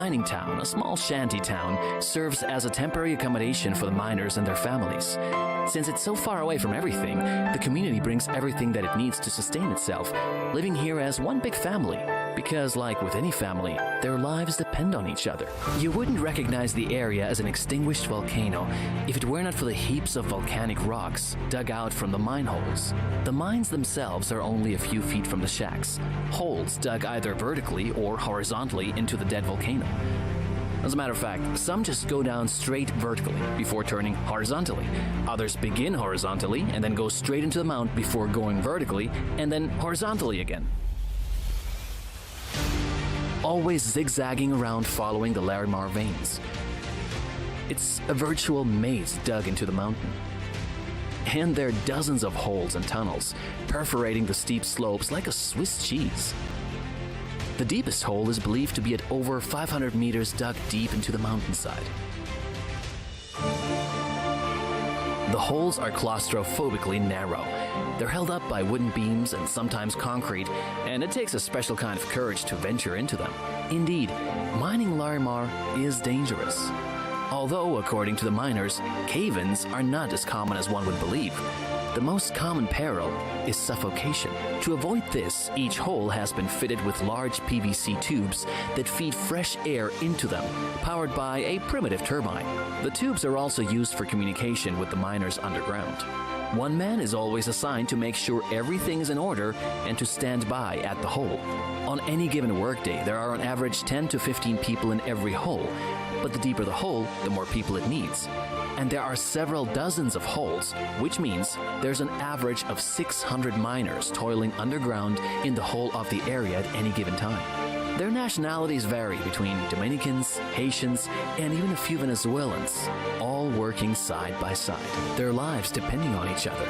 mining town, a small shanty town, serves as a temporary accommodation for the miners and their families. Since it's so far away from everything, the community brings everything that it needs to sustain itself, living here as one big family. Because, like with any family, their lives depend on each other. You wouldn't recognize the area as an extinguished volcano if it were not for the heaps of volcanic rocks dug out from the mine holes. The mines themselves are only a few feet from the shacks, holes dug either vertically or horizontally into the dead volcano. As a matter of fact, some just go down straight vertically before turning horizontally. Others begin horizontally and then go straight into the mount before going vertically and then horizontally again, always zigzagging around following the Larimar veins. It's a virtual maze dug into the mountain. And there are dozens of holes and tunnels, perforating the steep slopes like a Swiss cheese. The deepest hole is believed to be at over 500 meters dug deep into the mountainside. The holes are claustrophobically narrow. They're held up by wooden beams and sometimes concrete, and it takes a special kind of courage to venture into them. Indeed, mining Larimar is dangerous. Although, according to the miners, cave-ins are not as common as one would believe. The most common peril is suffocation. To avoid this, each hole has been fitted with large PVC tubes that feed fresh air into them, powered by a primitive turbine. The tubes are also used for communication with the miners underground. One man is always assigned to make sure everything is in order and to stand by at the hole. On any given workday, there are on average 10 to 15 people in every hole, but the deeper the hole, the more people it needs. And there are several dozens of holes, which means there's an average of 600 miners toiling underground in the whole of the area at any given time. Their nationalities vary between Dominicans, Haitians, and even a few Venezuelans, all working side by side, their lives depending on each other.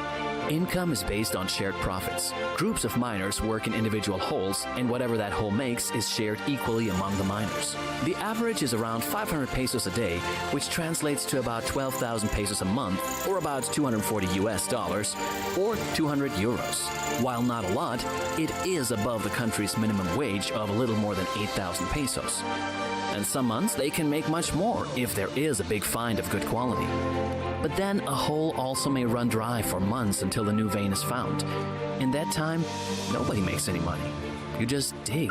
Income is based on shared profits. Groups of miners work in individual holes, and whatever that hole makes is shared equally among the miners. The average is around 500 pesos a day, which translates to about 12,000 pesos a month, or about 240 US dollars, or 200 euros. While not a lot, it is above the country's minimum wage of a little more than 8,000 pesos. And some months they can make much more if there is a big find of good quality. But then a hole also may run dry for months until the new vein is found. In that time, nobody makes any money. You just dig.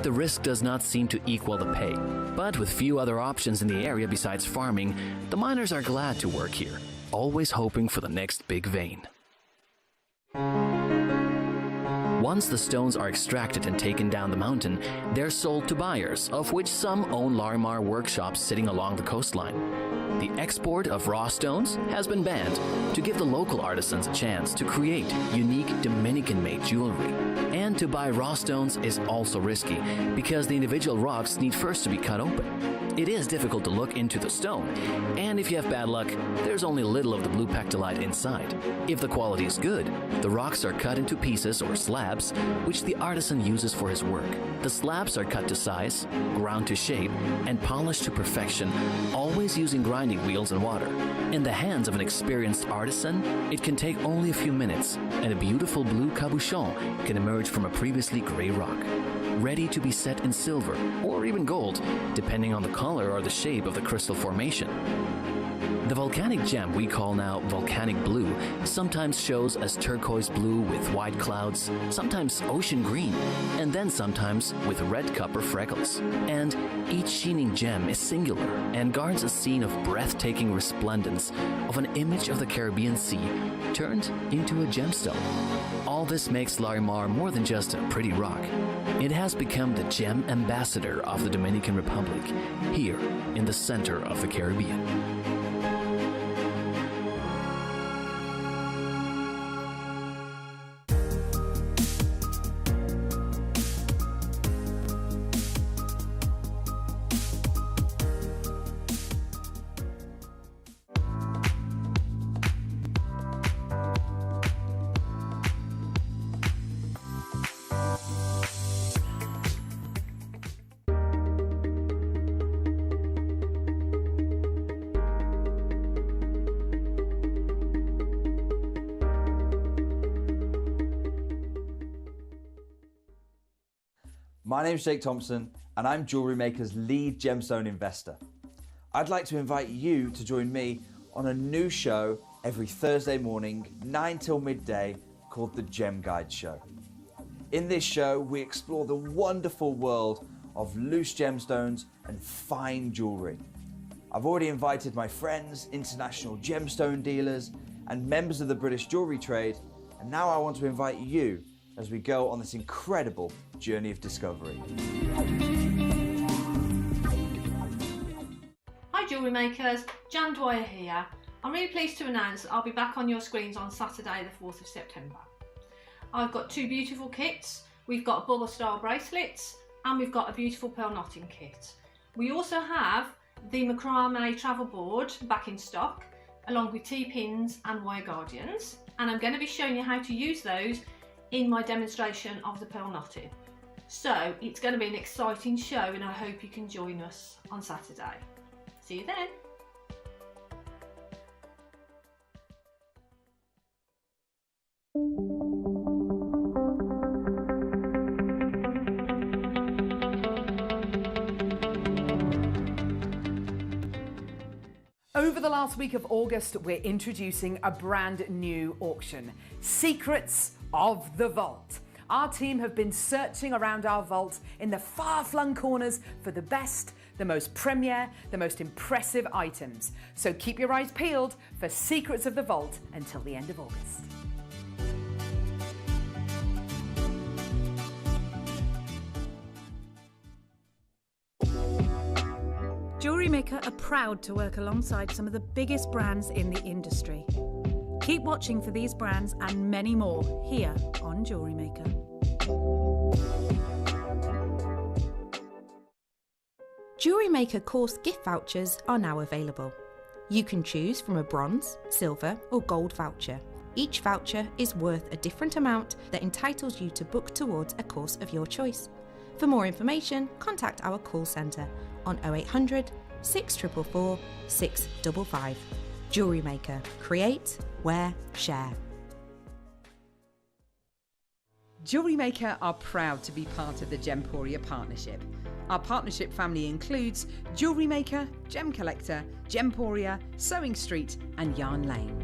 The risk does not seem to equal the pay. But with few other options in the area besides farming, the miners are glad to work here, always hoping for the next big vein. Once the stones are extracted and taken down the mountain, they're sold to buyers, of which some own Larimar workshops sitting along the coastline. The export of raw stones has been banned to give the local artisans a chance to create unique Dominican-made jewelry. And to buy raw stones is also risky because the individual rocks need first to be cut open. It is difficult to look into the stone, and if you have bad luck, there's only little of the blue pectolite inside. If the quality is good, the rocks are cut into pieces or slabs, which the artisan uses for his work. The slabs are cut to size, ground to shape, and polished to perfection, always using grinding wheels and water. In the hands of an experienced artisan, it can take only a few minutes, and a beautiful blue cabochon can emerge from a previously gray rock, ready to be set in silver or even gold, depending on the color or the shape of the crystal formation. The volcanic gem we call now volcanic blue sometimes shows as turquoise blue with white clouds, sometimes ocean green, and then sometimes with red copper freckles. And each sheening gem is singular and guards a scene of breathtaking resplendence of an image of the Caribbean Sea turned into a gemstone. All this makes Larimar more than just a pretty rock. It has become the gem ambassador of the Dominican Republic, here in the center of the Caribbean. My name is Jake Thompson, and I'm Jewellery Maker's lead gemstone investor. I'd like to invite you to join me on a new show every Thursday morning, 9 till midday, called The Gem Guide Show. In this show, we explore the wonderful world of loose gemstones and fine jewellery. I've already invited my friends, international gemstone dealers, and members of the British jewellery trade, and now I want to invite you as we go on this incredible journey of discovery. Hi Jewellery Makers, Jan Dwyer here. I'm really pleased to announce that I'll be back on your screens on Saturday the 4th of September. I've got two beautiful kits. We've got bubble style bracelets and we've got a beautiful pearl knotting kit. We also have the macrame travel board back in stock, along with T-pins and wire guardians, and I'm going to be showing you how to use those in my demonstration of the pearl knotting. So it's going to be an exciting show and I hope you can join us on Saturday. See you then. Over the last week of August, we're introducing a brand new auction, Secrets of the Vault. Our team have been searching around our vault in the far-flung corners for the best, the most premier, the most impressive items. So keep your eyes peeled for Secrets of the Vault until the end of August. Jewellery Maker are proud to work alongside some of the biggest brands in the industry. Keep watching for these brands and many more here on Jewellery Maker. Jewellery Maker course gift vouchers are now available. You can choose from a bronze, silver or gold voucher. Each voucher is worth a different amount that entitles you to book towards a course of your choice. For more information, contact our call centre on 0800 644 655. Jewellery Maker. Create, wear, share. Jewellery Maker are proud to be part of the Gemporia partnership. Our partnership family includes Jewellery Maker, Gem Collector, Gemporia, Sewing Street and Yarn Lane.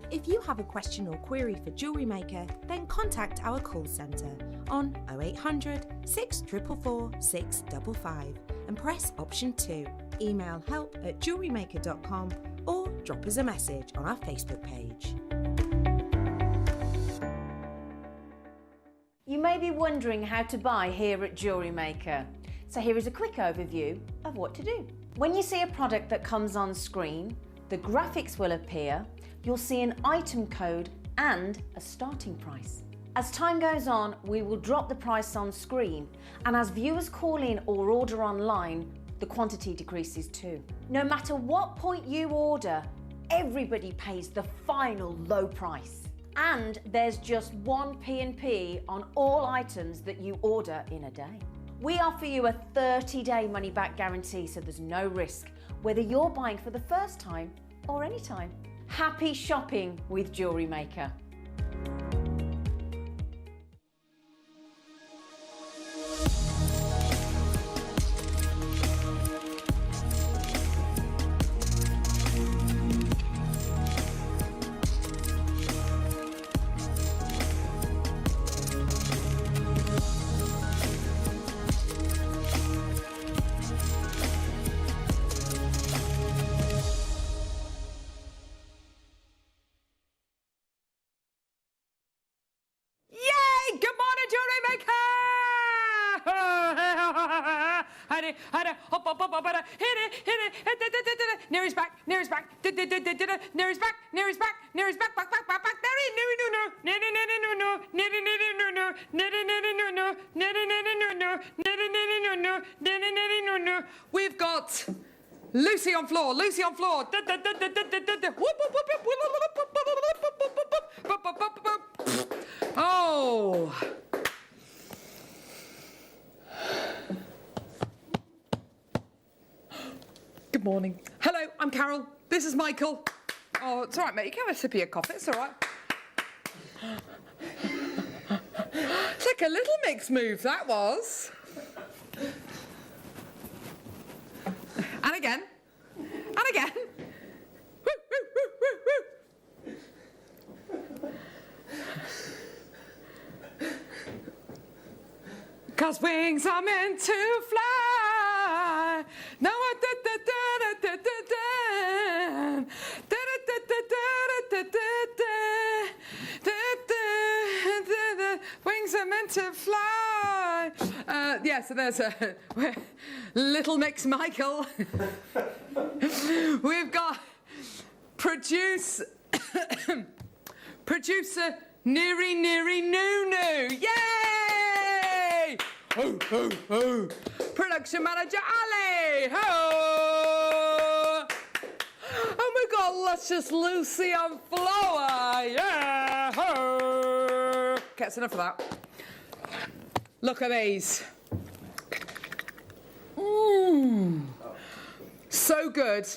If you have a question or query for Jewellery Maker, then contact our call centre on 0800 644 655 and press option 2. Email help@jewellerymaker.com or drop us a message on our Facebook page. You may be wondering how to buy here at Jewellery Maker. So here is a quick overview of what to do. When you see a product that comes on screen, the graphics will appear, you'll see an item code and a starting price. As time goes on, we will drop the price on screen, and as viewers call in or order online, the quantity decreases too. No matter what point you order, everybody pays the final low price. And there's just one P&P on all items that you order in a day. We offer you a 30-day money-back guarantee, so there's no risk, whether you're buying for the first time or any time. Happy shopping with Jewellery Maker. Near his back, near his back, near his back, near his back, near his back, back, we've got Lucy on floor, Lucy on floor. Oh. Good morning. Hello, I'm Carol. This is Michael. Oh, it's all right, mate. You can have a sip of your coffee. It's all right. like a Little Mix move, that was. And again. And again. Woo, woo, woo, woo, woo. 'Cause wings are meant to fly. No, wings are meant to fly. Yeah, so there's a Little Mix Michael. We've got producer Neri Nunu. Yay! Ho, ho, ho. Production manager Ali. Ho! And we've got luscious Lucy on floor. Yeah! Ho! Okay, that's enough of that. Look at these. So good.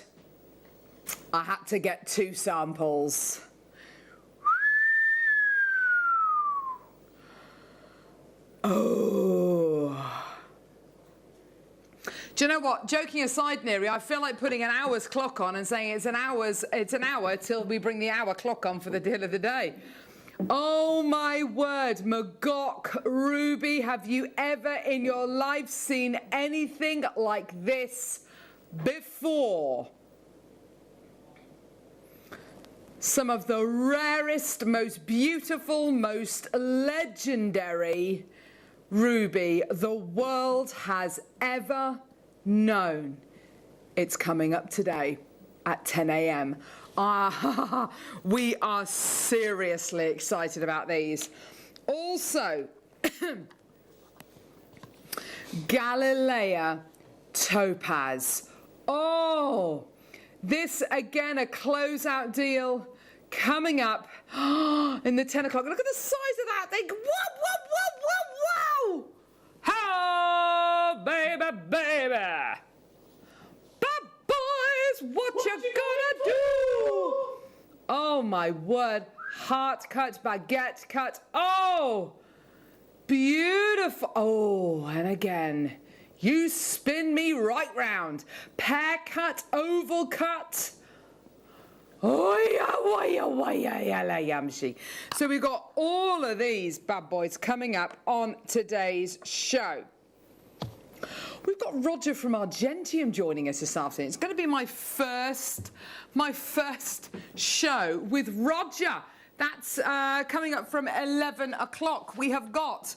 I had to get 2 samples. Oh. Do you know what? Joking aside, Neri, I feel like putting an hour's clock on and saying it's an hour till we bring the hour clock on for the deal of the day. Oh my word, Magok Ruby, have you ever in your life seen anything like this before? Some of the rarest, most beautiful, most legendary ruby the world has ever known. It's coming up today at 10 a.m. We are seriously excited about these. Also, Galilea Topaz. Oh, this again, a closeout deal coming up in the 10 o'clock. Look at the size of that thing. Whoa, whoa, whoa, whoa, whoa. Oh, baby, baby. Bad boys, what you gonna do? Oh, my word. Heart cut, baguette cut. Oh, beautiful. Oh, and again, you spin me right round. Pear cut, oval cut. Oh, yeah. So we've got all of these bad boys coming up on today's show. We've got Roger from Argentium joining us this afternoon. It's going to be my first show with Roger. That's coming up from 11 o'clock. We've got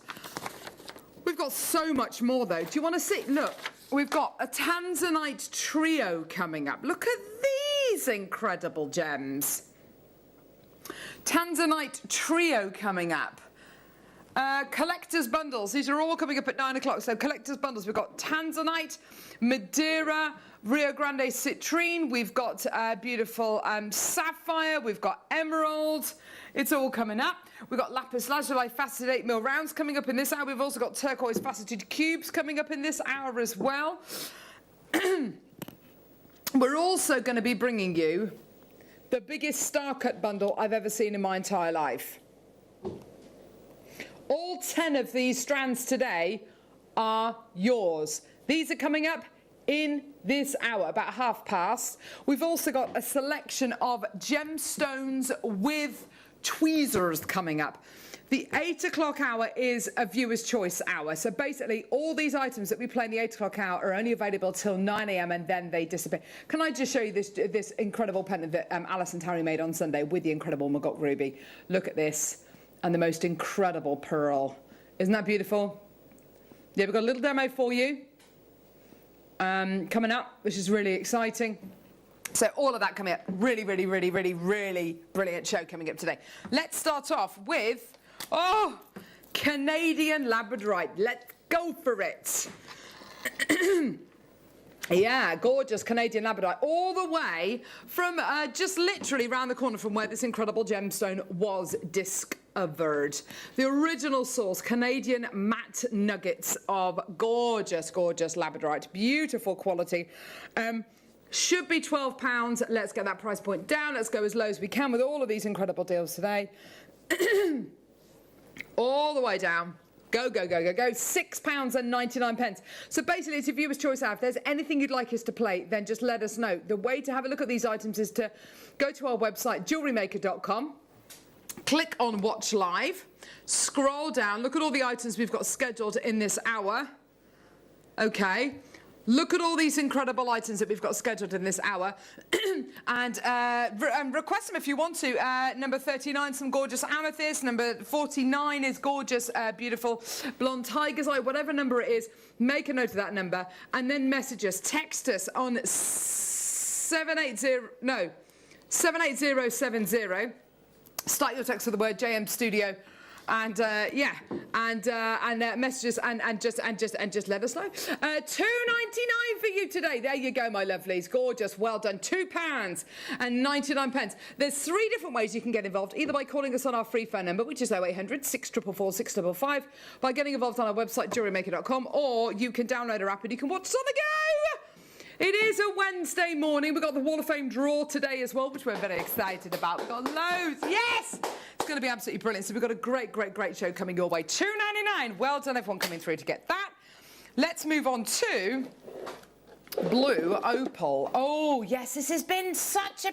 so much more though. Do you want to see? Look, we've got a Tanzanite trio coming up. Look at these incredible gems. Tanzanite trio coming up. Collector's bundles. These are all coming up at 9 o'clock. So collector's bundles. We've got Tanzanite, Madeira, Rio Grande citrine. We've got beautiful sapphire. We've got emerald. It's all coming up. We've got lapis lazuli faceted 8 mil rounds coming up in this hour. We've also got turquoise faceted cubes coming up in this hour as well. We're also going to be bringing you the biggest star cut bundle I've ever seen in my entire life. All 10 of these strands today are yours. These are coming up in this hour, about past. We've also got a selection of gemstones with tweezers coming up. The 8 o'clock hour is a viewer's choice hour. So basically all these items that we play in the 8 o'clock hour are only available till 9 a.m. and then they disappear. Can I just show you this incredible pendant that Alice and Terry made on Sunday with the incredible Magok ruby? Look at this. And the most incredible pearl. Isn't that beautiful? Yeah, we've got a little demo for you coming up, which is really exciting. So all of that coming up. Really, really, really, really, really brilliant show coming up today. Let's start off with, Canadian labradorite. Let's go for it. Yeah, gorgeous Canadian labradorite, all the way from just literally around the corner from where this incredible gemstone was discovered. The original source, Canadian matte nuggets of gorgeous, gorgeous labradorite, beautiful quality. Should be £12. Let's get that price point down. Let's go as low as we can with all of these incredible deals today. All the way down. Go, go, go, go, go. £6.99. So basically, it's your viewer's choice out. If there's anything you'd like us to play, then just let us know. The way to have a look at these items is to go to our website, JewelleryMaker.com, click on Watch Live, scroll down, look at all the items we've got scheduled in this hour. Okay. Look at all these incredible items that we've got scheduled in this hour and request them if you want to. Number 39, some gorgeous amethyst. Number 49 is gorgeous, beautiful blonde tiger's eye. Whatever number it is, make a note of that number and then message us. Text us on 78070. Start your text with the word JM Studio. And messages and just let us know. £2.99 for you today. There you go, my lovelies. Gorgeous, well done. £2.99. There's 3 different ways you can get involved. Either by calling us on our free phone number, which is 0800 644 655, by getting involved on our website JewelleryMaker.com, or you can download our app and you can watch us on the go. It is a Wednesday morning. We've got the Wall of Fame draw today as well, which we're very excited about. We've got loads. Yes! It's going to be absolutely brilliant. So we've got a great, great, great show coming your way. £2.99. Well done, everyone coming through to get that. Let's move on to Blue Opal. Oh, yes, this has been such a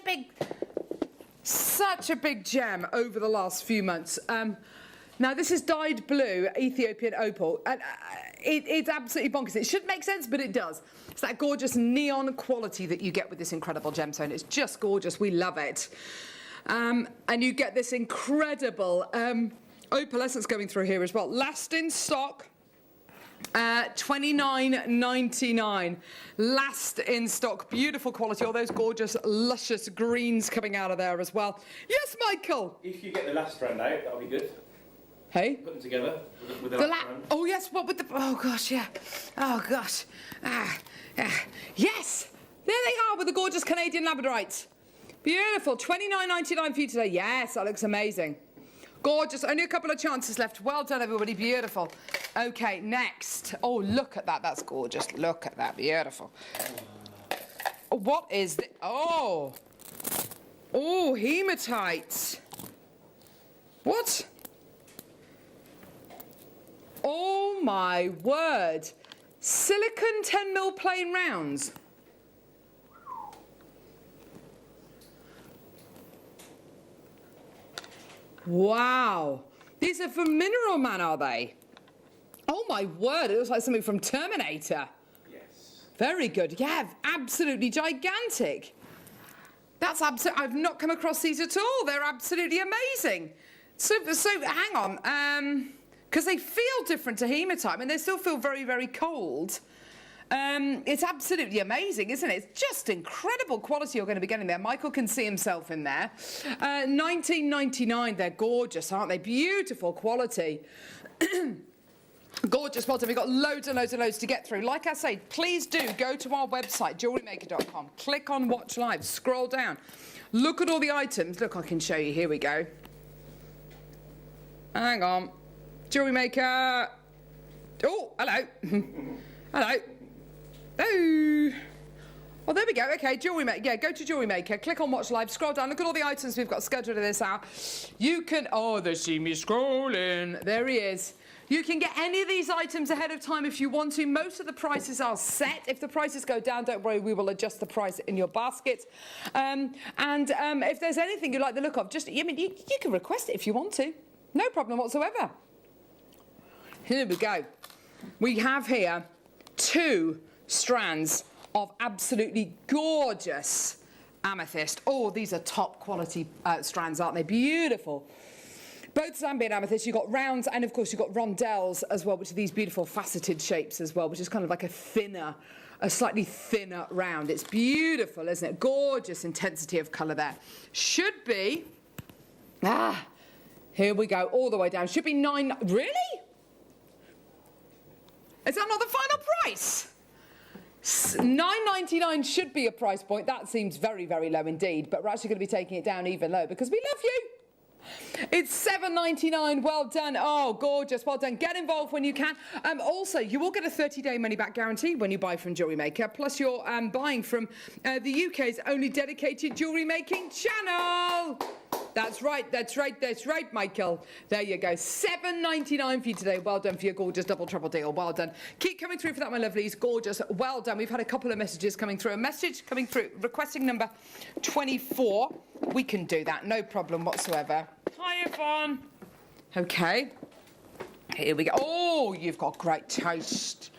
big gem over the last few months. Now, this is dyed blue Ethiopian opal, and it's absolutely bonkers. It should make sense, but it does. It's that gorgeous neon quality that you get with this incredible gemstone. It's just gorgeous. We love it. And you get this incredible opalescence going through here as well. Last in stock, $29.99. Last in stock. Beautiful quality. All those gorgeous, luscious greens coming out of there as well. Yes, Michael? If you get the last strand out, that'll be good. Hey? Put them together with the last strand. Oh, yes, what with the... Oh, gosh, yeah. Oh, gosh. Yes! There they are with the gorgeous Canadian labradorites. Beautiful. $29.99 for you today. Yes, that looks amazing. Gorgeous. Only a couple of chances left. Well done, everybody. Beautiful. Okay, next. Oh, look at that. That's gorgeous. Look at that. Beautiful. What is this? Oh. Oh, hematite. What? Oh, my word. Silicon 10mm plain rounds. Wow. These are from Mineral Man, are they? Oh, my word. It looks like something from Terminator. Yes. Very good. Yeah, absolutely gigantic. That's absolutely... I've not come across these at all. They're absolutely amazing. So hang on. Because they feel different to hematite. I mean, they still feel very, very cold. It's absolutely amazing, isn't it? It's just incredible quality you're going to be getting there. Michael can see himself in there. $19.99. They're gorgeous, aren't they? Beautiful quality. Gorgeous. Well done. We've got loads and loads and loads to get through. Like I say, please do go to our website, JewelleryMaker.com. Click on Watch Live. Scroll down. Look at all the items. Look, I can show you. Here we go. Hang on. Jewellery Maker. Oh, hello. Hello. Oh. Well, there we go. Okay, Jewellery Maker. Yeah, go to Jewellery Maker. Click on Watch Live. Scroll down. Look at all the items we've got scheduled in this hour. You can... Oh, they see me scrolling. There he is. You can get any of these items ahead of time if you want to. Most of the prices are set. If the prices go down, don't worry, we will adjust the price in your basket. If there's anything you like the look of, just, I mean, you can request it if you want to. No problem whatsoever. Here we go. We have here 2 strands of absolutely gorgeous amethyst. Oh, these are top quality strands, aren't they? Beautiful. Both Zambian amethyst, you've got rounds, and of course you've got rondelles as well, which are these beautiful faceted shapes as well, which is kind of like a slightly thinner round. It's beautiful, isn't it? Gorgeous intensity of colour there. Should be, here we go, all the way down. Should be really? Is that not the final price? $9.99 should be a price point. That seems very, very low indeed, but we're actually going to be taking it down even lower because we love you. It's $7.99. Well done. Oh, gorgeous. Well done. Get involved when you can. Also, you will get a 30-day money-back guarantee when you buy from Jewellery Maker. Plus, you're buying from the UK's only dedicated jewellery-making channel. That's right, Michael. There you go. $7.99 for you today. Well done for your gorgeous double trouble deal. Well done. Keep coming through for that, my lovelies. Gorgeous. Well done. We've had a couple of messages coming through. A message coming through requesting number 24. We can do that. No problem whatsoever. Hi, Yvonne. Okay. Here we go. Oh, you've got great taste.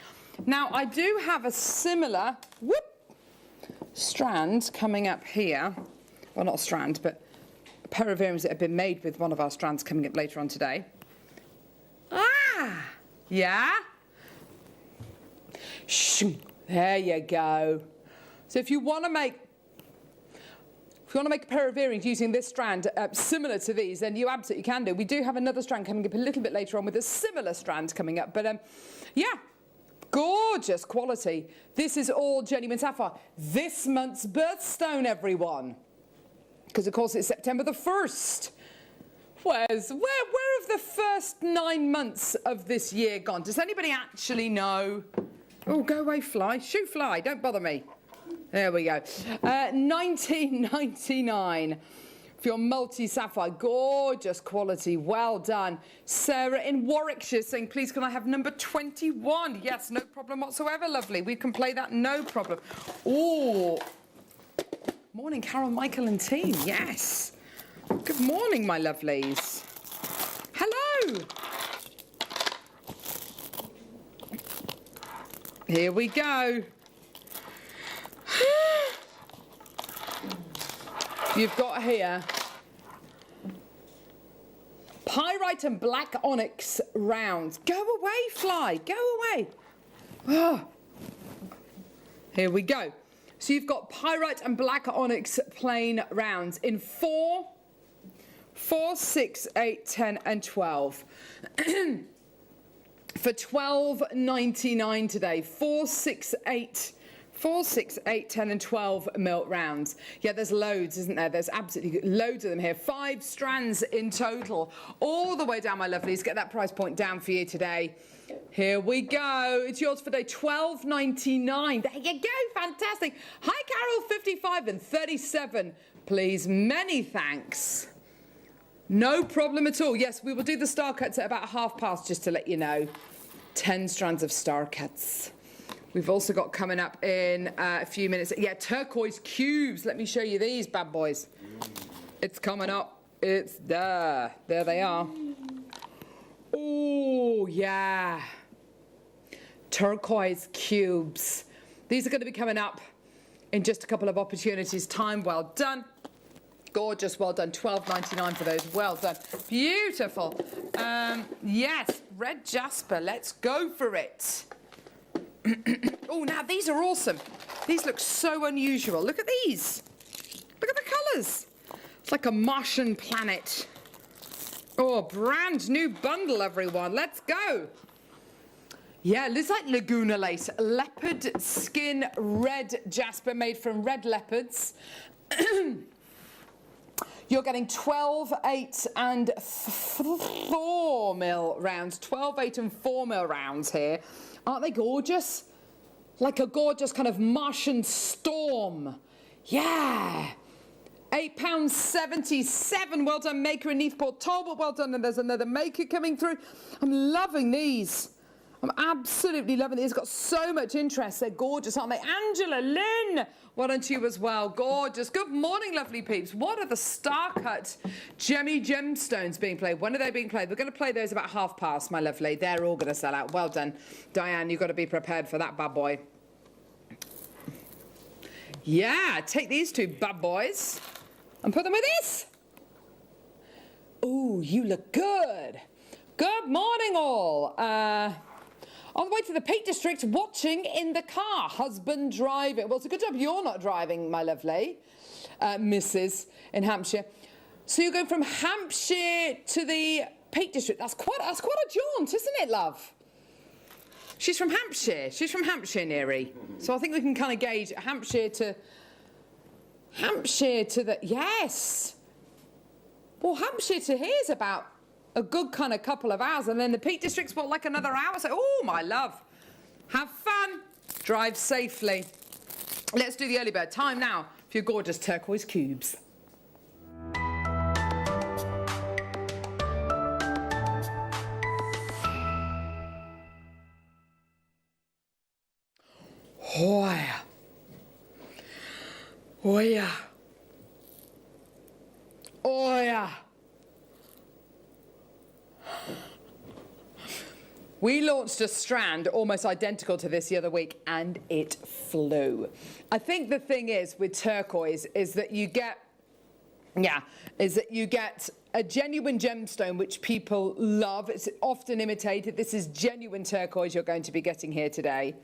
Now, I do have a similar strand coming up here. Well, not a strand, but a pair of earrings that have been made with one of our strands coming up later on today. Ah! Yeah? There you go. So if you want to make a pair of earrings using this strand similar to these, then you absolutely can do. We do have another strand coming up a little bit later on with a similar strand coming up. But yeah, gorgeous quality. This is all genuine sapphire. This month's birthstone, everyone. Because, of course, it's September the 1st. Where have the first 9 months of this year gone? Does anybody actually know? Oh, go away, fly. Shoo, fly. Don't bother me. There we go. 19.99 for your multi-sapphire. Gorgeous quality. Well done. Sarah in Warwickshire saying, please, can I have number 21? Yes, no problem whatsoever, lovely. We can play that, no problem. Oh, morning, Carol, Michael and team. Yes. Good morning, my lovelies. Hello. Here we go. You've got here pyrite and black onyx rounds. Go away, fly. Go away. Oh. Here we go. So you've got pyrite and black onyx plain rounds in 4, 6, 8, 10 and 12. For $12.99 today. 4, 6, 8, 10 and 12 mil rounds. Yeah, there's loads, isn't there? There's absolutely loads of them here. 5 strands in total. All the way down, my lovelies. Get that price point down for you today. Here we go. It's yours for day $12.99. There you go. Fantastic. Hi, Carol, 55 and 37. Please, many thanks. No problem at all. Yes, we will do the star cuts at about past, just to let you know. 10 strands of star cuts. We've also got coming up in a few minutes. Yeah, turquoise cubes. Let me show you these bad boys. It's coming up. It's there. There they are. Oh, yeah. Turquoise cubes. These are going to be coming up in just a couple of opportunities' time. Well done. Gorgeous. Well done. $12.99 for those. Well done. Beautiful. Yes, red jasper. Let's go for it. Oh, now these are awesome. These look so unusual. Look at these. Look at the colours. It's like a Martian planet. Oh, brand new bundle, everyone. Let's go. Yeah, it looks like Laguna lace. Leopard skin red jasper made from red leopards. You're getting 12, 8 and 4 mil rounds. 12, 8 and 4 mil rounds here. Aren't they gorgeous? Like a gorgeous kind of Martian storm. Yeah. £8.77. Well done, Maker in Neathport Talbot. Well done. And there's another Maker coming through. I'm loving these. I'm absolutely loving these. Got so much interest. They're gorgeous, aren't they? Angela Lynn. Well done to you as well. Gorgeous. Good morning, lovely peeps. What are the star cut gemstones being played? When are they being played? We're going to play those about past, my lovely. They're all going to sell out. Well done, Diane. You've got to be prepared for that bad boy. Yeah, take these two bad boys and put them with this. Ooh, you look good. Good morning, all. On the way to the Peak District, watching in the car. Husband driving. Well, it's a good job you're not driving, my lovely Mrs. in Hampshire. So you're going from Hampshire to the Peak District. That's quite a jaunt, isn't it, love? She's from Hampshire. She's from Hampshire, Neary. So I think we can kind of gauge Hampshire to the... Yes. Well, Hampshire to here is about a good kind of couple of hours, and then the Peak District's what, like another hour? So, oh, my love. Have fun. Drive safely. Let's do the early bird. Time now for your gorgeous turquoise cubes. Oh yeah. Oh yeah. Oh yeah. We launched a strand almost identical to this the other week and it flew. I think the thing is with turquoise is that you get a genuine gemstone which people love. It's often imitated. This is genuine turquoise you're going to be getting here today.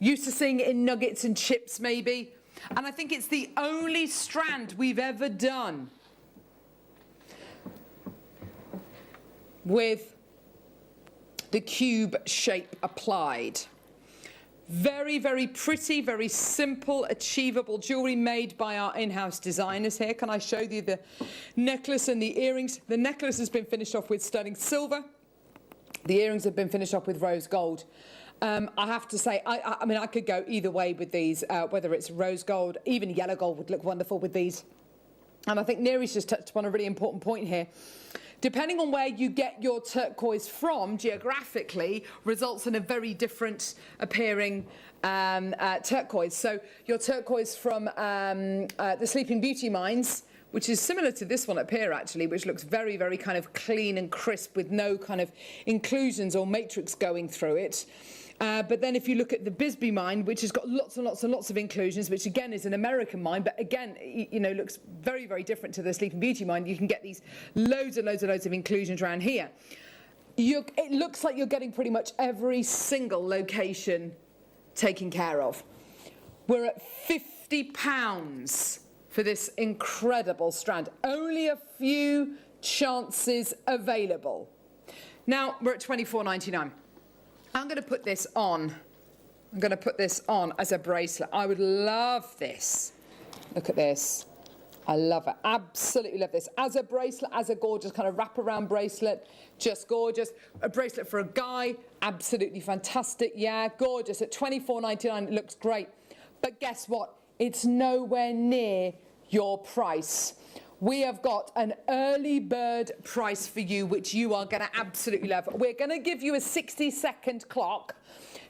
Used to seeing it in nuggets and chips maybe. And I think it's the only strand we've ever done with the cube shape applied. Very, very pretty, very simple, achievable jewellery made by our in-house designers here. Can I show you the necklace and the earrings? The necklace has been finished off with sterling silver. The earrings have been finished off with rose gold. I have to say, I mean, I could go either way with these, whether it's rose gold, even yellow gold would look wonderful with these. And I think Neri's just touched upon a really important point here. Depending on where you get your turquoise from, geographically, results in a very different appearing turquoise. So your turquoise from the Sleeping Beauty mines, which is similar to this one up here actually, which looks very, very kind of clean and crisp with no kind of inclusions or matrix going through it. But then if you look at the Bisbee mine, which has got lots and lots and lots of inclusions, which again is an American mine, but again, you know, looks very, very different to the Sleeping Beauty mine. You can get these loads and loads and loads of inclusions around here. It looks like you're getting pretty much every single location taken care of. We're at £50 for this incredible strand. Only a few chances available. Now we're at £24.99. I'm going to put this on. I'm going to put this on as a bracelet. I would love this. Look at this. I love it. Absolutely love this. As a bracelet, as a gorgeous kind of wraparound bracelet, just gorgeous. A bracelet for a guy, absolutely fantastic. Yeah, gorgeous. At £24.99, it looks great. But guess what? It's nowhere near your price. We have got an early bird price for you, which you are going to absolutely love. We're going to give you a 60-second clock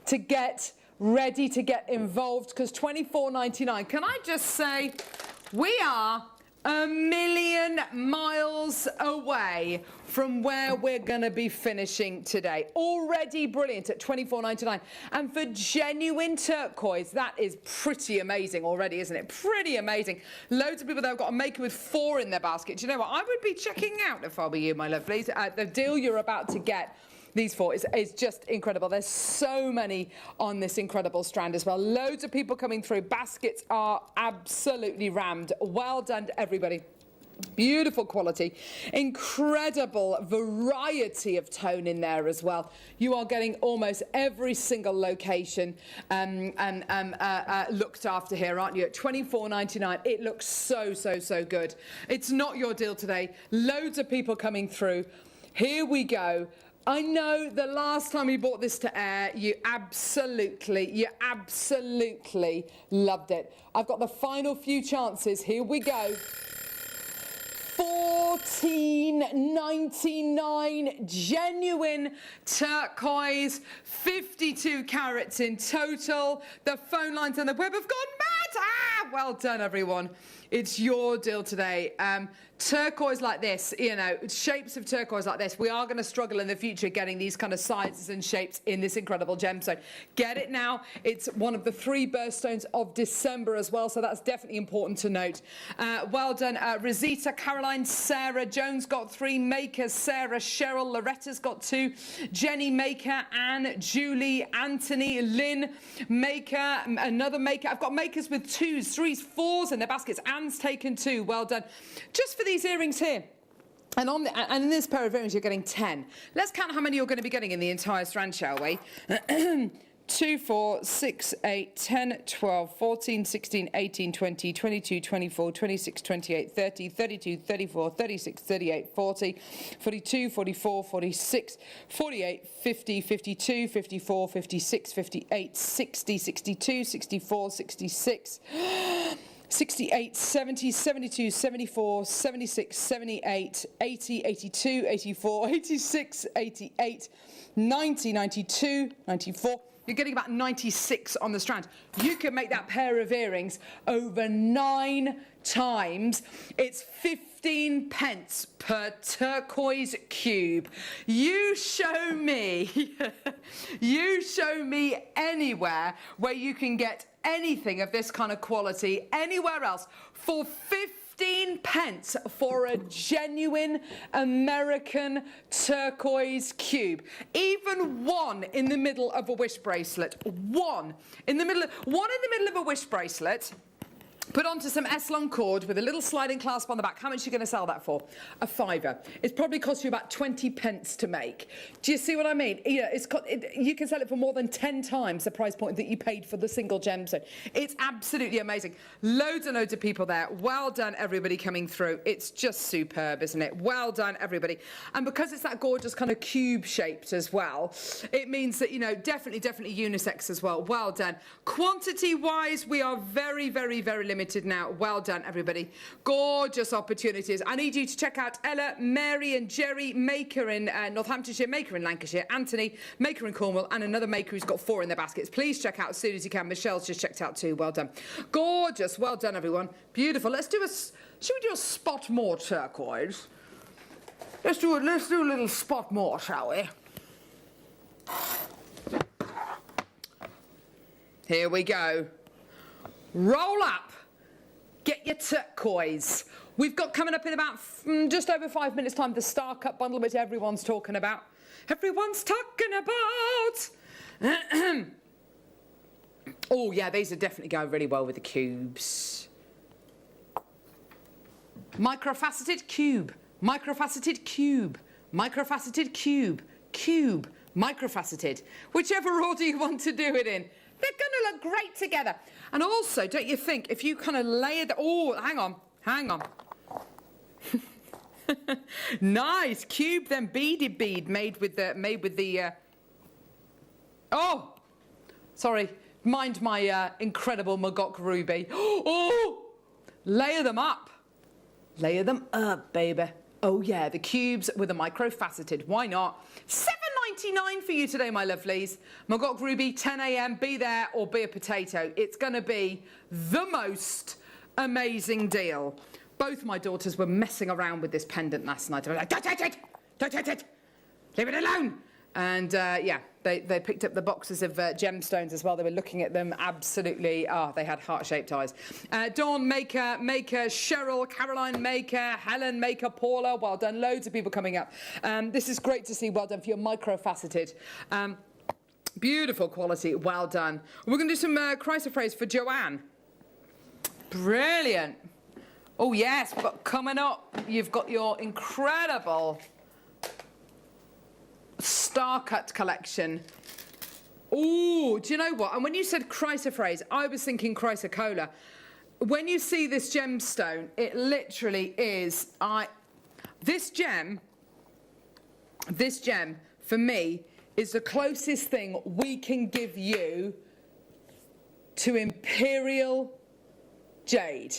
to get ready to get involved, because £24.99, can I just say, we are a million miles away from where we're going to be finishing today. Already brilliant at £24.99. And for genuine turquoise, that is pretty amazing already, isn't it? Pretty amazing. Loads of people that have got a maker with 4 in their basket. Do you know what? I would be checking out if I were you, my lovelies. The deal you're about to get, these 4, is just incredible. There's so many on this incredible strand as well. Loads of people coming through. Baskets are absolutely rammed. Well done to everybody. Beautiful quality, incredible variety of tone in there as well. You are getting almost every single location looked after here, aren't you? At £24.99, it looks so, so, so good. It's not your deal today. Loads of people coming through. Here we go. I know the last time we brought this to air, you absolutely loved it. I've got the final few chances. Here we go. £14.99 genuine turquoise, 52 carats in total. The phone lines on the web have gone mad. Well done, everyone. It's your deal today. Turquoise like this, you know, shapes of turquoise like this, we are going to struggle in the future getting these kind of sizes and shapes in this incredible gemstone. Get it now. It's one of the 3 birthstones of December as well, so that's definitely important to note. Well done, Rosita, Caroline, Sarah, Jones got 3, Maker, Sarah, Cheryl, Loretta's got 2, Jenny, Maker, Anne, Julie, Anthony, Lynn, Maker, another Maker. I've got makers with 2s, 3s, 4s in their baskets. Anne's taken 2. Well done. Just for these earrings here, and in this pair of earrings you're getting 10. Let's count how many you're going to be getting in the entire strand, shall we? 2, 4, 6, 8, 10, 12, 14, 16, 18, 20, 22, 24, 26, 28, 30, 32, 34, 36, 38, 40, 42, 44, 46, 48, 50, 52, 54, 56, 58, 60, 62, 64, 66, 68, 70, 72, 74, 76, 78, 80, 82, 84, 86, 88, 90, 92, 94. You're getting about 96 on the strand. You can make that pair of earrings over 9 times. It's 15 pence per turquoise cube. You show me, you show me anywhere where you can get anything of this kind of quality anywhere else for 15 pence for a genuine American turquoise cube. Even one in the middle of a wish bracelet. One in the middle of a wish bracelet. Put onto some S-long cord with a little sliding clasp on the back. How much are you going to sell that for? A £5. It's probably cost you about 20 pence to make. Do you see what I mean? You know, you can sell it for more than 10 times the price point that you paid for the single gemstone. It's absolutely amazing. Loads and loads of people there. Well done, everybody coming through. It's just superb, isn't it? Well done, everybody. And because it's that gorgeous kind of cube shaped as well, it means that, you know, definitely unisex as well. Well done. Quantity-wise, we are very, very, very limited now. Well done, everybody. Gorgeous opportunities. I need you to check out Ella, Mary and Jerry, Maker in Northamptonshire, Maker in Lancashire, Anthony, Maker in Cornwall, and another Maker who's got 4 in their baskets. Please check out as soon as you can. Michelle's just checked out too. Well done. Gorgeous. Well done, everyone. Beautiful. Should we do a spot more turquoise? Let's do a little spot more, shall we? Here we go. Roll up. Get your turquoise. We've got coming up in about just over 5 minutes time the Star Cut bundle, which everyone's talking about. Everyone's talking about. Oh yeah, these are definitely going really well with the cubes. Microfaceted cube, microfaceted cube, microfaceted cube, cube, microfaceted. Whichever order you want to do it in. They're going to look great together. And also, don't you think, if you kind of layer the... Oh, hang on. Nice. Cube, then beaded bead made with the... Oh! Sorry. Mind my incredible Magok ruby. Oh! Layer them up. Layer them up, baby. Oh, yeah, the cubes with a microfaceted. Why not? $7.99 for you today, my lovelies. Magok Ruby, 10 a.m. Be there or be a potato. It's going to be the most amazing deal. Both my daughters were messing around with this pendant last night. I was like, don't touch it! Don't touch it! Leave it alone! And yeah, they picked up the boxes of gemstones as well. They were looking at them absolutely. They had heart-shaped eyes. Dawn Maker, Cheryl, Caroline Maker, Helen Maker, Paula. Well done. Loads of people coming up. This is great to see. Well done for your microfaceted. Beautiful quality. Well done. We're going to do some chrysoprase for Joanne. Brilliant. Oh yes, but coming up, you've got your incredible Star Cut collection. Oh, do you know what? And when you said chrysoprase, I was thinking chrysocolla. When you see this gemstone, it literally is. This gem for me is the closest thing we can give you to Imperial Jade.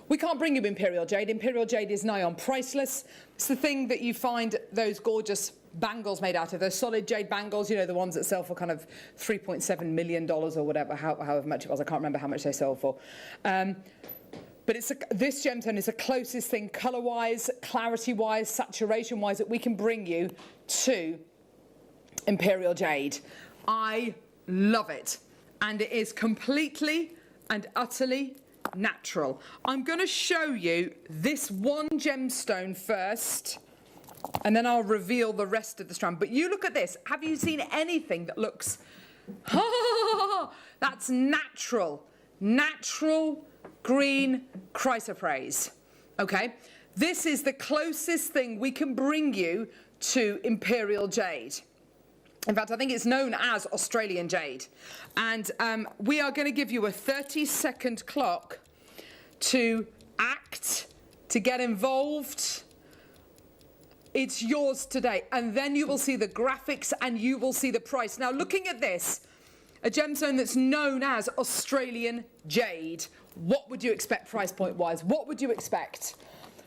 We can't bring you Imperial Jade. Imperial Jade is nigh on priceless. It's the thing that you find those gorgeous bangles made out of, those solid jade bangles, you know, the ones that sell for kind of $3.7 million or whatever, however much it was. I can't remember how much they sold for. But this gemstone is the closest thing colour-wise, clarity-wise, saturation-wise that we can bring you to Imperial Jade. I love it. And it is completely and utterly natural. I'm going to show you this one gemstone first, and then I'll reveal the rest of the strand. But you look at this. Have you seen anything that looks... That's natural. Natural green chrysoprase. Okay? This is the closest thing we can bring you to Imperial Jade. In fact, I think it's known as Australian Jade. And we are going to give you a 30-second clock to act, to get involved. It's yours today. And then you will see the graphics and you will see the price. Now, looking at this, a gemstone that's known as Australian jade. What would you expect price point wise? What would you expect?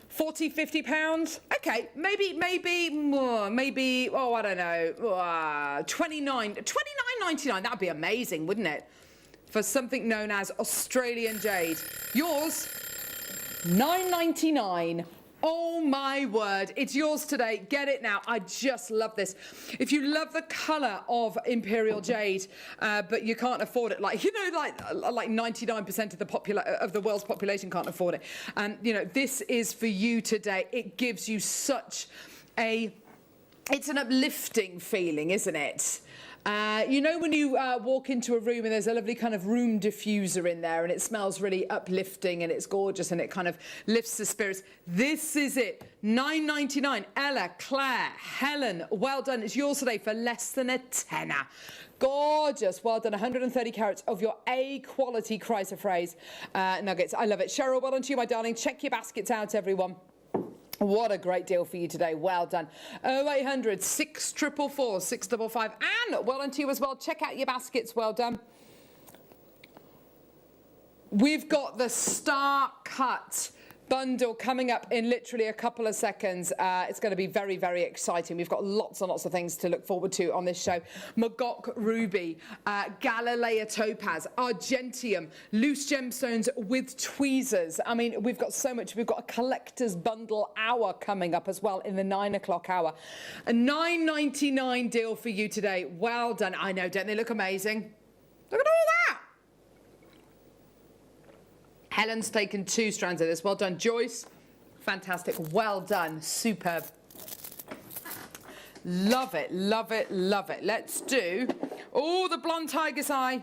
40, 50 pounds? Okay, maybe, oh, I don't know, 29.99. That'd be amazing, wouldn't it? For something known as Australian jade. Yours, $9.99. Oh my word, it's yours today. Get it now. I just love this. If you love the colour of Imperial Jade, but you can't afford it, like 99% of the world's population can't afford it. This is for you today. It gives you such it's an uplifting feeling, isn't it? When you walk into a room and there's a lovely kind of room diffuser in there and it smells really uplifting and it's gorgeous and it kind of lifts the spirits. This is it. $9.99. Ella, Claire, Helen, well done. It's yours today for less than a tenner. Gorgeous. Well done. 130 carats of your A-quality chrysoprase nuggets. I love it. Cheryl, well done to you, my darling. Check your baskets out, everyone. What a great deal for you today. Well done. 0800 644 655. And well done to you as well. Check out your baskets. Well done. We've got the Star Cut bundle coming up in literally a couple of seconds. It's going to be very, very exciting. We've got lots and lots of things to look forward to on this show. Magok Ruby, Galilea Topaz, Argentium, loose gemstones with tweezers. I mean, we've got so much. We've got a collector's bundle hour coming up as well in the 9 o'clock hour. A $9.99 deal for you today. Well done. I know, don't they look amazing? Look at all that. Helen's taken 2 strands of this. Well done, Joyce. Fantastic. Well done. Superb. Love it, love it, love it. Let's do, the blonde tiger's eye.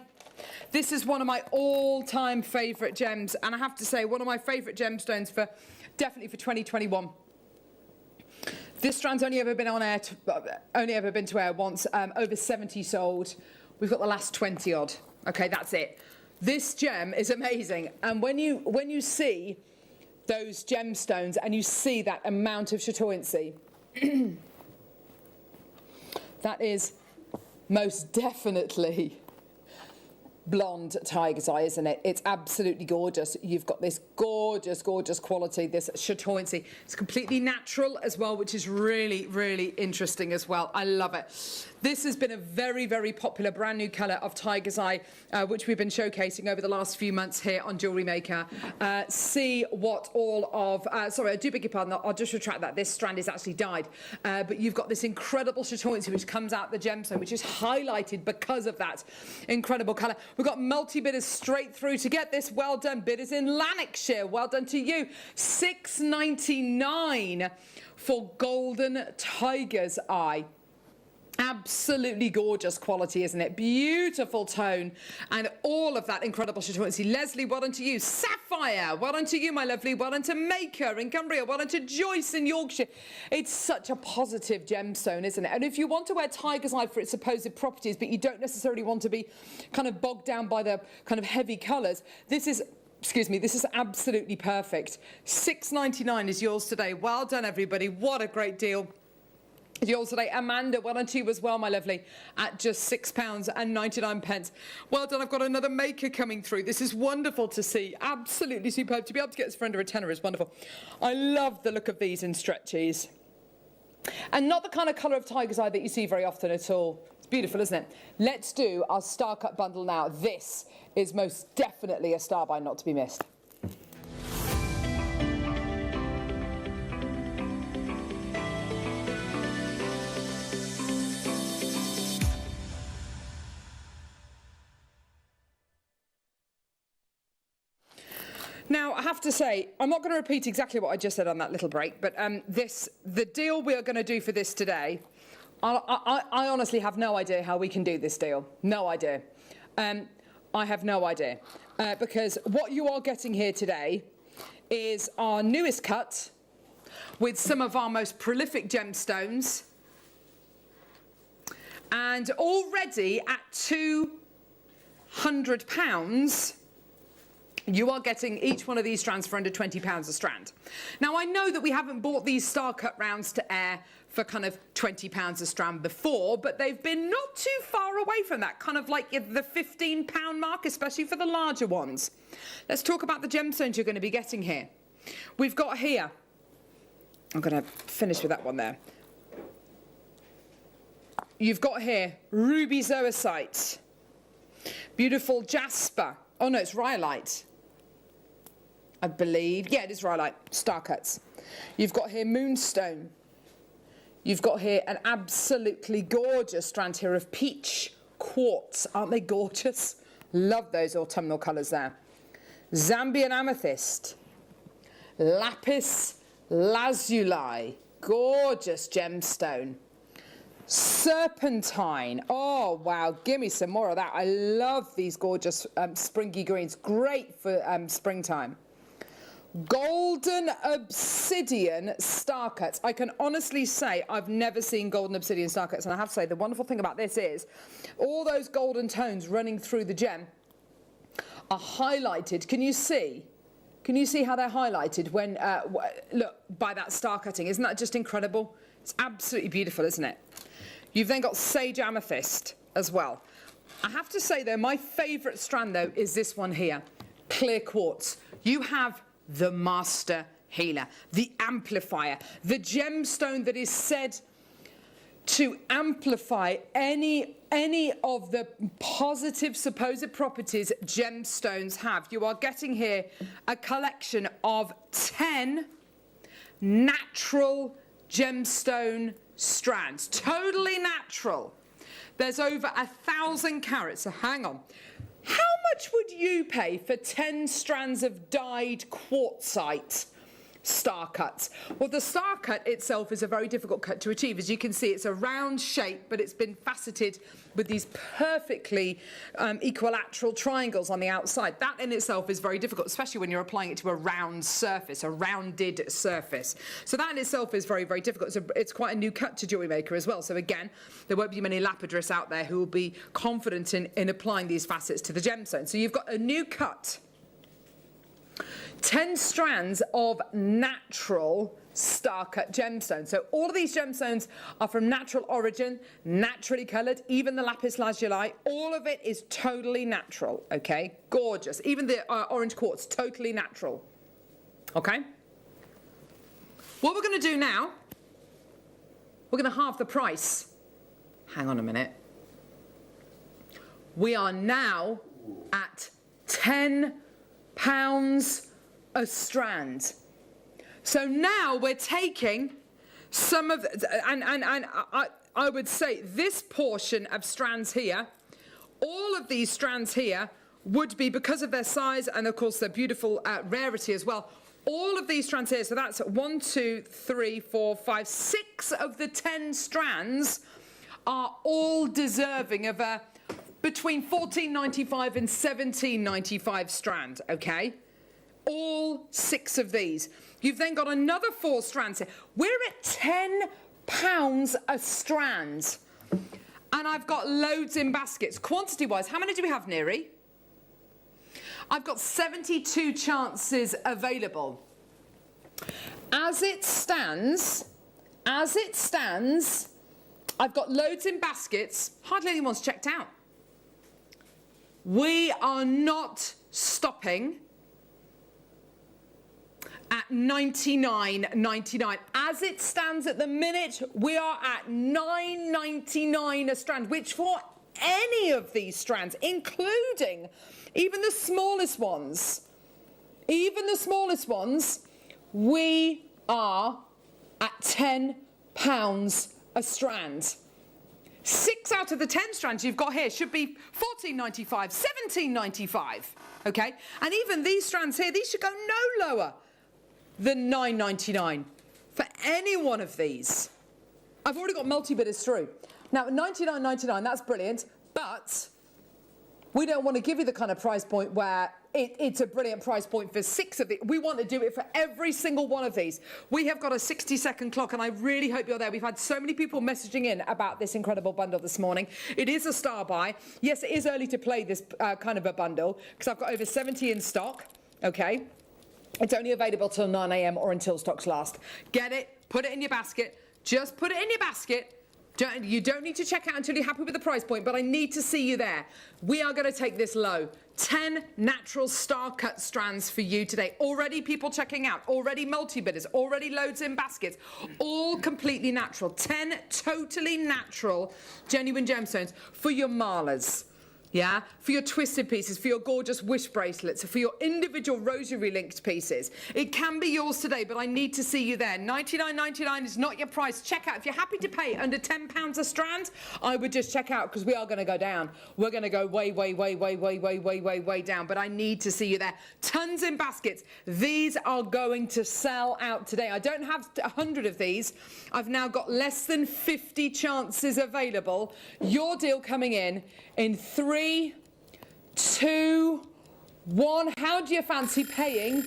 This is one of my all-time favourite gems. And I have to say, one of my favourite gemstones definitely for 2021. This strand's only ever been on air, only ever been to air once. Over 70 sold. We've got the last 20 odd. Okay, that's it. This gem is amazing, and when you see those gemstones and you see that amount of chatoyancy, that is most definitely blonde tiger's eye, isn't it? It's absolutely gorgeous. You've got this gorgeous, gorgeous quality, this chatoyancy. It's completely natural as well, which is really, really interesting as well. I love it. This has been a very, very popular brand new colour of tiger's eye, which we've been showcasing over the last few months here on Jewellery Maker. See what all of... sorry, I do beg your pardon. I'll just retract that. This strand is actually dyed. But you've got this incredible chatoyancy which comes out the gemstone, which is highlighted because of that incredible colour. We've got multi-bidders straight through to get this. Well done, bidders in Lanarkshire. Well done to you. $6.99 for golden tiger's eye. Absolutely gorgeous quality, isn't it? Beautiful tone and all of that incredible chatoyancy. Leslie, well done to you. Sapphire, well done to you, my lovely. Well done to Maker in Cumbria. Well done to Joyce in Yorkshire. It's such a positive gemstone, isn't it? And if you want to wear tiger's eye for its supposed properties, but you don't necessarily want to be kind of bogged down by the kind of heavy colours, this is... Excuse me, this is absolutely perfect. $6.99 is yours today. Well done, everybody. What a great deal. Yours today. Amanda, well done to you as well, my lovely, at just £6.99. Well done. I've got another Maker coming through. This is wonderful to see. Absolutely superb. To be able to get this for under a tenner is wonderful. I love the look of these in stretchies. And not the kind of colour of tiger's eye that you see very often at all. It's beautiful, isn't it? Let's do our Star Cut bundle now. This is most definitely a star buy not to be missed. Now, I have to say, I'm not going to repeat exactly what I just said on that little break, but the deal we are going to do for this today, I honestly have no idea how we can do this deal. No idea. I have no idea. Because what you are getting here today is our newest cut with some of our most prolific gemstones. And already at £200, you are getting each one of these strands for under £20 a strand. Now, I know that we haven't brought these Star Cut rounds to air for kind of £20 a strand before, but they've been not too far away from that, kind of like the £15 mark, especially for the larger ones. Let's talk about the gemstones you're going to be getting here. We've got here, I'm going to finish with that one there. You've got here ruby zoisite, beautiful jasper. Oh no, it's rhyolite, I believe. Yeah, it is rhyolite, star cuts. You've got here moonstone. You've got here an absolutely gorgeous strand here of peach quartz. Aren't they gorgeous? Love those autumnal colours there. Zambian amethyst. Lapis lazuli. Gorgeous gemstone. Serpentine. Oh, wow. Give me some more of that. I love these gorgeous springy greens. Great for springtime. Golden obsidian star cuts. I can honestly say I've never seen golden obsidian star cuts, and I have to say the wonderful thing about this is all those golden tones running through the gem are highlighted. Can you see? Can you see how they're highlighted when look, by that star cutting? Isn't that just incredible? It's absolutely beautiful, isn't it? You've then got sage amethyst as well. I have to say though, my favourite strand though is this one here, clear quartz. You have the master healer, the amplifier, the gemstone that is said to amplify any of the positive supposed properties gemstones have. You are getting here a collection of 10 natural gemstone strands, totally natural. There's over 1,000 carats, so hang on. How much would you pay for 10 strands of dyed quartzite star cuts? Well, the star cut itself is a very difficult cut to achieve. As you can see, it's a round shape, but it's been faceted with these perfectly equilateral triangles on the outside. That in itself is very difficult, especially when you're applying it to a round surface, a rounded surface. So that in itself is very, very difficult. So it's quite a new cut to Jewellery Maker as well. So again, there won't be many lapidarists out there who will be confident in applying these facets to the gemstone. So you've got a new cut. 10 strands of natural star cut gemstones. So all of these gemstones are from natural origin, naturally coloured, even the lapis lazuli, all of it is totally natural, okay? Gorgeous. Even the orange quartz, totally natural, okay? What we're going to do now, we're going to halve the price. Hang on a minute. We are now at £10 a strand. So now we're taking some of, and I would say this portion of strands here, all of these strands here would be, because of their size and of course their beautiful rarity as well, all of these strands here, so that's 1, 2, 3, 4, 5, 6 of the 10 strands are all deserving of a between £14.95 and £17.95 strand, okay? All 6 of these. You've then got another 4 strands here. We're at £10 a strand. And I've got loads in baskets. Quantity-wise, how many do we have, Neri? I've got 72 chances available. As it stands, I've got loads in baskets. Hardly anyone's checked out. We are not stopping at $99.99. As it stands at the minute, we are at $9.99 a strand, which for any of these strands, including even the smallest ones, we are at £10 a strand. 6 out of the 10 strands you've got here should be $14.95, $17.95, okay? And even these strands here, these should go no lower than $9.99 for any one of these. I've already got multi-bidders through. Now, $99.99, that's brilliant, but we don't want to give you the kind of price point where it's a brilliant price point for 6 of it. We want to do it for every single one of these. We have got a 60-second clock, and I really hope you're there. We've had so many people messaging in about this incredible bundle this morning. It is a star buy. Yes, it is early to play this kind of a bundle, because I've got over 70 in stock, okay? It's only available till 9 a.m. or until stocks last. Get it, put it in your basket, Just put it in your basket. You don't need to check out until you're happy with the price point, but I need to see you there. We are going to take this low. 10 natural star cut strands for you today. Already people checking out, already multi-bidders, already loads in baskets, all completely natural. 10 totally natural genuine gemstones for your malas. Yeah, for your twisted pieces, for your gorgeous wish bracelets, for your individual rosary linked pieces. It can be yours today, but I need to see you there. $99.99 is not your price. Check out. If you're happy to pay under £10 a strand, I would just check out because we are going to go down. We're going to go way down, but I need to see you there. Tons in baskets. These are going to sell out today. I don't have 100 of these. I've now got less than 50 chances available. Your deal coming in 3, 2, 1. How do you fancy paying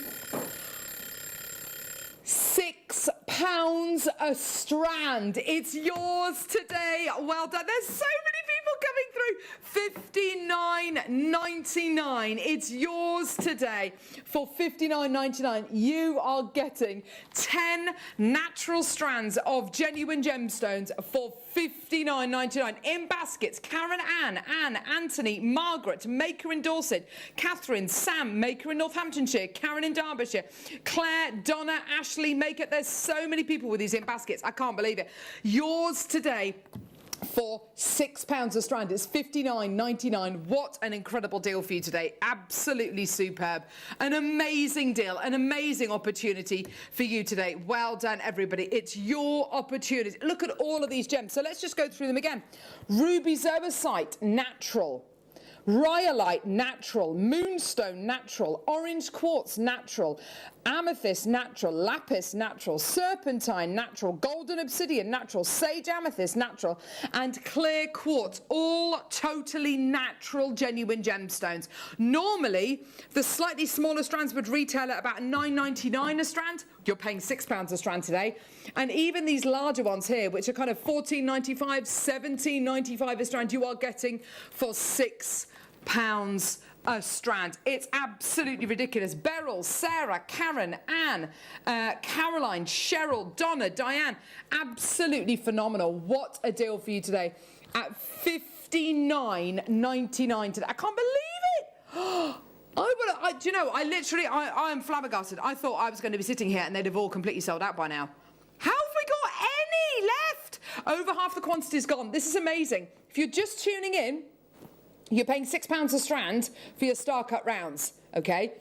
£6 a strand? It's yours today. Well done. There's so many people coming through. $59.99. It's yours today for $59.99. You are getting 10 natural strands of genuine gemstones for $59.99 in baskets. Karen, Anne, Anthony, Margaret, Maker in Dorset, Catherine, Sam, Maker in Northamptonshire, Karen in Derbyshire, Claire, Donna, Ashley, Maker. There's so many people with these in baskets. I can't believe it. Yours today for £6 a strand. It's $59.99. What an incredible deal for you today. Absolutely superb. An amazing deal, an amazing opportunity for you today. Well done, everybody. It's your opportunity. Look at all of these gems. So let's just go through them again. Ruby zoisite, natural. Rhyolite, natural. Moonstone, natural. Orange quartz, natural. Amethyst, natural. Lapis, natural. Serpentine, natural. Golden obsidian, natural. Sage amethyst, natural. And clear quartz, all totally natural, genuine gemstones. Normally, the slightly smaller strands would retail at about $9.99 a strand. You're paying £6 a strand today. And even these larger ones here, which are kind of $14.95, $17.95 a strand, you are getting for £6 a strand. It's absolutely ridiculous. Beryl, Sarah, Karen, Anne, Caroline, Cheryl, Donna, Diane. Absolutely phenomenal. What a deal for you today at $59.99 today. I can't believe it. Do you know, I am flabbergasted. I thought I was going to be sitting here and they'd have all completely sold out by now. How have we got any left? Over half the quantity's gone. This is amazing. If you're just tuning in, you're paying £6 a strand for your star cut rounds, okay?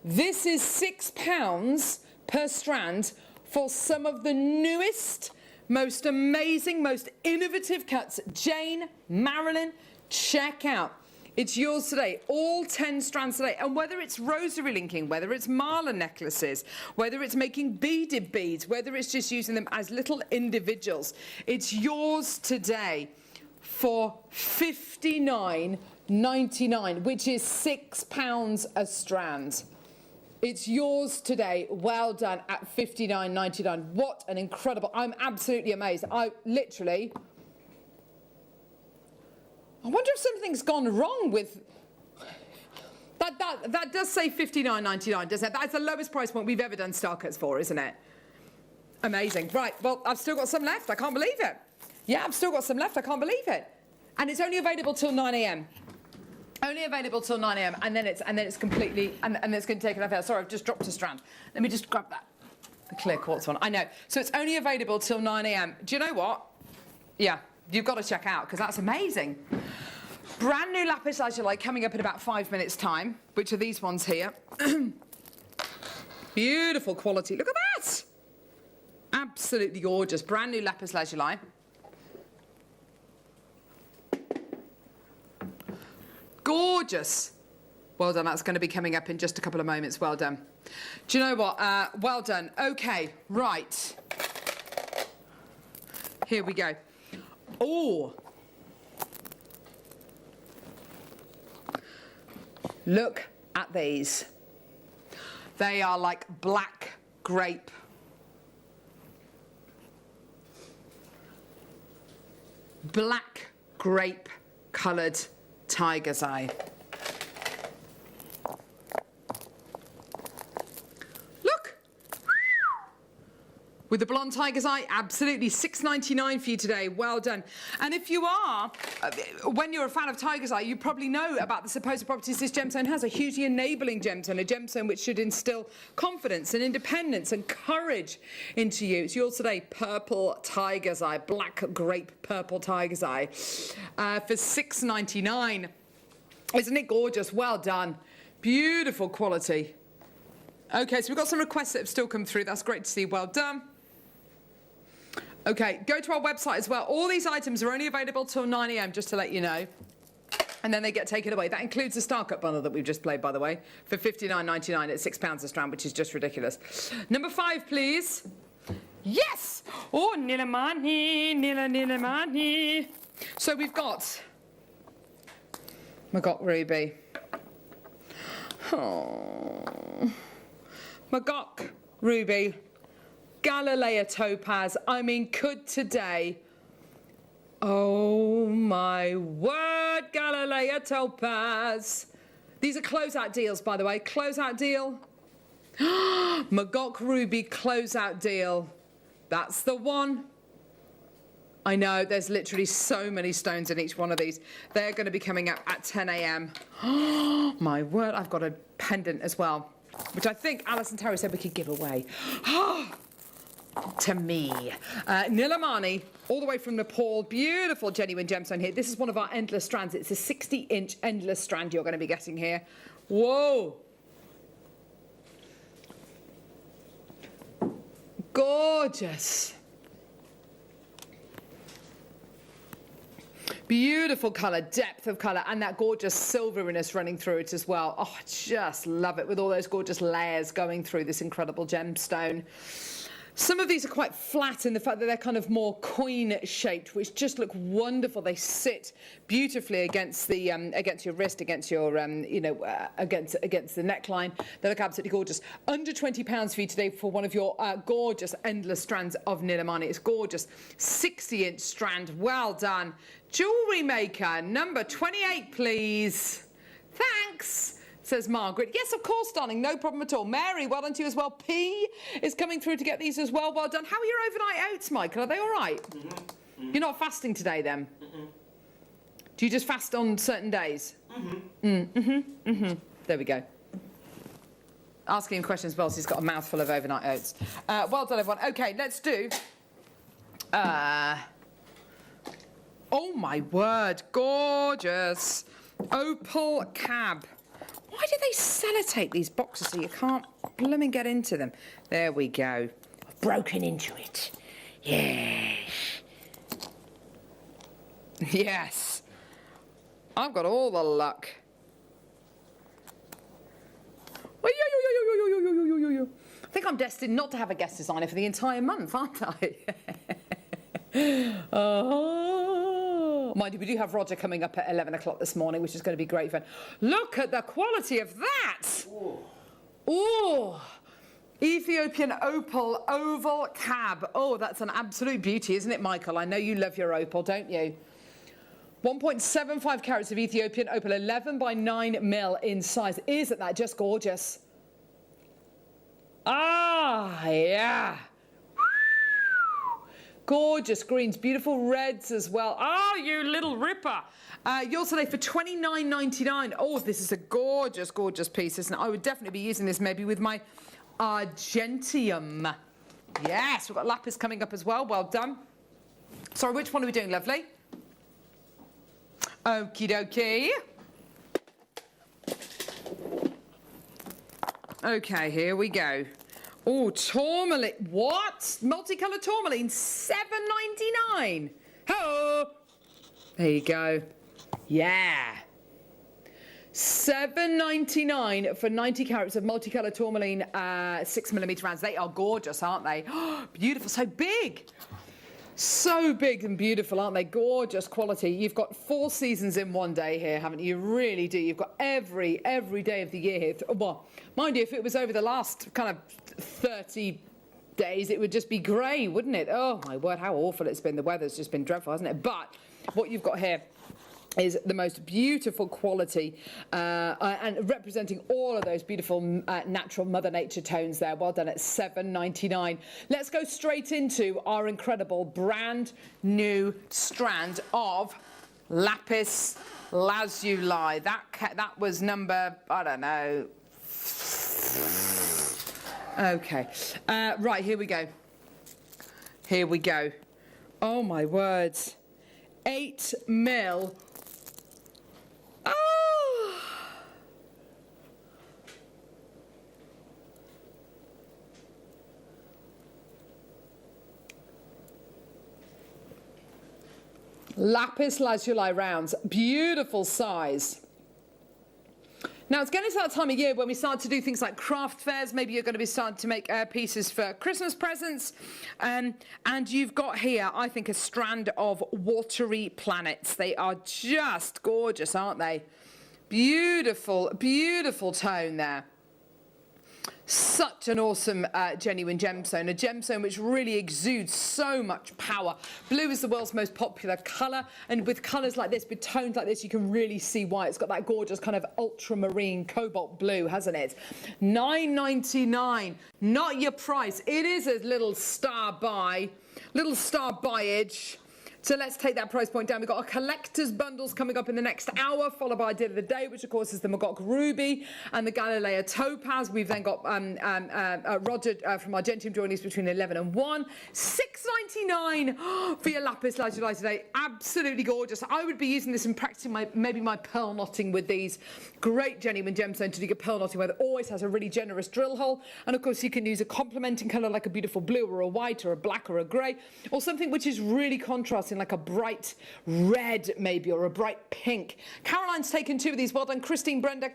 This is £6 per strand for some of the newest, most amazing, most innovative cuts. Jane, Marilyn, check out. It's yours today, all 10 strands today. And whether it's rosary linking, whether it's mala necklaces, whether it's making beaded beads, whether it's just using them as little individuals, it's yours today for $59.99, which is £6 a strand. It's yours today. Well done at $59.99. What an incredible, I'm absolutely amazed. I wonder if something's gone wrong with... That does say $59.99, doesn't it? That's the lowest price point we've ever done star cuts for, isn't it? Amazing. Right, well, I've still got some left. I can't believe it. Yeah, I've still got some left. I can't believe it. And it's only available till 9 a.m. Only available till 9 a.m. and then it's completely... And it's going to take enough out. Sorry, I've just dropped a strand. Let me just grab that. The clear quartz one. I know. So it's only available till 9 a.m. Do you know what? Yeah. You've got to check out, because that's amazing. Brand new lapis lazuli coming up in about 5 minutes' time, which are these ones here. Beautiful quality. Look at that. Absolutely gorgeous. Brand new lapis lazuli. Gorgeous. Well done. That's going to be coming up in just a couple of moments. Well done. Do you know what? Well done. Okay, right. Here we go. Oh, look at these. They are like black grape. Black grape coloured tiger's eye. Look. with the blonde tiger's eye, absolutely. $6.99 for you today. Well done. And if you are, when you're a fan of tiger's eye, you probably know about the supposed properties this gemstone has. A hugely enabling gemstone, a gemstone which should instill confidence and independence and courage into you. It's yours today, purple tiger's eye, black grape purple tiger's eye, for $6.99. Isn't it gorgeous? Well done. Beautiful quality. Okay, so we've got some requests that have still come through. That's great to see. Well done. Okay, go to our website as well. All these items are only available till 9 AM, just to let you know. And then they get taken away. That includes the Star Cut bundle that we've just played, by the way, for $59.99 at £6 a strand, which is just ridiculous. Number 5, please. Yes! Oh, Nilamani, Nilamani. So we've got Magok Ruby. Oh. Magok Ruby. Galilea Topaz. I mean, could today... Oh my word, Galilea Topaz. These are closeout deals, by the way. Closeout deal. Magok Ruby closeout deal. That's the one. I know, there's literally so many stones in each one of these. They're going to be coming up at 10 AM. Oh my word, I've got a pendant as well, which I think Alison Terry said we could give away. To me. Nilamani, all the way from Nepal. Beautiful genuine gemstone here. This is one of our endless strands. It's a 60-inch endless strand you're going to be getting here. Whoa. Gorgeous. Beautiful colour, depth of colour, and that gorgeous silveriness running through it as well. Oh, I just love it with all those gorgeous layers going through this incredible gemstone. Some of these are quite flat in the fact that they're kind of more coin-shaped, which just look wonderful. They sit beautifully against the against your wrist, against your against the neckline. They look absolutely gorgeous. Under £20 for you today for one of your gorgeous endless strands of Nilamani. It's gorgeous. 60-inch strand. Well done. Jewellery Maker, number 28, please. Thanks. Says Margaret. Yes, of course, darling. No problem at all. Mary, well done to you as well. P is coming through to get these as well. Well done. How are your overnight oats, Michael? Are they all right? You're not fasting today, then? Do you just fast on certain days? There we go. Asking him questions, well, he's got a mouthful of overnight oats. Well done, everyone. Okay, let's do... oh, my word. Gorgeous. Opal Cab. Why do they sellotape these boxes so you can't blooming get into them? There we go. I've broken into it. Yes. Yes. I've got all the luck. I think I'm destined not to have a guest designer for the entire month, aren't I? Mind you, we do have Roger coming up at 11 o'clock this morning, which is going to be great fun. Look at the quality of that! Oh, Ethiopian Opal Oval Cab. Oh, that's an absolute beauty, isn't it, Michael? I know you love your opal, don't you? 1.75 carats of Ethiopian Opal, 11 by 9 mil in size. Isn't that just gorgeous? Ah, yeah. Gorgeous greens, beautiful reds as well. Oh, you little ripper. Yours today for $29.99. Oh, this is a gorgeous, gorgeous piece, isn't it? I would definitely be using this maybe with my Argentium. Yes, we've got lapis coming up as well. Well done. Sorry, which one are we doing, lovely? Okie dokie. Okay, here we go. Oh, tourmaline. What? Multicoloured tourmaline, $7.99. Oh, there you go. Yeah. $7.99 for 90 carats of multicoloured tourmaline 6mm rounds. They are gorgeous, aren't they? Oh, beautiful. So big. So big and beautiful, aren't they? Gorgeous quality. You've got 4 seasons in one day here, haven't you? You really do. You've got every day of the year here. Well, mind you, if it was over the last kind of 30 days, it would just be grey, wouldn't it? Oh, my word, how awful it's been. The weather's just been dreadful, hasn't it? But what you've got here is the most beautiful quality and representing all of those beautiful natural Mother Nature tones there. Well done at $7.99. Let's go straight into our incredible brand new strand of lapis lazuli. That was number, I don't know. Okay, right, here we go. Here we go. Oh my words. 8 mil. Oh. Lapis lazuli rounds, beautiful size. Now, it's getting to that time of year when we start to do things like craft fairs. Maybe you're going to be starting to make pieces for Christmas presents. And you've got here, I think, a strand of watery planets. They are just gorgeous, aren't they? Beautiful, beautiful tone there. Such an awesome genuine gemstone, a gemstone which really exudes so much power. Blue is the world's most popular colour, and with colours like this, with tones like this, you can really see why. It's got that gorgeous kind of ultramarine cobalt blue, hasn't it? $9.99, not your price. It is a little star buyage. So let's take that price point down. We've got our collector's bundles coming up in the next hour, followed by our deal of the day, which of course is the Magog Ruby and the Galileo Topaz. We've then got Roger from Argentium joining us between 11 and 1. $6.99 for your lapis lazuli today. Absolutely gorgeous. I would be using this and practicing maybe my pearl knotting with these. Great genuine gemstone to do your pearl knotting with. It always has a really generous drill hole. And of course you can use a complementing colour like a beautiful blue or a white or a black or a grey, or something which is really contrasting, like a bright red maybe, or a bright pink. Caroline's taken 2 of these. Well done. Christine, Brenda,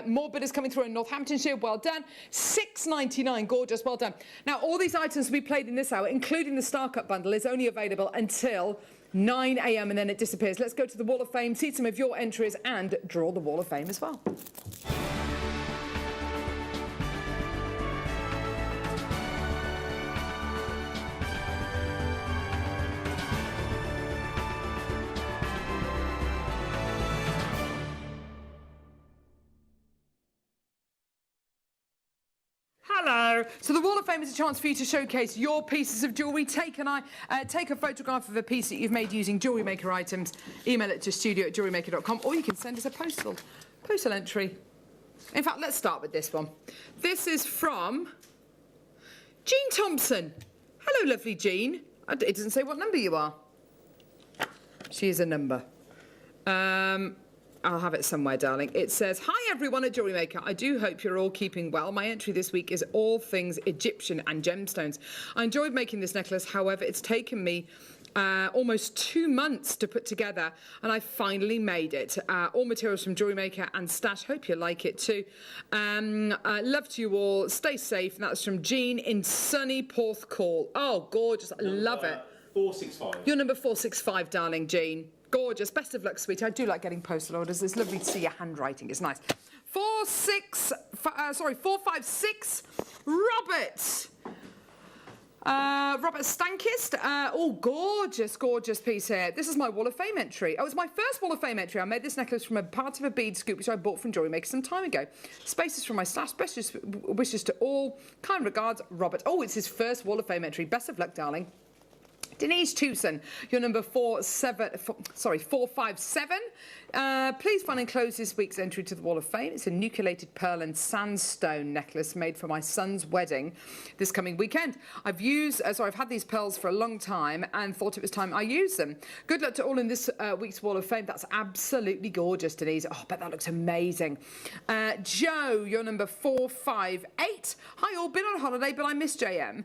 more bidders coming through in Northamptonshire. Well done. $6.99. Gorgeous. Well done. Now, all these items we played in this hour, including the Star Cut bundle, is only available until 9 a.m. and then it disappears. Let's go to the Wall of Fame, see some of your entries and draw the Wall of Fame as well. Hello. So the Wall of Fame is a chance for you to showcase your pieces of jewellery. Take a photograph of a piece that you've made using Jewellery Maker items. Email it to studio@jewellerymaker.com, or you can send us a postal entry. In fact, let's start with this one. This is from Jean Thompson. Hello, lovely Jean. It doesn't say what number you are. She is a number. I'll have it somewhere, darling. It says, "Hi everyone at Jewellery Maker. I do hope you're all keeping well. My entry this week is all things Egyptian and gemstones. I enjoyed making this necklace. However, it's taken me almost 2 months to put together, and I finally made it. All materials from Jewellery Maker and Stash. Hope you like it too. Love to you all. Stay safe." And that's from Jean in sunny Porthcawl. Oh, gorgeous. I love it. 465. You're number 465, darling Jean. Gorgeous. Best of luck, sweetie. I do like getting postal orders. It's lovely to see your handwriting. It's nice. 456. Robert. Robert Stankist. Oh, gorgeous, gorgeous piece here. This is my Wall of Fame entry. Oh, it's my first Wall of Fame entry. I made this necklace from a part of a bead scoop which I bought from Jewellery Maker some time ago. Spaces from my stash. Best wishes to all. Kind regards, Robert. Oh, it's his first Wall of Fame entry. Best of luck, darling. Denise Tewson, you're number 457. Please find and close this week's entry to the Wall of Fame. It's a nucleated pearl and sandstone necklace made for my son's wedding this coming weekend. I've had these pearls for a long time and thought it was time I used them. Good luck to all in this week's Wall of Fame. That's absolutely gorgeous, Denise. Oh, I bet that looks amazing. Joe, you're number 458. Hi all, been on holiday, but I miss JM.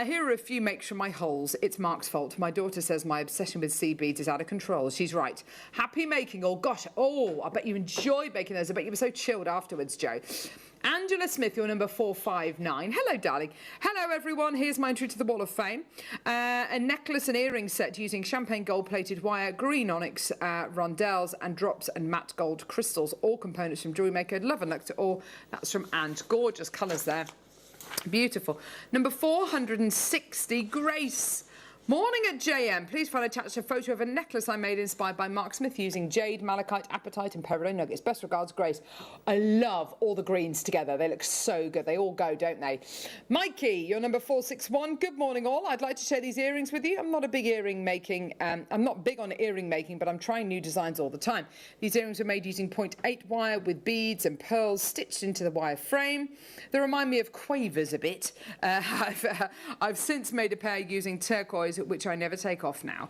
Here are a few makes from my holes. It's Mark's fault. My daughter says my obsession with sea beads is out of control. She's right. Happy making. Oh gosh. Oh, I bet you enjoyed making those. I bet you were so chilled afterwards, Joe. Angela Smith, you're number 459. Hello, darling. Hello, everyone. Here's my entry to the Wall of Fame. A necklace and earring set using champagne gold-plated wire, green onyx rondelles, and drops and matte gold crystals. All components from Jewellery Maker. Love and luck to all. That's from Ant. Gorgeous colours there. Beautiful. Number 460, Grace. Morning at JM. Please find attached a photo of a necklace I made inspired by Mark Smith using jade, malachite, apatite and peridot nuggets. Best regards, Grace. I love all the greens together. They look so good. They all go, don't they? Mikey, you're number 461. Good morning, all. I'd like to share these earrings with you. I'm not big on earring making, but I'm trying new designs all the time. These earrings were made using 0.8 wire with beads and pearls stitched into the wire frame. They remind me of quavers a bit. I've since made a pair using turquoise, which I never take off now.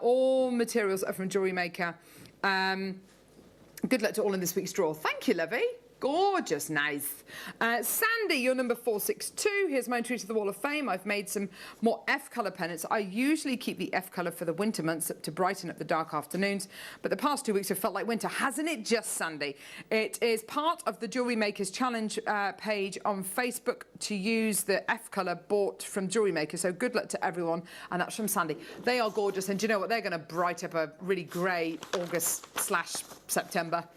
All materials are from Jewellery Maker. Good luck to all in this week's draw. Thank you, lovey. Gorgeous, nice. Sandy, you're number 462. Here's my entry to the Wall of Fame. I've made some more F-colour pennants. I usually keep the F-colour for the winter months to brighten up the dark afternoons, but the past 2 weeks have felt like winter, hasn't it just, Sandy? It is part of the Jewellery Makers Challenge page on Facebook to use the F-colour bought from Jewellery Maker, so good luck to everyone, and that's from Sandy. They are gorgeous, and do you know what? They're going to bright up a really grey August/September.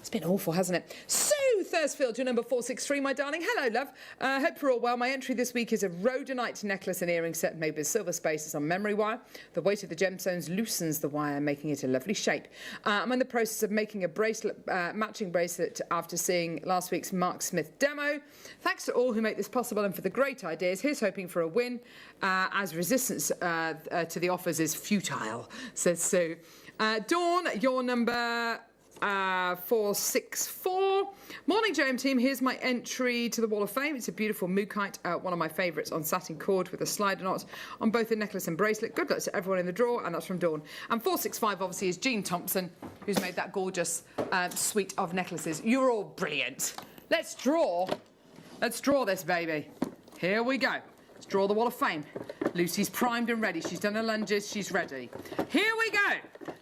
It's been awful, hasn't it? Sue Thursfield, you're number 463, my darling. Hello, love. Hope you're all well. My entry this week is a rhodonite necklace and earring set made with silver spaces on memory wire. The weight of the gemstones loosens the wire, making it a lovely shape. I'm in the process of making a bracelet, matching bracelet after seeing last week's Mark Smith demo. Thanks to all who make this possible and for the great ideas. Here's hoping for a win, as resistance to the offers is futile, says Sue. Dawn, you're number 464. Morning, JM team. Here's my entry to the Wall of Fame. It's a beautiful mookite, one of my favourites, on satin cord with a slider knot on both the necklace and bracelet. Good luck to everyone in the draw, and that's from Dawn. And 465 obviously is Jean Thompson, who's made that gorgeous suite of necklaces. You're all brilliant. Let's draw this baby. Here we go. Let's draw the Wall of Fame. Lucy's primed and ready. She's done her lunges. She's ready. Here we go.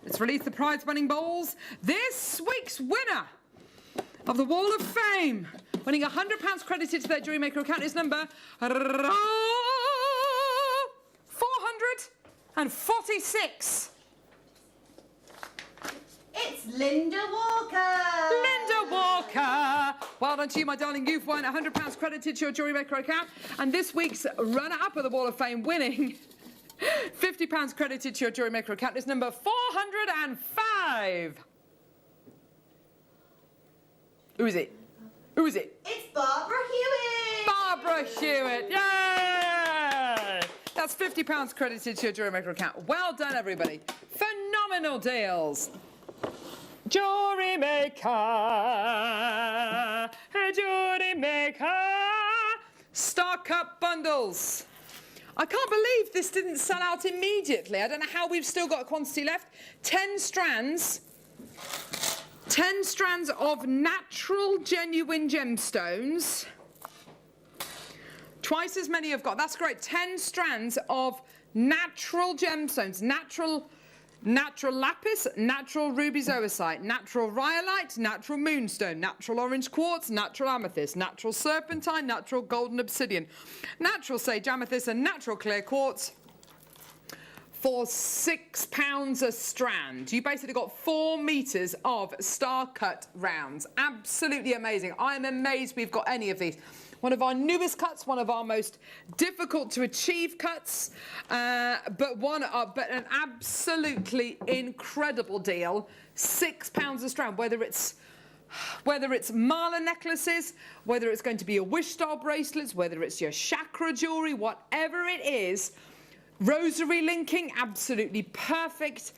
Let's release the prize-winning bowls. This week's winner of the Wall of Fame, winning £100 credited to their Jewellery Maker account, is number 446. It's Linda Walker! Linda Walker! Well done to you, my darling. You've won £100 credited to your Jewellery Maker account. And this week's runner-up of the Wall of Fame, winning £50 credited to your Jewellery Maker account, is number 405. Who is it? Who is it? It's Barbara Hewitt! Barbara Hewitt! Yay! That's £50 credited to your Jewellery Maker account. Well done, everybody. Phenomenal deals. Jewellery Maker, Jewellery Maker, Star Cup bundles. I can't believe this didn't sell out immediately. I don't know how we've still got a quantity left. 10 strands of natural, genuine gemstones. Twice as many have got. That's great. 10 strands of natural gemstones. Natural lapis, natural ruby zoisite, natural rhyolite, natural moonstone, natural orange quartz, natural amethyst, natural serpentine, natural golden obsidian, natural sage amethyst and natural clear quartz for £6 a strand. You basically got 4 metres of star cut rounds. Absolutely amazing. I am amazed we've got any of these. One of our newest cuts, one of our most difficult to achieve cuts, but an absolutely incredible deal. £6 a strand, whether it's mala necklaces, whether it's going to be your wish star bracelets, whether it's your chakra jewellery, whatever it is. Rosary linking, absolutely perfect.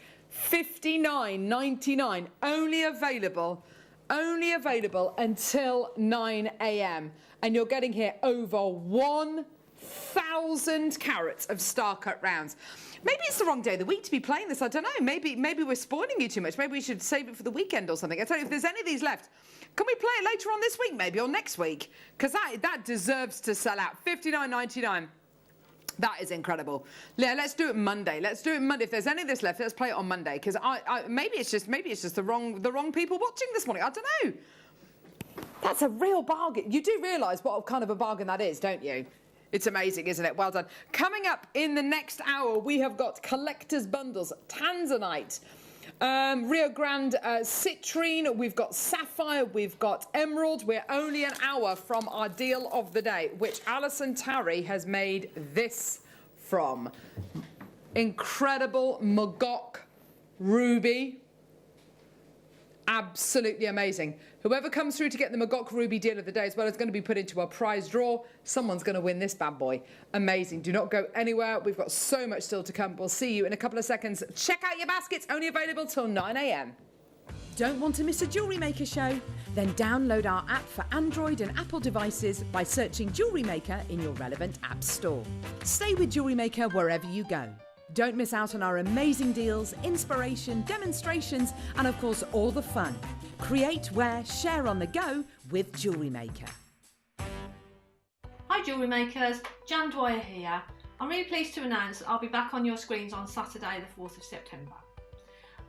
£59.99, only available until 9 a.m. And you're getting here over 1,000 carats of star cut rounds. Maybe it's the wrong day of the week to be playing this. I don't know. Maybe we're spoiling you too much. Maybe we should save it for the weekend or something. I tell you, if there's any of these left, can we play it later on this week, maybe, or next week? Because that deserves to sell out. £59.99. That is incredible. Yeah, let's do it Monday. Let's do it Monday. If there's any of this left, let's play it on Monday. Because maybe it's just the wrong people watching this morning. I don't know. That's a real bargain. You do realise what kind of a bargain that is, don't you? It's amazing, isn't it? Well done. Coming up in the next hour, we have got collector's bundles, tanzanite, Rio Grande citrine, we've got sapphire, we've got emerald. We're only an hour from our deal of the day, which Alison Tarry has made this from. incredible Magok ruby. Absolutely amazing. Whoever comes through to get the Magok ruby deal of the day as well is going to be put into a prize draw. Someone's going to win this bad boy. Amazing. Do not go anywhere. We've got so much still to come. We'll see you in a couple of seconds. Check out your baskets. Only available till 9 a.m. Don't want to miss a Jewellery Maker show? Then download our app for Android and Apple devices by searching Jewellery Maker in your relevant app store. Stay with Jewellery Maker wherever you go. Don't miss out on our amazing deals, inspiration, demonstrations, and of course all the fun. Create, wear, share on the go with Jewellery Maker. Hi Jewellery Makers, Jan Dwyer here. I'm really pleased to announce that I'll be back on your screens on Saturday the 4th of September.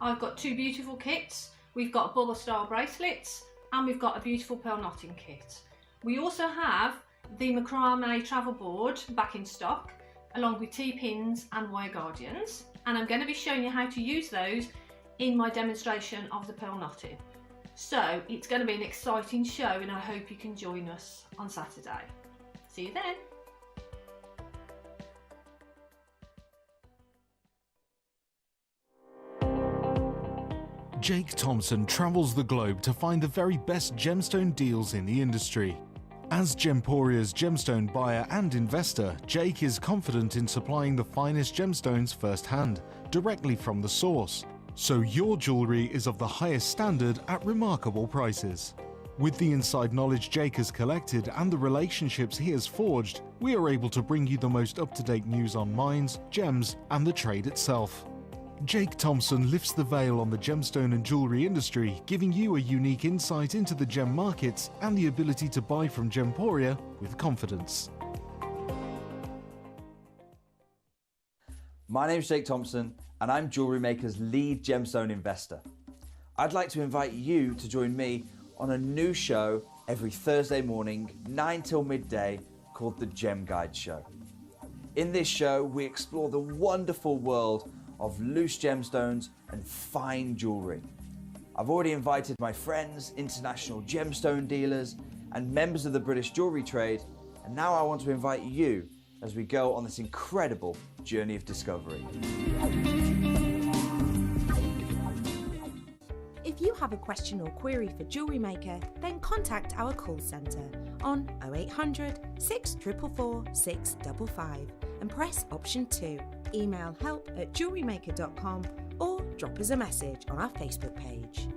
I've got two beautiful kits. We've got bubble style bracelets and we've got a beautiful pearl knotting kit. We also have the macrame travel board back in stock, along with T-pins and wire guardians, and I'm going to be showing you how to use those in my demonstration of the pearl knotting. So it's going to be an exciting show and I hope you can join us on Saturday. See you then. Jake Thompson travels the globe to find the very best gemstone deals in the industry. As Gemporia's gemstone buyer and investor, Jake is confident in supplying the finest gemstones firsthand, directly from the source. So your jewellery is of the highest standard at remarkable prices. With the inside knowledge Jake has collected and the relationships he has forged, we are able to bring you the most up-to-date news on mines, gems, and the trade itself. Jake Thompson lifts the veil on the gemstone and jewellery industry, giving you a unique insight into the gem markets and the ability to buy from Gemporia with confidence. My name's Jake Thompson and I'm Jewellery Maker's lead gemstone investor. I'd like to invite you to join me on a new show every Thursday morning, 9 till midday, called the Gem Guide Show. In this show, we explore the wonderful world of loose gemstones and fine jewellery. I've already invited my friends, international gemstone dealers, and members of the British jewellery trade, and now I want to invite you as we go on this incredible journey of discovery. If you have a question or query for Jewellery Maker, then contact our call centre on 0800 644 655 and press option 2. Email help@jewellerymaker.com or drop us a message on our Facebook page.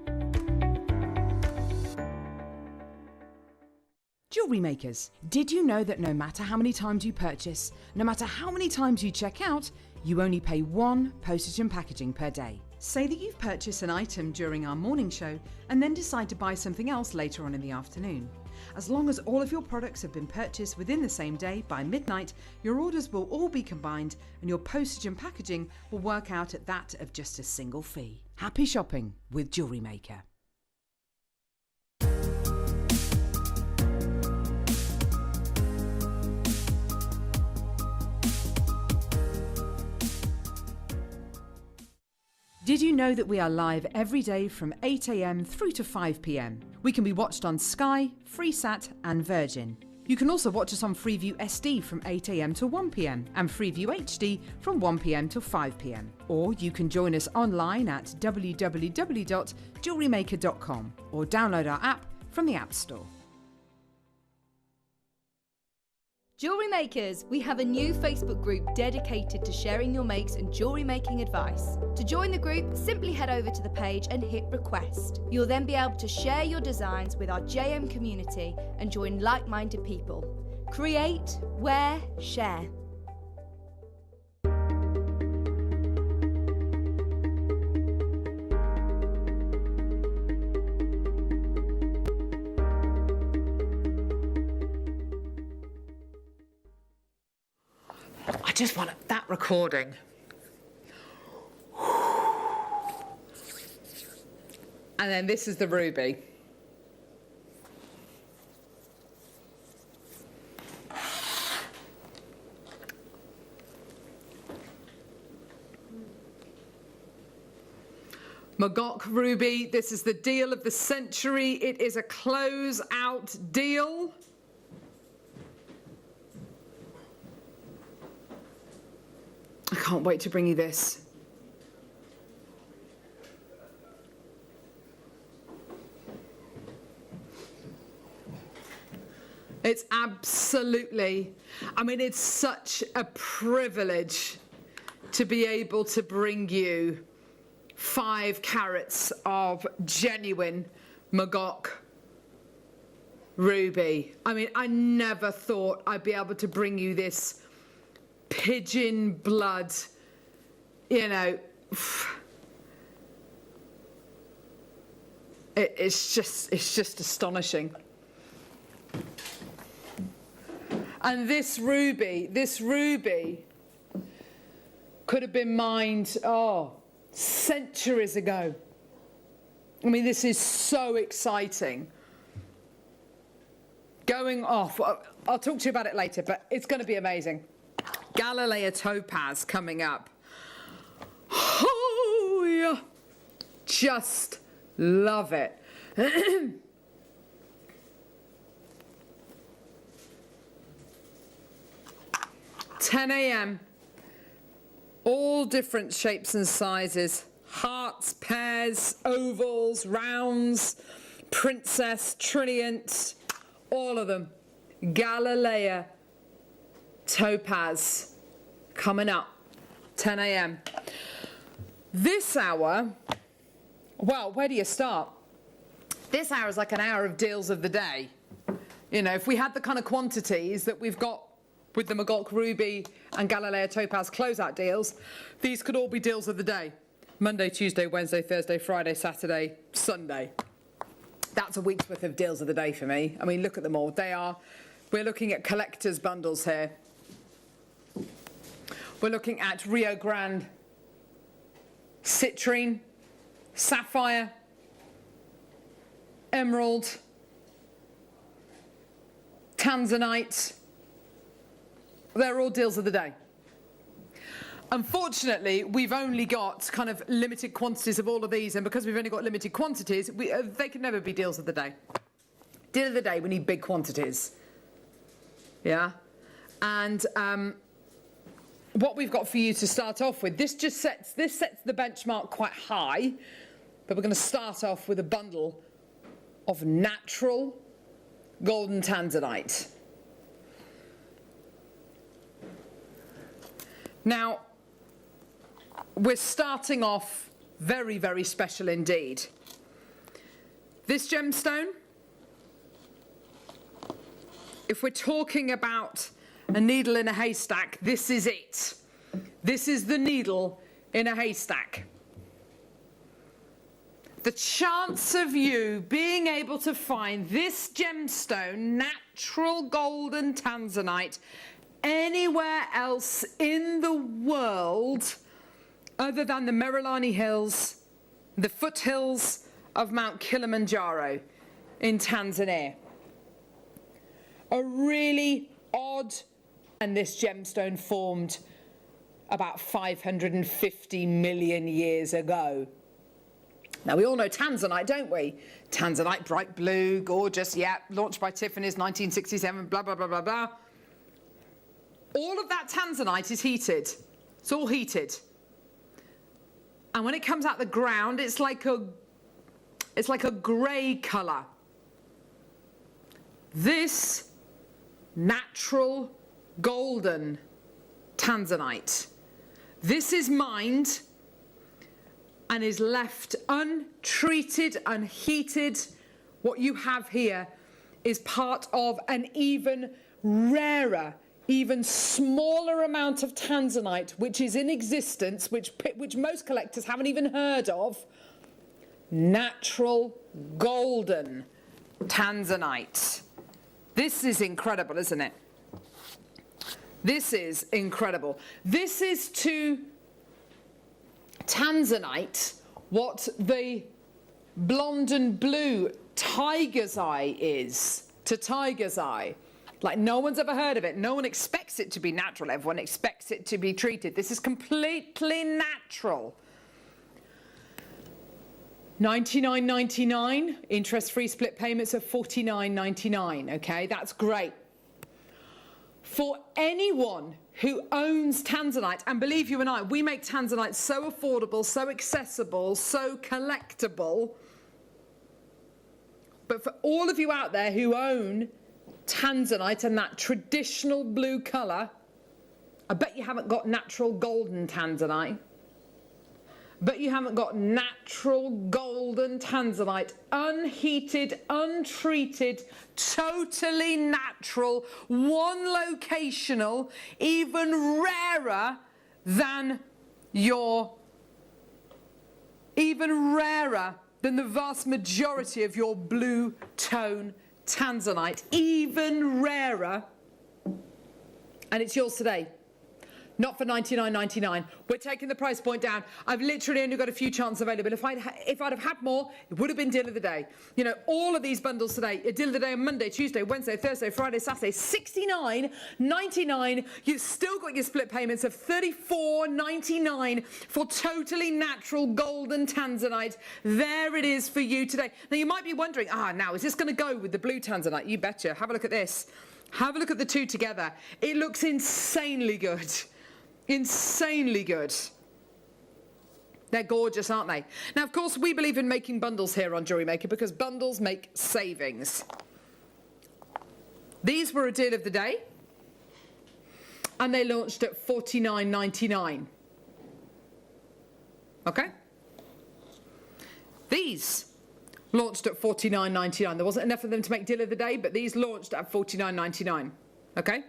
Jewellery Makers, did you know that no matter how many times you purchase, no matter how many times you check out, you only pay one postage and packaging per day? Say that you've purchased an item during our morning show and then decide to buy something else later on in the afternoon. As long as all of your products have been purchased within the same day by midnight, your orders will all be combined and your postage and packaging will work out at that of just a single fee. Happy shopping with Jewellery Maker. Did you know that we are live every day from 8 a.m. through to 5 p.m? We can be watched on Sky, Freesat and Virgin. You can also watch us on Freeview SD from 8 a.m. to 1 p.m. and Freeview HD from 1 p.m. to 5 p.m. Or you can join us online at www.jewellerymaker.com or download our app from the App Store. Jewellery Makers, we have a new Facebook group dedicated to sharing your makes and jewellery making advice. To join the group, simply head over to the page and hit request. You'll then be able to share your designs with our JM community and join like-minded people. Create, wear, share. I just want that recording. And then this is the ruby. Magok ruby, this is the deal of the century. It is a close-out deal. I can't wait to bring you this. It's absolutely, I mean, it's such a privilege to be able to bring you 5 carats of genuine Magok ruby. I mean, I never thought I'd be able to bring you this pigeon blood, you know. It's just astonishing. And this ruby could have been mined, centuries ago. I mean, this is so exciting. Going off, I'll talk to you about it later, but it's going to be amazing. Galilea topaz coming up. Oh, yeah. Just love it. 10 a.m. All different shapes and sizes. Hearts, pairs, ovals, rounds, princess, trilliant, all of them. Galilea topaz coming up, 10 a.m. This hour, well, where do you start? This hour is like an hour of deals of the day. You know, if we had the kind of quantities that we've got with the Magok Ruby and Galilea Topaz closeout deals, these could all be deals of the day. Monday, Tuesday, Wednesday, Thursday, Friday, Saturday, Sunday. That's a week's worth of deals of the day for me. I mean, look at them all. We're looking at collector's bundles here. We're looking at Rio Grande citrine, sapphire, emerald, tanzanite. They're all deals of the day. Unfortunately, we've only got kind of limited quantities of all of these, and because we've only got limited quantities, they can never be deals of the day. Deal of the day, we need big quantities. Yeah? And what we've got for you to start off with, this sets the benchmark quite high, but we're going to start off with a bundle of natural golden tanzanite. Now, we're starting off very, very special indeed. This gemstone, if we're talking about a needle in a haystack, this is it. This is the needle in a haystack. The chance of you being able to find this gemstone, natural golden tanzanite, anywhere else in the world other than the Merilani Hills, the foothills of Mount Kilimanjaro in Tanzania. A really odd, and this gemstone formed about 550 million years ago. Now, we all know tanzanite, don't we? Tanzanite, bright blue, gorgeous, yeah, launched by Tiffany's 1967, blah, blah, blah, blah, blah. All of that tanzanite is heated. It's all heated. And when it comes out the ground, it's like a grey colour. This natural golden tanzanite, this is mined and is left untreated, unheated. What you have here is part of an even rarer, even smaller amount of tanzanite which is in existence, which most collectors haven't even heard of. Natural golden tanzanite. This is incredible, isn't it? This is incredible. This is to tanzanite what the blonde and blue tiger's eye is to tiger's eye. Like, no one's ever heard of it. No one expects it to be natural. Everyone expects it to be treated. This is completely natural. $99.99, interest-free split payments of $49.99. Okay, that's great. for anyone who owns tanzanite, and believe you and I, we make tanzanite so affordable, so accessible, so collectible. But for all of you out there who own tanzanite and that traditional blue colour, I bet you haven't got natural golden tanzanite. But you haven't got natural golden tanzanite, unheated, untreated, totally natural, one locational, even rarer than the vast majority of your blue tone tanzanite, even rarer. And it's yours today. Not for $99.99. We're taking the price point down. I've literally only got a few chances available. If I'd have had more, it would have been deal of the day. You know, all of these bundles today, a deal of the day on Monday, Tuesday, Wednesday, Thursday, Friday, Saturday, $69.99. You've still got your split payments of $34.99 for totally natural golden tanzanite. There it is for you today. Now you might be wondering, now is this going to go with the blue tanzanite? You betcha. Have a look at this. Have a look at the two together. It looks insanely good. Insanely good. They're gorgeous, aren't they? Now, of course, we believe in making bundles here on Jewellery Maker because bundles make savings. These were a deal of the day, and they launched at $49.99. Okay? These launched at $49.99. There wasn't enough of them to make deal of the day, but these launched at $49.99. Okay?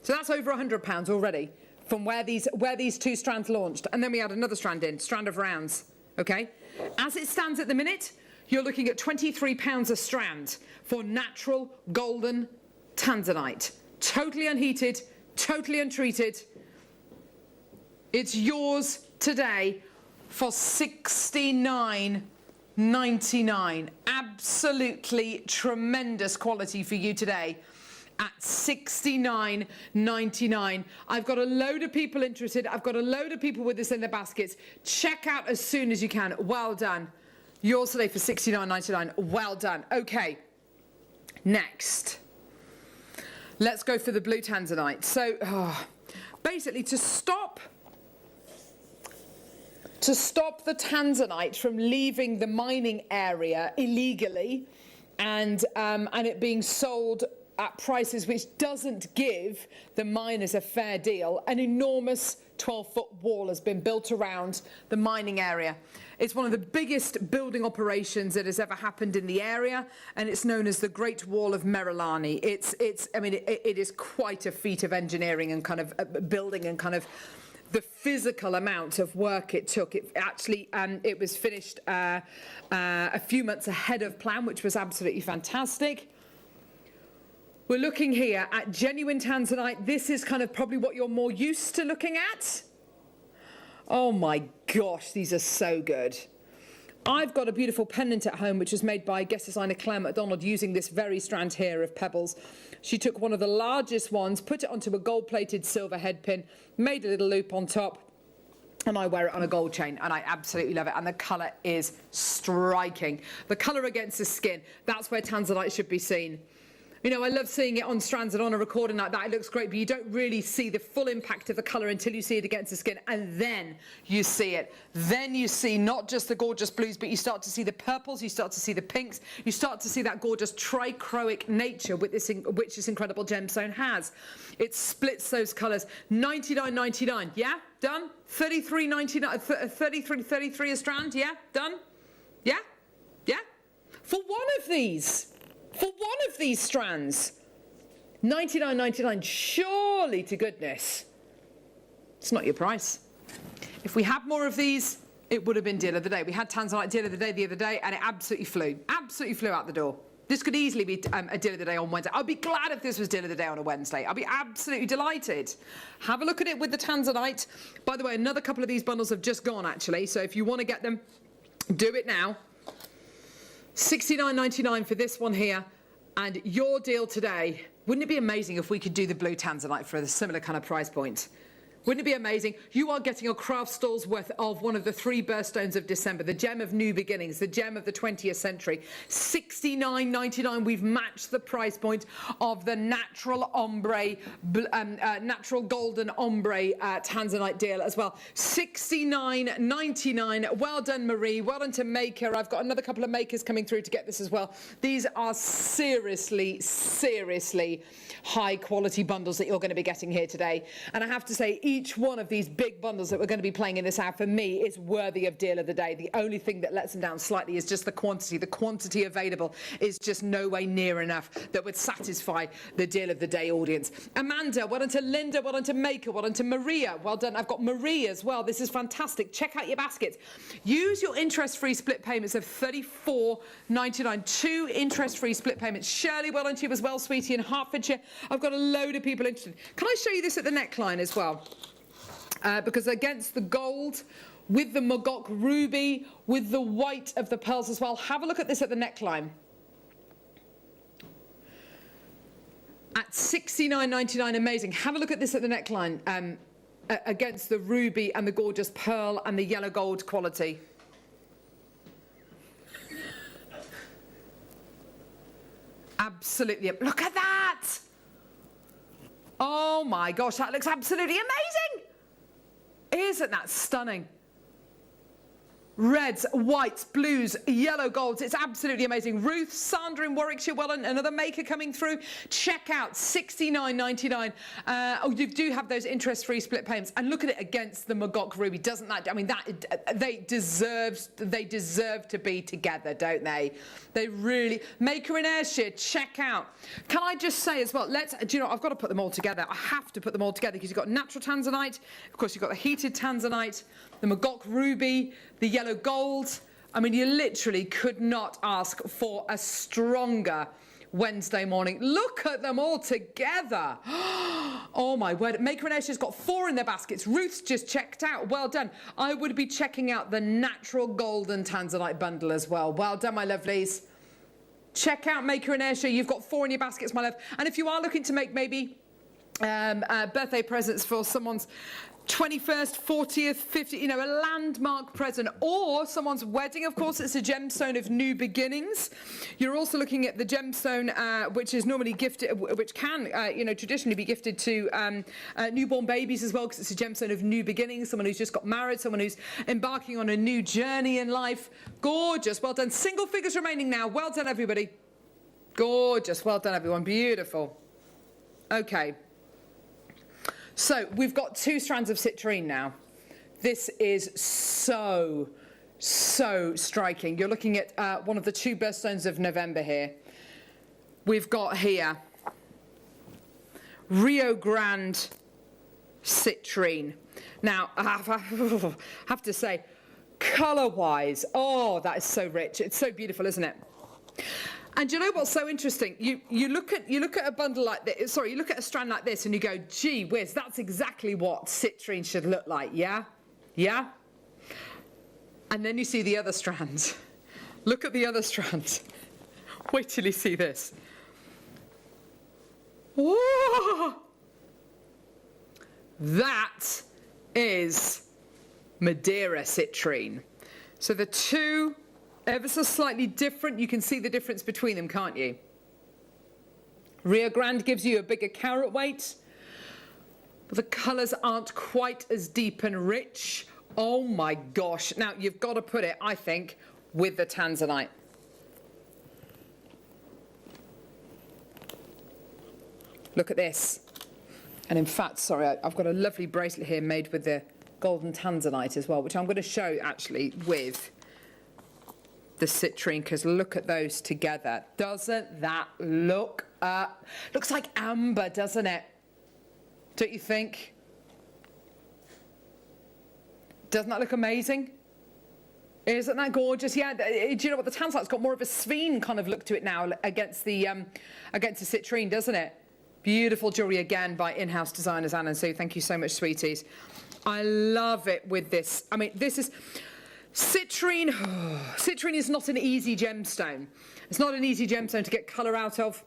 So that's over £100 already from where these two strands launched. And then we had another strand of rounds, okay? As it stands at the minute, you're looking at £23 a strand for natural golden tanzanite. Totally unheated, totally untreated. It's yours today for $69.99. Absolutely tremendous quality for you today. At $69.99. I've got a load of people interested. I've got a load of people with this in their baskets. Check out as soon as you can. Well done. Yours today for $69.99. Well done. Okay. Next. Let's go for the blue tanzanite. So, basically, to stop the tanzanite from leaving the mining area illegally and it being sold at prices which doesn't give the miners a fair deal, an enormous 12-foot wall has been built around the mining area. It's one of the biggest building operations that has ever happened in the area, and it's known as the Great Wall of Merrilani. It is quite a feat of engineering and kind of building and kind of the physical amount of work it took. It was finished a few months ahead of plan, which was absolutely fantastic. We're looking here at genuine tanzanite. This is kind of probably what you're more used to looking at. Oh my gosh, these are so good. I've got a beautiful pendant at home which was made by guest designer Claire MacDonald using this very strand here of pebbles. She took one of the largest ones, put it onto a gold-plated silver head pin, made a little loop on top, and I wear it on a gold chain, and I absolutely love it. And the colour is striking. The colour against the skin, that's where tanzanite should be seen. You know, I love seeing it on strands and on a recording like that. It looks great, but you don't really see the full impact of the colour until you see it against the skin, and then you see it. Then you see not just the gorgeous blues, but you start to see the purples, you start to see the pinks, you start to see that gorgeous trichroic nature which this incredible gemstone has. It splits those colours. $99.99, yeah? Done? $33.99, $33 a strand, yeah? Done? Yeah? Yeah? For one of these. For one of these strands, $99.99, surely to goodness. It's not your price. If we had more of these, it would have been deal of the day. We had tanzanite deal of the day the other day, and it absolutely flew out the door. This could easily be a deal of the day on Wednesday. I'd be glad if this was deal of the day on a Wednesday. I'd be absolutely delighted. Have a look at it with the tanzanite. By the way, another couple of these bundles have just gone, actually, so if you want to get them, do it now. $69.99 for this one here, and your deal today. Wouldn't it be amazing if we could do the blue tanzanite for a similar kind of price point? Wouldn't it be amazing? You are getting a craft stall's worth of one of the 3 birthstones of December, the gem of new beginnings, the gem of the 20th century. $69.99. We've matched the price point of the natural ombre, natural golden ombre tanzanite deal as well. $69.99. Well done, Marie. Well done to Maker. I've got another couple of makers coming through to get this as well. These are seriously, seriously high quality bundles that you're going to be getting here today. And I have to say, each one of these big bundles that we're going to be playing in this hour, for me, is worthy of deal of the day. The only thing that lets them down slightly is just the quantity. The quantity available is just no way near enough that would satisfy the deal of the day audience. Amanda, well done to Linda, well done to Maker, well done to Maria, well done. I've got Marie as well. This is fantastic. Check out your baskets. Use your interest-free split payments of $34.99. 2 interest-free split payments. Shirley, well done to you as well, sweetie, in Hertfordshire. I've got a load of people interested. Can I show you this at the neckline as well? Because against the gold, with the Magok ruby, with the white of the pearls as well. Have a look at this at the neckline. At $69.99, amazing. Have a look at this at the neckline against the ruby and the gorgeous pearl and the yellow gold quality. Absolutely. Look at that. Oh my gosh, that looks absolutely amazing. Isn't that stunning? Reds, whites, blues, yellow golds. It's absolutely amazing. Ruth, Sandra in Warwickshire, well done. Another maker coming through. Check out $69.99. Oh, you do have those interest-free split payments. And look at it against the Magok ruby. Doesn't that? I mean, that they deserve to be together, don't they? They really. Maker in Ayrshire. Check out. Can I just say as well? Do you know? I've got to put them all together. I have to put them all together because you've got natural tanzanite. Of course, you've got the heated tanzanite, the Magok ruby, the yellow gold. I mean, you literally could not ask for a stronger Wednesday morning. Look at them all together. Oh my word. Maker and Ayrshire has got 4 in their baskets. Ruth's just checked out. Well done. I would be checking out the natural golden tanzanite bundle as well. Well done, my lovelies. Check out Maker and Ayrshire. You've got 4 in your baskets, my love. And if you are looking to make maybe birthday presents for someone's 21st, 40th, 50th, you know, a landmark present, or someone's wedding, of course, it's a gemstone of new beginnings. You're also looking at the gemstone, which is normally gifted, which can, you know, traditionally be gifted to newborn babies as well, because it's a gemstone of new beginnings, someone who's just got married, someone who's embarking on a new journey in life. Gorgeous. Well done. Single figures remaining now. Well done, everybody. Gorgeous. Well done, everyone. Beautiful. Okay. So we've got 2 strands of citrine now. This is so striking. You're looking at one of the 2 birthstones of November here. We've got here Rio Grande citrine. Now, I have to say, colour-wise, oh, that is so rich. It's so beautiful, isn't it? And you know what's so interesting? You look at a bundle like this. Sorry, you look at a strand like this, and you go, "Gee whiz, that's exactly what citrine should look like." Yeah, yeah. And then you see the other strand. Look at the other strand. Wait till you see this. Whoa! That is Madeira citrine. So the 2. Ever so slightly different. You can see the difference between them, can't you? Rio Grande gives you a bigger carat weight, but the colours aren't quite as deep and rich. Oh my gosh. Now, you've got to put it, I think, with the tanzanite. Look at this. And in fact, sorry, I've got a lovely bracelet here made with the golden tanzanite as well, which I'm going to show actually with the citrine, because look at those together. Doesn't that look looks like amber, doesn't it? Don't you think? Doesn't that look amazing? Isn't that gorgeous? Yeah. Do you know what, the tanzanite's got more of a sphene kind of look to it now against the citrine, doesn't it? Beautiful jewellery again by in-house designers Anne and Sue. Thank you so much, sweeties. I love it with this. I mean, this is citrine. Citrine is not an easy gemstone. It's not an easy gemstone to get colour out of.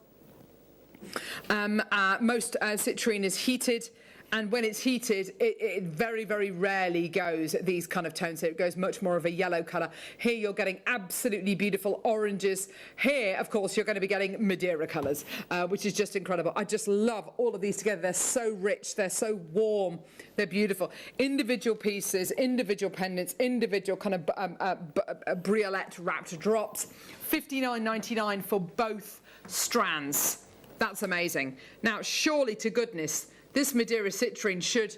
Most citrine is heated. And when it's heated, it very, very rarely goes these kind of tones here. It goes much more of a yellow colour. Here you're getting absolutely beautiful oranges. Here, of course, you're going to be getting Madeira colours, which is just incredible. I just love all of these together. They're so rich, they're so warm, they're beautiful. Individual pieces, individual pendants, individual kind of briolette wrapped drops. $59.99 for both strands. That's amazing. Now, surely to goodness, this Madeira citrine should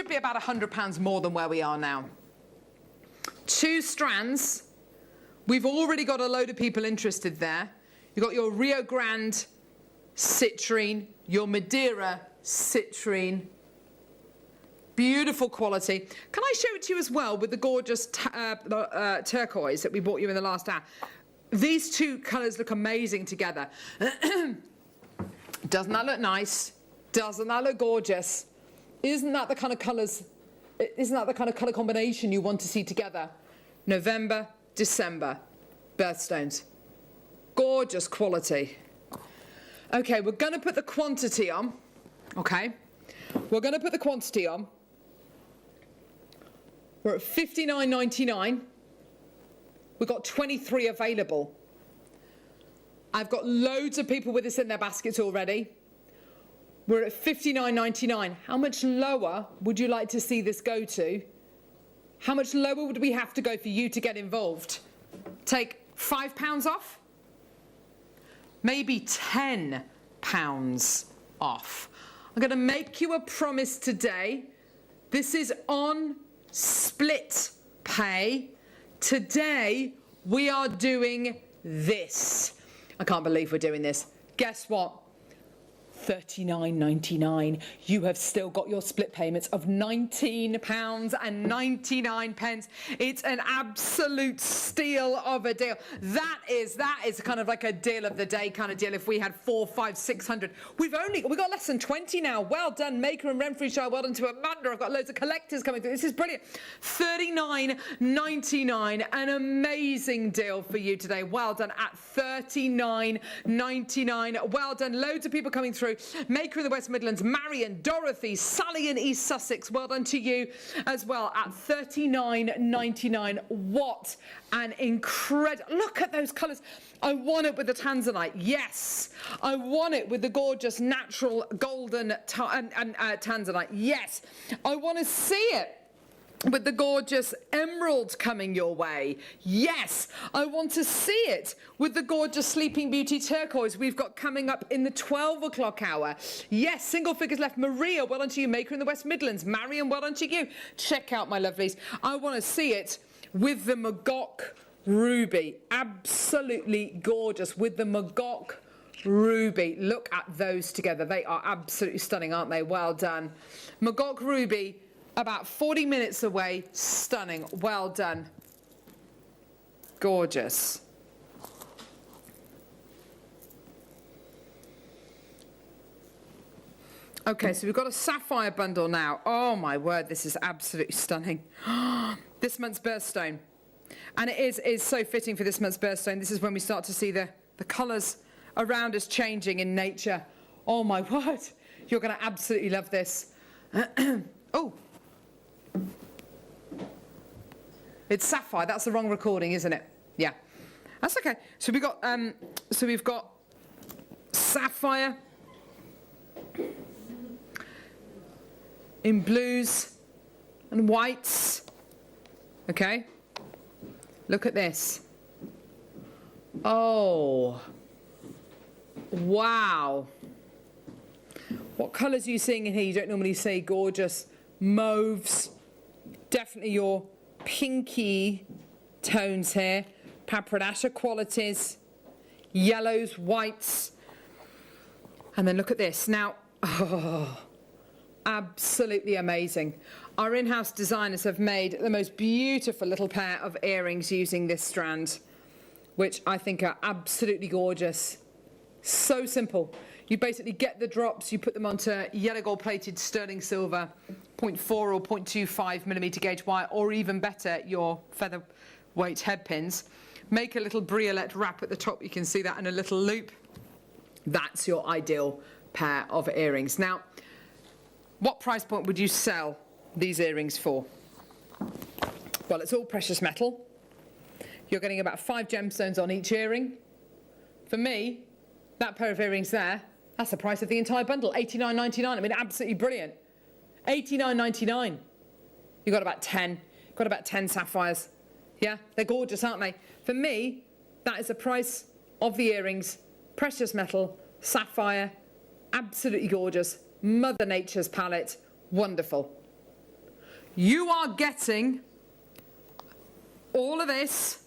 be about £100 more than where we are now. 2 strands. We've already got a load of people interested there. You've got your Rio Grande citrine, your Madeira citrine. Beautiful quality. Can I show it to you as well with the gorgeous turquoise that we bought you in the last hour? These 2 colours look amazing together. Doesn't that look nice? Doesn't that look gorgeous? Isn't that the kind of colours, isn't that the kind of colour combination you want to see together? November, December, birthstones. Gorgeous quality. Okay, we're going to put the quantity on. Okay, we're going to put the quantity on. We're at $59.99. We've got 23 available. I've got loads of people with this in their baskets already. We're at $59.99. How much lower would you like to see this go to? How much lower would we have to go for you to get involved? Take £5 off? Maybe £10 off. I'm going to make you a promise today. This is on split pay. Today we are doing this. I can't believe we're doing this. Guess what? $39.99. You have still got your split payments of £19.99. It's an absolute steal of a deal. That is kind of like a deal of the day kind of deal. If we had 400, 500, 600, we've got less than 20 now. Well done, Maker and Renfrewshire. Well done to Amanda. I've got loads of collectors coming through. This is brilliant. $39.99. An amazing deal for you today. Well done at $39.99. Well done. Loads of people coming through. Maker in the West Midlands, Marion, Dorothy, Sally in East Sussex. Well done to you as well at $39.99. What an incredible... Look at those colours. I want it with the tanzanite. Yes. I want it with the gorgeous natural golden tanzanite. Yes. I want to see it with the gorgeous emerald coming your way. Yes, I want to see it with the gorgeous Sleeping Beauty turquoise we've got coming up in the 12 o'clock hour. Yes, single figures left. Maria, well done to you. Maker in the West Midlands. Marion, well done to you. Check out my lovelies. I want to see it with the Magok ruby. Absolutely gorgeous with the Magok ruby. Look at those together. They are absolutely stunning, aren't they? Well done. Magok ruby, about 40 minutes away. Stunning. Well done. Gorgeous. Okay, so we've got a sapphire bundle now. Oh my word, this is absolutely stunning. This month's birthstone. And it is so fitting for this month's birthstone. This is when we start to see the colours around us changing in nature. Oh my word, you're going to absolutely love this. Oh. It's sapphire. That's the wrong recording, isn't it? Yeah, that's okay. So we've got sapphire in blues and whites. Okay. Look at this. Oh, wow. What colours are you seeing in here? You don't normally see. Gorgeous mauves. Definitely your pinky tones here. Papradasha qualities. Yellows, whites. And then look at this. Now, oh, absolutely amazing. Our in-house designers have made the most beautiful little pair of earrings using this strand, which I think are absolutely gorgeous. So simple. You basically get the drops, you put them onto yellow gold plated sterling silver, 0.4 or 0.25 millimeter gauge wire, or even better, your featherweight head pins. Make a little briolette wrap at the top, you can see that, and a little loop. That's your ideal pair of earrings. Now, What price point would you sell these earrings for? Well, it's all precious metal. You're getting about 5 gemstones on each earring. For me, that pair of earrings there, that's the price of the entire bundle, $89.99. I mean, absolutely brilliant. $89.99. You got about 10. Got about 10 sapphires. Yeah, they're gorgeous, aren't they? For me, that is the price of the earrings. Precious metal, sapphire, absolutely gorgeous. Mother Nature's palette, wonderful. You are getting all of this,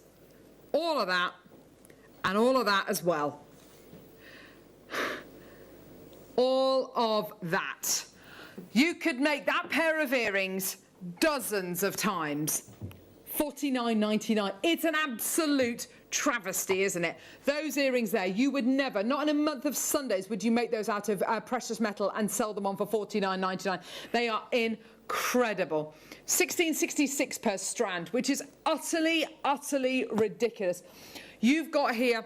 all of that, and all of that as well. All of that. You could make that pair of earrings dozens of times. $49.99. It's an absolute travesty, isn't it? Those earrings there, you would never, not in a month of Sundays, would you make those out of precious metal and sell them on for $49.99. They are incredible. $16.66 per strand, which is utterly ridiculous. You've got here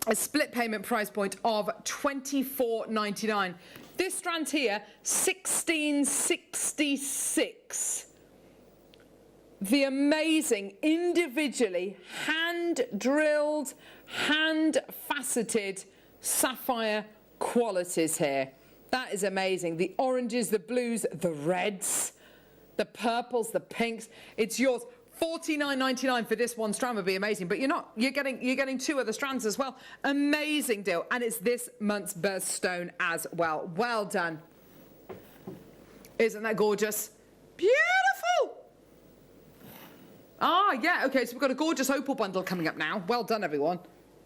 a split payment price point of $24.99. This strand here, $16.66. The amazing, individually hand-drilled, hand-faceted sapphire qualities here. That is amazing. The oranges, the blues, the reds, the purples, the pinks. It's yours. $49.99 for this one strand would be amazing, but you're not. You're getting 2 other strands as well. Amazing deal, and it's this month's birthstone as well. Well done. Isn't that gorgeous? Beautiful. Ah, yeah. Okay, so we've got a gorgeous opal bundle coming up now. Well done, everyone.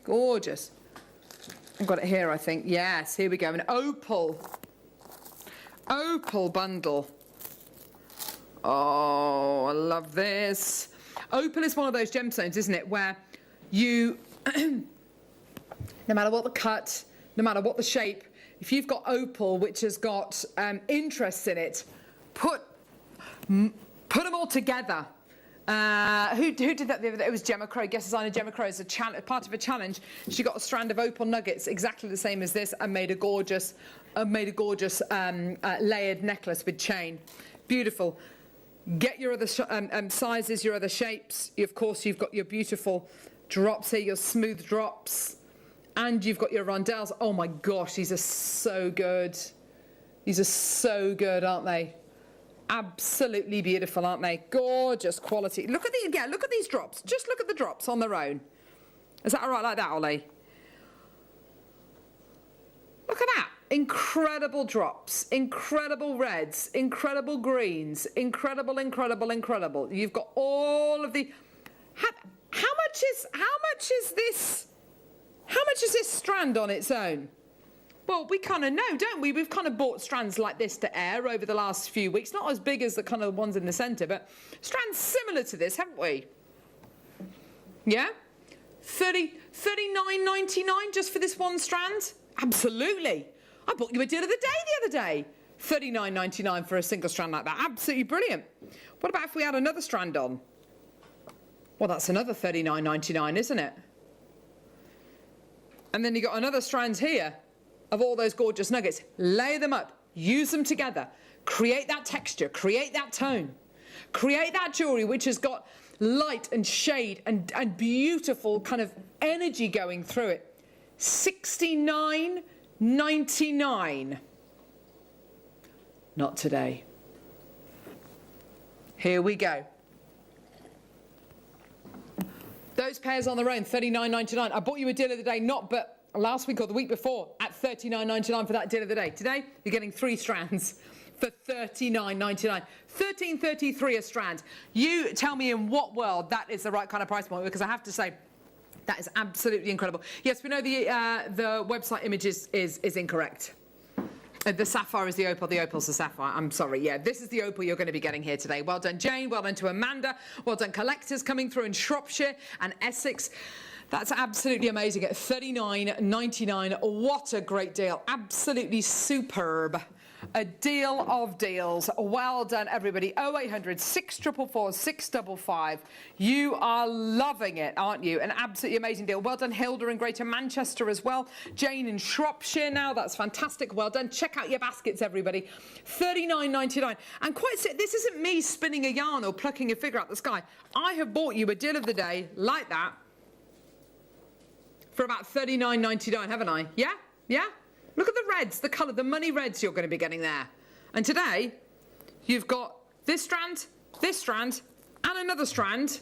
Gorgeous. I've got it here, I think. Yes, here we go. An opal bundle. Oh, I love this. Opal is one of those gemstones, isn't it, where you, no matter what the cut, no matter what the shape, if you've got opal which has got interest in it, put them all together. Who did that the other day? It was Gemma Crow. Guest designer Gemma Crow is part of a challenge. She got a strand of opal nuggets exactly the same as this and made a gorgeous layered necklace with chain. Beautiful. Get your other sizes, your other shapes. Of course, you've got your beautiful drops here, your smooth drops. And you've got your rondelles. Oh my gosh, these are so good. These are so good, aren't they? Absolutely beautiful, aren't they? Gorgeous quality. Look at these drops. Just look at the drops on their own. Is that all right like that, Ollie? Look at that. Incredible drops, incredible reds, incredible greens, incredible. You've got all of the... How much is this strand on its own? Well, we kind of know, don't we? We've kind of bought strands like this to air over the last few weeks. Not as big as the kind of ones in the centre, but strands similar to this, haven't we? Yeah? $39.99 just for this one strand? Absolutely. I bought you a deal of the day the other day. $39.99 for a single strand like that. Absolutely brilliant. What about if we add another strand on? Well, that's another $39.99, isn't it? And then you got another strand here of all those gorgeous nuggets. Layer them up, use them together, create that texture, create that tone, create that jewellery which has got light and shade and beautiful kind of energy going through it. $69.99. Not today. Here we go. Those pairs on their own, $39.99. I bought you a deal of the day, not but last week or the week before, at $39.99 for that deal of the day. Today, you're getting 3 strands for $39.99. $13.33 a strand. You tell me in what world that is the right kind of price point, because I have to say, that is absolutely incredible. Yes, we know the website image is incorrect. The sapphire is the opal, the opal's the sapphire. I'm sorry, yeah, this is the opal you're going to be getting here today. Well done, Jane, well done to Amanda, well done collectors coming through in Shropshire and Essex. That's absolutely amazing at $39.99. What a great deal. Absolutely superb. A deal of deals. Well done, everybody. 0800 644 655. You are loving it, aren't you? An absolutely amazing deal. Well done, Hilda in Greater Manchester as well. Jane in Shropshire now. That's fantastic. Well done. Check out your baskets, everybody. $39.99. And this isn't me spinning a yarn or plucking a figure out the sky. I have bought you a deal of the day like that for about $39.99, haven't I? Yeah? Yeah? Look at the reds, the colour, the money reds you're going to be getting there. And today, you've got this strand, and another strand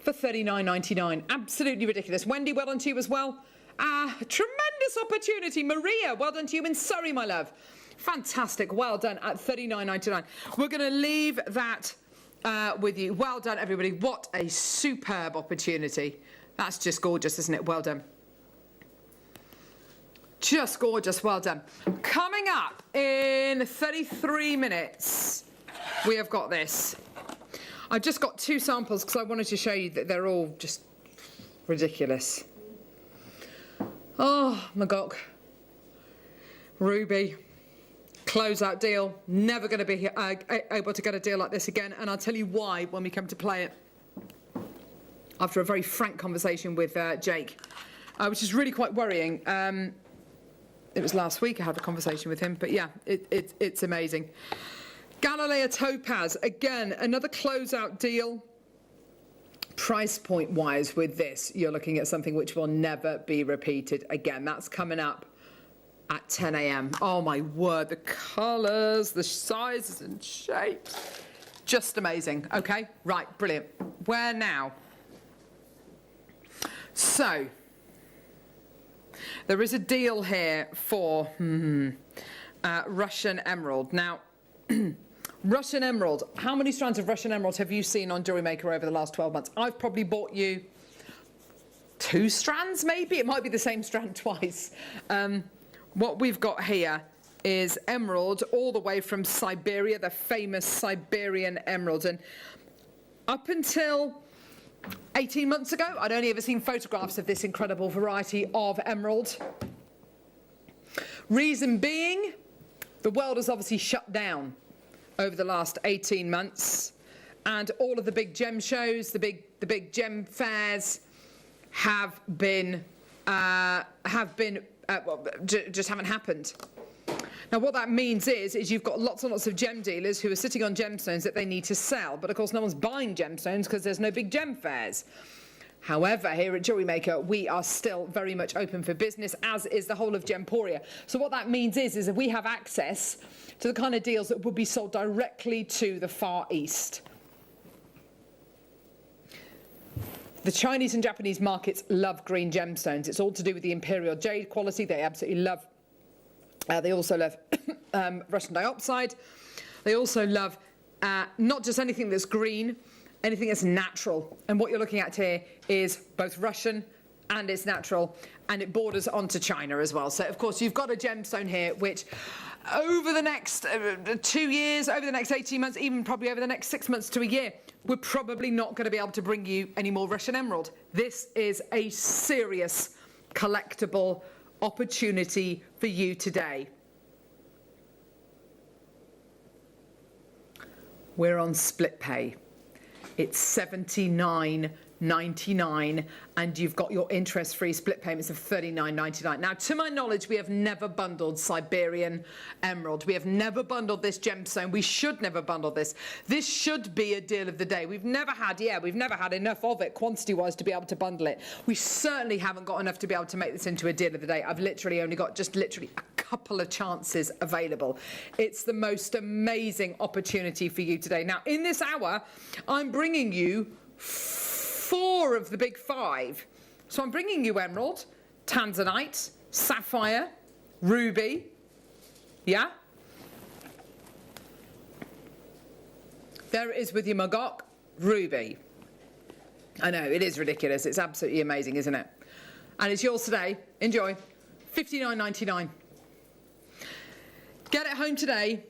for $39.99. Absolutely ridiculous. Wendy, well done to you as well. Tremendous opportunity. Maria, well done to you in Surrey, my love. Fantastic. Well done at $39.99. We're going to leave that with you. Well done, everybody. What a superb opportunity. That's just gorgeous, isn't it? Well done. Just gorgeous. Well done. Coming up in 33 minutes, we have got this. I've just got 2 samples because I wanted to show you that they're all just ridiculous. Oh, Magog. Ruby. Closeout deal. Never going to be able to get a deal like this again. And I'll tell you why when we come to play it. After a very frank conversation with Jake, which is really quite worrying. It was last week I had the conversation with him, but yeah, it's amazing. Galileo Topaz, again, another closeout deal. Price point wise with this, you're looking at something which will never be repeated again. That's coming up at 10 a.m. Oh my word, the colours, the sizes and shapes. Just amazing. Okay, right, brilliant. Where now? So, there is a deal here for Russian Emerald. Now, Russian Emerald, how many strands of Russian Emerald have you seen on Jewellery Maker over the last 12 months? I've probably bought you 2 strands, maybe? It might be the same strand twice. What we've got here is emerald all the way from Siberia, the famous Siberian emerald. And up until 18 months ago, I'd only ever seen photographs of this incredible variety of emerald. Reason being, the world has obviously shut down over the last 18 months, and all of the big gem shows, the big gem fairs just haven't happened. Now, what that means is you've got lots and lots of gem dealers who are sitting on gemstones that they need to sell, but of course no one's buying gemstones because there's no big gem fairs. However, here at Jewellery Maker, we are still very much open for business, as is the whole of Gemporia. So what that means is that we have access to the kind of deals that would be sold directly to the Far East. The Chinese and Japanese markets love green gemstones. It's all to do with the imperial jade quality. They absolutely love. They also love Russian diopside. They also love not just anything that's green, anything that's natural. And what you're looking at here is both Russian and it's natural, and it borders onto China as well. So, of course, you've got a gemstone here which over the next 2 years, over the next 18 months, even probably over the next 6 months to a year, we're probably not going to be able to bring you any more Russian emerald. This is a serious collectible opportunity for you today. We're on split pay. It's $79.99, and you've got your interest-free split payments of $39.99. Now, to my knowledge, we have never bundled Siberian emerald. We have never bundled this gemstone. We should never bundle this. This should be a deal of the day. We've never had enough of it quantity-wise to be able to bundle it. We certainly haven't got enough to be able to make this into a deal of the day. I've literally only got just literally a couple of chances available. It's the most amazing opportunity for you today. Now, in this hour, I'm bringing you 4 of the big 5. So I'm bringing you emerald, tanzanite, sapphire, ruby, yeah? There it is with your magok, ruby. I know, it is ridiculous. It's absolutely amazing, isn't it? And it's yours today. Enjoy. $59.99. Get it home today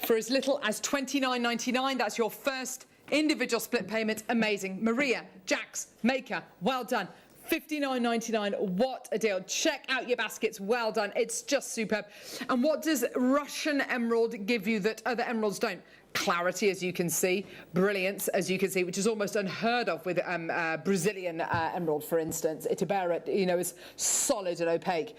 for as little as $29.99. That's your first individual split payment. Amazing. Maria, Jax, Maker, well done. $59.99. What a deal. Check out your baskets. Well done. It's just superb. And what does Russian emerald give you that other emeralds don't? Clarity, as you can see, brilliance, as you can see, which is almost unheard of with Brazilian emerald, for instance. Itabera, you know, is solid and opaque.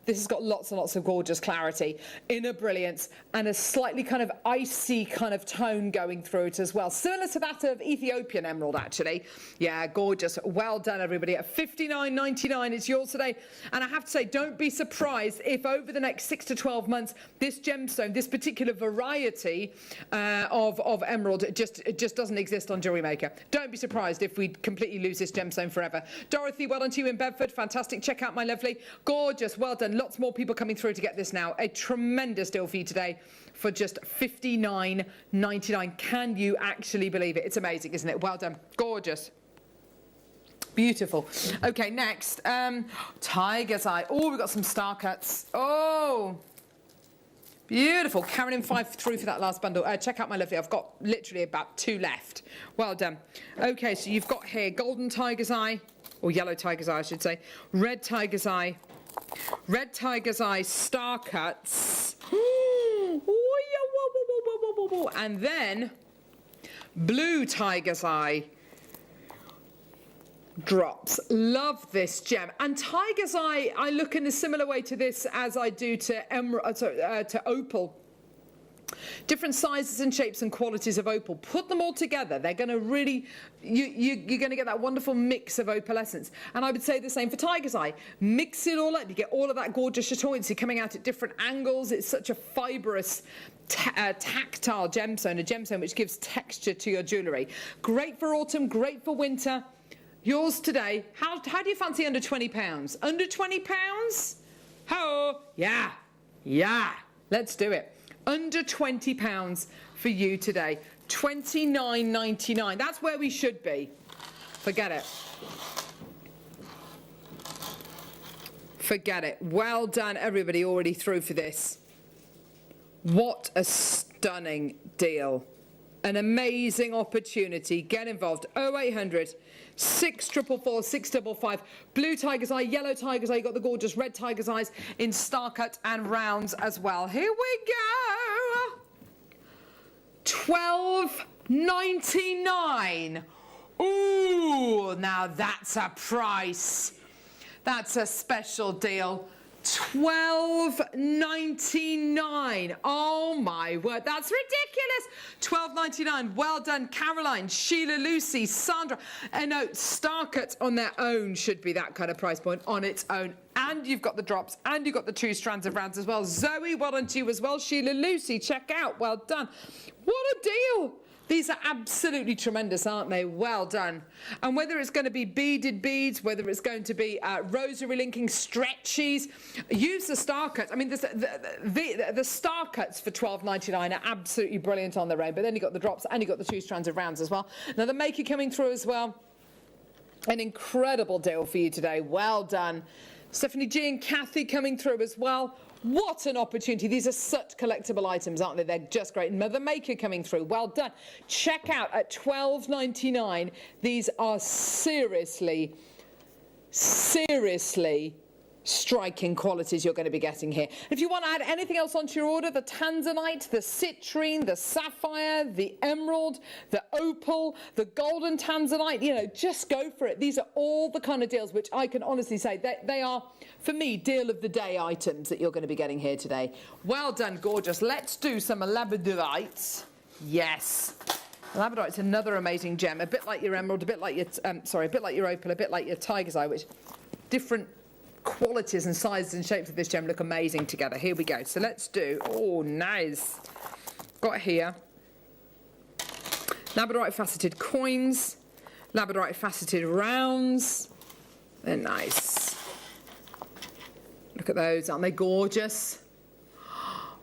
This has got lots and lots of gorgeous clarity, inner brilliance, and a slightly kind of icy kind of tone going through it as well. Similar to that of Ethiopian emerald, actually. Yeah, gorgeous. Well done, everybody. At $59.99, it's yours today. And I have to say, don't be surprised if over the next 6 to 12 months, this gemstone, this particular variety of emerald just doesn't exist on Jewellery Maker. Don't be surprised if we completely lose this gemstone forever. Dorothy, well done to you in Bedford. Fantastic. Check out my lovely. Gorgeous. Well done. Lots more people coming through to get this now. A tremendous deal for you today for just $59.99. Can you actually believe it? It's amazing, isn't it? Well done. Gorgeous. Beautiful. Okay, next. Tiger's Eye. Oh, we've got some star cuts. Oh, beautiful. Karen in 5 through for that last bundle. Check out my lovely. I've got literally about 2 left. Well done. Okay, so you've got here golden tiger's eye, or yellow tiger's eye, I should say. Red tiger's eye star cuts. And then blue tiger's eye drops. Love this gem. And tiger's eye, I look in a similar way to this as I do to emerald, to opal. Different sizes and shapes and qualities of opal. Put them all together. They're going to really, you're going to get that wonderful mix of opalescence. And I would say the same for tiger's eye. Mix it all up. You get all of that gorgeous chatoyancy coming out at different angles. It's such a fibrous, tactile gemstone, a gemstone which gives texture to your jewellery. Great for autumn, great for winter. Yours today. How do you fancy under £20? Under £20? Oh, yeah. Let's do it. Under £20 for you today. $29.99. That's where we should be. Forget it. Forget it. Well done, everybody already through for this. What a stunning deal. An amazing opportunity. Get involved. 0800 644 655. Blue tiger's eye, yellow tiger's eye. You got the gorgeous red tiger's eyes in star cut and rounds as well. Here we go. $12.99. Ooh, now that's a price. That's a special deal. $12.99. Oh my word, that's ridiculous. $12.99. Well done, Caroline, Sheila, Lucy, Sandra. And no, star cuts on their own should be that kind of price point on its own. And you've got the drops, and you've got the 2 strands of rounds as well. Zoe, well done to you as well. Sheila, Lucy, check out. Well done. What a deal. These are absolutely tremendous, aren't they? Well done. And whether it's going to be beaded beads, whether it's going to be rosary linking stretchies, use the star cuts. I mean, the star cuts for $12.99 are absolutely brilliant on their own. But then you've got the drops and you've got the 2 strands of rounds as well. Now, the maker coming through as well. An incredible deal for you today. Well done. Stephanie G and Kathy coming through as well. What an opportunity. These are such collectible items, aren't they? They're just great. Mother Maker coming through. Well done. Check out at $12.99. These are seriously striking qualities you're going to be getting here. If you want to add anything else onto your order, the tanzanite, the citrine, the sapphire, the emerald, the opal, the golden tanzanite, you know, just go for it. These are all the kind of deals which I can honestly say they are, for me, deal of the day items that you're going to be getting here today. Well done, gorgeous. Let's do some labradorites. Yes. Labradorite's another amazing gem, a bit like your emerald, a bit like your, a bit like your opal, a bit like your tiger's eye, which different qualities and sizes and shapes of this gem look amazing together. Here we go. So let's do, oh, nice. Got here labradorite faceted coins, labradorite faceted rounds. They're nice. Look at those, aren't they gorgeous?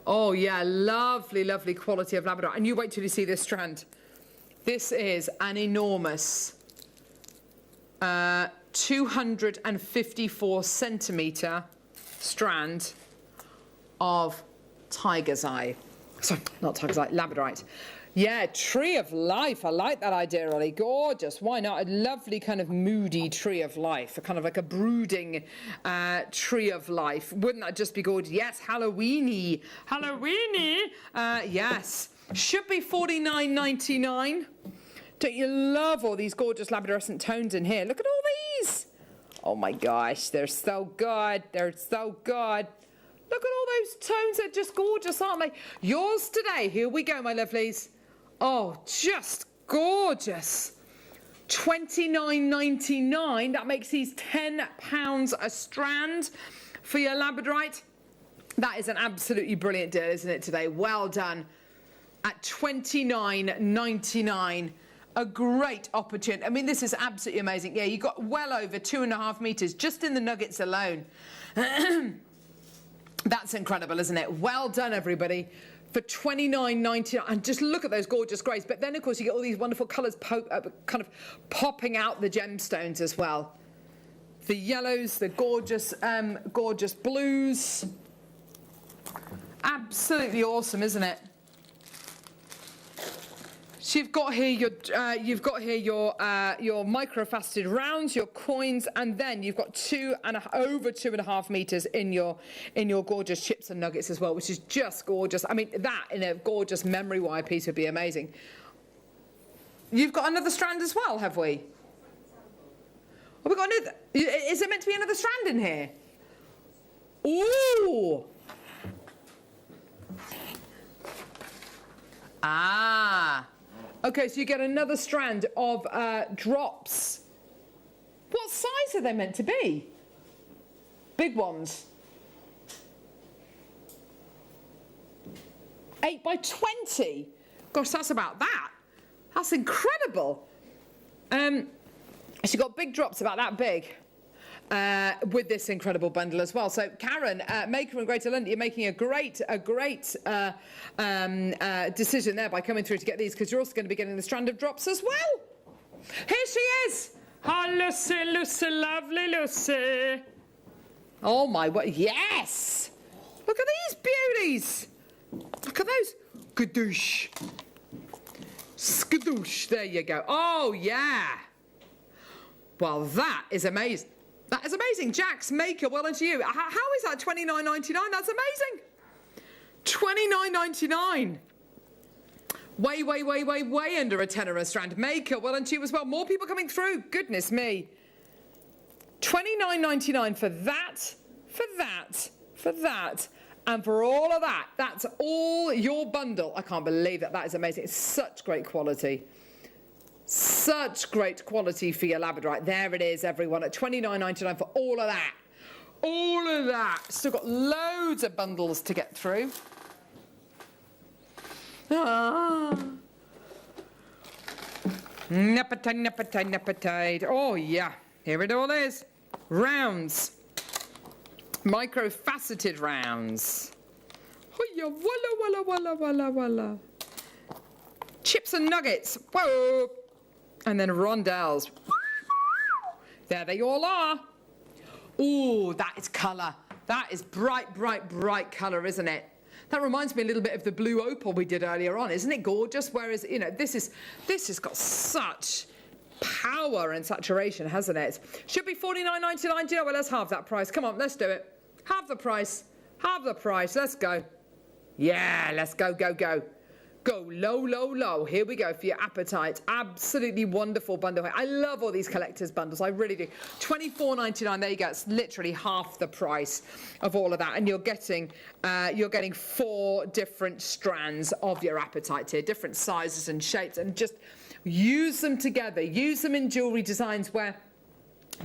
Oh yeah, lovely, lovely quality of labradorite. And you wait till you see this strand. This is an enormous 254 centimetre strand of tiger's eye. Sorry, not tiger's eye, labradorite. Yeah, tree of life. I like that idea, Ollie. Gorgeous. Why not? A lovely kind of moody tree of life. A kind of like a brooding tree of life. Wouldn't that just be gorgeous? Yes, Halloweeny. Halloweeny. Yes. Should be $49.99. Don't you love all these gorgeous labradescent tones in here? Look at all these. Oh my gosh, they're so good. They're so good. Look at all those tones. They're just gorgeous, aren't they? Yours today. Here we go, my lovelies. Oh, just gorgeous. $29.99. That makes these £10 a strand for your labradorite. That is an absolutely brilliant deal, isn't it, today? Well done. At $29.99. A great opportunity. I mean, this is absolutely amazing. Yeah, you got well over 2.5 meters just in the nuggets alone. That's incredible, isn't it? Well done, everybody. For $29.99, and just look at those gorgeous greys. But then, of course, you get all these wonderful colours kind of popping out the gemstones as well. The yellows, the gorgeous, gorgeous blues. Absolutely awesome, isn't it? So you've got here your microfaceted rounds, your coins, and then you've got over 2.5 meters in your gorgeous chips and nuggets as well, which is just gorgeous. I mean, that in a gorgeous memory wire piece would be amazing. You've got another strand as well, have we? Oh, we got another. Is it meant to be another strand in here? Ooh. Ah. Okay, so you get another strand of drops. What size are they meant to be? Big ones. 8 by 20. Gosh, that's about that. That's incredible. So you've got big drops about that big. With this incredible bundle as well. So Karen, Maker in Greater London, you're making a great decision there by coming through to get these, because you're also going to be getting the strand of drops as well. Here she is. Hi, Lucy, Lucy, lovely Lucy. Oh my, what? Yes. Look at these beauties. Look at those. Skadoosh. Skadoosh. There you go. Oh yeah. Well, that is amazing. That is amazing. Jack's Maker, well done to you. How is that $29.99? That's amazing. $29.99. Way under a tenner a strand. Maker, well done to you as well. More people coming through. Goodness me. $29.99 for that, and for all of that. That's all your bundle. I can't believe that. That is amazing. It's such great quality. Such great quality for your labradorite. There it is, everyone, at $29.99 for all of that. All of that. Still got loads of bundles to get through. Napatide. Oh, yeah. Here it all is. Rounds. Micro-faceted rounds. Oh, yeah. Walla. Chips and nuggets. Whoa. And then rondelles. There they all are. Ooh, that is colour. That is bright colour, isn't it? That reminds me a little bit of the blue opal we did earlier on. Isn't it gorgeous? Whereas, you know, this has got such power and saturation, hasn't it? Should be $49.99. Do you know what? Let's halve that price. Come on, let's do it. Halve the price. Halve the price. Let's go. Yeah, let's go. Go low. Here we go for your appetite. Absolutely wonderful bundle. I love all these collector's bundles. I really do. $24.99. There you go. It's literally half the price of all of that, and you're getting 4 different strands of your appetite here, different sizes and shapes, and just use them together. Use them in jewelry designs where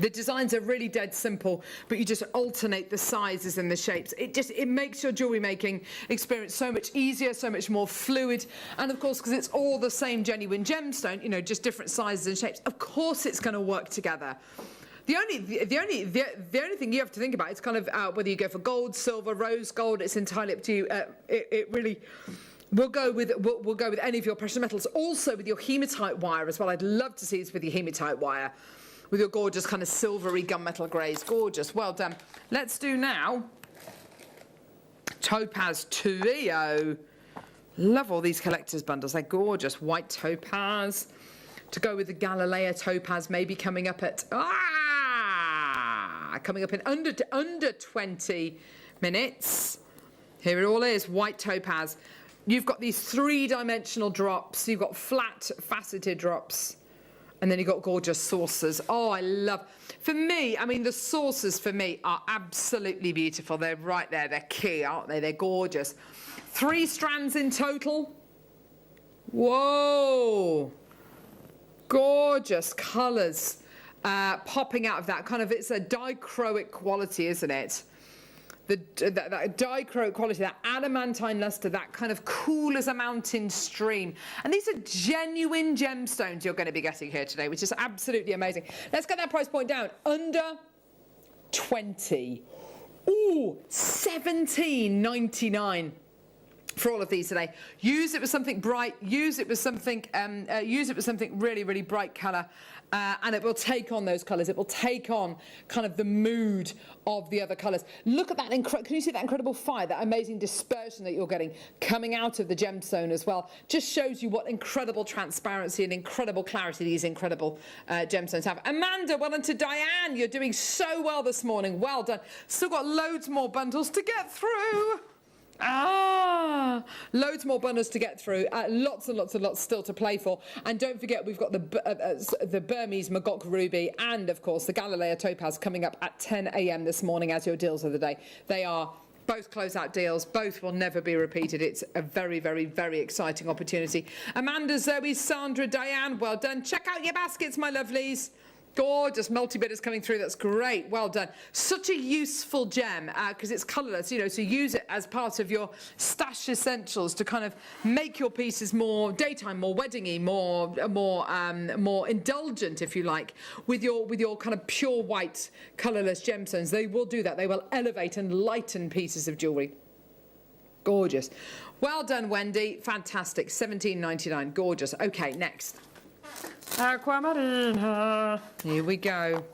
the designs are really dead simple, but you just alternate the sizes and the shapes. It makes your jewellery making experience so much easier, so much more fluid. And of course, because it's all the same genuine gemstone, you know, just different sizes and shapes, of course it's going to work together. The only thing you have to think about is kind of whether you go for gold, silver, rose gold. It's entirely up to you. It really... We'll go with any of your precious metals. Also with your hematite wire as well. I'd love to see this with your hematite wire. With your gorgeous kind of silvery gunmetal greys. Gorgeous. Well done. Let's do now Topaz Trio. Love all these collector's bundles. They're gorgeous. White topaz to go with the Galileo topaz, maybe coming up at coming up in under 20 minutes. Here it all is, white topaz. You've got these three-dimensional drops. You've got flat faceted drops. And then you've got gorgeous saucers. Oh, I love... For me, I mean, the saucers for me are absolutely beautiful. They're right there. They're key, aren't they? They're gorgeous. 3 strands in total. Whoa. Gorgeous colours popping out of that. Kind of, it's a dichroic quality, isn't it? That dichroic quality, that adamantine luster, that kind of cool as a mountain stream. And these are genuine gemstones you're going to be getting here today, which is absolutely amazing. Let's get that price point down. Under 20. Ooh, $17.99 for all of these today. Use it with something bright. Use it with something. Really, really bright colour. And it will take on those colours. It will take on kind of the mood of the other colours. Look at that, can you see that incredible fire, that amazing dispersion that you're getting coming out of the gemstone as well? Just shows you what incredible transparency and incredible clarity these incredible gemstones have. Amanda, well done to Diane. You're doing so well this morning. Well done. Still got loads more bundles to get through. Loads more bundles to get through, lots and lots still to play for. And don't forget, we've got the Burmese Magok Ruby and of course the Galileo Topaz coming up at 10 a.m. this morning as your deals of the day. They are both closeout deals. Both will never be repeated. It's a very, very, very exciting opportunity. Amanda, Zoe, Sandra, Diane, well done. Check out your baskets, my lovelies. Gorgeous multi-bidders coming through. That's great. Well done. Such a useful gem because it's colourless, you know, so use it as part of your stash essentials to kind of make your pieces more daytime, more weddingy, more indulgent, if you like, with your kind of pure white colourless gemstones. They will do that. They will elevate and lighten pieces of jewellery. Gorgeous. Well done, Wendy. Fantastic. $17.99. Gorgeous. Okay, next. Aquamarina. Here we go.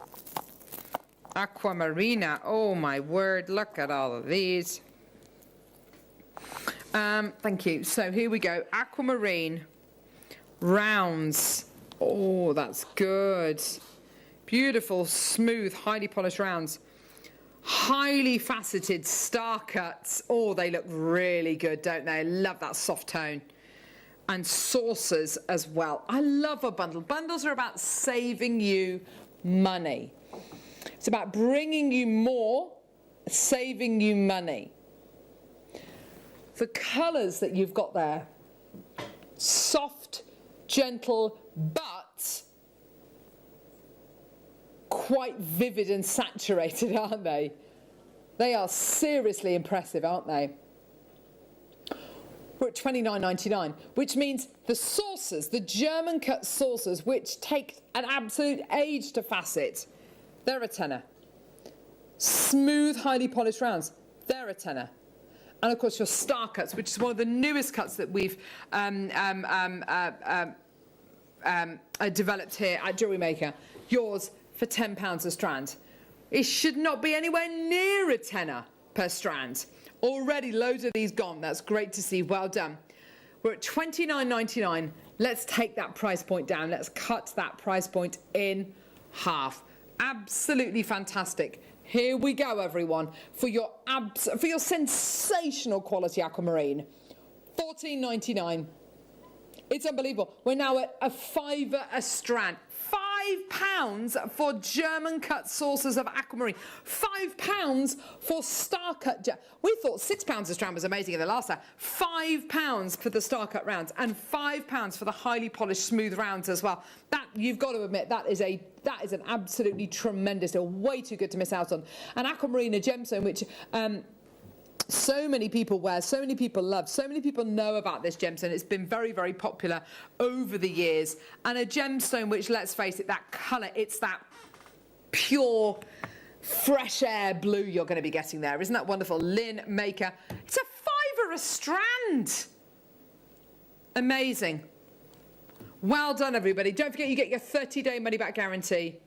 Aquamarina. Oh my word, look at all of these. Thank you. So here we go. Aquamarine rounds. Oh, that's good. Beautiful, smooth, highly polished rounds. Highly faceted star cuts. Oh, they look really good, don't they? Love that soft tone. And saucers as well. I love a bundle. Bundles are about saving you money. It's about bringing you more, saving you money. The colours that you've got there, soft, gentle, but quite vivid and saturated, aren't they? They are seriously impressive, aren't they? We're at $29.99, which means the saucers, the German cut saucers, which take an absolute age to facet, they're a tenner. Smooth, highly polished rounds, they're a tenner. And of course your star cuts, which is one of the newest cuts that we've developed here at Jewellery Maker, yours for £10 a strand. It should not be anywhere near a tenner per strand. Already loads of these gone. That's great to see. Well done. We're at $29.99. Let's take that price point down. Let's cut that price point in half. Absolutely fantastic. Here we go, everyone, for your sensational quality aquamarine. $14.99. It's unbelievable. We're now at a $5 a strand. £5 for German cut saucers of aquamarine. £5 for star cut. We thought £6 a strand was amazing in the last hour. £5 for the star cut rounds and £5 for the highly polished smooth rounds as well. That, you've got to admit, that is an absolutely tremendous deal. Way too good to miss out on. An aquamarine, a gemstone, which so many people wear, so many people love, so many people know about this gemstone. It's been very, very popular over the years. And a gemstone which, let's face it, that colour, it's that pure, fresh air blue you're going to be getting there. Isn't that wonderful? Lynn Maker. It's a £5 a strand. Amazing. Well done, everybody. Don't forget you get your 30-day money-back guarantee.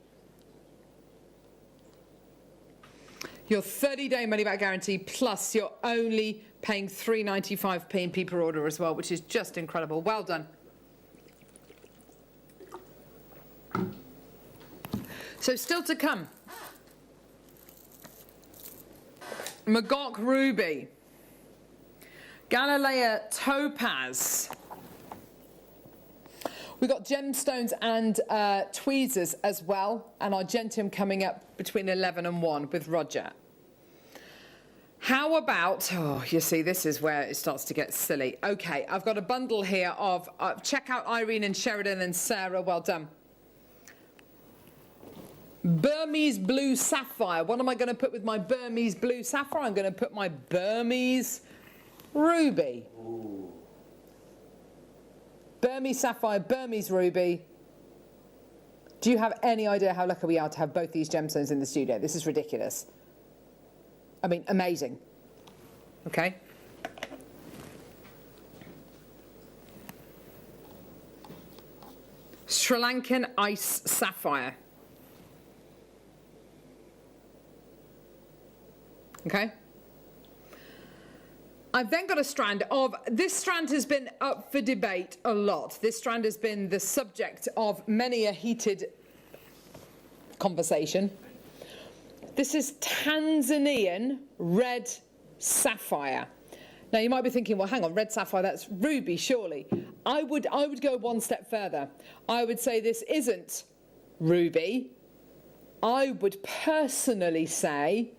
Your 30-day money-back guarantee, plus you're only paying £3.95 P&P per order as well, which is just incredible. Well done. So still to come, Magok Ruby, Galilea Topaz. We've got gemstones and tweezers as well, and Argentum coming up between 11 and 1 with Roger. How about, oh, you see, this is where it starts to get silly. Okay, I've got a bundle here of, check out Irene and Sheridan and Sarah, well done. Burmese blue sapphire. What am I going to put with my Burmese blue sapphire? I'm going to put my Burmese ruby. Ooh. Burmese sapphire, Burmese ruby. Do you have any idea how lucky we are to have both these gemstones in the studio? This is ridiculous. I mean, amazing. Okay. Sri Lankan ice sapphire. Okay. I've then got a strand of, this strand has been up for debate a lot. This strand has been the subject of many a heated conversation. This is Tanzanian red sapphire. Now you might be thinking, well, hang on, red sapphire, that's ruby, surely. I would go one step further. I would say this isn't ruby. I would personally say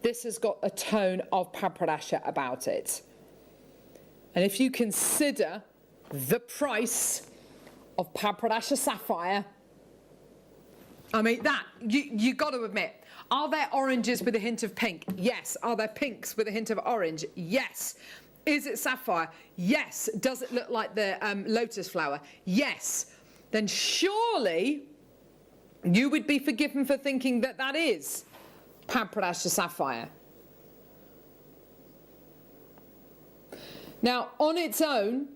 this has got a tone of paprasha about it. And if you consider the price of paprasha sapphire, I mean, that, you got to admit, are there oranges with a hint of pink? Yes. Are there pinks with a hint of orange? Yes. Is it sapphire? Yes. Does it look like the lotus flower? Yes. Then surely you would be forgiven for thinking that that is paprasha sapphire. Now, on its own,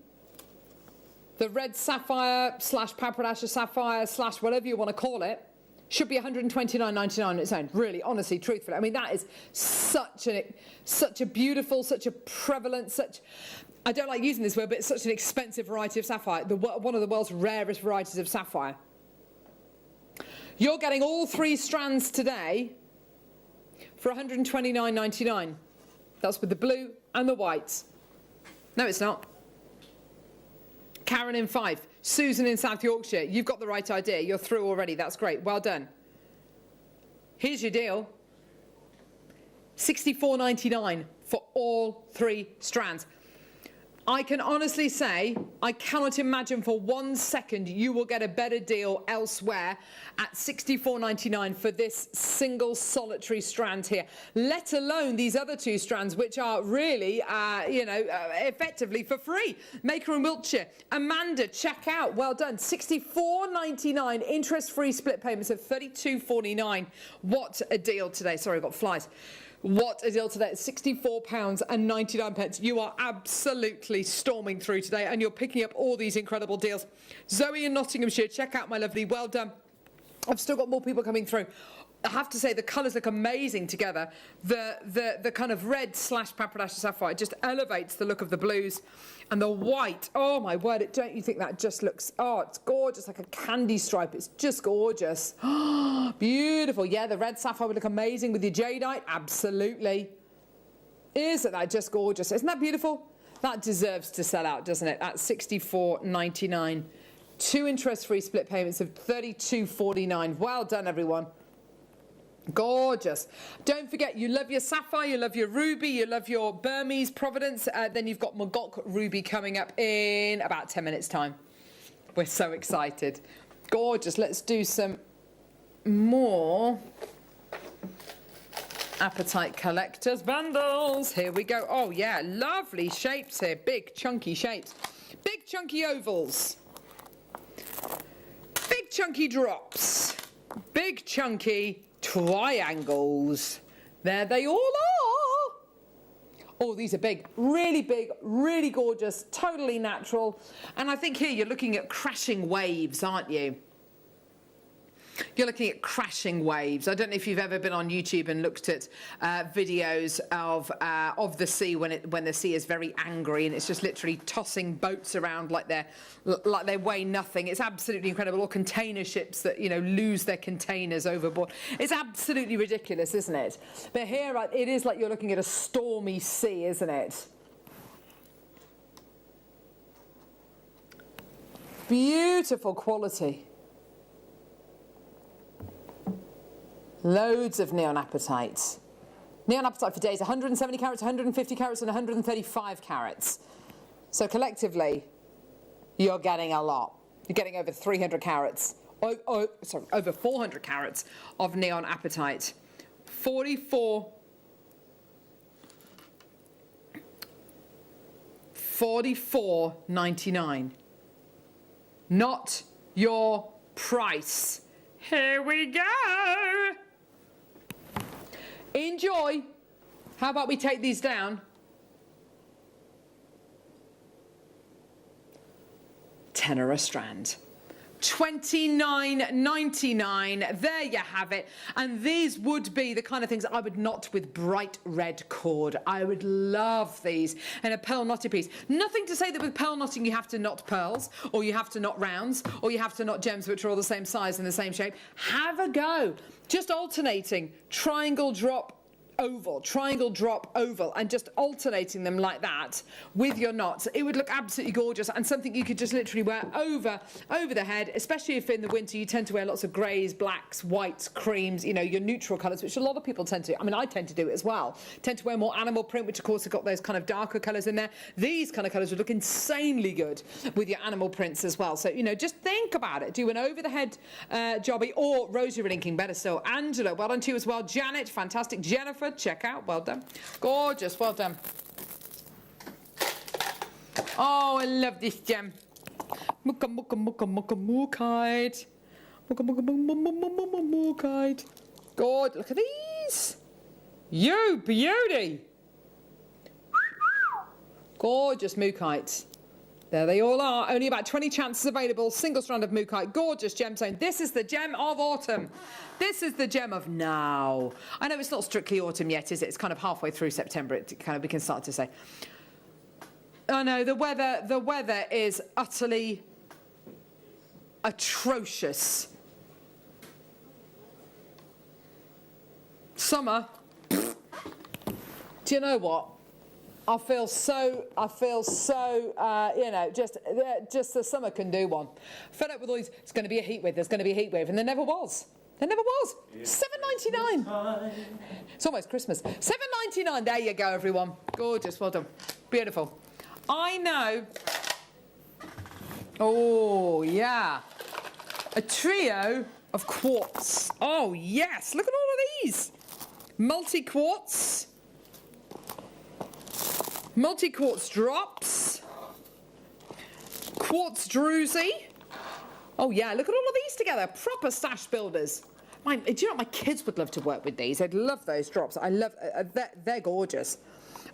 the red sapphire slash paprasha sapphire slash whatever you want to call it should be $129.99 on its own. Really, honestly, truthfully. I mean, that is such a beautiful, such a prevalent, such, I don't like using this word, but it's such an expensive variety of sapphire. One of the world's rarest varieties of sapphire. You're getting all three strands today for $129.99. That's with the blue and the whites. No, it's not. Karen in Fife, Susan in South Yorkshire, you've got the right idea. You're through already. That's great. Well done. Here's your deal. $64.99 for all three strands. I can honestly say, I cannot imagine for 1 second you will get a better deal elsewhere at $64.99 for this single solitary strand here, let alone these other two strands, which are really, effectively for free. Maker in Wiltshire. Amanda, check out. Well done. $64.99, interest-free split payments of $32.49. What a deal today. Sorry, I've got flies. What a deal today. £64.99. You are absolutely storming through today, and you're picking up all these incredible deals. Zoe in Nottinghamshire, check out my lovely. Well done. I've still got more people coming through. I have to say the colours look amazing together. The kind of red slash paprasha sapphire just elevates the look of the blues, and the white, oh my word, don't you think that just looks, oh, it's gorgeous, like a candy stripe. It's just gorgeous. Beautiful. Yeah, the red sapphire would look amazing with your jadeite. Absolutely. Isn't that just gorgeous? Isn't that beautiful? That deserves to sell out, doesn't it? At $64.99. 2 interest-free split payments of $32.49. Well done, everyone. Gorgeous. Don't forget, you love your sapphire, you love your ruby, you love your Burmese Providence. Then you've got Magok Ruby coming up in about 10 minutes' time. We're so excited. Gorgeous. Let's do some more Appetite Collectors bundles. Here we go. Oh, yeah, lovely shapes here. Big, chunky shapes. Big, chunky ovals. Big, chunky drops. Big, chunky triangles. There they all are. Oh, these are big, really gorgeous, totally natural. And I think here you're looking at crashing waves, aren't you? You're looking at crashing waves. I don't know if you've ever been on YouTube and looked at videos of the sea when the sea is very angry and it's just literally tossing boats around like they weigh nothing. It's absolutely incredible. Or container ships that, you know, lose their containers overboard. It's absolutely ridiculous, isn't it? But here it is like you're looking at a stormy sea, isn't it? Beautiful quality. Loads of neon apatite. Neon apatite for days, 170 carats, 150 carats and 135 carats. So collectively, you're getting a lot. You're getting over 300 carats, over 400 carats of neon apatite. 44.99. Not your price. Here we go. Enjoy. How about we take these down? £10 a strand. $29.99. There you have it. And these would be the kind of things I would knot with bright red cord. I would love these in a pearl knotted piece. Nothing to say that with pearl knotting you have to knot pearls, or you have to knot rounds, or you have to knot gems which are all the same size and the same shape. Have a go. Just alternating triangle, drop, oval, triangle, drop, oval, and just alternating them like that with your knots. It would look absolutely gorgeous, and something you could just literally wear over the head, especially if in the winter you tend to wear lots of greys, blacks, whites, creams, you know, your neutral colours, which a lot of people tend to. I mean, I tend to do it as well. Tend to wear more animal print, which of course have got those kind of darker colours in there. These kind of colours would look insanely good with your animal prints as well. So, you know, just think about it. Do an over the head jobby, or rosary linking, better still. Angela, well done to you as well. Janet, fantastic. Jennifer, check out, well done. Gorgeous, well done. Oh, I love this gem. Muka muka muka muka mukite. Muka muka muka muka mukite. God, look at these. You beauty. Gorgeous mukites. There they all are. Only about 20 chances available. Single strand of mukite. Gorgeous gemstone. This is the gem of autumn. This is the gem of now. I know it's not strictly autumn yet, is it? It's kind of halfway through September. We can start to say. Oh no, the weather is utterly atrocious. Summer. Do you know what? I feel so, you know, just the summer can do one. Fed up with all these, it's going to be a heat wave, there's going to be a heat wave, and there never was. There never was. $7.99. It's almost Christmas. $7.99. There you go, everyone. Gorgeous. Well done. Beautiful. I know. Oh, yeah. A trio of quartz. Oh, yes. Look at all of these. Multi-quartz. Multi-quartz drops. Quartz druzy. Oh yeah, look at all of these together. Proper stash builders. Do you know what? My kids would love to work with these. I'd love those drops. I love, they're gorgeous.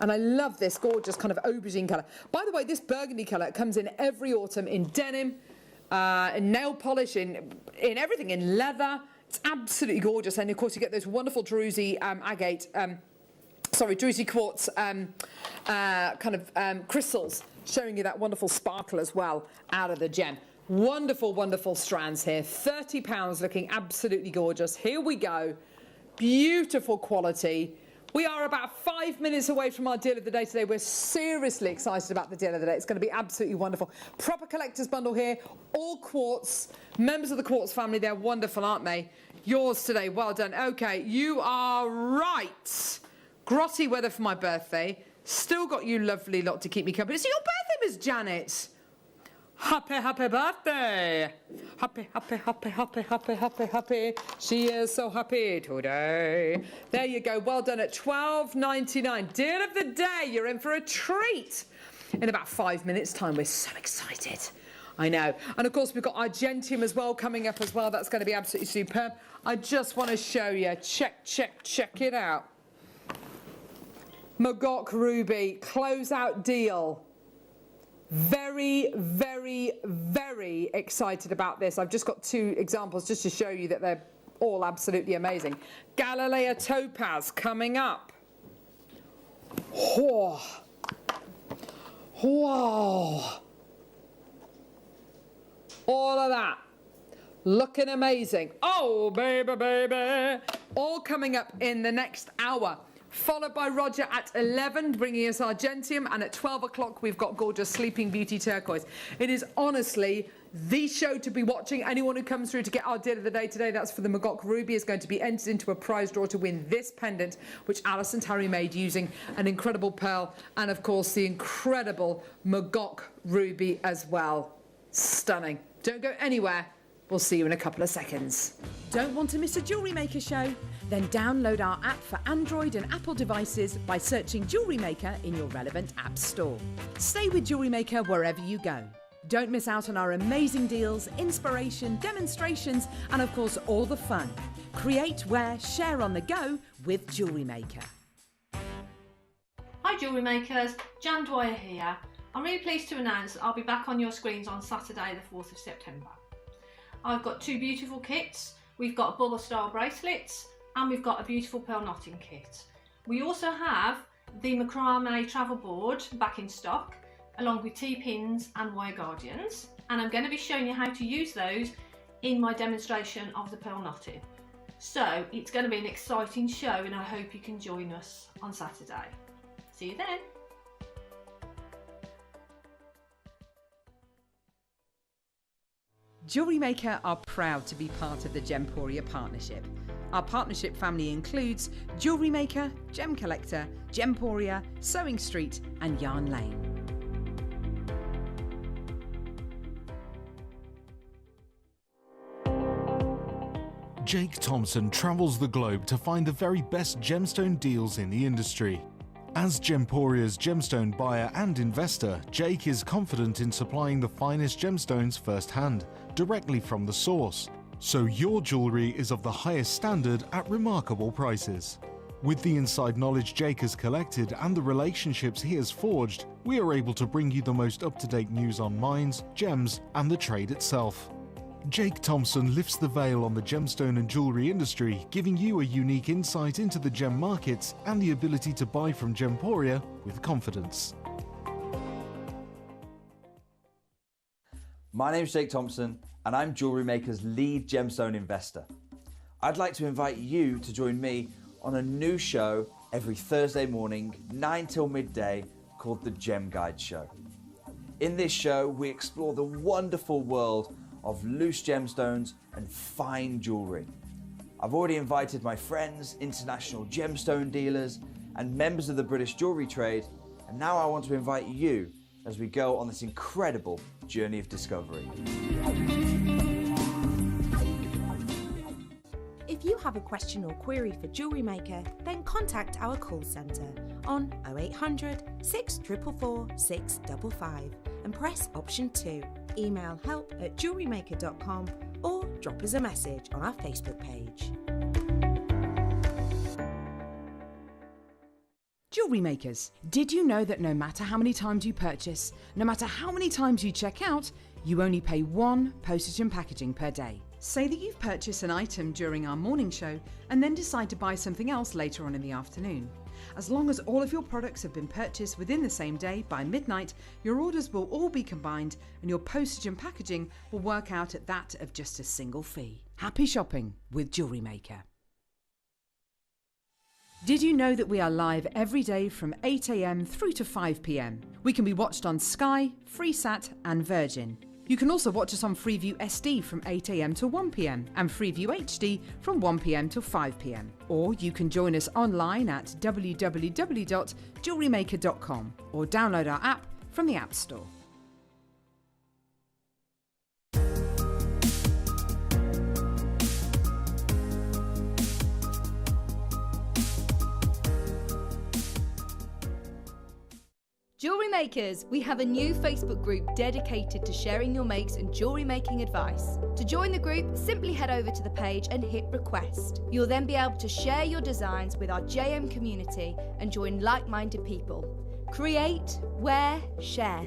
And I love this gorgeous kind of aubergine colour. By the way, this burgundy colour comes in every autumn in denim, in nail polish, in everything, in leather. It's absolutely gorgeous. And of course you get those wonderful druzy druzy quartz crystals, showing you that wonderful sparkle as well out of the gem. Wonderful, wonderful strands here. £30, looking absolutely gorgeous. Here we go. Beautiful quality. We are about 5 minutes away from our deal of the day today. We're seriously excited about the deal of the day. It's going to be absolutely wonderful. Proper collector's bundle here. All quartz. Members of the quartz family. They're wonderful, aren't they? Yours today. Well done. Okay, you are right. Grotty weather for my birthday. Still got you lovely lot to keep me company. It's your birthday, Miss Janet. Happy, happy birthday. Happy, happy, happy, happy, happy, happy, happy. She is so happy today. There you go. Well done at $12.99. Deal of the day. You're in for a treat. In about 5 minutes' time. We're so excited. I know. And of course, we've got Argentium as well coming up as well. That's going to be absolutely superb. I just want to show you. Check it out. Magok Ruby closeout deal. Very, very, very excited about this. I've just got two examples just to show you that they're all absolutely amazing. Galilea Topaz coming up. Whoa. Whoa. All of that. Looking amazing. Oh, baby, baby. All coming up in the next hour. Followed by Roger at 11, bringing us Argentium, and at 12 o'clock we've got gorgeous Sleeping Beauty Turquoise. It is honestly the show to be watching. Anyone who comes through to get our deal of the day today, that's for the Magok Ruby, is going to be entered into a prize draw to win this pendant, which Alice and Harry made using an incredible pearl, and of course the incredible Magok Ruby as well. Stunning. Don't go anywhere. We'll see you in a couple of seconds. Don't want to miss a Jewellery Maker show? Then download our app for Android and Apple devices by searching Jewellery Maker in your relevant app store. Stay with Jewellery Maker wherever you go. Don't miss out on our amazing deals, inspiration, demonstrations, and of course all the fun. Create, wear, share on the go with Jewellery Maker. Hi Jewellery Makers, Jan Dwyer here. I'm really pleased to announce that I'll be back on your screens on Saturday the 4th of September. I've got two beautiful kits. We've got bubble style bracelets and we've got a beautiful pearl knotting kit. We also have the macrame travel board back in stock, along with T-pins and wire guardians, and I'm going to be showing you how to use those in my demonstration of the pearl knotting. So it's going to be an exciting show and I hope you can join us on Saturday. See you then. Jewellery Maker are proud to be part of the Gemporia partnership. Our partnership family includes Jewellery Maker, Gem Collector, Gemporia, Sewing Street and Yarn Lane. Jake Thompson travels the globe to find the very best gemstone deals in the industry. As Gemporia's gemstone buyer and investor, Jake is confident in supplying the finest gemstones firsthand, directly from the source. So your jewellery is of the highest standard at remarkable prices. With the inside knowledge Jake has collected and the relationships he has forged, we are able to bring you the most up-to-date news on mines, gems, and the trade itself. Jake Thompson lifts the veil on the gemstone and jewellery industry, giving you a unique insight into the gem markets and the ability to buy from Gemporia with confidence. My name's Jake Thompson and I'm Jewellery Maker's lead gemstone investor. I'd like to invite you to join me on a new show every Thursday morning, 9 till midday, called the Gem Guide Show. In this show, we explore the wonderful world of loose gemstones and fine jewellery. I've already invited my friends, international gemstone dealers and members of the British jewellery trade, and now I want to invite you as we go on this incredible journey of discovery. If you have a question or query for Jewellery Maker, then contact our call centre on 0800 644 655 and press option 2. Email help@jewellerymaker.com or drop us a message on our Facebook page. Jewellery Makers, did you know that no matter how many times you purchase, no matter how many times you check out, you only pay 1 postage and packaging per day? Say that you've purchased an item during our morning show and then decide to buy something else later on in the afternoon. As long as all of your products have been purchased within the same day by midnight, your orders will all be combined and your postage and packaging will work out at that of just a single fee. Happy shopping with Jewellery Maker. Did you know that we are live every day from 8 AM through to 5 PM? We can be watched on Sky, Freesat and Virgin. You can also watch us on Freeview SD from 8 AM to 1 PM and Freeview HD from 1 PM till 5 PM. Or you can join us online at www.jewellerymaker.com or download our app from the App Store. Jewellery Makers, we have a new Facebook group dedicated to sharing your makes and jewellery making advice. To join the group, simply head over to the page and hit request. You'll then be able to share your designs with our JM community and join like-minded people. Create, wear, share.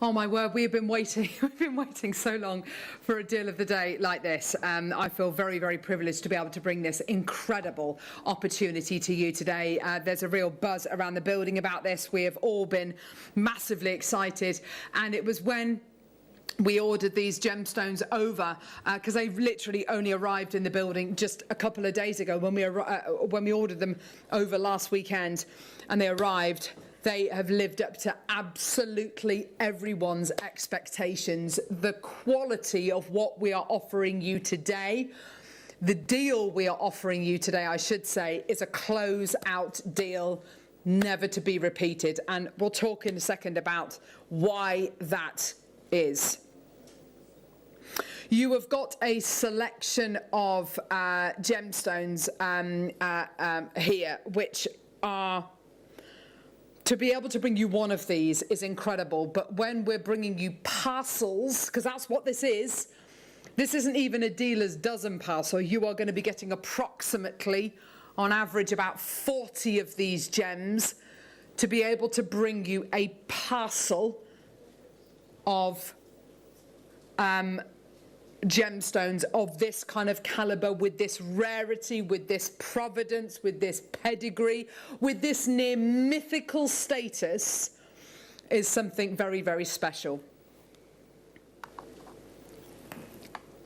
Oh my word, we have been waiting. We've been waiting so long for a deal of the day like this. I feel very, very privileged to be able to bring this incredible opportunity to you today. There's a real buzz around the building about this. We have all been massively excited, and it was when we ordered these gemstones over, because they literally only arrived in the building just a couple of days ago when we ordered them over last weekend, and they arrived. They have lived up to absolutely everyone's expectations. The quality of what we are offering you today, the deal we are offering you today, I should say, is a close-out deal, never to be repeated. And we'll talk in a second about why that is. You have got a selection of gemstones here, which are... To be able to bring you one of these is incredible, but when we're bringing you parcels, because that's what this isn't even a dealer's dozen parcel. You are going to be getting approximately, on average, about 40 of these gems to be able to bring you a parcel of gemstones of this kind of caliber, with this rarity, with this provenance, with this pedigree, with this near mythical status, is something very, very special.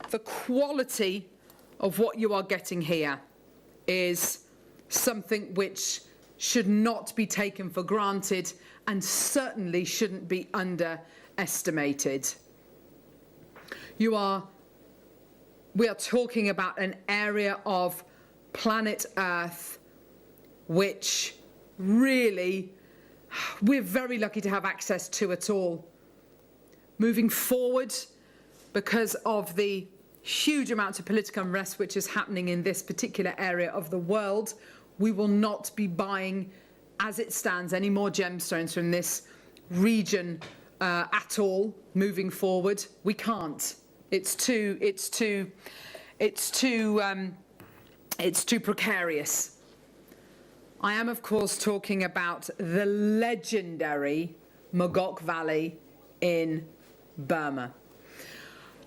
The quality of what you are getting here is something which should not be taken for granted and certainly shouldn't be underestimated. We are talking about an area of planet Earth which really we're very lucky to have access to at all. Moving forward, because of the huge amounts of political unrest which is happening in this particular area of the world, we will not be buying, as it stands, any more gemstones from this region at all moving forward. We can't. It's too precarious. I am, of course, talking about the legendary Mogok Valley in Burma.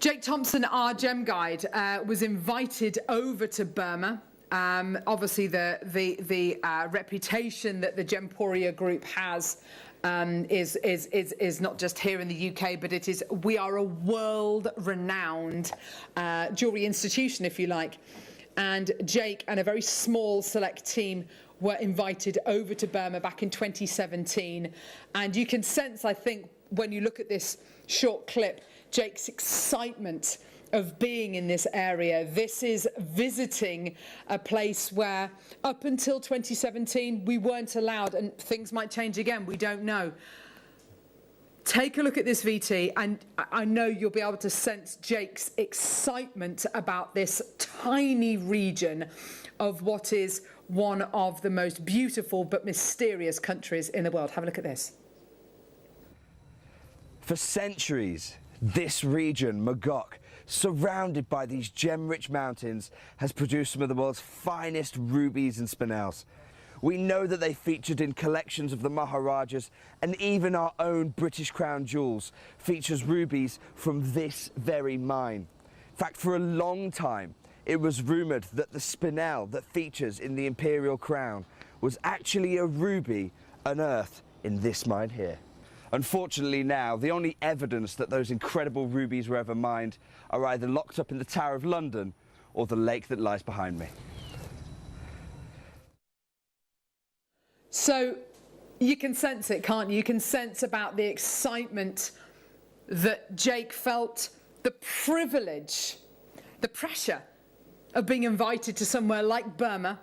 Jake Thompson, our gem guide, was invited over to Burma. Obviously, the reputation that the Gemporia Group has is not just here in the UK, but we are a world-renowned jewellery institution, if you like. And Jake and a very small select team were invited over to Burma back in 2017. And you can sense, I think, when you look at this short clip, Jake's excitement of being in this area. This is visiting a place where up until 2017 we weren't allowed, and things might change again, we don't know. Take a look at this VT, and I know you'll be able to sense Jake's excitement about this tiny region of what is one of the most beautiful but mysterious countries in the world. Have a look at this. For centuries, this region, Mogok, surrounded by these gem-rich mountains, has produced some of the world's finest rubies and spinels. We know that they featured in collections of the Maharajas, and even our own British Crown Jewels features rubies from this very mine. In fact, for a long time, it was rumoured that the spinel that features in the Imperial Crown was actually a ruby unearthed in this mine here. Unfortunately now, the only evidence that those incredible rubies were ever mined are either locked up in the Tower of London or the lake that lies behind me. So you can sense it, can't you? You can sense about the excitement that Jake felt, the privilege, the pressure of being invited to somewhere like Burma,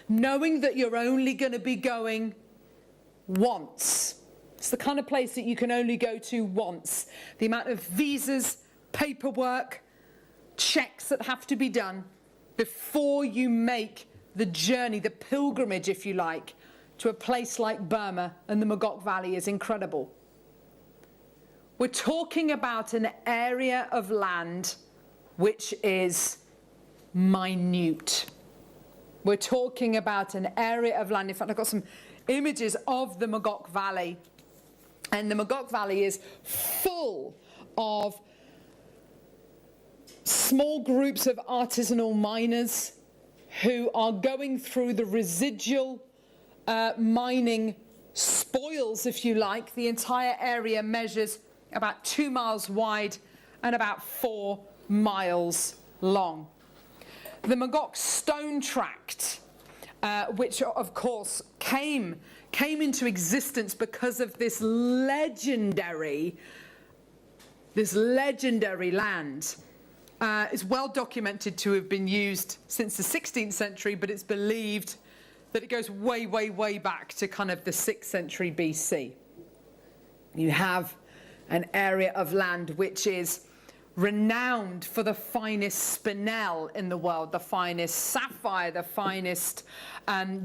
knowing that you're only going to be going once. It's the kind of place that you can only go to once. The amount of visas, paperwork, checks that have to be done before you make the journey, the pilgrimage, if you like, to a place like Burma and the Mogok Valley is incredible. We're talking about an area of land which is minute. We're talking about an area of land. In fact, I've got some images of the Mogok Valley And the Magog Valley is full of small groups of artisanal miners who are going through the residual mining spoils, if you like. The entire area measures about 2 miles wide and about 4 miles long. The Magog Stone Tract, which of course came into existence because of this legendary land, is well documented to have been used since the 16th century, but it's believed that it goes way, way, way back to kind of the 6th century BC. You have an area of land which is renowned for the finest spinel in the world, the finest sapphire, the finest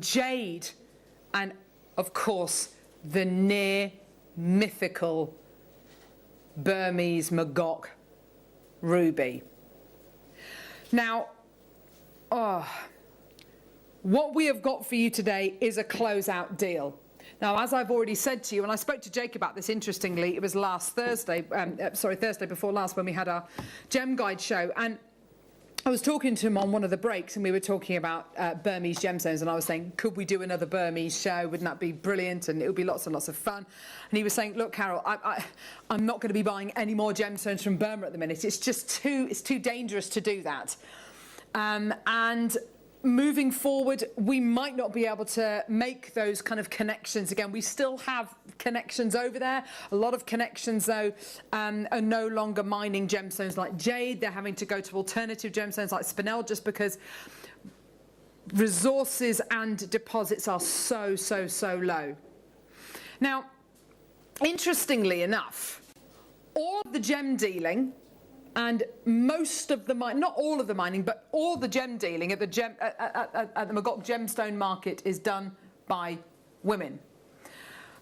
jade, and of course the near mythical Burmese Magog ruby. Now, what we have got for you today is a closeout deal. Now, as I've already said to you, and I spoke to Jake about this, interestingly, it was Thursday before last, when we had our Gem Guide show, and I was talking to him on one of the breaks, and we were talking about Burmese gemstones, and I was saying, could we do another Burmese show? Wouldn't that be brilliant? And it would be lots and lots of fun. And he was saying, look, Carol, I'm not going to be buying any more gemstones from Burma at the minute. It's just too dangerous to do that. And moving forward, we might not be able to make those kind of connections again. We still have connections over there. A lot of connections, though, are no longer mining gemstones like jade. They're having to go to alternative gemstones like spinel, just because resources and deposits are so low. Now, interestingly enough, all of the gem dealing and most of the not all of the mining, but all the gem dealing at the Magog gemstone market is done by women.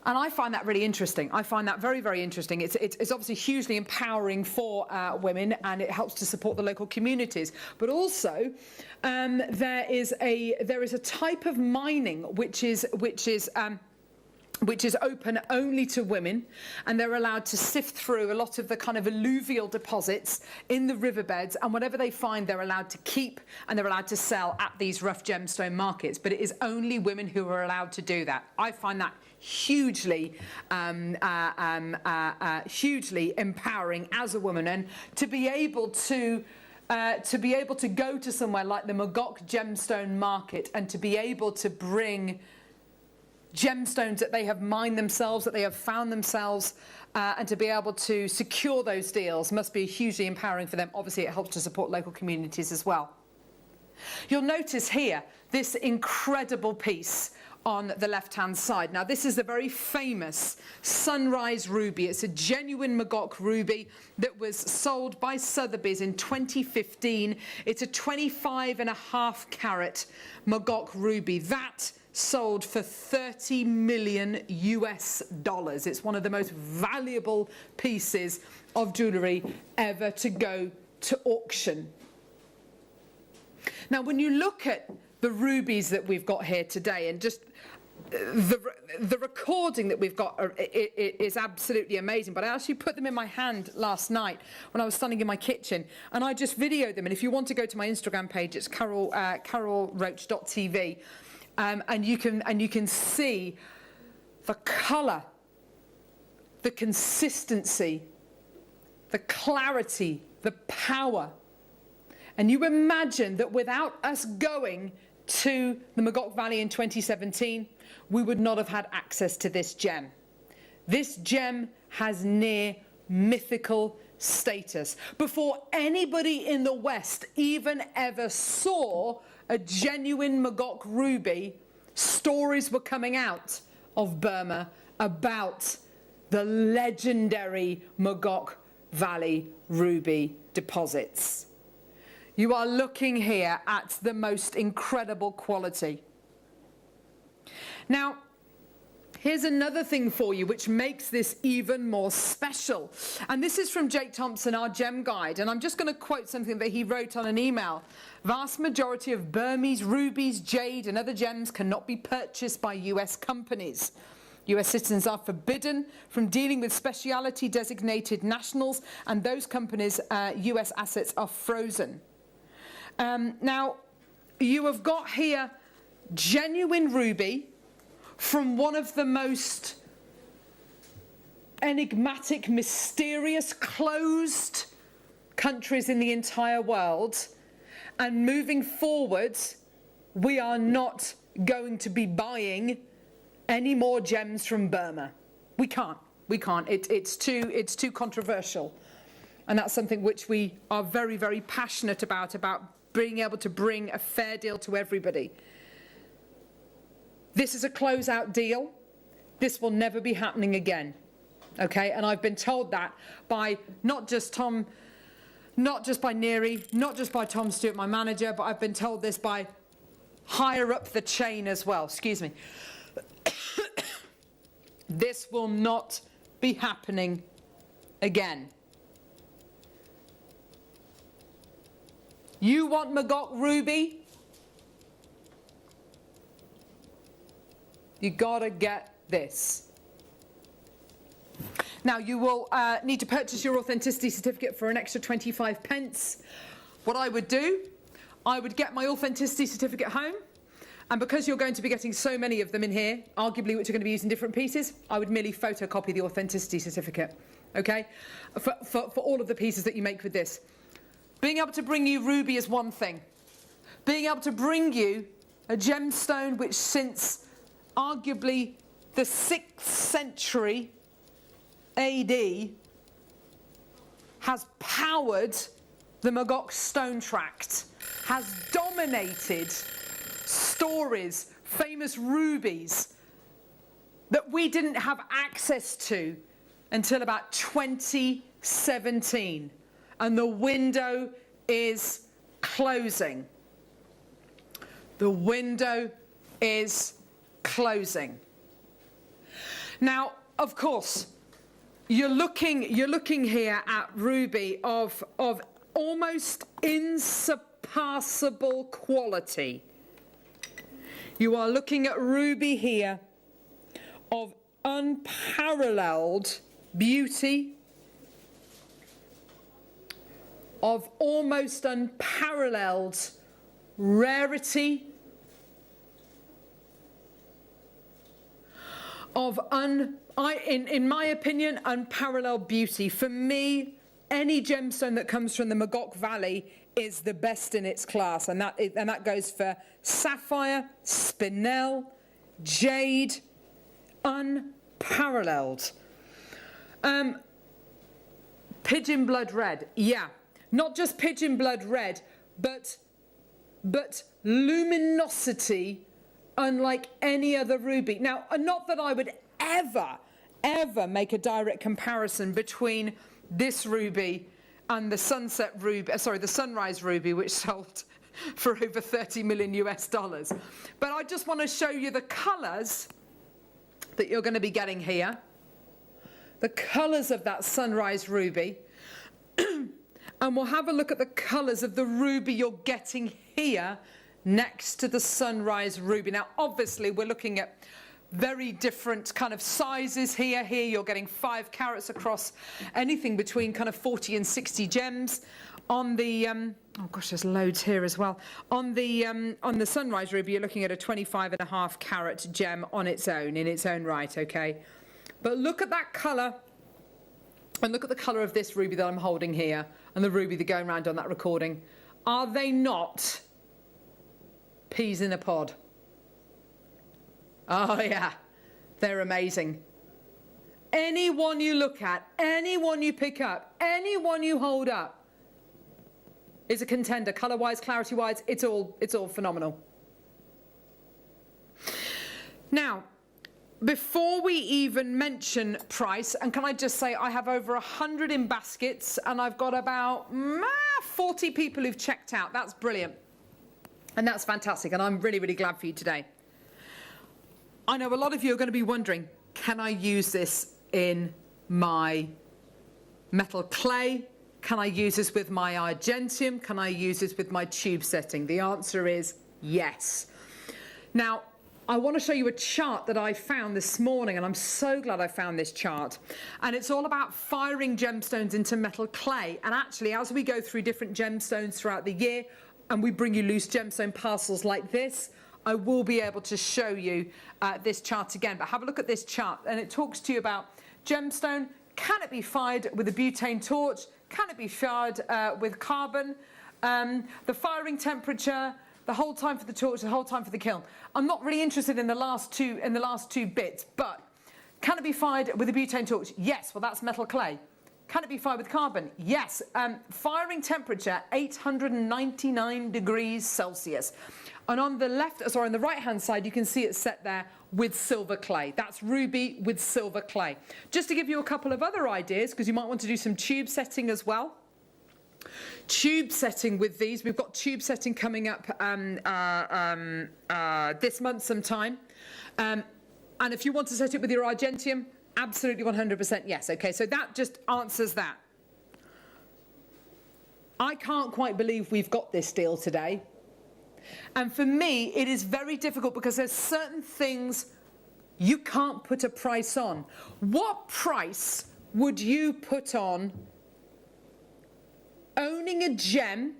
And I find that really interesting. I find that very, very interesting. It's obviously hugely empowering for women, and it helps to support the local communities. But also, there is a type of mining which is open only to women, and they're allowed to sift through a lot of the kind of alluvial deposits in the riverbeds, and whatever they find they're allowed to keep, and they're allowed to sell at these rough gemstone markets. But it is only women who are allowed to do that. I find that hugely empowering as a woman, and to be able to go to somewhere like the Magog gemstone market and to be able to bring gemstones that they have mined themselves, that they have found themselves, and to be able to secure those deals must be hugely empowering for them. Obviously, it helps to support local communities as well. You'll notice here this incredible piece on the left-hand side. Now, this is the very famous Sunrise Ruby. It's a genuine Magog ruby that was sold by Sotheby's in 2015. It's a 25.5 carat Magog ruby. That sold for $30 million US. It's one of the most valuable pieces of jewellery ever to go to auction. Now, when you look at the rubies that we've got here today, and just the recording that we've got is absolutely amazing. But I actually put them in my hand last night when I was standing in my kitchen, and I just videoed them. And if you want to go to my Instagram page, it's carolroach.tv. And you can see the colour, the consistency, the clarity, the power. And you imagine that without us going to the Magog Valley in 2017, we would not have had access to this gem. This gem has near mythical status. Before anybody in the West even ever saw a genuine Magog ruby, stories were coming out of Burma about the legendary Magog Valley ruby deposits. You are looking here at the most incredible quality. Now, here's another thing for you which makes this even more special. And this is from Jake Thompson, our gem guide. And I'm just going to quote something that he wrote on an email. Vast majority of Burmese rubies, jade and other gems cannot be purchased by US companies. US citizens are forbidden from dealing with specialty designated nationals, and those companies' US assets are frozen. Now, you have got here genuine ruby from one of the most enigmatic, mysterious, closed countries in the entire world. And moving forward, we are not going to be buying any more gems from Burma. We can't. It's too controversial. And that's something which we are very, very passionate about being able to bring a fair deal to everybody. This is a closeout deal. This will never be happening again. Okay, and I've been told that by not just by Neary, not just by Tom Stewart, my manager, but I've been told this by higher up the chain as well. Excuse me. This will not be happening again. You want Magog ruby? You gotta get this. Now, you will need to purchase your authenticity certificate for an extra 25 pence. What I would do, I would get my authenticity certificate home, and because you're going to be getting so many of them in here, arguably which are going to be used in different pieces, I would merely photocopy the authenticity certificate, okay, for all of the pieces that you make with this. Being able to bring you ruby is one thing. Being able to bring you a gemstone which since arguably the 6th century AD has powered the Magog stone tract, has dominated stories, famous rubies that we didn't have access to until about 2017. And the window is closing. The window is closing. Now, of course, you're looking here at ruby of almost unsurpassable quality. You are looking at ruby here of unparalleled beauty, of almost unparalleled rarity, of in my opinion, unparalleled beauty. For me, any gemstone that comes from the Magog Valley is the best in its class, and that goes for sapphire, spinel, jade, unparalleled. Pigeon blood red, yeah, not just pigeon blood red, but luminosity unlike any other ruby. Now, not that I would ever make a direct comparison between this ruby and the sunset ruby, the sunrise ruby, which sold for over $30 million US. But I just want to show you the colours that you're going to be getting here. The colours of that sunrise ruby. And we'll have a look at the colours of the ruby you're getting here next to the sunrise ruby. Now, obviously, we're looking at very different kind of sizes here. Here you're getting 5 carats across anything between kind of 40 and 60 gems. On the oh gosh, there's loads here as well. On the sunrise ruby, you're looking at a 25.5 carat gem on its own, in its own right, okay? But look at that colour, and look at the colour of this ruby that I'm holding here, and the ruby that's going around on that recording. Are they not peas in a pod? Oh yeah, they're amazing. Anyone you look at, anyone you pick up, anyone you hold up is a contender. Colour-wise, clarity-wise, it's all phenomenal. Now, before we even mention price, and can I just say I have over 100 in baskets, and I've got about 40 people who've checked out. That's brilliant. And that's fantastic, and I'm really, really glad for you today. I know a lot of you are going to be wondering, can I use this in my metal clay? Can I use this with my argentium? Can I use this with my tube setting? The answer is yes. Now, I want to show you a chart that I found this morning, and I'm so glad I found this chart. And it's all about firing gemstones into metal clay. And actually, as we go through different gemstones throughout the year, and we bring you loose gemstone parcels like this, I will be able to show you this chart again. But have a look at this chart, and it talks to you about gemstone. Can it be fired with a butane torch? Can it be fired with carbon? The firing temperature, the hold time for the torch, the hold time for the kiln. I'm not really interested in the last two bits, but can it be fired with a butane torch? Yes. Well, that's metal clay. Can it be fired with carbon? Yes. Firing temperature 899 degrees Celsius. And on the on the right-hand side, you can see it's set there with silver clay. That's ruby with silver clay. Just to give you a couple of other ideas, because you might want to do some tube setting as well. Tube setting with these, we've got tube setting coming up this month sometime. And if you want to set it with your argentium, absolutely 100% yes. Okay, so that just answers that. I can't quite believe we've got this deal today. And for me, it is very difficult because there's certain things you can't put a price on. What price would you put on owning a gem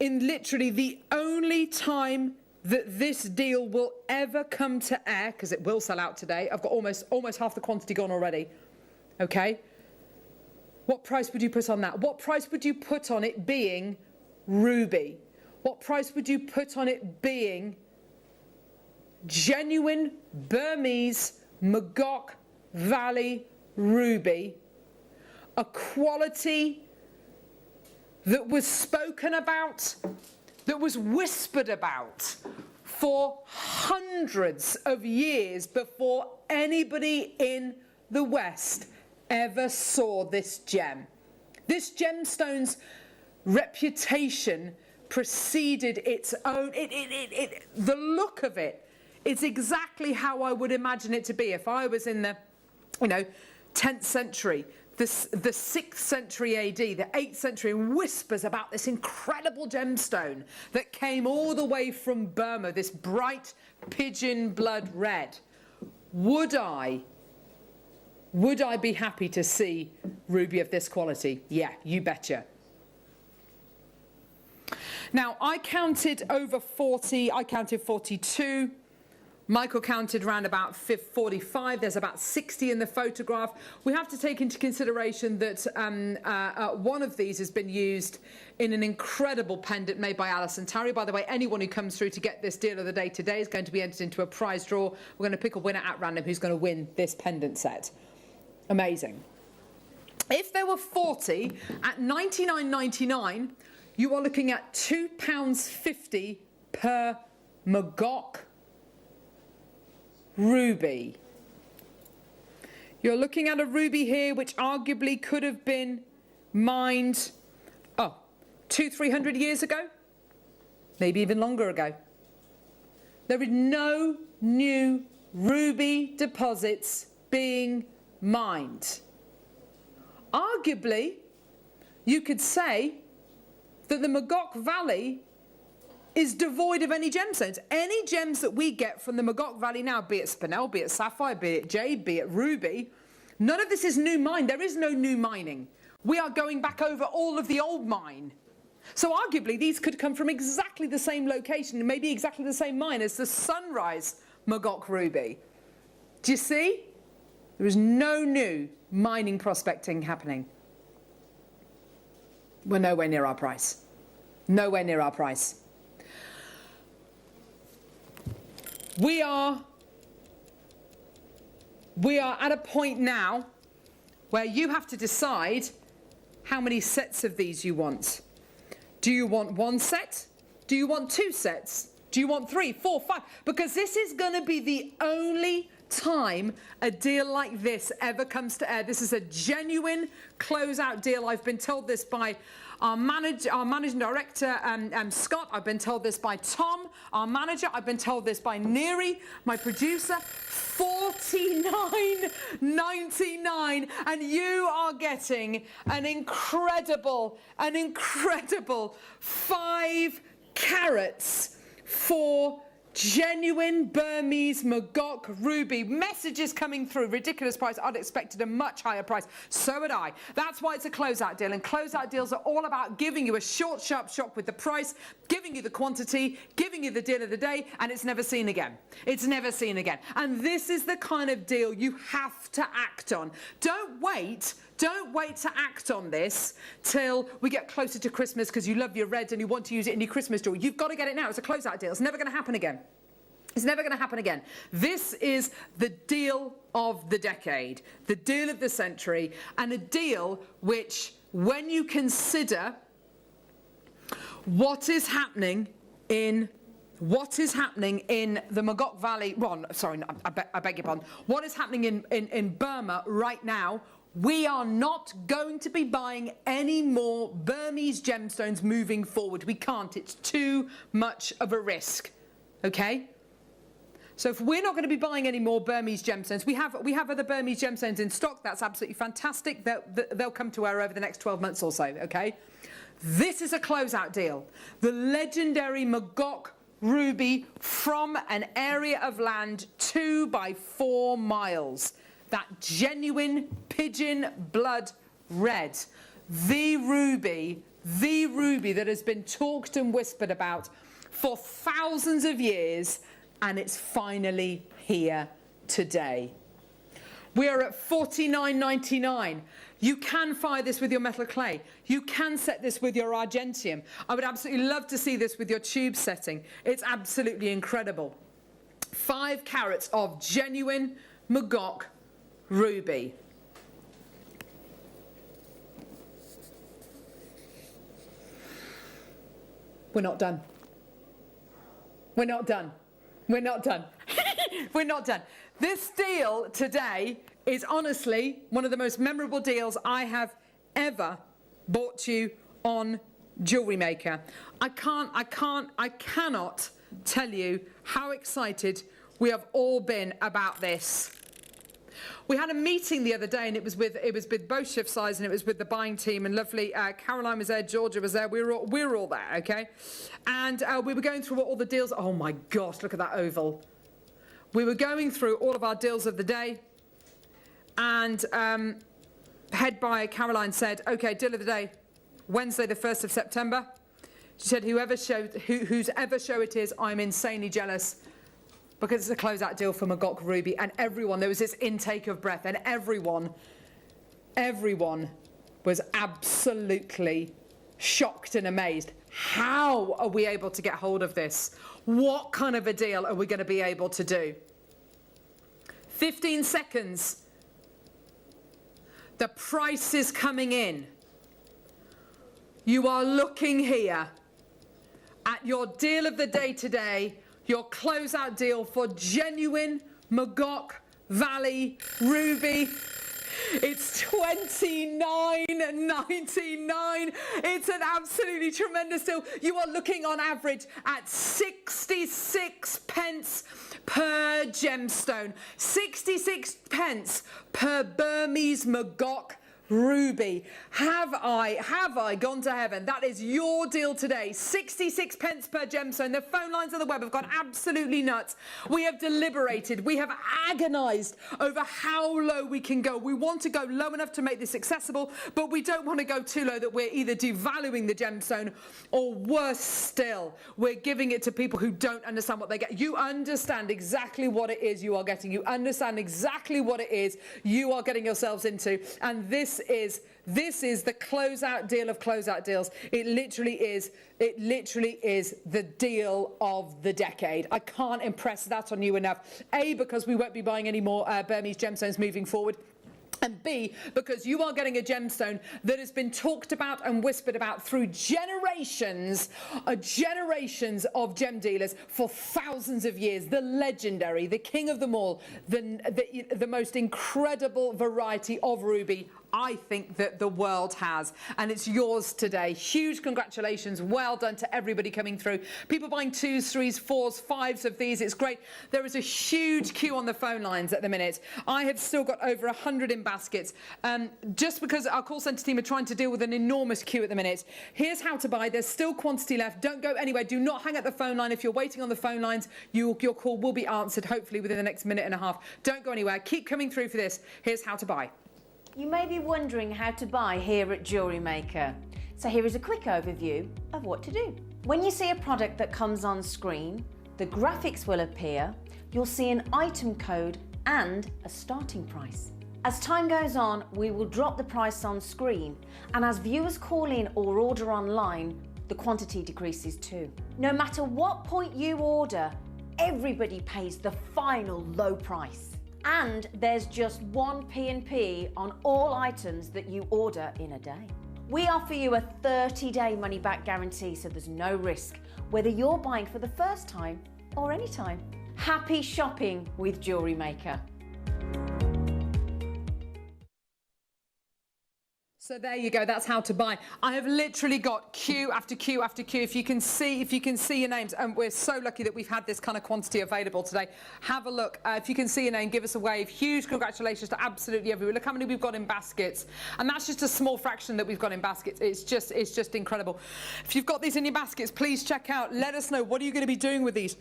in literally the only time that this deal will ever come to air, because it will sell out today? I've got almost half the quantity gone already. Okay? What price would you put on that? What price would you put on it being ruby? What price would you put on it being genuine Burmese Magok Valley ruby, a quality that was spoken about, that was whispered about for hundreds of years before anybody in the West ever saw this gem? This gemstone's reputation preceded its own. The look of it is exactly how I would imagine it to be if I was in the, 10th century, the 6th century AD, the 8th century, and whispers about this incredible gemstone that came all the way from Burma, this bright pigeon blood red. Would I be happy to see ruby of this quality? Yeah, you betcha. Now, I counted over 40, I counted 42. Michael counted around about 45. There's about 60 in the photograph. We have to take into consideration that one of these has been used in an incredible pendant made by Alison Tarry. By the way, anyone who comes through to get this deal of the day today is going to be entered into a prize draw. We're going to pick a winner at random who's going to win this pendant set. Amazing. If there were 40 at $99.99, you are looking at £2.50 per Magok ruby. You're looking at a ruby here which arguably could have been mined 200-300 years ago, maybe even longer ago. There is no new ruby deposits being mined. Arguably, you could say that the Magok Valley is devoid of any gemstones. Any gems that we get from the Magok Valley now, be it spinel, be it sapphire, be it jade, be it ruby, none of this is new mine. There is no new mining. We are going back over all of the old mine. So arguably these could come from exactly the same location, maybe exactly the same mine as the Sunrise Magok ruby. Do you see? There is no new mining prospecting happening. We're nowhere near our price. Nowhere near our price. We are at a point now where you have to decide how many sets of these you want. Do you want one set? Do you want two sets? Do you want 3, 4, 5? Because this is going to be the only time a deal like this ever comes to air. This is a genuine closeout deal. I've been told this by our managing director, Scott. I've been told this by Tom, our manager. I've been told this by Neri, my producer. $49.99, and you are getting an incredible 5 carats for Genuine Burmese Magok ruby. Messages coming through. Ridiculous price. I'd expected a much higher price. So would I. That's why it's a closeout deal. And closeout deals are all about giving you a short, sharp shock with the price, giving you the quantity, giving you the deal of the day, and it's never seen again. It's never seen again. And this is the kind of deal you have to act on. Don't wait to act on this till we get closer to Christmas because you love your reds and you want to use it in your Christmas jewelry. You've got to get it now. It's a closeout deal. It's never going to happen again. It's never going to happen again. This is the deal of the decade, the deal of the century, and a deal which, when you consider what is happening in the Magok Valley, I beg your pardon, what is happening in Burma right now, we are not going to be buying any more Burmese gemstones moving forward. We can't. It's too much of a risk. Okay? So if we're not going to be buying any more Burmese gemstones, we have other Burmese gemstones in stock. That's absolutely fantastic. They'll come to our over the next 12 months or so. Okay? This is a closeout deal. The legendary Magok ruby from an area of land 2 by 4 miles. That genuine pigeon blood red. The ruby that has been talked and whispered about for thousands of years, and it's finally here today. We are at $49.99. You can fire this with your metal clay. You can set this with your argentium. I would absolutely love to see this with your tube setting. It's absolutely incredible. 5 carats of genuine Magok ruby. We're not done. We're not done. We're not done. We're not done. This deal today is honestly one of the most memorable deals I have ever bought you on Jewellery Maker. I cannot tell you how excited we have all been about this. We had a meeting the other day, and it was with both shift size, and it was with the buying team, and lovely Caroline was there, Georgia was there. We were all there, okay? And we were going through all the deals. Oh my gosh, look at that oval. We were going through all of our deals of the day, and head buyer Caroline said, okay, deal of the day, Wednesday the 1st of September. She said, whose ever show it is, I'm insanely jealous, because it's a closeout deal for Magok ruby, and everyone, there was this intake of breath, and everyone was absolutely shocked and amazed. How are we able to get hold of this? What kind of a deal are we going to be able to do? 15 seconds. The price is coming in. You are looking here at your deal of the day today, your closeout deal for genuine Magok Valley ruby. It's $29.99. It's an absolutely tremendous deal. You are looking on average at 66 pence per gemstone. 66 pence per Burmese Magok ruby. Have I gone to heaven? That is your deal today. 66 pence per gemstone. The phone lines on the web have gone absolutely nuts. We have deliberated. We have agonized over how low we can go. We want to go low enough to make this accessible, but we don't want to go too low that we're either devaluing the gemstone, or worse still, we're giving it to people who don't understand what they get. You understand exactly what it is you are getting. You understand exactly what it is you are getting yourselves into. And this is the closeout deal of closeout deals. It literally is the deal of the decade. I can't impress that on you enough. A, because we won't be buying any more Burmese gemstones moving forward. And B, because you are getting a gemstone that has been talked about and whispered about through generations of gem dealers for thousands of years. The legendary, the king of them all, the most incredible variety of ruby, I think that the world has, and it's yours today. Huge congratulations. Well done to everybody coming through. People buying 2s, 3s, 4s, 5s of these. It's great. There is a huge queue on the phone lines at the minute. I have still got over 100 in baskets, just because our call centre team are trying to deal with an enormous queue at the minute. Here's how to buy. There's still quantity left. Don't go anywhere. Do not hang up the phone line. If you're waiting on the phone lines, your call will be answered, hopefully within the next minute and a half. Don't go anywhere. Keep coming through for this. Here's how to buy. You may be wondering how to buy here at Jewellery Maker. So here is a quick overview of what to do. When you see a product that comes on screen, the graphics will appear, you'll see an item code and a starting price. As time goes on, we will drop the price on screen, and as viewers call in or order online, the quantity decreases too. No matter what point you order, everybody pays the final low price. And there's just one P&P on all items that you order in a day. We offer you a 30-day money-back guarantee, so there's no risk, whether you're buying for the first time or any time. Happy shopping with Jewellery Maker. So there you go, that's how to buy. I have literally got queue after queue after queue. If you can see your names, and we're so lucky that we've had this kind of quantity available today. Have a look. If you can see your name, give us a wave. Huge congratulations to absolutely everyone. Look how many we've got in baskets. And that's just a small fraction that we've got in baskets. It's just incredible. If you've got these in your baskets, please check out. Let us know, what are you going to be doing with these?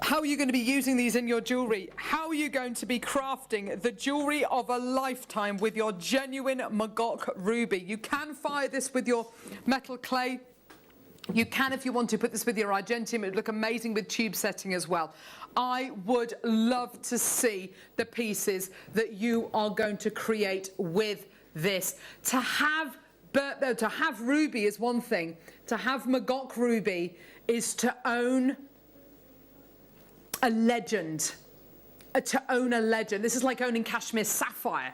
How are you going to be using these in your jewellery? How are you going to be crafting the jewellery of a lifetime with your genuine Magok ruby? You can fire this with your metal clay. You can, if you want to, put this with your argentium. It would look amazing with tube setting as well. I would love to see the pieces that you are going to create with this. To have ruby is one thing. To have Magok ruby is to own a legend. To own a legend. This is like owning Kashmir sapphire.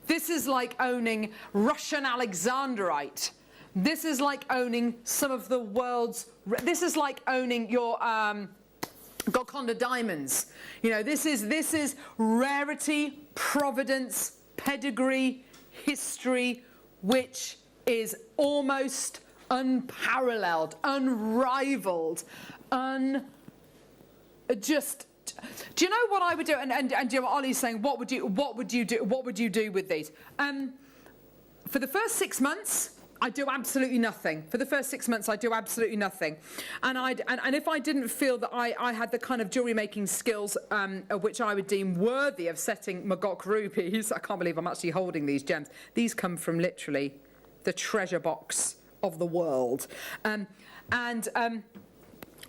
This is like owning Russian Alexandrite. This is like owning some of the world's... This is like owning your Golconda diamonds. You know, this is rarity, providence, pedigree, history, which is almost unparalleled, unrivaled, just, do you know what I would do? And you know, Ollie's saying, what would you do with these? For the first 6 months, I do absolutely nothing. For the first 6 months, I do absolutely nothing. And if I didn't feel that I had the kind of jewellery making skills which I would deem worthy of setting Magok rubies, I can't believe I'm actually holding these gems. These come from literally the treasure box of the world.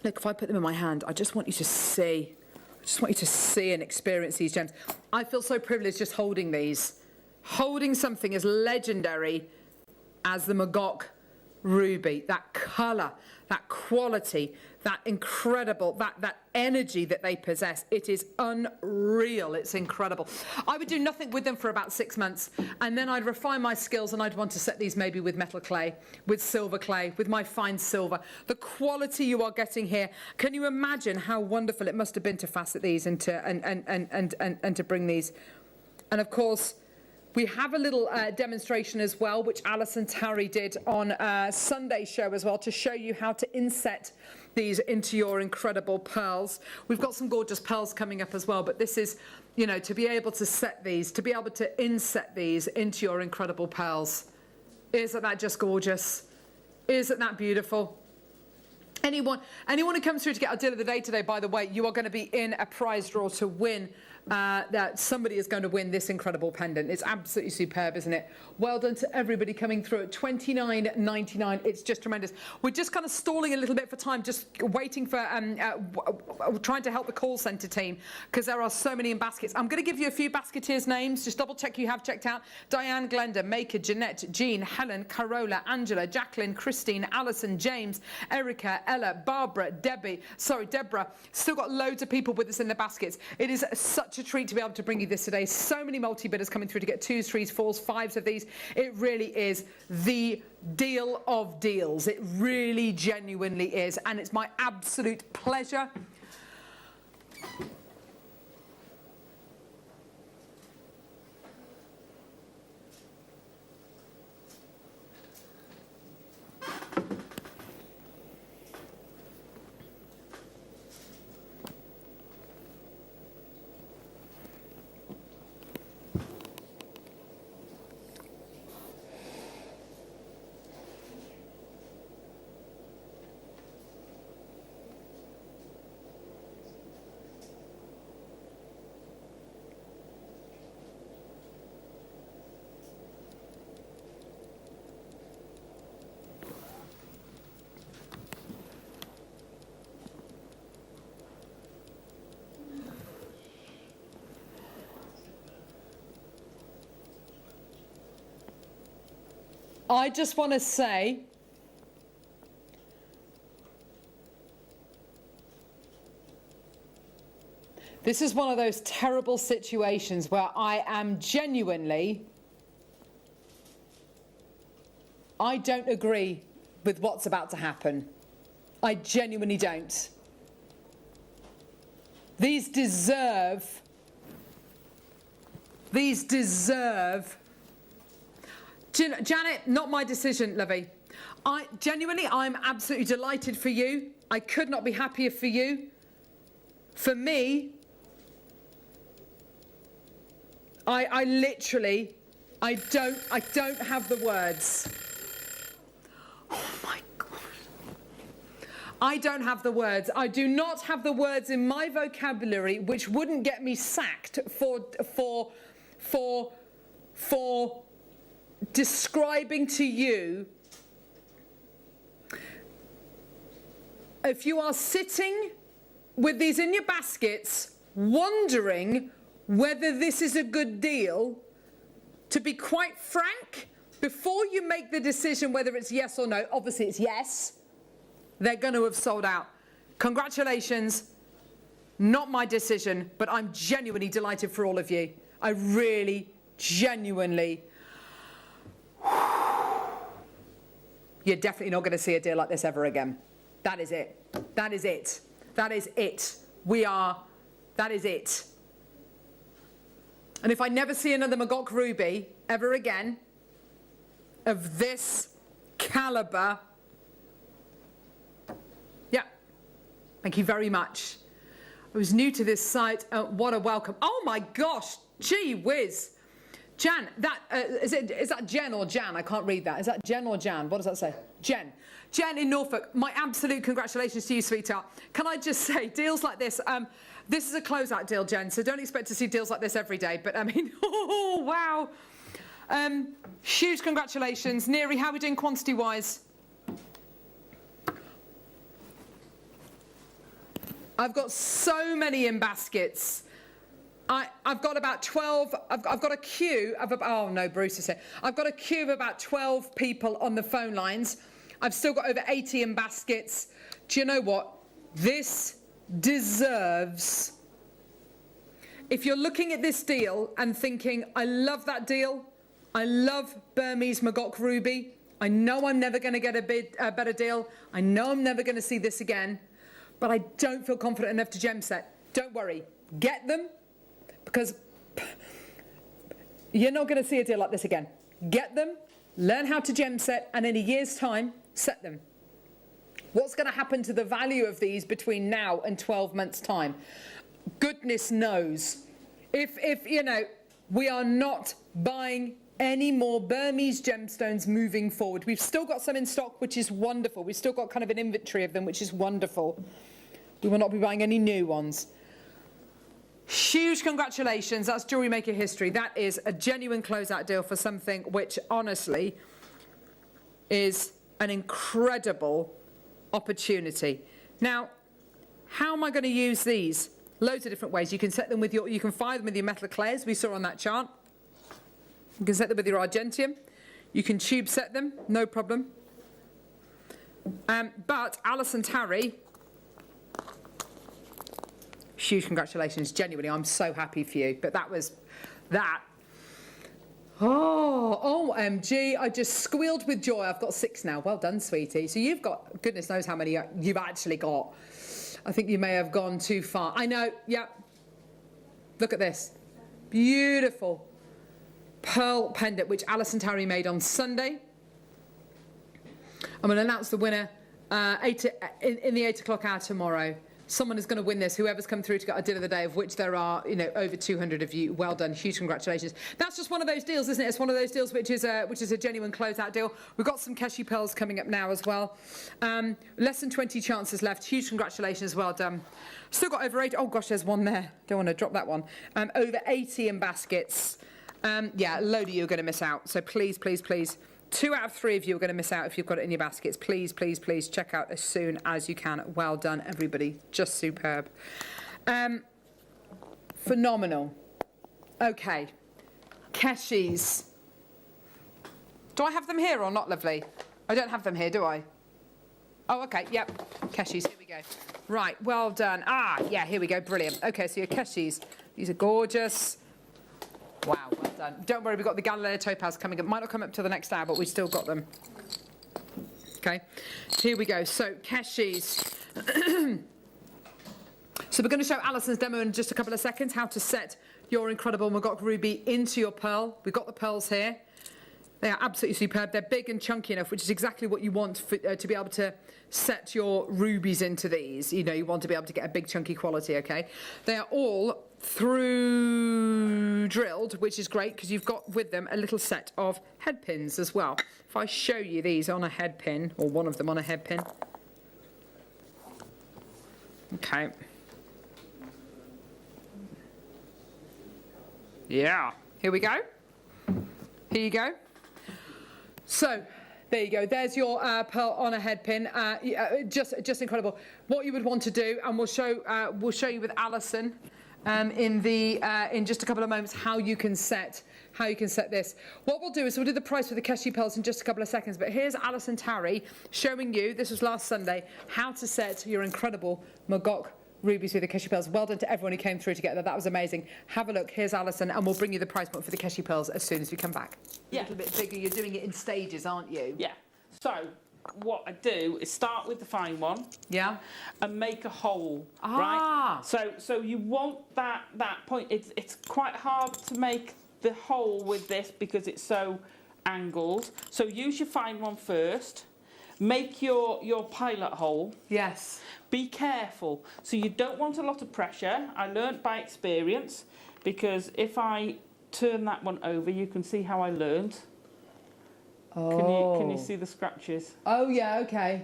Look, if I put them in my hand, I just want you to see. I just want you to see and experience these gems. I feel so privileged just holding these. Holding something as legendary as the Magok ruby. That colour, that quality, that incredible, that energy that they possess. It is unreal. It's incredible. I would do nothing with them for about 6 months, and then I'd refine my skills, and I'd want to set these maybe with metal clay, with silver clay, with my fine silver. The quality you are getting here. Can you imagine how wonderful it must have been to facet these and to bring these? And of course, we have a little demonstration as well, which Alison Tarry did on Sunday's show as well, to show you how to inset these into your incredible pearls. We've got some gorgeous pearls coming up as well, but this is, you know, to be able to set these, to be able to inset these into your incredible pearls. Isn't that just gorgeous? Isn't that beautiful? Anyone who comes through to get our deal of the day today, by the way, you are going to be in a prize draw to win. That somebody is going to win this incredible pendant. It's absolutely superb, isn't it? Well done to everybody coming through at $29.99. It's just tremendous. We're just kind of stalling a little bit for time, just waiting for trying to help the call centre team, because there are so many in baskets. I'm going to give you a few basketeers' names. Just double check you have checked out. Diane, Glenda, Maker, Jeanette, Jean, Helen, Carola, Angela, Jacqueline, Christine, Alison, James, Erica, Ella, Barbara, Deborah. Still got loads of people with us in the baskets. It is such a treat to be able to bring you this today. So many multi-bidders coming through to get 2s, 3s, 4s, 5s of these. It really is the deal of deals. It really genuinely is. And it's my absolute pleasure I just want to say, this is one of those terrible situations where I am genuinely, I don't agree with what's about to happen. I genuinely don't. These deserve, Janet, not my decision, lovey. I'm absolutely delighted for you. I could not be happier for you. For me, I literally, I don't have the words. Oh my God. I don't have the words. I do not have the words in my vocabulary which wouldn't get me sacked for describing to you. If you are sitting with these in your baskets, wondering whether this is a good deal, to be quite frank, before you make the decision whether it's yes or no, obviously it's yes, they're going to have sold out. Congratulations, not my decision, but I'm genuinely delighted for all of you. I really, genuinely, you're definitely not going to see a deal like this ever again. That is it. That is it. That is it. That is it. And if I never see another Magok Ruby ever again, of this caliber, yeah, thank you very much. I was new to this site. What a welcome. Oh my gosh, gee whiz. Jan, is that Jen or Jan? I can't read that. Is that Jen or Jan? What does that say? Jen. Jen in Norfolk, my absolute congratulations to you, sweetheart. Can I just say, deals like this, this is a closeout deal, Jen, so don't expect to see deals like this every day. But I mean, oh, wow. Huge congratulations. Neri, how are we doing quantity-wise? I've got so many in baskets. I've got about 12, I've got a queue of, oh no, Bruce is here. I've got a queue of about 12 people on the phone lines. I've still got over 80 in baskets. Do you know what? This deserves, if you're looking at this deal and thinking, I love that deal, I love Burmese Magok Ruby, I know I'm never going to get a better deal, I know I'm never going to see this again, but I don't feel confident enough to gem set. Don't worry, get them, because you're not going to see a deal like this again. Get them, learn how to gem set, and in a year's time, set them. What's going to happen to the value of these between now and 12 months' time? Goodness knows. If you know, we are not buying any more Burmese gemstones moving forward. We've still got some in stock, which is wonderful. We've still got kind of an inventory of them, which is wonderful. We will not be buying any new ones. Huge congratulations. That's Jewellery Maker history. That is a genuine closeout deal for something which honestly is an incredible opportunity. Now, how am I going to use these? Loads of different ways. You can set them with you can fire them with your metal clays, we saw on that chart. You can set them with your argentium. You can tube set them, no problem. But Alison Tarry, huge congratulations, genuinely, I'm so happy for you. But that was that. Oh, OMG, I just squealed with joy. I've got 6 now. Well done, sweetie. So you've got, goodness knows how many you've actually got. I think you may have gone too far. I know, yeah. Look at this. Beautiful pearl pendant, which Alison Tarry made on Sunday. I'm going to announce the winner in the 8 o'clock hour tomorrow. Someone is going to win this, whoever's come through to get a deal of the day, of which there are, you know, over 200 of you. Well done, huge congratulations. That's just one of those deals, isn't it? It's one of those deals which is a genuine closeout deal. We've got some Keshi pearls coming up now as well. Less than 20 chances left. Huge congratulations, well done. Still got over 80. Oh gosh, there's one there. Don't want to drop that one. Over 80 in baskets. Yeah, a load of you are going to miss out. So please, please, please. 2 out of 3 of you are going to miss out if you've got it in your baskets. Please, please, please check out as soon as you can. Well done, everybody. Just superb. Phenomenal. Okay. Keshis. Do I have them here or not, lovely? I don't have them here, do I? Oh, okay, yep. Keshis, here we go. Right, well done. Ah, yeah, here we go, brilliant. Okay, so your Keshis. These are gorgeous. Wow, well done. Don't worry, we've got the Galileo Topaz coming up. Might not come up till the next hour, but we've still got them. Okay, here we go. So, Keshis. So we're going to show Alison's demo in just a couple of seconds, how to set your incredible Magok ruby into your pearl. We've got the pearls here. They are absolutely superb. They're big and chunky enough, which is exactly what you want for, to be able to set your rubies into these. You know, you want to be able to get a big chunky quality, okay? They are all through drilled, which is great because you've got with them a little set of head pins as well. If I show you these on a head pin, or one of them on a head pin. Okay. Yeah, here we go. Here you go. So, there you go. There's your pearl on a head pin. Just incredible. What you would want to do, and we'll show you with Alison in just a couple of moments how you can set this. What we'll do is we'll do the price for the Keshi pearls in just a couple of seconds. But here's Alison Tarry showing you. This was last Sunday. How to set your incredible Magok rubies with the Keshi pearls. Well done to everyone who came through to get that. That was amazing. Have a look. Here's Alison, and we'll bring you the price point for the Keshi pearls as soon as we come back. Yeah. A little bit bigger. You're doing it in stages, aren't you? Yeah. So what I do is start with the fine one. Yeah. And make a hole. Ah. Right. So you want that point. It's quite hard to make the hole with this because it's so angled. So use your fine one first. Make your pilot hole. Yes. Be careful. So you don't want a lot of pressure. I learnt by experience because if I turn that one over, you can see how I learned. Oh. Can you see the scratches? Oh yeah. Okay.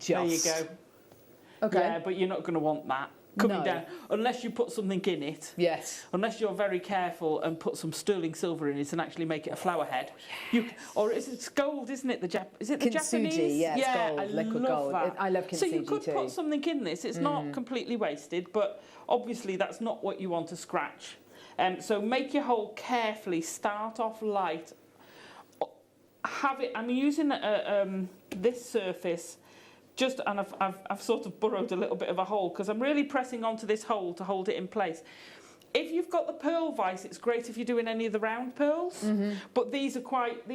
There you go. Okay. Yeah, but you're not going to want that coming down unless you put something in it. Yes. Unless you're very careful and put some sterling silver in it and actually make it a flower head. Yes. Or it's gold, isn't it? Is it the Kintsugi, Japanese? yeah, I liquid love gold. that. I love kintsugi so you could too. put something in this. It's not completely wasted, but obviously that's not what you want to scratch. So make your hole carefully. Start off light. Have it. I'm using this surface. And I've sort of burrowed a little bit of a hole because I'm really pressing onto this hole to hold it in place. If you've got the pearl vise, it's great if you're doing any of the round pearls, but these are quite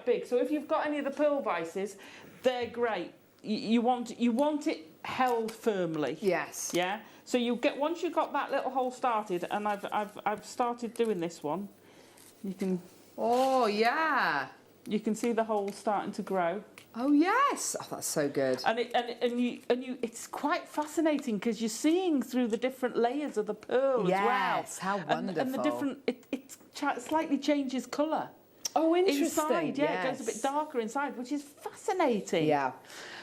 big. So if you've got any of the pearl vises, they're great. You want it held firmly. Yes. Yeah. So once you've got that little hole started, and I've started doing this one. You can. Oh yeah. You can see the hole starting to grow. Oh yes! Oh, that's so good. And it's quite fascinating because you're seeing through the different layers of the pearl as well. Yes, how wonderful. And the different, it slightly changes colour. Oh, interesting. Inside, yeah, it goes a bit darker inside, which is fascinating. Yeah.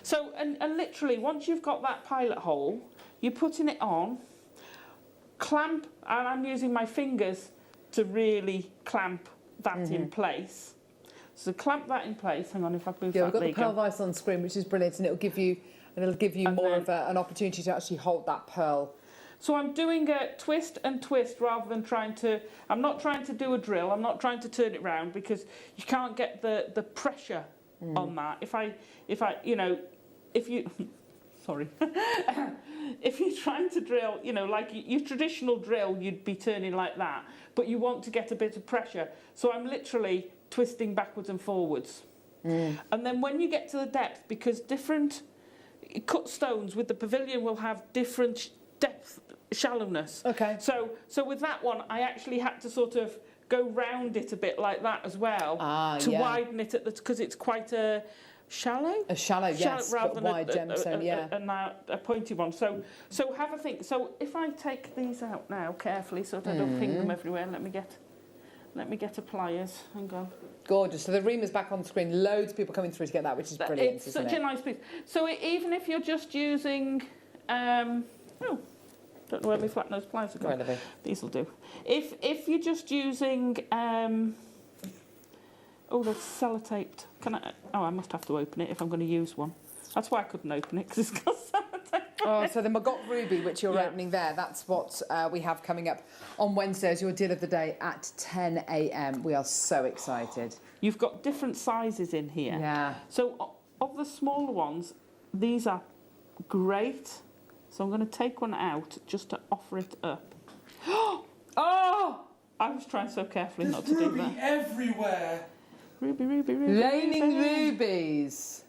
So, and literally, once you've got that pilot hole, you're putting it on, clamp, and I'm using my fingers to really clamp that in place. So clamp that in place. Hang on, if I move that. Yeah, we've got the pearl vise on screen, which is brilliant, and it'll give you more of an opportunity to actually hold that pearl. So I'm doing a twist and twist rather than I'm not trying to do a drill. I'm not trying to turn it round because you can't get the pressure on that. Sorry. If you're trying to drill, like your traditional drill, you'd be turning like that, but you want to get a bit of pressure. So I'm literally twisting backwards and forwards. And then when you get to the depth, because different cut stones with the pavilion will have different depth, shallowness. Okay. So with that one, I actually had to sort of go round it a bit like that as well to widen it because it's quite a shallow. A shallow, yes, rather but than wide gemstone, yeah. And a pointy one. So have a think. So if I take these out now carefully, so that I don't ping them everywhere. Let me get a pliers. Hang on. Gorgeous. So the reamer's back on the screen. Loads of people coming through to get that, which is brilliant. It's such a nice piece. So even if you're just using, don't know where my flat nose pliers are going. Where are they? These will do. If you're just using, they're sellotaped. I must have to open it if I'm going to use one. That's why I couldn't open it because it's got sellotape. Oh, so the Maggot Ruby, which you're opening there, that's what we have coming up on Wednesday as your deal of the day at 10 a.m. We are so excited. You've got different sizes in here. Yeah. So of the smaller ones, these are great. So I'm going to take one out just to offer it up. Oh! I was trying so carefully not to do that. Ruby everywhere. Ruby, ruby, ruby. Raining rubies.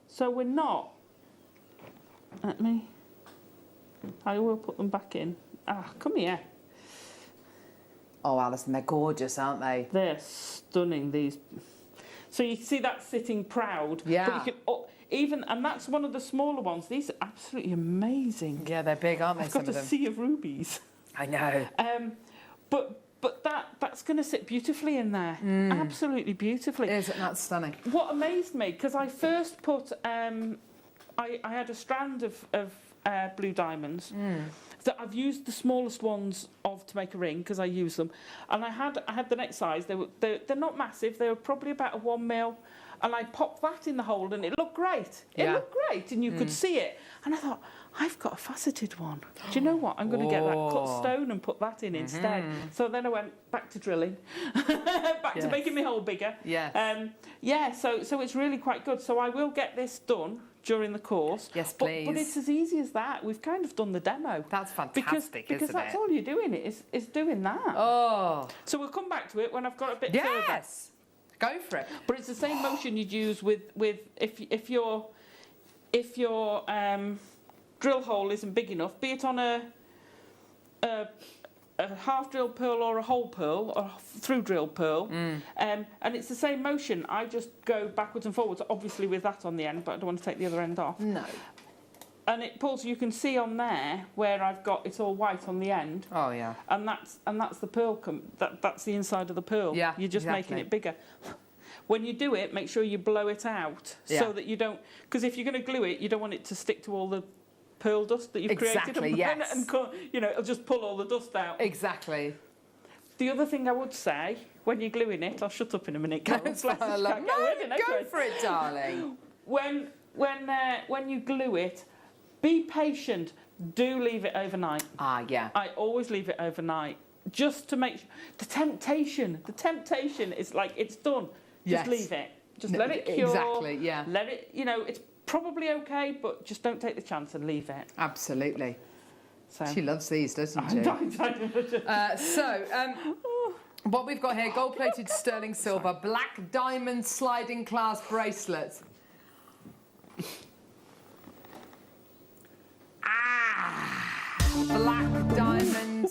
So we're not. I will put them back in. Ah, come here. Oh, Alison, they're gorgeous, aren't they? They're stunning, these. So you see that sitting proud. Yeah. But you can, and that's one of the smaller ones. These are absolutely amazing. Yeah, they're big, aren't they, I've some got of a them? sea of rubies. I know. But that's going to sit beautifully in there. Absolutely beautifully. Isn't that stunning? What amazed me, because I first put, I had a strand of blue diamonds that I've used the smallest ones to make a ring because I use them, and I had the next size. They're not massive. They were probably about a 1 mil, and I popped that in the hole, and it looked great. It looked great, and you could see it. And I thought, I've got a faceted one. Do you know what? I'm going to get that cut stone and put that in instead. So then I went back to drilling, back to making my hole bigger. So it's really quite good. So I will get this done during the course. Yes, please. But it's as easy as that. We've kind of done the demo. That's fantastic, because that's all you're doing is doing that. Oh. So we'll come back to it when I've got a bit further. Yes. Go for it. But it's the same motion you'd use with if your drill hole isn't big enough, be it on a half drill pearl or a whole pearl or through drill pearl, and it's the same motion. I just go backwards and forwards, obviously with that on the end, but I don't want to take the other end off. No. And it pulls. You can see on there where I've got it's all white on the end. Oh yeah. And that's the pearl. That's the inside of the pearl. Yeah. You're just making it bigger. When you do it, make sure you blow it out so that you don't. Because if you're going to glue it, you don't want it to stick to all the pearl dust that you've created. Yes. And it'll just pull all the dust out. Exactly. The other thing I would say, when you're gluing it, I'll shut up in a minute. Go for it, darling. When you glue it, be patient. Do leave it overnight. Ah, yeah. I always leave it overnight, just to make the temptation is like it's done. Just leave it. Just let it cure. Exactly, yeah. Let it, it's probably okay, but just don't take the chance and leave it. Absolutely. So. She loves these, doesn't she? What we've got here, gold-plated sterling silver, black diamond sliding clasp bracelet. Black diamond.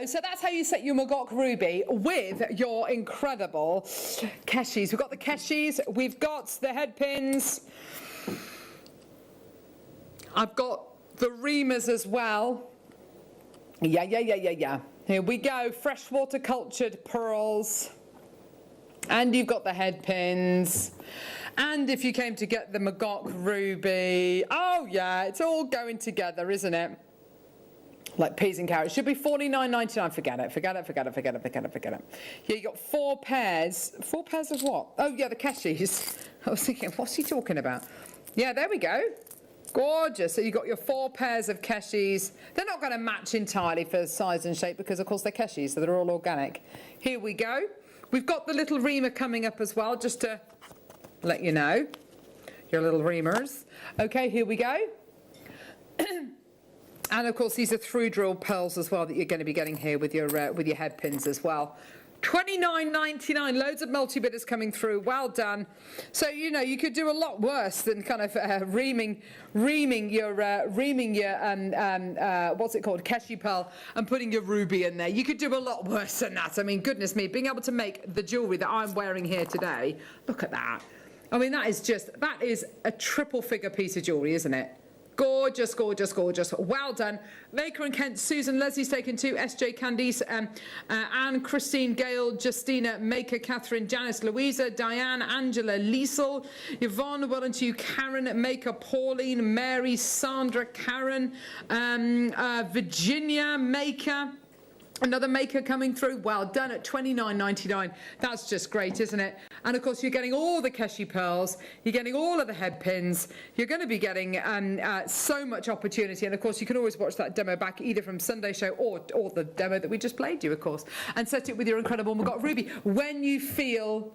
So that's how you set your Magok Ruby with your incredible Keshis. We've got the Keshis, we've got the head pins. I've got the reamers as well. Yeah. Here we go, freshwater cultured pearls. And you've got the head pins. And if you came to get the Magok Ruby, oh yeah, it's all going together, isn't it? Like peas and carrots. Should be $49.99. Forget it. Yeah, you got 4 pairs. 4 pairs of what? Oh, yeah, the Keshis. I was thinking, what's he talking about? Yeah, there we go. Gorgeous. So you got your 4 pairs of Keshis. They're not going to match entirely for size and shape because, of course, they're Keshis, so they're all organic. Here we go. We've got the little reamer coming up as well, just to let you know. Your little reamers. Okay, here we go. And of course, these are through drill pearls as well that you're going to be getting here with your head pins as well. $29.99. Loads of multi-bidders coming through. Well done. So you could do a lot worse than kind of reaming your what's it called, Keshi pearl, and putting your ruby in there. You could do a lot worse than that. I mean, goodness me, being able to make the jewellery that I'm wearing here today. Look at that. I mean, that is a triple figure piece of jewellery, isn't it? Gorgeous, gorgeous, gorgeous. Well done. Maker and Kent, Susan, Leslie's taken 2, SJ, Candice, Anne, Christine, Gail, Justina, Maker, Catherine, Janice, Louisa, Diane, Angela, Liesel, Yvonne, well done to you, Karen, Maker, Pauline, Mary, Sandra, Karen, Virginia, Maker. Another Maker coming through. Well done at $29.99. That's just great, isn't it? And of course, you're getting all the Keshi pearls. You're getting all of the head pins. You're going to be getting so much opportunity. And of course, you can always watch that demo back either from Sunday show or the demo that we just played you, of course, and set it with your incredible Maggot Ruby when you feel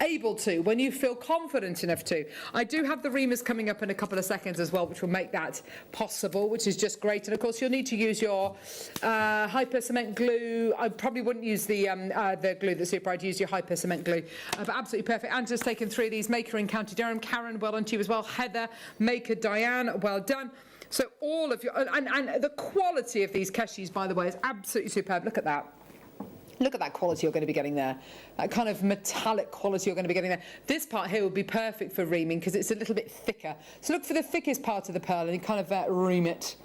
able to, when you feel confident enough to. I do have the reamers coming up in a couple of seconds as well, which will make that possible, which is just great. And of course, you'll need to use your hyper cement glue. I probably wouldn't use the glue that's super. I'd use your hyper cement glue, but absolutely perfect. Angela's taken 3 of these. Maker in County Durham. Karen, well done to you as well. Heather, Maker, Diane, well done. So all of your and the quality of these Keshis, by the way, is absolutely superb. Look at that. Look at that quality you're going to be getting there. That kind of metallic quality you're going to be getting there. This part here would be perfect for reaming because it's a little bit thicker. So look for the thickest part of the pearl and you kind of ream it.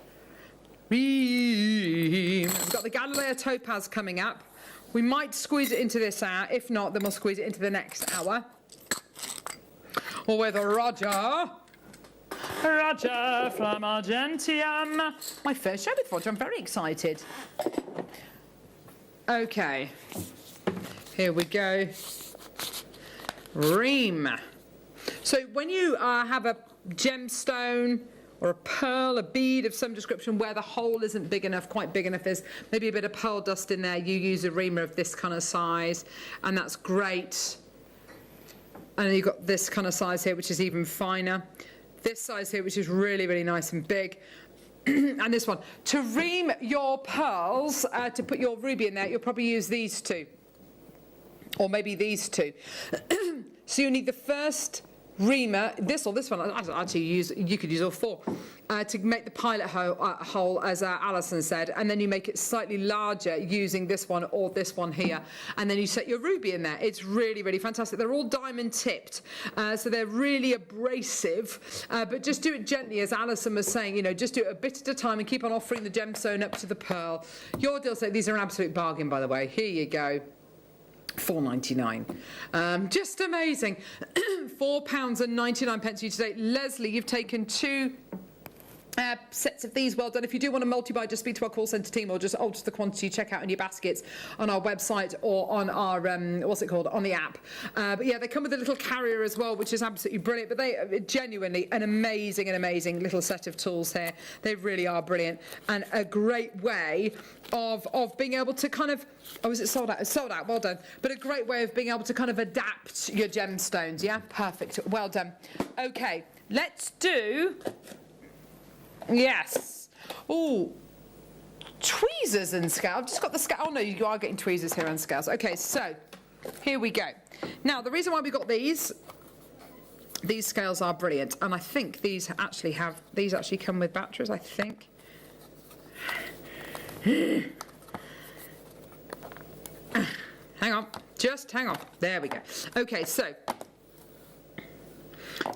Ream. We've got the Galileo Topaz coming up. We might squeeze it into this hour. If not, then we'll squeeze it into the next hour. Or with Roger. Roger from Argentium. My first show with Roger. I'm very excited. Okay, here we go. Ream. So when you have a gemstone or a pearl, a bead of some description where the hole isn't big enough, quite big enough, there's maybe a bit of pearl dust in there, you use a reamer of this kind of size, and that's great. And then you've got this kind of size here, which is even finer. This size here, which is really, really nice and big. And this one. To ream your pearls, to put your ruby in there, you'll probably use these 2. Or maybe these 2. So you need the first reamer, this or this one. Actually, you could use all 4 to make the pilot hole, as Alison said, and then you make it slightly larger using this one or this one here, and then you set your ruby in there. It's really, really fantastic. They're all diamond tipped, so they're really abrasive, but just do it gently, as Alison was saying. You know, just do it a bit at a time and keep on offering the gemstone up to the pearl. Your deal, these are an absolute bargain, by the way. Here you go. $4.99. Just amazing. £4.99 you today. Leslie, you've taken 2 sets of these. Well done. If you do want to multi-buy, just speak to our call centre team or just alter the quantity checkout in your baskets on our website or on our what's it called, on the app. But yeah, they come with a little carrier as well, which is absolutely brilliant. But they are genuinely an amazing little set of tools here. They really are brilliant and a great way of being able to kind of, oh, is it sold out? It's sold out. Well done. But a great way of being able to kind of adapt your gemstones. Yeah, perfect. Well done. Okay, let's do. Yes. Oh, tweezers and scales. I've just got the scale. Oh no, you are getting tweezers here and scales. Okay, so here we go. Now, the reason why we got these scales are brilliant, and I think these actually come with batteries. I think. Hang on, just hang on. There we go. Okay, so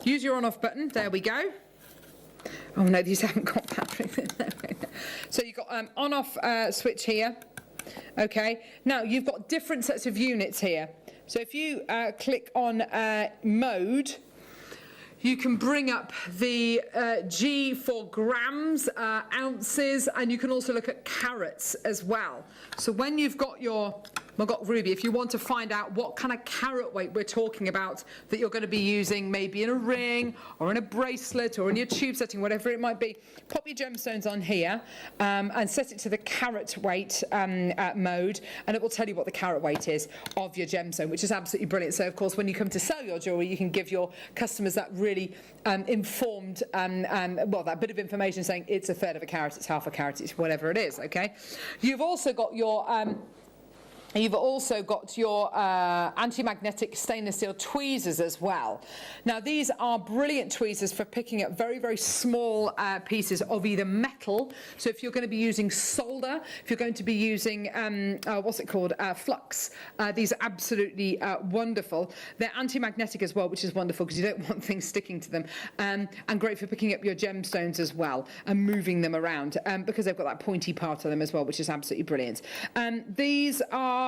use your on-off button. There we go. Oh no, these haven't got batteries in there. So you've got on-off switch here. Okay, now you've got different sets of units here. So if you click on mode, you can bring up the G for grams, ounces, and you can also look at carats as well. So when you've got your Maggot Ruby, if you want to find out what kind of carat weight we're talking about that you're going to be using, maybe in a ring or in a bracelet or in your tube setting, whatever it might be, pop your gemstones on here and set it to the carat weight mode, and it will tell you what the carat weight is of your gemstone, which is absolutely brilliant. So of course, when you come to sell your jewellery, you can give your customers that really informed, well, that bit of information saying it's 1/3 of a carat, it's 1/2 a carat, it's whatever it is. Okay, you've also got your You've also got your anti-magnetic stainless steel tweezers as well. Now these are brilliant tweezers for picking up very, very small pieces of either metal. So if you're going to be using solder, if you're going to be using, flux, these are absolutely wonderful. They're anti-magnetic as well, which is wonderful because you don't want things sticking to them. And great for picking up your gemstones as well and moving them around because they've got that pointy part of them as well, which is absolutely brilliant. These are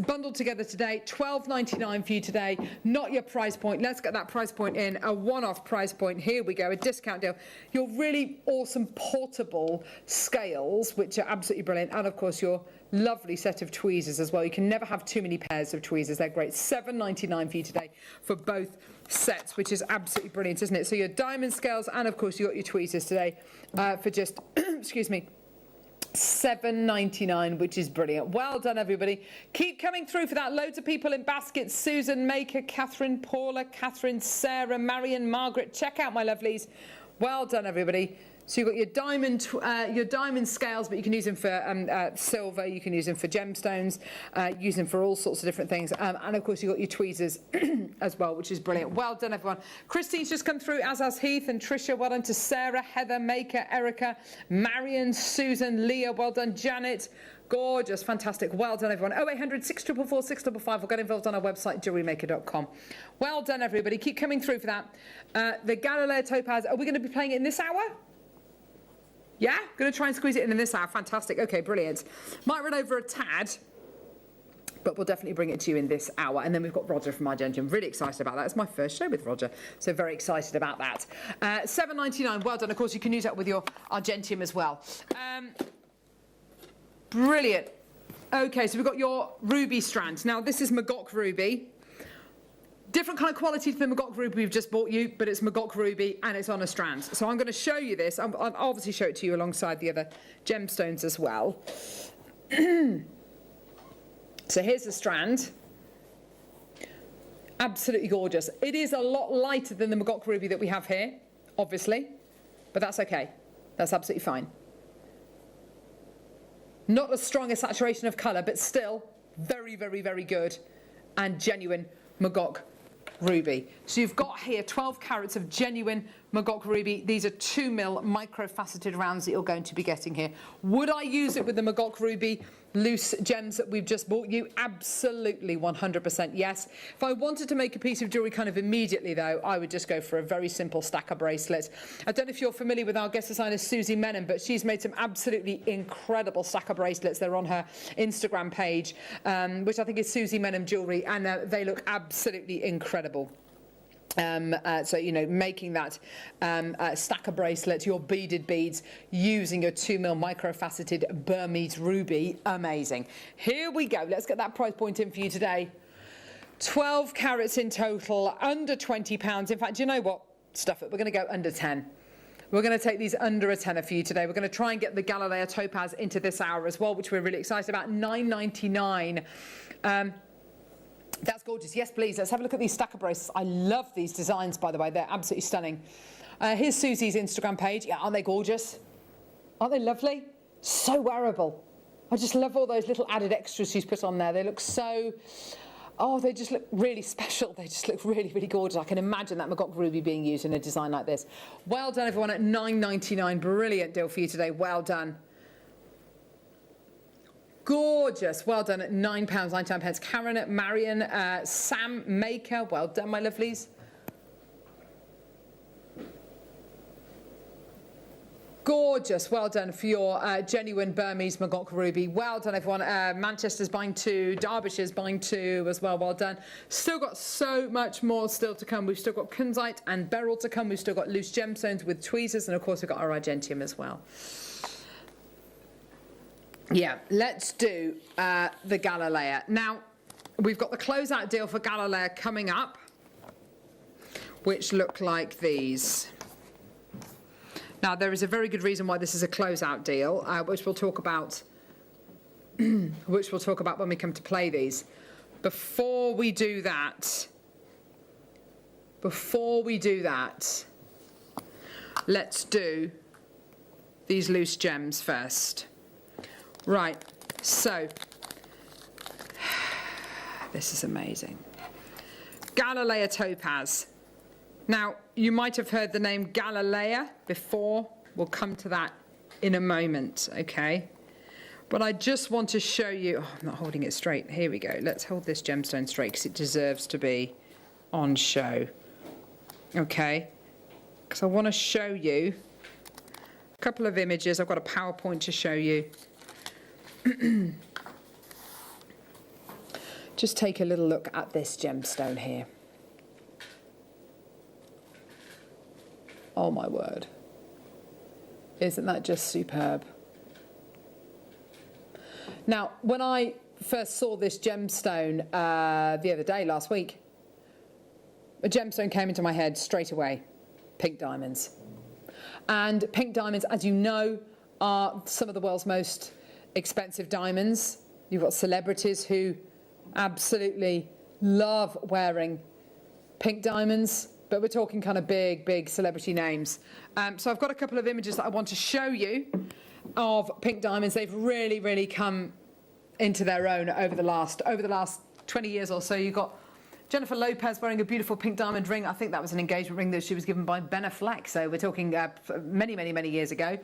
bundled together today, $12.99 for you today, not your price point. Let's get that price point in, a one-off price point. Here we go, a discount deal. Your really awesome portable scales, which are absolutely brilliant, and of course your lovely set of tweezers as well. You can never have too many pairs of tweezers. They're great. $7.99 for you today for both sets, which is absolutely brilliant, isn't it? So your diamond scales, and of course you got your tweezers today for just, excuse me, $7.99, which is brilliant. Well done, everybody. Keep coming through for that. Loads of people in baskets. Susan, Maker, Catherine, Paula, Catherine, Sarah, Marion, Margaret. Check out my lovelies. Well done, everybody. So you've got your diamond scales, but you can use them for silver, you can use them for gemstones, use them for all sorts of different things. And of course, you've got your tweezers as well, which is brilliant. Well done, everyone. Christine's just come through, as has Heath and Tricia. Well done to Sarah, Heather, Maker, Erica, Marion, Susan, Leah. Well done, Janet. Gorgeous, fantastic. Well done, everyone. 0800 644 655 or get involved on our website, JewelleryMaker.com. Well done, everybody. Keep coming through for that. The Galileo Topaz, are we going to be playing it in this hour? Yeah? Going to try and squeeze it in this hour. Fantastic. Okay, brilliant. Might run over a tad, but we'll definitely bring it to you in this hour. And then we've got Roger from Argentium. Really excited about that. It's my first show with Roger, so very excited about that. $7.99. Well done. Of course, you can use that with your Argentium as well. Brilliant. Okay, so we've got your ruby strand. Now, this is Magok ruby. Different kind of quality to the Magok ruby we've just bought you, but it's Magok ruby and it's on a strand. So I'm going to show you this. I'll obviously show it to you alongside the other gemstones as well. So here's the strand. Absolutely gorgeous. It is a lot lighter than the Magok ruby that we have here, obviously, but that's okay. That's absolutely fine. Not as strong a saturation of colour, but still very, very, very good and genuine Magok ruby. So you've got here 12 carats of genuine Magok ruby. These are 2mm micro-faceted rounds that you're going to be getting here. Would I use it with the Magok ruby loose gems that we've just bought you? Absolutely, 100% yes. If I wanted to make a piece of jewellery kind of immediately, though, I would just go for a very simple stacker bracelet. I don't know if you're familiar with our guest designer Susie Menon, but she's made some absolutely incredible stacker bracelets. They're on her Instagram page, which I think is Susie Menon Jewellery, and they look absolutely incredible. So, you know, making that stacker bracelet, your beaded beads, using your 2mm micro-faceted Burmese ruby, amazing. Here we go. Let's get that price point in for you today. 12 carats in total, under £20. In fact, you know what? Stuff it. We're going to go under 10. We're going to take these under a tenner for you today. We're going to try and get the Galileo Topaz into this hour as well, which we're really excited about. $9.99. That's gorgeous. Yes, please. Let's have a look at these stacker bracelets. I love these designs, by the way. They're absolutely stunning. Here's Susie's Instagram page. Yeah, aren't they gorgeous? Aren't they lovely? So wearable. I just love all those little added extras she's put on there. They look so... Oh, they just look really special. They just look really, really gorgeous. I can imagine that Magok ruby being used in a design like this. Well done, everyone, at $9.99. Brilliant deal for you today. Well done. Gorgeous. Well done at £9.99. Karen, Marion, Sam, Maker. Well done, my lovelies. Gorgeous. Well done for your genuine Burmese Magok ruby. Well done, everyone. Manchester's buying 2. Derbyshire's buying 2 as well. Well done. Still got so much more still to come. We've still got kunzite and beryl to come. We've still got loose gemstones with tweezers. And, of course, we've got our argentium as well. Yeah, let's do the Galileo. Now, we've got the closeout deal for Galileo coming up, which look like these. Now, there is a very good reason why this is a closeout deal, which we'll talk about. Which we'll talk about when we come to play these. Before we do that, let's do these loose gems first. Right, so this is amazing. Galilea topaz. Now, you might have heard the name Galilea before. We'll come to that in a moment, okay? But I just want to show you, oh, I'm not holding it straight. Here we go. Let's hold this gemstone straight because it deserves to be on show, okay? Because I want to show you a couple of images. I've got a PowerPoint to show you. Just take a little look at this gemstone here. Oh my word. Isn't that just superb? Now, when I first saw this gemstone the other day, last week, a gemstone came into my head straight away. Pink diamonds. And pink diamonds, as you know, are some of the world's most expensive diamonds. You've got celebrities who absolutely love wearing pink diamonds, but we're talking kind of big celebrity names. So I've got a couple of images that I want to show you of pink diamonds. They've really come into their own over the last 20 years or so. You've got Jennifer Lopez wearing a beautiful pink diamond ring. I think that was an engagement ring that she was given by Ben Affleck. So we're talking many years ago.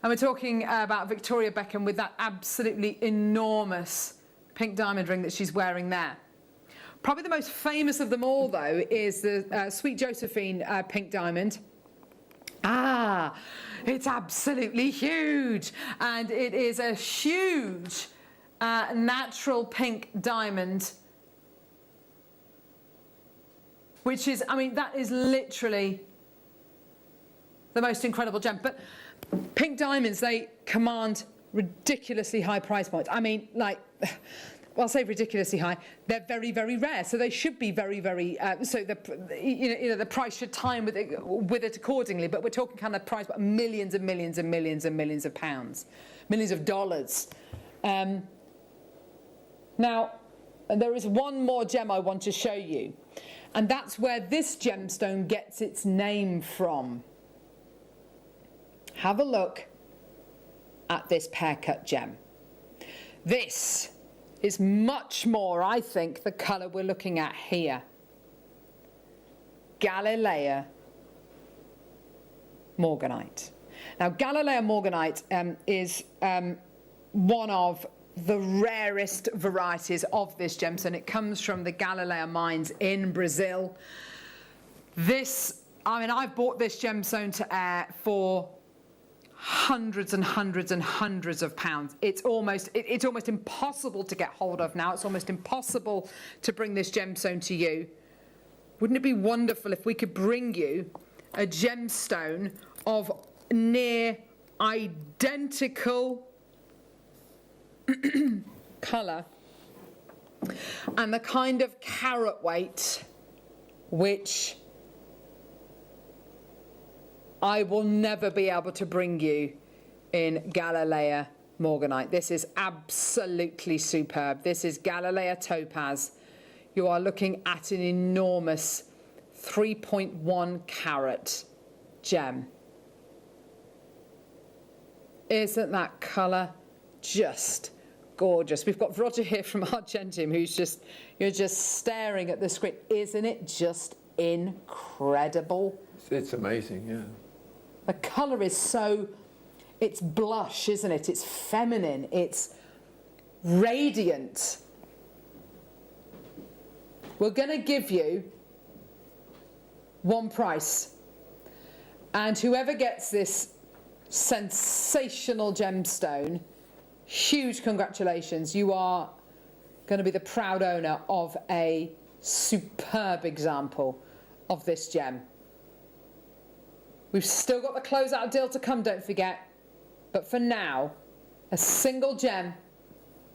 And we're talking about Victoria Beckham with that absolutely enormous pink diamond ring that she's wearing there. Probably the most famous of them all, though, is the Sweet Josephine pink diamond. Ah, it's absolutely huge. And it is a huge natural pink diamond, which is, I mean, that is literally the most incredible gem. But pink diamonds, they command ridiculously high price points. I mean, like, well, I'll say ridiculously high. They're very rare, so they should be very. So the price should time with it accordingly. But we're talking kind of price, but millions and millions of pounds, millions of dollars. Now, there is one more gem I want to show you, and that's where this gemstone gets its name from. Have a look at this pear cut gem. This is much more, I think, the colour we're looking at here. Galilea morganite. Now, Galilea morganite is one of the rarest varieties of this gemstone. It comes from the Galilea mines in Brazil. This, I mean, I've bought this gemstone to air for hundreds and hundreds of pounds. It's almost impossible to get hold of now. It's almost impossible to bring this gemstone to you. Wouldn't it be wonderful if we could bring you a gemstone of near identical colour and the kind of carat weight which I will never be able to bring you in Galilea morganite. This is absolutely superb. This is Galilea topaz. You are looking at an enormous 3.1 carat gem. Isn't that colour just gorgeous? We've got Roger here from Argentum who's you're just staring at the screen. Isn't it just incredible? It's amazing, yeah. The colour is so, it's blush, isn't it? It's feminine, it's radiant. We're going to give you one price. And whoever gets this sensational gemstone, huge congratulations. You are going to be the proud owner of a superb example of this gem. We've still got the closeout deal to come, don't forget. But for now, a single gem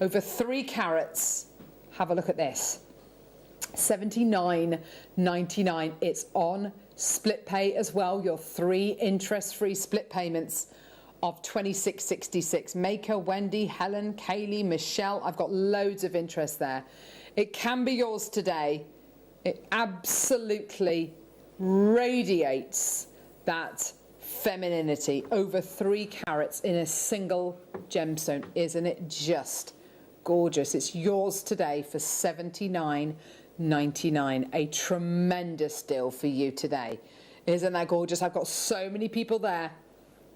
over 3 carats. Have a look at this. $79.99. It's on split pay as well. Your 3 interest-free split payments of $26.66. Maker, Wendy, Helen, Kaylee, Michelle. I've got loads of interest there. It can be yours today. It absolutely radiates that femininity. Over 3 carats in a single gemstone. Isn't it just gorgeous. It's yours today for $79.99. A tremendous deal for you today. Isn't that gorgeous? I've got so many people there.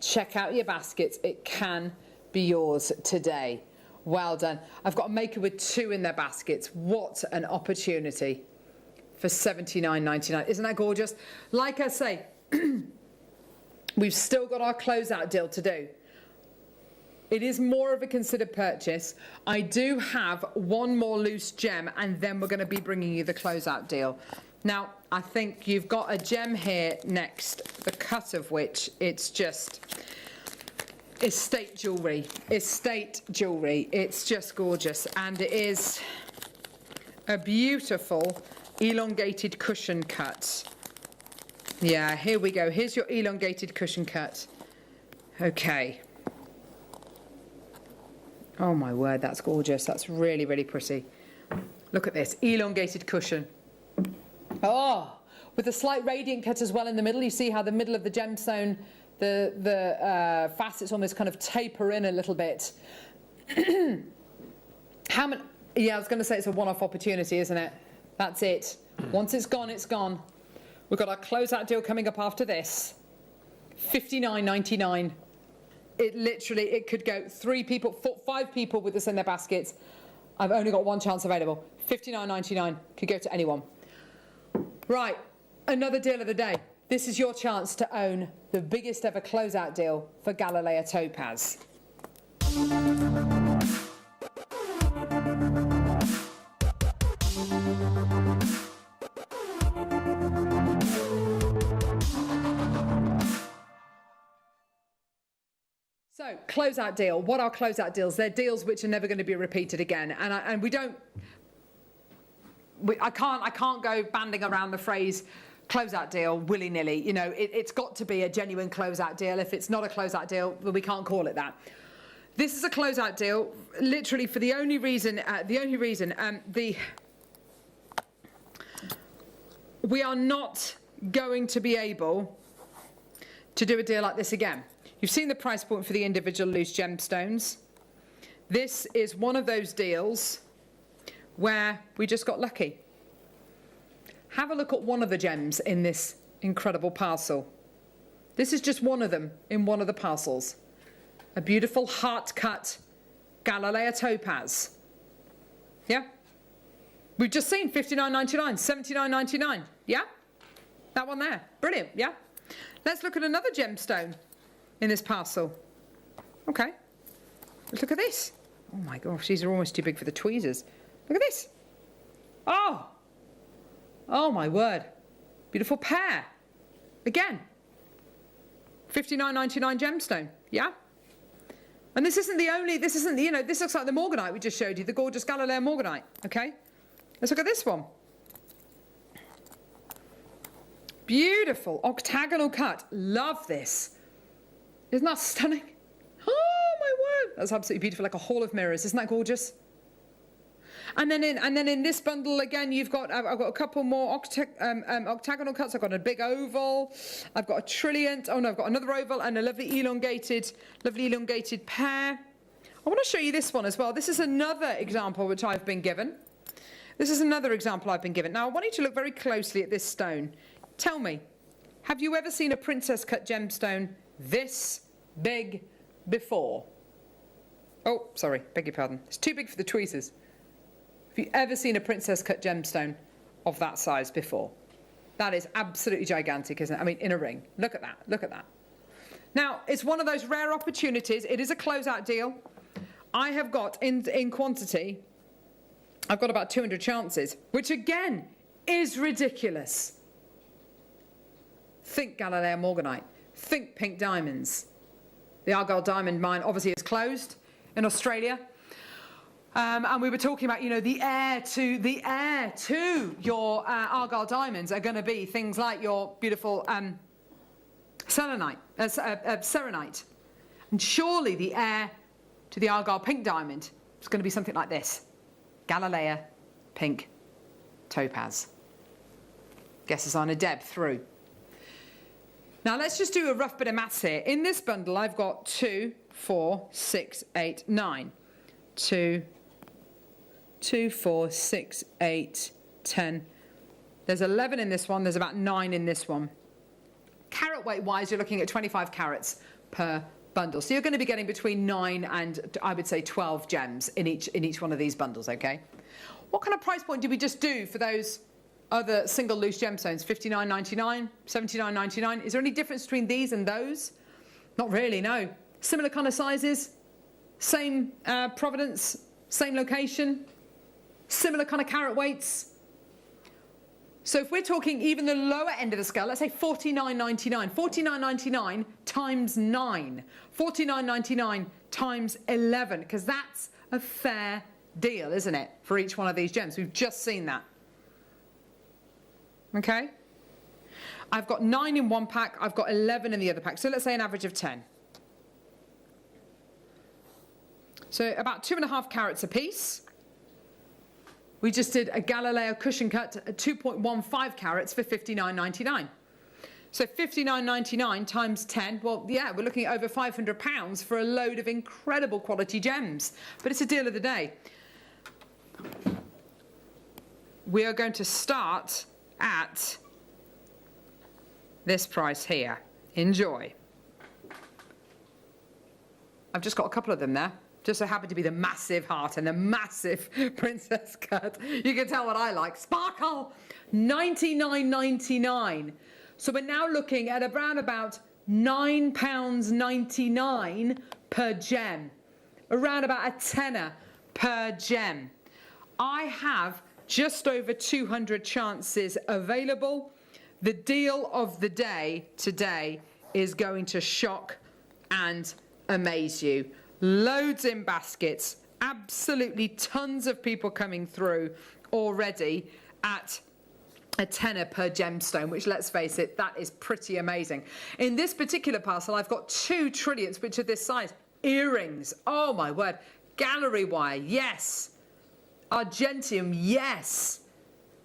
Check out your baskets. It can be yours today. Well done. I've got a maker with 2 in their baskets. What an opportunity for $79.99. Isn't that gorgeous? Like I say, we've still got our closeout deal to do. It is more of a considered purchase. I do have one more loose gem, and then we're going to be bringing you the closeout deal. Now, I think you've got a gem here next, the cut of which it's just estate jewellery. Estate jewellery. It's just gorgeous, and it is a beautiful elongated cushion cut. Yeah, here we go. Here's your elongated cushion cut. Okay. Oh my word, that's gorgeous. That's really, really pretty. Look at this, elongated cushion. Oh, with a slight radiant cut as well in the middle. You see how the middle of the gemstone, the facets almost kind of taper in a little bit. How many? Yeah, I was going to say it's a one-off opportunity, isn't it? That's it. Once it's gone, it's gone. We've got our closeout deal coming up after this. $59.99. It could go 3 people, 5 people with this in their baskets. I've only got one chance available. $59.99 could go to anyone. Right, another deal of the day. This is your chance to own the biggest ever closeout deal for Galileo Topaz. So, closeout deal. What are closeout deals? They're deals which are never going to be repeated again. And we don't... I can't go banding around the phrase closeout deal willy-nilly. You know, it's got to be a genuine closeout deal. If it's not a closeout deal, well, we can't call it that. This is a closeout deal, literally for the only reason, we are not going to be able to do a deal like this again. You've seen the price point for the individual loose gemstones. This is one of those deals where we just got lucky. Have a look at one of the gems in this incredible parcel. This is just one of them in one of the parcels. A beautiful heart-cut Galileo topaz. Yeah? We've just seen $59.99, $79.99. Yeah? That one there. Brilliant, yeah? Let's look at another gemstone in this parcel. Okay. Let's look at this. Oh my gosh, these are almost too big for the tweezers. Look at this. Oh! Oh my word. Beautiful pear. Again. $59.99 gemstone. Yeah? And this isn't, you know, this looks like the morganite we just showed you, the gorgeous Galileo morganite. Okay? Let's look at this one. Beautiful octagonal cut. Love this. Isn't that stunning? Oh my word. That's absolutely beautiful, like a hall of mirrors. Isn't that gorgeous? And then in this bundle again, I've got a couple more octagonal cuts. I've got a big oval. I've got a trilliant. Oh no, I've got another oval and a lovely elongated pear. I want to show you this one as well. This is another example which I've been given. Now I want you to look very closely at this stone. Tell me, have you ever seen a princess cut gemstone this big before? Oh, sorry, beg your pardon. It's too big for the tweezers. Have you ever seen a princess cut gemstone of that size before? That is absolutely gigantic, isn't it? I mean, in a ring. Look at that. Look at that. Now, it's one of those rare opportunities. It is a closeout deal. I have got, in quantity, I've got about 200 chances, which again is ridiculous. Think Galileo morganite. Think pink diamonds. The Argyle diamond mine obviously is closed in Australia. And we were talking about, you know, the heir to your Argyle diamonds are going to be things like your beautiful selenite. And surely the heir to the Argyle pink diamond is going to be something like this. Galileo pink topaz. Guess it's on a Deb through. Now let's just do a rough bit of maths here. In this bundle I've got 2, 4, 6, 8, 9. 2, 2, 4, 6, 8, 10. There's 11 in this one, there's about 9 in this one. Carat weight wise, you're looking at 25 carats per bundle. So you're going to be getting between 9 and I would say 12 gems in each one of these bundles, okay? What kind of price point did we just do for those other single loose gemstones? $59.99, $79.99. Is there any difference between these and those? Not really, no. Similar kind of sizes, same provenance, same location, similar kind of carat weights. So if we're talking even the lower end of the scale, let's say $49.99. $49.99 times 9. $49.99 times 11, because that's a fair deal, isn't it, for each one of these gems? We've just seen that. Okay? I've got 9 in one pack, I've got 11 in the other pack. So let's say an average of 10. So about 2.5 carats a piece. We just did a Galileo cushion cut at 2.15 carats for $59.99. So $59.99 times 10, well, yeah, we're looking at over £500 for a load of incredible quality gems. But it's a deal of the day. We are going to start at this price here. Enjoy. I've just got a couple of them there. Just so happen to be the massive heart and the massive princess cut. You can tell what I like. Sparkle! $99.99. So we're now looking at around about £9.99 per gem. Around about a tenner per gem. I have just over 200 chances available. The deal of the day today is going to shock and amaze you. Loads in baskets, absolutely tons of people coming through already at a tenner per gemstone, which, let's face it, that is pretty amazing. In this particular parcel, I've got 2 trillions, which are this size. Earrings, oh my word. Gallery wire, yes. Argentium, yes.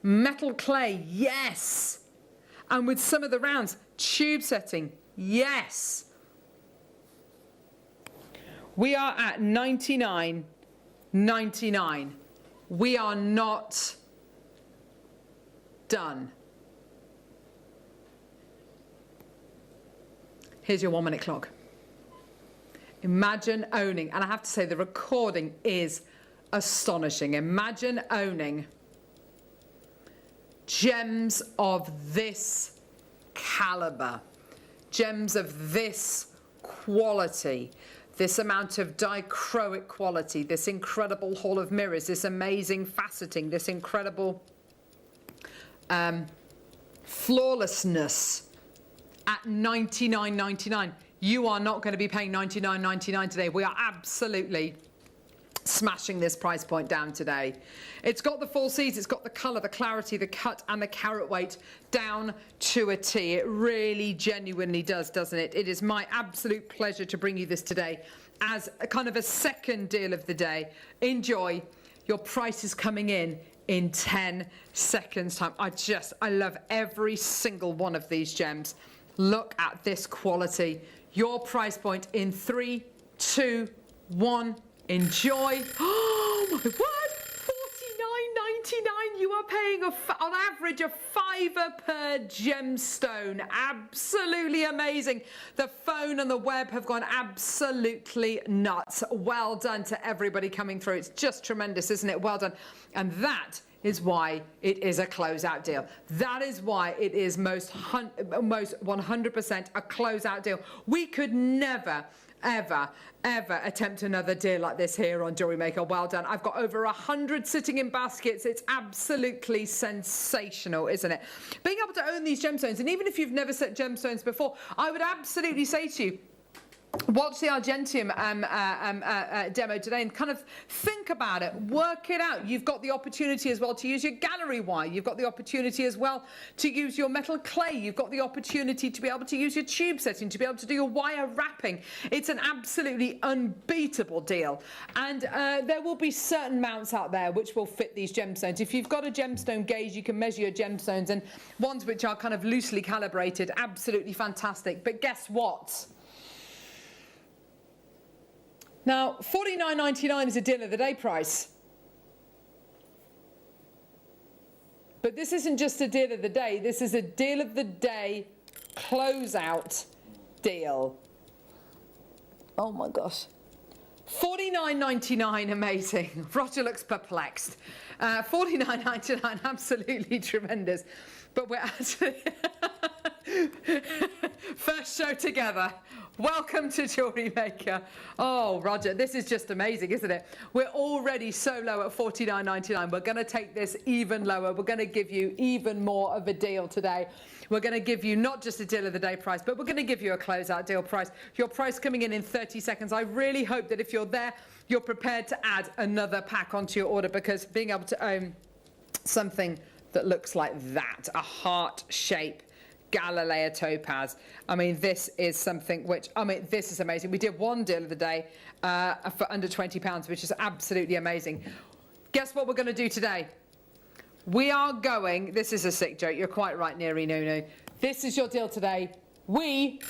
Metal clay, yes. And with some of the rounds, tube setting, yes. We are at $99.99. We are not done. Here's your 1-minute clock. Imagine owning, and I have to say the recording is astonishing. Imagine owning gems of this caliber, gems of this quality, this amount of dichroic quality, this incredible hall of mirrors, this amazing faceting, this incredible flawlessness at $99.99. You are not going to be paying $99.99 today. We are absolutely smashing this price point down today. It's got the 4 C's, it's got the colour, the clarity, the cut and the carat weight down to a T. It really genuinely does, doesn't it? It is my absolute pleasure to bring you this today as a kind of a second deal of the day. Enjoy. Your price is coming in 10 seconds time. I love every single one of these gems. Look at this quality. Your price point in 3, 2, 1. Enjoy. Oh my word! $49.99. You are paying on average a £5 per gemstone. Absolutely amazing. The phone and the web have gone absolutely nuts. Well done to everybody coming through. It's just tremendous, isn't it? Well done. And that is why it is a closeout deal. That is why it is most 100% a closeout deal. We could never ever attempt another deal like this here on Jewellery Maker. Well done. I've got over 100 sitting in baskets. It's absolutely sensational, isn't it? Being able to own these gemstones, and even if you've never set gemstones before, I would absolutely say to you, watch the Argentium demo today and kind of think about it, work it out. You've got the opportunity as well to use your gallery wire. You've got the opportunity as well to use your metal clay. You've got the opportunity to be able to use your tube setting, to be able to do your wire wrapping. It's an absolutely unbeatable deal. And there will be certain mounts out there which will fit these gemstones. If you've got a gemstone gauge, you can measure your gemstones, and ones which are kind of loosely calibrated, absolutely fantastic. But guess what? Now, $49.99 is a deal of the day price. But this isn't just a deal of the day, this is a deal of the day closeout deal. Oh my gosh. $49.99, amazing. Roger looks perplexed. $49.99, absolutely tremendous. But we're actually first show together. Welcome to Jewellery Maker. Oh, Roger, this is just amazing, isn't it? We're already so low at $49.99. We're going to take this even lower. We're going to give you even more of a deal today. We're going to give you not just a deal of the day price, but we're going to give you a closeout deal price. Your price coming in 30 seconds. I really hope that if you're there, you're prepared to add another pack onto your order, because being able to own something that looks like that, a heart shape Galileo topaz. I mean, this is something which, I mean, this is amazing. We did one deal of the day for under £20, which is absolutely amazing. Guess what we're going to do today? We are going, this is a sick joke, you're quite right, Neri Nunu. This is your deal today. We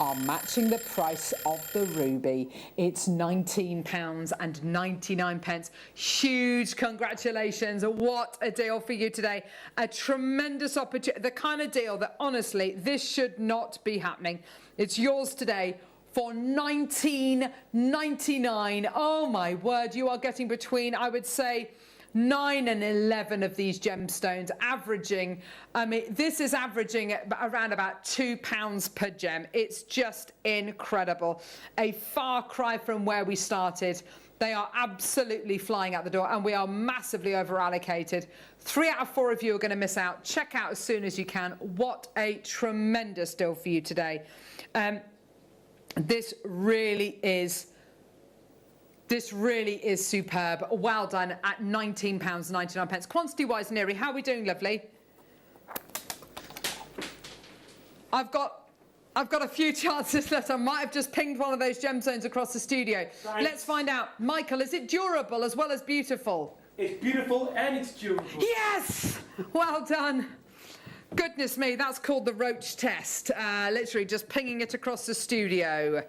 are matching the price of the ruby. It's £19.99. Huge congratulations. What a deal for you today. A tremendous opportunity. The kind of deal that, honestly, this should not be happening. It's yours today for £19.99. Oh my word, you are getting between, I would say, 9 and 11 of these gemstones, averaging, I mean, this is averaging at around about £2 per gem. It's just incredible. A far cry from where we started. They are absolutely flying out the door, and we are massively over allocated. 3 out of 4 of you are going to miss out. Check out as soon as you can. What a tremendous deal for you today. This really is superb. Well done at £19.99. Quantity-wise, Neri, how are we doing, lovely? I've got a few chances left. I might have just pinged one of those gemstones across the studio. Right. Let's find out. Michael, is it durable as well as beautiful? It's beautiful and it's durable. Yes! Well done. Goodness me, that's called the roach test. Literally just pinging it across the studio.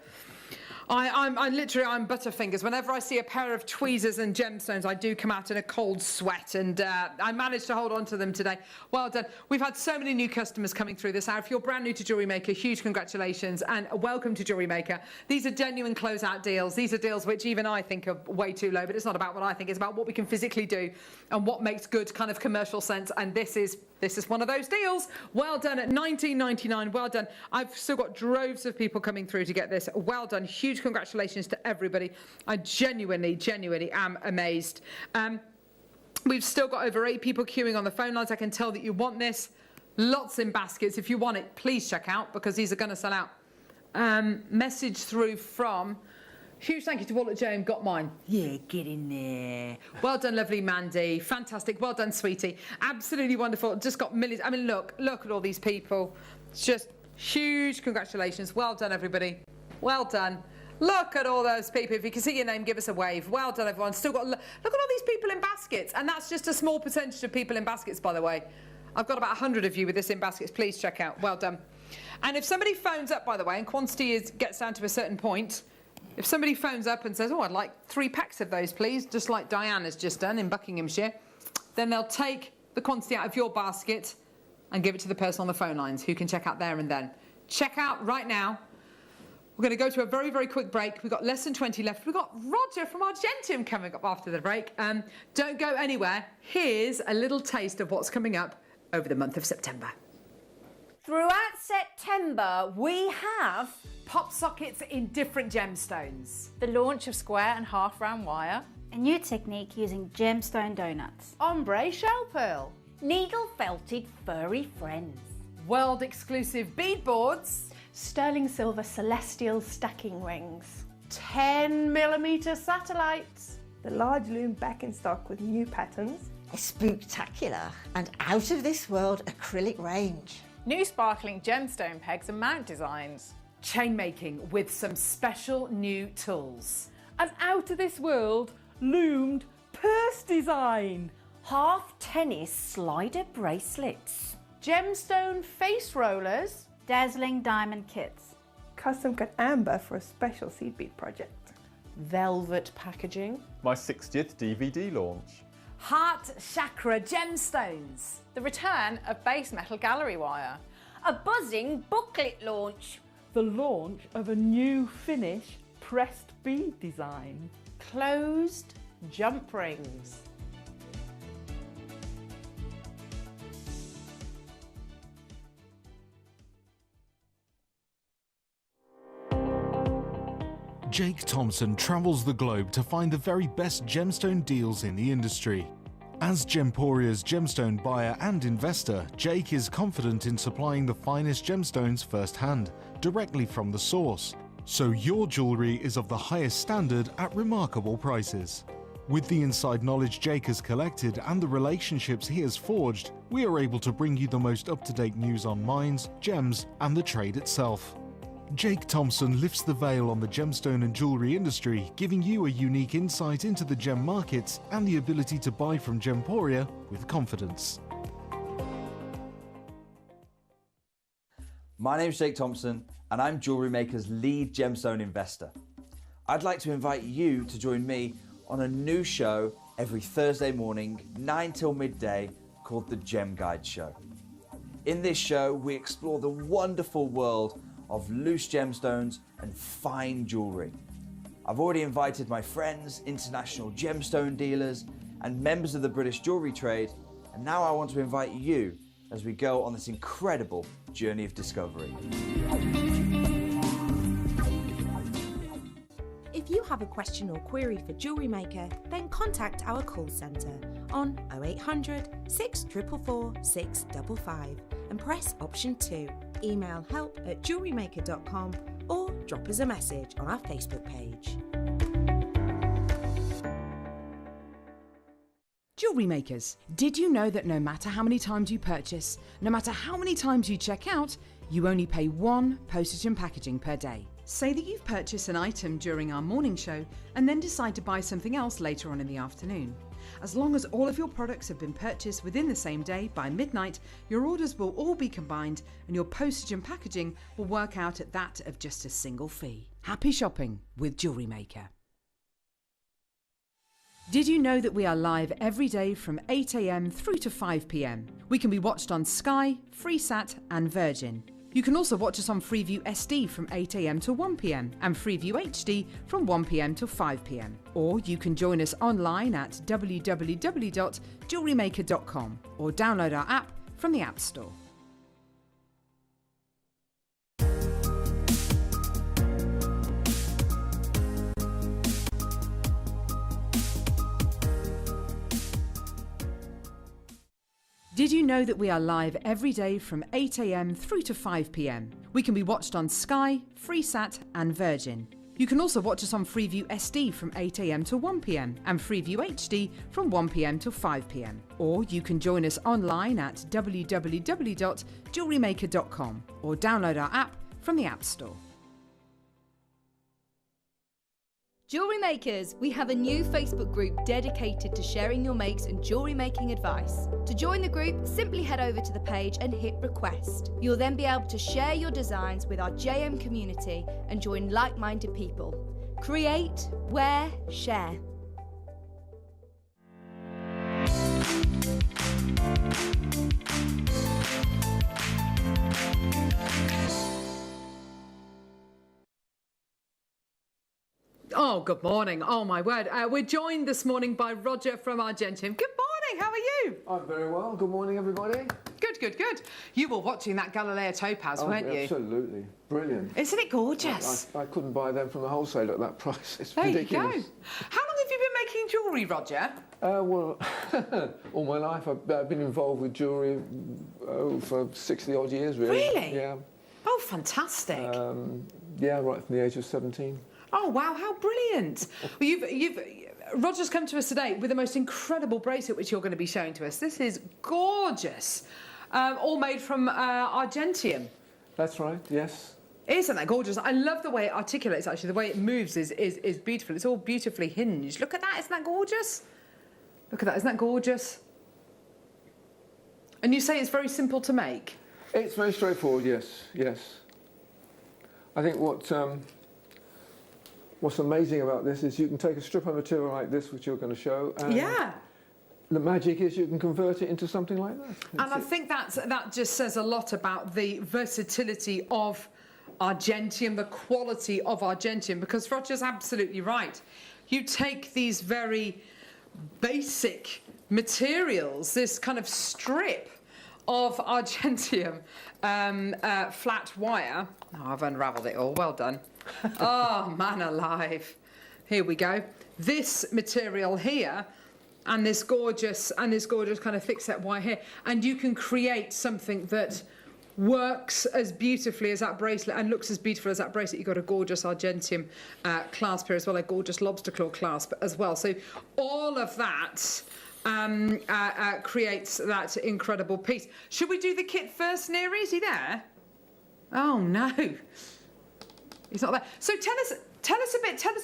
I'm butterfingers. Whenever I see a pair of tweezers and gemstones, I do come out in a cold sweat, and I managed to hold on to them today. Well done. We've had so many new customers coming through this hour. If you're brand new to Jewellery Maker, huge congratulations and welcome to Jewellery Maker. These are genuine closeout deals. These are deals which even I think are way too low, but it's not about what I think. It's about what we can physically do and what makes good kind of commercial sense, and this is one of those deals. Well done at £19.99. Well done. I've still got droves of people coming through to get this. Well done. Huge congratulations to everybody. I genuinely am amazed. We've still got over 8 people queuing on the phone lines. I can tell that you want this. Lots in baskets. If you want it, please check out, because these are going to sell out. Message through from... Huge thank you to Wallet Joan, got mine. Yeah, get in there. Well done, lovely Mandy. Fantastic. Well done, sweetie. Absolutely wonderful. Just got millions. I mean, look at all these people. It's just huge congratulations. Well done, everybody. Well done. Look at all those people. If you can see your name, give us a wave. Well done, everyone. Still got, look at all these people in baskets. And that's just a small percentage of people in baskets, by the way. I've got about 100 of you with this in baskets. Please check out. Well done. And if somebody phones up, by the way, and quantity gets down to a certain point, if somebody phones up and says, oh, I'd like 3 packs of those, please, just like Diane has just done in Buckinghamshire, then they'll take the quantity out of your basket and give it to the person on the phone lines, who can check out there and then. Check out right now. We're going to go to a very, very quick break. We've got less than 20 left. We've got Roger from Argentum coming up after the break. Don't go anywhere. Here's a little taste of what's coming up over the month of September. Throughout September, we have pop sockets in different gemstones, the launch of square and half round wire, a new technique using gemstone donuts, ombre shell pearl, needle felted furry friends, world exclusive bead boards, sterling silver celestial stacking rings, 10mm satellites, the large loom back in stock with new patterns, a spooktacular and out of this world acrylic range, new sparkling gemstone pegs and mount designs, chain making with some special new tools, an out of this world loomed purse design, half tennis slider bracelets, gemstone face rollers, dazzling diamond kits, custom cut amber for a special seed bead project, velvet packaging, my 60th DVD launch, Heart Chakra Gemstones. The return of base metal gallery wire. A buzzing booklet launch. The launch of a new finish pressed bead design. Closed jump rings. Jake Thompson travels the globe to find the very best gemstone deals in the industry. As Gemporia's gemstone buyer and investor, Jake is confident in supplying the finest gemstones firsthand, directly from the source. So your jewellery is of the highest standard at remarkable prices. With the inside knowledge Jake has collected and the relationships he has forged, we are able to bring you the most up-to-date news on mines, gems, and the trade itself. Jake Thompson lifts the veil on the gemstone and jewellery industry, giving you a unique insight into the gem markets and the ability to buy from Gemporia with confidence. My name's Jake Thompson and I'm Jewellery Maker's lead gemstone investor. I'd like to invite you to join me on a new show every Thursday morning, 9 till midday, called the Gem Guide Show. In this show, we explore the wonderful world of loose gemstones and fine jewellery. I've already invited my friends, international gemstone dealers, and members of the British jewellery trade, and now I want to invite you as we go on this incredible journey of discovery. If you have a question or query for Jewellery Maker, then contact our call centre on 0800 644 655 and press option 2. Email help@jewellerymaker.com or drop us a message on our Facebook page. Jewellery makers, did you know that no matter how many times you purchase, no matter how many times you check out, you only pay 1 postage and packaging per day? Say that you've purchased an item during our morning show and then decide to buy something else later on in the afternoon. As long as all of your products have been purchased within the same day by midnight, your orders will all be combined and your postage and packaging will work out at that of just a single fee. Happy shopping with Jewellery Maker. Did you know that we are live every day from 8 AM through to 5 PM? We can be watched on Sky, Freesat and Virgin. You can also watch us on Freeview SD from 8 AM to 1 PM and Freeview HD from 1 PM to 5 PM. Or you can join us online at www.jewellerymaker.com or download our app from the App Store. Did you know that we are live every day from 8 AM through to 5 PM? We can be watched on Sky, Freesat and Virgin. You can also watch us on Freeview SD from 8 AM to 1 PM and Freeview HD from 1 PM to 5 PM. Or you can join us online at www.jewellerymaker.com or download our app from the App Store. Jewellery Makers, we have a new Facebook group dedicated to sharing your makes and jewellery making advice. To join the group, simply head over to the page and hit request. You'll then be able to share your designs with our JM community and join like-minded people. Create, wear, share. Oh, good morning. Oh, my word. We're joined this morning by Roger from Argentum. Good morning. How are you? I'm very well. Good morning, everybody. Good, good, good. You were watching that Galileo Topaz, weren't you? Absolutely. Brilliant. Isn't it gorgeous? I couldn't buy them from the wholesaler at that price. It's there ridiculous. You go. How long have you been making jewellery, Roger? Well, all my life. I've been involved with jewellery for 60-odd years, really. Really? Yeah. Oh, fantastic. Yeah, right from the age of 17. Oh, wow, how brilliant. Well, Roger's come to us today with the most incredible bracelet which you're going to be showing to us. This is gorgeous. All made from Argentium. That's right, yes. Isn't that gorgeous? I love the way it articulates, actually. The way it moves is beautiful. It's all beautifully hinged. Look at that, isn't that gorgeous? Look at that, isn't that gorgeous? And you say it's very simple to make? It's very straightforward, yes, yes. I think what's amazing about this is you can take a strip of material like this, which you're going to show, and the magic is you can convert it into something like that. And I think that just says a lot about the versatility of Argentium, the quality of Argentium, because Roger's absolutely right. You take these very basic materials, this kind of strip of Argentium flat wire. Oh, I've unravelled it all, well done. Oh, man alive. Here we go. This material here, and this gorgeous kind of thick set wire here, and you can create something that works as beautifully as that bracelet and looks as beautiful as that bracelet. You've got a gorgeous Argentium clasp here as well, a gorgeous lobster claw clasp as well. So all of that creates that incredible piece. Should we do the kit first, Neary? Is he there? Oh no, he's not there. So tell us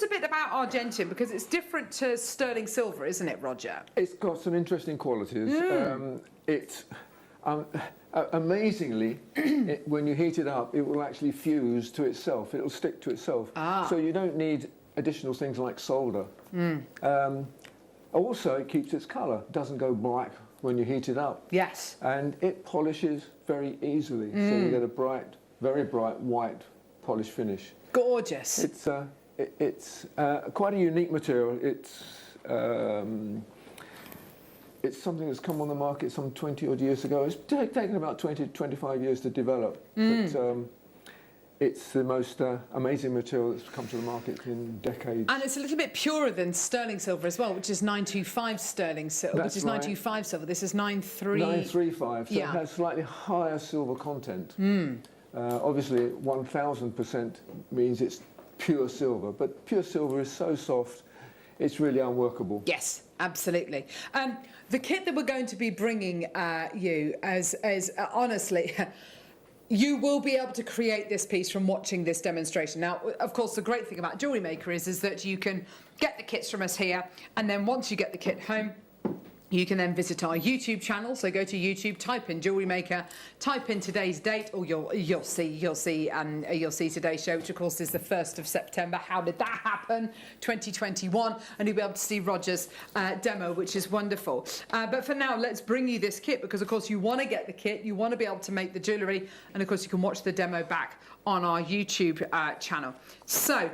a bit about Argentium, because it's different to sterling silver, isn't it, Roger? It's got some interesting qualities. Amazingly, when you heat it up, it will actually fuse to itself. It will stick to itself. So you don't need additional things like solder. Also, it keeps its colour. It doesn't go black when you heat it up. Yes. And it polishes very easily. So you get a bright, very bright white polish finish. Gorgeous. It's quite a unique material. It's something that's come on the market some 20 odd years ago. It's taken about 20 to 25 years to develop. But it's the most amazing material that's come to the market in decades. And it's a little bit purer than sterling silver as well, which is 925 sterling silver, That's which is right. 925 silver. This is 935, so yeah. it has slightly higher silver content. Obviously, 1000% means it's pure silver, but pure silver is so soft, it's really unworkable. Yes, absolutely. The kit that we're going to be bringing you as honestly, you will be able to create this piece from watching this demonstration. Now, of course, the great thing about Jewellery Maker is that you can get the kits from us here, and then once you get the kit home, you can then visit our YouTube channel. So go to YouTube, type in Jewellery Maker, type in today's date, or you'll see today's show, which of course is the 1st of September. How did that happen? 2021, and you'll be able to see Roger's demo, which is wonderful. But for now, let's bring you this kit, because of course you want to get the kit, you want to be able to make the jewellery, and of course you can watch the demo back on our YouTube channel. So.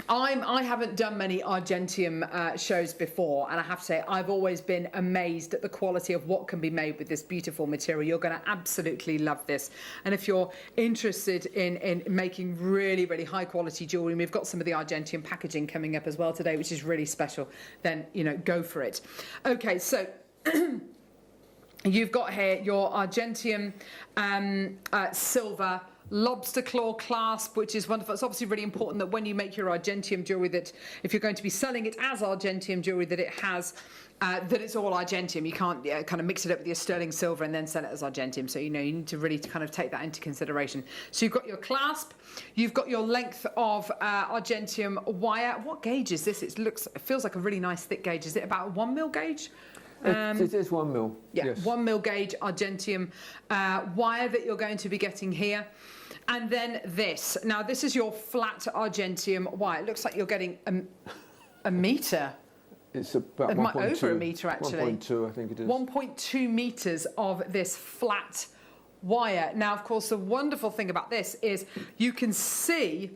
I haven't done many Argentium shows before, and I have to say I've always been amazed at the quality of what can be made with this beautiful material. You're going to absolutely love this, and if you're interested in making really, really high quality jewellery, we've got some of the Argentium packaging coming up as well today, which is really special, then go for it. Okay, so you've got here your Argentium silver lobster claw clasp, which is wonderful. It's obviously really important that when you make your Argentium jewellery, that if you're going to be selling it as Argentium jewellery, that it has that it's all Argentium. You can't kind of mix it up with your sterling silver and then sell it as Argentium. So you need to really kind of take that into consideration. So you've got your clasp, you've got your length of Argentium wire. What gauge is this? It feels like a really nice thick gauge. Is it about a 1 mil gauge? It is 1 mil. Yeah, yes. 1 mil gauge Argentium wire that you're going to be getting here. And then this. Now, this is your flat Argentium wire. It looks like you're getting a metre. It's about 1.2. Over a metre, actually. 1.2, I think it is. 1.2 metres of this flat wire. Now, of course, the wonderful thing about this is you can see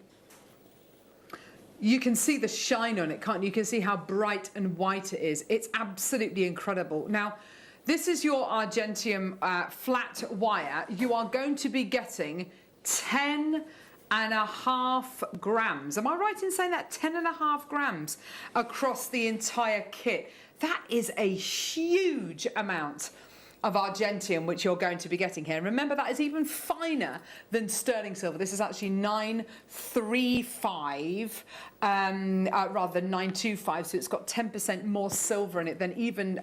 the shine on it, can't you? You can see how bright and white it is. It's absolutely incredible. Now, this is your Argentium flat wire. You are going to be getting 10.5 grams. Am I right in saying that? 10.5 grams across the entire kit. That is a huge amount of Argentium which you're going to be getting here. And remember, that is even finer than sterling silver. This is actually 935 rather than 925, so it's got 10% more silver in it than even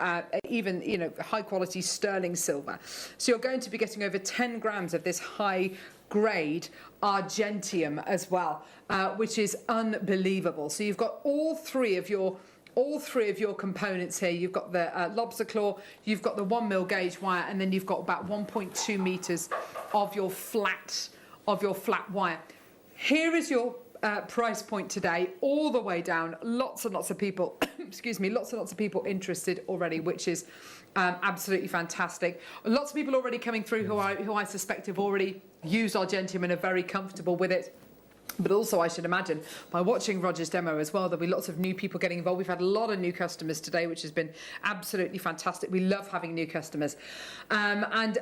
high quality sterling silver. So you're going to be getting over 10 grams of this high grade Argentium as well, which is unbelievable. So you've got all three of your components here. You've got the lobster claw, you've got the 1 mil gauge wire, and then you've got about 1.2 meters of your flat wire. Here is your price point today, all the way down. Lots and lots of people excuse me, lots and lots of people interested already, which is absolutely fantastic. Lots of people already coming through who I suspect have already used Argentium and are very comfortable with it. But also, I should imagine, by watching Roger's demo as well, there'll be lots of new people getting involved. We've had a lot of new customers today, which has been absolutely fantastic. We love having new customers. And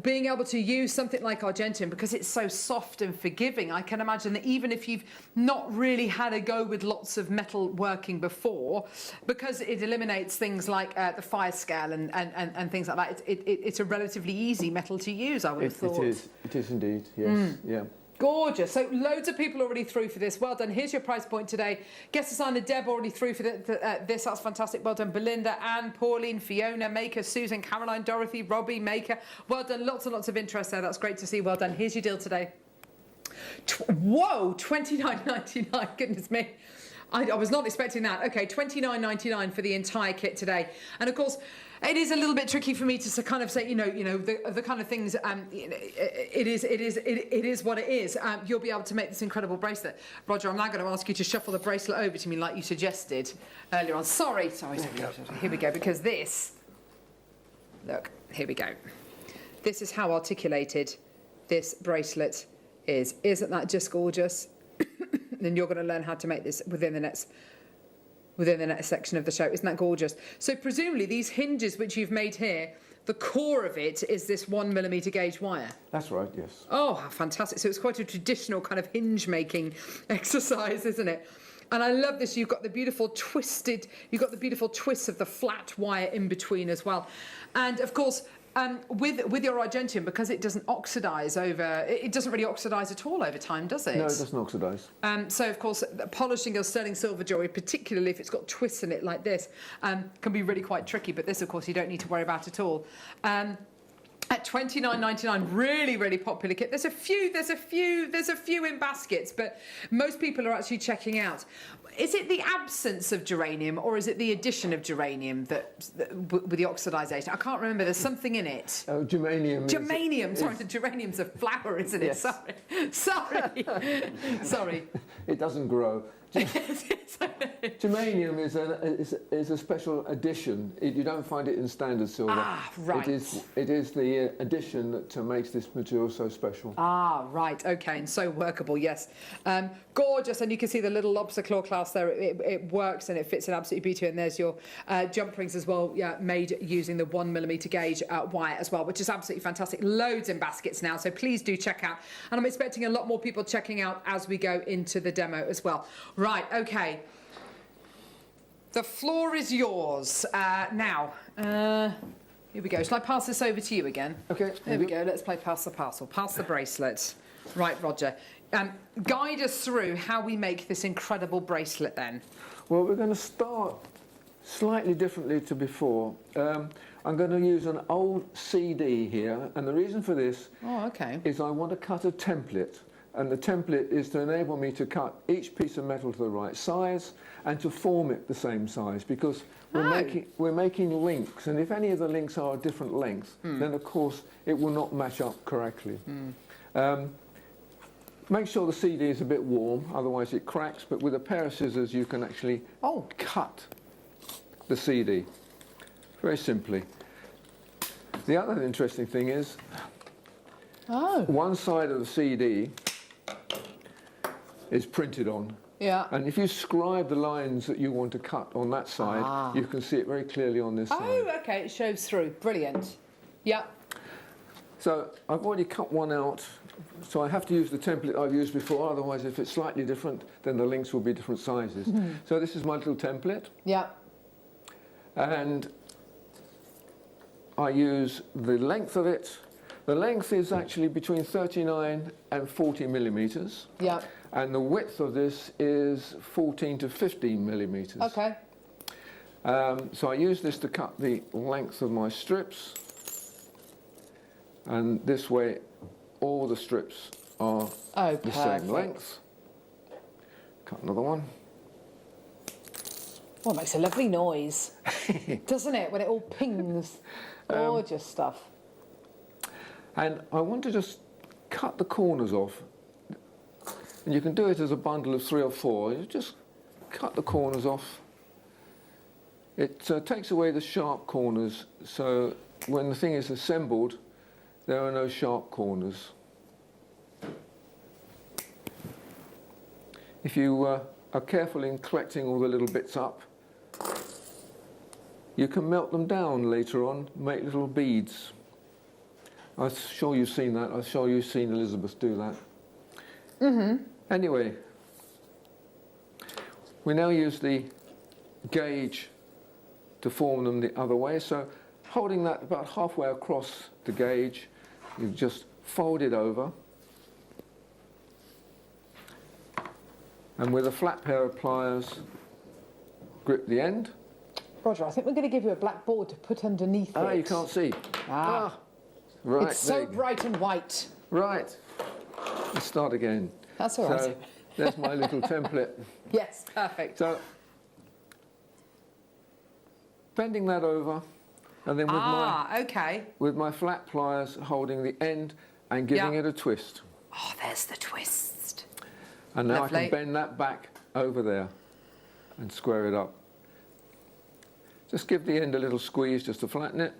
being able to use something like Argentium, because it's so soft and forgiving, I can imagine that even if you've not really had a go with lots of metal working before, because it eliminates things like the fire scale and things like that, it's a relatively easy metal to use, I would have thought. It is indeed, yes, yeah. Gorgeous. So loads of people already through for this. Well done. Here's your price point today. Guest designer Deb already through for this. That's fantastic. Well done. Belinda, Anne, Pauline, Fiona, Maker, Susan, Caroline, Dorothy, Robbie, Maker. Well done. Lots and lots of interest there. That's great to see. Well done. Here's your deal today. Whoa, $29.99. Goodness me. I was not expecting that. Okay, $29.99 for the entire kit today. And of course, it is a little bit tricky for me to kind of say, the kind of things. It is what it is. You'll be able to make this incredible bracelet. Roger, I'm now going to ask you to shuffle the bracelet over to me like you suggested earlier on. Sorry. Here we go. Because this, look, here we go. This is how articulated this bracelet is. Isn't that just gorgeous? Then you're going to learn how to make this within the next section of the show. Isn't that gorgeous? So presumably these hinges which you've made here, the core of it is this 1mm gauge wire. That's right, yes. Oh, how fantastic. So it's quite a traditional kind of hinge making exercise, isn't it? And I love this. You've got the beautiful twists of the flat wire in between as well. And of course, with your Argentium, because it doesn't oxidise it doesn't really oxidise at all over time, does it? No, it doesn't oxidise. So of course, polishing your sterling silver jewellery, particularly if it's got twists in it like this, can be really quite tricky. But this, of course, you don't need to worry about at all. At $29.99, really, really popular kit. There's a few in baskets, but most people are actually checking out. Is it the absence of geranium or is it the addition of geranium that with the oxidisation? I can't remember. There's something in it. Oh, germanium. Sorry, the geranium's a flower, isn't it? Yes. Sorry. It doesn't grow. Germanium is a special addition. You don't find it in standard silver. Ah, right. It is the addition that makes this material so special. Ah, right. Okay, and so workable. Yes, gorgeous. And you can see the little lobster claw clasp there. It works and it fits in absolutely beautifully. And there's your jump rings as well. Yeah, made using the 1mm gauge wire as well, which is absolutely fantastic. Loads in baskets now, so please do check out. And I'm expecting a lot more people checking out as we go into the demo as well. Right, okay. The floor is yours. Now, here we go. Shall I pass this over to you again? Okay. There we go. Let's play pass the parcel. Pass the bracelet. Right, Roger. Guide us through how we make this incredible bracelet then. Well, we're going to start slightly differently to before. I'm going to use an old CD here, and the reason for this is I want to cut a template. And the template is to enable me to cut each piece of metal to the right size and to form it the same size, because we're making links, and if any of the links are a different length, then of course it will not match up correctly. Make sure the CD is a bit warm, otherwise it cracks, but with a pair of scissors you can actually cut the CD very simply. The other interesting thing is one side of the CD is printed on. Yeah. And if you scribe the lines that you want to cut on that side, you can see it very clearly on this side. Oh, okay, it shows through. Brilliant. Yeah. So I've already cut one out, so I have to use the template I've used before, otherwise if it's slightly different, then the links will be different sizes. So this is my little template. Yeah. And I use the length of it. The length is actually between 39 and 40 millimetres. Yeah. And the width of this is 14 to 15 millimetres. Okay. So I use this to cut the length of my strips. And this way, all the strips are the same length. Cut another one. Well, it makes a lovely noise, doesn't it, when it all pings? Gorgeous stuff. And I want to just cut the corners off. And you can do it as a bundle of 3 or 4. You just cut the corners off It takes away the sharp corners, so when the thing is assembled, there are no sharp corners. If you are careful in collecting all the little bits up, you can melt them down later on, make little beads. I'm sure you've seen that. I'm sure you've seen Elizabeth do that. Mm-hmm. Anyway, we now use the gauge to form them the other way. So holding that about halfway across the gauge, you just fold it over. And with a flat pair of pliers, grip the end. Roger, I think we're going to give you a black board to put underneath it. Ah, you can't see. Ah. Right. It's so bright and white. Right. Let's start again. That's all right. So there's my little template. Yes, perfect. So bending that over, and then with with my flat pliers holding the end and giving it a twist. Oh, there's the twist. And now Lovely. I can bend that back over there and square it up. Just give the end a little squeeze just to flatten it.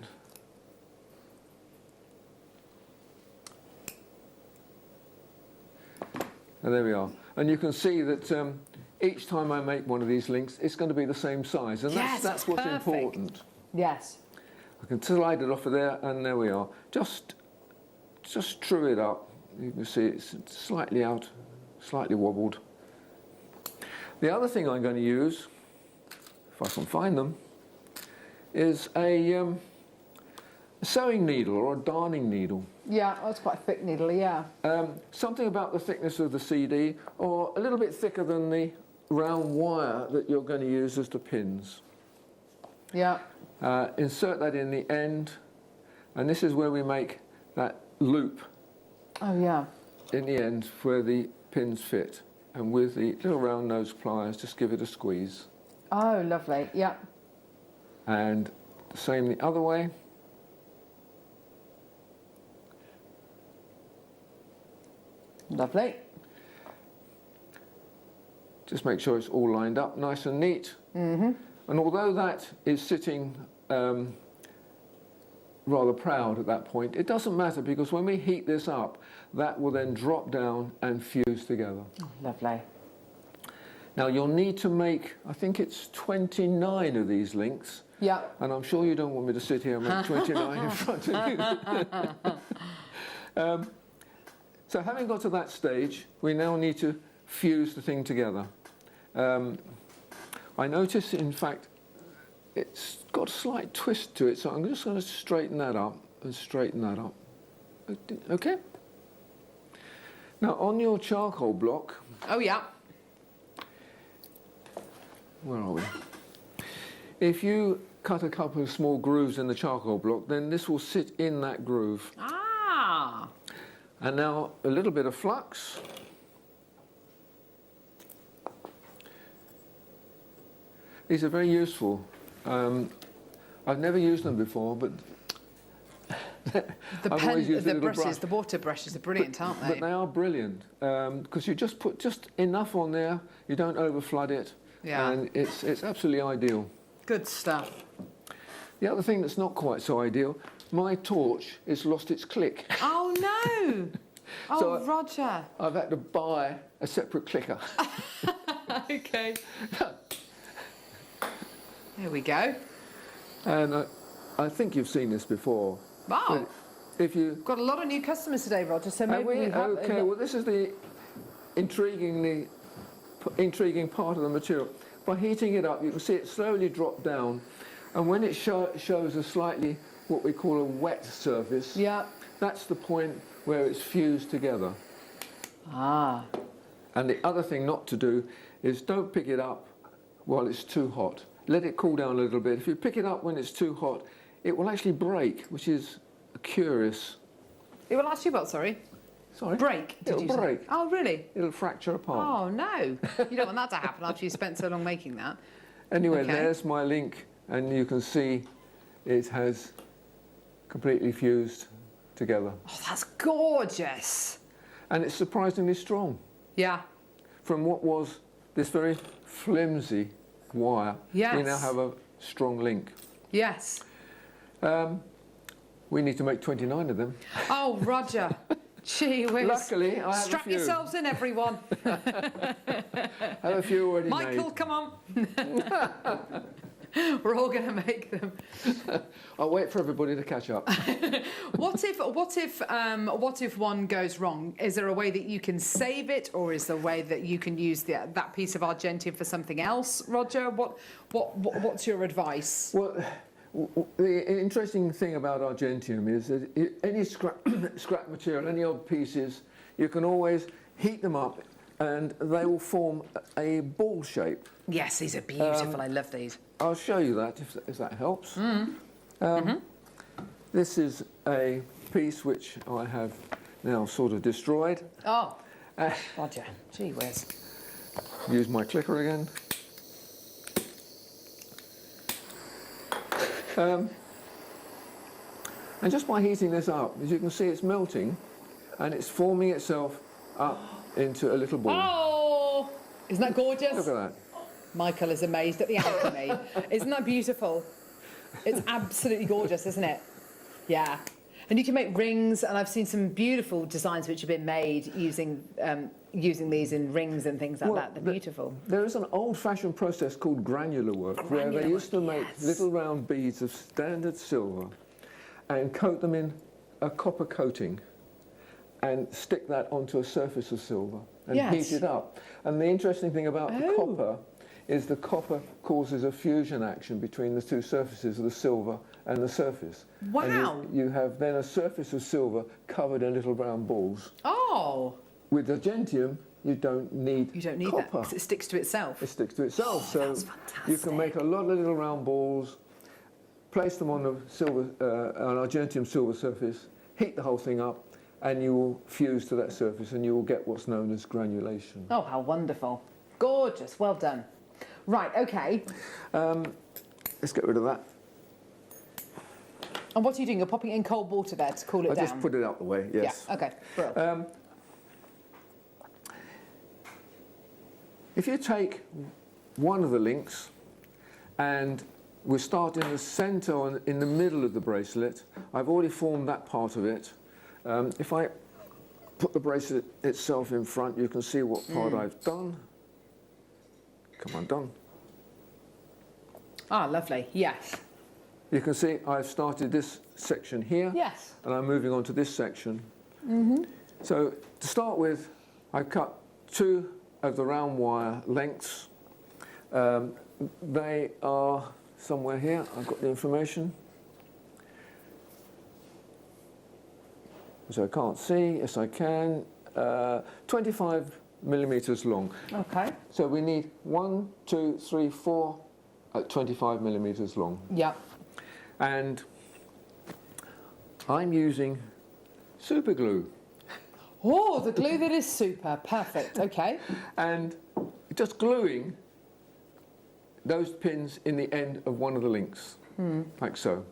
And there we are. And you can see that each time I make one of these links, it's going to be the same size. And that's what's important. Yes. I can slide it off of there, and there we are. Just true it up. You can see it's slightly out, slightly wobbled. The other thing I'm going to use, if I can find them, is a sewing needle or a darning needle. Yeah, that's quite a thick needle, yeah. Something about the thickness of the CD, or a little bit thicker than the round wire that you're going to use as the pins. Yeah. Insert that in the end, and this is where we make that loop. Oh, yeah. In the end, where the pins fit. And with the little round nose pliers, just give it a squeeze. Oh, lovely, yeah. And the same the other way. Lovely. Just make sure it's all lined up nice and neat. Mm-hmm. And although that is sitting rather proud at that point, it doesn't matter, because when we heat this up, that will then drop down and fuse together. Oh, lovely. Now you'll need to make, I think it's 29 of these links. Yeah. And I'm sure you don't want me to sit here and make 29 in front of you. So having got to that stage, we now need to fuse the thing together. I notice, in fact, it's got a slight twist to it, so I'm just going to straighten that up and straighten that up. Okay? Now, on your charcoal block... Oh, yeah. Where are we? If you cut a couple of small grooves in the charcoal block, then this will sit in that groove. Ah! And now a little bit of flux. These are very useful. I've never used them before, but the water brushes are brilliant, aren't they? But they are brilliant, because you just put just enough on there, you don't overflood it, and it's absolutely ideal. Good stuff. The other thing that's not quite so ideal, my torch has lost its click. Oh no! So oh, Roger. I've had to buy a separate clicker. Okay. There we go. And I think you've seen this before. Wow. If you got a lot of new customers today, Roger, so maybe we have... Okay, well, this is the intriguing part of the material. By heating it up, you can see it slowly drop down, and when it shows a slightly, what we call a wet surface, that's the point where it's fused together. Ah. And the other thing not to do is don't pick it up while it's too hot. Let it cool down a little bit. If you pick it up when it's too hot, it will actually break, which is curious. It will actually what, sorry? Sorry? Break, did you say? It'll break. Oh, really? It'll fracture apart. Oh, no. You don't want that to happen after you spent so long making that. Anyway, Okay. There's my link, and you can see it has completely fused together. Oh, that's gorgeous. And it's surprisingly strong. Yeah. From what was this very flimsy wire, we now have a strong link. Yes. We need to make 29 of them. Oh, Roger. Gee whiz. Luckily, I have Strap a few. yourselves in, everyone. I have a few already Michael, made. come on. We're all going to make them. I'll wait for everybody to catch up. What if one goes wrong? Is there a way that you can save it, or is there a way that you can use that piece of Argentium for something else, Roger? What's your advice? Well, the interesting thing about Argentium is that any scrap material, any odd pieces, you can always heat them up and they will form a ball shape. Yes, these are beautiful. I love these. I'll show you that if that helps. This is a piece which I have now sort of destroyed. Oh, Roger, gee whiz. Use my clicker again. And just by heating this up, as you can see, it's melting and it's forming itself up into a little ball. Oh, isn't that gorgeous? Look at that. Michael is amazed at the alchemy. Isn't that beautiful? It's absolutely gorgeous, isn't it? Yeah. And you can make rings, and I've seen some beautiful designs which have been made using these in rings and things like that. They're beautiful. There is an old-fashioned process called granular work, where they used to make little round beads of standard silver and coat them in a copper coating and stick that onto a surface of silver and heat it up. And the interesting thing about the copper is the copper causes a fusion action between the two surfaces of the silver and the surface. Wow. And you have then a surface of silver covered in little round balls. Oh. With Argentium, you don't need that copper. because it sticks to itself. It sticks to itself. So that's fantastic. you can make a lot of little round balls, place them on the silver, an Argentium silver surface, heat the whole thing up, and you will fuse to that surface and you will get what's known as granulation. Oh, how wonderful. Gorgeous. Well done. Right, okay. Let's get rid of that. And what are you doing? You're popping it in cold water there to cool it down? I just put it out the way, yes. Yeah, okay. Brilliant. If you take one of the links and we start in the centre or in the middle of the bracelet, I've already formed that part of it. If I put the bracelet itself in front, you can see what part I've done. Come on, done. Ah, lovely, yes. You can see I've started this section here. Yes. And I'm moving on to this section. So to start with, I cut 2 of the round wire lengths. They are somewhere here. I've got the information. Which I can't see. Yes, I can. 25 millimeters long. Okay. So we need 1, 2, 3, 4 at 25 millimeters long. Yep. And I'm using super glue. Oh, the glue that is super. Perfect. Okay. And just gluing those pins in the end of one of the links, like so.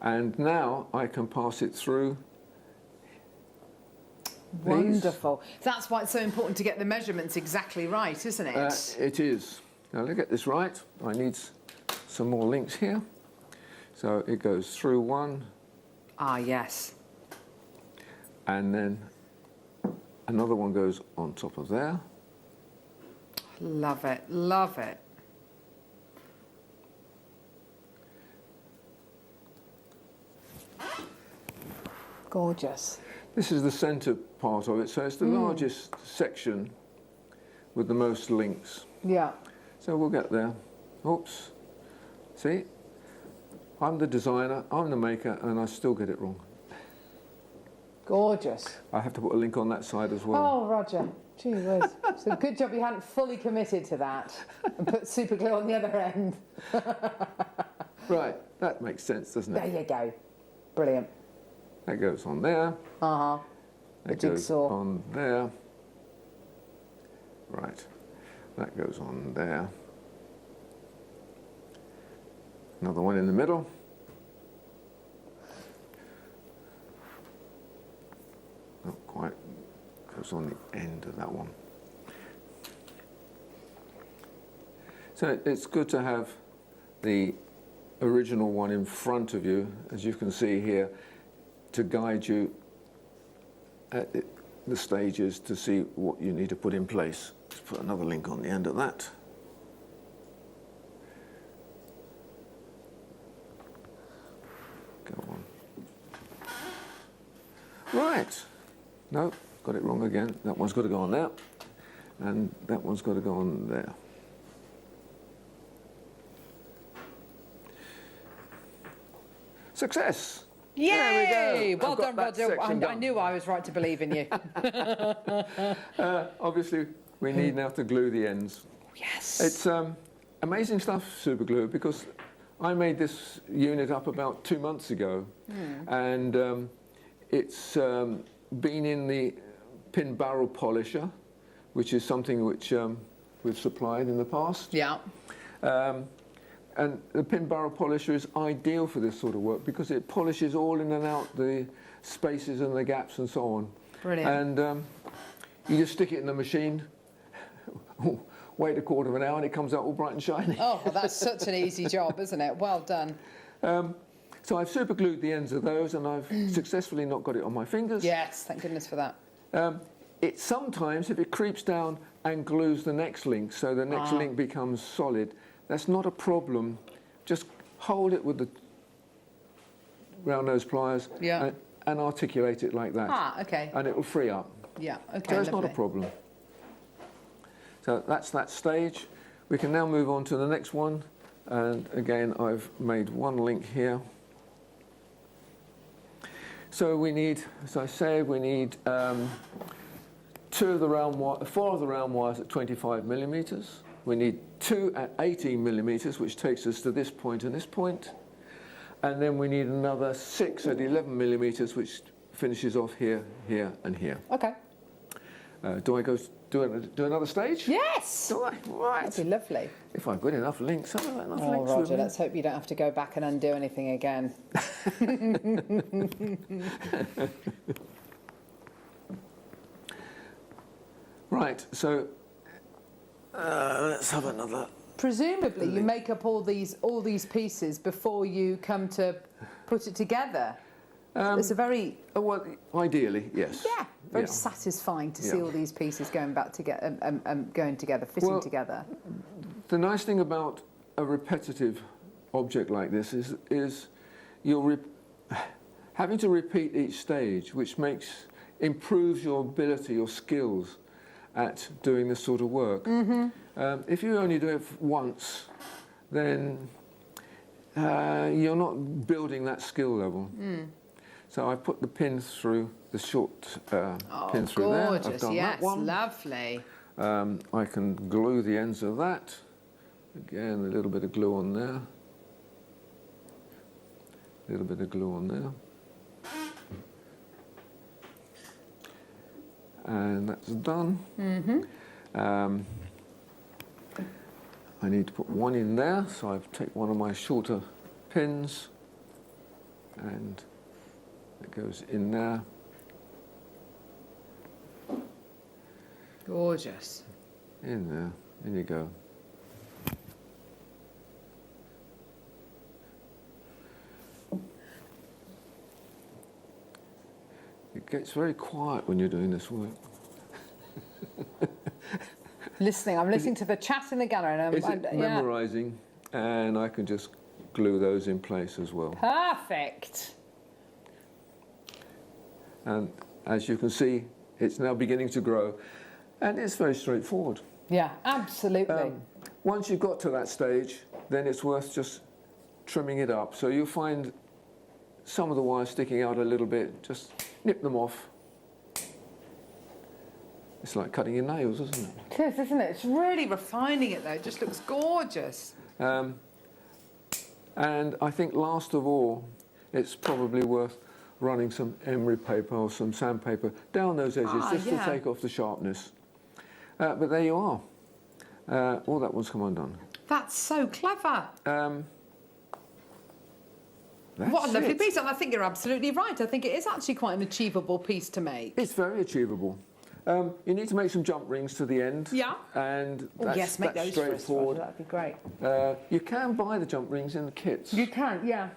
And now I can pass it through. Wonderful. That's why it's so important to get the measurements exactly right, isn't it? It is. Now, to get this right, I need some more links here. So it goes through one. Ah, yes. And then another one goes on top of there. Love it, love it. Gorgeous. This is the centre part of it, so it's the largest section with the most links. Yeah. So we'll get there. Oops. See? I'm the designer, I'm the maker, and I still get it wrong. Gorgeous. I have to put a link on that side as well. Oh, Roger. Gee whiz. So good job you hadn't fully committed to that and put super glue on the other end. Right, that makes sense, doesn't it? There you go. Brilliant. That goes on there. Uh-huh. That goes on there. Right. That goes on there. Another one in the middle. Not quite. Goes on the end of that one. So it's good to have the original one in front of you, as you can see here, to guide you at the stages to see what you need to put in place. Let's put another link on the end of that. Go on. Right. No, got it wrong again. That one's got to go on there. And that one's got to go on there. Success! Yay! There we go. Well done, Roger. I done. knew I was right to believe in you. Obviously, we need now to glue the ends. Yes. It's amazing stuff, super glue, because I made this unit up about 2 months ago, and it's been in the pin barrel polisher, which is something which we've supplied in the past. Yeah. And the pin barrel polisher is ideal for this sort of work because it polishes all in and out the spaces and the gaps and so on. Brilliant. And you just stick it in the machine, wait a quarter of an hour, and it comes out all bright and shiny. Oh, well, that's such an easy job, isn't it? Well done. So I've super glued the ends of those, and I've successfully not got it on my fingers. Yes, thank goodness for that. It sometimes, if it creeps down and glues the next link, so the next link becomes solid, that's not a problem. Just hold it with the round nose pliers and articulate it like that. Ah, okay. And it will free up. Yeah, okay. So it's not a problem. So that's that stage. We can now move on to the next one. And again, I've made one link here. So we need, as I said, we need 4 of the round wires at 25 millimeters. We need 2 at 18 millimeters, which takes us to this point and this point. And then we need another 6 at 11 millimeters, which finishes off here, here, and here. Okay. Do I go do another stage? Yes. Do I? Right. That'd be lovely. If I've got enough links, I've got enough links. Roger, with me. let's hope you don't have to go back and undo anything again. Right. So let's have another. Presumably, you make up all these pieces before you come to put it together. It's a very well, ideally, yes. Yeah, very satisfying to see all these pieces going back together, going together, fitting together. The nice thing about a repetitive object like this is you're having to repeat each stage, which improves your ability, your skills at doing this sort of work. If you only do it once, then you're not building that skill level. So I put the pins through, the short pin through there. I've done that one. Lovely. I can glue the ends of that. Again, a little bit of glue on there. A little bit of glue on there. And that's done. I need to put one in there, so I take one of my shorter pins and it goes in there. Gorgeous. In there. In you go. It gets very quiet when you're doing this work. I'm listening to the chat in the gallery. And I'm memorising, and I can just glue those in place as well. Perfect. And as you can see, it's now beginning to grow, and it's very straightforward. Yeah, absolutely. Once you've got to that stage, then it's worth just trimming it up. So you'll find some of the wires sticking out a little bit, just nip them off. It's like cutting your nails, isn't it? It is, isn't it? It's really refining it, though. It just looks gorgeous. And I think last of all, it's probably worth running some emery paper or some sandpaper down those edges just to take off the sharpness. But there you are. All that one's come undone. That's so clever. What a lovely piece. And I think you're absolutely right. I think it is actually quite an achievable piece to make. It's very achievable. You need to make some jump rings to the end. Yeah. And Oh, that's, yes, make that's those for us, straightforward. Roger, that'd be great. You can buy the jump rings in the kits. You can, yeah.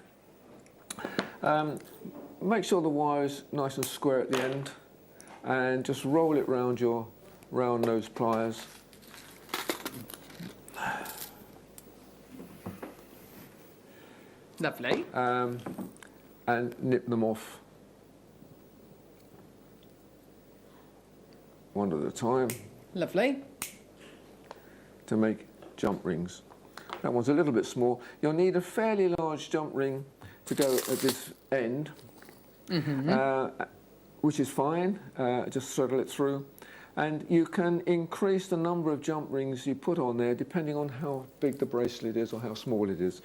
Make sure the wire is nice and square at the end, and just roll it round your round nose pliers. Lovely. And nip them off one at a time. Lovely. To make jump rings. That one's a little bit small. You'll need a fairly large jump ring to go at this end, which is fine. Just settle it through. And you can increase the number of jump rings you put on there depending on how big the bracelet is or how small it is.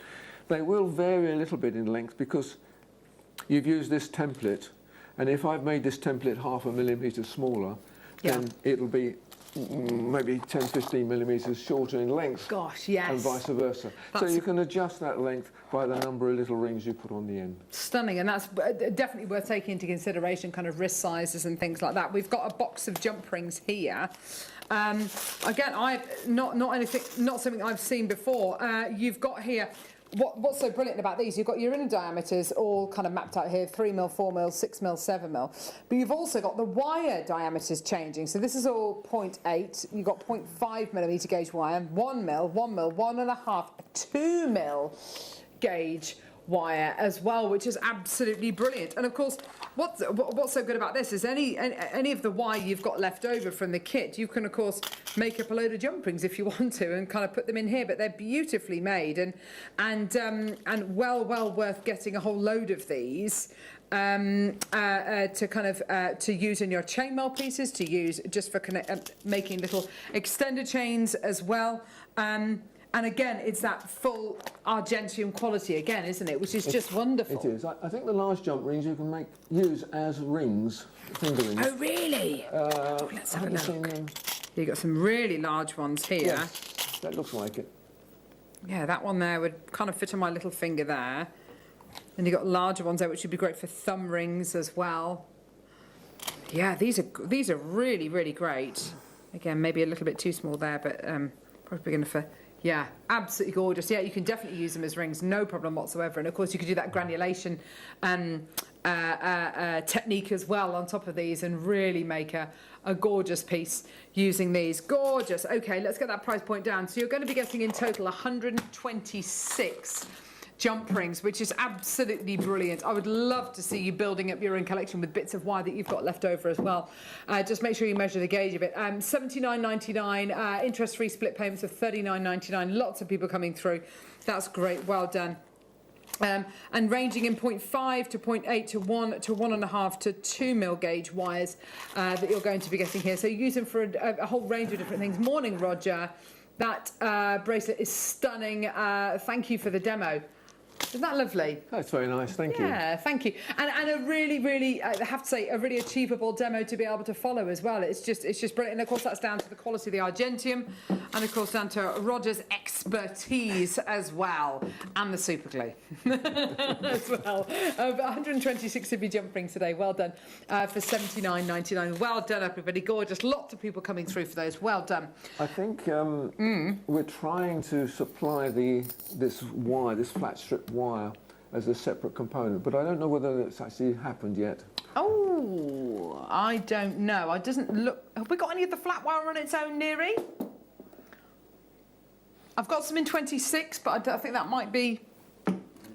They will vary a little bit in length because you've used this template, and if I've made this template 0.5 millimetre smaller, then it'll be maybe 10-15 millimetres shorter in length. Gosh, yes. And vice versa. So you can adjust that length by the number of little rings you put on the end. Stunning, and that's definitely worth taking into consideration, kind of wrist sizes and things like that. We've got a box of jump rings here. Again, not something I've seen before. You've got here. What's so brilliant about these, you've got your inner diameters all kind of mapped out here, 3mm, 4mm, 6mm, 7mm, but you've also got the wire diameters changing. So this is all 0.8, you've got 0.5mm gauge wire, 1mm, 1mm, 1.5, 2mm gauge wire as well, which is absolutely brilliant. And of course, what's so good about this is any of the wire you've got left over from the kit, you can of course make up a load of jump rings if you want to and kind of put them in here, but they're beautifully made and well worth getting a whole load of these to kind of to use in your chainmail pieces, to use just for making little extender chains as well. And again, it's that full argentium quality again, isn't it? Which is just wonderful. It is. I think the large jump rings you can use as rings, finger rings. Oh, really? Let's have a look. You've got some really large ones here. Yes, that looks like it. Yeah, that one there would kind of fit on my little finger there. And you've got larger ones there, which would be great for thumb rings as well. Yeah, these are really, really great. Again, maybe a little bit too small there, but probably big enough for... Yeah, absolutely gorgeous. Yeah, you can definitely use them as rings, no problem whatsoever. And of course, you could do that granulation technique as well on top of these and really make a gorgeous piece using these. Gorgeous. Okay, let's get that price point down. So you're going to be getting in total 126 jump rings, which is absolutely brilliant. I would love to see you building up your own collection with bits of wire that you've got left over as well. Just make sure you measure the gauge of it. $79.99, interest-free split payments of $39.99. Lots of people coming through. That's great. Well done. And ranging in 0.5 to 0.8 to 1 to 1.5 to 2mm gauge wires that you're going to be getting here. So you use them for a whole range of different things. Morning, Roger. That bracelet is stunning. Thank you for the demo. Isn't that lovely? That's very nice, thank you. Yeah, thank you. And a really, I have to say, a really achievable demo to be able to follow as well. It's just brilliant. And of course, that's down to the quality of the argentium, and of course down to Roger's expertise as well, and the super glue as well. 126 of your jump rings today. Well done for $79.99. Well done, everybody. Gorgeous. Lots of people coming through for those. Well done. I think we're trying to supply this wire, this flat strip wire, as a separate component, but I don't know whether it's actually happened yet. Oh, I don't know. It doesn't look... Have we got any of the flat wire on its own, Neary? I've got some in 26, but I think that might be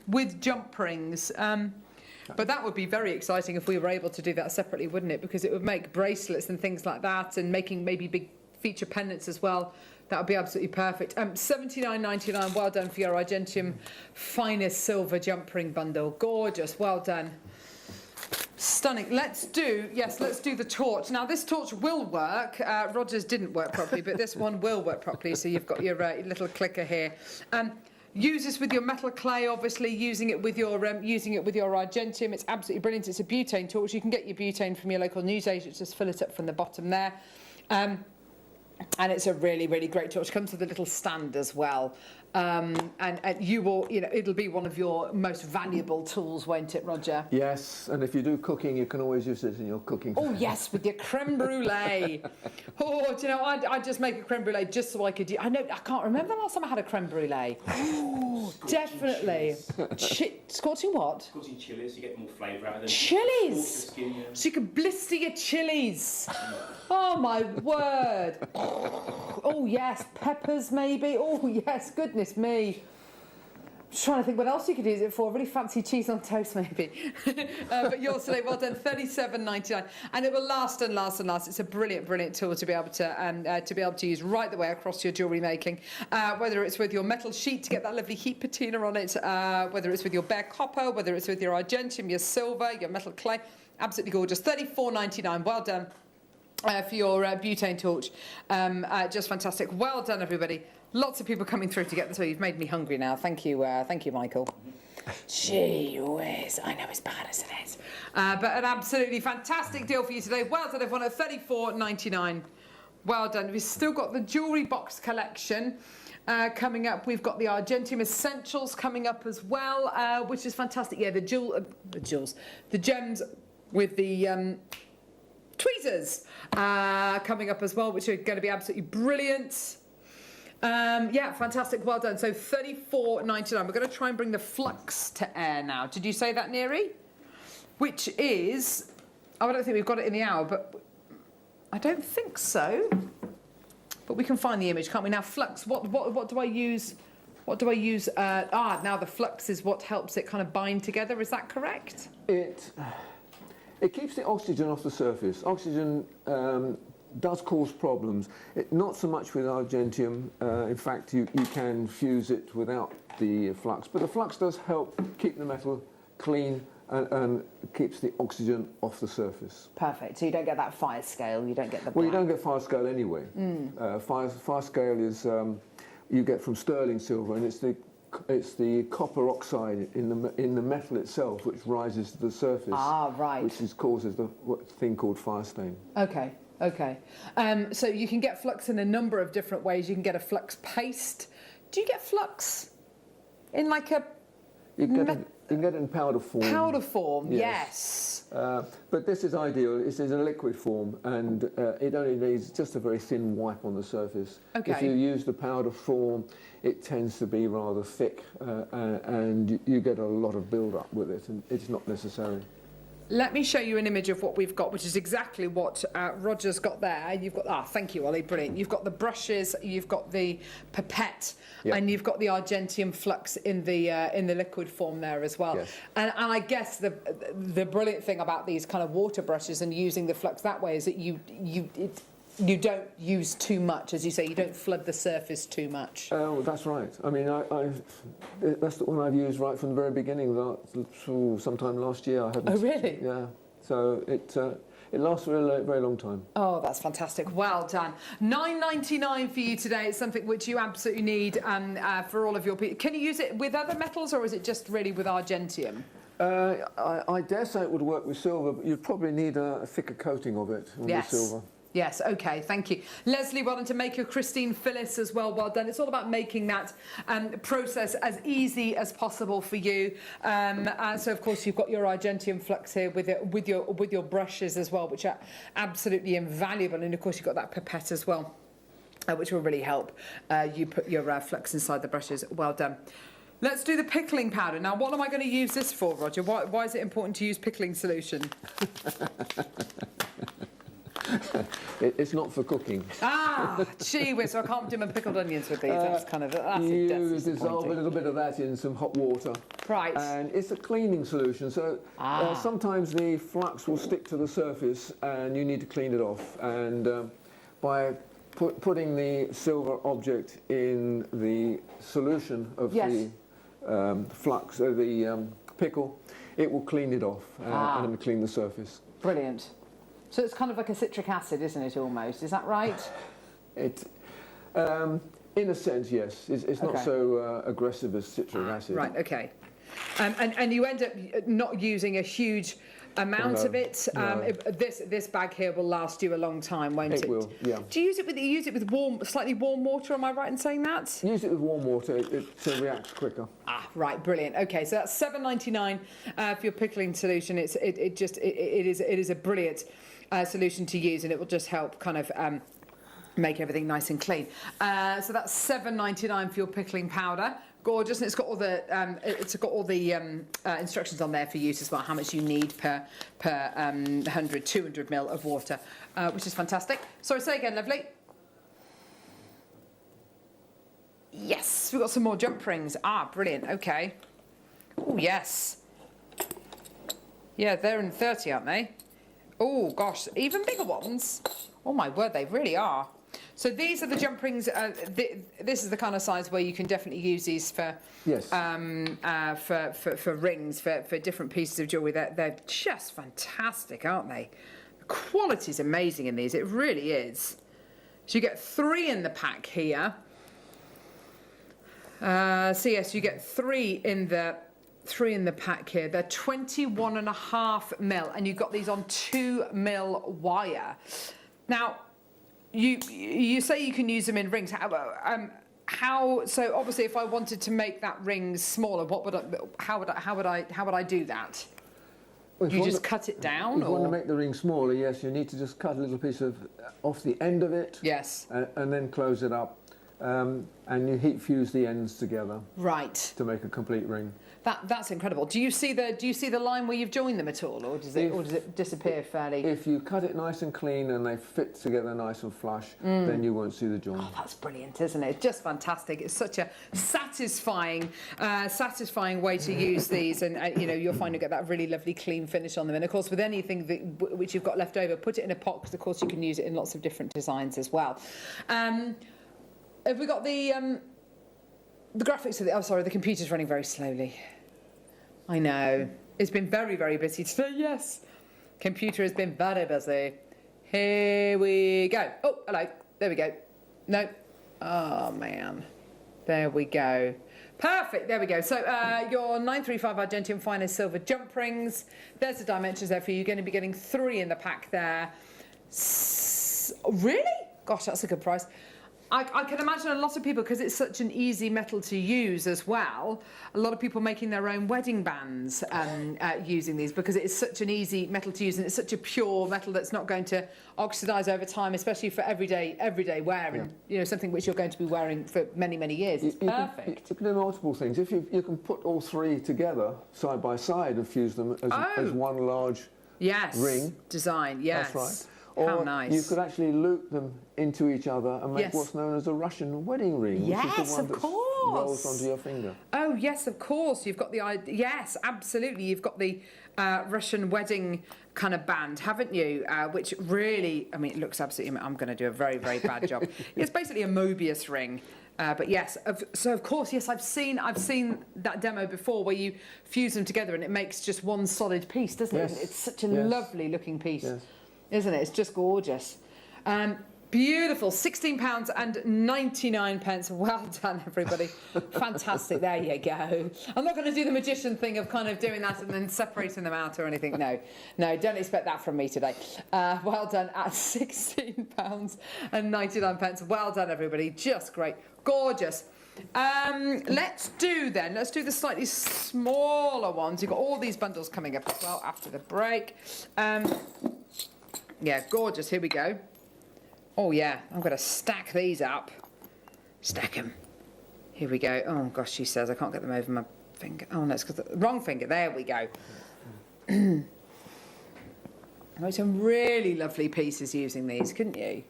with jump rings. But that would be very exciting if we were able to do that separately, wouldn't it? Because it would make bracelets and things like that, and making maybe big feature pendants as well. That would be absolutely perfect. $79.99. Well done for your argentium finest silver jump ring bundle. Gorgeous. Well done. Stunning. Let's do the torch. Now, this torch will work. Roger's didn't work properly, but this one will work properly. So you've got your little clicker here. Use this with your metal clay, obviously, using it with your argentium. It's absolutely brilliant. It's a butane torch. You can get your butane from your local newsagent. Just fill it up from the bottom there. And it's a really, really great torch. Comes with a little stand as well. and you will, it'll be one of your most valuable tools, won't it, Roger? Yes, and if you do cooking, you can always use it in your cooking. Oh yes, with your creme brulee. Oh, do you know, I just make a creme brulee just so I could. I can't remember the last time I had a creme brulee. Oh, definitely. Scorching what? Scorching chilies, you get more flavour out of them. Chilies. So you can blister your chilies. Oh my word. Oh yes, peppers maybe. Oh yes, goodness me. I'm trying to think what else you could use it for. Really fancy cheese on toast maybe. But yours today, well done, $37.99, and it will last and last and last. It's a brilliant tool to be able to use right the way across your jewellery making. Whether it's with your metal sheet to get that lovely heat patina on it, whether it's with your bare copper, whether it's with your argentium, your silver, your metal clay. Absolutely gorgeous. $34.99. Well done. For your butane torch. Just fantastic. Well done, everybody. Lots of people coming through to get this. You've made me hungry now. Thank you, Michael. Gee whiz. I know it's bad as it is. But an absolutely fantastic deal for you today. Well done, everyone, at $34.99. Well done. We've still got the jewellery box collection coming up. We've got the Argentium Essentials coming up as well, which is fantastic. Yeah, the gems with the tweezers coming up as well, which are going to be absolutely brilliant. Yeah, fantastic. Well done. So $34.99. We're going to try and bring the flux to air now. Did you say that, Neri? Which is, I don't think we've got it in the hour, but I don't think so. But we can find the image, can't we? Now, flux. What do I use? What do I use? Now the flux is what helps it kind of bind together. Is that correct? It keeps the oxygen off the surface. Oxygen does cause problems. Not so much with argentium. In fact, you can fuse it without the flux. But the flux does help keep the metal clean and keeps the oxygen off the surface. Perfect. So you don't get that fire scale. You don't get the black. Well, you don't get fire scale anyway. Fire scale is you get from sterling silver, and it's the copper oxide in the metal itself which rises to the surface. Right. Which causes the thing called fire stain. Okay. So you can get flux in a number of different ways. You can get a flux paste. Do you get flux in like a? You can get it in powder form. Powder form, yes. But this is ideal. It's in a liquid form, and it only needs just a very thin wipe on the surface. Okay. If you use the powder form, it tends to be rather thick, and you get a lot of build-up with it, and it's not necessary. Let me show you an image of what we've got, which is exactly what Roger's got there. You've got, thank you, Ollie, brilliant. You've got the brushes, you've got the pipette, and you've got the argentium flux in the liquid form there as well. Yes. And I guess the brilliant thing about these kind of water brushes and using the flux that way is that you don't use too much, as you say. You don't flood the surface too much. Oh, that's right. I mean, that's the one I've used right from the very beginning. Sometime last year, I haven't. Oh, really? Yeah. So it lasts for a very long time. Oh, that's fantastic. Well done. $9.99 for you today. It's something which you absolutely need for all of your people. Can you use it with other metals, or is it just really with argentium? I dare say it would work with silver, but you'd probably need a thicker coating of it on the silver. Yes, okay, thank you. Leslie, well done to make your Christine Phyllis as well. Well done. It's all about making that process as easy as possible for you. So, of course, you've got your argentium flux here with your brushes as well, which are absolutely invaluable. And, of course, you've got that pipette as well, which will really help you put your flux inside the brushes. Well done. Let's do the pickling powder. Now, what am I going to use this for, Roger? Why is it important to use pickling solution? It's not for cooking. Gee whiz, so I can't do my pickled onions with these. You dissolve a little bit of that in some hot water. Right. And it's a cleaning solution, so sometimes the flux will stick to the surface and you need to clean it off. And by putting the silver object in the solution of the flux, the pickle, it will clean it off and clean the surface. Brilliant. So it's kind of like a citric acid, isn't it, almost? Is that right? In a sense, yes. It's not so aggressive as citric acid. Right, okay. And you end up not using a huge amount of it. No. This bag here will last you a long time, won't it? It will, yeah. Do you use it with slightly warm water? Am I right in saying that? Use it with warm water; it reacts quicker. Ah, right, brilliant. Okay, so that's $7.99 for your pickling solution. It is a brilliant solution to use, and it will just help kind of make everything nice and clean. So that's $7.99 for your pickling powder. Gorgeous, and it's got all the instructions on there for use as well. How much you need per 200 ml of water, which is fantastic. Sorry, say again, lovely. Yes, we've got some more jump rings. Ah, brilliant. Okay. Oh yes. Yeah, they're in 30, aren't they? Oh gosh, even bigger ones. Oh my word, they really are. So these are the jump rings. This is the kind of size where you can definitely use these for for rings for different pieces of jewellery. They're just fantastic, aren't they? The quality's amazing in these. It really is. So you get 3 in the pack here. So yes, you get 3 in the pack here. They're 21.5 mil, and you've got these on 2 mil wire. Now, you say you can use them in rings. So obviously, if I wanted to make that ring smaller, how would I do that? Well, do you just cut it down? If you want to make the ring smaller, yes, you need to just cut a little piece off the end of it. Yes. And then close it up. And you heat fuse the ends together. Right. To make a complete ring. That's incredible. Do you see the line where you've joined them at all, or does it disappear fairly? If you cut it nice and clean and they fit together nice and flush, then you won't see the joint. Oh, that's brilliant, isn't it? It's just fantastic. It's such a satisfying way to use these, and you'll find you get that really lovely clean finish on them. And of course, with anything which you've got left over, put it in a pot, because of course you can use it in lots of different designs as well. Have we got the graphics of the computer's running very slowly. I know. It's been very, very busy today, yes. Computer has been very busy. Here we go. Oh, hello. There we go. No. Oh, man. There we go. Perfect. There we go. So your 935 Argentium finest silver jump rings. There's the dimensions there for you. You're going to be getting 3 in the pack there. Really? Gosh, that's a good price. I can imagine a lot of people, because it's such an easy metal to use as well, a lot of people making their own wedding bands using these, because it's such an easy metal to use, and it's such a pure metal that's not going to oxidise over time, especially for everyday wear, and something which you're going to be wearing for many, many years. It's perfect. You can do multiple things. If you can put all 3 together side by side and fuse them as one large ring. Design, yes. That's right. How or nice. You could actually loop them into each other and make what's known as a Russian wedding ring, which is the one that rolls onto your finger. Oh, yes, of course. You've got the yes, absolutely. You've got the Russian wedding kind of band, haven't you? Which really, I mean, it looks absolutely. I'm going to do a very, very bad job. It's basically a Mobius ring. But yes, so of course, yes, I've seen that demo before where you fuse them together and it makes just one solid piece, doesn't it? It's such a lovely looking piece. Isn't it? It's just gorgeous. Beautiful. £16.99. Well done, everybody. Fantastic. There you go. I'm not going to do the magician thing of kind of doing that and then separating them out or anything. No, don't expect that from me today. Well done at £16.99. Well done, everybody. Just great. Gorgeous. Let's do the slightly smaller ones. You've got all these bundles coming up as well after the break. Yeah, gorgeous. Here we go. Oh, yeah. I'm going to stack these up. Stack them. Here we go. Oh, gosh, she says. I can't get them over my finger. Oh, no, it's because the wrong finger. There we go. Some really lovely pieces using these, couldn't you?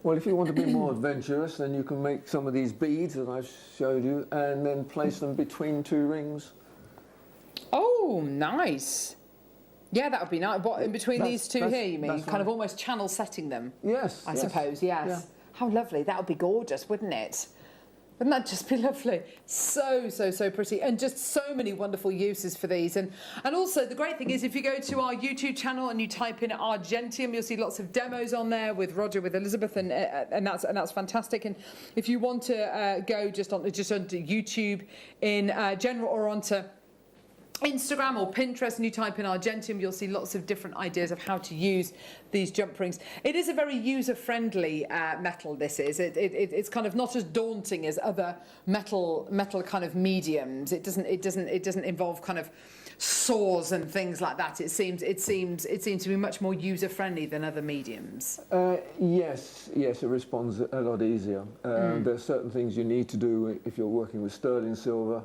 Well, if you want to be more adventurous, then you can make some of these beads that I've showed you and then place them between 2 rings. Oh, nice. Yeah, that would be nice. What, in between these 2 here, you mean? Kind of almost channel setting them? Yes. I suppose, yes. Yeah. How lovely. That would be gorgeous, wouldn't it? Wouldn't that just be lovely? So pretty. And just so many wonderful uses for these. And also, the great thing is, if you go to our YouTube channel and you type in Argentium, you'll see lots of demos on there with Roger, with Elizabeth, and that's fantastic. And if you want to go just onto YouTube in general, or onto Instagram or Pinterest and you type in Argentium, you'll see lots of different ideas of how to use these jump rings. It is a very user-friendly metal, this is. It's kind of not as daunting as other metal kind of mediums. It doesn't involve kind of saws and things like that. It seems to be much more user-friendly than other mediums. Yes, it responds a lot easier. There are certain things you need to do if you're working with sterling silver,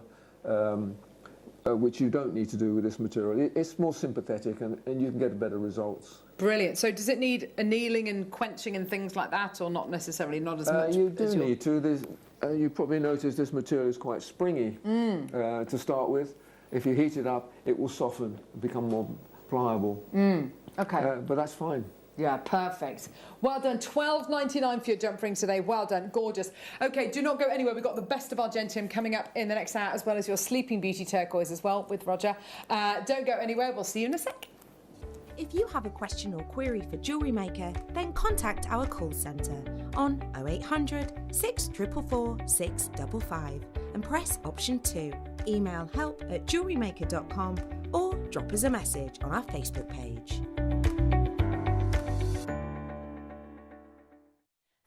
which you don't need to do with this material. It's more sympathetic and you can get better results. Brilliant. So does it need annealing and quenching and things like that, or not necessarily, not as much? You do need to. You probably noticed this material is quite springy to start with. If you heat it up, it will soften, become more pliable. Okay. But that's fine. Yeah, perfect. Well done. £12.99 for your jump rings today. Well done. Gorgeous. OK, do not go anywhere. We've got the best of Argentium coming up in the next hour, as well as your Sleeping Beauty turquoise as well with Roger. Don't go anywhere. We'll see you in a sec. If you have a question or query for Jewellery Maker, then contact our call centre on 0800 644 655 and press option 2. Email help@jewellerymaker.com or drop us a message on our Facebook page.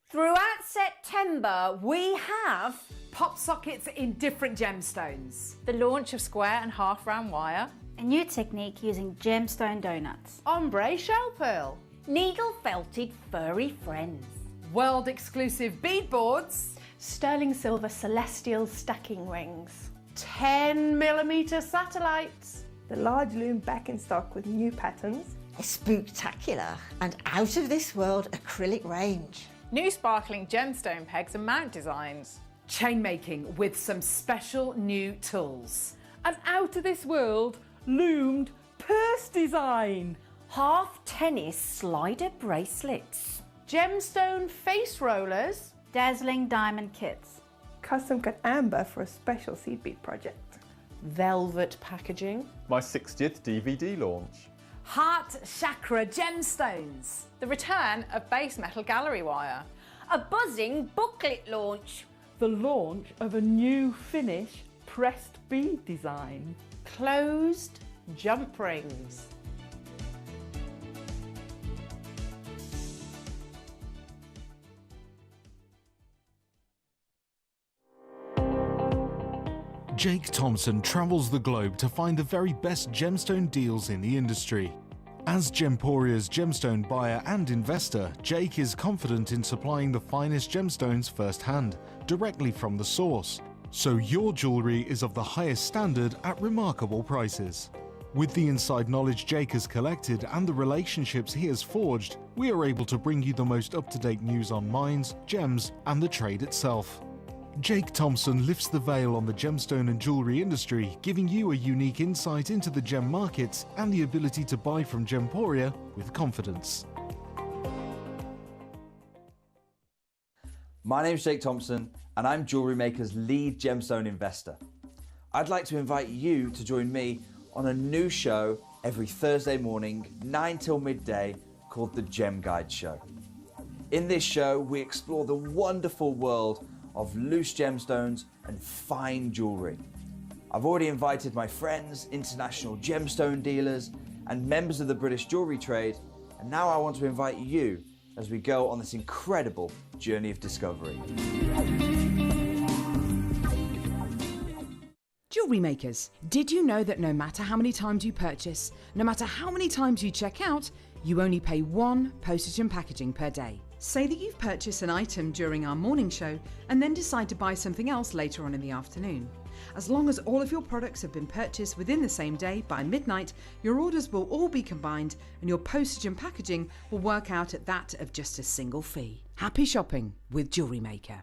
Throughout September, we have pop sockets in different gemstones, the launch of square and half round wire, a new technique using gemstone donuts, ombre shell pearl, needle felted furry friends, world exclusive beadboards, sterling silver celestial stacking rings, 10mm satellites, the large loom back in stock with new patterns, a spooktacular and out of this world acrylic range, new sparkling gemstone pegs and mount designs, chain making with some special new tools, an out-of-this-world loomed purse design, half tennis slider bracelets, gemstone face rollers, dazzling diamond kits, custom cut amber for a special seed bead project, velvet packaging, my 60th DVD launch, heart chakra gemstones, the return of base metal gallery wire, a buzzing booklet launch, the launch of a new finish pressed bead design, closed jump rings. Jake Thompson travels the globe to find the very best gemstone deals in the industry. As Gemporia's gemstone buyer and investor, Jake is confident in supplying the finest gemstones firsthand, directly from the source. So your jewellery is of the highest standard at remarkable prices. With the inside knowledge Jake has collected and the relationships he has forged, we are able to bring you the most up-to-date news on mines, gems, and the trade itself. Jake Thompson lifts the veil on the gemstone and jewellery industry, giving you a unique insight into the gem markets and the ability to buy from Gemporia with confidence. My name's Jake Thompson and I'm Jewellery Maker's lead gemstone investor. I'd like to invite you to join me on a new show every Thursday morning, 9 till midday, called the Gem Guide Show. In this show, we explore the wonderful world of loose gemstones and fine jewellery. I've already invited my friends, international gemstone dealers, and members of the British jewellery trade, and now I want to invite you as we go on this incredible journey of discovery. Jewellery makers, did you know that no matter how many times you purchase, no matter how many times you check out, you only pay one postage and packaging per day? Say that you've purchased an item during our morning show and then decide to buy something else later on in the afternoon. As long as all of your products have been purchased within the same day by midnight, your orders will all be combined and your postage and packaging will work out at that of just a single fee. Happy shopping with Jewellery Maker.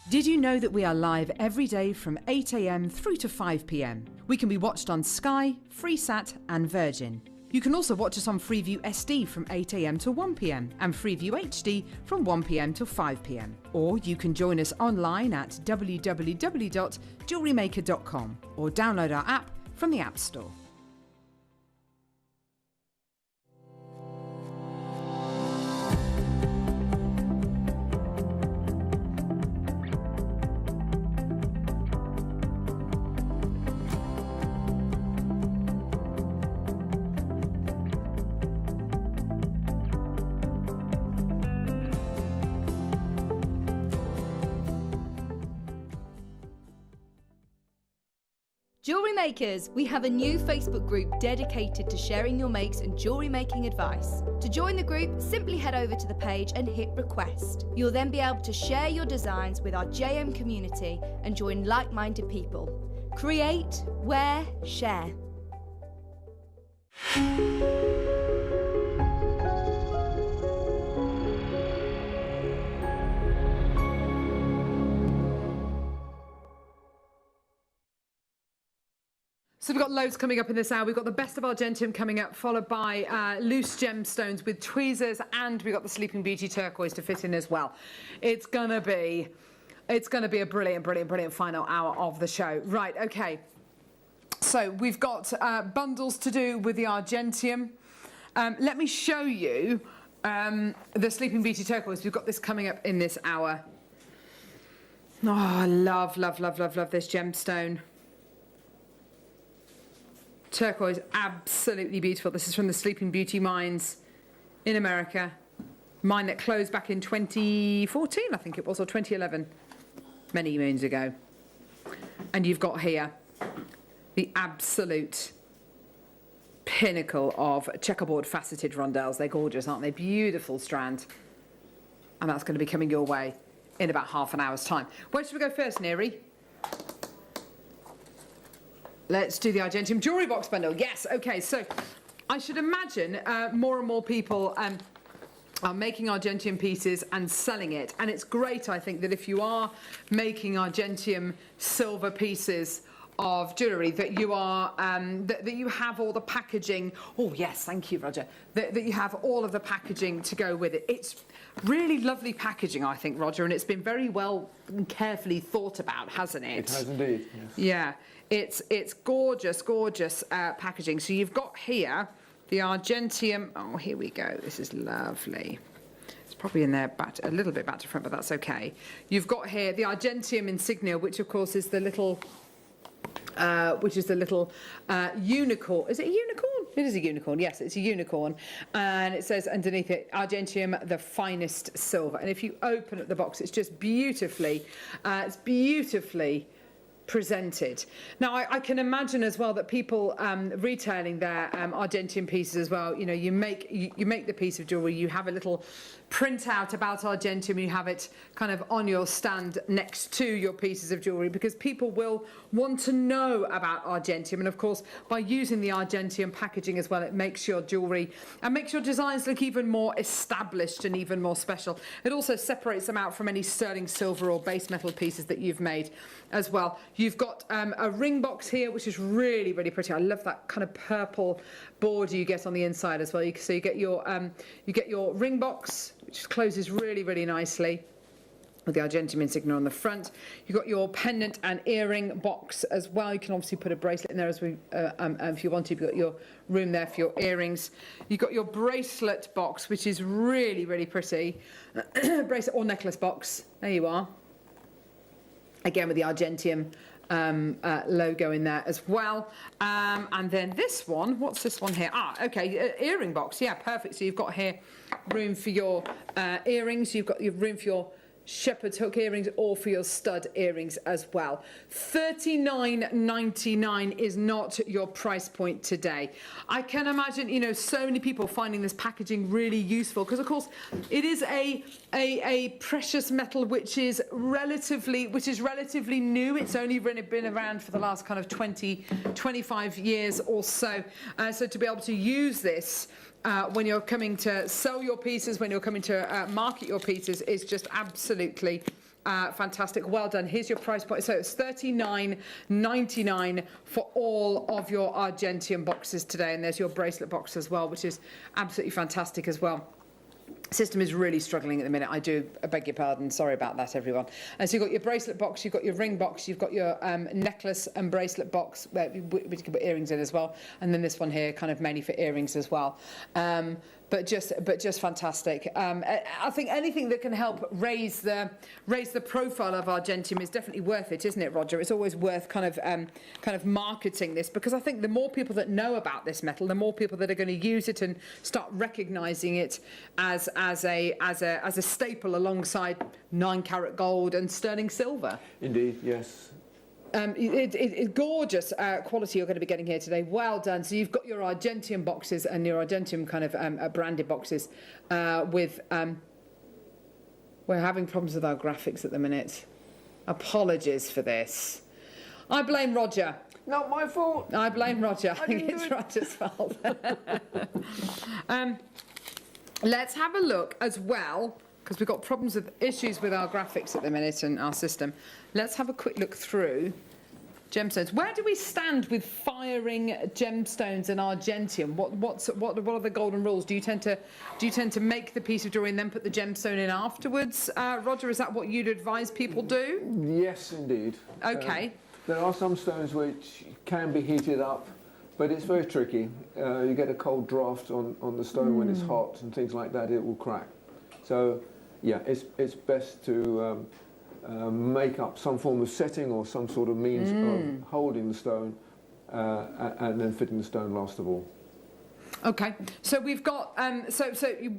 Did you know that we are live every day from 8 AM through to 5 PM? We can be watched on Sky, Freesat and Virgin. You can also watch us on Freeview SD from 8 AM to 1 PM and Freeview HD from 1 PM to 5 PM. Or you can join us online at www.jewellerymaker.com or download our app from the App Store. Jewellery Makers, we have a new Facebook group dedicated to sharing your makes and jewellery making advice. To join the group, simply head over to the page and hit request. You'll then be able to share your designs with our JM community and join like-minded people. Create, wear, share. So we've got loads coming up in this hour. We've got the best of Argentium coming up, followed by loose gemstones with tweezers, and we've got the Sleeping Beauty turquoise to fit in as well. It's gonna be a brilliant final hour of the show. Right, okay. So we've got bundles to do with the Argentium. Let me show you the Sleeping Beauty turquoise. We've got this coming up in this hour. Oh, I love this gemstone. Turquoise, absolutely beautiful. This is from the Sleeping Beauty mines in America. Mine that closed back in 2014, I think it was, or 2011, many moons ago. And you've got here the absolute pinnacle of checkerboard faceted rondelles. They're gorgeous, aren't they? Beautiful strand. And that's going to be coming your way in about half an hour's time. Where should we go first, Neri? Let's do the Argentium jewellery box bundle. Yes, okay, so I should imagine more and more people are making Argentium pieces and selling it. And it's great, I think, that if you are making Argentium silver pieces of jewellery, that you are that you have all the packaging. Oh yes, thank you, Roger. That you have all of the packaging to go with it. It's really lovely packaging, I think, Roger, and it's been very well and carefully thought about, hasn't it? It has indeed. Yes. Yeah, it's gorgeous packaging. So you've got here the Argentium. Oh, here we go. This is lovely. It's probably in there a little bit back to front, but that's okay. You've got here the Argentium insignia, which of course is the little. Unicorn. Is it a unicorn? It is a unicorn. Yes, it's a unicorn. And it says underneath it, Argentium, the finest silver. And if you open up the box, it's just beautifully, presented. Now, I can imagine as well that people retailing their Argentium pieces as well, you know, you make the piece of jewellery, you have a little printout about Argentium, you have it kind of on your stand next to your pieces of jewellery, because people will want to know about Argentium. And of course, by using the Argentium packaging as well, it makes your jewellery and makes your designs look even more established and even more special. It also separates them out from any sterling silver or base metal pieces that you've made as well. You've got a ring box here, which is really pretty. I love that kind of purple border you get on the inside as well. So you get your ring box, which closes really nicely with the Argentium insignia on the front. You've got your pendant and earring box as well. You can obviously put a bracelet in there as if you want to. You've got your room there for your earrings. You've got your bracelet box, which is really pretty. Bracelet or necklace box. There you are. Again with the Argentium logo in there as well. And then this one, what's this one here? Okay, earring box. Yeah, perfect. So you've got here room for your earrings. You've got your room for your shepherd's hook earrings or for your stud earrings as well. $39.99 is not your price point today. I can imagine, you know, so many people finding this packaging really useful, because of course it is a precious metal which is relatively new. It's only really been around for the last kind of 25 years or so. So to be able to use this when you're coming to sell your pieces, when you're coming to market your pieces, is just absolutely fantastic. Well done. Here's your price point. So it's $39.99 for all of your Argentium boxes today. And there's your bracelet box as well, which is absolutely fantastic as well. System is really struggling at the minute. I beg your pardon. Sorry about that, everyone. And so you've got your bracelet box, you've got your ring box, you've got your necklace and bracelet box, which you can put earrings in as well. And then this one here, kind of mainly for earrings as well. But just fantastic. I think anything that can help raise the profile of Argentium is definitely worth it, isn't it, Roger? It's always worth kind of marketing this, because I think the more people that know about this metal, the more people that are going to use it and start recognising it as a staple alongside 9-carat gold and sterling silver. Indeed, yes. It's gorgeous quality you're going to be getting here today. Well done. So you've got your Argentium boxes and your Argentium kind of branded boxes with... we're having problems with our graphics at the minute. Apologies for this. I blame Roger. Not my fault. I blame Roger. I think it's Roger's fault. Let's have a look as well, because we've got problems with issues with our graphics at the minute and our system. Let's have a quick look through gemstones. Where do we stand with firing gemstones and Argentium? What are the golden rules? Do you tend to make the piece of jewellery and then put the gemstone in afterwards? Roger, is that what you'd advise people do? Yes, indeed. Okay. There are some stones which can be heated up, but it's very tricky. You get a cold draft on the stone when it's hot and things like that, it will crack. So, yeah, it's best to make up some form of setting or some sort of means of holding the stone and then fitting the stone last of all. Okay, so we've got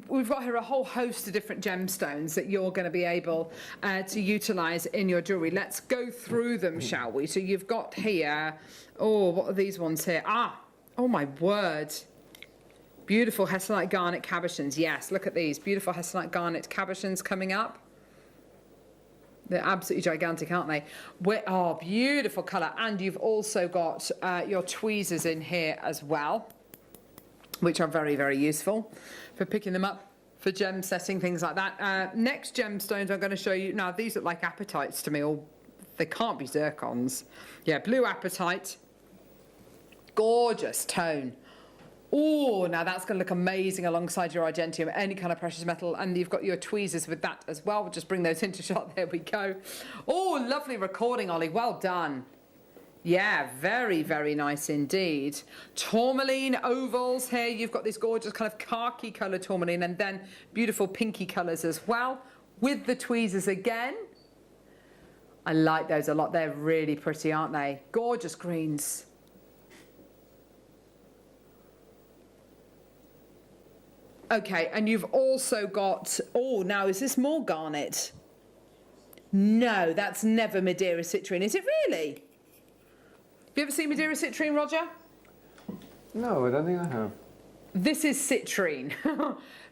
we've got here a whole host of different gemstones that you're going to be able to utilise in your jewellery. Let's go through them, shall we? So you've got here, what are these ones here? Oh my word. Beautiful Hesselite Garnet Cabochons. Yes, look at these. Beautiful Hesselite Garnet Cabochons coming up. They're absolutely gigantic, aren't they? Beautiful colour. And you've also got your tweezers in here as well, which are very, very useful for picking them up, for gem setting, things like that. Next gemstones I'm going to show you. Now, these look like apatites to me, or they can't be zircons. Yeah, blue apatite. Gorgeous tone. Oh, now that's going to look amazing alongside your Argentium, any kind of precious metal. And you've got your tweezers with that as well. We'll just bring those into shot. There we go. Oh, lovely recording, Ollie. Well done. Yeah, very, very nice indeed. Tourmaline ovals here. You've got this gorgeous kind of khaki colour tourmaline and then beautiful pinky colours as well with the tweezers again. I like those a lot. They're really pretty, aren't they? Gorgeous greens. Okay, and you've also got... now is this more garnet? No, that's never Madeira citrine. Is it really? Have you ever seen Madeira citrine, Roger? No, I don't think I have. This is citrine.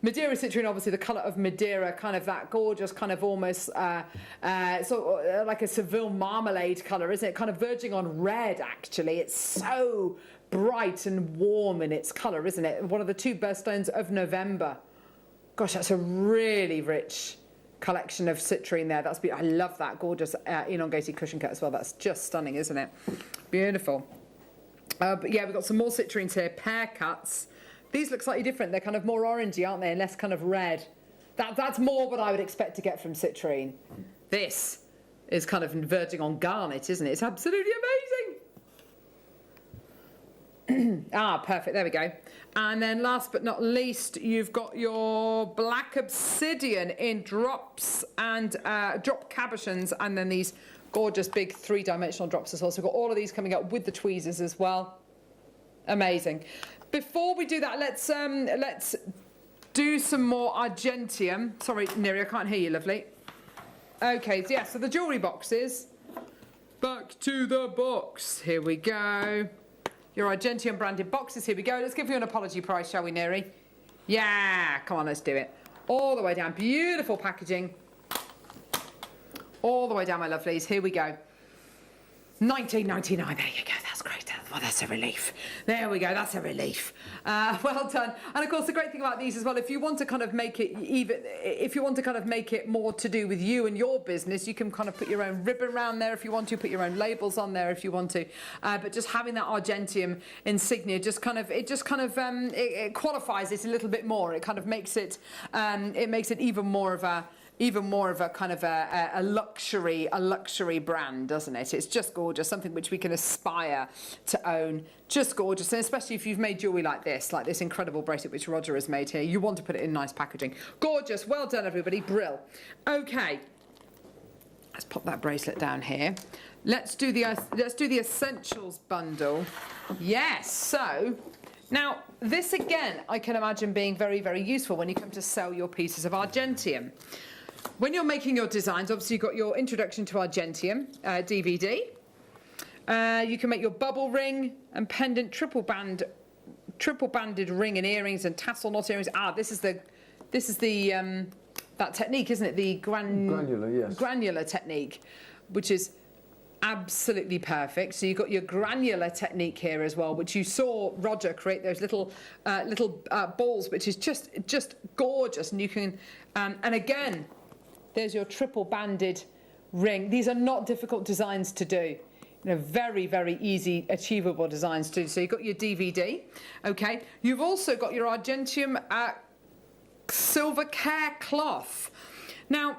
Madeira citrine, obviously the colour of Madeira, kind of that gorgeous, kind of almost like a Seville marmalade colour, isn't it? Kind of verging on red, actually. It's so bright and warm in its colour, isn't it? One of the two birthstones of November. Gosh, that's a really rich collection of citrine there. That's beautiful. I love that gorgeous elongated cushion cut as well. That's just stunning, isn't it? Beautiful. But yeah, we've got some more citrines here. Pear cuts. These look slightly different. They're kind of more orangey, aren't they? And less kind of red. That's more what I would expect to get from citrine. This is kind of verging on garnet, isn't it? It's absolutely amazing. Perfect. There we go. And then last but not least, you've got your black obsidian in drops and drop cabochons, and then these gorgeous big three-dimensional drops as well. So we've got all of these coming up with the tweezers as well. Amazing. Before we do that, let's do some more Argentium. Sorry, Neri, I can't hear you, lovely. Okay, so yeah, so the jewellery boxes. Back to the box. Here we go. Your Argentium branded boxes. Here we go. Let's give you an apology price, shall we, Neri? Yeah, come on, let's do it. All the way down. Beautiful packaging. All the way down, my lovelies. Here we go. $19.99. There you go. That's great. Well, that's a relief. There we go. That's a relief. Well done. And of course, the great thing about these as well, if you want to kind of make it if you want to kind of make it more to do with you and your business, you can kind of put your own ribbon around there if you want to, put your own labels on there if you want to. But just having that Argentium insignia it qualifies it a little bit more. It kind of makes it even more of a kind of a luxury brand, doesn't it? It's just gorgeous, something which we can aspire to own. Just gorgeous, and especially if you've made jewellery like this incredible bracelet which Roger has made here, you want to put it in nice packaging. Gorgeous, well done everybody, brill. Okay, let's pop that bracelet down here. Let's do the essentials bundle. Yes, so now this again I can imagine being very, very useful when you come to sell your pieces of Argentium. When you're making your designs, obviously you've got your Introduction to Argentium DVD. You can make your bubble ring and pendant triple banded ring and earrings and tassel knot earrings. This is the that technique, isn't it? The granular, yes. Granular technique, which is absolutely perfect. So you've got your granular technique here as well, which you saw Roger create those little balls, which is just gorgeous. And you can, and again, there's your triple banded ring. These are not difficult designs to do. Very, very easy, achievable designs to do. So you've got your DVD, okay. You've also got your Argentium silver care cloth. Now,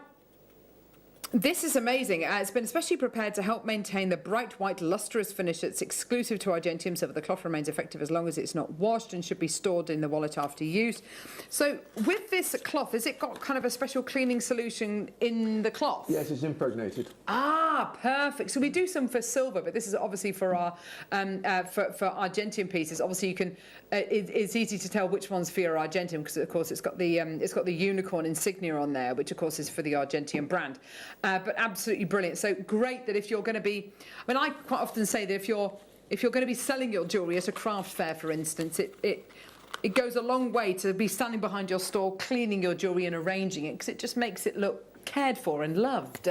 this is amazing. It's been especially prepared to help maintain the bright white lustrous finish that's exclusive to Argentium silver. The cloth remains effective as long as it's not washed and should be stored in the wallet after use. So with this cloth, has it got kind of a special cleaning solution in the cloth? Yes, it's impregnated. Perfect. So we do some for silver, but this is obviously for our for Argentium pieces. Obviously, you can. It's easy to tell which one's for your Argentium because, of course, it's got the unicorn insignia on there, which of course is for the Argentium brand. But absolutely brilliant. So great that if you're going to be, I mean, I quite often say that if you're going to be selling your jewellery at a craft fair, for instance, it goes a long way to be standing behind your store, cleaning your jewellery and arranging it because it just makes it look cared for and loved.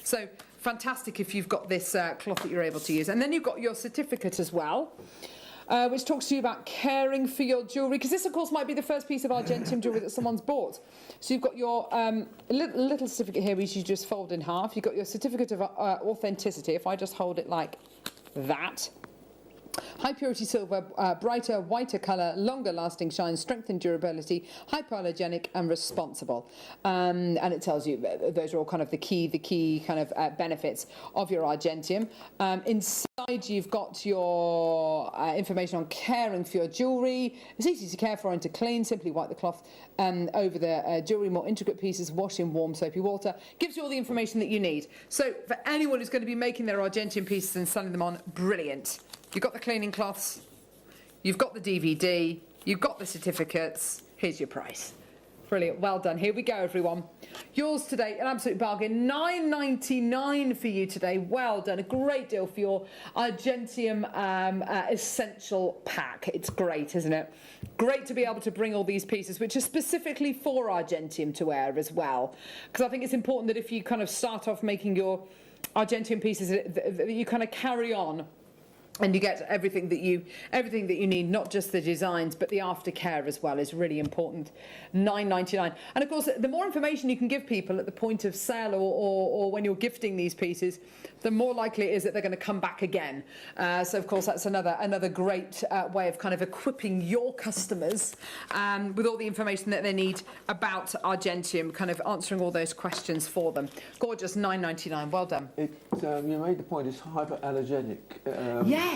So fantastic if you've got this cloth that you're able to use. And then you've got your certificate as well. Which talks to you about caring for your jewellery, because this, of course, might be the first piece of Argentium jewellery that someone's bought. So you've got your little certificate here, which you just fold in half. You've got your certificate of authenticity. If I just hold it like that. High purity silver, brighter, whiter colour, longer lasting shine, strength and durability, hypoallergenic and responsible. And it tells you those are all kind of the key kind of benefits of your Argentium. Inside you've got your information on caring for your jewellery. It's easy to care for and to clean. Simply wipe the cloth over the jewellery. More intricate pieces, wash in warm soapy water. Gives you all the information that you need. So for anyone who's going to be making their Argentium pieces and selling them on, brilliant. You've got the cleaning cloths, you've got the DVD, you've got the certificates. Here's your price. Brilliant, well done. Here we go, everyone. Yours today, an absolute bargain. $9.99 for you today. Well done. A great deal for your Argentium Essential Pack. It's great, isn't it? Great to be able to bring all these pieces, which are specifically for Argentium to wear as well. Because I think it's important that if you kind of start off making your Argentium pieces, that you kind of carry on. And you get everything that you need, not just the designs, but the aftercare as well is really important. $9.99. And of course, the more information you can give people at the point of sale or when you're gifting these pieces, the more likely it is that they're going to come back again. So of course, that's another great way of kind of equipping your customers with all the information that they need about Argentium, kind of answering all those questions for them. Gorgeous, $9.99. Well done. You made the point. It's hypoallergenic. Yes.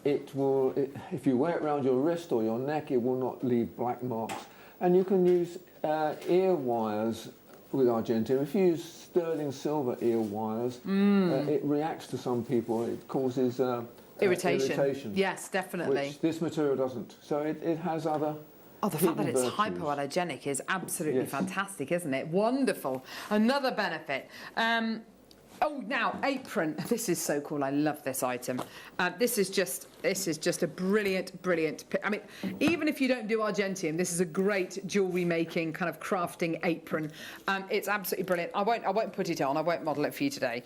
It will, if you wear it around your wrist or your neck, it will not leave black marks. And you can use ear wires with Argentium. If you use sterling silver ear wires, it reacts to some people. It causes irritation. Yes, definitely. Which this material doesn't. So it has other. Oh, the fact that it's hypoallergenic is absolutely fantastic, isn't it? Wonderful. Another benefit. Oh, now apron. This is so cool. I love this item. This is just a brilliant. I mean, even if you don't do Argentium, this is a great jewellery making kind of crafting apron. It's absolutely brilliant. I won't put it on. I won't model it for you today.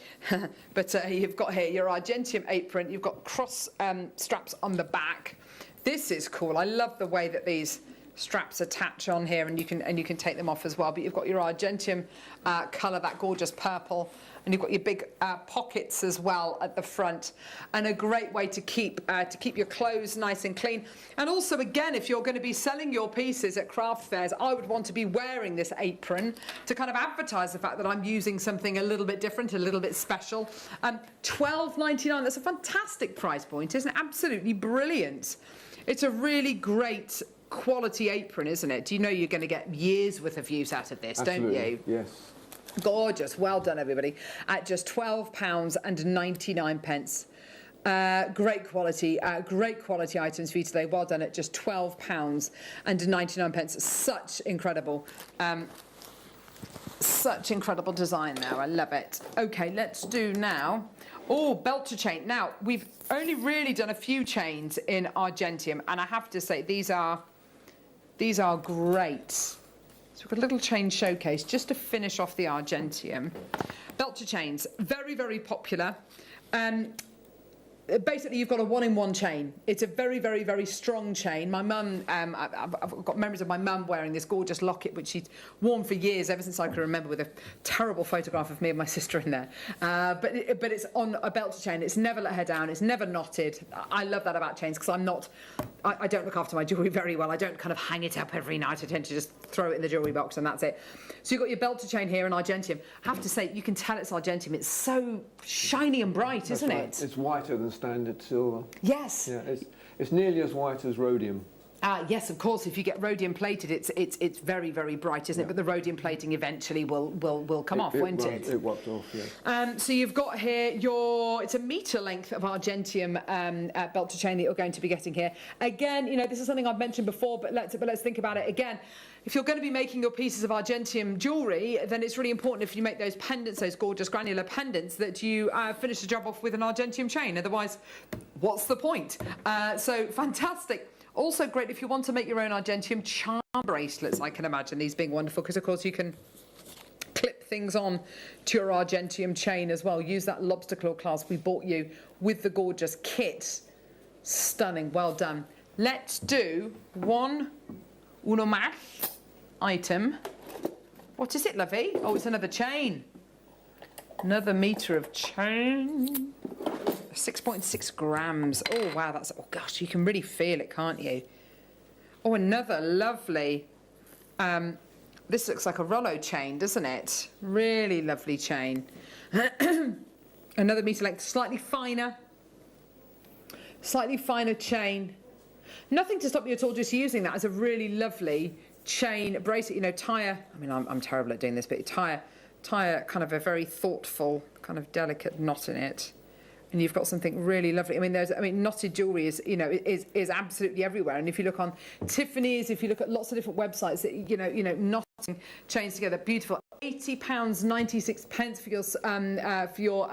But you've got here your Argentium apron. You've got cross straps on the back. This is cool. I love the way that these straps attach on here, and you can take them off as well. But you've got your Argentium colour, that gorgeous purple. And you've got your big pockets as well at the front, and a great way to keep your clothes nice and clean. And also, again, if you're going to be selling your pieces at craft fairs, I would want to be wearing this apron to kind of advertise the fact that I'm using something a little bit different, a little bit special. $12.99. That's a fantastic price point, isn't it? Absolutely brilliant. It's a really great quality apron, isn't it? Do you know you're going to get years worth of use out of this, Absolutely. Don't you? Yes. Gorgeous. Well done, everybody. At just £12.99. Great quality items for you today. Well done at just £12.99. Such incredible design there. I love it. Okay, let's do now. Oh, belter chain. Now, we've only really done a few chains in Argentium, and I have to say, these are great. So we've got a little chain showcase just to finish off the Argentium. Belter chains, very, very popular. Basically, you've got a one-in-one chain. It's a very, very, very strong chain. My mum, I've got memories of my mum wearing this gorgeous locket, which she'd worn for years, ever since I can remember, with a terrible photograph of me and my sister in there. But it's on a belter chain. It's never let her down. It's never knotted. I love that about chains, because I don't look after my jewellery very well. I don't kind of hang it up every night. I tend to just throw it in the jewellery box and that's it. So you've got your belter chain here in Argentium. I have to say, you can tell it's Argentium. It's so shiny and bright, isn't it? It's whiter than standard silver. Yes. Yeah, it's nearly as white as rhodium. Yes, of course. If you get rhodium plated, it's very, very bright, isn't it? But the rhodium plating eventually will come off, won't it? It wiped off, yeah. So you've got here it's a metre length of Argentium belter chain that you're going to be getting here. Again, you know, this is something I've mentioned before, but let's think about it again. If you're going to be making your pieces of Argentium jewellery, then it's really important, if you make those pendants, those gorgeous granular pendants, that you finish the job off with an Argentium chain. Otherwise, what's the point? So fantastic. Also great if you want to make your own Argentium charm bracelets, I can imagine these being wonderful, because of course you can clip things on to your Argentium chain as well. Use that lobster claw clasp we bought you with the gorgeous kit. Stunning, well done. Let's do uno más item. What is it, lovey? Oh, it's another chain. Another metre of chain. 6.6 grams. Oh, wow, oh gosh, you can really feel it, can't you? Oh, another lovely, this looks like a Rollo chain, doesn't it? Really lovely chain. Another metre length, slightly finer chain. Nothing to stop you at all just using that as a really lovely chain bracelet. You know, tie I'm terrible at doing this, but tie kind of a very thoughtful, kind of delicate knot in it. And you've got something really lovely. Knotted jewellery is absolutely everywhere. And if you look on Tiffany's, if you look at lots of different websites, that knotting chains together, beautiful. £80.96 for your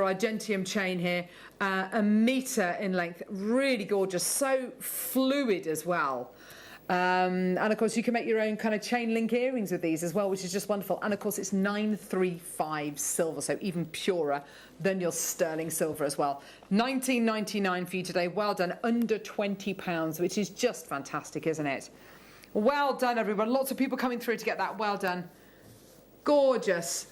Argentium chain here, a metre in length, really gorgeous, so fluid as well. And of course you can make your own kind of chain link earrings with these as well, which is just wonderful. And of course it's 935 silver, so even purer than your sterling silver as well. £19.99 for you today. Well done. Under £20, which is just fantastic, isn't it? Well done, everyone. Lots of people coming through to get that. Well done. Gorgeous.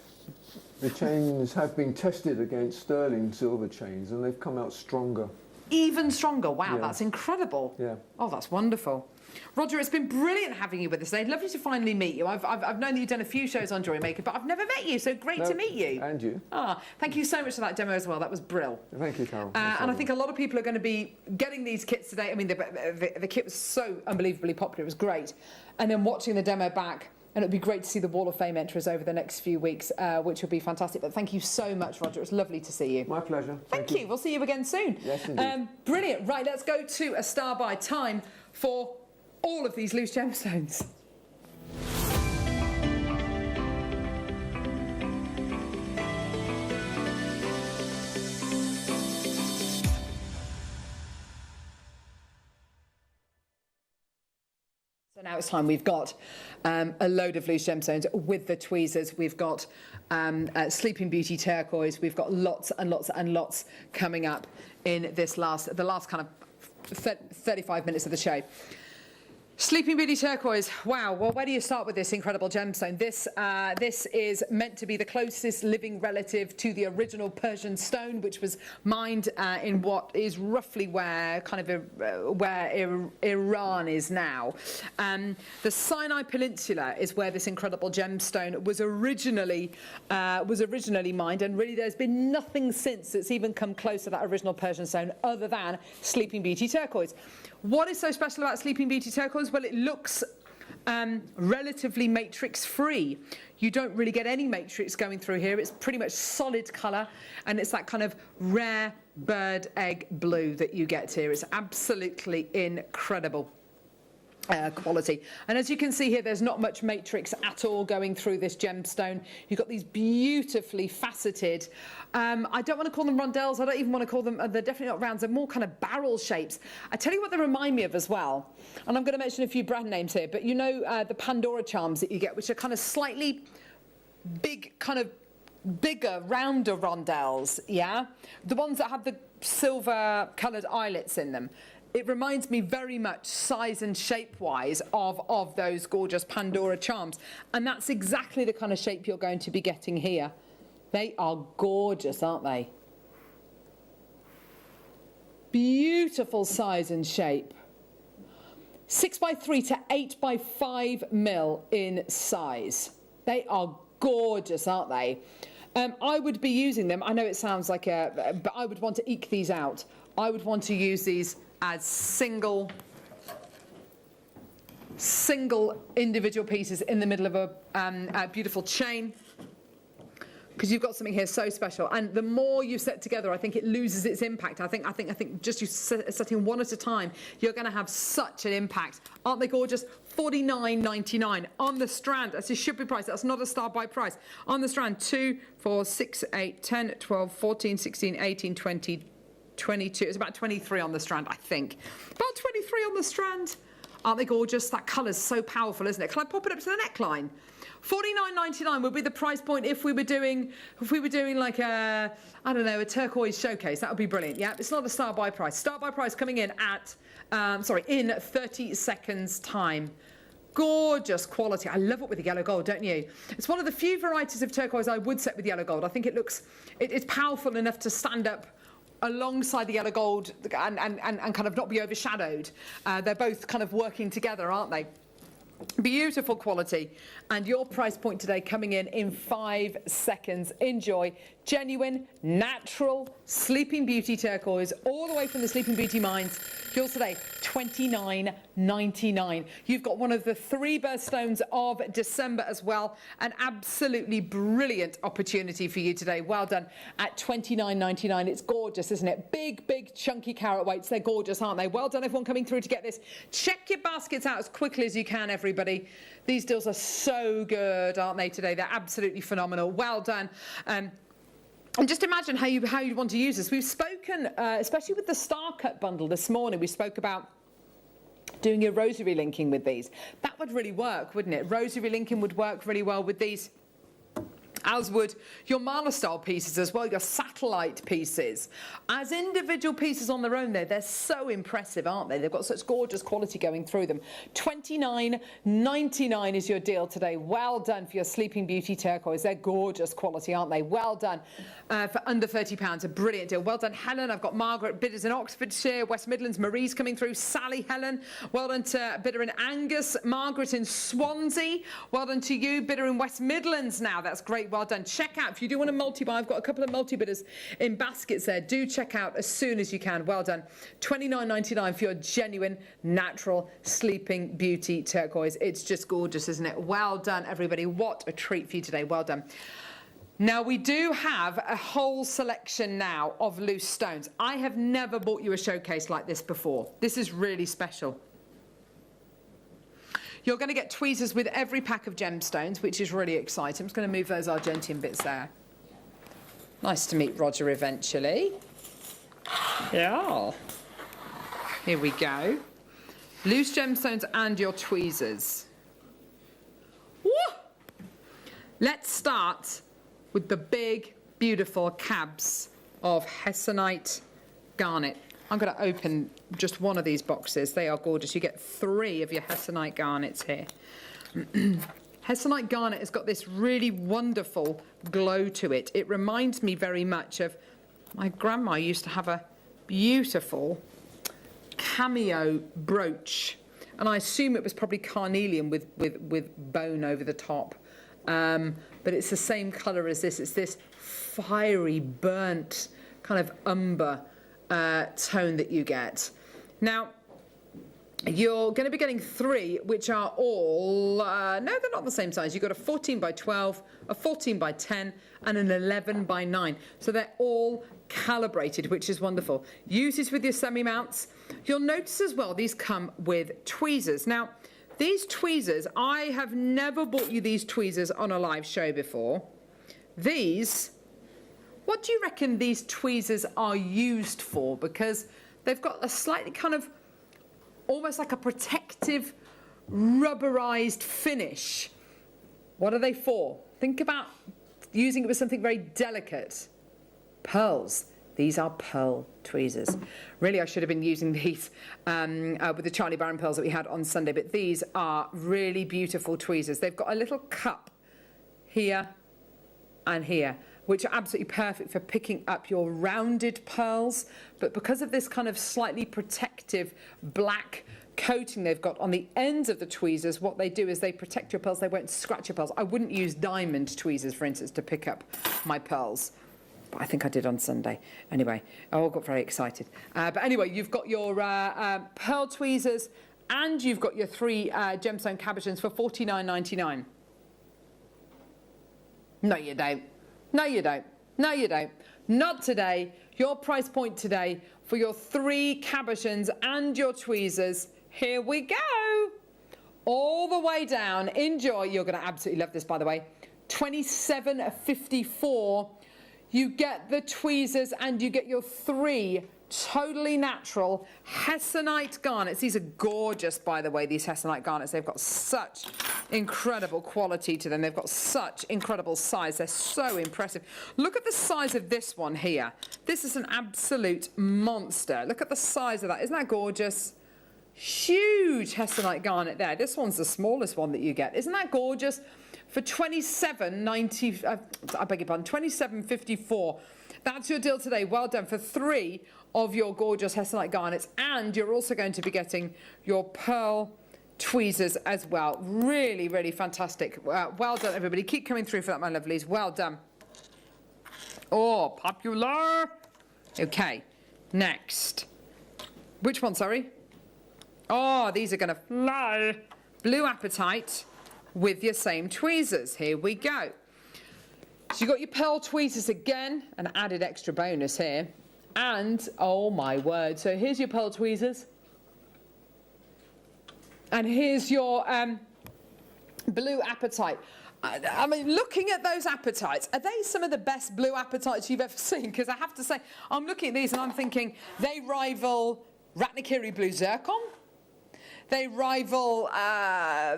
The chains have been tested against sterling silver chains and they've come out stronger. Even stronger. Wow, Yeah. That's incredible. Yeah. Oh, that's wonderful. Roger, it's been brilliant having you with us today. Lovely to finally meet you. I've known that you've done a few shows on Jewellery Maker, but I've never met you, so great to meet you. And you. Thank you so much for that demo as well. That was brill. Thank you, Carol. And I think a lot of people are going to be getting these kits today. I mean, the kit was so unbelievably popular. It was great. And then watching the demo back, and it'd be great to see the Wall of Fame entries over the next few weeks, which will be fantastic. But thank you so much, Roger. It was lovely to see you. My pleasure. Thank you. We'll see you again soon. Yes, indeed. Brilliant. Right, let's go to a star by time for all of these loose gemstones. So now it's time. We've got a load of loose gemstones with the tweezers. We've got Sleeping Beauty turquoise. We've got lots and lots and lots coming up in the last kind of 35 minutes of the show. Sleeping Beauty turquoise. Wow. Well, where do you start with this incredible gemstone? This is meant to be the closest living relative to the original Persian stone, which was mined in what is roughly where Iran is now. The Sinai Peninsula is where this incredible gemstone was originally mined, and really there's been nothing since that's even come close to that original Persian stone other than Sleeping Beauty turquoise. What is so special about Sleeping Beauty turquoise? Well, it looks relatively matrix free. You don't really get any matrix going through here. It's pretty much solid colour, and it's that kind of rare bird egg blue that you get here. It's absolutely incredible. quality. And as you can see here, there's not much matrix at all going through this gemstone. You've got these beautifully faceted, I don't want to call them rondelles, I don't even want to call them, they're definitely not rounds, they're more kind of barrel shapes. I tell you what they remind me of as well, and I'm going to mention a few brand names here, but you know the Pandora charms that you get, which are kind of slightly big, kind of bigger, rounder rondelles, yeah? The ones that have the silver coloured eyelets in them. It reminds me very much, size and shape-wise, of those gorgeous Pandora charms. And that's exactly the kind of shape you're going to be getting here. They are gorgeous, aren't they? Beautiful size and shape. 6x3 to 8x5 mil in size. They are gorgeous, aren't they? I would be using them. I know it sounds like but I would want to eke these out. I would want to use these as single individual pieces in the middle of a beautiful chain, because you've got something here so special. And the more you set together, I think it loses its impact. I think just you setting one at a time, you're going to have such an impact. Aren't they gorgeous? $49.99 on the strand. That's a shipping price. That's not a star buy price. On the strand, 2, 4, 6, 8, 10, 12, 14, 16, 18, 20, 22. It's about 23 on the strand, I think. About 23 on the strand. Aren't they gorgeous? That colour's so powerful, isn't it? Can I pop it up to the neckline? $49.99 would be the price point if we were doing like a, I don't know, a turquoise showcase. That would be brilliant. Yeah, it's not a star buy price. Star buy price coming in at, in 30 seconds time. Gorgeous quality. I love it with the yellow gold, don't you? It's one of the few varieties of turquoise I would set with yellow gold. I think it's powerful enough to stand up alongside the yellow gold and kind of not be overshadowed. They're both kind of working together, aren't they? Beautiful quality. And your price point today coming in 5 seconds. Enjoy. Genuine, natural, Sleeping Beauty turquoise, all the way from the Sleeping Beauty mines. Yours today, $29.99. You've got one of the 3 birthstones of December as well. An absolutely brilliant opportunity for you today. Well done at $29.99. It's gorgeous, isn't it? Big, big, chunky carat weights. They're gorgeous, aren't they? Well done, everyone coming through to get this. Check your baskets out as quickly as you can, everybody. These deals are so good, aren't they, today? They're absolutely phenomenal. Well done. And just imagine how you'd want to use this. We've spoken, especially with the Star Cut bundle this morning, we spoke about doing your rosary linking with these. That would really work, wouldn't it? Rosary linking would work really well with these, as would your Mala style pieces as well, your satellite pieces. As individual pieces on their own there, they're so impressive, aren't they? They've got such gorgeous quality going through them. $29.99 is your deal today. Well done for your Sleeping Beauty turquoise. They're gorgeous quality, aren't they? Well done for under £30. A brilliant deal. Well done, Helen. I've got Margaret bidders in Oxfordshire, West Midlands. Marie's coming through. Sally, Helen. Well done to bidder in Angus. Margaret in Swansea. Well done to you, bidder in West Midlands now. That's great. Well done. Check out, if you do want a multi-buy, I've got a couple of multi-bidders in baskets there. Do check out as soon as you can. Well done. $29.99 for your genuine, natural Sleeping Beauty turquoise. It's just gorgeous, isn't it? Well done, everybody. What a treat for you today. Well done. Now, we do have a whole selection now of loose stones. I have never bought you a showcase like this before. This is really special. You're going to get tweezers with every pack of gemstones, which is really exciting. I'm just going to move those Argentine bits there. Nice to meet Roger eventually. Yeah. Here we go. Loose gemstones and your tweezers. Woo! Let's start with the big, beautiful cabs of Hessonite garnet. I'm going to open just one of these boxes. They are gorgeous. You get 3 of your Hessonite garnets here. Hessonite garnet has got this really wonderful glow to it. It reminds me very much of my grandma used to have a beautiful cameo brooch. And I assume it was probably carnelian with bone over the top. But it's the same colour as this. It's this fiery, burnt kind of umber tone that you get. Now, you're going to be getting 3, which are all, no, they're not the same size. You've got a 14 by 12, a 14 by 10, and an 11 by 9. So they're all calibrated, which is wonderful. Use this with your semi-mounts. You'll notice as well, these come with tweezers. Now, These tweezers, I have never bought you these tweezers on a live show before. These, what do you reckon these tweezers are used for? Because they've got a slightly kind of, almost like a protective, rubberized finish. What are they for? Think about using it with something very delicate. Pearls. These are pearl tweezers. Really, I should have been using these with the Charlie Baron pearls that we had on Sunday, but these are really beautiful tweezers. They've got a little cup here and here, which are absolutely perfect for picking up your rounded pearls, but because of this kind of slightly protective black coating they've got on the ends of the tweezers, what they do is they protect your pearls. They won't scratch your pearls. I wouldn't use diamond tweezers, for instance, to pick up my pearls. But I think I did on Sunday. Anyway, I all got very excited. But anyway, you've got your pearl tweezers and you've got your 3 gemstone cabochons for $49.99. No, you don't. No, you don't. No, you don't. Not today. Your price point today for your 3 cabochons and your tweezers. Here we go. All the way down. Enjoy. You're going to absolutely love this, by the way. $27.54. You get the tweezers and you get your 3 totally natural hessonite garnets. These are gorgeous, by the way, these hessonite garnets. They've got such incredible quality to them. They've got such incredible size. They're so impressive. Look at the size of this one here. This is an absolute monster. Look at the size of that. Isn't that gorgeous? Huge hessonite garnet there. This one's the smallest one that you get. Isn't that gorgeous? For $27.54. That's your deal today. Well done for 3 of your gorgeous hessonite garnets, and you're also going to be getting your pearl tweezers as well. Really, really fantastic. Well done, everybody. Keep coming through for that, my lovelies. Well done. Oh, popular. Okay, next. Which one, sorry? Oh, these are going to fly. Blue Apatite with your same tweezers. Here we go. So you've got your pearl tweezers again, an added extra bonus here. And, oh my word, so here's your pearl tweezers. And here's your blue apatite. I mean, looking at those apatites, are they some of the best blue apatites you've ever seen? Because I have to say, I'm looking at these and I'm thinking, they rival Ratnakiri Blue Zircon. They rival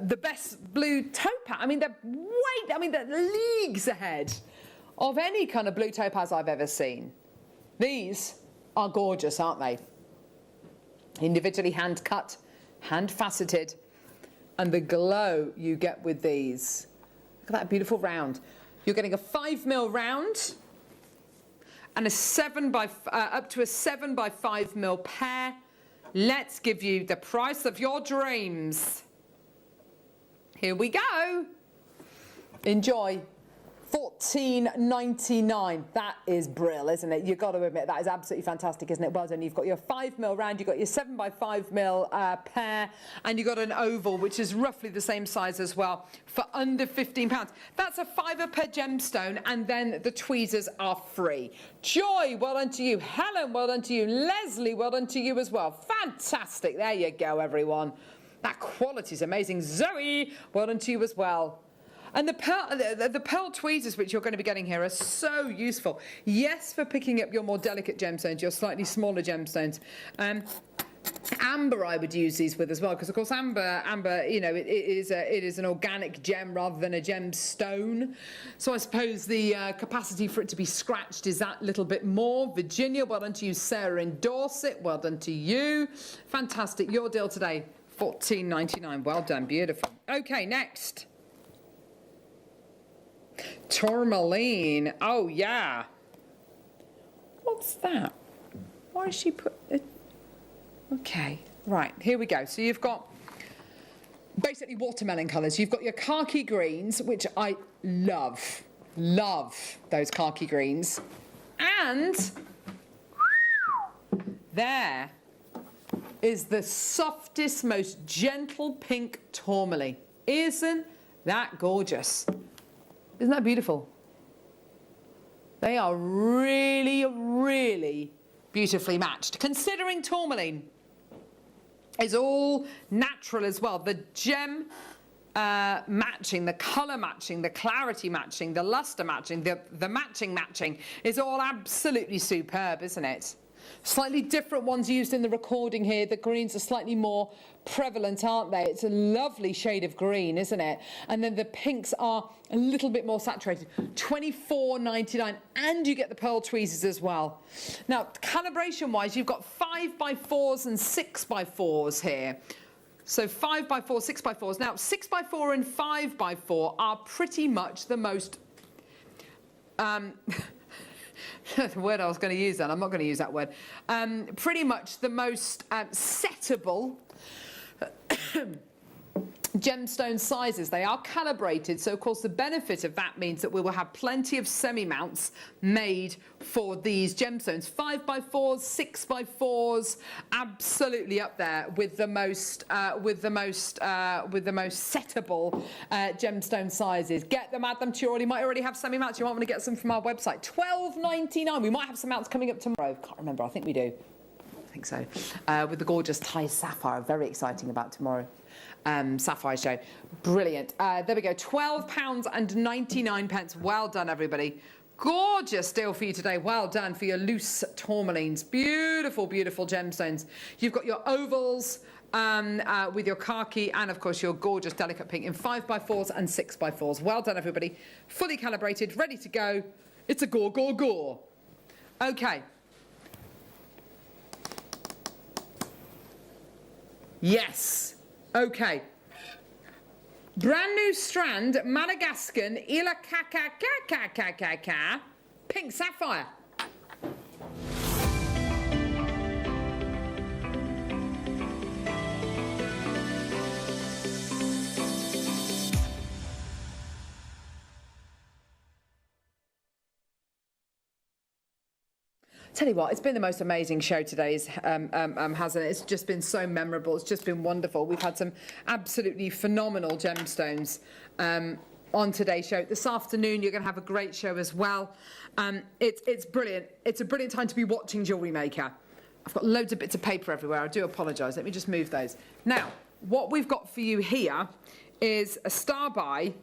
the best blue topaz. I mean, they're leagues ahead of any kind of blue topaz I've ever seen. These are gorgeous, aren't they? Individually hand cut, hand faceted, and the glow you get with these. Look at that beautiful round. You're getting a 5mm round and a up to a 7x5mm pair. Let's give you the price of your dreams. Here we go. Enjoy. $14.99. That is brill, isn't it? You've got to admit that is absolutely fantastic, isn't it? Well done. You've got your 5mm round, you've got your 7x5mm pair, and you've got an oval, which is roughly the same size as well, for under £15. That's a £5 per gemstone, and then the tweezers are free. Joy, well done to you. Helen, well done to you. Leslie, well done to you as well. Fantastic. There you go, everyone. That quality is amazing. Zoe, well done to you as well. And the pearl tweezers, which you're going to be getting here, are so useful. Yes, for picking up your more delicate gemstones, your slightly smaller gemstones. Amber, I would use these with as well, because of course amber, you know, it is an organic gem rather than a gemstone. So I suppose the capacity for it to be scratched is that little bit more. Virginia, well done to you. Sarah in Dorset, well done to you. Fantastic. Your deal today, $14.99. Well done. Beautiful. Okay, next. Tourmaline. Oh, yeah. What's that? Why has she put it? Okay, right, here we go. So you've got basically watermelon colours. You've got your khaki greens, which I love those khaki greens. And there is the softest, most gentle pink tourmaline. Isn't that gorgeous? Isn't that beautiful? They are really, really beautifully matched. Considering tourmaline is all natural as well. The gem matching, the colour matching, the clarity matching, the lustre matching, the matching is all absolutely superb, isn't it? Slightly different ones used in the recording here. The greens are slightly more prevalent, aren't they? It's a lovely shade of green, isn't it? And then the pinks are a little bit more saturated. $24.99, and you get the pearl tweezers as well. Now, calibration-wise, you've got 5x4s and 6x4s here. So 5x4, 6x4s. Now, 6x4 and 5x4 are pretty much the most... the word I was going to use then, I'm not going to use that word. Pretty much the most settable gemstone sizes. They are calibrated, so of course the benefit of that means that we will have plenty of semi-mounts made for these gemstones. 5x4s, 6x4s, absolutely up there with the most settable gemstone sizes. Get them, add them to your order. You might already have semi-mounts. You might want to get some from our website. $12.99. We might have some mounts coming up tomorrow. Can't remember. I think we do. I think so. With the gorgeous Thai sapphire. Very exciting about tomorrow. Sapphire show. Brilliant. There we go. £12.99. Well done, everybody. Gorgeous deal for you today. Well done for your loose tourmalines. Beautiful, beautiful gemstones. You've got your ovals with your khaki and, of course, your gorgeous delicate pink in 5x4s and 6x4s. Well done, everybody. Fully calibrated, ready to go. It's a gore, gore, gore. Okay. Yes. Okay. Brand new strand, Madagascan, Ila pink sapphire. Tell you what, it's been the most amazing show today, hasn't it? It's just been so memorable. It's just been wonderful. We've had some absolutely phenomenal gemstones on today's show. This afternoon, you're going to have a great show as well. It's brilliant. It's a brilliant time to be watching Jewellery Maker. I've got loads of bits of paper everywhere. I do apologise. Let me just move those. Now, what we've got for you here is a star by.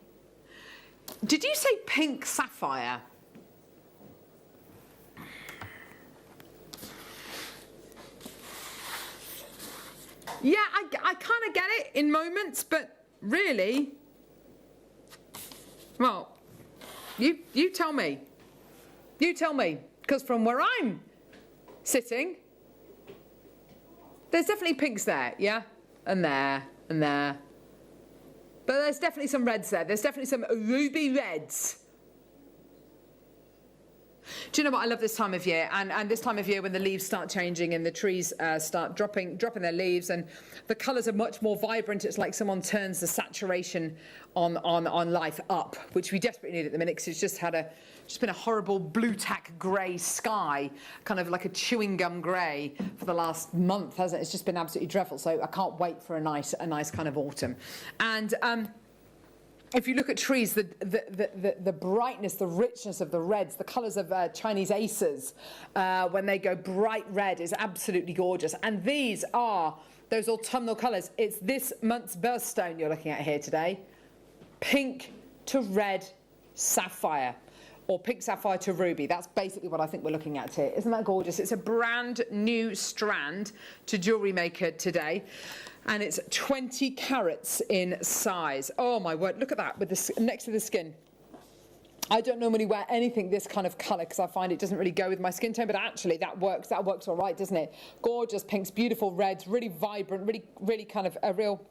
Did you say pink sapphire? Yeah, I kind of get it in moments, but really, well, you tell me. You tell me, because from where I'm sitting, there's definitely pinks there, yeah? And there, and there. But there's definitely some reds there. There's definitely some ruby reds. Do you know what? I love this time of year, and this time of year when the leaves start changing and the trees start dropping their leaves and the colours are much more vibrant. It's like someone turns the saturation on life up, which we desperately need at the minute because it's just been a horrible blue tack grey sky, kind of like a chewing gum grey for the last month, hasn't it? It's just been absolutely dreadful. So I can't wait for a nice kind of autumn. And if you look at trees, the brightness, the richness of the reds, the colours of Chinese aces, when they go bright red, is absolutely gorgeous. And these are those autumnal colours. It's this month's birthstone you're looking at here today. Pink to red sapphire, or pink sapphire to ruby. That's basically what I think we're looking at here. Isn't that gorgeous? It's a brand new strand to Jewellery Maker today. And it's 20 carats in size. Oh my word, look at that with this next to the skin. I don't normally wear anything this kind of colour because I find it doesn't really go with my skin tone, but actually that works all right, doesn't it? Gorgeous pinks, beautiful reds, really vibrant, really kind of a real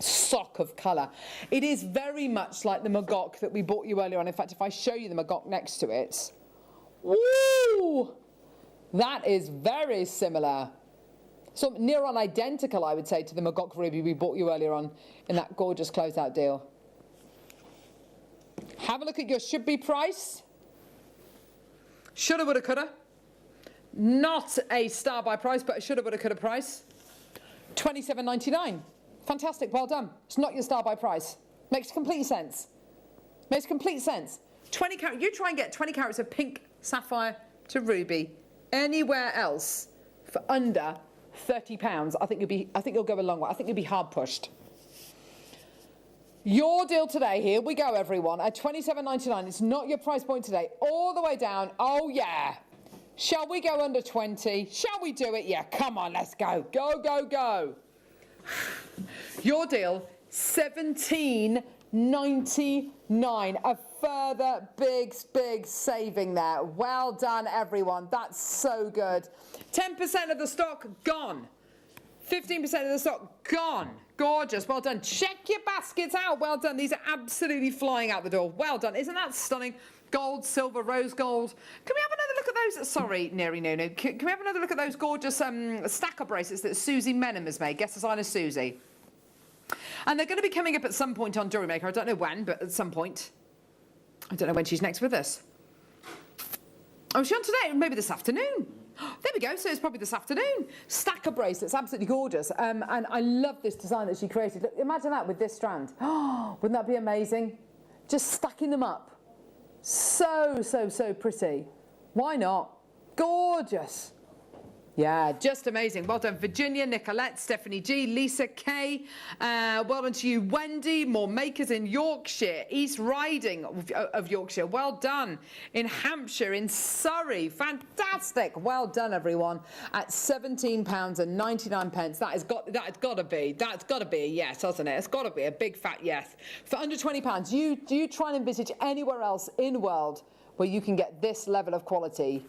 sock of colour. It is very much like the Magok that we bought you earlier on. In fact, if I show you the Magok next to it, woo! That is very similar. So near on identical, I would say, to the Magok ruby we bought you earlier on in that gorgeous closeout deal. Have a look at your should-be price. Shoulda, woulda, coulda. Not a star by price, but a shoulda, woulda, coulda price. $27.99. Fantastic, well done. It's not your star by price. Makes complete sense. Makes complete sense. 20 carat. You try and get 20 carats of pink sapphire to ruby anywhere else for under £30, I think you'll go a long way. I think you'll be hard pushed. Your deal today, here we go everyone, at £27.99. It's not your price point today, all the way down. Oh yeah. Shall we go under 20? Shall we do it? Yeah, come on, let's go. Go, go, go. Your deal, £17.99. A further big saving there. Well done, everyone. That's so good. 10% of the stock gone. 15% of the stock gone. Gorgeous. Well done. Check your baskets out. Well done. These are absolutely flying out the door. Well done. Isn't that stunning? Gold, silver, rose gold. Can we have another look at those? Sorry, Neri Nunu. Can we have another look at those gorgeous stacker bracelets that Susie Menham has made? Guest designer Susie. And they're going to be coming up at some point on Jewellery Maker. I don't know when, but at some point. I don't know when she's next with us. Oh, is she on today? Maybe this afternoon. There we go, so it's probably this afternoon. Stacker bracelets, absolutely gorgeous. And I love this design that she created. Look, imagine that with this strand. Oh, wouldn't that be amazing? Just stacking them up. So pretty. Why not? Gorgeous. Yeah, just amazing. Well done, Virginia, Nicolette, Stephanie G, Lisa K. Well done to you, Wendy. More makers in Yorkshire, East Riding of Yorkshire. Well done. In Hampshire, in Surrey. Fantastic. Well done, everyone. At £17.99. That's got to be a yes, hasn't it? It's got to be a big fat yes. For under £20, do you try and envisage anywhere else in the world where you can get this level of quality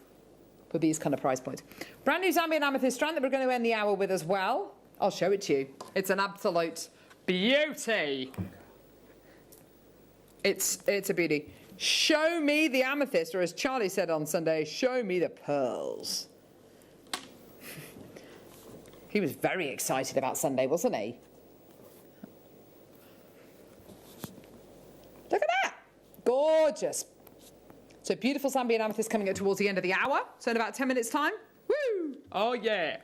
for these kind of price points? Brand new Zambian amethyst strand that we're going to end the hour with as well. I'll show it to you. It's an absolute beauty. It's a beauty. Show me the amethyst, or as Charlie said on Sunday, show me the pearls. He was very excited about Sunday, wasn't he? Look at that. Gorgeous. So beautiful Zambian amethyst coming up towards the end of the hour. So in about 10 minutes' time. Woo! Oh, yeah.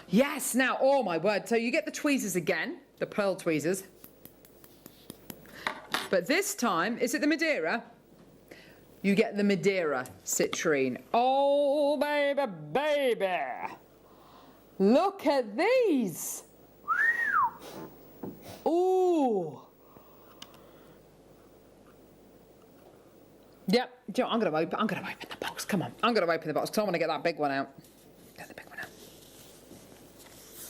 Yes, now, oh my word. So you get the tweezers again, the pearl tweezers. But this time, is it the Madeira? You get the Madeira citrine. Oh, baby, baby. Look at these. Ooh. Yep, I'm going to open the box. Come on, I'm going to open the box because I want to get that big one out. Get the big one out.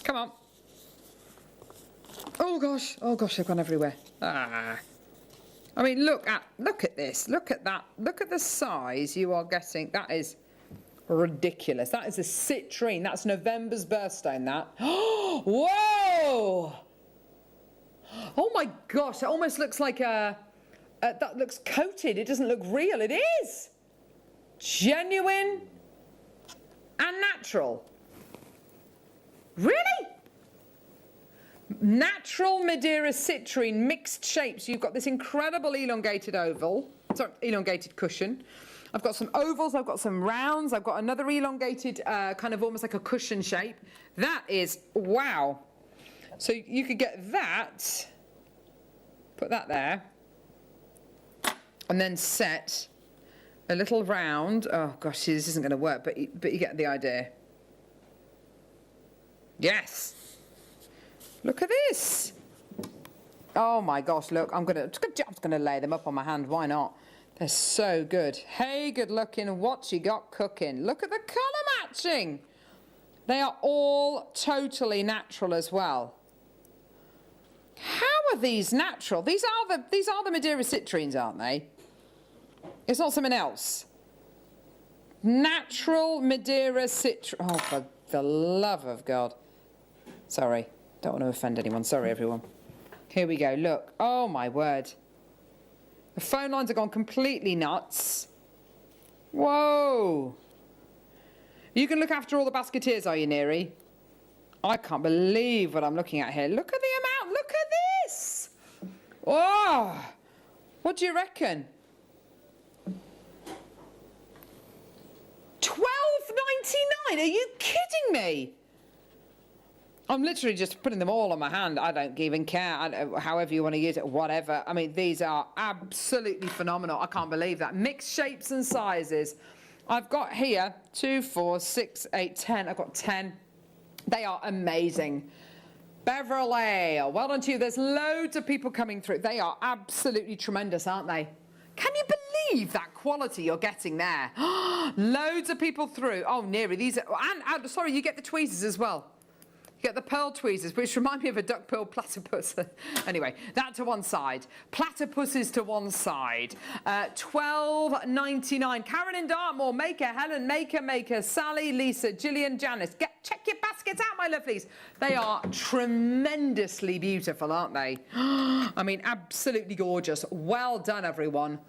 Come on. Oh gosh, they've gone everywhere. Ah. I mean, look at this. Look at that. Look at the size you are getting. That is ridiculous. That is a citrine. That's November's birthstone. That. Whoa! Oh my gosh! It almost looks like a. That looks coated. It doesn't look real. It is genuine and natural. Really? Natural Madeira citrine, mixed shapes. You've got this incredible elongated elongated cushion. I've got some ovals, I've got some rounds, I've got another elongated kind of almost like a cushion shape. That is, wow. So you could get that, put that there, and then set a little round. Oh gosh, this isn't going to work, but you get the idea. Yes. Look at this. Oh my gosh, look, I'm just gonna lay them up on my hand. Why not? They're so good. Hey, good looking. What you got cooking? Look at the colour matching. They are all totally natural as well. How are these natural? These are the Madeira citrines, aren't they? It's not something else. Natural Madeira citrine. Oh, for the love of God. Sorry. Don't want to offend anyone. Sorry, everyone. Here we go. Look. Oh, my word. The phone lines have gone completely nuts. Whoa. You can look after all the basketeers, are you, Neri? I can't believe what I'm looking at here. Look at the amount. Look at this. Oh. What do you reckon? $12.99. Are you kidding me? I'm literally just putting them all on my hand. I don't even care. However you want to use it, whatever. I mean, these are absolutely phenomenal. I can't believe that. Mixed shapes and sizes. I've got here 2, 4, 6, 8, 10. I've got 10. They are amazing. Beverly, well done to you. There's loads of people coming through. They are absolutely tremendous, aren't they? Can you believe that quality you're getting there? Loads of people through. Oh, Neri, these are... And, sorry, you get the tweezers as well. You get the pearl tweezers, which remind me of a duck pearl platypus. Anyway, that to one side. Platypuses to one side. $12.99. Karen in Dartmoor, Maker, Helen, Maker, Sally, Lisa, Gillian, Janice. Check your baskets out, my lovelies. They are tremendously beautiful, aren't they? I mean, absolutely gorgeous. Well done, everyone.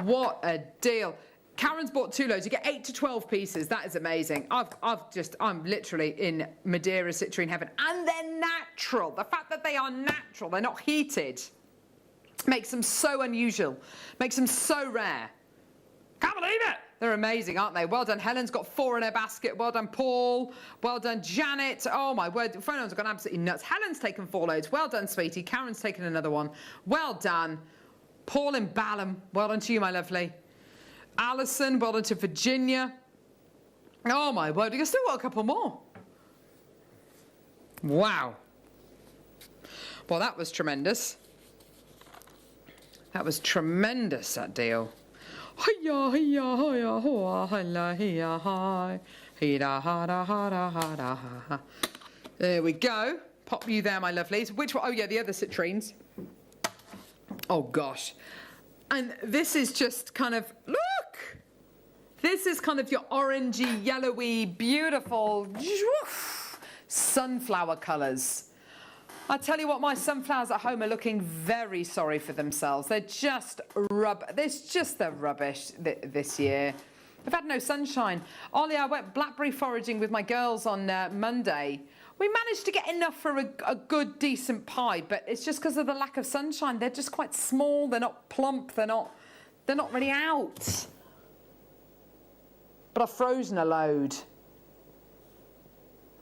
What a deal. Karen's bought 2 loads. You get 8 to 12 pieces. That is amazing. I'm literally in Madeira citrine heaven. And they're natural. The fact that they are natural, they're not heated, makes them so unusual, makes them so rare. Can't believe it. They're amazing, aren't they? Well done. Helen's got 4 in her basket. Well done, Paul. Well done, Janet. Oh, my word. The phones have gone absolutely nuts. Helen's taken 4 loads. Well done, sweetie. Karen's taken another one. Well done. Paul in Balham. Well done to you, my lovely. Alison, well done to Virginia. Oh my word, we've still got a couple more. Wow. Well, that was tremendous. That was tremendous, that deal. Hiya, hiya, hiya, hoa, hiya, hiya, hi. Hida, hada, hada, hada, ha. There we go. Pop you there, my lovelies. Which one? Oh, yeah, the other citrines. Oh, gosh. And this is just kind of, look! This is kind of your orangey, yellowy, beautiful sunflower colours. I tell you what, my sunflowers at home are looking very sorry for themselves. They're just they're rubbish this year. I've had no sunshine. Ollie, I went blackberry foraging with my girls on Monday. We managed to get enough for a good, decent pie, but it's just because of the lack of sunshine. They're just quite small. They're not plump. They're not really out. But I've frozen a load.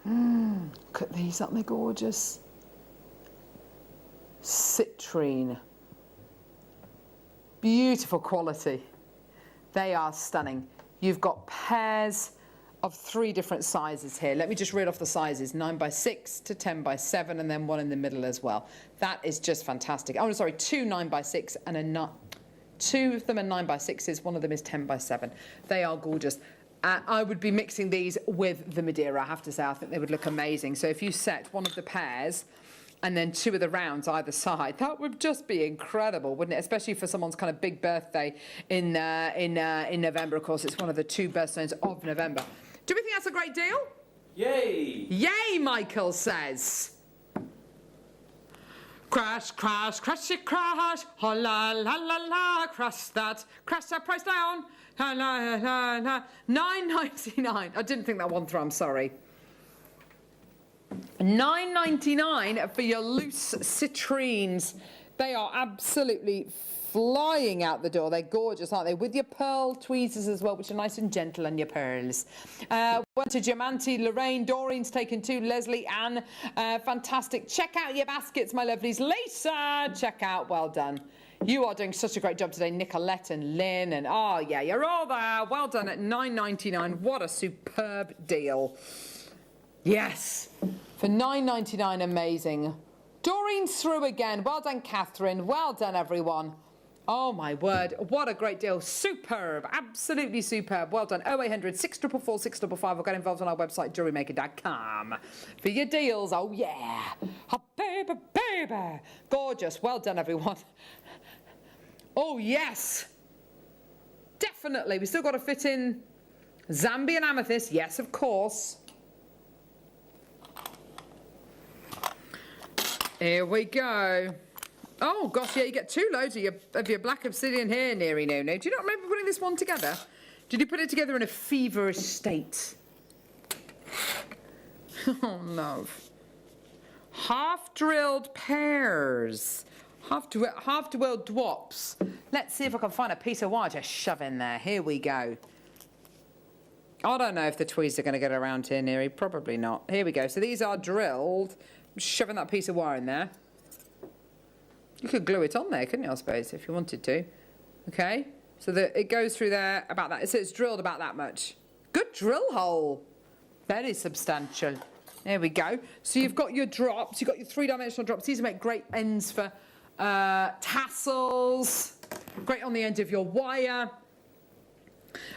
Look at these, aren't they gorgeous? Citrine. Beautiful quality. They are stunning. You've got pairs of 3 different sizes here. Let me just read off the sizes: 9x6 to 10x7, and then one in the middle as well. That is just fantastic. Oh, sorry, 2 9x6 and 2 of them are 9x6s. One of them is 10x7. They are gorgeous. I would be mixing these with the Madeira, I have to say. I think they would look amazing. So if you set one of the pairs and then 2 of the rounds either side, that would just be incredible, wouldn't it? Especially for someone's kind of big birthday in November. Of course, it's one of the 2 birthstones of November. Do we think that's a great deal? Yay! Yay, Michael says. Crash, crash, crash it, crash. Ha la la la la. Crash that price down. La la la la. $9.99. I didn't think that one through. I'm sorry. $9.99 for your loose citrines. They are absolutely flying out the door. They're gorgeous, aren't they? With your pearl tweezers as well, which are nice and gentle on your pearls. Went to Diamante, Lorraine, Doreen's taken 2, Leslie, Anne. Fantastic. Check out your baskets, my lovelies. Lisa, check out. Well done. You are doing such a great job today, Nicolette and Lynn, and oh yeah, you're all there. Well done at $9.99. What a superb deal. Yes, for $9.99, amazing. Doreen's through again. Well done, Catherine. Well done, everyone. Oh my word, what a great deal. Superb, absolutely superb. Well done. 0800 644 655, or get involved on our website, jewellerymaker.com, for your deals. Oh yeah. Oh, baby, baby. Gorgeous. Well done, everyone. Oh yes. Definitely. We still got to fit in Zambian amethyst. Yes, of course. Here we go. Oh gosh, yeah, you get 2 loads of your black obsidian here, Neri Nono. Do you not remember putting this one together? Did you put it together in a feverish state? Oh no. Half-drilled pears. Half-drilled dwops. Let's see if I can find a piece of wire to shove in there. Here we go. I don't know if the tweezers are going to get around here, Neri. Probably not. Here we go. So these are drilled. I'm shoving that piece of wire in there. You could glue it on there, couldn't you, I suppose, if you wanted to. Okay. So that it goes through there about that. So it's drilled about that much. Good drill hole. Very substantial. There we go. So you've got your drops. You've got your three-dimensional drops. These make great ends for tassels. Great on the end of your wire.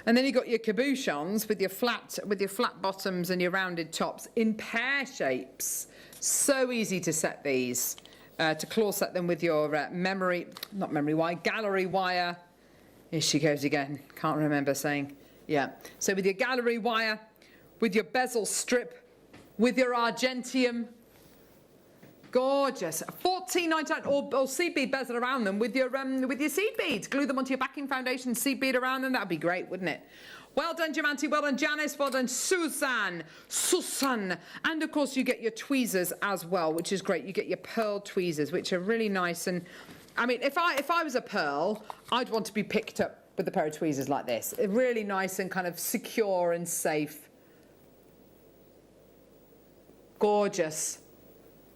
And then you've got your cabochons with your flat bottoms and your rounded tops in pear shapes. So easy to set these. To claw set them with your gallery wire. Here she goes again. Can't remember saying. Yeah. So with your gallery wire, with your bezel strip, with your argentium. Gorgeous. $14.99 or seed bead bezel around them with your seed beads. Glue them onto your backing foundation, seed bead around them. That'd be great, wouldn't it? Well done, Diamante. Well done, Janice. Well done, Susan. And of course, you get your tweezers as well, which is great. You get your pearl tweezers, which are really nice. And I mean, if I was a pearl, I'd want to be picked up with a pair of tweezers like this. Really nice and kind of secure and safe. Gorgeous.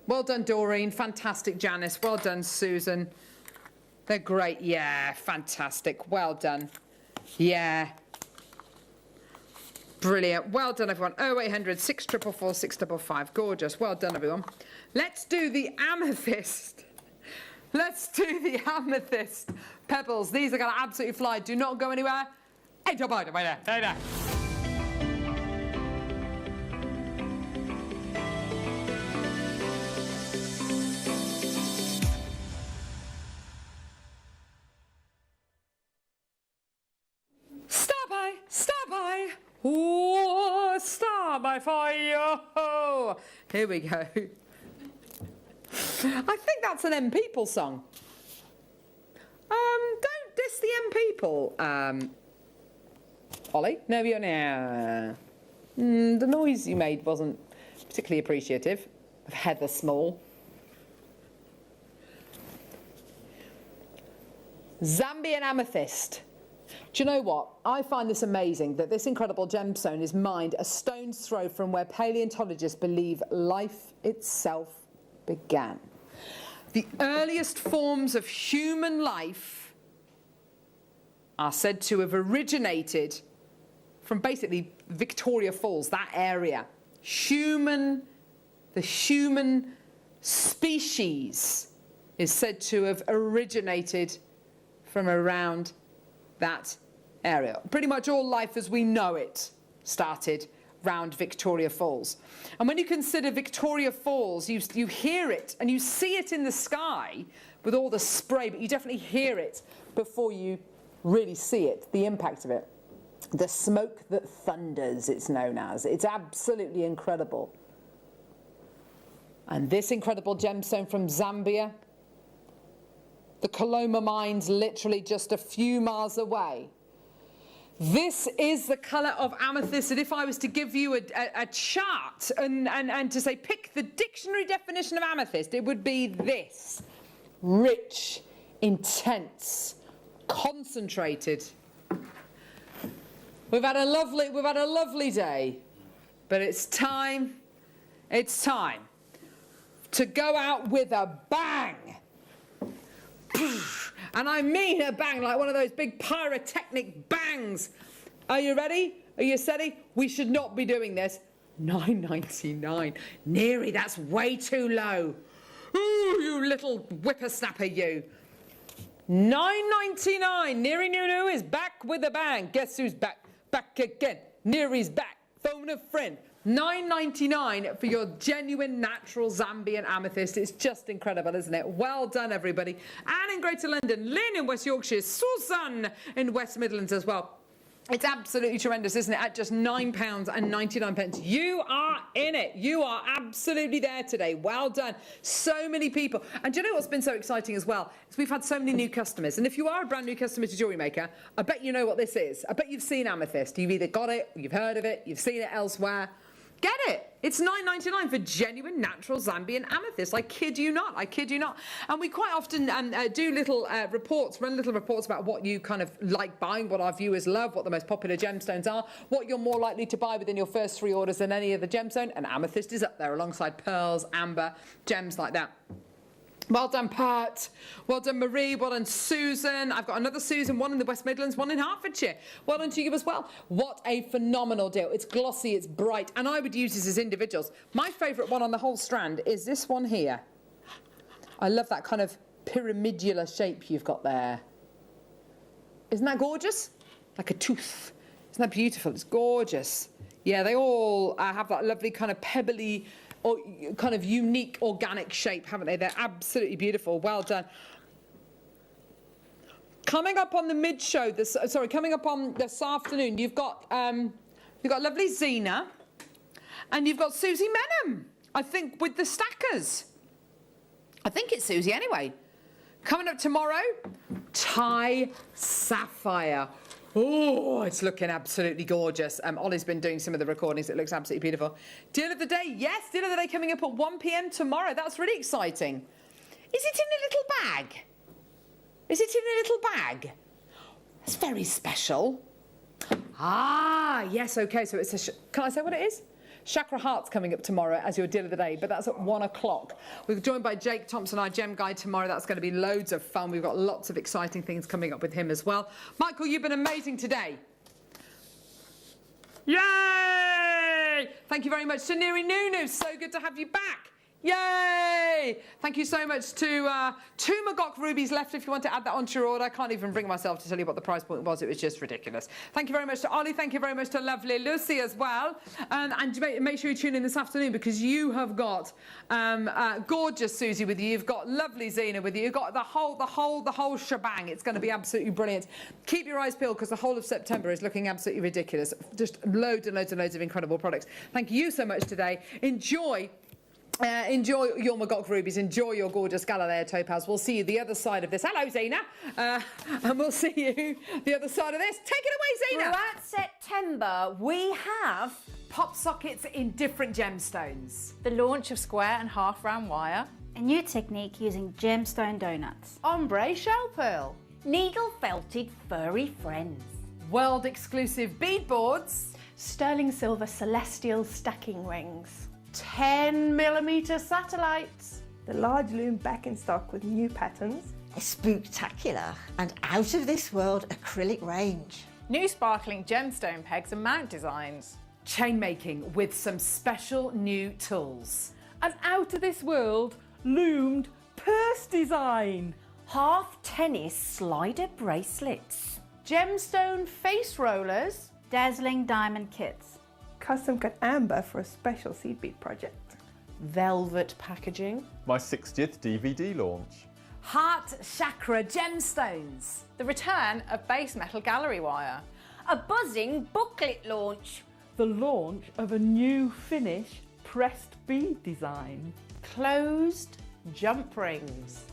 Well done, Doreen. Fantastic, Janice. Well done, Susan. They're great. Yeah, fantastic. Well done. Yeah. Brilliant. Well done, everyone. 0800 644 655. Gorgeous. Well done, everyone. Let's do the amethyst. Let's do the amethyst pebbles. These are going to absolutely fly. Do not go anywhere. Star by. Oh, star by fire. Oh. Here we go. I think that's an M People song. Don't diss the M People. Ollie? No, you're now. The noise you made wasn't particularly appreciative of Heather Small. Zambian amethyst. Do you know what? I find this amazing that this incredible gemstone is mined a stone's throw from where paleontologists believe life itself began. The earliest forms of human life are said to have originated from basically Victoria Falls, that area. The human species is said to have originated from around that area. Pretty much all life as we know it started round Victoria Falls. And when you consider Victoria Falls, you hear it and you see it in the sky with all the spray, but you definitely hear it before you really see it, the impact of it. The smoke that thunders, it's known as. It's absolutely incredible. And this incredible gemstone from Zambia, the Coloma mines literally just a few miles away. This is the colour of amethyst, and if I was to give you a chart and to say pick the dictionary definition of amethyst, it would be this: rich, intense, concentrated. We've had a lovely day, but it's time to go out with a bang. And I mean a bang, like one of those big pyrotechnic bangs. Are you ready? Are you steady? We should not be doing this. $9.99. Neary, that's way too low. Ooh, you little whippersnapper, you. $9.99. Neary Nunu is back with a bang. Guess who's back? Back again. Neary's back. Phone a friend. $9.99 for your genuine natural Zambian amethyst. It's just incredible, isn't it? Well done, everybody. And in Greater London, Lynn in West Yorkshire, Susan in West Midlands as well. It's absolutely tremendous, isn't it? At just £9.99. You are in it. You are absolutely there today. Well done. So many people. And do you know what's been so exciting as well? Is we've had so many new customers. And if you are a brand new customer to Jewellery Maker, I bet you know what this is. I bet you've seen amethyst. You've either got it, you've heard of it, you've seen it elsewhere. Get it. It's $9.99 for genuine natural Zambian amethyst. I kid you not. I kid you not. And we quite often do little reports, run little reports about what you kind of like buying, what our viewers love, what the most popular gemstones are, what you're more likely to buy within your first 3 orders than any other gemstone. And amethyst is up there alongside pearls, amber, gems like that. Well done, Pat. Well done, Marie. Well done, Susan. I've got another Susan, one in the West Midlands, one in Hertfordshire. Well done to you as well. What a phenomenal deal. It's glossy, it's bright, and I would use this as individuals. My favourite one on the whole strand is this one here. I love that kind of pyramidular shape you've got there. Isn't that gorgeous? Like a tooth. Isn't that beautiful? It's gorgeous. Yeah, they all have that lovely kind of pebbly or kind of unique organic shape, haven't they? They're absolutely beautiful. Well done. Coming up on the mid-show, coming up on this afternoon, you've got lovely Zena, and you've got Susie Menham, I think, with the stackers. I think it's Susie anyway. Coming up tomorrow, Thai Sapphire. Oh, it's looking absolutely gorgeous. Ollie's been doing some of the recordings. It looks absolutely beautiful. Deal of the day, yes, deal of the day coming up at 1 p.m. tomorrow. That's really exciting. Is it in a little bag? Is it in a little bag? That's very special. Ah, yes, okay. So it's can I say what it is? Chakra Heart's coming up tomorrow as your deal of the day, but that's at 1 o'clock. We're joined by Jake Thompson, our gem guide tomorrow. That's going to be loads of fun. We've got lots of exciting things coming up with him as well. Michael, you've been amazing today. Yay! Thank you very much to Neri Nunu. So good to have you back. Yay! Thank you so much to 2 Magok rubies left if you want to add that onto your order. I can't even bring myself to tell you what the price point was. It was just ridiculous. Thank you very much to Ollie. Thank you very much to lovely Lucy as well. And make sure you tune in this afternoon because you have got gorgeous Susie with you. You've got lovely Zena with you. You've got the whole shebang. It's going to be absolutely brilliant. Keep your eyes peeled because the whole of September is looking absolutely ridiculous. Just loads and loads and loads of incredible products. Thank you so much today. Enjoy your Magok rubies, enjoy your gorgeous Galileo topaz. We'll see you the other side of this. Hello, Zena. And we'll see you the other side of this. Take it away, Zena. Throughout September, we have pop sockets in different gemstones. The launch of square and half round wire. A new technique using gemstone donuts. Ombre shell pearl. Needle felted furry friends. World exclusive beadboards. Sterling silver celestial stacking rings. 10mm satellites. The large loom back in stock with new patterns. A spooktacular and out-of-this-world acrylic range. New sparkling gemstone pegs and mount designs. Chain making with some special new tools. An out-of-this-world loomed purse design. Half tennis slider bracelets. Gemstone face rollers. Dazzling diamond kits. Custom cut amber for a special seed bead project. Velvet packaging. My 60th DVD launch. Heart chakra gemstones. The return of base metal gallery wire. A buzzing booklet launch. The launch of a new finish pressed bead design. Closed jump rings.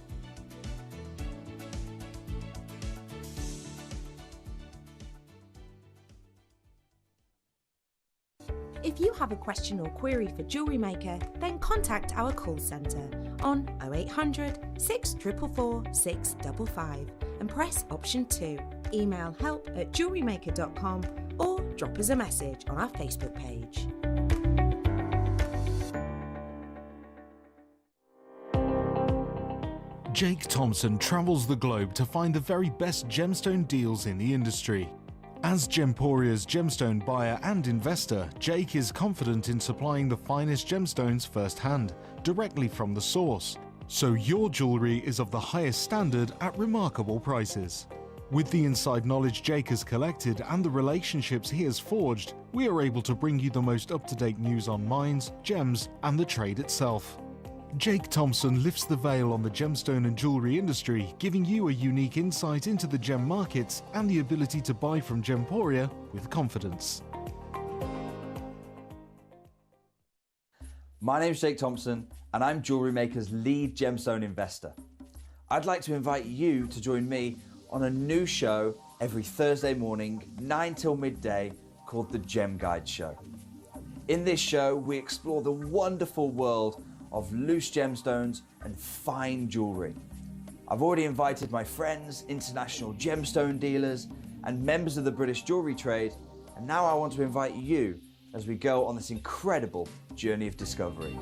If you have a question or query for Jewellery Maker, then contact our call centre on 0800 644 655 and press option 2. Email help@jewellerymaker.com or drop us a message on our Facebook page. Jake Thompson travels the globe to find the very best gemstone deals in the industry. As Gemporia's gemstone buyer and investor, Jake is confident in supplying the finest gemstones firsthand, directly from the source. So your jewellery is of the highest standard at remarkable prices. With the inside knowledge Jake has collected and the relationships he has forged, we are able to bring you the most up-to-date news on mines, gems, and the trade itself. Jake Thompson lifts the veil on the gemstone and jewellery industry, giving you a unique insight into the gem markets and the ability to buy from Gemporia with confidence. My name's Jake Thompson and I'm Jewellery Maker's lead gemstone investor. I'd like to invite you to join me on a new show every Thursday morning, 9 till midday, called the Gem Guide Show. In this show, we explore the wonderful world of loose gemstones and fine jewellery. I've already invited my friends, international gemstone dealers, and members of the British jewellery trade, and now I want to invite you as we go on this incredible journey of discovery.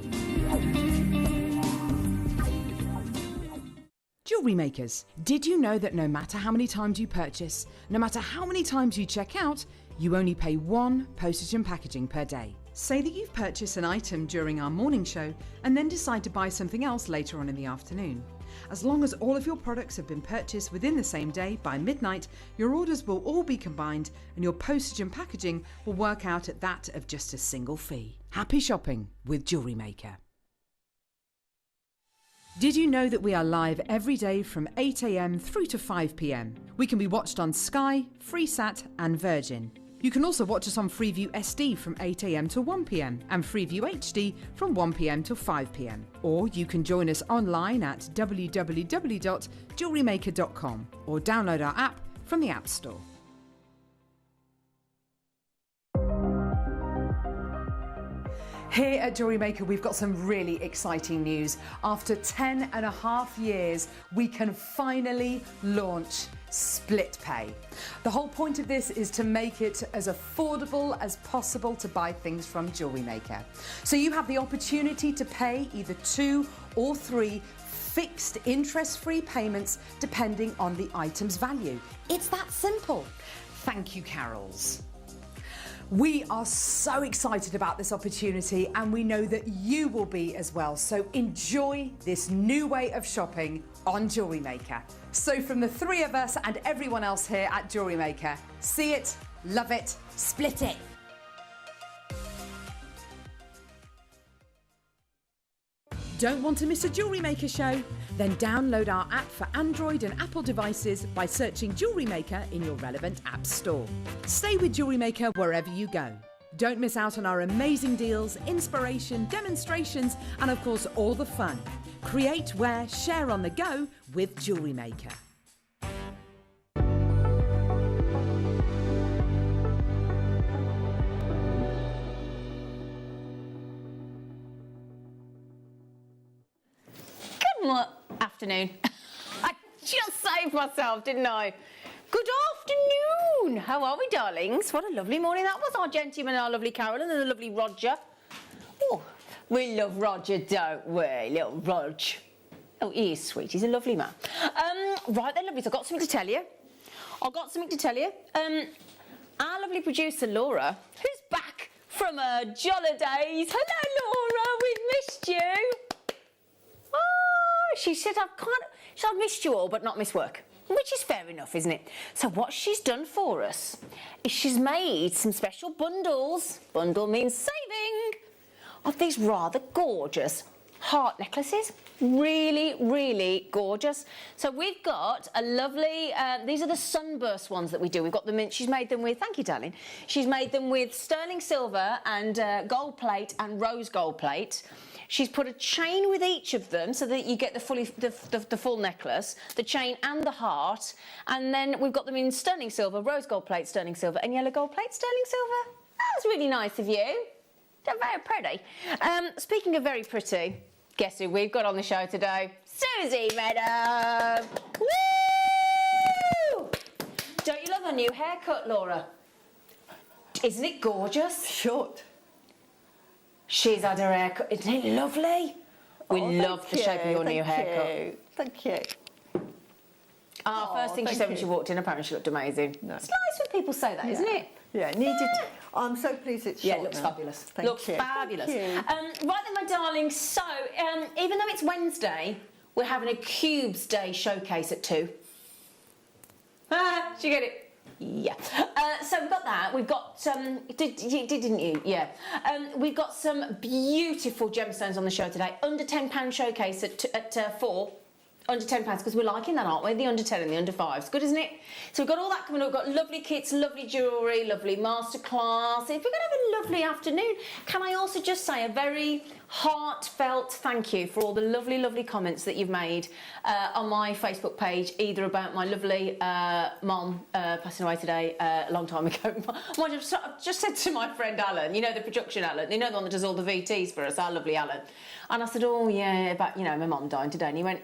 Jewellery Makers. Did you know that no matter how many times you purchase, no matter how many times you check out, you only pay 1 postage and packaging per day? Say that you've purchased an item during our morning show and then decide to buy something else later on in the afternoon. As long as all of your products have been purchased within the same day by midnight, your orders will all be combined and your postage and packaging will work out at that of just a single fee. Happy shopping with Jewellery Maker. Did you know that we are live every day from 8 AM through to 5 PM? We can be watched on Sky, Freesat and Virgin. You can also watch us on Freeview SD from 8 AM to 1 PM and Freeview HD from 1 PM to 5 PM. Or you can join us online at www.jewellerymaker.com or download our app from the App Store. Here at Jewellery Maker, we've got some really exciting news. After 10.5 years, we can finally launch split pay. The whole point of this is to make it as affordable as possible to buy things from Jewellery Maker. So you have the opportunity to pay either 2 or 3 fixed interest-free payments depending on the item's value. It's that simple. Thank you, Carols. We are so excited about this opportunity and we know that you will be as well. So enjoy this new way of shopping on Jewellery Maker. So from the 3 of us and everyone else here at Jewellery Maker, see it, love it, split it. Don't want to miss a Jewellery Maker show? Then download our app for Android and Apple devices by searching Jewellery Maker in your relevant app store. Stay with Jewellery Maker wherever you go. Don't miss out on our amazing deals, inspiration, demonstrations, and of course all the fun. Create, wear, share on the go with Jewellery Maker. Afternoon. I just saved myself, didn't I? Good afternoon. How are we, darlings? What a lovely morning that was. Our gentleman, our lovely Carolyn, and the lovely Roger. Oh, we love Roger, don't we, little Rog? Oh, he is sweet. He's a lovely man. Right then, lovelies, I've got something to tell you. Our lovely producer, Laura, who's back from her jolly days. Hello, Laura. We've missed you. She said, I've missed you all, but not missed work. Which is fair enough, isn't it? So what she's done for us is she's made some special bundles. Bundle means saving. Of these rather gorgeous heart necklaces. Really, really gorgeous. So we've got a lovely, these are the sunburst ones that we do. We've got them in, she's made them with, thank you, darling. She's made them with sterling silver and gold plate and rose gold plate. She's put a chain with each of them so that you get the full necklace, the chain and the heart. And then we've got them in sterling silver, rose gold plate, sterling silver, and yellow gold plate, sterling silver. That was really nice of you. They're very pretty. Speaking of very pretty, guess who we've got on the show today? Susie Meadow. Woo! Don't you love her new haircut, Laura? Isn't it gorgeous? Short. She's had her haircut. Isn't it lovely? We love the shape of your new haircut. Thank you. First thing she said when she walked in, apparently she looked amazing. No. It's nice when people say that, isn't it? Yeah, needed. I'm so pleased it's short. Yeah, it looks fabulous. Thank you. Fabulous. Thank you. Right then, my darlings. So, even though it's Wednesday, we're having a Cubes Day showcase at 2. Did you get it? Yeah. So we've got that. We've got didn't you? Yeah. We've got some beautiful gemstones on the show today. Under £10 showcase at 4. Under £10 because we're liking that, aren't we? The under 10 and the under 5s. Good, isn't it? So we've got all that coming up. We've got lovely kits, lovely jewellery, lovely masterclass. If we're going to have a lovely afternoon, can I also just say a very heartfelt thank you for all the lovely, lovely comments that you've made on my Facebook page, either about my lovely mom passing away today a long time ago. I just said to my friend Alan, you know, the production Alan, you know, the one that does all the VTs for us, our lovely Alan. And I said, oh yeah, but you know, my mum died today. And he went,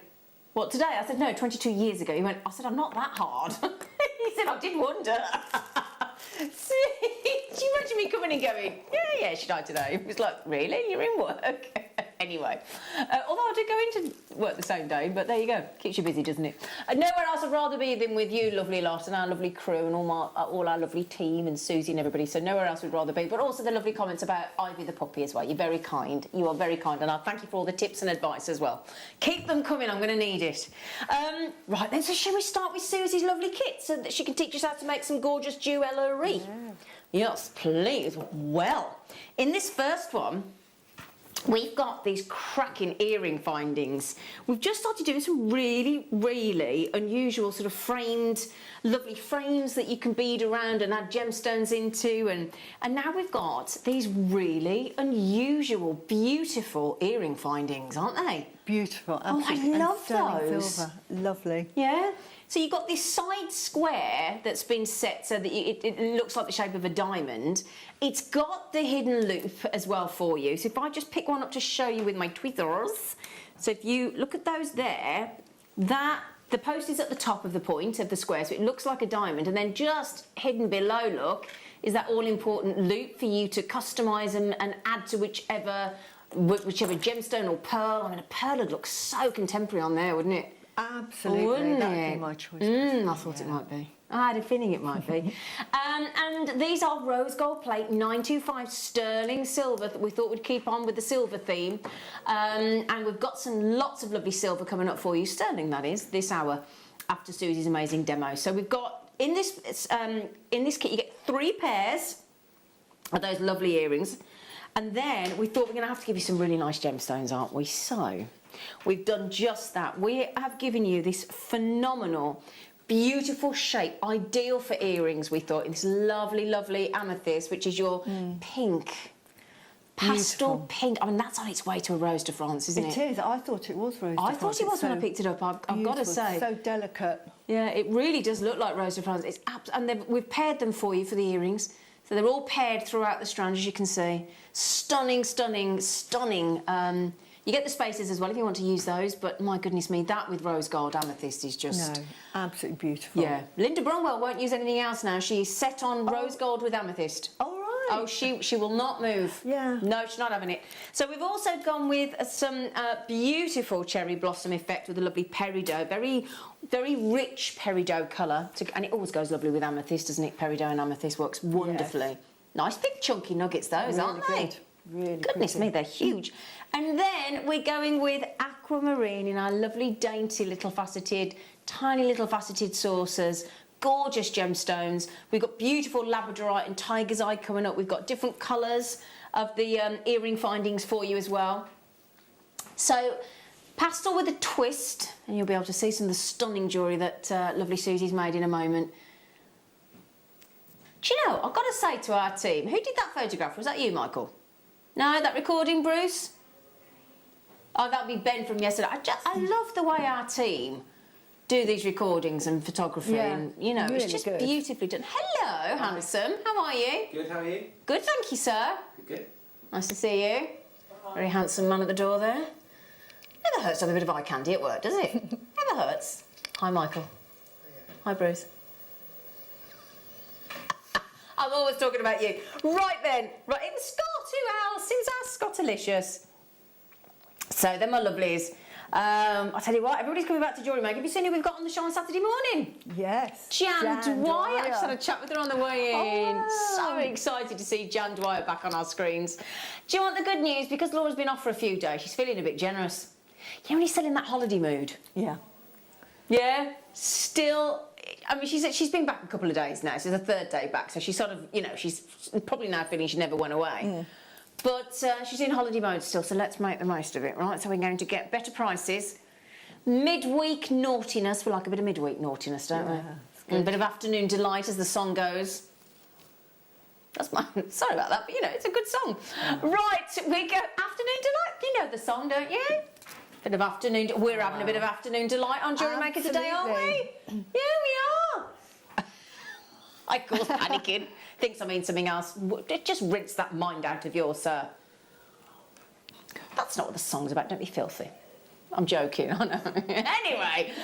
what, today? I said, no, 22 years ago. He went, I said, I'm not that hard. He said, I did wonder. Do you imagine me coming and going, yeah, she died today? He was like, really? You're in work? anyway. Although I did go into work the same day, but there you go. Keeps you busy, doesn't it? Nowhere else I'd rather be than with you, lovely lot, and our lovely crew, and all our lovely team, and Susie and everybody. So nowhere else we'd rather be. But also the lovely comments about Ivy the puppy as well. You're very kind. You are very kind, and I thank you for all the tips and advice as well. Keep them coming. I'm going to need it. Right then, so shall we start with Susie's lovely kit so that she can teach us how to make some gorgeous jewellery? Yeah. Yes, please. Well, in this first one, we've got these cracking earring findings. We've just started doing some really, really unusual sort of framed, lovely frames that you can bead around and add gemstones into. And now we've got these really unusual, beautiful earring findings, aren't they? Beautiful, absolutely. Oh, I love those. Silver. Lovely. Yeah. So you've got this side square that's been set so that it looks like the shape of a diamond. It's got the hidden loop as well for you. So if I just pick one up to show you with my tweezers. So if you look at those there, the post is at the top of the point of the square, so it looks like a diamond, and then just hidden below, look, is that all-important loop for you to customise and add to whichever gemstone or pearl. I mean, a pearl would look so contemporary on there, wouldn't it? Absolutely, wouldn't that would it? be my choice. I thought it might be. I had a feeling it might be. And these are rose gold plate 925 sterling silver that we thought we'd keep on with the silver theme. And we've got lots of lovely silver coming up for you, sterling that is, this hour after Susie's amazing demo. So we've got in this kit you get 3 pairs of those lovely earrings, and then we thought we're going to have to give you some really nice gemstones, aren't we? So we've done just that. We have given you this phenomenal, beautiful shape, ideal for earrings, we thought, in this lovely, lovely amethyst, which is your pink, pastel pink. I mean, that's on its way to a Rose de France, isn't it? It is. I thought it was Rose de France. I thought it was when I picked it up, I've got to say. So delicate. Yeah, it really does look like Rose de France. It's and we've paired them for you for the earrings. So they're all paired throughout the strand, as you can see. Stunning, stunning, stunning. You get the spaces as well if you want to use those, but my goodness me, that with rose gold amethyst is just... No, absolutely beautiful. Yeah. Linda Bromwell won't use anything else now. She's set on rose gold with amethyst. All right. Oh, she will not move. Yeah. No, she's not having it. So we've also gone with some beautiful cherry blossom effect with a lovely peridot, very, very rich peridot colour. And it always goes lovely with amethyst, doesn't it? Peridot and amethyst works wonderfully. Yes. Nice big chunky nuggets those, really aren't they? Good. Really Goodness pretty. me, they're huge. And then we're going with aquamarine in our lovely dainty little faceted, tiny little faceted saucers. Gorgeous gemstones. We've got beautiful labradorite and tiger's eye coming up. We've got different colours of the earring findings for you as well. So pastel with a twist, and you'll be able to see some of the stunning jewellery that lovely Susie's made in a moment. Do you know, I've got to say to our team, who did that photograph? Was that you, Michael? No, that recording, Bruce? Oh, that'd be Ben from yesterday. I love the way our team do these recordings and photography, and you know, really it's just beautifully done. Hello, handsome. How are you? Good, how are you? Good, thank you, sir. Good. Nice to see you. Very handsome man at the door there. Never hurts to have a bit of eye candy at work, does it? Never hurts. Hi, Michael. Hi, Bruce. I'm always talking about you. Right then, right in Scott, who else? Who's our Scottalicious? So, they're my lovelies. I'll tell you what, everybody's coming back to Jewellery Maker. Have you seen who we've got on the show on Saturday morning? Yes. Jan Dwyer. I just had a chat with her on the way in. Oh, wow. So excited to see Jan Dwyer back on our screens. Do you want the good news? Because Laura's been off for a few days, she's feeling a bit generous. You know when you're still in that holiday mood? Yeah. Yeah? Still... I mean, she's been back a couple of days now. So it's the 3rd day back. So she's sort of, you know, she's probably now feeling she never went away. Mm. But she's in holiday mode still, so let's make the most of it, right? So we're going to get better prices. Midweek naughtiness. We like a bit of midweek naughtiness, don't we? And a bit of afternoon delight, as the song goes. That's my... Sorry about that, but, you know, it's a good song. Right, we go afternoon delight. You know the song, don't you? Bit of afternoon... We're having a bit of afternoon delight on Jewellery Maker today, aren't we? Yeah, we are. I call panicking. Thinks I mean something else. Just rinse that mind out of yours, sir. That's not what the song's about. Don't be filthy. I'm joking, I know. Anyway,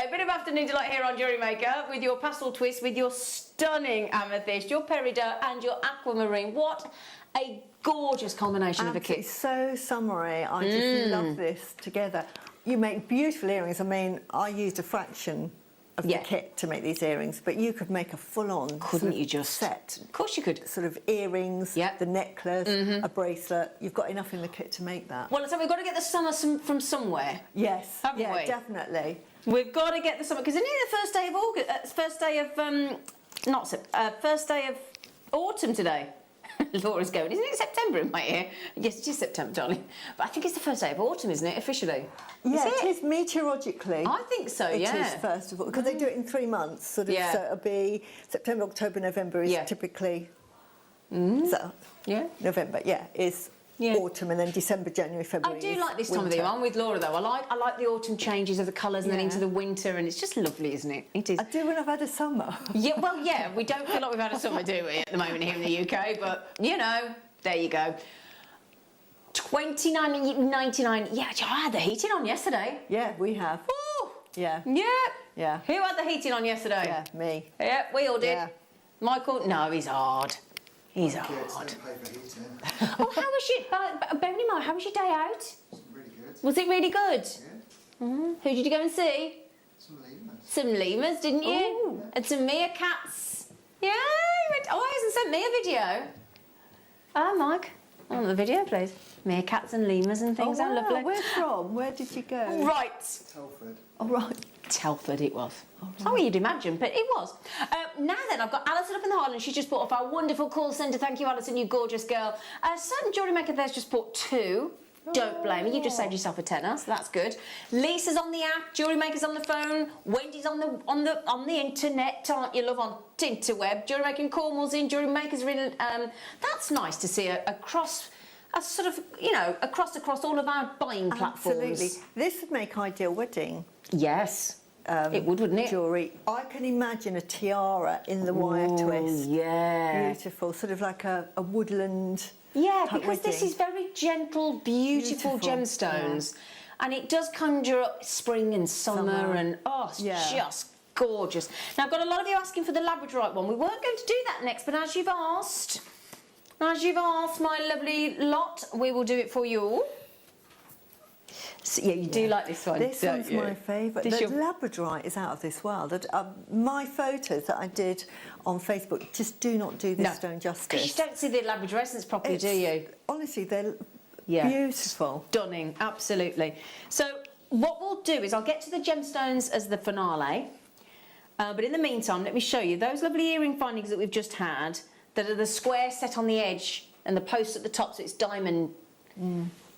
a bit of afternoon delight here on Jewellery Maker with your pastel twist, with your stunning amethyst, your peridot and your aquamarine. What a gorgeous culmination of a Absolutely, kit. so summery. I just love this together. You make beautiful earrings. I mean, I used a fraction of the kit to make these earrings, but you could make a full-on Couldn't you just? set. Of course you could. Sort of earrings, the necklace, a bracelet. You've got enough in the kit to make that. Well, so we've got to get the summer from somewhere. Yes, haven't we? Definitely. We've got to get the summer because isn't it the first day of August? First day of autumn today. Laura's going, isn't it September in my ear? Yes, it is September, darling. But I think it's the first day of autumn, isn't it, officially? Yeah, it is meteorologically. I think so, It is, first of all, because they do it in 3 months, sort of, so it'll be September, October, November is typically, so, November, is autumn, and then December, January, February I do like this time of the year. I'm with Laura, though. I like the autumn changes of the colours and then into the winter, and it's just lovely, isn't it? It is. I do when I've had a summer. Yeah, well, yeah, we don't feel like we've had a summer, do we, at the moment here in the UK, but, you know, there you go. $29.99. Yeah, I had the heating on yesterday. Yeah, we have. Ooh. Yeah. Yeah. Yeah. Who had the heating on yesterday? Yeah, me. Yeah, we all did. Yeah. Michael, no, he's hard. He's hard. Oh, how was your... bearing in mind, how was your day out? Really good. Was it really good? Yeah. Who did you go and see? Some lemurs. Some lemurs, didn't you? Ooh. And some meerkats. Yeah, he went... Oh, he hasn't sent me a video. Oh, Mike, I want the video, please. Meerkats and lemurs and things. Oh, How wow. lovely. Where from? Where did you go? Right. Telford. Oh, right. Telford it was. It's not what you'd imagine, but it was. Now then, I've got Alison up in the Highlands. She just bought off our wonderful call centre. Thank you, Alison, you gorgeous girl. Certain Jewellery Maker there's just bought 2. Don't blame me, you just saved yourself a tenner, so that's good. Lisa's on the app, Jewellery Maker's on the phone, Wendy's on the internet, aren't you, love, on Tinterweb. Jewellery Maker in Cornwall's in, Jewellery Maker's in. That's nice to see across all of our buying platforms. Absolutely. This would make ideal wedding. Yes. It would, wouldn't it? Jewellery. I can imagine a tiara in the wire twist. Yeah. Beautiful, sort of like a woodland. Yeah, type because this wedding. is very gentle, beautiful gemstones. Yeah. And it does conjure up spring and summer. And, it's just gorgeous. Now, I've got a lot of you asking for the labradorite one. We weren't going to do that next, but as you've asked, my lovely lot, we will do it for you all. So, yeah, you do like this one, This don't one's you? my favourite. The labradorite is out of this world. My photos that I did on Facebook just do not do this stone justice. Because you don't see the labradorescence properly, do you? Honestly, they're beautiful. Stunning, absolutely. So what we'll do is I'll get to the gemstones as the finale. But in the meantime, let me show you those lovely earring findings that we've just had, that are the square set on the edge and the post at the top, so it's diamond.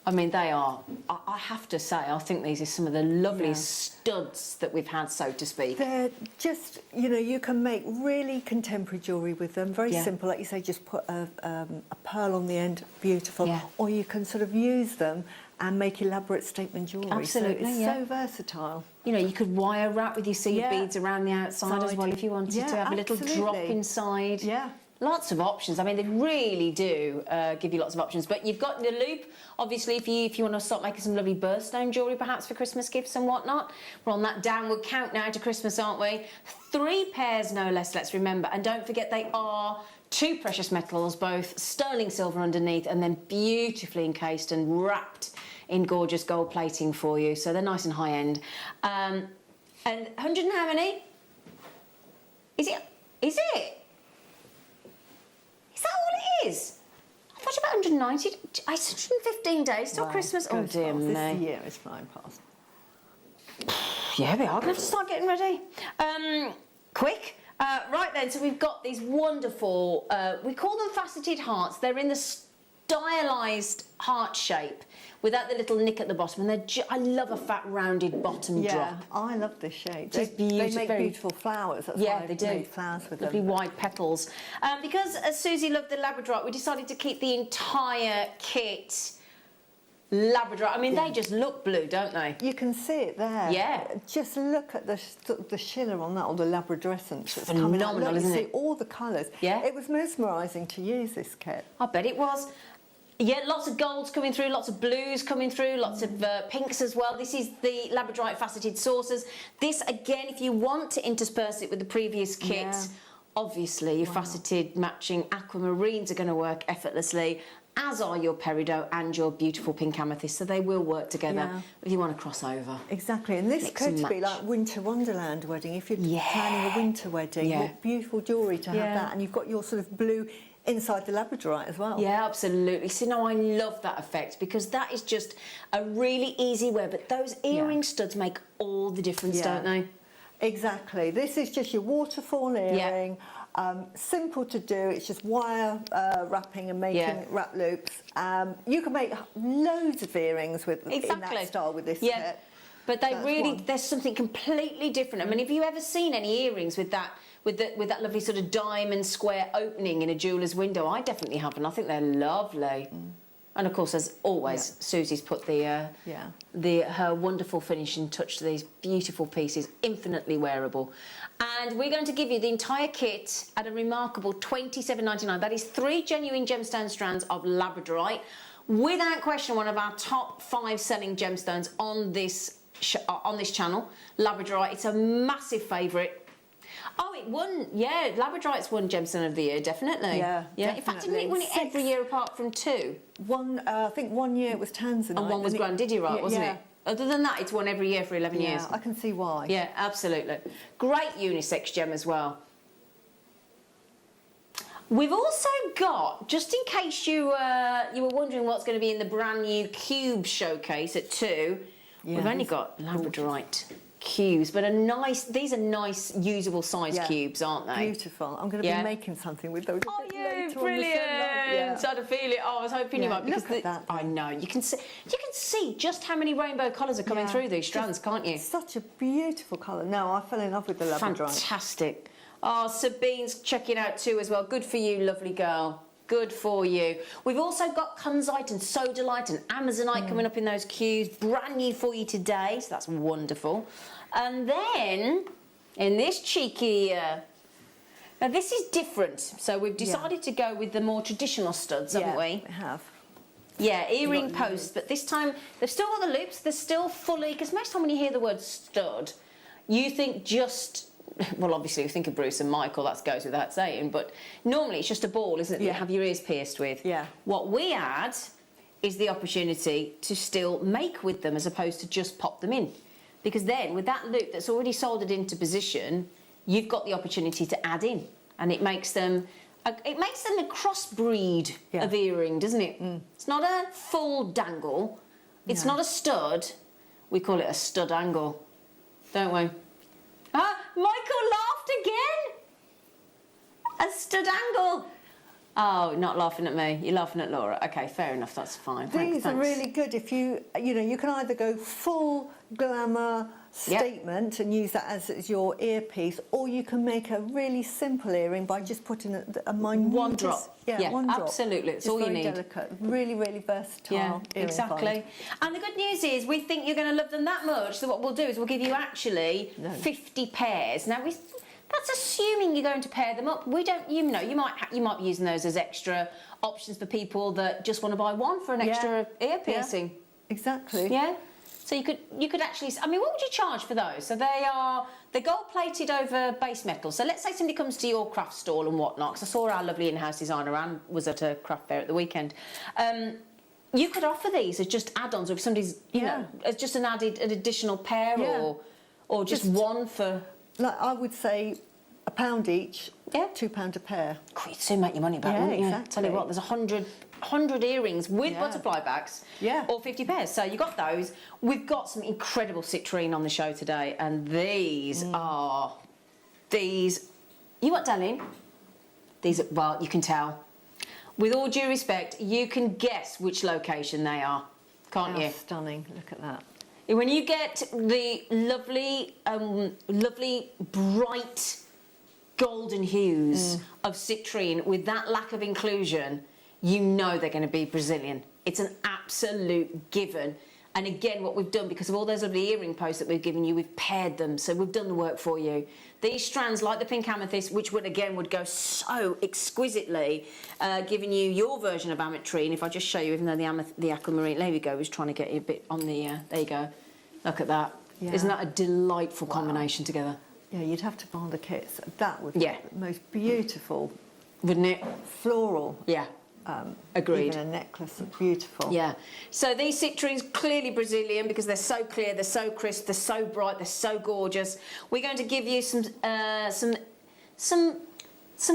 I mean, they are, I have to say, I think these are some of the loveliest studs that we've had, so to speak. They're just, you can make really contemporary jewellery with them. Very simple, like you say, just put a pearl on the end, beautiful. Yeah. Or you can sort of use them and make elaborate statement jewellery. Absolutely, so it's so versatile. You could wire wrap with your seed beads around the outside as well if you wanted to have a little drop inside. Yeah. Lots of options. I mean, they really do give you lots of options. But you've got the loop, obviously, if you want to start making some lovely birthstone jewellery, perhaps for Christmas gifts and whatnot. We're on that downward count now to Christmas, aren't we? 3 pairs, no less, let's remember. And don't forget, they are 2 precious metals, both sterling silver underneath and then beautifully encased and wrapped in gorgeous gold plating for you. So they're nice and high end. And 100 and how many? Is it? Is that all it is? I thought about 190. It's 115 days till Christmas. Oh dear me. This year is flying past. Yeah, we are going to have to start getting ready. Quick. Right then, so we've got these wonderful, we call them faceted hearts. They're in the stylised heart shape without the little nick at the bottom. And I love a fat rounded bottom drop. Yeah, I love this shape. They make beautiful flowers. That's why they I've do. made flowers with lovely them. wide petals. Because Susie loved the labradorite, we decided to keep the entire kit labradorite. I mean, they just look blue, don't they? You can see it there. Yeah. Just look at the shiller on that, or the labradorescence that's Phenomenal, coming out. Look, isn't you it? see all the colours. Yeah. It was mesmerising to use this kit. I bet it was. Yeah, lots of golds coming through, lots of blues coming through, lots of pinks as well. This is the labradorite faceted saucers. This, again, if you want to intersperse it with the previous kit, Obviously, your faceted matching aquamarines are going to work effortlessly, as are your peridot and your beautiful pink amethyst, so they will work together if you want to cross over. Exactly, and this Mix could and be match. like winter wonderland wedding. If you're planning a winter wedding, what beautiful jewellery to have that, and you've got your sort of blue inside the labradorite as well. Yeah, absolutely. See, now I love that effect because that is just a really easy wear, but those earring studs make all the difference, don't they? Exactly. This is just your waterfall earring. Simple to do. It's just wire wrapping and making wrap loops. You can make loads of earrings with in that style with this kit. But they there's something completely different. I mean, have you ever seen any earrings with that lovely sort of diamond square opening in a jeweller's window? I definitely haven't. I think they're lovely. And of course, as always, Susie's put her wonderful finishing touch to these beautiful pieces, infinitely wearable. And we're going to give you the entire kit at a remarkable $27.99. That is 3 genuine gemstone strands of labradorite. Without question, one of our top 5 selling gemstones on this channel, labradorite. It's a massive favourite. Oh, it won, labradorite's won Gemstone of the Year, definitely. Yeah. In fact, didn't it win it every year apart from 2? I think 1 year it was Tanzanite. And one was Grandidiorite, wasn't it? Other than that, it's won every year for 11 years. I can see why. Yeah, absolutely. Great unisex gem as well. We've also got, just in case you were wondering what's going to be in the brand new cube showcase at 2, we've only got labradorite cubes, but these are nice usable size cubes, aren't they? Beautiful. I'm going to be making something with those. Oh, yeah, brilliant! So to feel it. Oh, I was hoping you might. Look at that. I know. You can see just how many rainbow colours are coming through these strands, can't you? Such a beautiful colour. No, I fell in love with the labradorite. Fantastic. Oh, Sabine's checking out too as well. Good for you, lovely girl. Good for you. We've also got Kunzite and Sodalite and Amazonite coming up in those cubes. Brand new for you today, so that's wonderful. And then, in this cheeky... now, this is different. So we've decided to go with the more traditional studs, haven't we? We have. Yeah, earring posts, but this time they've still got the loops. They're still fully... Because most time when you hear the word stud, you think just... Well, obviously, you think of Bruce and Michael, that goes without saying, but normally it's just a ball, isn't it, that you have your ears pierced with? Yeah. What we add is the opportunity to still make with them as opposed to just pop them in. Because then, with that loop that's already soldered into position, you've got the opportunity to add in, and it makes them a crossbreed of earring, doesn't it? It's not a full dangle, it's not a stud, we call it a stud angle, don't we? Ah, Michael laughed again! A stud angle! Oh, not laughing at me. You're laughing at Laura. Okay, fair enough, that's fine. These are really good if you can either go full glamour statement and use that as your earpiece, or you can make a really simple earring by just putting a minute... One drop. One drop. Absolutely, it's all you need. Very delicate, really, really versatile earring exactly. find. And the good news is we think you're going to love them that much, so what we'll do is we'll give you actually 50 pairs. Now, that's assuming you're going to pair them up. We don't, you might be using those as extra options for people that just want to buy one for an extra ear piercing. Yeah, exactly. Yeah. So you could actually, I mean, what would you charge for those? So they're gold plated over base metal. So let's say somebody comes to your craft stall and whatnot, because I saw our lovely in-house designer Anne was at a craft fair at the weekend. You could offer these as just add-ons, or if somebody's, you know, as just an additional pair, or just one for... Like I would say £1 each, £2 a pair. You'd soon make your money back, wouldn't you? Exactly. Tell you what, there's 100 earrings with butterfly backs, or 50 pairs. So you got those. We've got some incredible citrine on the show today, and these are You what, darling? These are, well, you can tell. With all due respect, you can guess which location they are, can't you? Stunning! Look at that. When you get the lovely, bright golden hues of citrine with that lack of inclusion, you know they're going to be Brazilian. It's an absolute given. And again, what we've done, because of all those lovely earring posts that we've given you, we've paired them, so we've done the work for you. These strands, like the pink amethyst, which would go so exquisitely, giving you your version of ametrine. If I just show you, even though the aquamarine, there we go, was trying to get you a bit on the, there you go. Look at that. Yeah. Isn't that a delightful combination together? Yeah, you'd have to buy the kits. That would be the most beautiful, wouldn't it? Floral. Yeah. Agreed. Even a necklace, beautiful. Yeah. So these citrines, clearly Brazilian because they're so clear, they're so crisp, they're so bright, they're so gorgeous. We're going to give you some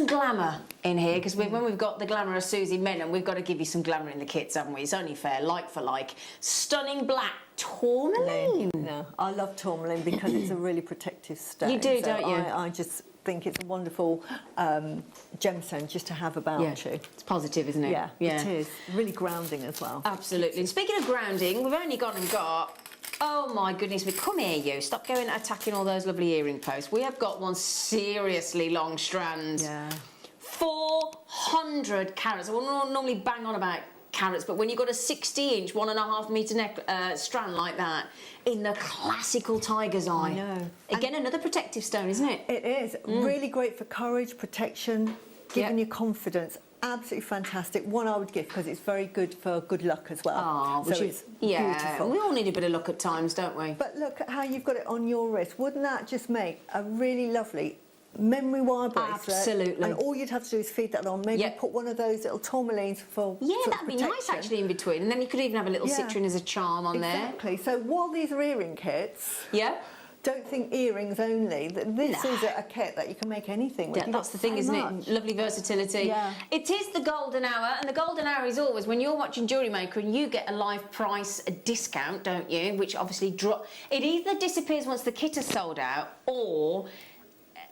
glamour in here because when we've got the glamour of Susie Menon, we've got to give you some glamour in the kits, haven't we? It's only fair, like for like. Stunning black tourmaline. No, I love tourmaline because it's a really protective stone. You do, don't you? I just think it's a wonderful gemstone just to have about you. It's positive, isn't it? Yeah, it is. Really grounding as well. Absolutely. And speaking of grounding, we've only gone and got... Oh my goodness me, come here you. Stop going attacking all those lovely earring posts. We have got one seriously long strand. Yeah. 400 carats. I wouldn't normally bang on about carats, but when you've got a 60-inch, 1.5 metre strand like that, in the classical tiger's eye. I know. Again, another protective stone, isn't it? It is. Really great for courage, protection, giving you confidence. Absolutely fantastic. One I would give because it's very good for good luck as well. Oh, so it's beautiful. We all need a bit of luck at times, don't we? But look at how you've got it on your wrist. Wouldn't that just make a really lovely memory wire bracelet? Absolutely. And all you'd have to do is feed that on. Maybe put one of those little tourmalines for that'd be nice actually in between. And then you could even have a little citrine as a charm on there. Exactly. So while these are earring kits, don't think earrings only. This is a kit that you can make anything with. Yeah, that's the thing, isn't it? Lovely versatility. Yeah. It is the golden hour, and the golden hour is always when you're watching Jewellery Maker and you get a live price discount, don't you? Which obviously it either disappears once the kit is sold out, or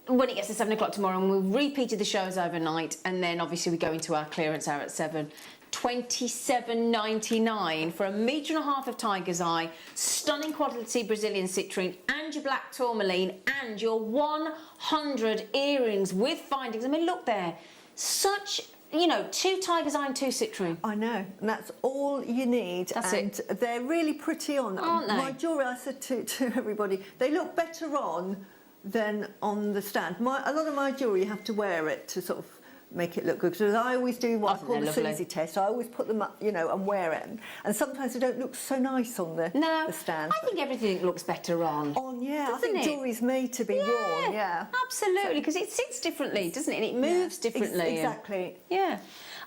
when it gets to 7 o'clock tomorrow, and we've repeated the shows overnight, and then obviously we go into our clearance hour at 7. $27.99 for 1.5 metres of tiger's eye, stunning quality Brazilian citrine, and your black tourmaline, and your 100 earrings with findings. I mean, look there, such, you know, 2 tiger's eye and 2 citrine. I know, and that's all you need. That's and they're really pretty on. Aren't they? My jewellery, I said to everybody, they look better on than on the stand. A lot of my jewellery, you have to wear it to sort of make it look good, because I always do what I call the Susie test. I always put them up, you know, and wear it, and sometimes they don't look so nice on the stand. I think everything looks better on. I think jewellery's made to be worn. Yeah, absolutely, because it sits differently, doesn't it? And it moves differently. Exactly. Yeah.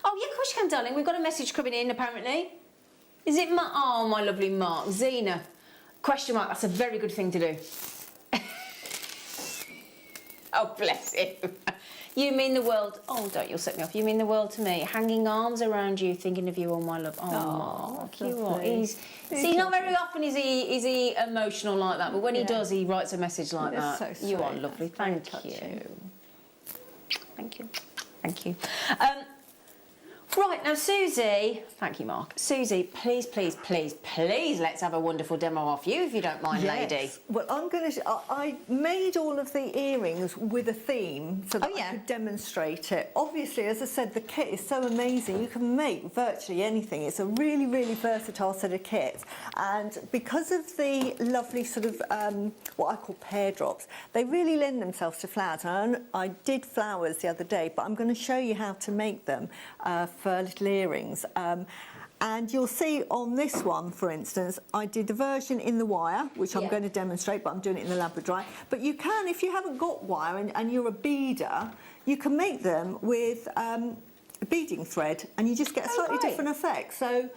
Oh, yeah, of course you can, darling. We've got a message coming in, apparently. Is it Mark? Oh, my lovely Mark. Zena. Question mark. That's a very good thing to do. Oh, bless him. You mean the world. Oh, don't you'll set me off. You mean the world to me. Hanging arms around you, thinking of you, all my love. Oh, Mark, you are. He's not very often is he emotional like that, but when he does, he writes a message like that. So you are lovely. Thank you. Thank you. Thank you. Right, now, Susie, thank you, Mark. Susie, please, please, please, please, let's have a wonderful demo off you, if you don't mind, lady. Well, I'm going to... I made all of the earrings with a theme so that I could demonstrate it. Obviously, as I said, the kit is so amazing. You can make virtually anything. It's a really, really versatile set of kits. And because of the lovely sort of, what I call pear drops, they really lend themselves to flowers. And I did flowers the other day, but I'm going to show you how to make them for little earrings. And you'll see on this one, for instance, I did the version in the wire, which I'm going to demonstrate, but I'm doing it in the Labradorite. But you can, if you haven't got wire and you're a beader, you can make them with beading thread, and you just get a slightly different effect. So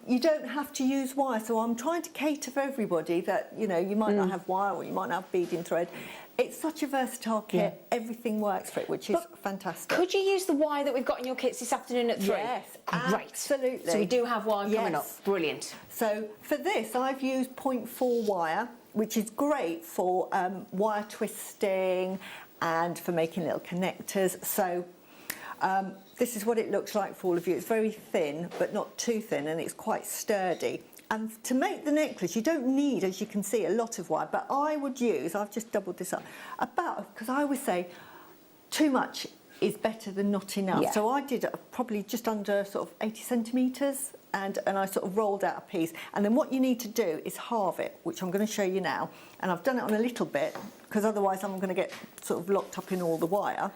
you don't have to use wire. So I'm trying to cater for everybody that, you know, you might not have wire or you might not have beading thread. It's such a versatile kit. Everything works for it, which is fantastic. Could you use the wire that we've got in your kits this afternoon at 3? Yes, great. Absolutely. So we do have wire coming up. Brilliant. So for this, I've used 0.4 wire, which is great for wire twisting and for making little connectors. So this is what it looks like for all of you. It's very thin, but not too thin, and it's quite sturdy. And to make the necklace, you don't need, as you can see, a lot of wire, but I would use, I've just doubled this up, because I always say too much is better than not enough. Yeah. So I did probably just under sort of 80 centimetres, and I sort of rolled out a piece. And then what you need to do is halve it, which I'm going to show you now. And I've done it on a little bit, because otherwise I'm going to get sort of locked up in all the wire.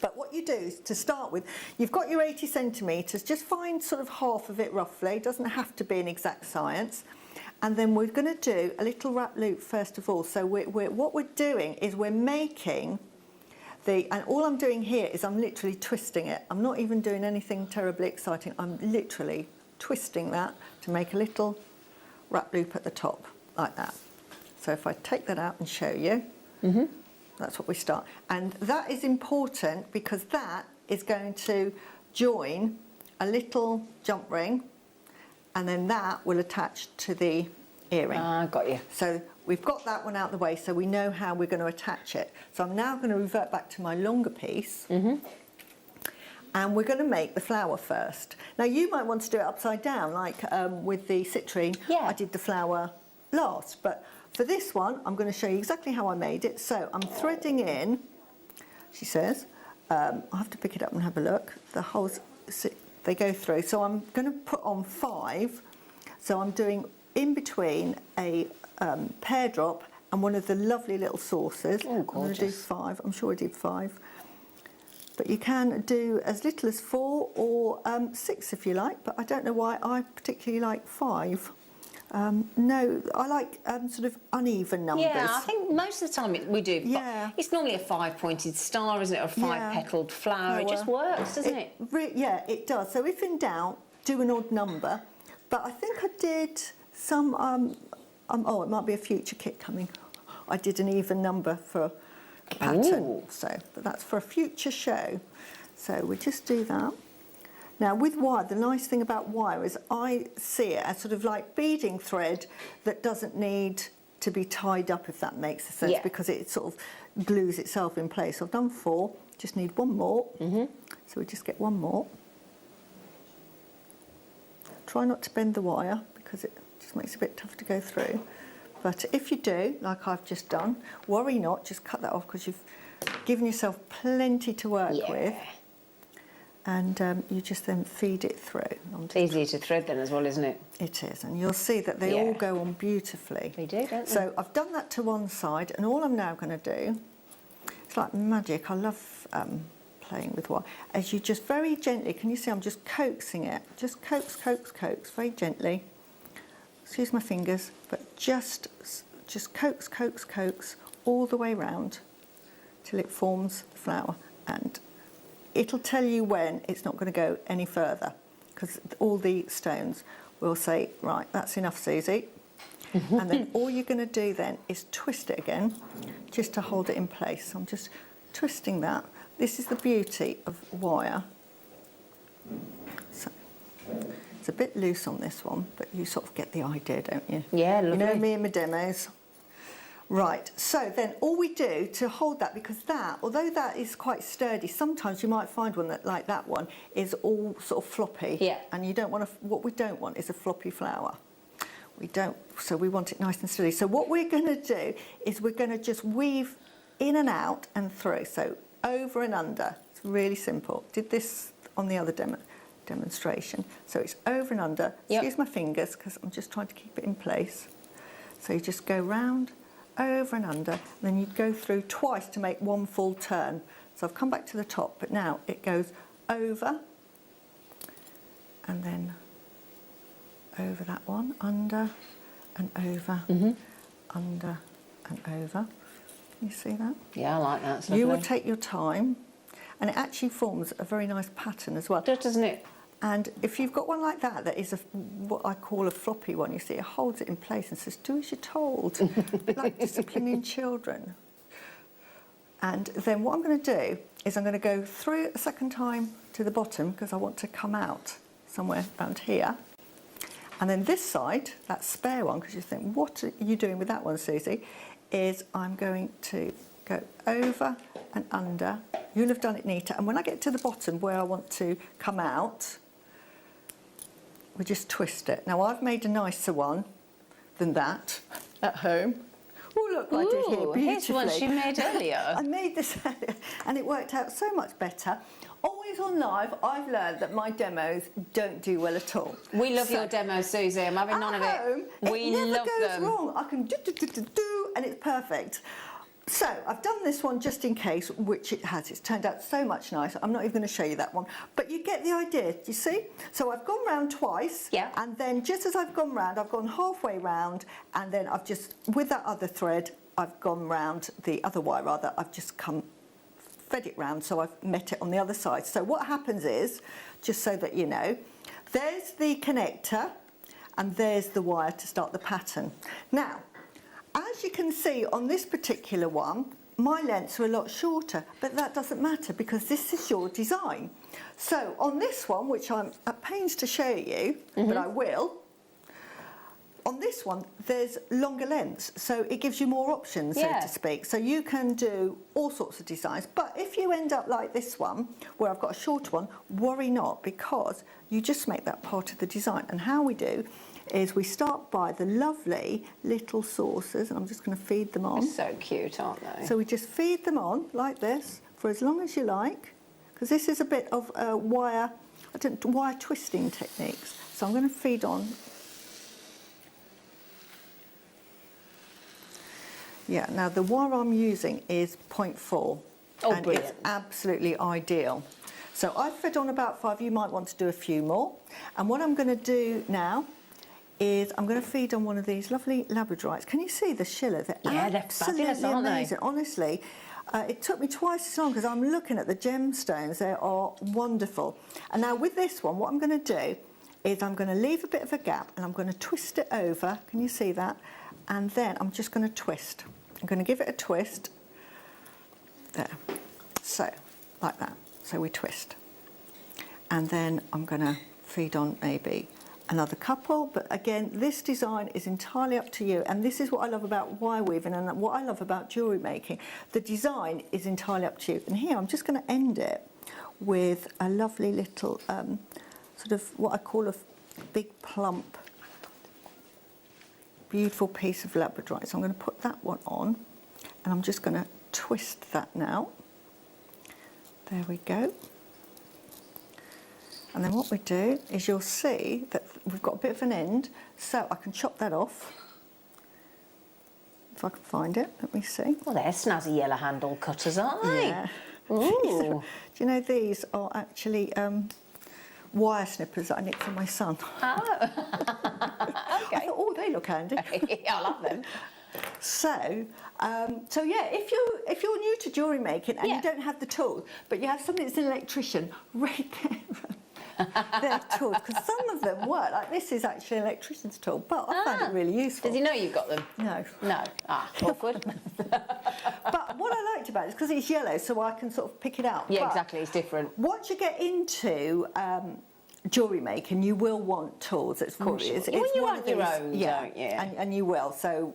But what you do is, to start with, you've got your 80 centimetres, just find sort of half of it roughly, it doesn't have to be an exact science, And then we're going to do a little wrap loop first of all. So what we're doing is we're making and all I'm doing here is I'm literally twisting it. I'm not even doing anything terribly exciting. I'm literally twisting that to make a little wrap loop at the top, like that. So if I take that out and show you, that's what we start. And that is important because that is going to join a little jump ring, and then that will attach to the earring. Ah, got you. So we've got that one out of the way, so we know how we're going to attach it. So I'm now going to revert back to my longer piece, and we're going to make the flower first. Now you might want to do it upside down, like with the citrine. Yeah. I did the flower last, but for this one, I'm going to show you exactly how I made it. So I'm threading in, she says, I'll have to pick it up and have a look. The holes, they go through. So I'm going to put on 5. So I'm doing in between a pear drop and one of the lovely little saucers. Oh, gorgeous. I'm going to do 5. I'm sure I did 5. But you can do as little as 4 or 6 if you like, but I don't know why I particularly like 5. No, I like sort of uneven numbers. Yeah, I think most of the time we do. Yeah. It's normally a 5-pointed star, isn't it? Or a 5-petaled flower. It just works, doesn't it? Yeah, it does. So if in doubt, do an odd number. But I think I did some, oh, it might be a future kit coming. I did an even number for a pattern. So, but that's for a future show. So we just do that. Now with wire, the nice thing about wire is I see it as sort of like beading thread that doesn't need to be tied up, if that makes sense, because it sort of glues itself in place. So I've done 4, just need 1 more. So we just get 1 more. Try not to bend the wire because it just makes it a bit tough to go through. But if you do, like I've just done, worry not, just cut that off because you've given yourself plenty to work with. And you just then feed it through. It's easier to thread then as well, isn't it? It is, and you'll see that they all go on beautifully. They do, don't they? So I've done that to one side, and all I'm now going to do, it's like magic. I love playing with wire. As you just very gently, can you see I'm just coaxing it? Just coax, coax, coax, very gently. Excuse my fingers, but just coax, coax, coax all the way round till it forms the flower. And it'll tell you when it's not going to go any further because all the stones will say, right, that's enough, Susie. And then all you're going to do then is twist it again just to hold it in place. So I'm just twisting that. This is the beauty of wire. So it's a bit loose on this one, but you sort of get the idea, don't you? Yeah, lovely. You know me and my demos. Right, so then all we do to hold that, because that, although that is quite sturdy, sometimes you might find one that, like that one, is all sort of floppy. Yeah. And you don't want to, what we don't want is a floppy flower. We don't, so we want it nice and sturdy. So what we're going to do is we're going to just weave in and out and through. So over and under. It's really simple. Did this on the other demonstration. So it's over and under. Excuse my fingers because I'm just trying to keep it in place. So you just go round, over and under, and then you go through twice to make one full turn. So I've come back to the top, but now it goes over and then over that one, under and over, under and over. Can you see that? Yeah, I like that. You will take your time, and it actually forms a very nice pattern as well. Doesn't it? And if you've got one like that, that is what I call a floppy one, you see, it holds it in place and says, do as you're told, like disciplining children. And then what I'm going to do is I'm going to go through a second time to the bottom because I want to come out somewhere around here. And then this side, that spare one, because you think, what are you doing with that one, Susie, is I'm going to go over and under. You'll have done it neater. And when I get to the bottom where I want to come out, we just twist it. Now I've made a nicer one than that at home. Oh look, I did here beautifully. Here's one she made earlier. I made this earlier and it worked out so much better. Always on live, I've learned that my demos don't do well at all. We love your demos, Susie. I'm having none of it. We love them. It never goes wrong. I can do, and it's perfect. So I've done this one just in case, which it has. It's turned out so much nicer. I'm not even going to show you that one, but you get the idea. Do you see? So I've gone round twice, and then just as I've gone round, I've gone halfway round, and then I've just, with that other thread, I've gone round the other wire rather. I've just fed it round, so I've met it on the other side. So what happens is, just so that you know, there's the connector, and there's the wire to start the pattern. Now, as you can see on this particular one, my lengths are a lot shorter, but that doesn't matter because this is your design. So on this one, which I'm at pains to show you, but I will, on this one, there's longer lengths, so it gives you more options, so to speak. So you can do all sorts of designs, but if you end up like this one, where I've got a shorter one, worry not, because you just make that part of the design. And how we do is we start by the lovely little saucers, and I'm just going to feed them on. They're so cute, aren't they? So we just feed them on like this for as long as you like, because this is a bit of wire twisting techniques. So I'm going to feed on. Yeah, now the wire I'm using is 0.4, and brilliant. It's absolutely ideal. So I've fed on about 5, you might want to do a few more. And what I'm going to do now is I'm going to feed on one of these lovely labradorites. Can you see the schiller? They're fabulous, aren't they? Amazing. Honestly, it took me twice as long because I'm looking at the gemstones. They are wonderful. And now with this one, what I'm going to do is I'm going to leave a bit of a gap and I'm going to twist it over. Can you see that? And then I'm just going to twist. I'm going to give it a twist. There. So, like that. So we twist. And then I'm going to feed on maybe another couple, but again, this design is entirely up to you, and this is what I love about wire weaving and what I love about jewellery making. The design is entirely up to you. And here I'm just going to end it with a lovely little sort of what I call a big plump, beautiful piece of labradorite. So I'm going to put that one on, and I'm just going to twist that now. There we go. And then what we do is you'll see that we've got a bit of an end, so I can chop that off. If I can find it, let me see. Well, they're snazzy yellow handle cutters, aren't they? Yeah. Ooh. Do you know these are actually wire snippers that I knit for my son? Oh. Okay. I thought, oh, they look handy. I love them. So yeah, if you're new to jewellery making and you don't have the tools, but you have somebody that's an electrician, really careful. They're tools, because some of them work. Like this is actually an electrician's tool, but I find it really useful. Does he know you've got them? No. No. Ah, awkward. But what I liked about it is because it's yellow, so I can sort of pick it out. Yeah, but exactly. It's different. Once you get into jewellery making, you will want tools. It's called. Sure. It's You one want of your these, own, don't you? And you will. So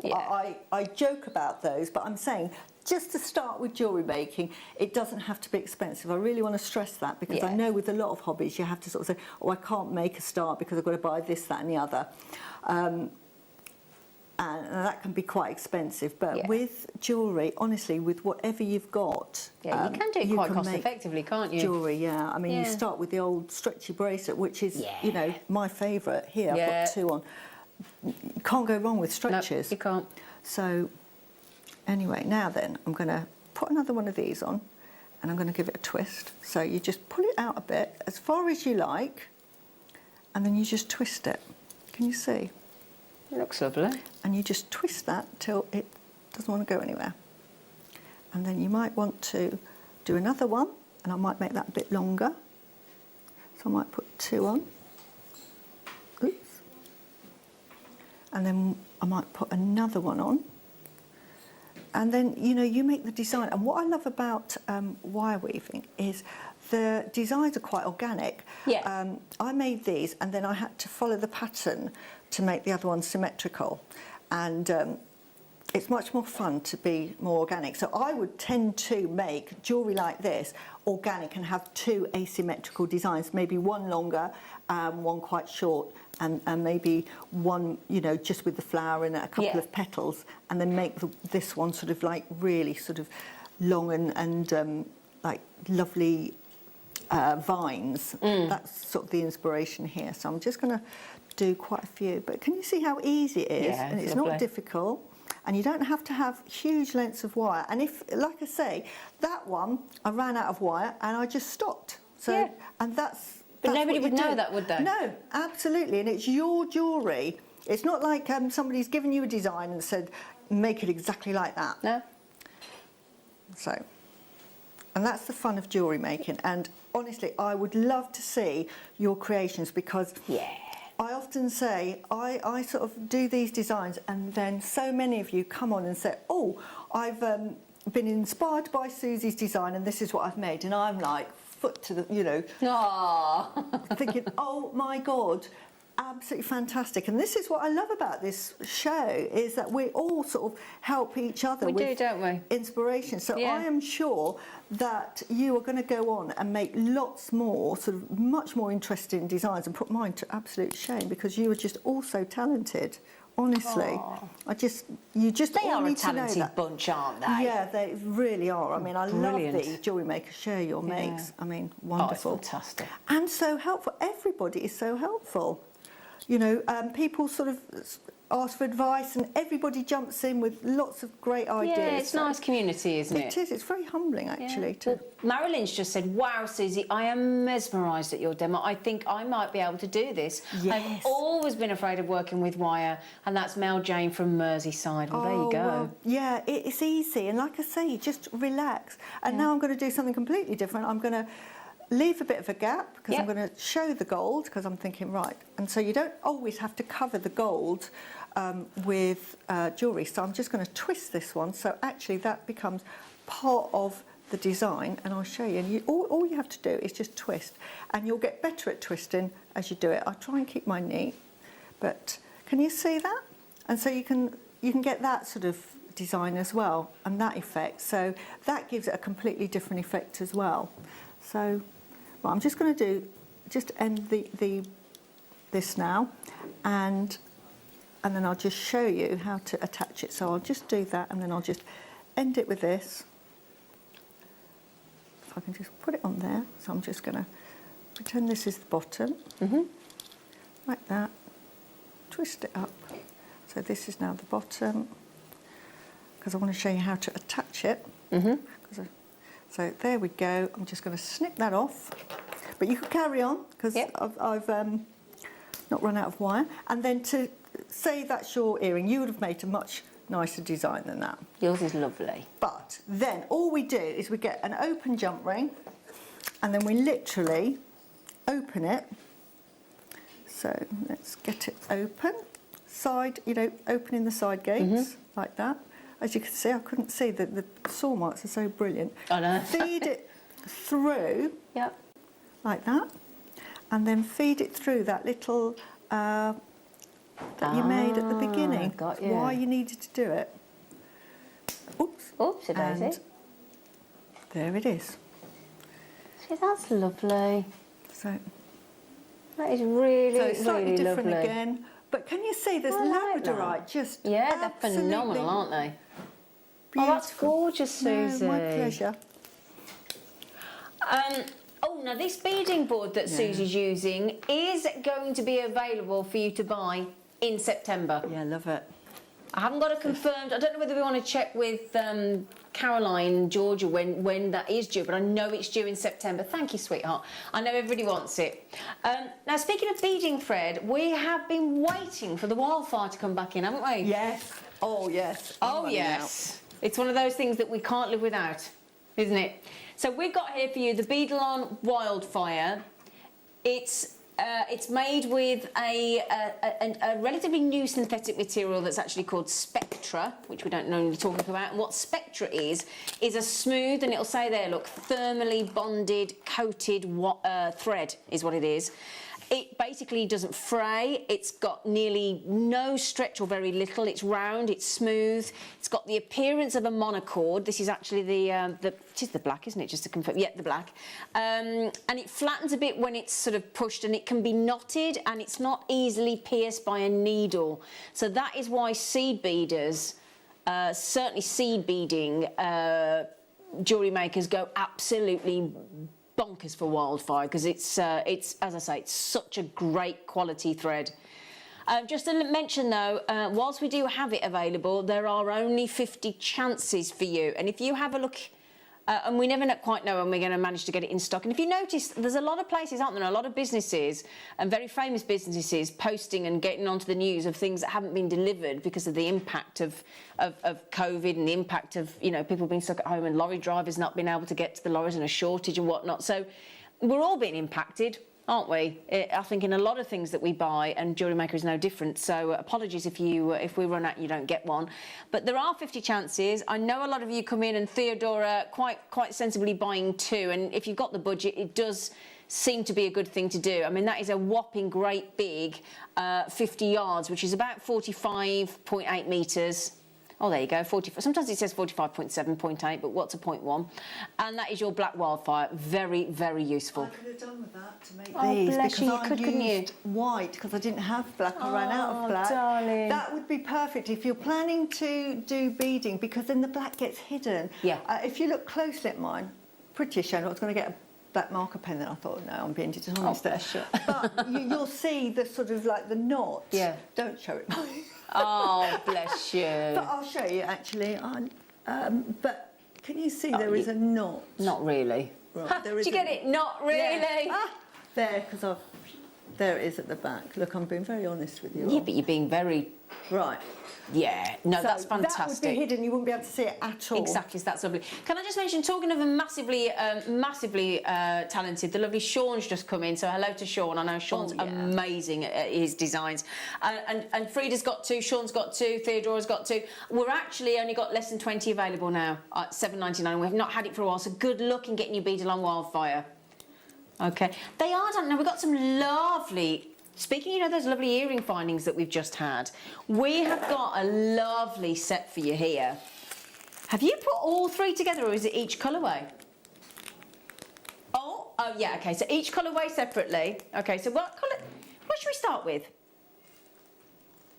I joke about those, but I'm saying just to start with jewellery making, it doesn't have to be expensive. I really want to stress that, because I know with a lot of hobbies you have to sort of say, oh, I can't make a start because I've got to buy this, that and the other. And that can be quite expensive, but with jewellery, honestly, with whatever you've got, you can do it quite cost effectively, can't you? Jewellery, I mean, you start with the old stretchy bracelet, which is, you know, my favourite. Here, I've got 2 on. You can't go wrong with stretches. No, you can't. So, anyway, now then, I'm going to put another one of these on, and I'm going to give it a twist. So you just pull it out a bit, as far as you like, and then you just twist it. Can you see? It looks lovely. And you just twist that till it doesn't want to go anywhere. And then you might want to do another one, and I might make that a bit longer. So I might put 2 on. Oops. And then I might put another one on. And then, you know, you make the design. And what I love about wire weaving is the designs are quite organic. Yeah. I made these, and then I had to follow the pattern to make the other one symmetrical. And it's much more fun to be more organic. So I would tend to make jewellery like this organic and have 2 asymmetrical designs, maybe one longer, one quite short, and maybe one, you know, just with the flower and a couple of petals, and then make this one sort of like really sort of long and like lovely vines. That's sort of the inspiration here. So I'm just going to do quite a few, but can you see how easy it is? Yeah, and it's lovely. not difficult. and you don't have to have huge lengths of wire. And if, like I say, that one, I ran out of wire and I just stopped. So, and that's But nobody what you would know do. that, would they? No, absolutely. And it's your jewellery. It's not like somebody's given you a design and said, make it exactly like that. No. So, and that's the fun of jewellery making. And honestly, I would love to see your creations, because I often say, I sort of do these designs, and then so many of you come on and say, oh, I've been inspired by Susie's design and this is what I've made. And I'm like, foot to the, you know, thinking, oh my God, absolutely fantastic. And this is what I love about this show, is that we all sort of help each other with don't we? inspiration. So I am sure that you are going to go on and make lots more, sort of much more interesting designs, and put mine to absolute shame, because you are just all so talented. Honestly, you just they all are need a talented to know that. bunch, aren't they? Yeah, they really are. I mean, I Brilliant. love the Jewellery Maker share your makes. I mean, wonderful. Oh, it's fantastic. And so helpful. Everybody is so helpful. You know, people sort of ask for advice, and everybody jumps in with lots of great ideas. Yeah, it's nice community, isn't it? It is. It's very humbling, actually. Well, Marilyn's just said, wow, Susie, I am mesmerised at your demo. I think I might be able to do this. Yes. I've always been afraid of working with wire, and that's Mel Jane from Merseyside. Well, there you go. Well, yeah, it's easy. And like I say, just relax. And now I'm going to do something completely different. I'm going to leave a bit of a gap, because I'm going to show the gold, because I'm thinking, right, and so you don't always have to cover the gold with jewellery. So I'm just going to twist this one, so actually that becomes part of the design, and I'll show you. And all you have to do is just twist, and you'll get better at twisting as you do it. I try and keep mine neat, but can you see that? And so you can get that sort of design as well, and that effect. So that gives it a completely different effect as well. So well, I'm just going to end this now, and then I'll just show you how to attach it. So I'll just do that, and then I'll just end it with this. If I can just put it on there. So I'm just going to pretend this is the bottom, like that. Twist it up. So this is now the bottom, because I want to show you how to attach it. So there we go. I'm just going to snip that off, but you can carry on, because I've not run out of wire. And then to say that's your earring, you would have made a much nicer design than that. Yours is lovely. But then all we do is we get an open jump ring, and then we literally open it. So let's get it open. Side, you know, opening the side gates like that. As you can see, I couldn't see that the saw marks are so brilliant. I know. Feed it through, like that, and then feed it through that little that you made at the beginning. Got you. Why you needed to do it. Oops. Oopsie daisy. And there it is. See, that's lovely. So that is really, so it's slightly really different lovely. again. But can you see there's like labradorite just they're absolutely phenomenal, aren't they? beautiful. Oh, that's gorgeous, Susie. No, my pleasure. Oh, now this beading board that Susie's using is going to be available for you to buy in September. Yeah, love it. I haven't got it confirmed. I don't know whether we want to check with Caroline, Georgia, when that is due, but I know it's due in September. Thank you, sweetheart. I know everybody wants it. Now, speaking of beading thread, we have been waiting for the wildfire to come back in, haven't we? Yes. Oh, yes. Oh, yes. It's one of those things that we can't live without, isn't it? So we've got here for you the Beadle-On Wildfire. It's made with a relatively new synthetic material that's actually called Spectra, which we don't normally talk about. And what Spectra is a smooth, and it'll say there, look, thermally bonded, coated thread is what it is. It basically doesn't fray. It's got nearly no stretch or very little. It's round, it's smooth. It's got the appearance of a monochord. This is actually it is the black, isn't it? Just to confirm. Yeah, the black. And it flattens a bit when it's sort of pushed, and it can be knotted, and it's not easily pierced by a needle. So that is why seed beaders, certainly seed beading jewellery makers, go absolutely bonkers for wildfire, because it's as I say, it's such a great quality thread. Just to mention though, whilst we do have it available, there are only 50 chances for you. And if you have a look, and we never quite know when we're going to manage to get it in stock. And if you notice, there's a lot of places, aren't there, a lot of businesses and very famous businesses posting and getting onto the news of things that haven't been delivered because of the impact of COVID and the impact of, you know, people being stuck at home and lorry drivers not being able to get to the lorries and a shortage and whatnot. So we're all being impacted, aren't we? I think in a lot of things that we buy, and Jewellery Maker is no different. So apologies if we run out and you don't get one. But there are 50 chances. I know a lot of you come in, and Theodora quite sensibly buying 2. And if you've got the budget, it does seem to be a good thing to do. I mean, that is a whopping great big 50 yards, which is about 45.8 metres. Oh, there you go, 40. Sometimes it says 45.7.8, but what's a 0.1? And that is your black wildfire. Very, very useful. I could have done with that to make Oh, these bless because you, I couldn't you? used white because I didn't have black. I ran out of black. Darling. That would be perfect if you're planning to do beading because then the black gets hidden. Yeah. If you look closely at mine, pretty ashamed I was going to get a black marker pen, then I thought, no, I'm being dishonest. Oh, bless you. But you'll see the sort of like the knot. Yeah. Don't show it. Oh, bless you. But I'll show you actually. But can you see there is a knot? Not really. Right, there Did is you get it? Not really. Yeah. There, because there it is at the back. Look, I'm being very honest with you. Yeah, but you're being very... Right. Yeah, no, So that's fantastic. That would be hidden, you wouldn't be able to see it at all. Exactly, that's lovely. Can I just mention, talking of a massively talented, the lovely Sean's just come in, so hello to Sean. I know Sean's amazing at his designs. And Frida's got 2, Sean's got 2, Theodora's got 2. We're actually only got less than 20 available now at $7.99. We've not had it for a while, so good luck in getting your bead along wildfire. Okay, they are done. Now, we've got some lovely... Speaking, you know, those lovely earring findings that we've just had, we have got a lovely set for you here. Have you put all 3 together, or is it each colourway? Oh, yeah, okay, so each colourway separately. Okay, so what should we start with?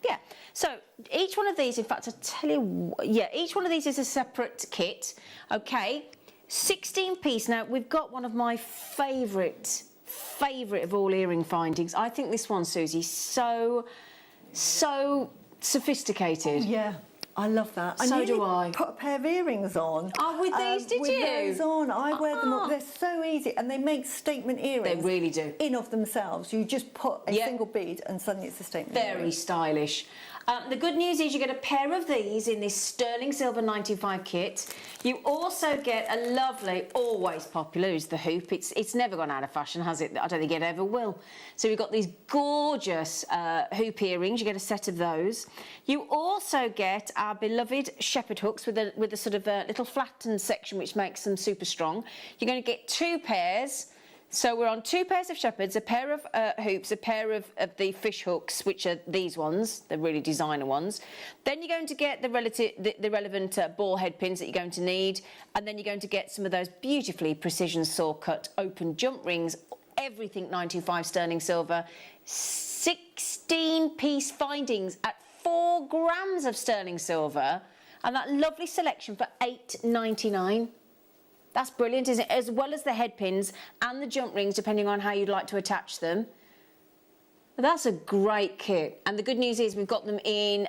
Yeah, so each one of these, in fact, I'll tell you, yeah, each one of these is a separate kit, okay? 16 piece. Now, we've got one of my favourite of all earring findings. I think this one, Susie, so sophisticated. Oh, yeah, I love that. So do I. Put a pair of earrings on. Oh, with these, did you? With those on, I wear them up. They're so easy, and they make statement earrings. They really do. In of themselves, you just put a single bead, and suddenly it's a statement. Very stylish. The good news is you get a pair of these in this sterling silver 925 kit. You also get a lovely, always popular, is the hoop. It's never gone out of fashion, has it? I don't think it ever will. So we've got these gorgeous hoop earrings. You get a set of those. You also get our beloved shepherd hooks with a sort of little flattened section which makes them super strong. You're going to get 2 pairs. So we're on 2 pairs of shepherds, a pair of hoops, a pair of the fish hooks, which are these ones, the really designer ones. Then you're going to get the relevant ball head pins that you're going to need, and then you're going to get some of those beautifully precision saw cut open jump rings, everything 925 sterling silver, 16 piece findings at 4 grams of sterling silver, and that lovely selection for $8.99. That's brilliant, isn't it? As well as the head pins and the jump rings, depending on how you'd like to attach them. That's a great kit. And the good news is we've got them in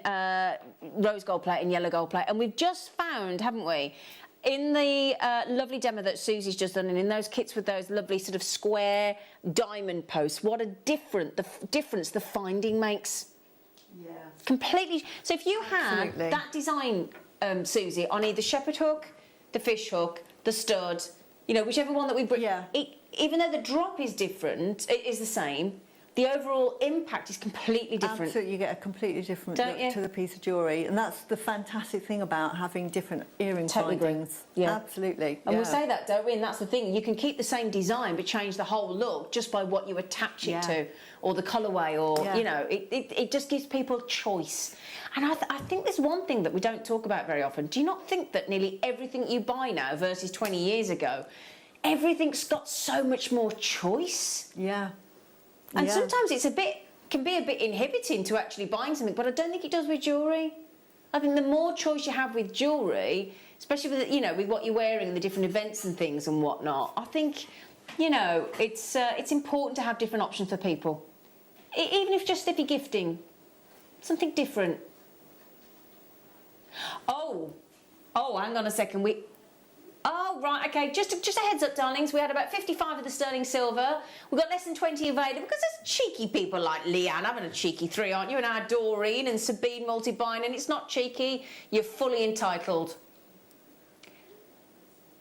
rose gold plate and yellow gold plate. And we've just found, haven't we, in the lovely demo that Susie's just done, and in those kits with those lovely sort of square diamond posts, what a difference the finding makes. Yeah. Completely. So if you have that design, Susie, on either shepherd hook, the fish hook, the stud, you know, whichever one that we bring. Yeah. Even though the drop is different, it is the same. The overall impact is completely different. Absolutely, you get a completely different look to the piece of jewellery, and that's the fantastic thing about having different earring findings. Yeah, absolutely. And we'll say that, don't we? And that's the thing. You can keep the same design but change the whole look just by what you attach it to, or the colourway, or you know, it just gives people choice. And I think there's one thing that we don't talk about very often. Do you not think that nearly everything you buy now versus 20 years ago, everything's got so much more choice? Yeah. And sometimes can be a bit inhibiting to actually buying something, but I don't think it does with jewellery. I think the more choice you have with jewellery, especially with, you know, with what you're wearing and the different events and things and whatnot, I think, you know, it's important to have different options for people. Even if you're gifting, Something different. Oh, hang on a second. Oh, right, okay. Just a heads up, darlings. We had about 55 of the sterling silver. We've got less than 20 available because there's cheeky people like Leanne having a cheeky 3, aren't you? And our Doreen and Sabine multi-buying, and it's not cheeky. You're fully entitled.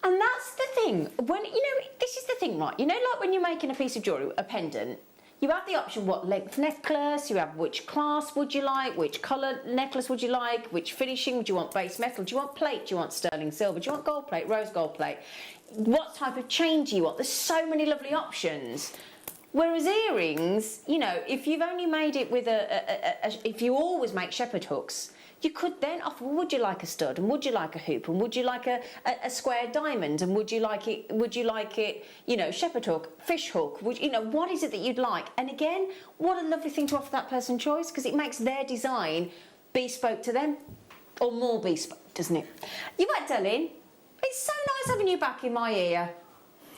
And that's the thing. When, you know, this is the thing, right? You know, like when you're making a piece of jewellery, a pendant, you have the option what length necklace, you have which clasp would you like, which colour necklace would you like, which finishing, would you want base metal, do you want plate, do you want sterling silver, do you want gold plate, rose gold plate, what type of chain do you want? There's so many lovely options. Whereas earrings, you know, if you've only made it with if you always make shepherd hooks, you could then offer, well, would you like a stud, and would you like a hoop, and would you like a square diamond, and would you like it, you know, shepherd hook, fish hook, you know, what is it that you'd like? And again, what a lovely thing to offer that person choice, because it makes their design bespoke to them, or more bespoke, doesn't it? You right, darling? It's so nice having you back in my ear.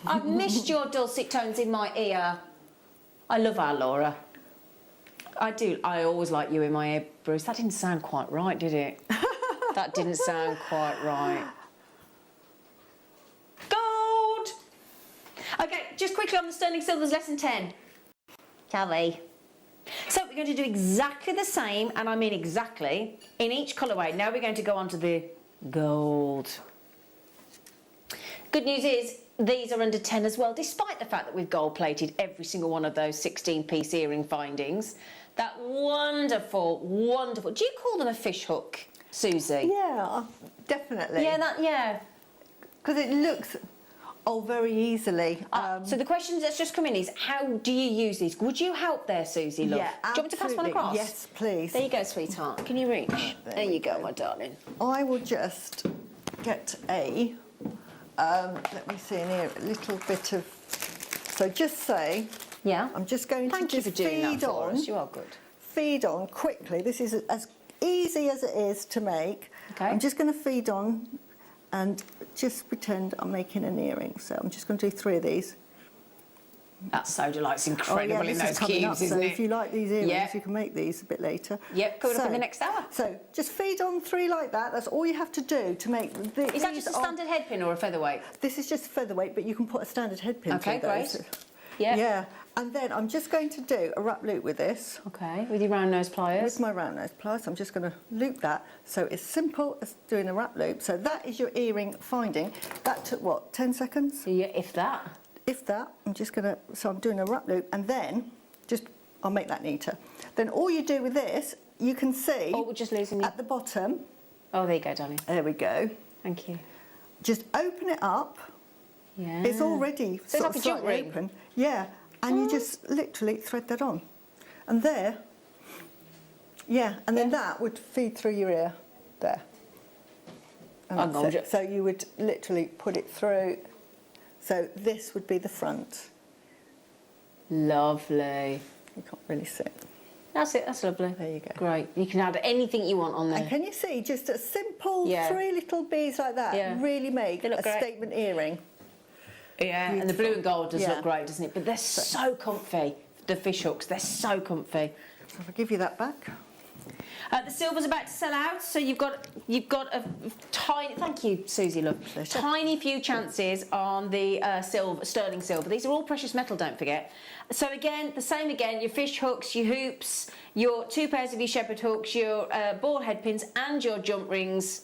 I've missed your dulcet tones in my ear. I love our Laura. I do. I always like you in my ear, Bruce. That didn't sound quite right, did it? That didn't sound quite right. Gold! Okay, just quickly on the sterling silvers, lesson 10. Shall we? So we're going to do exactly the same, and I mean exactly, in each colourway. Now we're going to go on to the gold. Good news is, these are under 10 as well, despite the fact that we've gold plated every single one of those 16-piece earring findings. That wonderful, wonderful... Do you call them a fish hook, Susie? Yeah, definitely. Yeah. Because it looks very easily. So the question that's just come in is, how do you use these? Would you help there, Susie, love? Yeah, do you want me to pass one across? Yes, please. There you go, sweetheart. Can you reach? There you go, my darling. I will just get a... let me see in here, a little bit of... So just say... Yeah. I'm just going to just feed on. You are good. Feed on quickly. This is as easy as it is to make. Okay. I'm just going to feed on and just pretend I'm making an earring. So I'm just going to do 3 of these. That soda light's incredible in those cubes, isn't it? If you like these earrings, you can make these a bit later. Yep, coming up in the next hour. So just feed on 3 like that. That's all you have to do to make these. Is that just a standard head pin or a featherweight? This is just featherweight, but you can put a standard head pin through those. Great. Yeah. Yeah. And then I'm just going to do a wrap loop with this. Okay, with your round nose pliers. With my round nose pliers, I'm just going to loop that. So it's simple as doing a wrap loop. So that is your earring finding. That took what, 10 seconds? Yeah, if that. If that, I'm just going to, so I'm doing a wrap loop and then I'll make that neater. Then all you do with this, you can see we're just losing at the bottom. Oh, there you go, darling. There we go. Thank you. Just open it up. Yeah. It's already so sort it's of like a jump ring. open. Yeah. And you just literally thread that on. And there, and then that would feed through your ear, there. And that's it. So you would literally put it through. So this would be the front. Lovely. You can't really see it. That's it, that's lovely. There you go. Great. You can add anything you want on there. And can you see, just a simple 3 little beads like that really make a statement earring. Yeah, beautiful. And the blue and gold does look great, doesn't it? But they're so comfy, the fish hooks, they're so comfy. So if I give you that back. The silver's about to sell out, so you've got a tiny, thank you, Susie, love, tiny few chances on the sterling silver. These are all precious metal, don't forget. So again, the same again, your fish hooks, your hoops, your 2 pairs of your shepherd hooks, your ball head pins and your jump rings.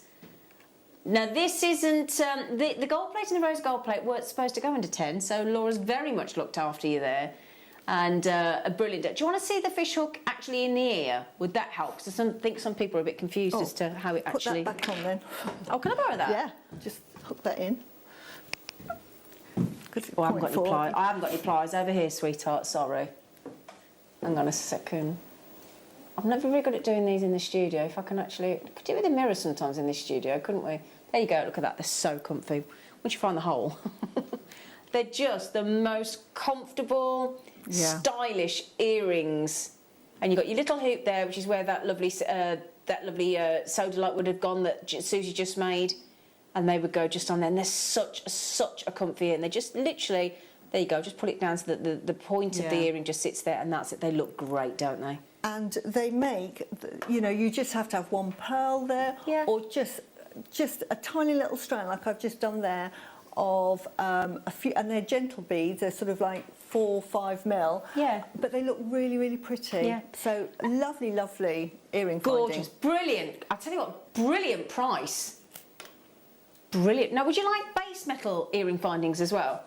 Now this isn't, the gold plate and the rose gold plate weren't supposed to go into 10, so Laura's very much looked after you there. And a brilliant. Do you want to see the fish hook actually in the ear? Would that help? Because I think some people are a bit confused as to how it actually... Put that back on then. Oh, can I borrow that? Yeah, just hook that in. Oh, I haven't got your pliers. I haven't got your pliers over here, sweetheart, sorry. Hang on a second. I'm never very good at doing these in the studio. If I can actually... We could do it with a mirror sometimes in this studio, couldn't we? There you go, look at that, they're so comfy. Once you find the hole. They're just the most comfortable, stylish earrings. And you've got your little hoop there, which is where that lovely soda light would have gone that Susie just made. And they would go just on there. And they're such a comfy ear. And they just literally, there you go, just pull it down so that the point of the earring just sits there and that's it. They look great, don't they? and they make, you know, you just have to have one pearl there, or just a tiny little strand like I've just done there of a few, and they're gentle beads. They're sort of like 4 or 5 mil. Yeah. But they look really, really pretty. Yeah. So lovely, lovely earring Gorgeous, finding. brilliant. I tell you what, brilliant price. Brilliant. Now, would you like base metal earring findings as well?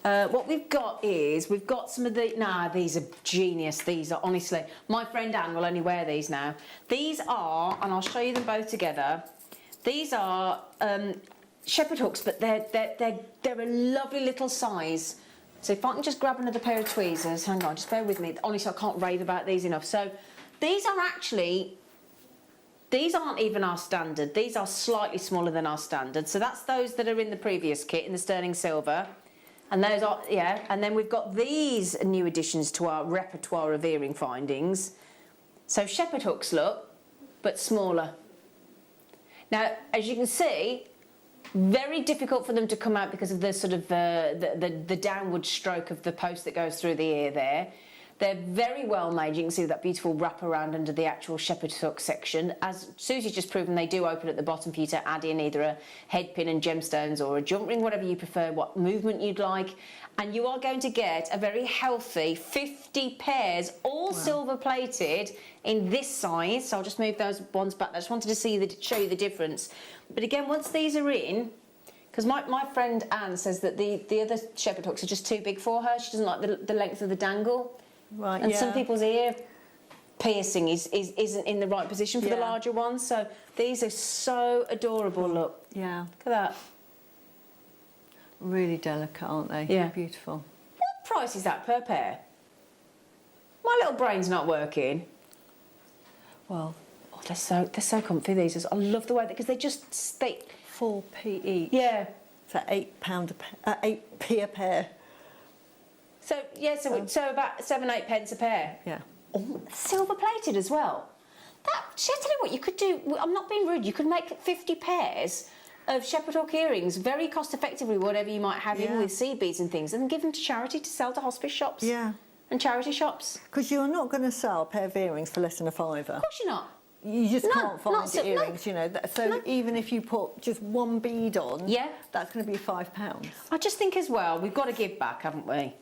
What we've got is, we've got some of the, these are genius. These are, honestly, my friend Anne will only wear these now. These are, and I'll show you them both together, these are shepherd hooks, but they're a lovely little size. So if I can just grab another pair of tweezers, hang on, just bear with me. Honestly, I can't rave about these enough. So these are actually, these aren't even our standard. These are slightly smaller than our standard. So that's those that are in the previous kit, in the sterling silver. And those are, and then we've got these new additions to our repertoire of earring findings. So shepherd hooks look, but smaller. Now, as you can see, very difficult for them to come out because of the sort of the downward stroke of the post that goes through the ear there. They're very well made. You can see that beautiful wrap around under the actual shepherd hook section. As Susie's just proven, they do open at the bottom for you to add in either a head pin and gemstones or a jump ring, whatever you prefer, what movement you'd like. And you are going to get a very healthy 50 pairs, all silver plated in this size. So I'll just move those ones back. I just wanted to show you the difference. But again, once these are in, because my friend Anne says that the other shepherd hooks are just too big for her. She doesn't like the length of the dangle. Right, and some people's ear piercing isn't in the right position for the larger ones. So these are so adorable. Look. Yeah. Look at that. Really delicate, aren't they? Yeah. Beautiful. What price is that per pair? My little brain's not working. Well, oh, they're so comfy, these. I love the way because they just stay 4p each. Yeah. So £8 8p a pair. So yeah, so about 7-8 pence a pair. Yeah. Oh, silver plated as well. That, shall I tell you what you could do? I'm not being rude. You could make 50 pairs of shepherd hook earrings very cost effectively, whatever you might have in with seed beads and things, and give them to charity to sell to hospice shops. Yeah. And charity shops. Because you're not going to sell a pair of earrings for less than a £5. Of course you're not. You just can't find earrings, you know. So even if you put just one bead on, that's going to be £5. I just think as well, we've got to give back, haven't we?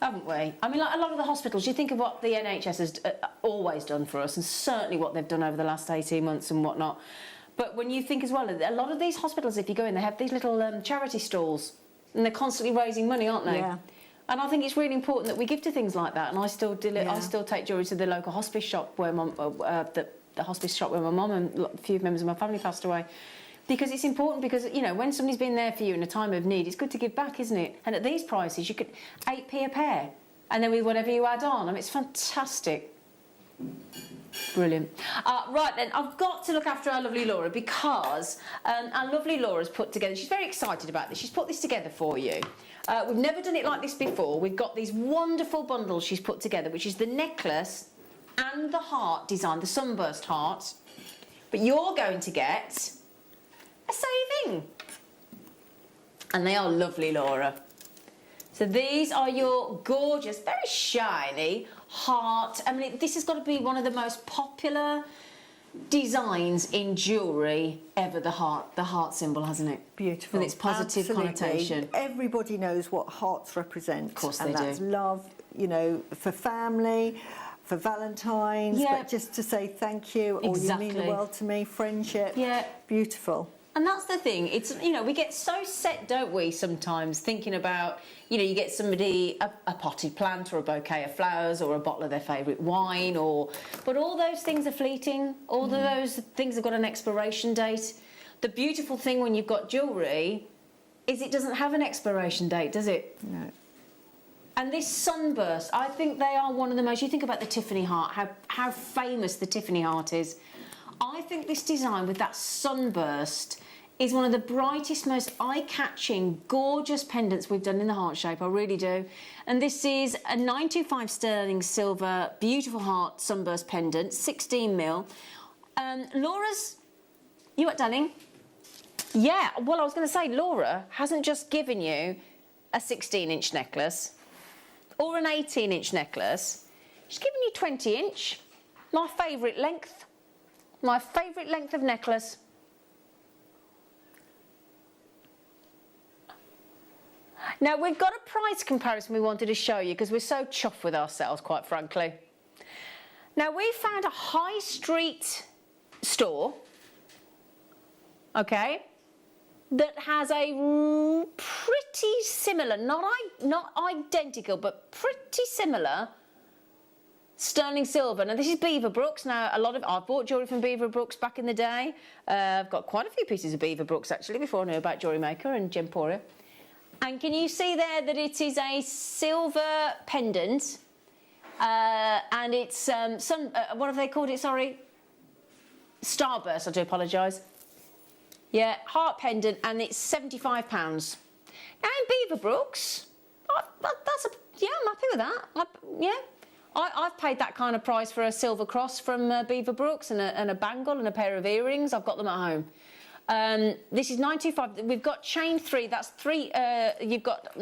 Haven't we? I mean, like a lot of the hospitals, you think of what the NHS has always done for us, and certainly what they've done over the last 18 months and whatnot. But when you think as well, a lot of these hospitals, if you go in, they have these little charity stalls, and they're constantly raising money, aren't they? Yeah. And I think it's really important that we give to things like that. And I still I still take jewellery to the local hospice shop where the hospice shop where my mum and a few members of my family passed away. Because it's important, because, you know, when somebody's been there for you in a time of need, it's good to give back, isn't it? And at these prices, you could 8p a pair, and then with whatever you add on. I mean, it's fantastic. Brilliant. Right then, I've got to look after our lovely Laura, because our lovely Laura's put together, she's very excited about this, she's put this together for you. We've never done it like this before. We've got these wonderful bundles she's put together, which is the necklace and the heart design, the sunburst heart. But you're going to get a saving. And they are lovely, Laura. So these are your gorgeous, very shiny heart. I mean, this has got to be one of the most popular designs in jewellery ever, the heart symbol, hasn't it? Beautiful. With its positive connotation. Everybody knows what hearts represent. Of course and they do. that's love, you know, for family, for Valentine's, but just to say thank you, or you mean the world to me, friendship. Yeah. Beautiful. And that's the thing, it's, you know, we get so set, don't we, sometimes, thinking about, you know, you get somebody a potted plant or a bouquet of flowers or a bottle of their favourite wine, but all those things are fleeting, all of those things have got an expiration date. The beautiful thing when you've got jewellery is it doesn't have an expiration date, does it? No. And this sunburst, I think they are one of the most, you think about the Tiffany heart, how famous the Tiffany heart is. I think this design with that sunburst is one of the brightest, most eye-catching, gorgeous pendants we've done in the heart shape, I really do. And this is a 925 sterling silver, beautiful heart sunburst pendant, 16mm. Laura's, you what, darling? Yeah, well, I was going to say, Laura hasn't just given you a 16-inch necklace or an 18-inch necklace. Just giving you 20 inch. My favourite length. My favourite length of necklace. Now we've got a price comparison we wanted to show you because we're so chuffed with ourselves, quite frankly. Now we found a high street store, okay, that has a pretty similar, not identical, but pretty similar sterling silver. Now this is Beaverbrooks. Now I've bought jewellery from Beaverbrooks back in the day. I've got quite a few pieces of Beaverbrooks actually before I knew about Jewellery Maker and Gemporia. And can you see there that it is a silver pendant? And it's what have they called it? Sorry, Starburst. I do apologise. Yeah, heart pendant, and it's £75. Now in Beaverbrooks, I'm happy with that. I've paid that kind of price for a silver cross from Beaverbrooks and a bangle and a pair of earrings. I've got them at home. This is 925. We've got chain 3. That's 3. You've got.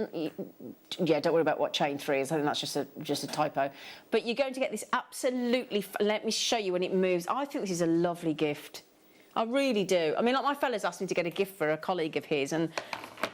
Yeah, don't worry about what chain 3 is. I think that's just a typo. But you're going to get this absolutely. Let me show you when it moves. I think this is a lovely gift. I really do. I mean, like my fella's asked me to get a gift for a colleague of his, and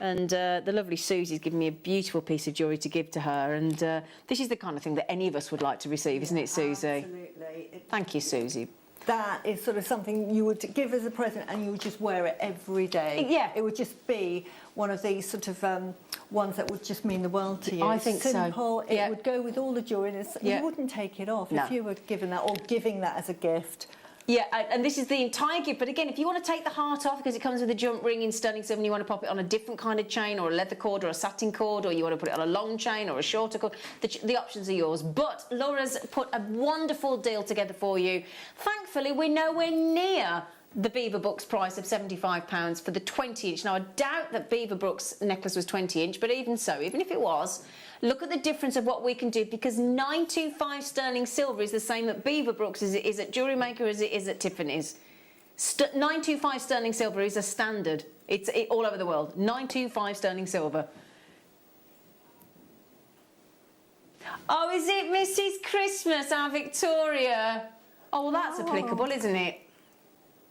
the lovely Susie's given me a beautiful piece of jewellery to give to her. And this is the kind of thing that any of us would like to receive, isn't it, Susie? Absolutely. Thank you, Susie. That is sort of something you would give as a present and you would just wear it every day. Yeah. It would just be one of these sort of ones that would just mean the world to you. I think so. Simple. It would go with all the jewellery. Yeah. You wouldn't take it off No. if you were given that or giving that as a gift. Yeah, and this is the entire gift. But again, if you want to take the heart off because it comes with a jump ring in sterling silver and you want to pop it on a different kind of chain or a leather cord or a satin cord, or you want to put it on a long chain or a shorter cord, the options are yours. But Laura's put a wonderful deal together for you. Thankfully, we're nowhere near the Beaverbrooks price of £75 for the 20 inch. Now, I doubt that Beaverbrooks necklace was 20 inch, but even so, even if it was, look at the difference of what we can do, because 925 sterling silver is the same at Beaverbrooks as it is at Jewellery Maker, as it is at Tiffany's. 925 sterling silver is a standard. It's all over the world. 925 sterling silver. Oh, is it Mrs. Christmas, our Victoria? Oh, well, that's applicable, isn't it?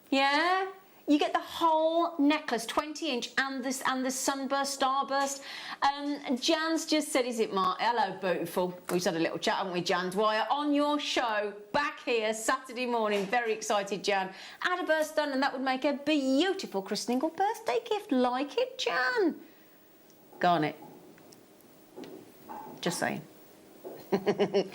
Yeah? You get the whole necklace, 20 inch, and the sunburst, starburst. Jan's just said, is it Mark? Hello, beautiful. We've just had a little chat, haven't we, Jan Dwyer? On your show, back here, Saturday morning. Very excited, Jan. Add a burst done, and that would make a beautiful christening or birthday gift. Like it, Jan? Garnet. Just saying. God,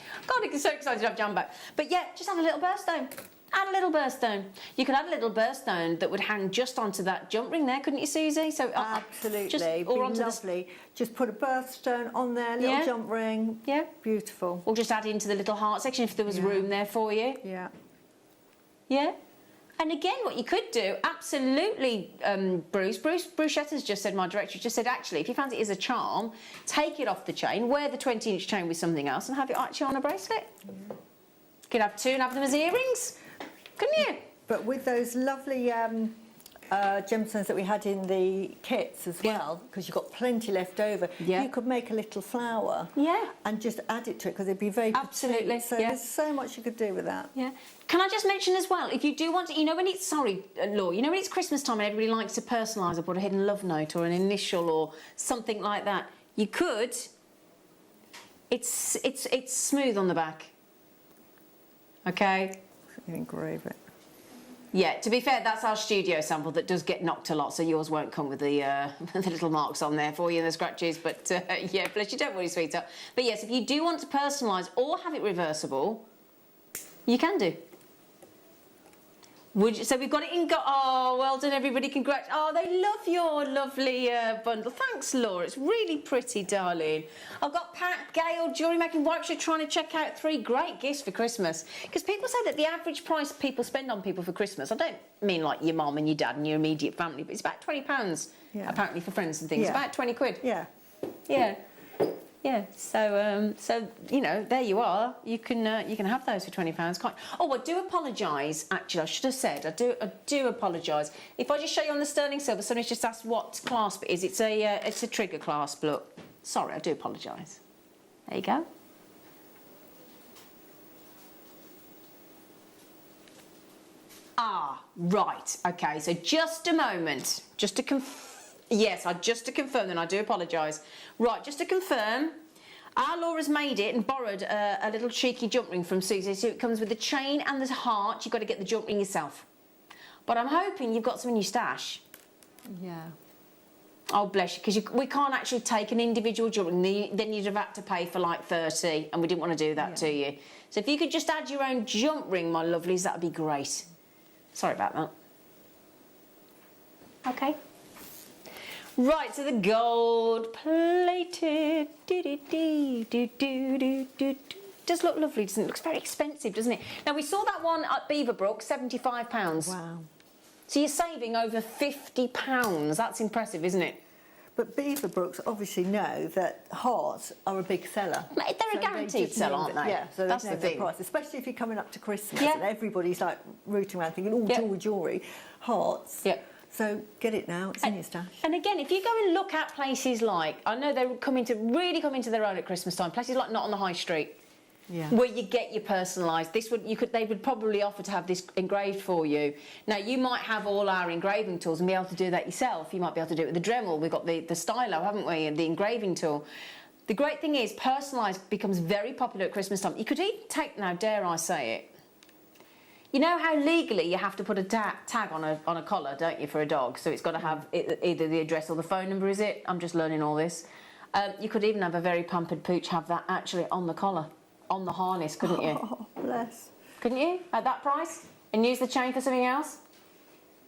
I'm so excited to have Jan back. But yeah, just add a little birthstone. Add a little birthstone. You could add a little birthstone that would hang just onto that jump ring there, couldn't you, Susie? So absolutely, just, or onto lovely. Just put a birthstone on there, little jump ring. Yeah, beautiful. Or just add into the little heart section if there was room there for you. Yeah. Yeah. And again, what you could do, absolutely, Bruce Shetter's just said, my director just said, actually, if you fancy it as a charm, take it off the chain, wear the 20 inch chain with something else, and have it actually on a bracelet. You could have two and have them as earrings. Couldn't you? But with those lovely gemstones that we had in the kits as well, because you've got plenty left over, you could make a little flower and just add it to it, because it'd be very absolutely petite. So there's so much you could do with that. Yeah. Can I just mention as well, if you do want to, you know when it's, Laura, you know when it's Christmas time and everybody likes to personalise or put a hidden love note or an initial or something like that, you could, it's smooth on the back. Okay? You engrave it. Yeah, to be fair, that's our studio sample that does get knocked a lot, so yours won't come with the, the little marks on there for you and the scratches, but yeah, bless you, don't worry, sweetheart. But yes, if you do want to personalise or have it reversible, you can do. So we've got it in. Oh, well done, everybody! Congrats! Oh, they love your lovely bundle. Thanks, Laura. It's really pretty, darling. I've got Pat, Gail, Jewellery Making Warwickshire trying to check out 3 great gifts for Christmas. Because people say that the average price people spend on people for Christmas, I don't mean like your mum and your dad and your immediate family, but it's about £20 apparently for friends and things. Yeah. About 20 quid. Yeah. Yeah. Yeah, so you know, there you are. You can have those for £20. Quite. Oh, I do apologise. Actually, I should have said I do apologise. If I just show you on the sterling silver, somebody's just asked what clasp it is. It's a trigger clasp. Look, sorry, I do apologise. There you go. Ah, right. Okay, so just a moment. Just to confirm, then I do apologise. Right, just to confirm, our Laura's made it and borrowed a little cheeky jump ring from Susie, so it comes with the chain and the heart. You've got to get the jump ring yourself. But I'm hoping you've got some in your stash. Yeah. Oh, bless you, because we can't actually take an individual jump ring, then you'd have had to pay for like 30, and we didn't want to do that to you. So if you could just add your own jump ring, my lovelies, that would be great. Sorry about that. Okay. Right, so the gold plated. Does look lovely, doesn't it? Looks very expensive, doesn't it? Now, we saw that one at Beaverbrook, £75. Wow. So you're saving over £50. That's impressive, isn't it? But Beaverbrooks obviously know that hearts are a big seller. They're a guaranteed sell, aren't they? Yeah, so that's they know the their thing. price, especially if you're coming up to Christmas Yeah. and everybody's like rooting around thinking, oh, jewellery, hearts. Yeah. So get it now, it's in your stash. And again, if you go and look at places like, I know they're really come into their own at Christmas time, places like Not on the High Street, where you get your personalised. They would probably offer to have this engraved for you. Now, you might have all our engraving tools and be able to do that yourself. You might be able to do it with the Dremel. We've got the stylo, haven't we, and the engraving tool. The great thing is, personalised becomes very popular at Christmas time. You could even take, now dare I say it, you know how legally you have to put a tag on a collar, don't you, for a dog? So it's got to have either the address or the phone number, is it? I'm just learning all this. You could even have a very pampered pooch have that actually on the collar, on the harness, couldn't you? Oh, bless. Couldn't you, at that price? And use the chain for something else?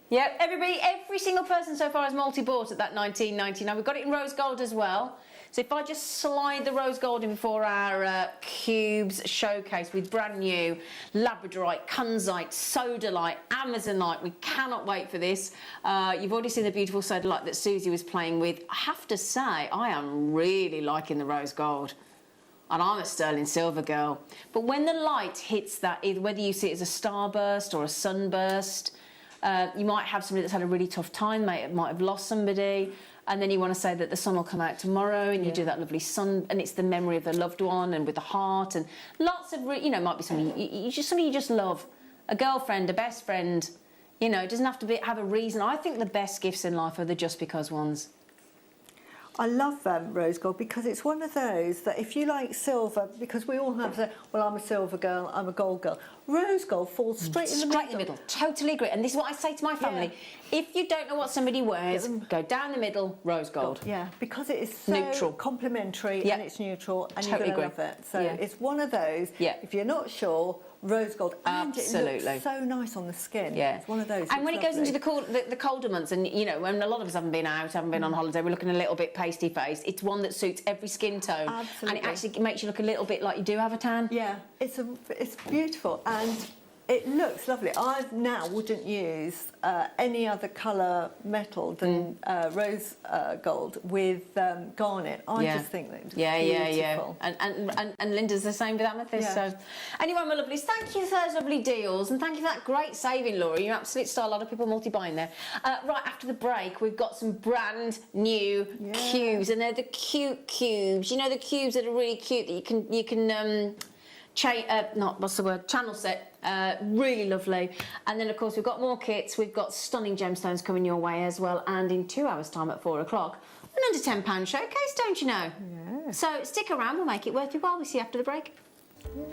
Yeah, every single person so far has multi-bought at that $19.99. We've got it in rose gold as well. So if I just slide the rose gold in before our cubes showcase with brand new labradorite, kunzite, sodalite, amazonite. We cannot wait for this. You've already seen the beautiful sodalite that Susie was playing with. I have to say, I am really liking the rose gold. And I'm a sterling silver girl. But when the light hits that, either whether you see it as a starburst or a sunburst, you might have somebody that's had a really tough time, might have lost somebody, and then you want to say that the sun will come out tomorrow, and you do that lovely sun, and it's the memory of the loved one, and with the heart, and lots of, might be somebody you just love, a girlfriend, a best friend. It doesn't have to have a reason. I think the best gifts in life are the just because ones. I love rose gold because it's one of those that if you like silver, because we all have well, I'm a silver girl, I'm a gold girl. Rose gold falls straight in the middle. Straight in the middle, totally agree. And this is what I say to my family. If you don't know what somebody wears, go down the middle, rose gold. Yeah, because it is so neutral, complementary, and it's neutral, and totally you're going to love it. So it's one of those, if you're not sure, rose gold, and it looks so nice on the skin. Yeah. It's one of those. And when it goes into the colder months, and when a lot of us haven't been out, haven't been on holiday, we're looking a little bit pasty faced. It's one that suits every skin tone. Absolutely. And it actually makes you look a little bit like you do have a tan. Yeah, it's beautiful, and it looks lovely. I now wouldn't use any other colour metal than rose gold with garnet. I just think that it's beautiful. And Linda's the same with amethyst. So anyway, my lovelies, thank you for those lovely deals, and thank you for that great saving, Laura. You're an absolute star. A lot of people multi-buying there. Right after the break, we've got some brand new cubes, and they're the cute cubes. The cubes that are really cute that you can channel set. Really lovely. And then of course we've got more kits. We've got stunning gemstones coming your way as well, and in 2 hours time at 4 o'clock, an under £10 showcase, don't you know? Yeah. So stick around, we'll make it worth your while. We'll see you after the break.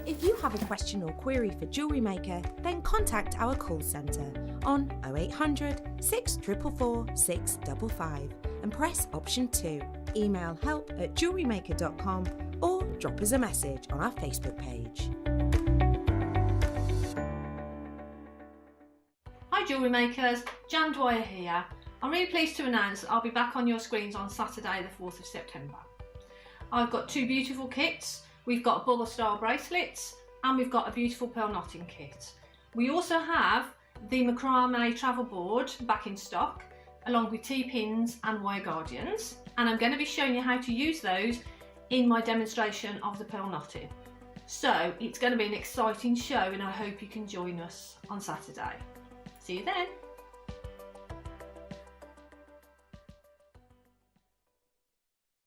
If you have a question or query for Jewellery Maker, then contact our call centre on 0800 644 655 and press option 2. Email help@jewellerymaker.com or drop us a message on our Facebook page. Hi Jewellery Makers, Jan Dwyer here. I'm really pleased to announce that I'll be back on your screens on Saturday the 4th of September. I've got 2 beautiful kits. We've got bubble style bracelets, and we've got a beautiful pearl knotting kit. We also have the macrame travel board back in stock, along with T-pins and wire guardians, and I'm going to be showing you how to use those in my demonstration of the pearl knotting. So it's going to be an exciting show, and I hope you can join us on Saturday. See you then.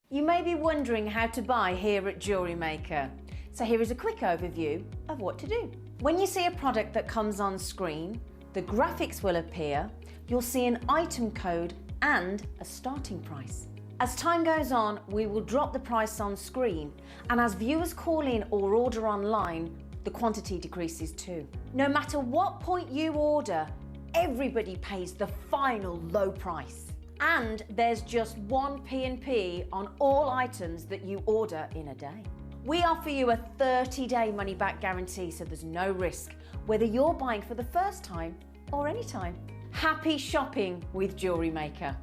You may be wondering how to buy here at Jewellery Maker. So here is a quick overview of what to do. When you see a product that comes on screen, The graphics will appear, you'll see an item code and a starting price. As time goes on, we will drop the price on screen, and as viewers call in or order online, the quantity decreases too. No matter what point you order, everybody pays the final low price. And there's just one P&P on all items that you order in a day. We offer you a 30-day money-back guarantee, so there's no risk, whether you're buying for the first time or any time. Happy shopping with Jewellery Maker.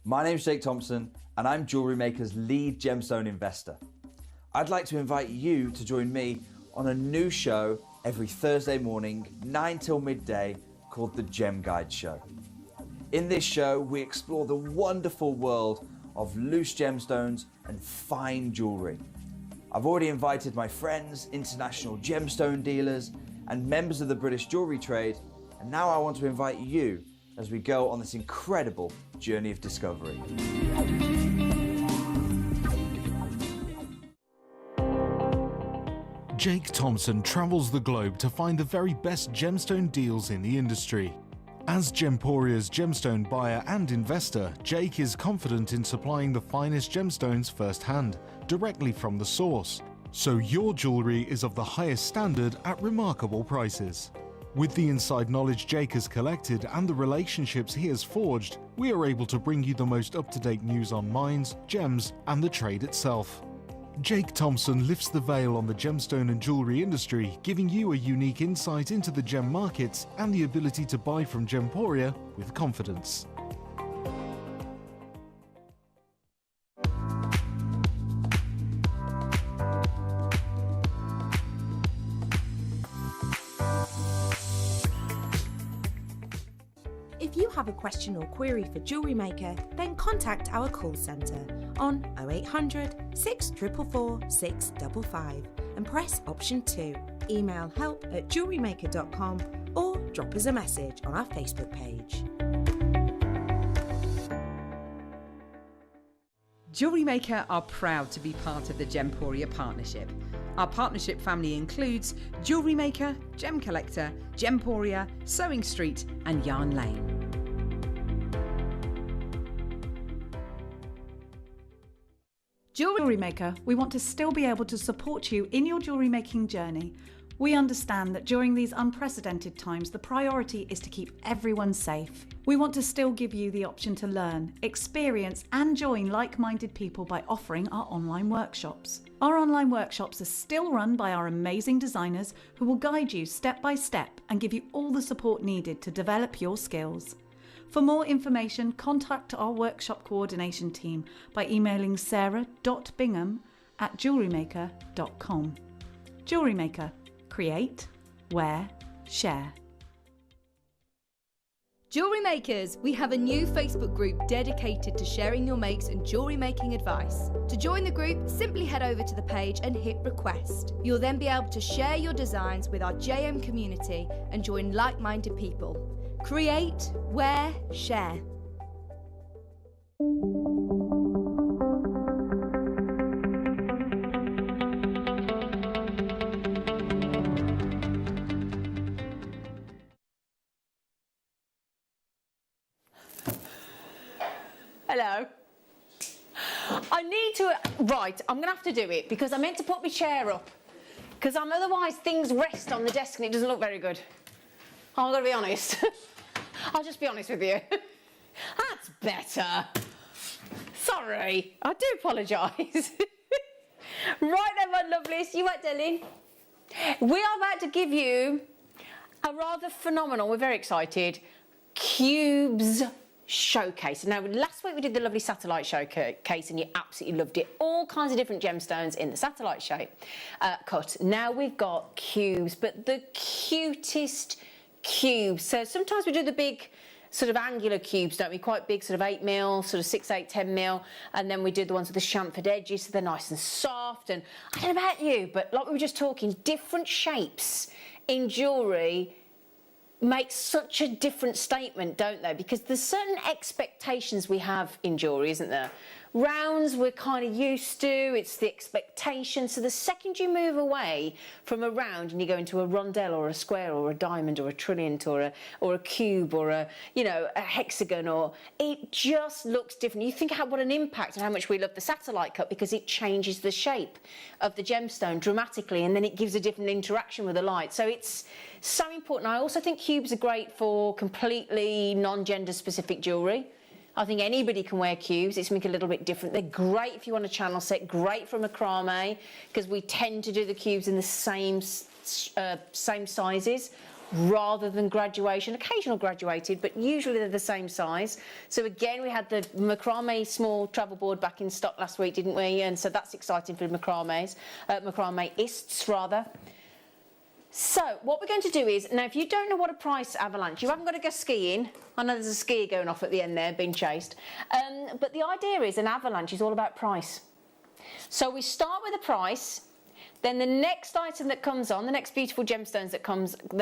My name's Jake Thompson and I'm Jewellery Maker's lead gemstone investor. I'd like to invite you to join me on a new show every Thursday morning, 9 till midday, called the Gem Guide Show. In this show, we explore the wonderful world of loose gemstones and fine jewellery. I've already invited my friends, international gemstone dealers, and members of the British jewellery trade, and now I want to invite you as we go on this incredible journey of discovery. Jake Thompson travels the globe to find the very best gemstone deals in the industry. As Gemporia's gemstone buyer and investor, Jake is confident in supplying the finest gemstones firsthand, directly from the source. So your jewellery is of the highest standard at remarkable prices. With the inside knowledge Jake has collected and the relationships he has forged, we are able to bring you the most up-to-date news on mines, gems, and the trade itself. Jake Thompson lifts the veil on the gemstone and jewellery industry, giving you a unique insight into the gem markets and the ability to buy from Gemporia with confidence. If you have a question or query for Jewellery Maker, then contact our call centre on 0800 644 655 and press option 2. Email help@jewellerymaker.com or drop us a message on our Facebook page. Jewellery Maker are proud to be part of the Gemporia partnership. Our partnership family includes Jewellery Maker, Gem Collector, Gemporia, Sewing Street and Yarn Lane. Jewellery Maker, we want to still be able to support you in your jewellery making journey. We understand that during these unprecedented times, the priority is to keep everyone safe. We want to still give you the option to learn, experience and join like-minded people by offering our online workshops. Our online workshops are still run by our amazing designers who will guide you step by step and give you all the support needed to develop your skills. For more information, contact our workshop coordination team by emailing sarah.bingham@jewellerymaker.com. Jewellery Maker. Create, wear, share. Jewellery Makers, we have a new Facebook group dedicated to sharing your makes and jewellery making advice. To join the group, simply head over to the page and hit request. You'll then be able to share your designs with our JM community and join like-minded people. Create, wear, share. Hello. I need to, right, I'm going to have to do it because I meant to put my chair up because otherwise things rest on the desk and it doesn't look very good. I'm going to be honest. I'll just be honest with you. That's better. Sorry, I do apologise. Right then, my lovelies, you right, darling? We are about to give you a rather phenomenal, we're very excited, cubes showcase. Now, last week we did the lovely satellite showcase and you absolutely loved it. All kinds of different gemstones in the satellite shape cut. Now we've got cubes, but the cutest cubes. So sometimes we do the big sort of angular cubes, don't we? Quite big, sort of 8 mil, sort of 6, 8, 10 mil. And then we do the ones with the chamfered edges, so they're nice and soft. And I don't know about you, but like we were just talking, different shapes in jewellery make such a different statement, don't they? Because there's certain expectations we have in jewellery, isn't there? Rounds we're kind of used to, it's the expectation. So the second you move away from a round and you go into a rondelle or a square or a diamond or a trilliant or a cube or a hexagon, or it just looks different. You think what an impact and how much we love the satellite cut, because it changes the shape of the gemstone dramatically, and then it gives a different interaction with the light. So it's so important. I also think cubes are great for completely non-gender specific jewellery. I think anybody can wear cubes. It's make it a little bit different. They're great if you want a channel set, great for macrame, because we tend to do the cubes in the same sizes rather than graduation. Occasional graduated, but usually they're the same size. So again, we had the macrame small travel board back in stock last week, didn't we? And so that's exciting for macrameists rather. So what we're going to do is, now if you don't know what a price avalanche, you haven't got to go skiing. I know there's a skier going off at the end there, being chased. But the idea is an avalanche is all about price. So we start with a price, then the next item that comes on, the next beautiful gemstones that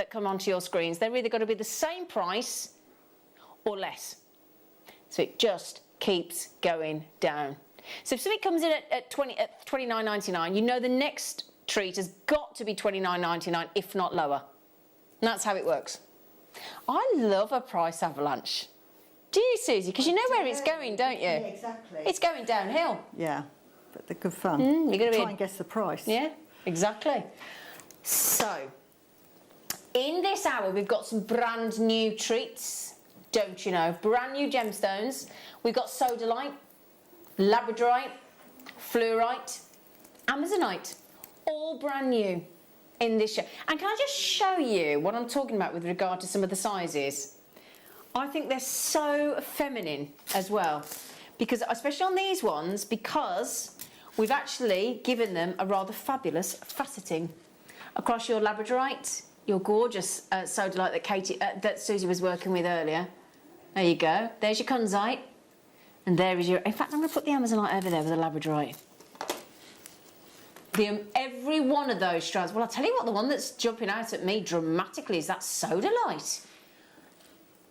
come onto your screens, they're either going to be the same price or less. So it just keeps going down. So if something comes in at $29.99, you know the next treat has got to be $29.99, if not lower. And that's how it works. I love a price avalanche. Do you, Susie? Because you know where it's going, don't you? Yeah, exactly. It's going downhill. Yeah, but they're good fun. You're going to try and guess the price. Yeah, exactly. So, in this hour, we've got some brand new treats, don't you know? Brand new gemstones. We've got sodalite, labradorite, fluorite, amazonite. All brand new in this show. And can I just show you what I'm talking about with regard to some of the sizes? I think they're so feminine as well, because especially on these ones, because we've actually given them a rather fabulous faceting across your labradorite, your gorgeous sodalite that Susie was working with earlier. There you go. There's your kunzite, and there is your. In fact, I'm going to put the amazonite over there with the labradorite. Every one of those strands. Well, I'll tell you what, the one that's jumping out at me dramatically is that sodalite.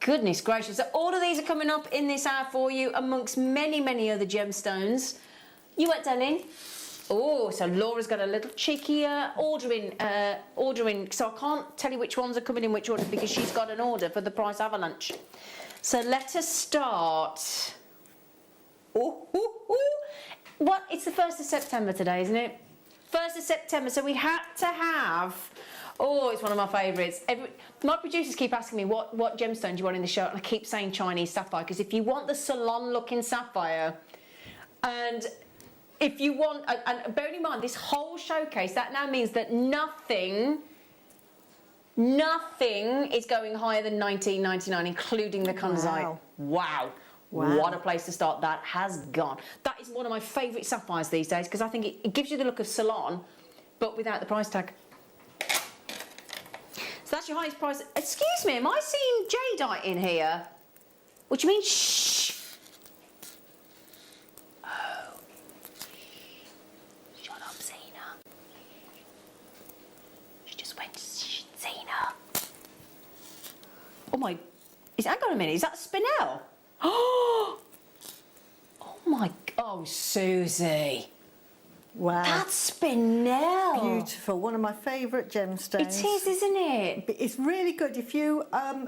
Goodness gracious. So all of these are coming up in this hour for you, amongst many, many other gemstones. You what, darling? Oh, so Laura's got a little cheeky ordering, so I can't tell you which ones are coming in which order, because she's got an order for the price avalanche. So let us start. What? It's the 1st of September today, isn't it? 1st of September, so we had to have, it's one of my favourites. My producers keep asking me what gemstone do you want in the show, and I keep saying Chinese sapphire, because if you want the salon-looking sapphire, and if you want, and bearing in mind this whole showcase, that now means that nothing is going higher than $19.99, including the kunzite. Wow. What a place to start. That has gone. That is one of my favourite sapphires these days, because I think it gives you the look of salon, but without the price tag. So that's your highest price. Excuse me, am I seeing jadeite in here? What do you mean, shh? Oh. Shut up, Zena. She just went, Zena. Oh my, hang on a minute, is that Spinel? Oh my, Susie. Wow. That's Spinel. Beautiful. One of my favourite gemstones. It is, isn't it? But it's really good if you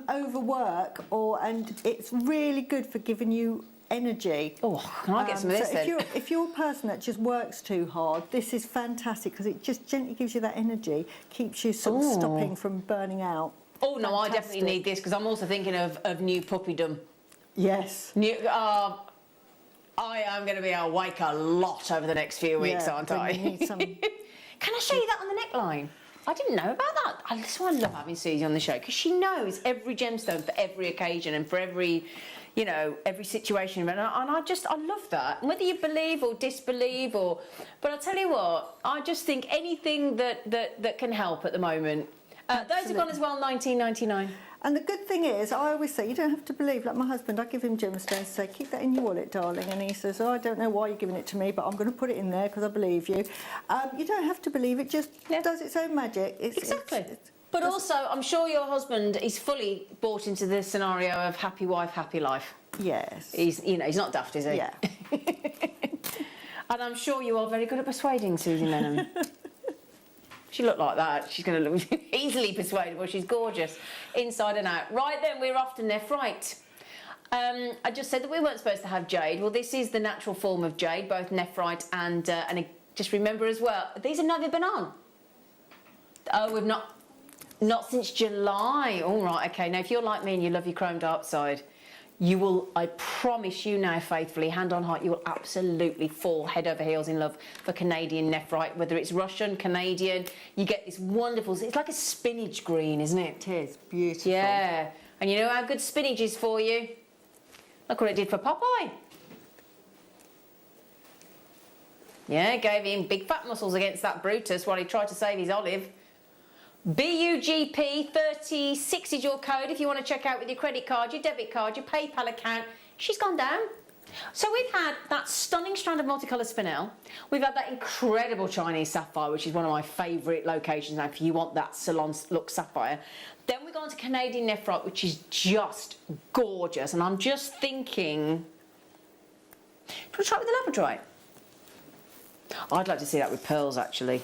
overwork, and it's really good for giving you energy. Oh, can I get some of this then? If you're a person that just works too hard, this is fantastic, because it just gently gives you that energy, keeps you sort of stopping from burning out. Oh no, I definitely need this, because I'm also thinking of new puppydom. Yes. I am going to be awake a lot over the next few weeks, aren't I? Need some... Can I show you that on the neckline? I didn't know about that. That's why I love having Susie on the show, because she knows every gemstone for every occasion and for every situation. And I love that. And whether you believe or disbelieve, but I'll tell you what, I just think anything that can help at the moment. Those have gone as well, $19.99. And the good thing is, I always say, you don't have to believe. Like my husband, I give him gemstones, say, keep that in your wallet, darling. And he says, I don't know why you're giving it to me, but I'm going to put it in there because I believe you. You don't have to believe it, just does its own magic. Exactly. But also, I'm sure your husband is fully bought into the scenario of happy wife, happy life. Yes. He's not daft, is he? Yeah. And I'm sure you are very good at persuading Susie Menham. She looked like that. She's going to look easily persuadable. She's gorgeous, inside and out. Right then, we're off to nephrite. I just said that we weren't supposed to have jade. Well, this is the natural form of jade, both nephrite and just remember as well, these have never been on. Oh, we've not since July. All right, okay. Now, if you're like me and you love your chrome dark side, you will, I promise you now faithfully, hand on heart, you will absolutely fall head over heels in love for Canadian nephrite, whether it's Russian, Canadian. You get this wonderful, it's like a spinach green, isn't it? It is, beautiful. Yeah, and you know how good spinach is for you? Look what it did for Popeye. Yeah, gave him big fat muscles against that Brutus while he tried to save his olive. BUGP36 is your code if you want to check out with your credit card, your debit card, your PayPal account. She's gone down. So we've had that stunning strand of multicolour spinel. We've had that incredible Chinese sapphire, which is one of my favourite locations now if you want that salon look sapphire. Then we've gone to Canadian nephrite, which is just gorgeous. And I'm just thinking, do you want to try it with the labradorite? I'd like to see that with pearls, actually.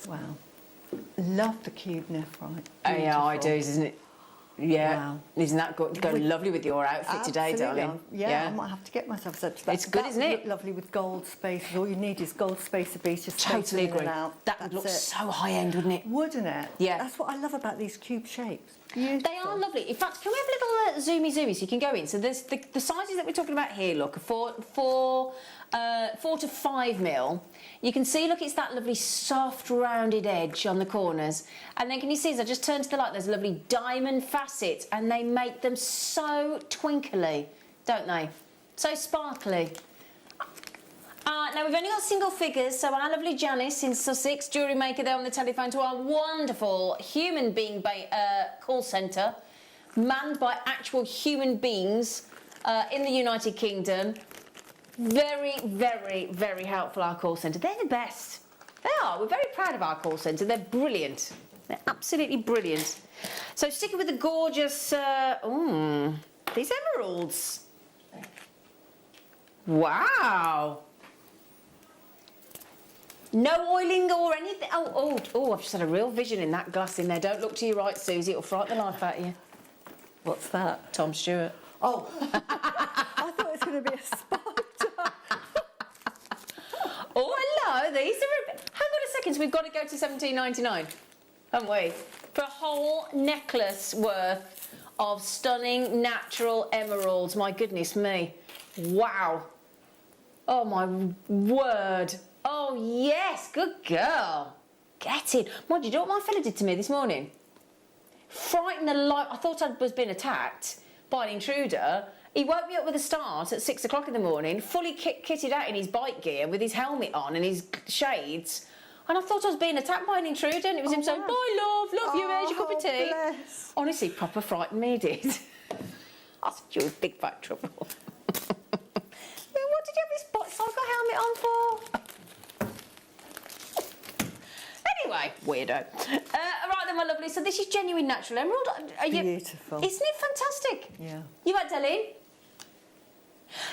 Wow. Love the cube nephrite. Oh, yeah, I do, isn't it? Yeah. Wow. Isn't that good? Go lovely with your outfit today, darling. Yeah, I might have to get myself such that. It's good, isn't it? Look lovely with gold spaces. All you need is gold spacer beads. Just Totally space in agree. and out. That would look so high end, wouldn't it? Wouldn't it? Yeah. That's what I love about these cube shapes. They are lovely. In fact, can we have a little zoomy so you can go in? So there's the sizes that we're talking about here, look, are 4 to 5 mil. You can see, look, it's that lovely soft rounded edge on the corners. And then can you see, as I just turn to the light, there's lovely diamond facets and they make them so twinkly, don't they? So sparkly. Now, we've only got single figures, so our lovely Janice in Sussex, Jewellery Maker, there on the telephone to our wonderful human being call centre, manned by actual human beings in the United Kingdom. Very, very, very helpful, our call centre. They're the best. They are. We're very proud of our call centre. They're brilliant. They're absolutely brilliant. So sticking with the gorgeous, these emeralds. Wow. No oiling or anything. Oh, I've just had a real vision in that glass in there. Don't look to your right, Susie. It'll frighten the life out of you. What's that? Tom Stewart. Oh. I thought it was going to be a spider. Oh, hello. These are... Hang on a second. So we've got to go to $17.99, haven't we? For a whole necklace worth of stunning natural emeralds. My goodness me. Wow. Oh, my word. Oh, yes, good girl. Get in. Mind you, know what my fella did to me this morning? Frightened the life. I thought I was being attacked by an intruder. He woke me up with a start at 6 o'clock in the morning, fully kitted out in his bike gear with his helmet on and his shades. And I thought I was being attacked by an intruder, and it was him saying, bye, love you, here's your cup of tea. Bless. Honestly, proper frightened me, did. I said, you're in big fat trouble. What did you have this cycle helmet on for? Anyway, weirdo. Right then, my lovely. So this is genuine natural emerald. Beautiful. Isn't it fantastic? Yeah. You right, Delene?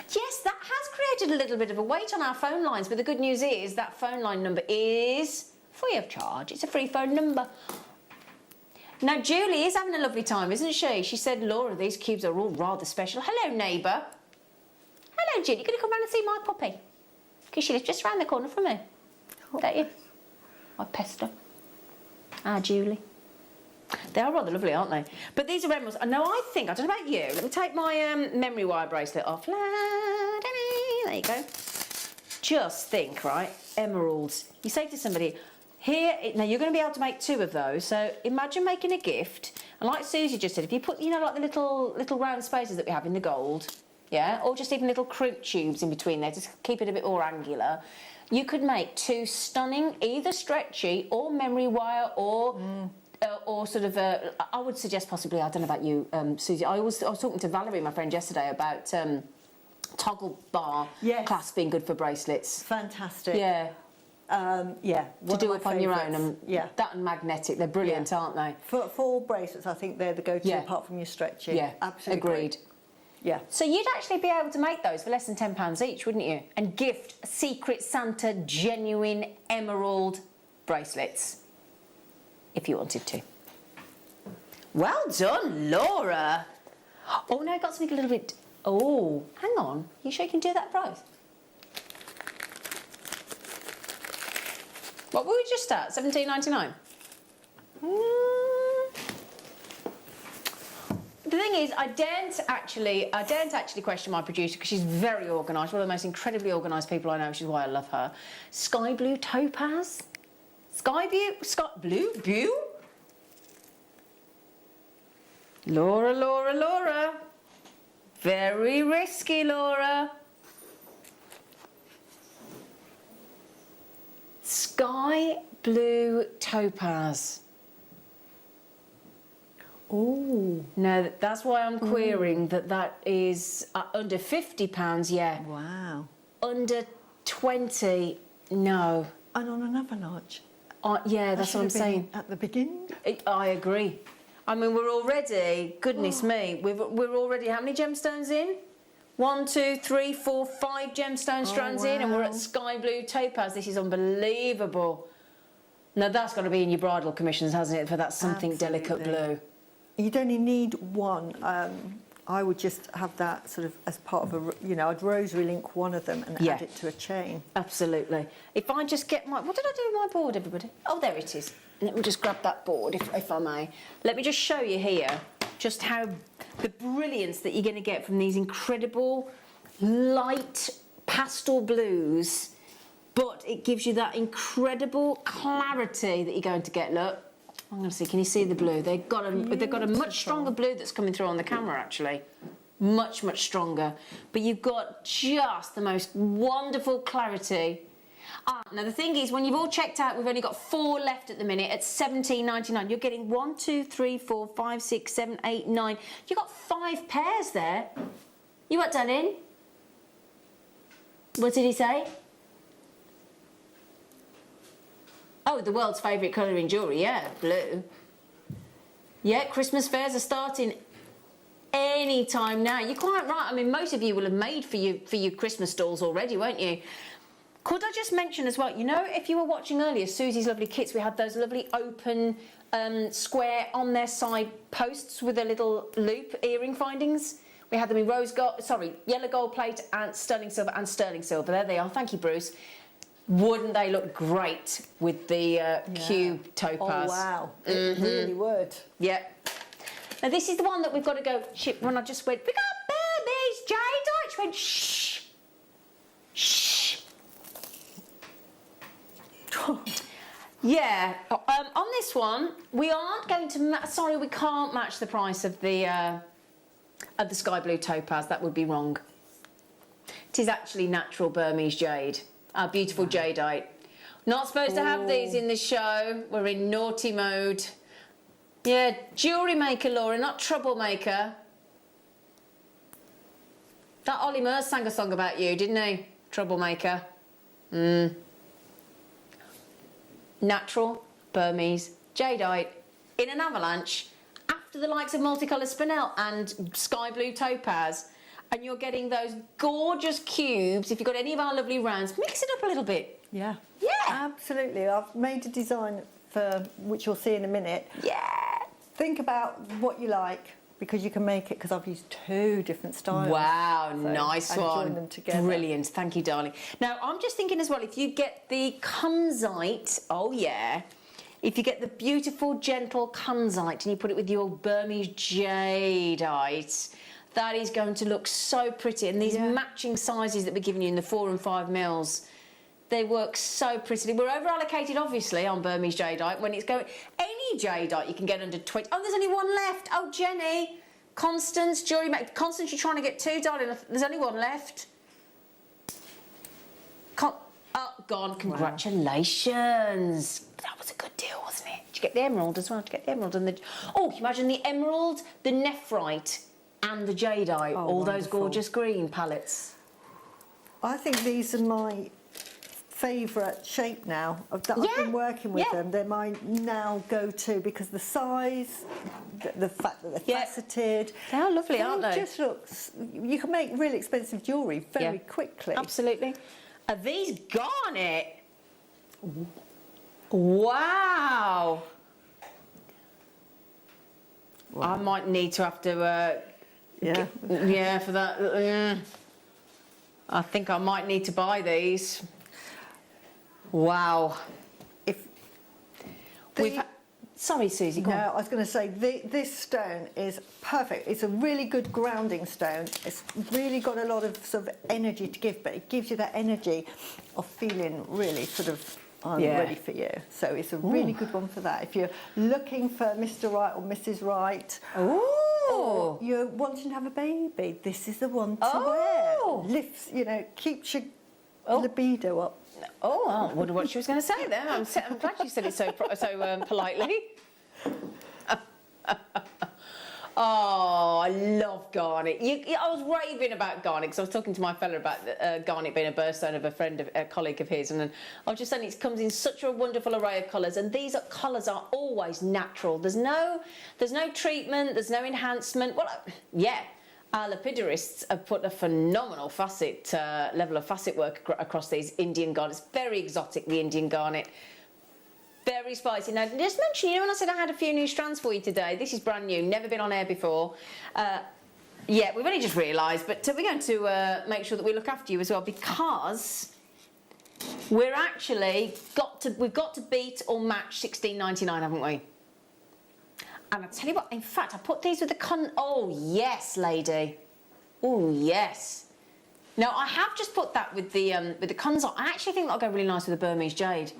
Yes, that has created a little bit of a wait on our phone lines, but the good news is that phone line number is free of charge. It's a free phone number. Now, Julie is having a lovely time, isn't she? She said, Laura, these cubes are all rather special. Hello, neighbour. Hello, Julie. You going to come round and see my puppy? Because she lives just round the corner from me. Don't you? I pest her. Julie. They are rather lovely, aren't they? But these are emeralds. Now, I think, I don't know about you, let me take my memory wire bracelet off. There you go. Just think, right, emeralds. You say to somebody, here, now you're going to be able to make 2 of those, so imagine making a gift, and like Susie just said, if you put, you know, like the little round spaces that we have in the gold, yeah, or just even little crimp tubes in between there, just keep it a bit more angular, you could make 2 stunning, either stretchy or memory wire or sort of, I would suggest possibly, I don't know about you, Susie, I was talking to Valerie, my friend, yesterday about toggle bar clasp being good for bracelets. Fantastic. Yeah. Yeah. To do up on your own. And that and magnetic, they're brilliant, aren't they? For bracelets, I think they're the go-to apart from your stretchy. Yeah, absolutely. agreed. Yeah. So you'd actually be able to make those for less than £10 each, wouldn't you? And gift a Secret Santa genuine emerald bracelets, if you wanted to. Well done, Laura. Oh, no, I got something a little bit... Oh, hang on. You sure you can do that price? What were we just at? $17.99? The thing is, I daren't actually question my producer because she's very organised, one of the most incredibly organised people I know, which is why I love her. Sky blue topaz? Sky blue? Laura. Very risky, Laura. Sky blue topaz. Oh. No, that's why I'm querying that is under £50, yeah. Wow. Under 20, no. And on an avalanche. Yeah, that's what I'm saying. At the beginning? I agree. I mean, we're already, goodness me, we're already, how many gemstones in? 1, 2, 3, 4, 5 gemstone strands in, and we're at sky blue topaz. This is unbelievable. Now, that's got to be in your bridal commissions, hasn't it, for that something delicate blue? You'd only need one. I would just have that sort of as part of a, you know, I'd rosary link one of them and add it to a chain. Absolutely. If I just get my, what did I do with my board, everybody? Oh, there it is. Let me just grab that board, if I may. Let me just show you here just how the brilliance that you're going to get from these incredible light pastel blues, but it gives you that incredible clarity that you're going to get. Look, I'm going to see, can you see the blue? They've got a much stronger blue that's coming through on the camera, actually. Much, much stronger. But you've got just the most wonderful clarity. Now the thing is, when you've all checked out, we've only got 4 left at the minute at $17.99. You're getting 1, 2, 3, 4, 5, 6, 7, 8, 9. You've got 5 pairs there. You what, darling? What did he say? Oh, the world's favourite colour in jewellery, yeah, blue. Yeah, Christmas fairs are starting any time now. You're quite right. I mean, most of you will have made for your Christmas stalls already, won't you? Could I just mention as well, you know, if you were watching earlier, Susie's lovely kits, we had those lovely open square on their side posts with a little loop earring findings. We had them in yellow gold plate and sterling silver. There they are. Thank you, Bruce. Wouldn't they look great with the cube topaz? Oh, wow. It really would. Yeah. Now, this is the one that we've got to go ship. When I just went, we got Burmese jadeite. She went, shh. Shh. Yeah. On this one, we aren't going to... Sorry, we can't match the price of the sky blue topaz. That would be wrong. It is actually natural Burmese jade. Our beautiful jadeite. Not supposed to have these in the show. We're in naughty mode. Yeah, Jewellery Maker, Laura, not Troublemaker. That Ollie Murs sang a song about you, didn't he? Troublemaker. Natural Burmese jadeite in an avalanche after the likes of multicolour spinel and sky blue topaz. And you're getting those gorgeous cubes. If you've got any of our lovely rounds, mix it up a little bit. Yeah. Yeah. Absolutely. I've made a design for which you'll see in a minute. Yeah. Think about what you like, because you can make it, because I've used 2 different styles. Wow, so nice one. Join them together. Brilliant. Thank you, darling. Now, I'm just thinking as well, if you get the kunzite, oh yeah, if you get the beautiful, gentle kunzite and you put it with your Burmese jadeite, that is going to look so pretty. And these matching sizes that we're giving you in the 4 and 5 mils, they work so prettily. We're over allocated, obviously, on Burmese jadeite. When it's going, any jadeite you can get under 20. Oh, there's only 1 left. Oh, Jenny, Constance, Jewellery Maker. Constance, you're trying to get 2, darling. There's only 1 left. Oh, gone. Congratulations. Wow. That was a good deal, wasn't it? Did you get the emerald as well? Did you get the emerald and the? Oh, can you imagine the emerald, the nephrite, and the jadeite, all those gorgeous green palettes. I think these are my favourite shape now that I've been working with them. They're my now go-to because the size, the fact that they're faceted. They are lovely, aren't they? Just looks. You can make really expensive jewellery very quickly. Absolutely. Are these garnet? Wow. I might need to have to. For that. I think I might need to buy these. Wow. Sorry, Susie, go on. I was going to say, this stone is perfect. It's a really good grounding stone. It's really got a lot of sort of energy to give, but it gives you that energy of feeling really sort of, I'm ready for you. So it's a really good one for that. If you're looking for Mr. Right or Mrs. Right, or you're wanting to have a baby, this is the one to wear. Lifts, keeps your libido up. Oh, I wonder what she was going to say there. I'm glad she said it so politely. Oh, I love garnet. I was raving about garnet because I was talking to my fella about garnet being a birthstone of a colleague of his, and I was just saying it comes in such a wonderful array of colours, and these colours are always natural. There's no treatment, there's no enhancement. Well, our lapidarists have put a phenomenal level of facet work across these Indian garnets. Very exotic, the Indian garnet. Very spicy. Now, just mention, when I said I had a few new strands for you today, this is brand new, never been on air before. We've only just realised, but we're going to make sure that we look after you as well, because we're actually we've got to beat or match $16.99, haven't we? And I tell you what, in fact, I put these with the oh, yes, lady. Oh, yes. Now, I have just put that with the console. I actually think that'll go really nice with the Burmese jade.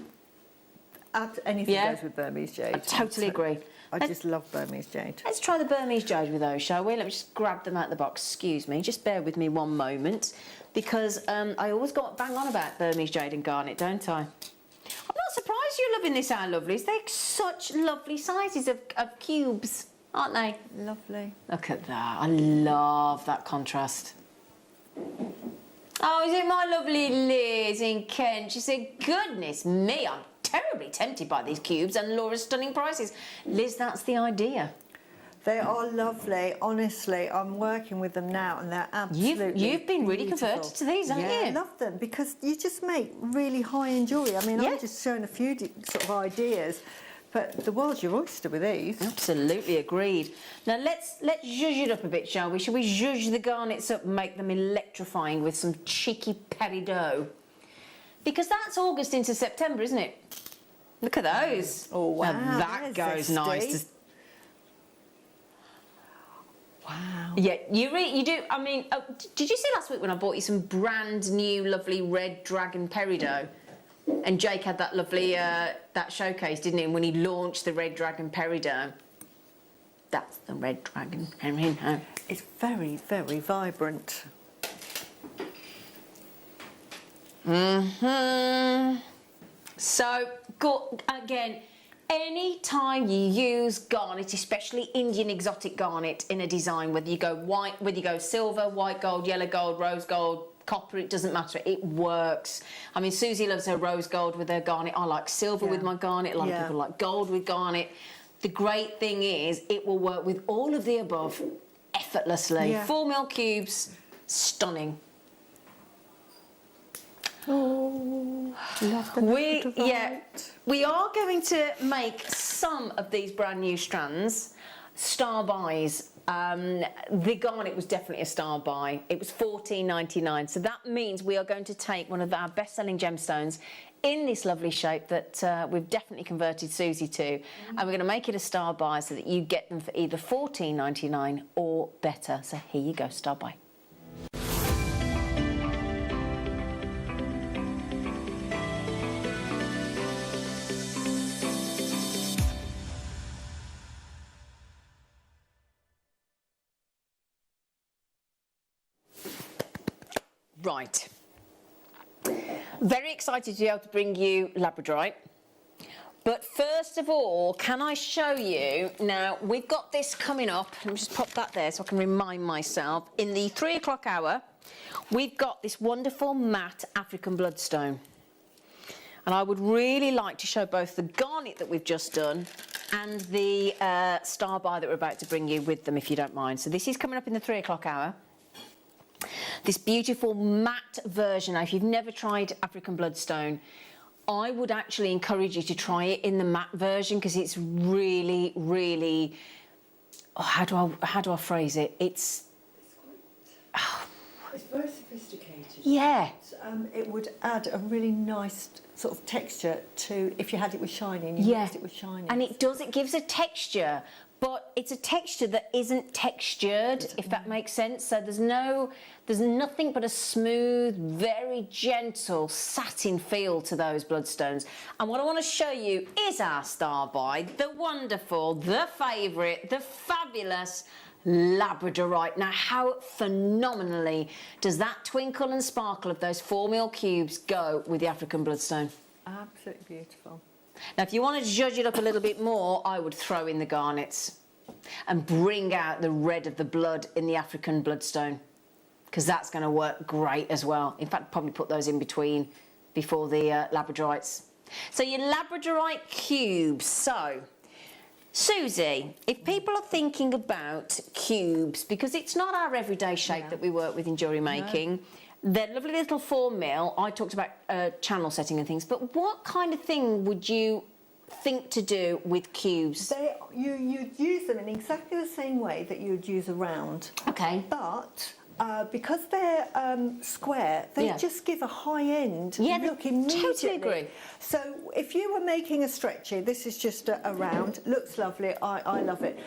Anything goes with Burmese jade. I totally agree. I just love Burmese jade. Let's try the Burmese jade with those, shall we? Let me just grab them out of the box. Excuse me. Just bear with me one moment, because I always got bang on about Burmese jade and garnet, don't I? I'm not surprised you're loving this, our lovelies. They're such lovely sizes of cubes, aren't they? Lovely. Look at that. I love that contrast. Oh, is it my lovely Liz in Kent? She said, goodness me, I'm terribly tempted by these cubes and Laura's stunning prices. Liz, that's the idea. They are lovely. Honestly, I'm working with them now and they're absolutely You've been really converted to these, haven't you? I love them because you just make really high-end jewellery. I mean, I'm just showing a few sort of ideas, but the world's your oyster with these. Absolutely agreed. Now, let's zhuzh it up a bit, shall we? Shall we zhuzh the garnets up and make them electrifying with some cheeky peridot? Because that's August into September, isn't it? Look at those. Oh, wow. Now that goes nice. Wow. Yeah, you do. I mean, did you see last week when I bought you some brand new lovely red dragon peridot? And Jake had that lovely that showcase, didn't he? And when he launched the red dragon peridot, that's the red dragon peridot. It's very, very vibrant. So, again, any time you use garnet, especially Indian exotic garnet in a design, whether you go white, whether you go silver, white gold, yellow gold, rose gold, copper, it doesn't matter, it works. I mean, Susie loves her rose gold with her garnet. I like silver with my garnet. A lot of people like gold with garnet. The great thing is it will work with all of the above effortlessly. 4mm cubes, stunning. Oh, love the we are going to make some of these brand new strands star buys. The garnet was definitely a star buy. It was $14.99, so that means we are going to take one of our best-selling gemstones in this lovely shape that we've definitely converted Susie to, and we're going to make it a star buy so that you get them for either $14.99 or better. So here you go, star buy. Right. Very excited to be able to bring you Labradorite. But first of all, can I show you, now we've got this coming up, let me just pop that there so I can remind myself, in the 3 o'clock hour, we've got this wonderful matte African bloodstone. And I would really like to show both the garnet that we've just done and the star bar that we're about to bring you with them, if you don't mind. So this is coming up in the 3 o'clock hour. This beautiful matte version. Now, if you've never tried African Bloodstone, I would actually encourage you to try it in the matte version, because it's really, really, oh, how do I phrase it? It's very sophisticated. Yeah. It would add a really nice sort of texture to, if you had it with shiny and you mixed it with shiny. And it does, it gives a texture, but it's a texture that isn't textured, if that makes sense. So there's nothing but a smooth, very gentle satin feel to those bloodstones. And what I want to show you is our star by, the wonderful, the favourite, the fabulous Labradorite. Now, how phenomenally does that twinkle and sparkle of those 4mm cubes go with the African Bloodstone? Absolutely beautiful. Now, if you want to judge it up a little bit more, I would throw in the garnets and bring out the red of the blood in the African Bloodstone, because that's going to work great as well. In fact, probably put those in between before the Labradorites. So your Labradorite cubes. So, Susie, if people are thinking about cubes, because it's not our everyday shape that we work with in jewellery making, they're lovely little 4mm. I talked about channel setting and things, but what kind of thing would you think to do with cubes? You'd use them in exactly the same way that you'd use a round. Okay. But because they're square, they just give a high-end look immediately. Totally agree. So if you were making a stretchy, this is just a round, looks lovely, I love it.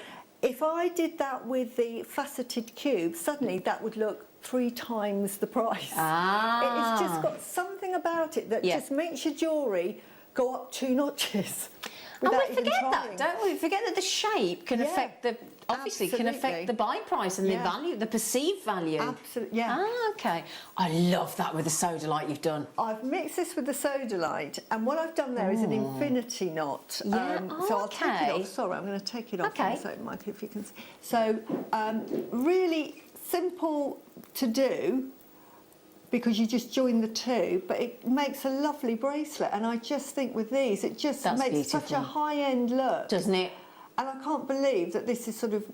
If I did that with the faceted cube, suddenly that would look 3 times the price. It's just got something about it that just makes your jewellery go up 2 notches. And we forget that, don't we? We forget that the shape can affect the, obviously, can affect the buy price and the value, the perceived value. Absolutely, yeah. Okay. I love that with the sodalite you've done. I've mixed this with the sodalite, and what I've done there is an infinity knot. Yeah, so I'll take it off. Sorry, I'm going to take it off. Okay. So, Mike, if you can see. So, really simple to do, because you just join the two, but it makes a lovely bracelet. And I just think with these, it just makes such a high-end look. Doesn't it? And I can't believe that this is sort of,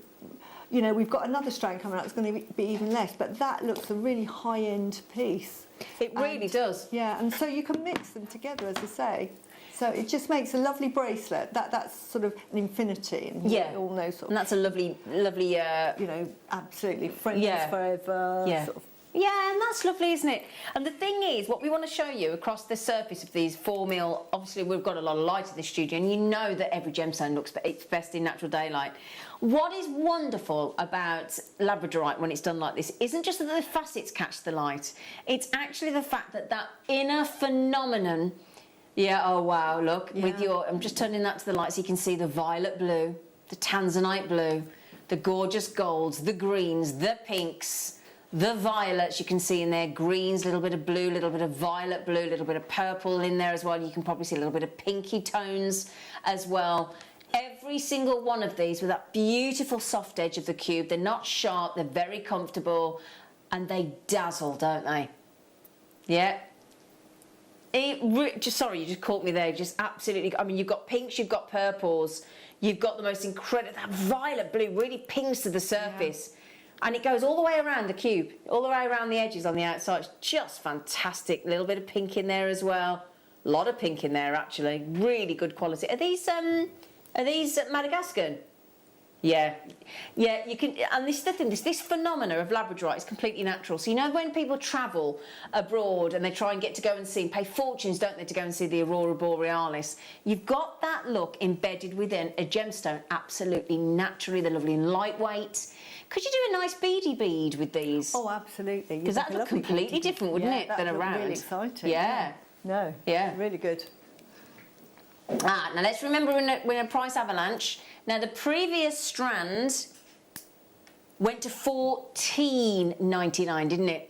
you know, we've got another strand coming out, it's going to be even less, but that looks a really high-end piece. It really does. Yeah, and so you can mix them together, as I say. So it just makes a lovely bracelet. That's sort of an infinity. And you all know sort of, and that's a lovely, lovely... you know, absolutely, friends forever. Yeah. Sort of. Yeah, and that's lovely, isn't it? And the thing is, what we want to show you across the surface of these 4mm, obviously we've got a lot of light in the studio, and you know that every gemstone looks its best in natural daylight. What is wonderful about Labradorite when it's done like this isn't just that the facets catch the light, it's actually the fact that that inner phenomenon, oh wow, look, with your, I'm just turning that to the light so you can see the violet blue, the tanzanite blue, the gorgeous golds, the greens, the pinks, the violets you can see in there, greens, a little bit of blue, a little bit of violet blue, a little bit of purple in there as well. You can probably see a little bit of pinky tones as well. Every single one of these with that beautiful soft edge of the cube. They're not sharp, they're very comfortable, and they dazzle, don't they? Yeah. Sorry, you just caught me there. Just absolutely. I mean, you've got pinks, you've got purples, you've got the most incredible. That violet blue really pings to the surface. Yeah. And it goes all the way around the cube, all the way around the edges on the outside. It's just fantastic. A little bit of pink in there as well. A lot of pink in there, actually. Really good quality. Are these Madagascan? Yeah, you can, and this is the thing, this phenomena of Labradorite is completely natural. So you know when people travel abroad and they try and get to go and see, and pay fortunes, don't they, to go and see the Aurora Borealis, you've got that look embedded within a gemstone, absolutely naturally. They're lovely and lightweight. Could you do a nice beady bead with these? Oh, absolutely. Because that would look completely different, wouldn't it, than a round? Really exciting. Yeah. No. Yeah. Really good. Now let's remember we're in a price avalanche. Now the previous strand went to $14.99, didn't it?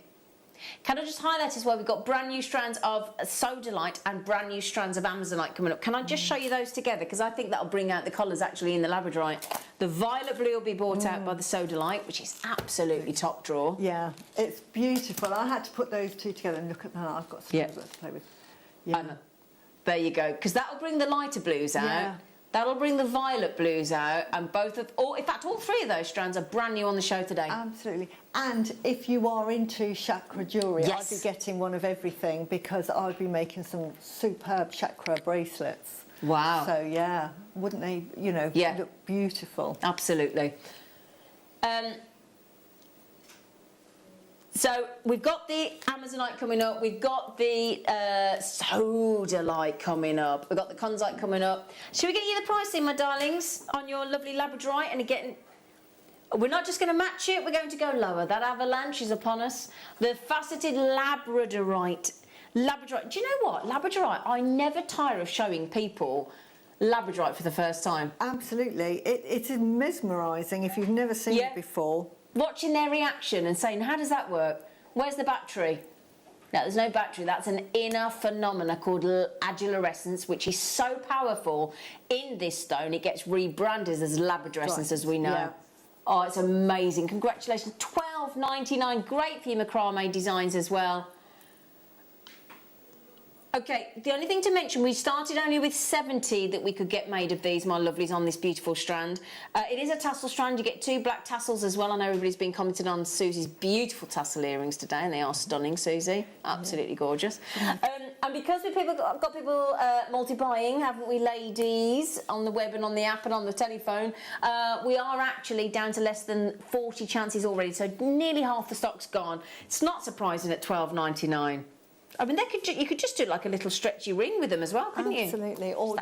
Can I just highlight as well, we've got brand new strands of sodalite and brand new strands of amazonite coming up. Can I just show you those together? Because I think that'll bring out the colours actually in the Labradorite. The violet blue will be brought out by the sodalite, which is absolutely top draw. Yeah, it's beautiful. I had to put those two together and look at that. I've got some to play with. Yeah. There you go, because that'll bring the lighter blues out. That'll bring the violet blues out, and in fact, all three of those strands are brand new on the show today. Absolutely. And if you are into chakra jewellery, I'd be getting one of everything, because I'd be making some superb chakra bracelets. Wow. So, yeah, wouldn't they, you know, look beautiful? Absolutely. So we've got the Amazonite coming up, we've got the Sodalite coming up, we've got the Conzite coming up. Should we get you the pricing, my darlings, on your lovely Labradorite? And again, we're not just going to match it, we're going to go lower. That avalanche is upon us. The faceted Labradorite. Do you know what? Labradorite, I never tire of showing people Labradorite for the first time. Absolutely. It is mesmerising if you've never seen it before. Watching their reaction and saying, how does that work? Where's the battery? No, there's no battery. That's an inner phenomena called agilorescence, which is so powerful in this stone, it gets rebranded as labradorescence, as we know. Yeah. Oh, it's amazing. Congratulations. $12.99. Great for your macrame designs as well. Okay, the only thing to mention, we started only with 70 that we could get made of these, my lovelies, on this beautiful strand. It is a tassel strand. You get 2 black tassels as well. I know everybody's been commenting on Susie's beautiful tassel earrings today, and they are stunning, Susie. Absolutely gorgeous. And because we've got people multi-buying, haven't we, ladies, on the web and on the app and on the telephone, we are actually down to less than 40 chances already, so nearly half the stock's gone. It's not surprising at $12.99. I mean, you could just do like a little stretchy ring with them as well, couldn't you? Absolutely. Or,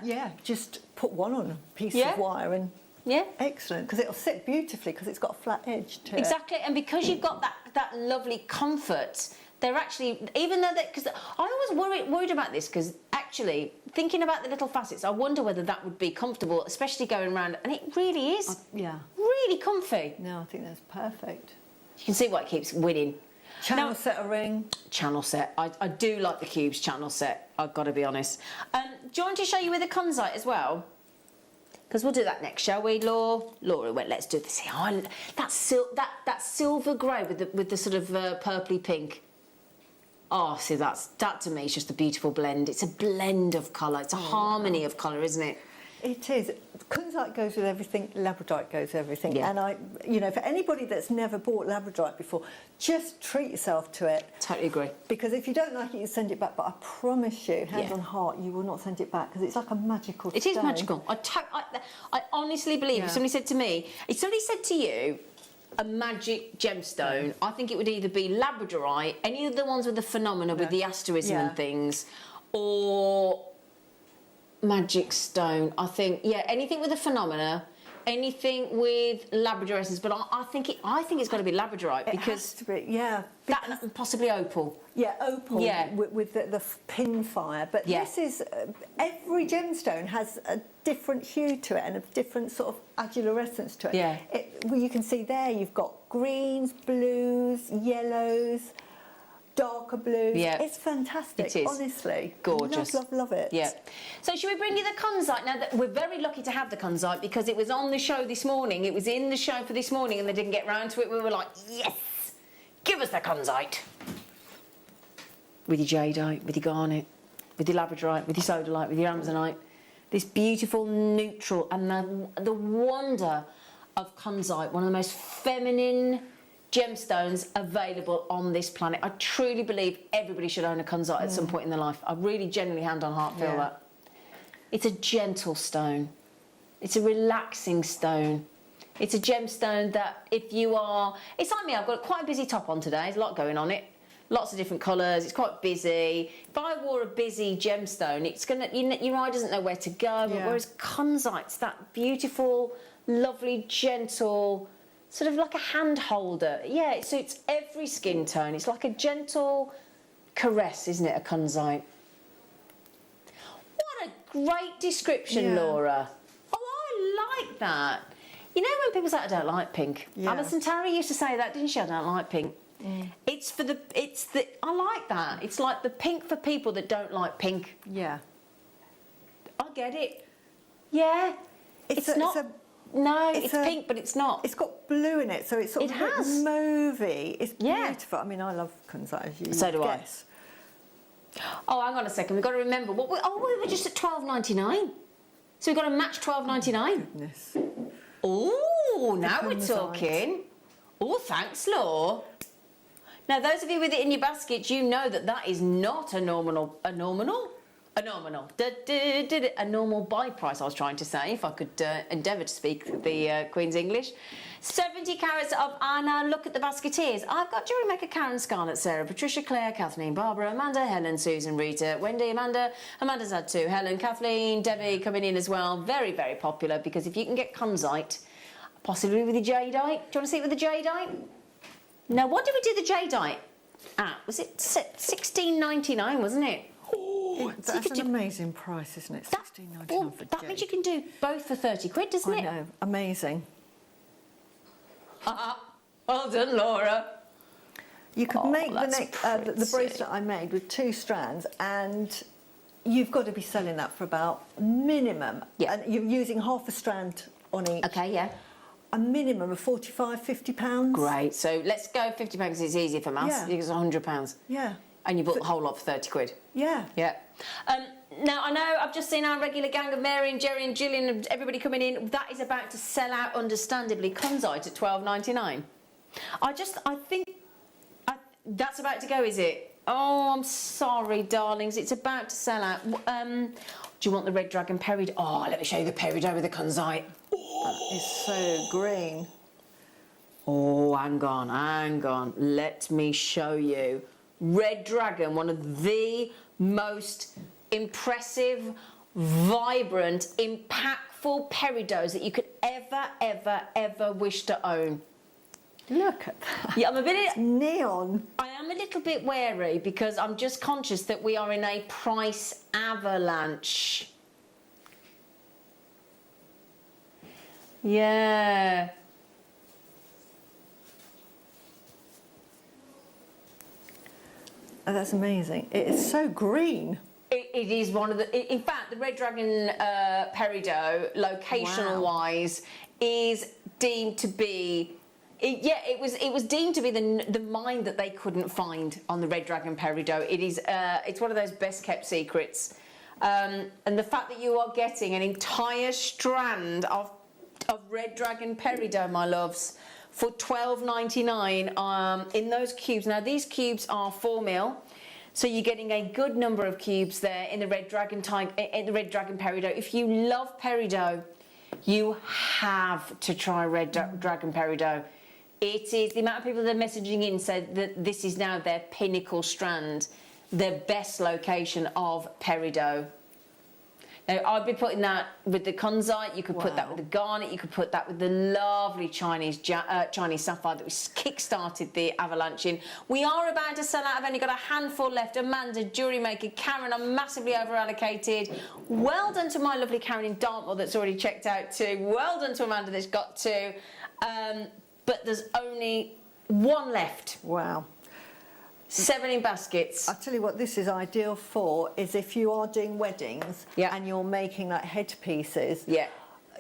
just put one on a piece of wire and... Yeah. Excellent, because it'll sit beautifully because it's got a flat edge to it. Exactly, and because you've got that lovely comfort, they're actually, even though because I always worried about this, because actually, thinking about the little facets, I wonder whether that would be comfortable, especially going around, and it really is. Really comfy. No, I think that's perfect. You can see why it keeps winning. Channel set a ring. Channel set. I do like the Cubes channel set, I've got to be honest. Do you want to show you with the Conzite as well? Because we'll do that next, shall we, Laura? Laura went, let's do this. Oh, that silver grey with the sort of purpley pink. Oh, see, that to me is just a beautiful blend. It's a blend of colour. It's a harmony of colour, isn't it? It is. Conzite goes with everything, Labradorite goes with everything. And for anybody that's never bought Labradorite before, just treat yourself to it. Totally agree. Because if you don't like it, you send it back. But I promise you, hand on heart, you will not send it back, because it's like a magical stone. It is magical. I honestly believe. If somebody said to me, if somebody said to you, a magic gemstone, I think it would either be Labradorite, any of the ones with the phenomena, with the asterism and things, or magic stone. I think, anything with the phenomena, anything with Labradorescence, but I think it's got to be Labradorite, because it has to be, that possibly opal. Yeah, opal. Yeah. With the pin fire. But this is every gemstone has a different hue to it and a different sort of agilorescence to it. Yeah. Well, you can see there you've got greens, blues, yellows, darker blues. Yeah. It's fantastic. It is. Honestly. Gorgeous. Love it. Yeah. So should we bring you the Conzite? Now, we're very lucky to have the Conzite, because it was on the show this morning. It was in the show for this morning, and they didn't get round to it. We were like, yes, give us the Conzite. With your jadeite, with your garnet, with your Labradorite, with your Sodalite, with your Amazonite. This beautiful neutral, and the wonder of Conzite, one of the most feminine gemstones available on this planet. I truly believe everybody should own a Conzite at some point in their life. I really genuinely, hand on heart, feel that. It's a gentle stone. It's a relaxing stone. It's a gemstone that if you are... It's like me, I've got quite a busy top on today. There's a lot going on it. Lots of different colours. It's quite busy. If I wore a busy gemstone, it's going to... your eye doesn't know where to go. Whereas Conzite's that beautiful, lovely, gentle... sort of like a hand holder. Yeah, it suits every skin tone. It's like a gentle caress, isn't it, a Conzite? What a great description, Laura. Oh, I like that. You know when people say, I don't like pink? Alison Tarry used to say that, didn't she? I don't like pink. I like that. It's like the pink for people that don't like pink. Yeah. I get it. Yeah. It's pink, but it's not. It's got blue in it, so it's sort of a bit mauvey. It's beautiful. I mean, I love Conzite, as you So do guess. Oh, hang on a second. We've got to remember what we were just at $12.99. So we've got to match $12.99. Goodness. Oh, now we're talking. Oh, thanks, Law. Now, those of you with it in your basket, you know that that is not a normal buy price, I was trying to say, if I could endeavour to speak the Queen's English. 70 carats of, now look at the basketeers. I've got Jewellery Maker, Karen, Scarlett, Sarah, Patricia, Claire, Kathleen, Barbara, Amanda, Helen, Susan, Rita, Wendy, Amanda's had 2, Helen, Kathleen, Debbie coming in as well. Very, very popular, because if you can get Kunzite, possibly with the jadeite. Do you want to see it with the jadeite? Now, what did we do the jadeite at? Was it $16.99, wasn't it? That's an amazing price, isn't it? $16.99 for that means you can do both for 30 quid, doesn't it? I know, amazing. Well done, Laura. You could make the bracelet I made with 2 strands, and you've got to be selling that for about minimum. Yeah. And you're using half a strand on each. Okay, yeah. A minimum of £45–50. Great. So let's go £50 because it's easier for mass. Yeah. Because it's £100. Yeah. And you bought the whole lot for 30 quid. Yeah. Yeah. Now, I know I've just seen our regular gang of Mary and Jerry and Gillian and everybody coming in. That is about to sell out, understandably, Kunzite at $12.99. I think that's about to go, is it? Oh, I'm sorry, darlings. It's about to sell out. Do you want the Red Dragon Peridot? Oh, let me show you the Peridot with the Kunzite. That is so green. Oh, hang on. Let me show you. Red Dragon, one of the most impressive, vibrant, impactful peridots that you could ever wish to own. Look at that. Yeah, I'm a bit... It's neon. I am a little bit wary because I'm just conscious that we are in a price avalanche. Yeah. Oh, that's amazing. It is so green. It is one of the... In fact, the Red Dragon Peridot, locational-wise, is deemed to be... it was deemed to be the mine that they couldn't find on the Red Dragon Peridot. It is... it's one of those best-kept secrets. And the fact that you are getting an entire strand of Red Dragon Peridot, my loves, for $12.99 in those cubes. Now, these cubes are 4mm, so you're getting a good number of cubes there in the Red Dragon Peridot. If you love Peridot, you have to try Red Dragon Peridot. It is, the amount of people that are messaging in said that this is now their pinnacle strand, their best location of Peridot. Now, I'd be putting that with the Kunzite, you could put that with the garnet, you could put that with the lovely Chinese sapphire that we kick-started the avalanche in. We are about to sell out. I've only got a handful left. Amanda, Jewellery Maker, Karen, I'm massively over-allocated. Well done to my lovely Karen in Dartmoor that's already checked out too. Well done to Amanda that's got 2. But there's only 1 left. Wow. 7 in baskets. I'll tell you what this is ideal for, is if you are doing weddings and you're making like headpieces. Yeah.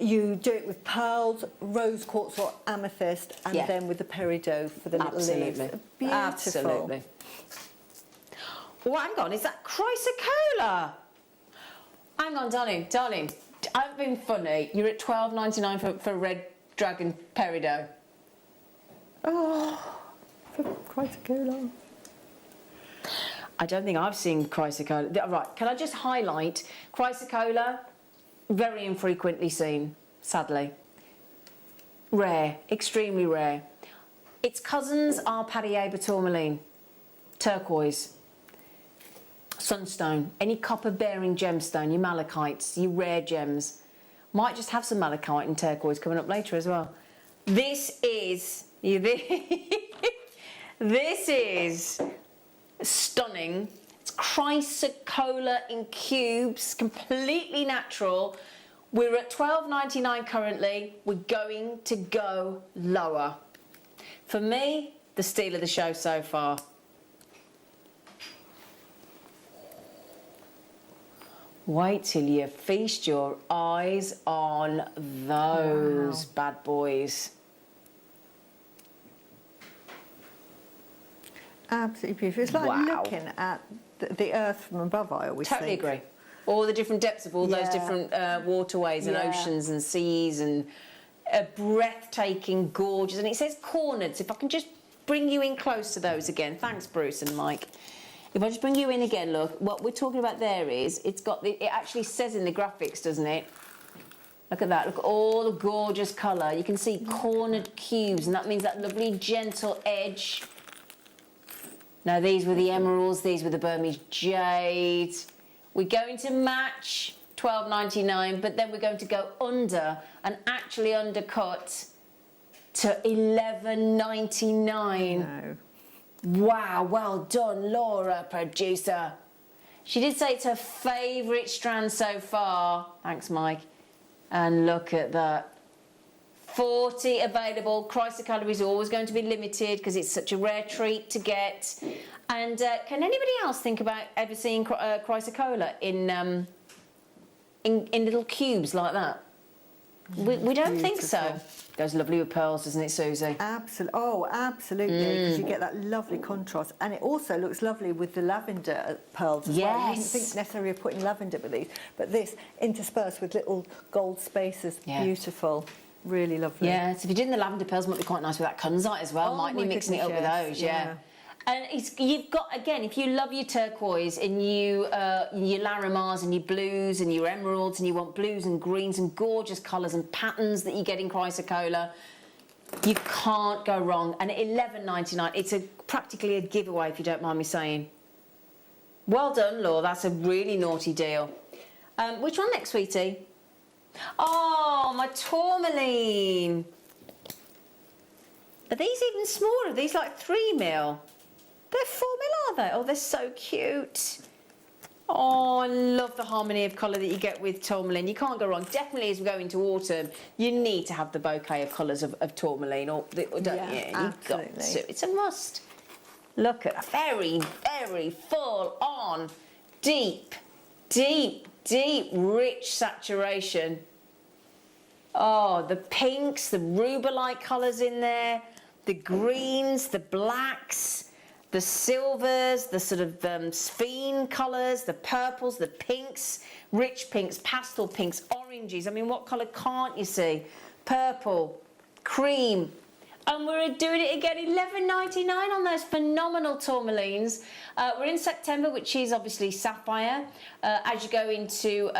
You do it with pearls, rose quartz or amethyst, and then with the peridot for the little leaves. Beautiful. Absolutely. Oh, hang on, is that chrysocolla? Hang on, darling. I've been funny. You're at $12.99 for Red Dragon Peridot. Oh, for chrysocolla. I don't think I've seen chrysocolla. Right, can I just highlight chrysocolla? Very infrequently seen, sadly. Rare, extremely rare. Its cousins are Padilla tourmaline, turquoise, sunstone, any copper-bearing gemstone, your malachites, your rare gems. Might just have some malachite and turquoise coming up later as well. This is stunning. It's chrysocolla in cubes, completely natural. We're at $12.99 currently. We're going to go lower. For me, the steal of the show so far. Wait till you feast your eyes on those bad boys. Absolutely beautiful. It's like looking at the earth from above, I always Totally think. agree. All the different depths of all those different waterways and oceans and seas and breathtaking, gorgeous. And it says cornered, so if I can just bring you in close to those again. Thanks, Bruce and Mike. If I just bring you in again, look, what we're talking about there is, it actually says in the graphics, doesn't it? Look at that, look at all the gorgeous colour. You can see cornered cubes, and that means that lovely gentle edge. Now, these were the emeralds, these were the Burmese jade. We're going to match $12.99, but then we're going to go under and actually undercut to $11.99. No. Wow, well done, Laura, producer. She did say it's her favourite strand so far. Thanks, Mike. And look at that. 40 available. Chrysocolla is always going to be limited because it's such a rare treat to get. And can anybody else think about ever seeing chrysocolla in little cubes like that? We don't think so. Goes lovely with pearls, doesn't it, Susie? Absolutely. Oh, absolutely. Because you get that lovely contrast, and it also looks lovely with the lavender pearls as well. You wouldn't think necessarily of putting lavender with these, but this interspersed with little gold spaces, beautiful. Really lovely. Yeah, so if you're doing the lavender pearls, might be quite nice with that kunzite as well. Might be mixing it up with those, And you've got, again, if you love your turquoise and your Larimars and your blues and your emeralds and you want blues and greens and gorgeous colours and patterns that you get in chrysocolla, you can't go wrong. And at $11.99, it's practically a giveaway, if you don't mind me saying. Well done, Laura. That's a really naughty deal. Which one next, sweetie? Oh, my tourmaline. Are these even smaller? Are these like 3mm? They're 4mm, are they? Oh, they're so cute. Oh, I love the harmony of colour that you get with tourmaline. You can't go wrong. Definitely as we go into autumn, you need to have the bouquet of colours of tourmaline, or don't you? You've got to. It's a must. Look at very, very full on, deep, rich saturation. Oh, the pinks, the ruber-like colours in there, the greens, the blacks, the silvers, the sort of sphene colours, the purples, the pinks, rich pinks, pastel pinks, oranges. I mean, what colour can't you see? Purple, cream. And we're doing it again, $11.99 on those phenomenal tourmalines. We're in September, which is obviously sapphire. As you go into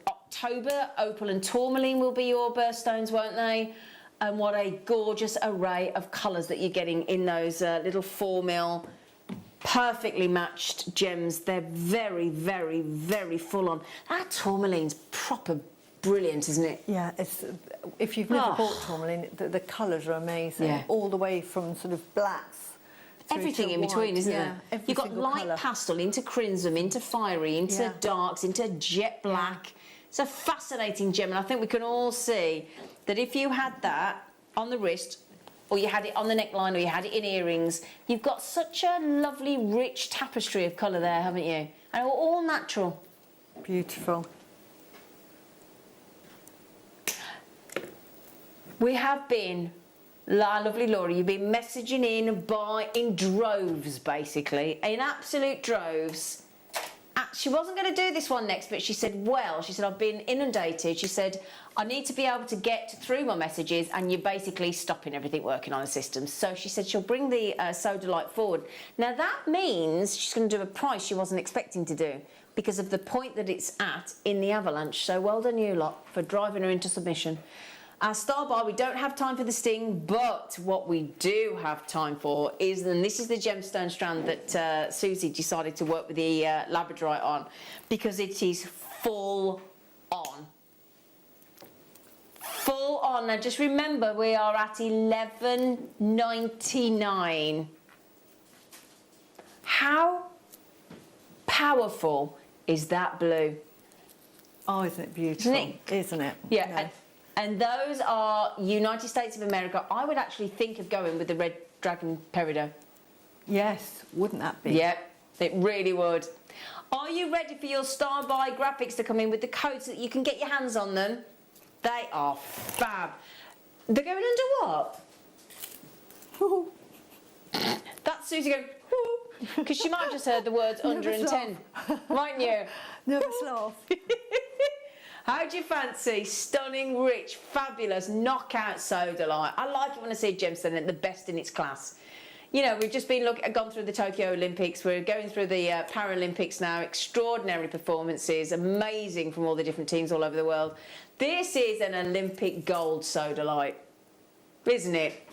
October, opal and tourmaline will be your birthstones, won't they? And what a gorgeous array of colours that you're getting in those little 4mm perfectly matched gems. They're very, very, very full on. That tourmaline's proper brilliant, isn't it? Yeah, it's, if you've never bought tourmaline, the colours are amazing. All the way from sort of blacks. Everything in between, isn't there? You've got light pastel into crimson, into fiery, into darks, into jet black. It's a fascinating gem, and I think we can all see that if you had that on the wrist, or you had it on the neckline, or you had it in earrings, you've got such a lovely, rich tapestry of colour there, haven't you? And all natural. Beautiful. We have been, lovely Laura, you've been messaging in droves, basically, in absolute droves. She wasn't going to do this one next, but she said, I've been inundated. She said, I need to be able to get through my messages, and you're basically stopping everything working on the system. So she said she'll bring the Soda Light forward. Now, that means she's going to do a price she wasn't expecting to do because of the point that it's at in the avalanche. So well done, you lot, for driving her into submission. Our star bar, we don't have time for the sting, but what we do have time for is, and this is the gemstone strand that Susie decided to work with the labradorite on, because it is full on. Full on. Now just remember, we are at $11.99. How powerful is that blue? Oh, isn't it beautiful? Isn't it? Yeah. And those are United States of America. I would actually think of going with the Red Dragon Peridot. Yes, wouldn't that be? Yeah, it really would. Are you ready for your Star Buy graphics to come in with the codes so that you can get your hands on them? They are fab. They're going under what? That's That's Susie going, because she might have just heard the words under and 10, mightn't you? Nervous laugh. How do you fancy stunning, rich, fabulous, knockout sodalite? I like it when I see a gemstone at the best in its class. You know, we've just been gone through the Tokyo Olympics. We're going through the Paralympics now. Extraordinary performances, amazing from all the different teams all over the world. This is an Olympic gold sodalite, isn't it?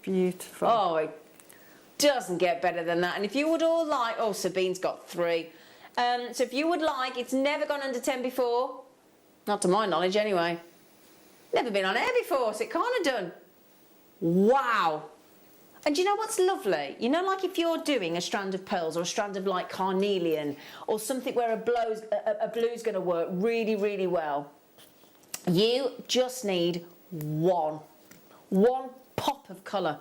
Beautiful. Oh, it doesn't get better than that. And if you would all like, oh, Sabine's got 3. So if you would like, it's never gone under 10 before. Not to my knowledge, anyway. Never been on air before, so it can't have done. Wow. And do you know what's lovely? You know, like if you're doing a strand of pearls or a strand of like carnelian or something where a blue's going to work really, really well, you just need one pop of colour.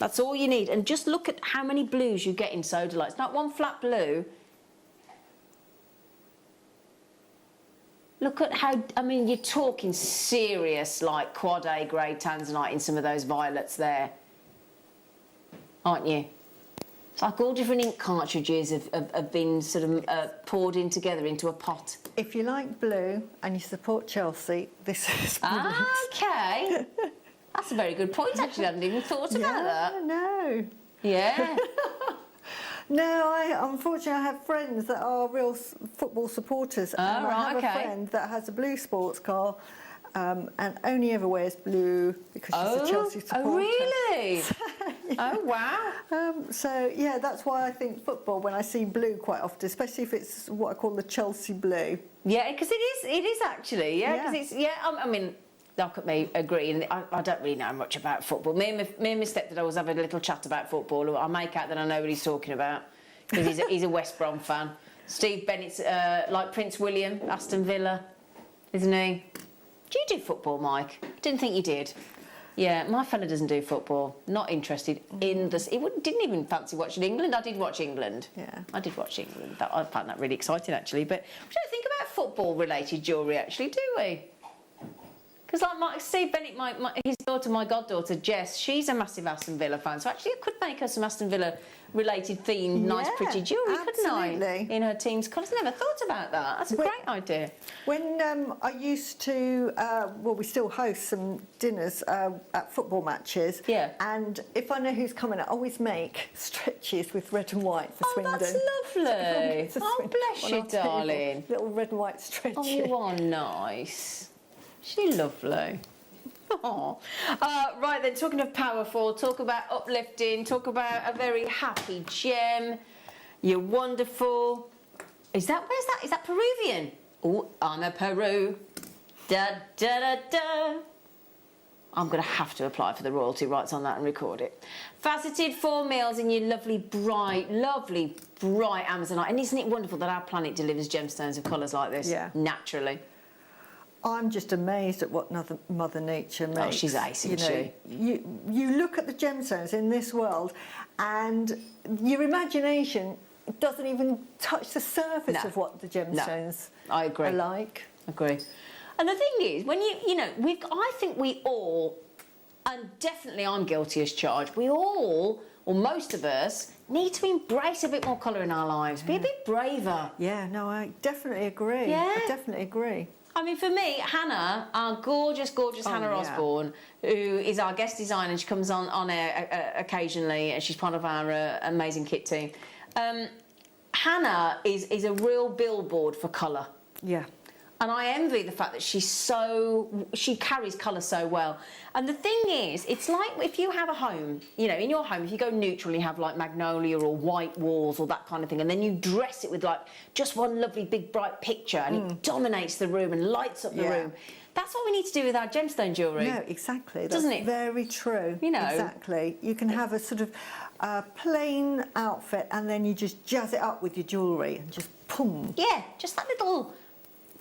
That's all you need. And just look at how many blues you get in sodalite. It's not one flat blue. Look at how, I mean, you're talking serious like quad A grade tanzanite in some of those violets there. Aren't you? It's like all different ink cartridges have been sort of poured in together into a pot. If you like blue and you support Chelsea, this is brilliant. Okay. That's a very good point, actually. I hadn't even thought about that. No. Yeah. No, unfortunately, I have friends that are real football supporters. Oh, and I have right, okay. a friend that has a blue sports car and only ever wears blue because she's a Chelsea supporter. Oh, really? Yeah. Oh, wow. So, yeah, that's why I think football, when I see blue quite often, especially if it's what I call the Chelsea blue. Yeah, because it is actually, yeah. Because it's, yeah, I mean, look at me, agree, and I don't really know much about football. Me and my stepdad always have a little chat about football. I make out that I know what he's talking about, because he's a West Brom fan. Steve Bennett's like Prince William, Aston Villa, isn't he? Do you do football, Mike? Didn't think you did. Yeah, my fella doesn't do football. Not interested in this. He didn't even fancy watching England. I did watch England. Yeah. I did watch England. I found that really exciting, actually. But we don't think about football-related jewellery, actually, do we? Because like Steve Bennett, his daughter, my goddaughter, Jess, she's a massive Aston Villa fan. So actually I could make her some Aston Villa-related themed, nice, pretty jewellery, couldn't I? In her team's colours. Never thought about that. That's a great idea. When I used to, well, we still host some dinners at football matches. Yeah. And if I know who's coming, I always make stretches with red and white for Swindon. That's lovely. Oh, bless you, darling. Little red and white stretches. Oh, you are nice. She's lovely. Oh. Right then, talking of powerful, talk about uplifting, talk about a very happy gem. You're wonderful. Where's that? Is that Peruvian? Oh, I'm a Peru. Da da da da. I'm going to have to apply for the royalty rights on that and record it. Faceted 4 mils in your lovely, bright Amazonite. And isn't it wonderful that our planet delivers gemstones of colours like this? Yeah. Naturally. I'm just amazed at what Mother Nature makes. Oh, she's ace, isn't she? You look at the gemstones in this world and your imagination doesn't even touch the surface of what the gemstones I agree. are like. Agree. And the thing is, when I think we all, and definitely I'm guilty as charged, we all, or most of us, need to embrace a bit more colour in our lives. Be a bit braver. Yeah, no, I definitely agree. Yeah? I definitely agree. I mean, for me, Hannah, our gorgeous Hannah Osborne, who is our guest designer, and she comes on air occasionally, and she's part of our amazing kit team. Hannah is a real billboard for colour. Yeah. And I envy the fact that she carries colour so well. And the thing is, it's like if you have a home, in your home, if you go neutral, you have like magnolia or white walls or that kind of thing, and then you dress it with like just one lovely big bright picture and it dominates the room and lights up the room. That's what we need to do with our gemstone jewellery. No, exactly. Doesn't it? Very true. Exactly. You can have a sort of plain outfit and then you just jazz it up with your jewellery and just boom. Yeah, just that little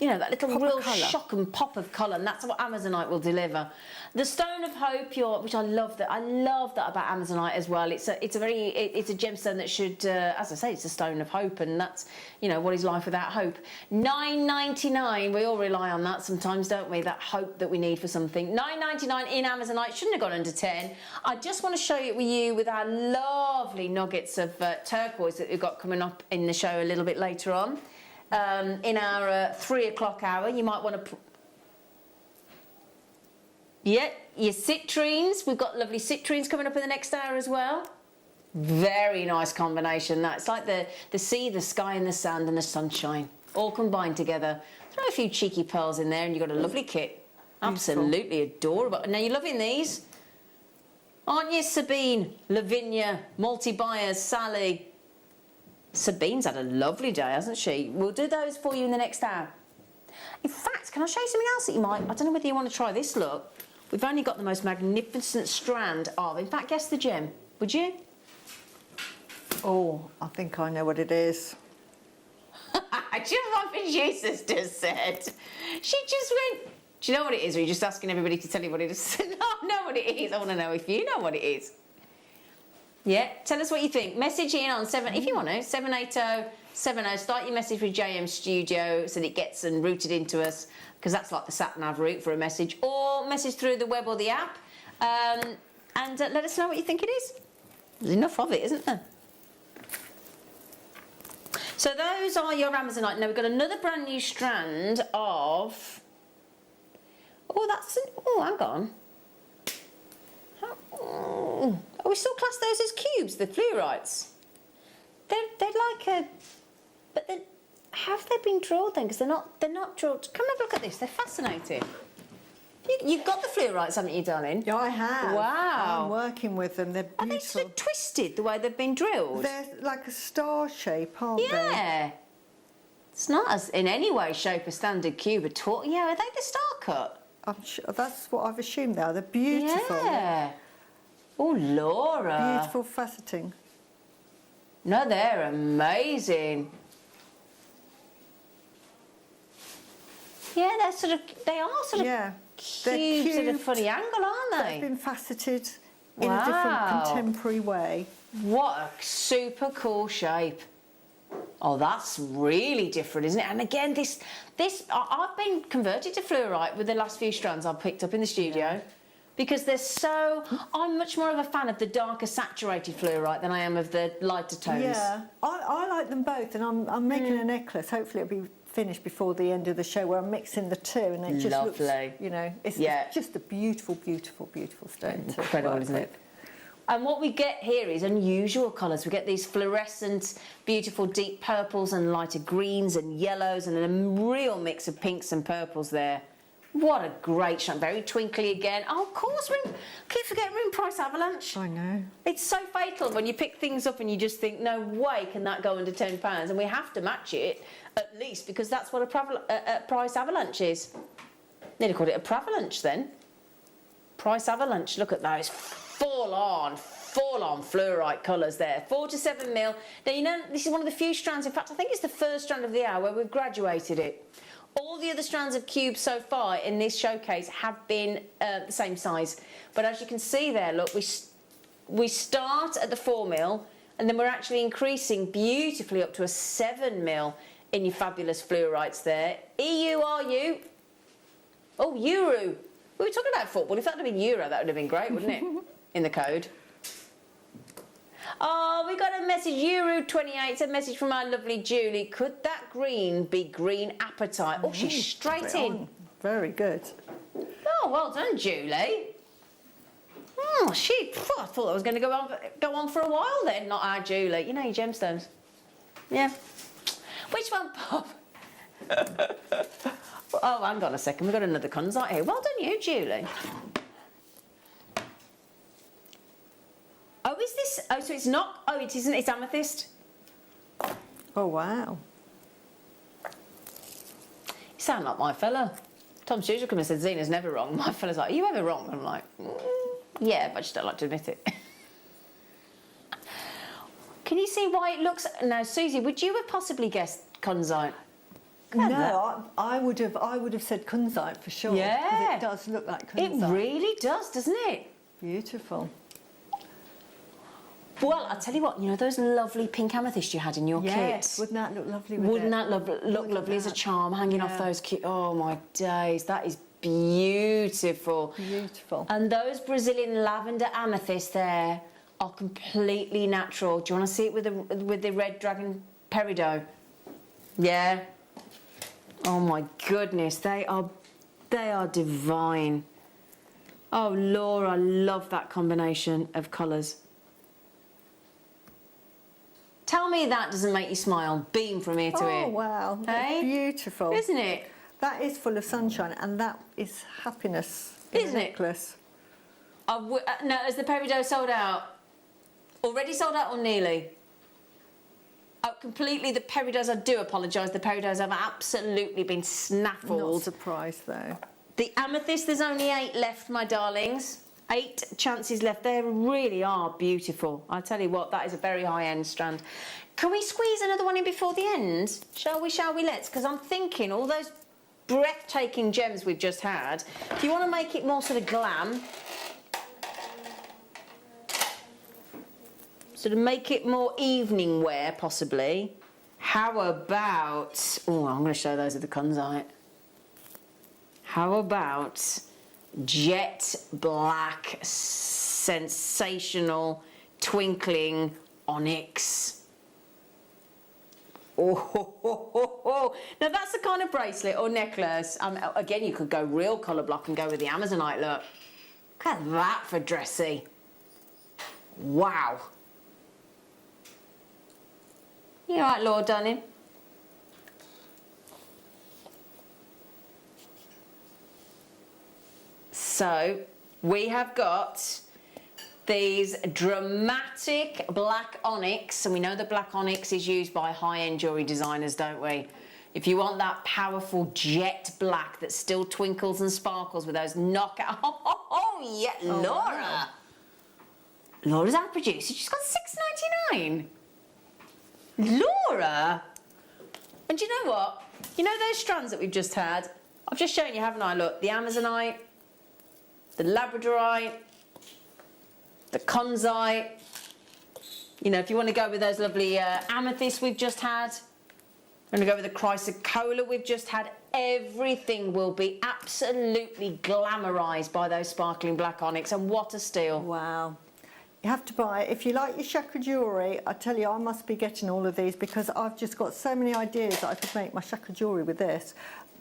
you know, that little Pop of real colour. shock and pop of colour, and that's what Amazonite will deliver. The Stone of Hope, which I love that. I love that about Amazonite as well. It's a gemstone that should, as I say, it's a stone of hope, and that's, you know, what is life without hope? $9.99. We all rely on that sometimes, don't we? That hope that we need for something. $9.99 in Amazonite. Shouldn't have gone under 10. I just want to show it with you with our lovely nuggets of turquoise that we've got coming up in the show a little bit later on. In our 3 o'clock hour, you might want to. Yeah, your citrines. We've got lovely citrines coming up in the next hour as well. Very nice combination. That's like the sea, the sky, and the sand and the sunshine all combined together. Throw a few cheeky pearls in there, and you've got a lovely kit. Absolutely adorable. Now you're loving these, aren't you, Sabine, Lavinia, multi-buyers, Sally? Sabine's had a lovely day, hasn't she? We'll do those for you in the next hour. In fact, can I show you something else that you might... I don't know whether you want to try this look. We've only got the most magnificent strand of... In fact, guess the gem. Would you? Oh, I think I know what it is. Do you know what my producer just said? She just went... Do you know what it is, or are you just asking everybody to tell you what it is? No, I know what it is. I want to know if you know what it is. Yeah, tell us what you think. Message in on if you want to, 78070. Start your message with JM Studio so that it gets and routed into us, because that's like the sat-nav route for a message, or message through the web or the app, and let us know what you think it is. There's enough of it, isn't there? So those are your Amazonite. Now we've got another brand new strand of... Oh, hang on. Oh, we still class those as cubes, the fluorites. They're like a... But then, have they been drilled then? Because they're not drilled. Come and have a look at this. They're fascinating. You've got the fluorites, haven't you, darling? Yeah, I have. Wow. I'm working with them. They're beautiful. Are they sort of twisted the way they've been drilled? They're like a star shape, aren't they? Yeah. It's not as in any way shape a standard cube at all. Yeah, are they the star cut? I'm sure that's what I've assumed they are. They're beautiful. Yeah. Oh, Laura. Beautiful faceting. No, they're amazing. Yeah, they are sort of cubes at a funny angle, aren't they? They've been faceted in a different contemporary way. What a super cool shape. Oh, that's really different, isn't it? And again, I've been converted to fluorite with the last few strands I've picked up in the studio, because they're so... I'm much more of a fan of the darker saturated fluorite than I am of the lighter tones. Yeah, I like them both, and I'm making a necklace. Hopefully it'll be finished before the end of the show, where I'm mixing the two, and it just looks, you know, it's just a beautiful, beautiful, beautiful stone. Incredible, isn't it? And what we get here is unusual colours. We get these fluorescent, beautiful deep purples and lighter greens and yellows, and a real mix of pinks and purples there. What a great shot. Very twinkly again. Oh, of course, keep forgetting room price avalanche. I know. It's so fatal when you pick things up and you just think, no way can that go under £10, and we have to match it at least, because that's what a price avalanche is. Nearly called it a pravalanche then. Price avalanche. Look at those. Full on fluorite colours there. 4 to 7 mil. Now, you know, this is one of the few strands, in fact, I think it's the first strand of the hour where we've graduated it. All the other strands of cubes so far in this showcase have been the same size. But as you can see there, look, we start at the 4 mil, and then we're actually increasing beautifully up to a 7 mil in your fabulous fluorites there. EURU. Oh, Euro. We were talking about football. If that had been Euro, that would have been great, wouldn't it? In the code. Oh, we got a message, Euro28. It's a message from our lovely Julie. Could that green be green apatite? Oh, she's straight in. Very good. Oh, well done, Julie. Oh, I thought that was going to go on for a while then. Not our Julie. You know your gemstones. Yeah. Which one, Bob? Oh, hang on a second. We've got another Conzite here. Well done, you, Julie. Oh, is this... Oh, so it's not... Oh, it isn't. It's amethyst. Oh, wow. You sound like my fella. Tom Stewart come and said, Zena's never wrong. My fella's like, are you ever wrong? I'm like, yeah, but I just don't like to admit it. Can you see why it looks... Now, Susie, would you have possibly guessed Conzite? No, I would have said kunzite for sure. Yeah. Because it does look like kunzite. It really does, doesn't it? Beautiful. Well, I'll tell you what, you know those lovely pink amethysts you had in your Yes, kit? wouldn't that look lovely with Wouldn't it? that look lovely as a charm hanging off those cute... Oh, my days, that is beautiful. Beautiful. And those Brazilian lavender amethysts there are completely natural. Do you want to see it with the red dragon peridot? Yeah. Oh, my goodness, they are divine. Oh, Laura, I love that combination of colours. Tell me that doesn't make you smile. Beam from ear to ear. Oh, wow. Hey? Beautiful. Isn't it? That is full of sunshine, and that is happiness. Isn't a it? necklace. No, has the peridot sold out? Already sold out or nearly? Oh, completely. The peridots, I do apologise. The peridots have absolutely been snaffled. Not surprised, though. The amethyst, there's only 8 left, my darlings. 8 chances left. They really are beautiful. I tell you what, that is a very high-end strand. Can we squeeze another one in before the end? Shall we? Let's. Because I'm thinking all those breathtaking gems we've just had, if you want to make it more sort of glam, sort of make it more evening wear, possibly, how about... Oh, I'm going to show those with the kunzite. How about... jet black, sensational, twinkling onyx. Oh, now that's the kind of bracelet or necklace. Again, you could go real colour block and go with the Amazonite look. Look at that for dressy. Wow. You all right, Lord Dunning? So we have got these dramatic black onyx, and we know that black onyx is used by high-end jewellery designers, don't we? If you want that powerful jet black that still twinkles and sparkles with those knockout... Oh, yeah, Laura! Wow. Laura's our producer, she's got $6.99. Laura! And do you know what? You know those strands that we've just had? I've just shown you, haven't I? Look, the Amazonite, the Labradorite, the kunzite. You know, if you want to go with those lovely amethysts we've just had, I'm going to go with the chrysocolla we've just had. Everything will be absolutely glamorised by those sparkling black onyx, and what a steal. Wow. You have to buy, if you like your chakra jewellery, I tell you, I must be getting all of these because I've just got so many ideas that I could make my chakra jewellery with this.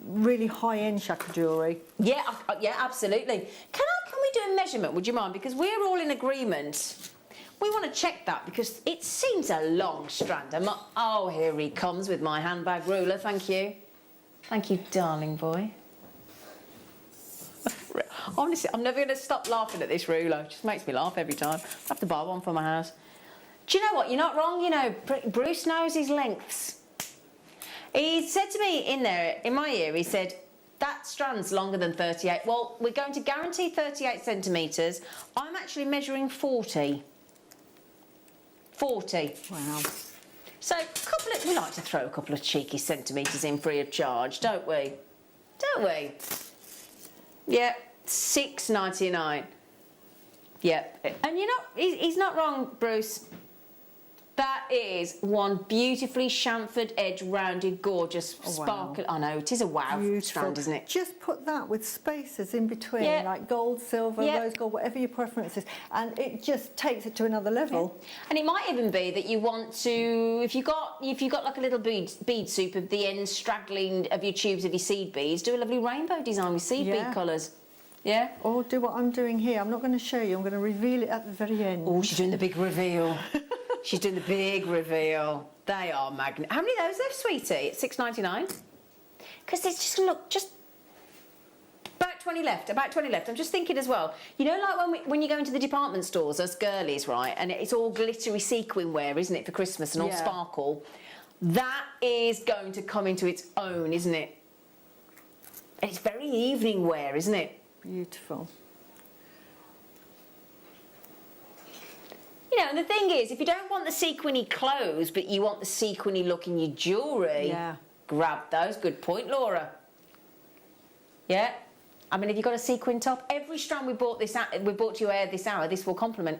Really high-end chakra jewellery. Yeah, yeah, absolutely. Can we do a measurement, would you mind? Because we're all in agreement. We want to check that because it seems a long strand. Oh, here he comes with my handbag ruler, thank you. Thank you, darling boy. Honestly, I'm never going to stop laughing at this ruler. It just makes me laugh every time. I have to buy one for my house. Do you know what? You're not wrong, you know. Bruce knows his lengths. He said to me in my ear, he said, that strand's longer than 38. Well, we're going to guarantee 38 centimetres. I'm actually measuring 40. 40. Wow. So, we like to throw a couple of cheeky centimetres in free of charge, don't we? Don't we? Yeah, $6.99. Yeah, and you know, he's not wrong, Bruce. That is one beautifully chamfered edge, rounded, gorgeous, sparkle. I know, it is a wow strand, isn't it? Just put that with spaces in between, like gold, silver, rose gold, whatever your preference is, and it just takes it to another level. Yeah. And it might even be that you want to, if you got like a little bead soup of the ends straggling of your tubes of your seed beads, do a lovely rainbow design with seed bead colours. Yeah? Or do what I'm doing here. I'm not going to show you, I'm going to reveal it at the very end. Oh, she's doing the big reveal. She's doing the big reveal. They are magnificent. How many of those left, sweetie? It's $6.99? Because there's just, look, just about 20 left, about 20 left. I'm just thinking as well, you know, like when you go into the department stores, us girlies, right, and it's all glittery sequin wear, isn't it, for Christmas and all sparkle? That is going to come into its own, isn't it? And it's very evening wear, isn't it? Beautiful. You know, and the thing is, if you don't want the sequiny clothes, but you want the sequiny look in your jewellery, grab those. Good point, Laura. Yeah. I mean, if you've got a sequin top, every strand we bought to you this hour, this will complement.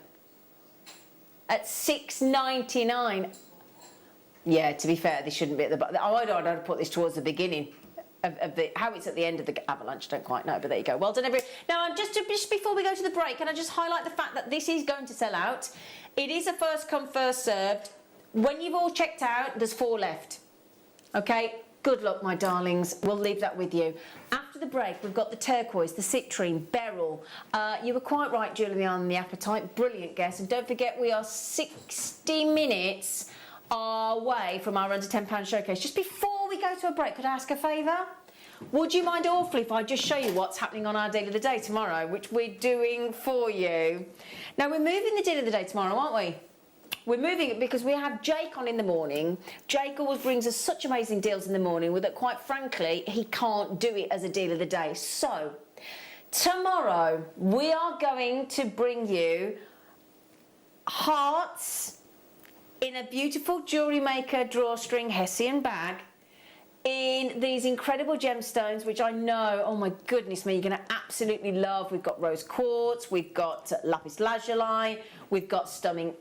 At $6.99. Yeah, to be fair, this shouldn't be at the bottom. I'd have put this towards the beginning of the, how it's at the end of the avalanche, don't quite know, but there you go. Well done, everyone. Now, just before we go to the break, can I just highlight the fact that this is going to sell out. It is a first come, first served. When you've all checked out, there's 4 left. Okay? Good luck, my darlings. We'll leave that with you. After the break, we've got the turquoise, the citrine, beryl. You were quite right, Julie, on the apatite. Brilliant guess. And don't forget, we are 60 minutes away from our under £10 showcase. Just before we go to a break, could I ask a favour? Would you mind awfully if I just show you what's happening on our deal of the day tomorrow, which we're doing for you? Now, we're moving the deal of the day tomorrow, aren't we? We're moving it because we have Jake on in the morning. Jake always brings us such amazing deals in the morning that, quite frankly, he can't do it as a deal of the day. So, tomorrow, we are going to bring you hearts in a beautiful Jewellery Maker drawstring Hessian bag in these incredible gemstones, which I know, oh my goodness me, you're going to absolutely love. We've got rose quartz, we've got lapis lazuli, we've got stunning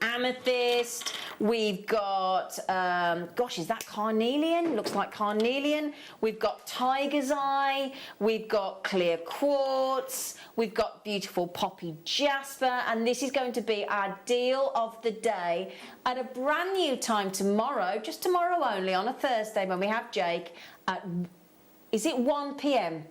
amethyst, we've got, gosh, is that carnelian? Looks like carnelian. We've got tiger's eye, we've got clear quartz, we've got beautiful poppy jasper, and this is going to be our deal of the day at a brand new time tomorrow, just tomorrow only, on a Thursday, when we have Jake at, is it 1 p.m?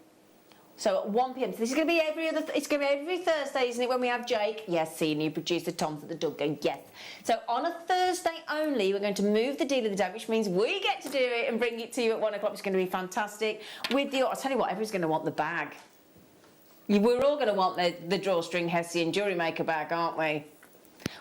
So at 1 p.m. So this is going to be every Thursday, isn't it, when we have Jake? Yes, senior producer Tom's at the door going, yes. So on a Thursday only, we're going to move the deal of the day, which means we get to do it and bring it to you at 1 o'clock. It's going to be fantastic. With the, I'll tell you what, everyone's going to want the bag. We're all going to want the drawstring Hessian Jewellery Maker bag, aren't we?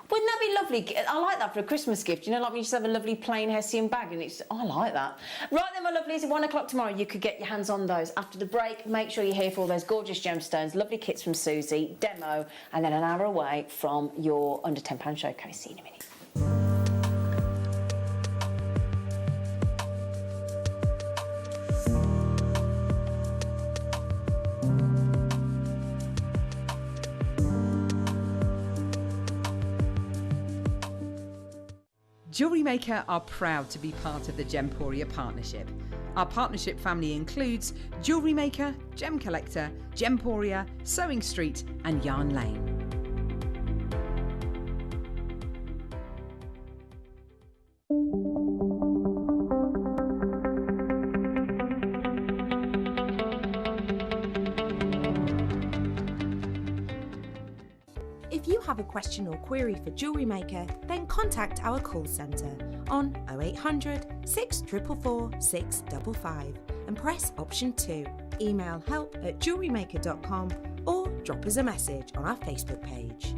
Wouldn't that be lovely? I like that for a Christmas gift. You know, like when you just have a lovely plain Hessian bag and it's, oh, I like that. Right then, my lovelies, at 1 o'clock tomorrow, you could get your hands on those. After the break, make sure you're here for all those gorgeous gemstones, lovely kits from Susie, demo, and then an hour away from your under £10 showcase. See you in a minute. Jewellery Maker are proud to be part of the Gemporia partnership. Our partnership family includes Jewellery Maker, Gem Collector, Gemporia, Sewing Street and Yarn Lane. If you have a question or query for Jewellery Maker, then contact our call centre on 0800 644 655 and press option 2. Email help@jewellerymaker.com or drop us a message on our Facebook page.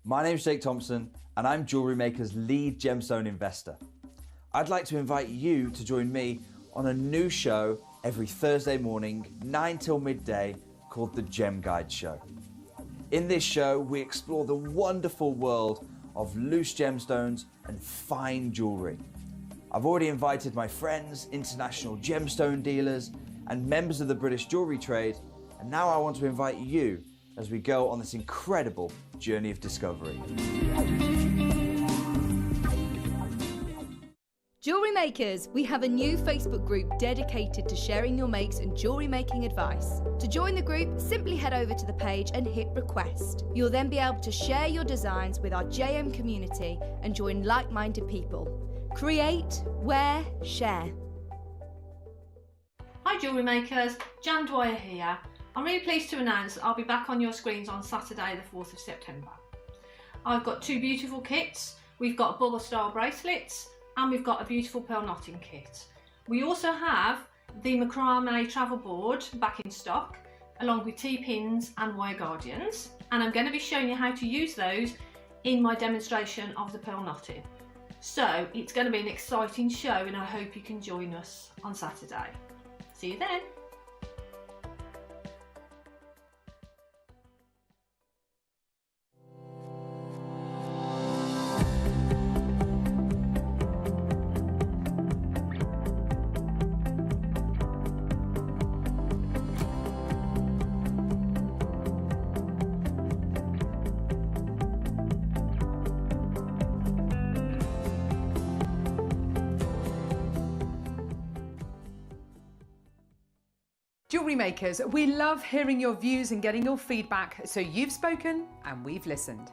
My name's Jake Thompson and I'm Jewellery Maker's lead gemstone investor. I'd like to invite you to join me on a new show every Thursday morning, 9 till midday, called the Gem Guide Show. In this show, we explore the wonderful world of loose gemstones and fine jewellery. I've already invited my friends, international gemstone dealers and members of the British jewellery trade, and now I want to invite you as we go on this incredible journey of discovery. Jewellery Makers, we have a new Facebook group dedicated to sharing your makes and jewellery making advice. To join the group, simply head over to the page and hit request. You'll then be able to share your designs with our JM community and join like-minded people. Create, wear, share. Hi Jewellery Makers, Jan Dwyer here. I'm really pleased to announce that I'll be back on your screens on Saturday the 4th of September. I've got two beautiful kits. We've got bubble style bracelets and we've got a beautiful pearl knotting kit. We also have the macrame travel board back in stock, along with T-pins and wire guardians, and I'm going to be showing you how to use those in my demonstration of the pearl knotting. So it's going to be an exciting show and I hope you can join us on Saturday. See you then. Jewellery Makers, we love hearing your views and getting your feedback, so you've spoken and we've listened.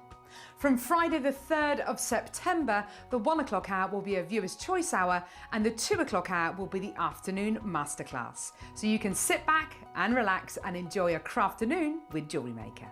From Friday the 3rd of September, the 1 o'clock hour will be a viewer's choice hour and the 2 o'clock hour will be the afternoon masterclass. So you can sit back and relax and enjoy a crafternoon with Jewellery Maker.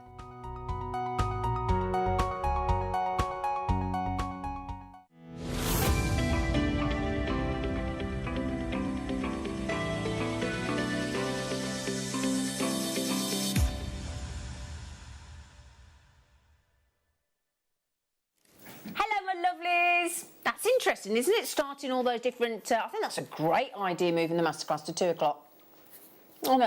That's interesting, isn't it? Starting all those different... I think that's a great idea, moving the masterclass to 2 o'clock. I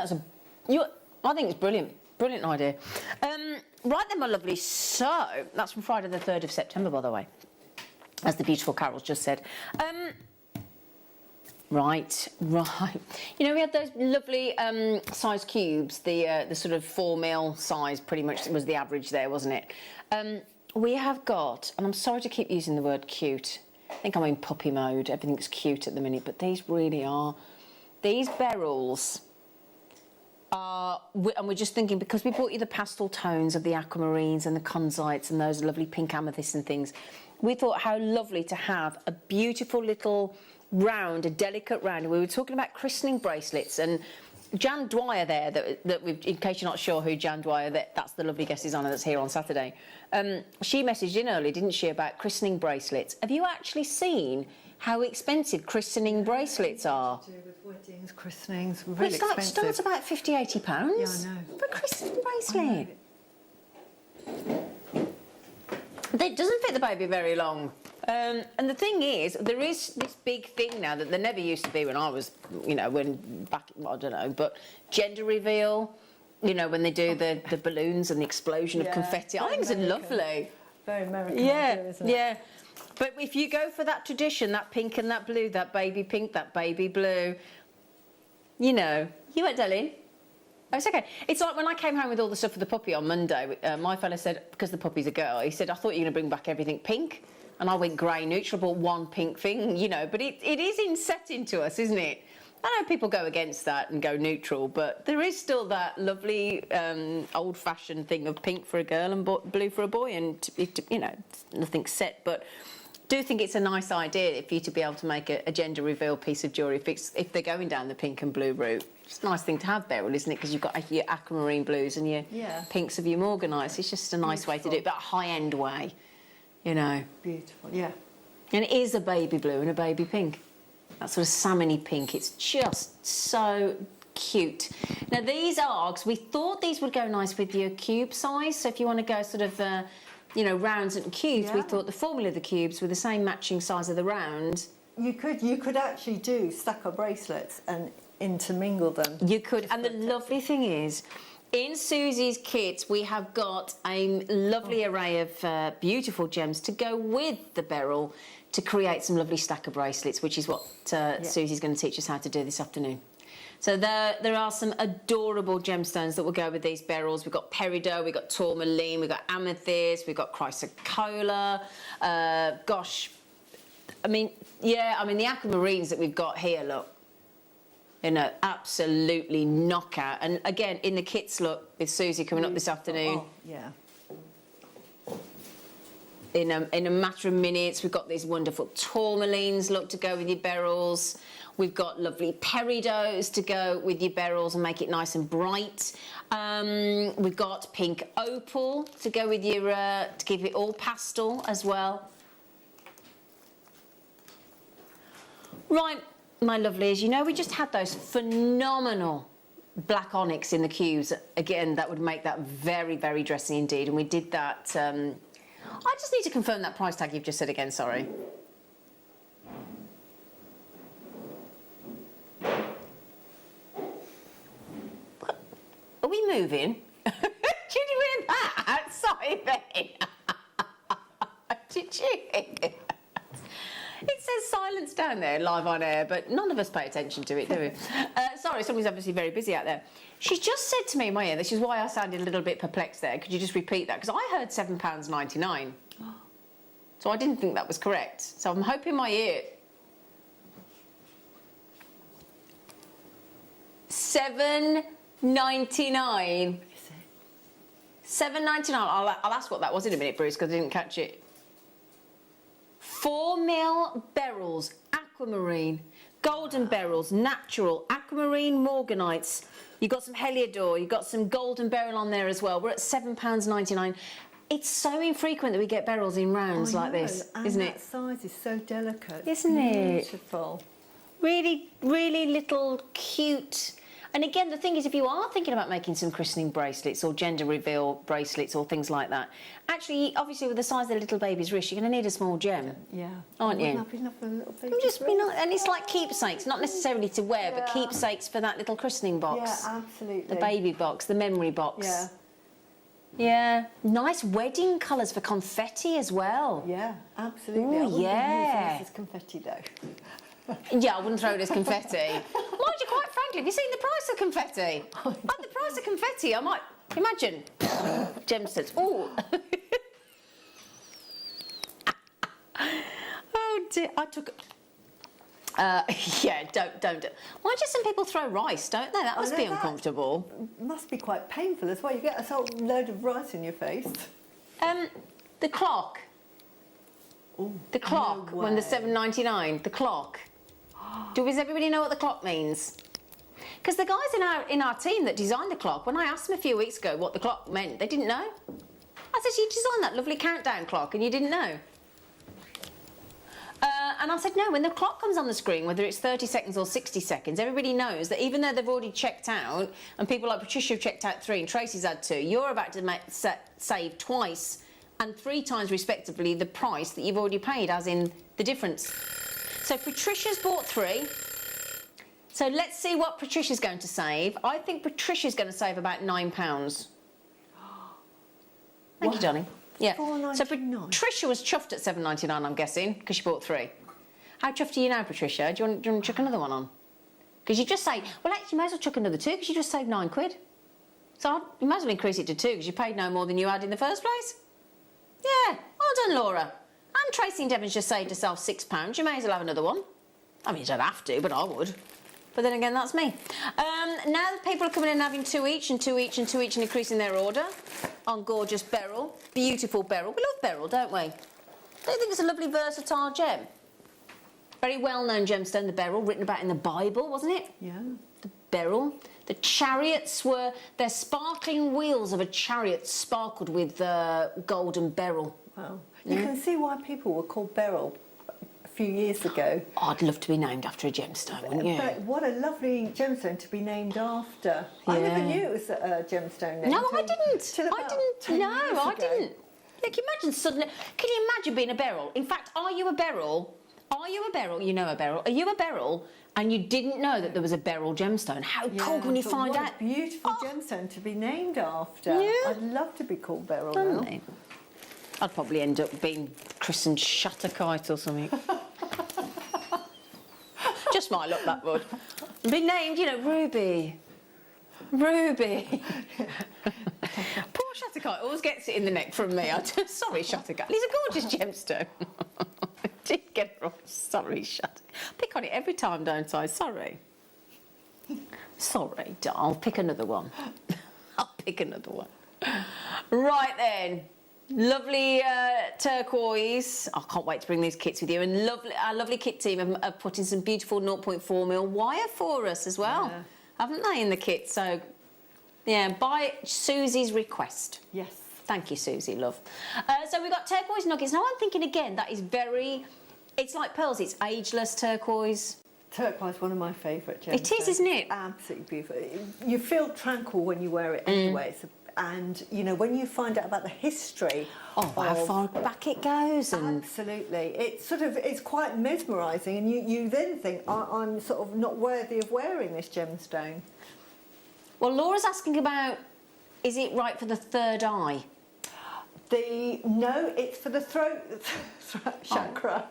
think it's brilliant. Brilliant idea. Right then, my lovely. So, that's from Friday the 3rd of September, by the way, as the beautiful Carol's just said. Right. You know, we had those lovely size cubes, the sort of 4mm size, pretty much was the average there, wasn't it? We have got, and I'm sorry to keep using the word cute, I think I'm in puppy mode, everything's cute at the minute, but these really are. These beryls are, and we're just thinking, because we brought you the pastel tones of the aquamarines and the conzites and those lovely pink amethysts and things, we thought how lovely to have a beautiful little round, a delicate round. We were talking about christening bracelets, and Jan Dwyer there, that we've, in case you're not sure who Jan Dwyer, that's the lovely guest designer that's here on Saturday. She messaged in early, didn't she, about christening bracelets. Have you actually seen how expensive christening bracelets are? To do with weddings, christenings, really expensive. It starts about £50–80. Yeah, I know. For a christening bracelet. It doesn't fit the baby very long. And the thing is, there is this big thing now that there never used to be when I was, you know, I don't know, but gender reveal, you know, when they do the balloons and the explosion of confetti. I think it's lovely. Very American idea, isn't it? Yeah. But if you go for that tradition, that pink and that blue, that baby pink, that baby blue, you know, you went, darling. Oh, it's okay. It's like when I came home with all the stuff for the puppy on Monday, my fella said, because the puppy's a girl, he said, I thought you were going to bring back everything pink. And I went grey neutral, bought one pink thing, you know, but it is inset into us, isn't it? I know people go against that and go neutral, but there is still that lovely old-fashioned thing of pink for a girl and blue for a boy, and, you know, nothing's set, but do think it's a nice idea for you to be able to make a gender reveal piece of jewellery if they're going down the pink and blue route. It's a nice thing to have, Beryl, isn't it? Because you've got your aquamarine blues and your pinks of your morganite. It's just a nice way to do it, but a high-end way, you know. Beautiful, yeah. And it is a baby blue and a baby pink. That sort of salmony pink. It's just so cute. Now, these arcs, we thought these would go nice with your cube size. So if you want to go sort of, you know, rounds and cubes, we thought the formula of the cubes were the same matching size of the round. You could actually do stacker bracelets and intermingle them. You could. And the lovely thing is, in Susie's kits, we have got a lovely array of beautiful gems to go with the beryl to create some lovely stacker bracelets, which is what Susie's going to teach us how to do this afternoon. So there are some adorable gemstones that will go with these beryls. We've got peridot, we've got tourmaline, we've got amethyst, we've got chrysocolla. Gosh, I mean, yeah, I mean, the aquamarines that we've got here, look, you know, absolutely knockout. And again, in the kits, look, with Susie coming up this afternoon. Oh, yeah. In a matter of minutes, we've got these wonderful tourmalines, look, to go with your beryls. We've got lovely peridots to go with your beryls and make it nice and bright. We've got pink opal to go with your, to keep it all pastel as well. Right, my lovelies, you know, we just had those phenomenal black onyx in the cubes. Again, that would make that very, very dressy indeed. And we did that. I just need to confirm that price tag you've just said again, sorry. Are we moving? Did you hear that? Sorry, Ben. Did you? It says silence down there, live on air, but none of us pay attention to it, do we? Sorry, somebody's obviously very busy out there. She's just said to me in my ear, this is why I sounded a little bit perplexed there. Could you just repeat that? Because I heard £7.99. So I didn't think that was correct. So I'm hoping my ear... £7.99. £7.99. I'll ask what that was in a minute, Bruce, because I didn't catch it. 4mm beryls, aquamarine, golden beryls, natural, aquamarine morganites. You've got some Heliodor, you've got some golden beryl on there as well. We're at £7.99. It's so infrequent that we get beryls in rounds like this, isn't it? That size is so delicate. Isn't it? Beautiful. Really, really little cute. And again, the thing is, if you are thinking about making some christening bracelets or gender reveal bracelets or things like that, actually, obviously, with the size of the little baby's wrist, you're going to need a small gem. Yeah. Aren't you? Wouldn't that be enough for a little baby's Just be wrist? not, and it's like keepsakes, not necessarily to wear, but keepsakes for that little christening box. Yeah, absolutely. The baby box, the memory box. Yeah. Yeah. Nice wedding colours for confetti as well. Yeah, absolutely. Ooh, I wouldn't yeah. use this as confetti, though. Yeah, I wouldn't throw it as confetti. Mind you, quite frankly, have you seen the price of confetti? At the price of confetti, I might... Imagine. Gemstones. Ooh. Oh, dear. I took... yeah, don't. Why do some people throw rice, don't they? That must be uncomfortable. Must be quite painful as well. You get a whole load of rice in your face. The clock. Ooh, the clock, no when the way. £7.99, the clock. Does everybody know what the clock means? Because the guys in our team that designed the clock, when I asked them a few weeks ago what the clock meant, they didn't know. I said, you designed that lovely countdown clock and you didn't know? And I said, no, when the clock comes on the screen, whether it's 30 seconds or 60 seconds, everybody knows that even though they've already checked out, and people like Patricia have checked out 3 and Tracy's had 2, you're about to save twice and 3 times, respectively, the price that you've already paid, as in the difference. So Patricia's bought 3. So let's see what Patricia's going to save. I think Patricia's going to save about £9. Thank you, Johnny. Yeah. So Patricia was chuffed at £7.99, I'm guessing, because she bought 3. How chuffed are you now, Patricia? Do you want to chuck another one on? Because you just say, well, actually, you might as well chuck another 2 because you just saved £9. So you might as well increase it to 2 because you paid no more than you had in the first place. Yeah, well done, Laura. And Tracy and Devon's just saved herself £6. You may as well have another one. I mean, you don't have to, but I would. But then again, that's me. Now that people are coming in and having 2 each and 2 each and 2 each and increasing their order on gorgeous beryl, beautiful beryl. We love beryl, don't we? Don't you think it's a lovely, versatile gem? Very well-known gemstone, the beryl, written about in the Bible, wasn't it? Yeah. The beryl. The chariots were... Their sparkling wheels of a chariot sparkled with golden beryl. Wow. You can see why people were called beryl a few years ago. Oh, I'd love to be named after a gemstone, wouldn't you? But what a lovely gemstone to be named after. I never knew it was a gemstone name. No, I didn't. No, I ago. didn't. Look, imagine suddenly... Can you imagine being a beryl? In fact, are you a beryl? Are you a beryl? You know a beryl. Are you a beryl and you didn't know that there was a beryl gemstone? How cool when you find out? What a beautiful gemstone to be named after. Yeah. I'd love to be called beryl Don't now. they? I'd probably end up being christened Shatterkite or something. Just my luck, that would. Be named, you know, Ruby. Ruby. Poor Shatterkite always gets it in the neck from me. Sorry, Shatterkite. He's a gorgeous gemstone. did get it wrong. Sorry, shut. Pick on it every time, don't I? Sorry. Sorry, I'll pick another one. I'll pick another one. Right then. Lovely turquoise. I can't wait to bring these kits with you. And our lovely kit team have put in some beautiful 0.4mm wire for us as well, haven't they, in the kit? So, yeah, by Susie's request. Yes. Thank you, Susie, love. So we've got turquoise nuggets. Now I'm thinking again, that is very... It's like pearls. It's ageless turquoise. Turquoise, one of my favourite gemstones. It is, isn't it? Absolutely beautiful. You feel tranquil when you wear it anyway. And, you know, when you find out about the history how far back it goes. And absolutely. It's quite mesmerising, and you then think, I'm sort of not worthy of wearing this gemstone. Well, Laura's asking about, is it right for the third eye? No, it's for the throat chakra.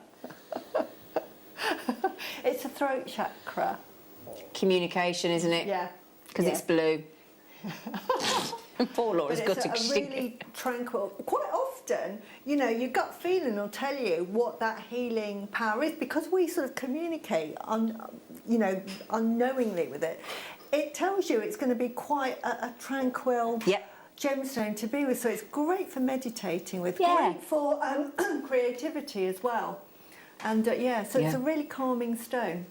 It's a throat chakra. Communication, isn't it? Yeah. Because it's blue. Poor Laura's got a really tranquil. Quite often, you know, your gut feeling will tell you what that healing power is, because we sort of communicate, unknowingly with it. It tells you it's going to be quite a tranquil gemstone to be with. So it's great for meditating with. Great for creativity as well. And so it's a really calming stone.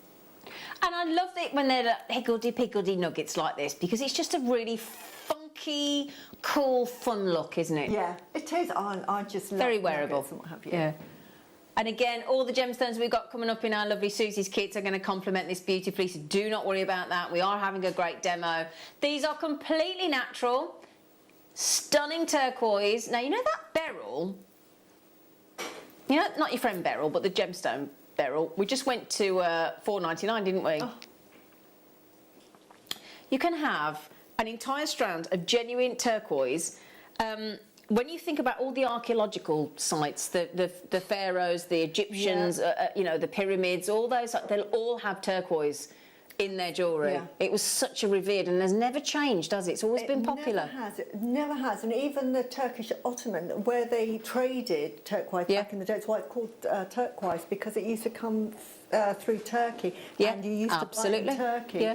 And I love it when they're higgledy-piggledy nuggets like this, because it's just a really funky, cool, fun look, isn't it? Yeah, it is. I just love very wearable. And what have you. Yeah. And again, all the gemstones we've got coming up in our lovely Susie's kits are going to complement this beautifully, so do not worry about that. We are having a great demo. These are completely natural, stunning turquoise. Now, you know that beryl? You know, not your friend Beryl, but the gemstone beryl. We just went to $4.99, didn't we? Oh. You can have an entire strand of genuine turquoise. When you think about all the archaeological sites, the pharaohs, the Egyptians, you know, the pyramids, all those, they'll all have turquoise in their jewellery. Yeah. It was such a revered, and has never changed, has it? It's always been popular. It never has. And even the Turkish Ottoman, where they traded turquoise back in the day, it's why it's called turquoise, because it used to come through Turkey, and you used to buy it in Turkey.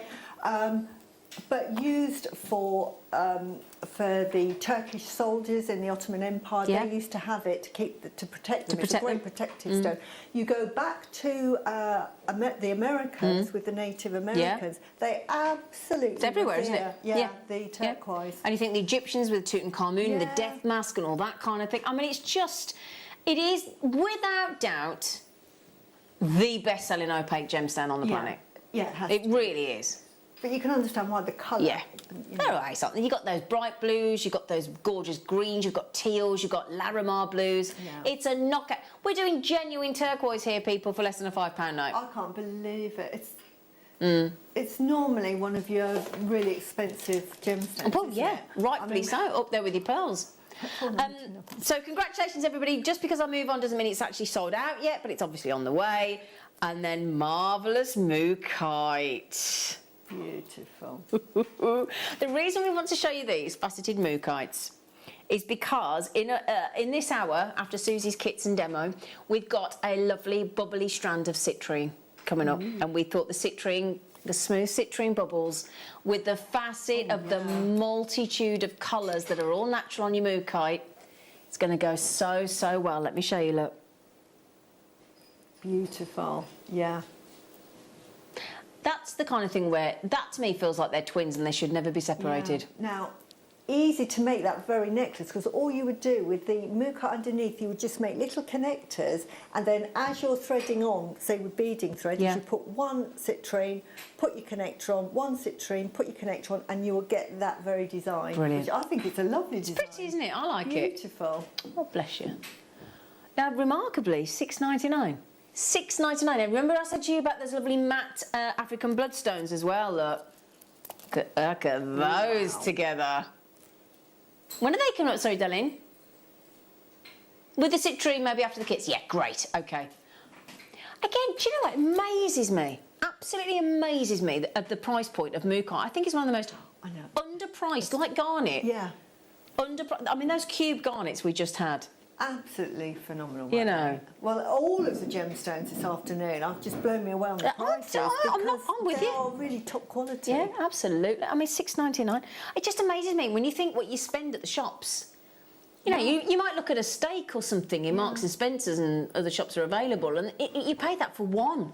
But used for the Turkish soldiers in the Ottoman Empire, they used to have it to protect them. It's a great protective stone. You go back to the Americas with the Native Americans, they absolutely it's everywhere, isn't it? Yeah, the turquoise. And you think the Egyptians with Tutankhamun, the death mask and all that kind of thing. I mean, it is without doubt the best-selling opaque gemstone on the planet. Yeah, it has. It really is. But you can understand why the colour. Yeah. Something. You've got those bright blues, you've got those gorgeous greens, you've got teals, you've got Larimar blues. Yeah. It's a knockout. We're doing genuine turquoise here, people, for less than a £5 note. I can't believe it. It's normally one of your really expensive gemstones. Well, yeah, rightfully so. Up there with your pearls. So congratulations, everybody. Just because I move on doesn't mean it's actually sold out yet, but it's obviously on the way. And then marvellous mookaite. Beautiful. The reason we want to show you these faceted mookites is because in this hour, after Susie's kits and demo, we've got a lovely bubbly strand of citrine coming up, and we thought the smooth citrine bubbles with the facet of the multitude of colours that are all natural on your mookaite, it's going to go so, so well. Let me show you, look. Beautiful, yeah. That's the kind of thing where, that to me feels like they're twins and they should never be separated. Yeah. Now, easy to make that very necklace, because all you would do with the mookaite underneath, you would just make little connectors, and then as you're threading on, say with beading thread, you put one citrine, put your connector on, one citrine, put your connector on, and you will get that very design. Brilliant. Which I think it's a lovely design. It's pretty, isn't it? I like it. Beautiful. Oh, bless you. Now, remarkably, $6.99. $6.99. Now, remember I said to you about those lovely matte African bloodstones as well? Look at those together. When are they coming up? Sorry, darling. With the citrine, maybe after the kits? Yeah, great. Okay. Again, do you know what? It amazes me. Absolutely amazes me at the price point of mookaite. I think it's one of the most underpriced, like garnet. Yeah. I mean, those cube garnets we just had. Absolutely phenomenal. You know. Well, all of the gemstones this afternoon have just blown me away on the prices. I'm with they you. are really top quality. Yeah, absolutely. I mean, $6.99. It just amazes me when you think what you spend at the shops. You know, you might look at a steak or something in Marks and Spencer's, and other shops are available, and you pay that for one.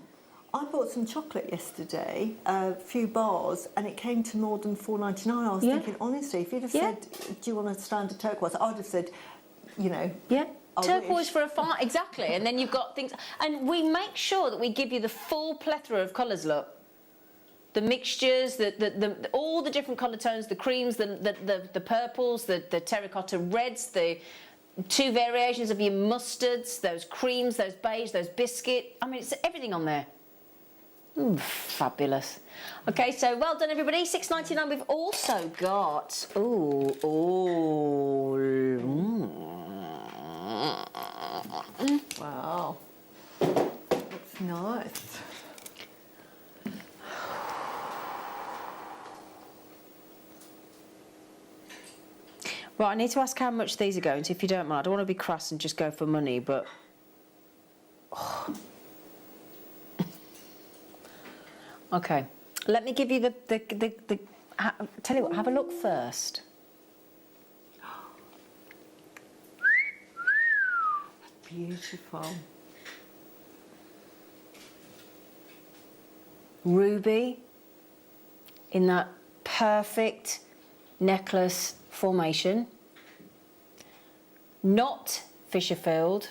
I bought some chocolate yesterday, a few bars, and it came to more than $4.99. I was thinking, honestly, if you'd have said, do you want a standard turquoise? I'd have said, you know. Yeah. Turquoise for a fire, exactly. And then you've got things, and we make sure that we give you the full plethora of colours. Look, the mixtures, all the different colour tones, the creams, the purples, the terracotta reds, the 2 variations of your mustards, those creams, those beige, those biscuit. I mean, it's everything on there. Fabulous. Okay, so well done, everybody. $6.99. We've also got wow, looks nice. Right, I need to ask how much these are going to, if you don't mind. I don't want to be crass and just go for money, but okay, let me give you tell you what, have a look first. Beautiful. Ruby in that perfect necklace formation. Not Fisher filled,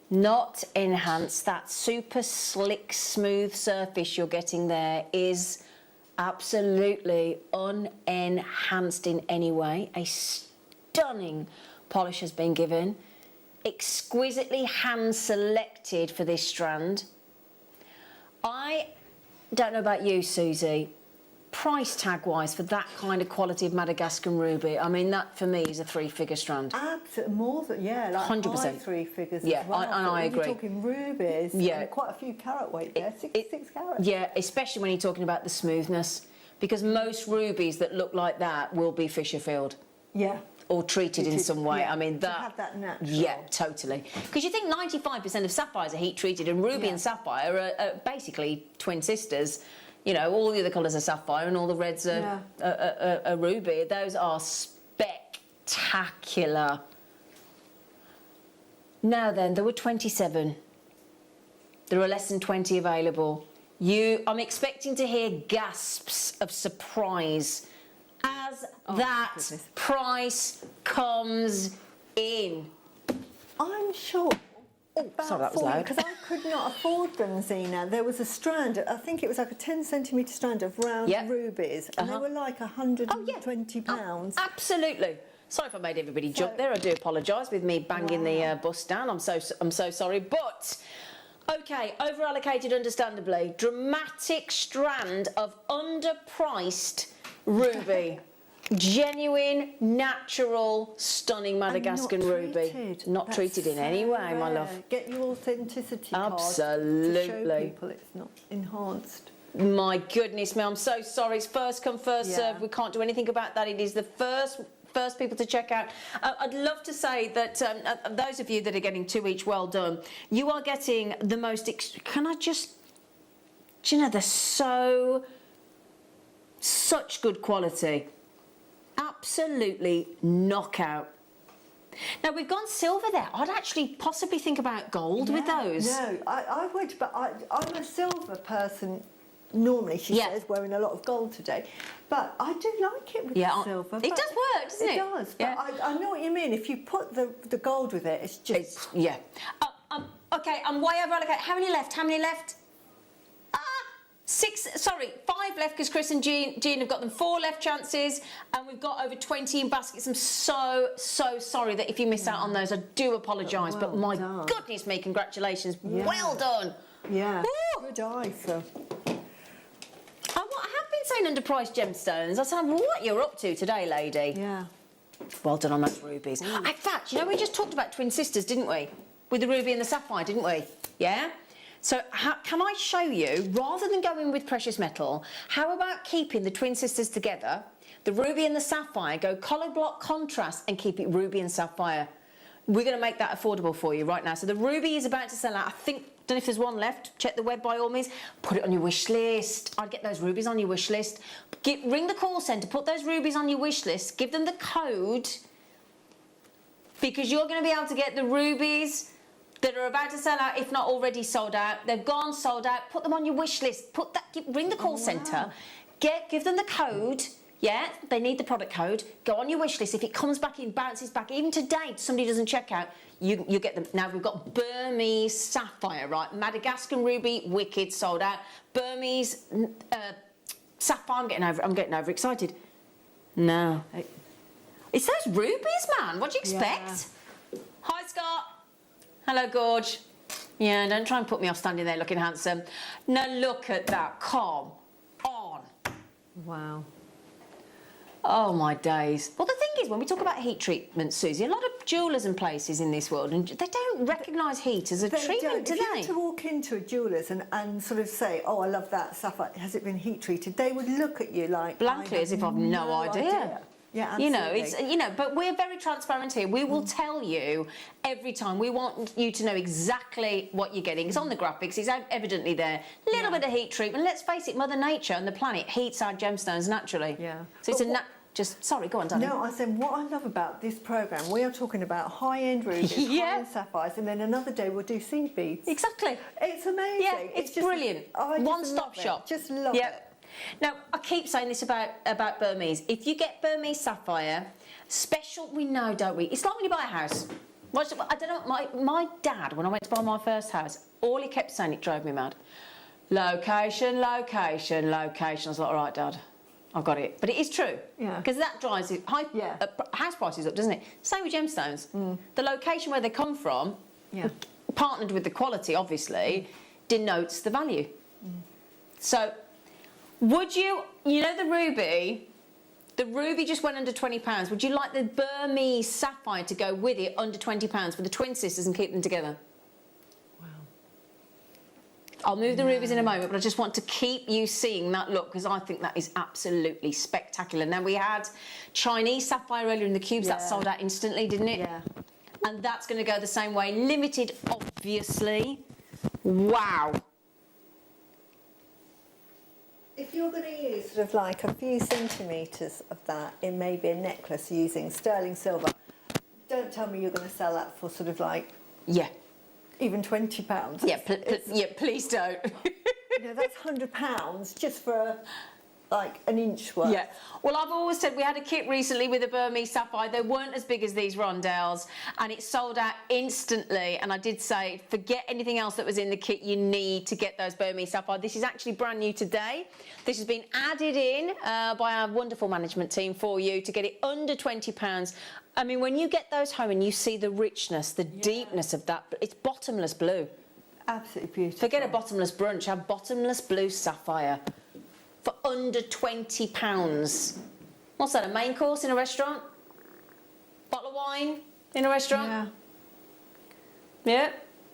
not enhanced. That super slick, smooth surface you're getting there is absolutely unenhanced in any way. A stunning polish has been given, exquisitely hand selected for this strand. I don't know about you, Susie, price tag wise for that kind of quality of Madagascar ruby, I mean, that for me is a 3-figure strand. Absolutely, more than, like 100%. high 3 figures Yeah, as well. and I agree. You're talking rubies, and quite a few carat weight there, 6 carats. Yeah, especially when you're talking about the smoothness, because most rubies that look like that will be Fisher filled. Yeah. Or treated in some way. Yeah, I mean, to have that natural. Yeah, totally. Because you think 95% of sapphires are heat treated, and ruby and sapphire are basically twin sisters. You know, all the other colours are sapphire and all the reds are ruby. Those are spectacular. Now then, there were 27. There are less than 20 available. I'm expecting to hear gasps of surprise as that price comes in. I'm sure. Sorry, that was loud. Because I could not afford them, Zena. There was a strand, I think it was like a 10-centimetre strand of round rubies, and they were like £120. Absolutely. Sorry if I made everybody jump there. I do apologise with me banging the bus down. I'm so sorry. But okay, over allocated, understandably. Dramatic strand of underpriced ruby. Genuine, natural, stunning Madagascar ruby. Not treated in any way, my love. Get your authenticity Absolutely. card to show people it's not enhanced. My goodness me, I'm so sorry. It's first come, first served. We can't do anything about that. It is the first people to check out. I'd love to say that those of you that are getting 2 each, well done. You are getting the most... Can I just... Do you know, they're such good quality. Absolutely knockout. Now, we've gone silver there. I'd actually possibly think about gold with those. No, I would, but I'm a silver person normally, she says, wearing a lot of gold today. But I do like it with the silver. It does work, doesn't it? It does, but I know what you mean. If you put the gold with it, it's just... Okay, I'm way over allocated. How many left? 5 left because Chris and Jean have got them. 4 left chances, and we've got over 20 in baskets. I'm so sorry that if you miss out on those, I do apologise. But my goodness me, congratulations. Yeah. Well done. Yeah. Woo. Good eye, sir. I have been saying underpriced gemstones. I said, what you're up to today, lady? Yeah. Well done on those rubies. In fact, you know, we just talked about twin sisters, didn't we? With the ruby and the sapphire, didn't we? Yeah? So can I show you, rather than going with precious metal, how about keeping the twin sisters together, the ruby and the sapphire, go colour block contrast and keep it ruby and sapphire. we're going to make that affordable for you right now. So the ruby is about to sell out. I think, don't know if there's one left. Check the web by all means. Put it on your wish list. I'd get those rubies on your wish list. Ring the call centre. Put those rubies on your wish list. Give them the code, because you're going to be able to get the rubies that are about to sell out, if not already sold out. They've gone sold out. Put them on your wish list. Ring the call centre. Give them the code. Yeah, they need the product code. Go on your wish list. If it comes back in, bounces back, even today, somebody doesn't check out, you get them. Now we've got Burmese sapphire, right? Madagascar ruby, wicked, sold out. Burmese sapphire. I'm getting overexcited. No, it's those rubies, man. What do you expect? Yeah. Hi, Scott. Hello, Gorge. Yeah, don't try and put me off standing there looking handsome. Now look at that. Come on. Wow. Oh, my days. Well, the thing is, when we talk about heat treatment, Susie, a lot of jewellers and places in this world, and they don't recognise heat as a treatment, do they? If you were to walk into a jeweller's and sort of say, oh, I love that sapphire, has it been heat treated? They would look at you like... blankly, as if I've no idea. Yeah, absolutely. You know, but we're very transparent here. We will tell you every time. We want you to know exactly what you're getting. It's on the graphics. It's evidently there. A little bit of heat treatment. Let's face it, Mother Nature and the planet heats our gemstones naturally. Yeah. So it's sorry, go on, Danny. No, I said what I love about this programme, we are talking about high-end rubies, high-end sapphires, and then another day we'll do seed beads. Exactly. It's amazing. Yeah, it's just brilliant. One-stop shop. Just love it. Now, I keep saying this about Burmese. If you get Burmese sapphire, special, we know, don't we? It's like when you buy a house. I don't know, my dad, when I went to buy my first house, all he kept saying, it drove me mad. Location, location, location. I was like, all right, Dad, I've got it. But it is true. Yeah. Because that drives it, house prices up, doesn't it? Same with gemstones. The location where they come from, partnered with the quality, obviously, denotes the value. So... would you know the ruby just went under £20. Would you like the Burmese sapphire to go with it under £20 for the twin sisters and keep them together? Wow. I'll move the rubies in a moment, but I just want to keep you seeing that look, because I think that is absolutely spectacular. Now, we had Chinese sapphire earlier in the cubes. That sold out instantly, didn't it? Yeah. And that's going to go the same way. Limited, obviously. Wow. If you're going to use sort of like a few centimetres of that in maybe a necklace using sterling silver, don't tell me you're going to sell that for sort of like... even £20. Yeah, please don't. That's £100 just for like an inch worth. Yeah. Well, I've always said we had a kit recently with a Burmese sapphire. They weren't as big as these rondelles, and it sold out instantly. And I did say, forget anything else that was in the kit. You need to get those Burmese sapphire. This is actually brand new today. This has been added in by our wonderful management team for you to get it under £20. I mean, when you get those home and you see the richness, the deepness of that, it's bottomless blue. Absolutely beautiful. Forget a bottomless brunch. Have bottomless blue sapphire for under £20. What's that, a main course in a restaurant? Bottle of wine in a restaurant? Yeah.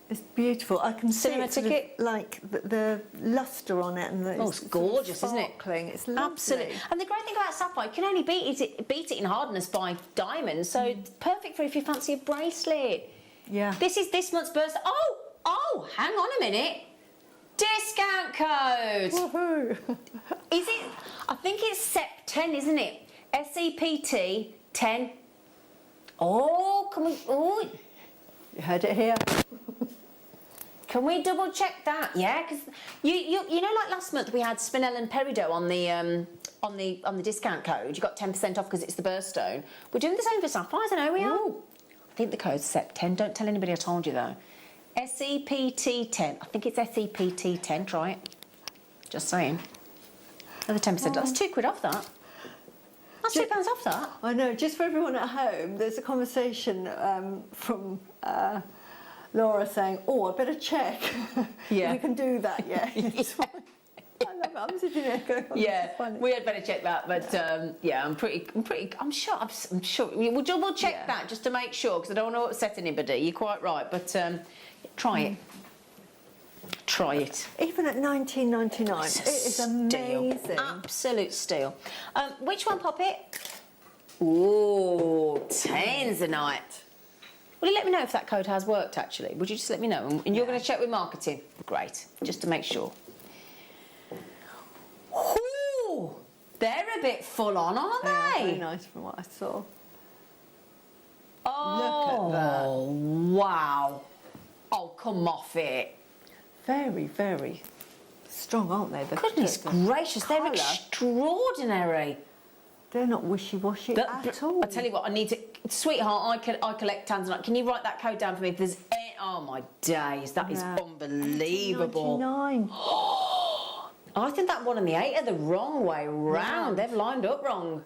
It's beautiful. I can Cinema see ticket? Like the lustre on it. And it's gorgeous, isn't it? It's lovely. Absolutely. And the great thing about sapphire, you can only beat it in hardness by diamonds, so it's perfect for if you fancy a bracelet. Yeah. This is this month's birthday. Oh, hang on a minute. Discount code. Woohoo. Is it? I think it's SEPT10, isn't it? SEPT 10. Oh, can we? Oh, you heard it here. Can we double check that? Yeah, because you know, like last month we had Spinel and Peridot on the discount code. You got 10% off because it's the birthstone. We're doing the same for sapphires, I know we are. I think the code's SEPT10. Don't tell anybody I told you though. SEPT10. I think it's SEPT10. Try it. Just saying. Another 10%. That's £2 off that. That's £2 off that. I know. Just for everyone at home, there's a conversation from Laura saying, "Oh, I better check. Yeah. We can do that. Yeah." It's fine. I love it. I'm sitting there going, "Oh, yeah, this is funny." we had better check that, but I'm sure. We'll double check that just to make sure, because I don't want to upset anybody. You're quite right, but try it. Try it. Even at $19.99, it is amazing. Absolute steal. Which one, Poppet? Ooh, Tanzanite. Will you let me know if that code has worked, actually? Would you just let me know? And you're going to check with marketing? Great, just to make sure. Ooh, they're a bit full on, aren't they? Yeah, very nice from what I saw. Oh, look at that. Wow. Oh, come off it. Very, very strong, aren't they? Goodness gracious, they're extraordinary. They're not wishy-washy at all. I tell you what, I need to... Sweetheart, I collect tanzanite. Can you write that code down for me if there's any... Oh, my days, that is unbelievable. $18.99. I think that 1 and the 8 are the wrong way round. They've lined up wrong.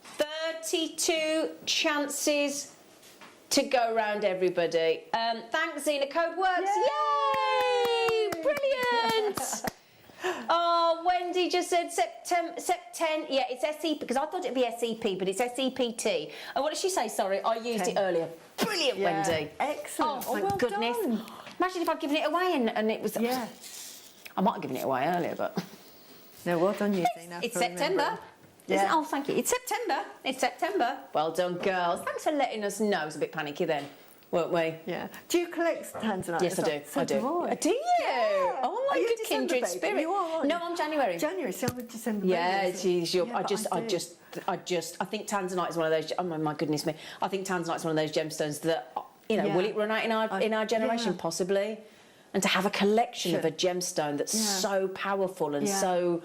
32 chances to go round, everybody. Thanks, Zena. Code works. Yay! Brilliant! Oh, Wendy just said Sept10. Yeah, it's SEP, because I thought it'd be SEP, but it's SEPT. Oh, what did she say? Sorry, I used it earlier. Brilliant, Wendy. Excellent. Oh, thank goodness. Done. Imagine if I'd given it away and it was... Yeah. I might have given it away earlier, but... No, well done, you, Zena. It's September. Yeah. Oh, thank you. It's September. It's September. Well done, girls. Thanks for letting us know. It was a bit panicky then, weren't we? Yeah. Do you collect tanzanite? Yes, I do. So I do. Do you? Yeah. Oh, my Are you good December kindred baby? spirit. You are, aren't No, you? I'm January. January, so I'm a December Yeah, baby. it is. I think tanzanite is one of those. Oh my goodness me! I think tanzanite is one of those gemstones that will it run out in our generation possibly, and to have a collection of a gemstone that's so powerful and so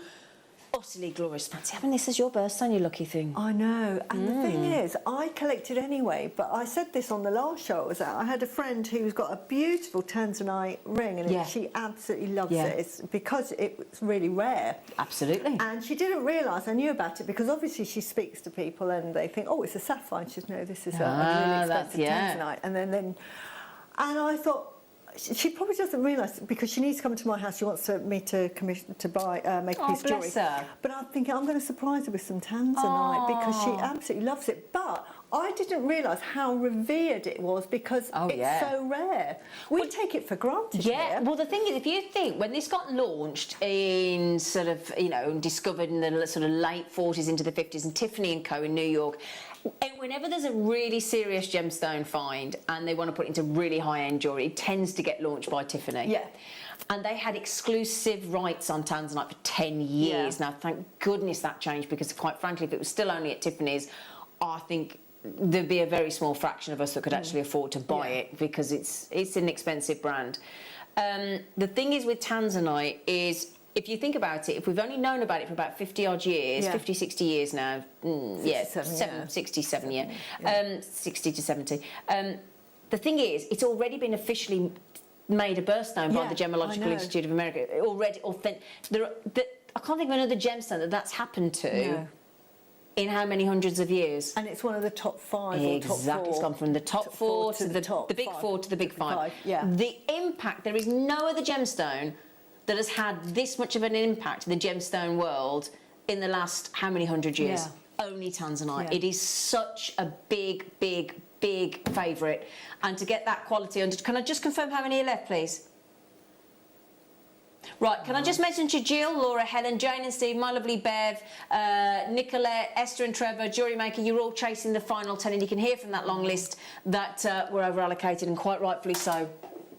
utterly glorious. Fancy having this as your birthstone, you lucky thing. I know. And the thing is, I collected anyway, but I said this on the last show I was at. I had a friend who's got a beautiful tanzanite ring, and she absolutely loves it. It's because it's really rare. Absolutely. And she didn't realise I knew about it, because obviously she speaks to people and they think, oh, it's a sapphire. And she says, no, this is a really expensive tanzanite. And then I thought, she probably doesn't realise, because she needs to come to my house. She wants me to commission to buy make a piece of jewellery. Her. But I'm thinking I'm going to surprise her with some tanzanite because she absolutely loves it. But I didn't realise how revered it was, because it's so rare. We take it for granted. Yeah. Here. Well, the thing is, if you think when this got launched in sort of discovered in the sort of late 40s into the 50s, and Tiffany & Co in New York. And whenever there's a really serious gemstone find and they want to put it into really high-end jewellery, it tends to get launched by Tiffany. Yeah. And they had exclusive rights on tanzanite for 10 years. Now, thank goodness that changed, because quite frankly, if it was still only at Tiffany's, I think there'd be a very small fraction of us that could actually afford to buy it, because it's an expensive brand. The thing is with tanzanite is, if you think about it, if we've only known about it for about 50 odd years, 50, 60 years now, 67 years, 60 to 70. The thing is, it's already been officially made a birthstone by the Gemological Institute of America. Already authentic. I can't think of another gemstone that's happened to in how many hundreds of years. And it's one of the top 5 or top 4. Exactly, it's gone from the top 4 to the big 4 to the big 5. Yeah. The impact, there is no other gemstone that has had this much of an impact in the gemstone world in the last how many hundred years? Only tanzanite. It is such a big favourite. And to get that quality under... Can I just confirm how many are left, please? Right, can I just mention to Jill, Laura, Helen, Jane and Steve, my lovely Bev, Nicolette, Esther and Trevor, Jewellery Maker, you're all chasing the final 10, and you can hear from that long list that we're over-allocated, and quite rightfully so.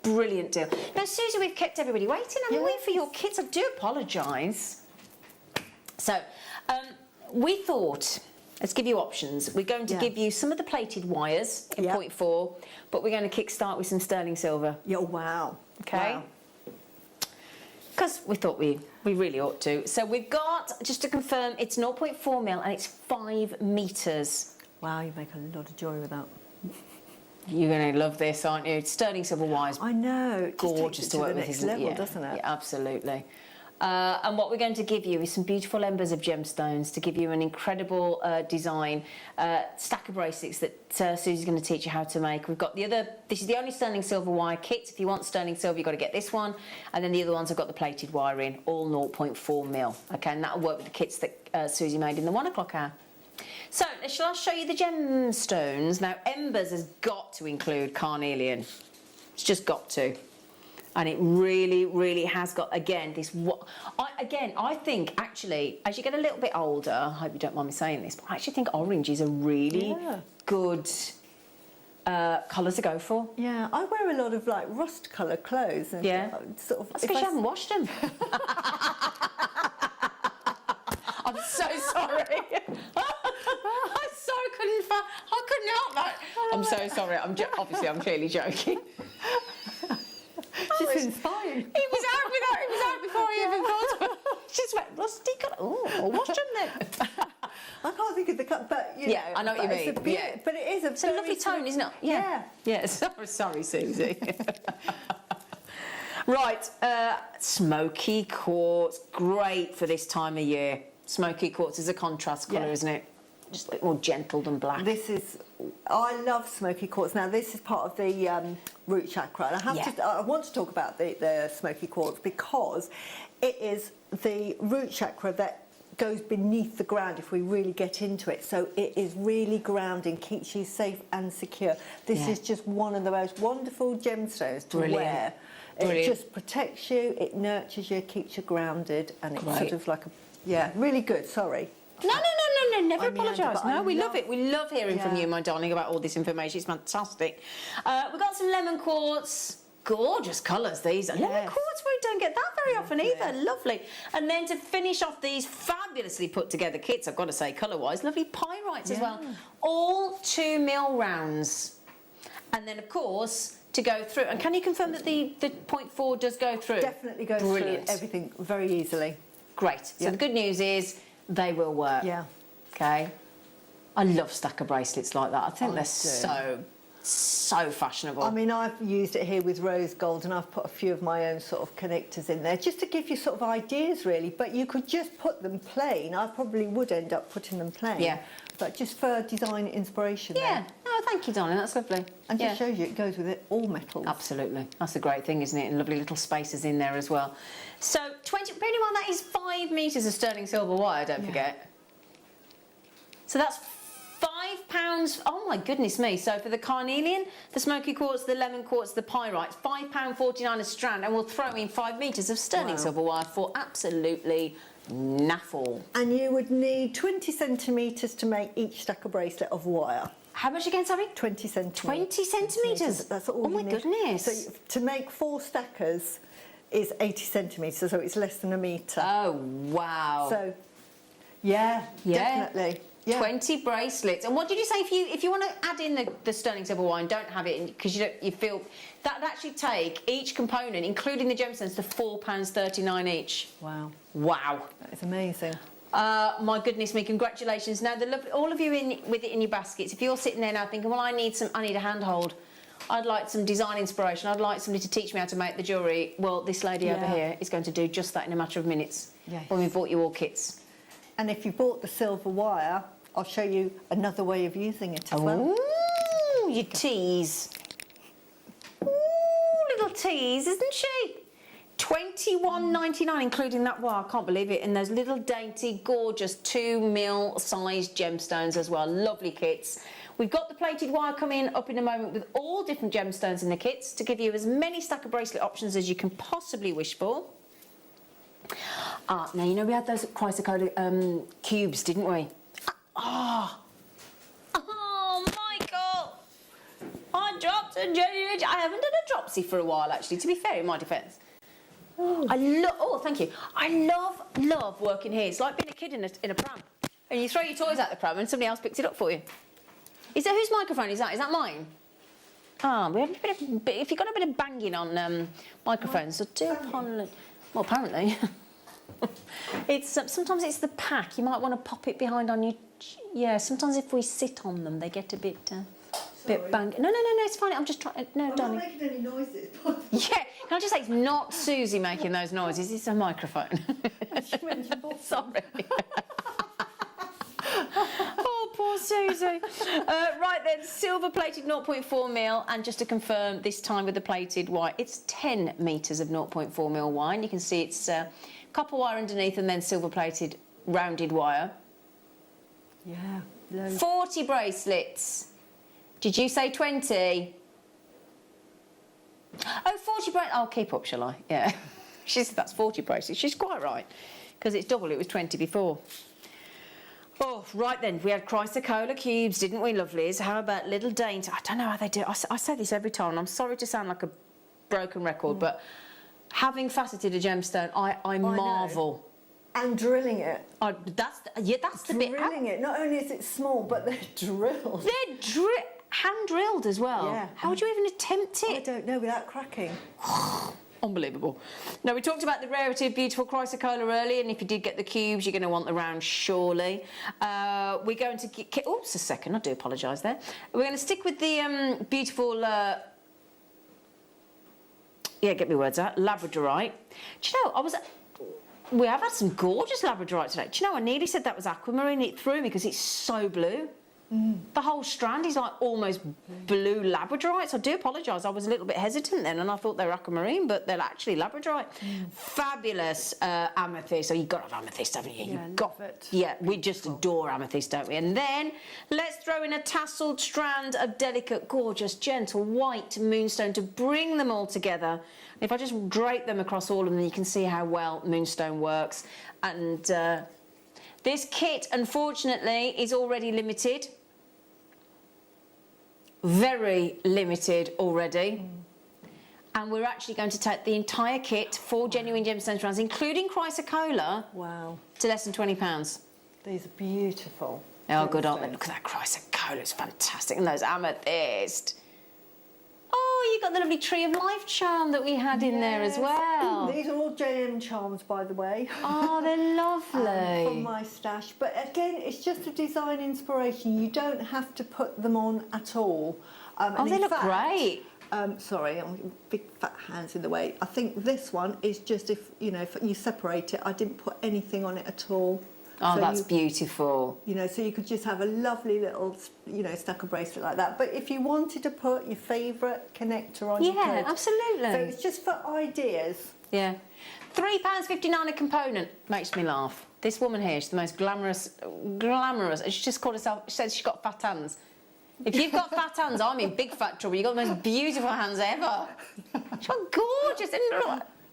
Brilliant deal. Now, Susie, we've kept everybody waiting, haven't we, for your kits? I do apologise. So, we thought, let's give you options. We're going to give you some of the plated wires in 0.4, but we're going to kick-start with some sterling silver. Yeah, wow. Okay? Because we thought we really ought to. So we've got, just to confirm, it's 0.4 mil and it's 5 metres. Wow, you make a lot of jewellery with that. You're going to love this, aren't you? Sterling silver wires. I know. It just gorgeous takes it to work the with, next isn't it? level, doesn't it? Yeah, absolutely. And what we're going to give you is some beautiful embers of gemstones to give you an incredible design stack of bracelets that Susie's going to teach you how to make. We've got this is the only sterling silver wire kit. If you want sterling silver, you've got to get this one. And then the other ones have got the plated wire in, all 0.4 mil. Okay, and that'll work with the kits that Susie made in the 1 o'clock hour. So, shall I show you the gemstones? Now, embers has got to include carnelian. It's just got to. And it really has got, again, this... I think, actually, as you get a little bit older, I hope you don't mind me saying this, but I actually think orange is a really good colours to go for. Yeah, I wear a lot of like rust colour clothes. And sort of. That's because you haven't washed them. I'm so sorry. I couldn't help that. I'm so sorry. Obviously I'm clearly joking. She's inspired. He was out before I even thought of it. She's went rusty colour. Oh, I'll wash them then. I can't think of the colour, but you know, I know what you mean. But it is a lovely tone, isn't it? Yeah. Yeah. Sorry, Susie. Right, smoky quartz, great for this time of year. Smoky quartz is a contrast colour, isn't it? Just a bit more gentle than black. I love smoky quartz. Now this is part of the root chakra, and I want to talk about the smoky quartz because it is the root chakra that goes beneath the ground if we really get into it. So it is really grounding, keeps you safe and secure. This is just one of the most wonderful gemstones to wear. It just protects you, it nurtures you, keeps you grounded, and it's sort of like really good. Sorry. No, never apologise. No, we love it. We love hearing from you, my darling, about all this information. It's fantastic. We've got some lemon quartz. Gorgeous colours, these. Lemon quartz, we don't get that very often either. Lovely. And then to finish off these fabulously put together kits, I've got to say, colour-wise, lovely pyrites as well. All 2 mil rounds. And then, of course, to go through. And can you confirm that the 0.4 does go through? Definitely goes through everything very easily. Great. So the good news is they will work. Yeah. Okay. I love stacker bracelets like that. I think they're so fashionable. I mean, I've used it here with rose gold, and I've put a few of my own sort of connectors in there just to give you sort of ideas, really. But you could just put them plain. I probably would end up putting them plain. Yeah. But just for design inspiration. Yeah. No, thank you, darling. That's lovely. And just shows you it goes with it all metals. Absolutely. That's a great thing, isn't it? And lovely little spaces in there as well. So, bearing in mind that is 5 metres of sterling silver wire, don't forget. So that's £5. Oh my goodness me. So for the carnelian, the smoky quartz, the lemon quartz, the pyrite, £5.49 a strand, and we'll throw in 5 metres of sterling silver wire for absolutely naffle. And you would need 20 centimetres to make each stacker bracelet of wire. How much again, sorry? 20 centimetres. 20 centimetres? That's all you need. Oh my goodness. So to make 4 stackers is 80 centimetres, so it's less than a metre. Oh, wow. So, definitely. Yeah. 20 bracelets. And what did you say if you want to add in the sterling silver wire and don't have it because you feel that would actually take each component, including the gemstones, to £4.39 each. Wow. Wow. That is amazing. My goodness me, congratulations. Now, all of you with it in your baskets, if you're sitting there now thinking, well, I need a handhold, I'd like some design inspiration, I'd like somebody to teach me how to make the jewellery, well, this lady over here is going to do just that in a matter of minutes when we've bought you all kits. And if you bought the silver wire, I'll show you another way of using it as well. Ooh, you tease. Ooh, little tease, isn't she? $21.99, including that wire. I can't believe it. And those little dainty, gorgeous 2 mil sized gemstones as well. Lovely kits. We've got the plated wire coming up in a moment with all different gemstones in the kits to give you as many stacker bracelet options as you can possibly wish for. Now, you know we had those chrysocolla cubes, didn't we? Oh, Michael! I dropped a jelly. I haven't done a dropsy for a while, actually, to be fair, in my defence. Thank you. I love working here. It's like being a kid in a pram. And you throw your toys out the pram and somebody else picks it up for you. Is that whose microphone is that? Is that mine? We have if you've got a bit of banging on microphones, so do apologise. Well, apparently. It's sometimes it's the pack. You might want to pop it behind on you. Yeah, sometimes if we sit on them, they get a bit bang. No, it's fine. I'm just trying. No, darling. I'm not making any noises. Yeah, can I just say it's not Susie making those noises? It's a microphone. Sorry. Oh, poor Susie. Right then, silver-plated 0.4 mil, and just to confirm, this time with the plated wire, it's 10 metres of 0.4 mil wire. And you can see it's copper wire underneath and then silver-plated rounded wire. Yeah. 40 bracelets. Did you say 20? Oh, 40 bracelets. I'll keep up, shall I? Yeah. She said that's 40 bracelets. She's quite right, because it's double. It was 20 before. Oh, right then, we had chrysocolla cubes, didn't we, lovelies? How about little dainty? I don't know how they do it. I say this every time, and I'm sorry to sound like a broken record, but having faceted a gemstone, I marvel. And drilling it. That's the bit. Drilling it. Not only is it small, but they're drilled. They're hand drilled as well. Yeah. How would you even attempt it? I don't know, without cracking. Unbelievable. Now, we talked about the rarity of beautiful chrysocolla earlier, and if you did get the cubes, you're going to want the round, surely. We're going to get... Oops, a second, I do apologise there. We're going to stick with the beautiful... get my words out. Labradorite. Do you know, we have had some gorgeous labradorite today. Do you know, I nearly said that was aquamarine. It threw me because it's so blue. The whole strand is like almost blue labradorite. So I do apologise. I was a little bit hesitant then, and I thought they were aquamarine, but they're actually labradorite. Fabulous amethyst. So you've got to have amethyst, haven't you? Yeah, love it. Yeah, we just adore amethyst, don't we? And then let's throw in a tasselled strand of delicate, gorgeous, gentle white moonstone to bring them all together. If I just drape them across all of them, you can see how well moonstone works. And this kit, unfortunately, is already limited. Very limited already. And we're actually going to take the entire kit, 4 genuine gemstone strands, including chrysocolla, to less than £20. These are beautiful. They are good, aren't they? Look at that chrysocolla, it's fantastic. And those amethyst. Oh, you got the lovely Tree of Life charm that we had in there as well. These are all JM charms, by the way. Oh, they're lovely. From my stash. But again, it's just a design inspiration. You don't have to put them on at all. Oh, they look great. Sorry, I'm big fat hands in the way. I think this one is just if you separate it. I didn't put anything on it at all. Oh, so that's beautiful. So you could just have a lovely little, stucco bracelet like that. But if you wanted to put your favourite connector on, you could. Yeah, absolutely. So it's just for ideas. Yeah. £3.59 a component. Makes me laugh. This woman here, she's the most glamorous, and she just called herself, she says she's got fat hands. If you've got fat hands, I'm in big fat trouble. You've got the most beautiful hands ever. She's got gorgeous,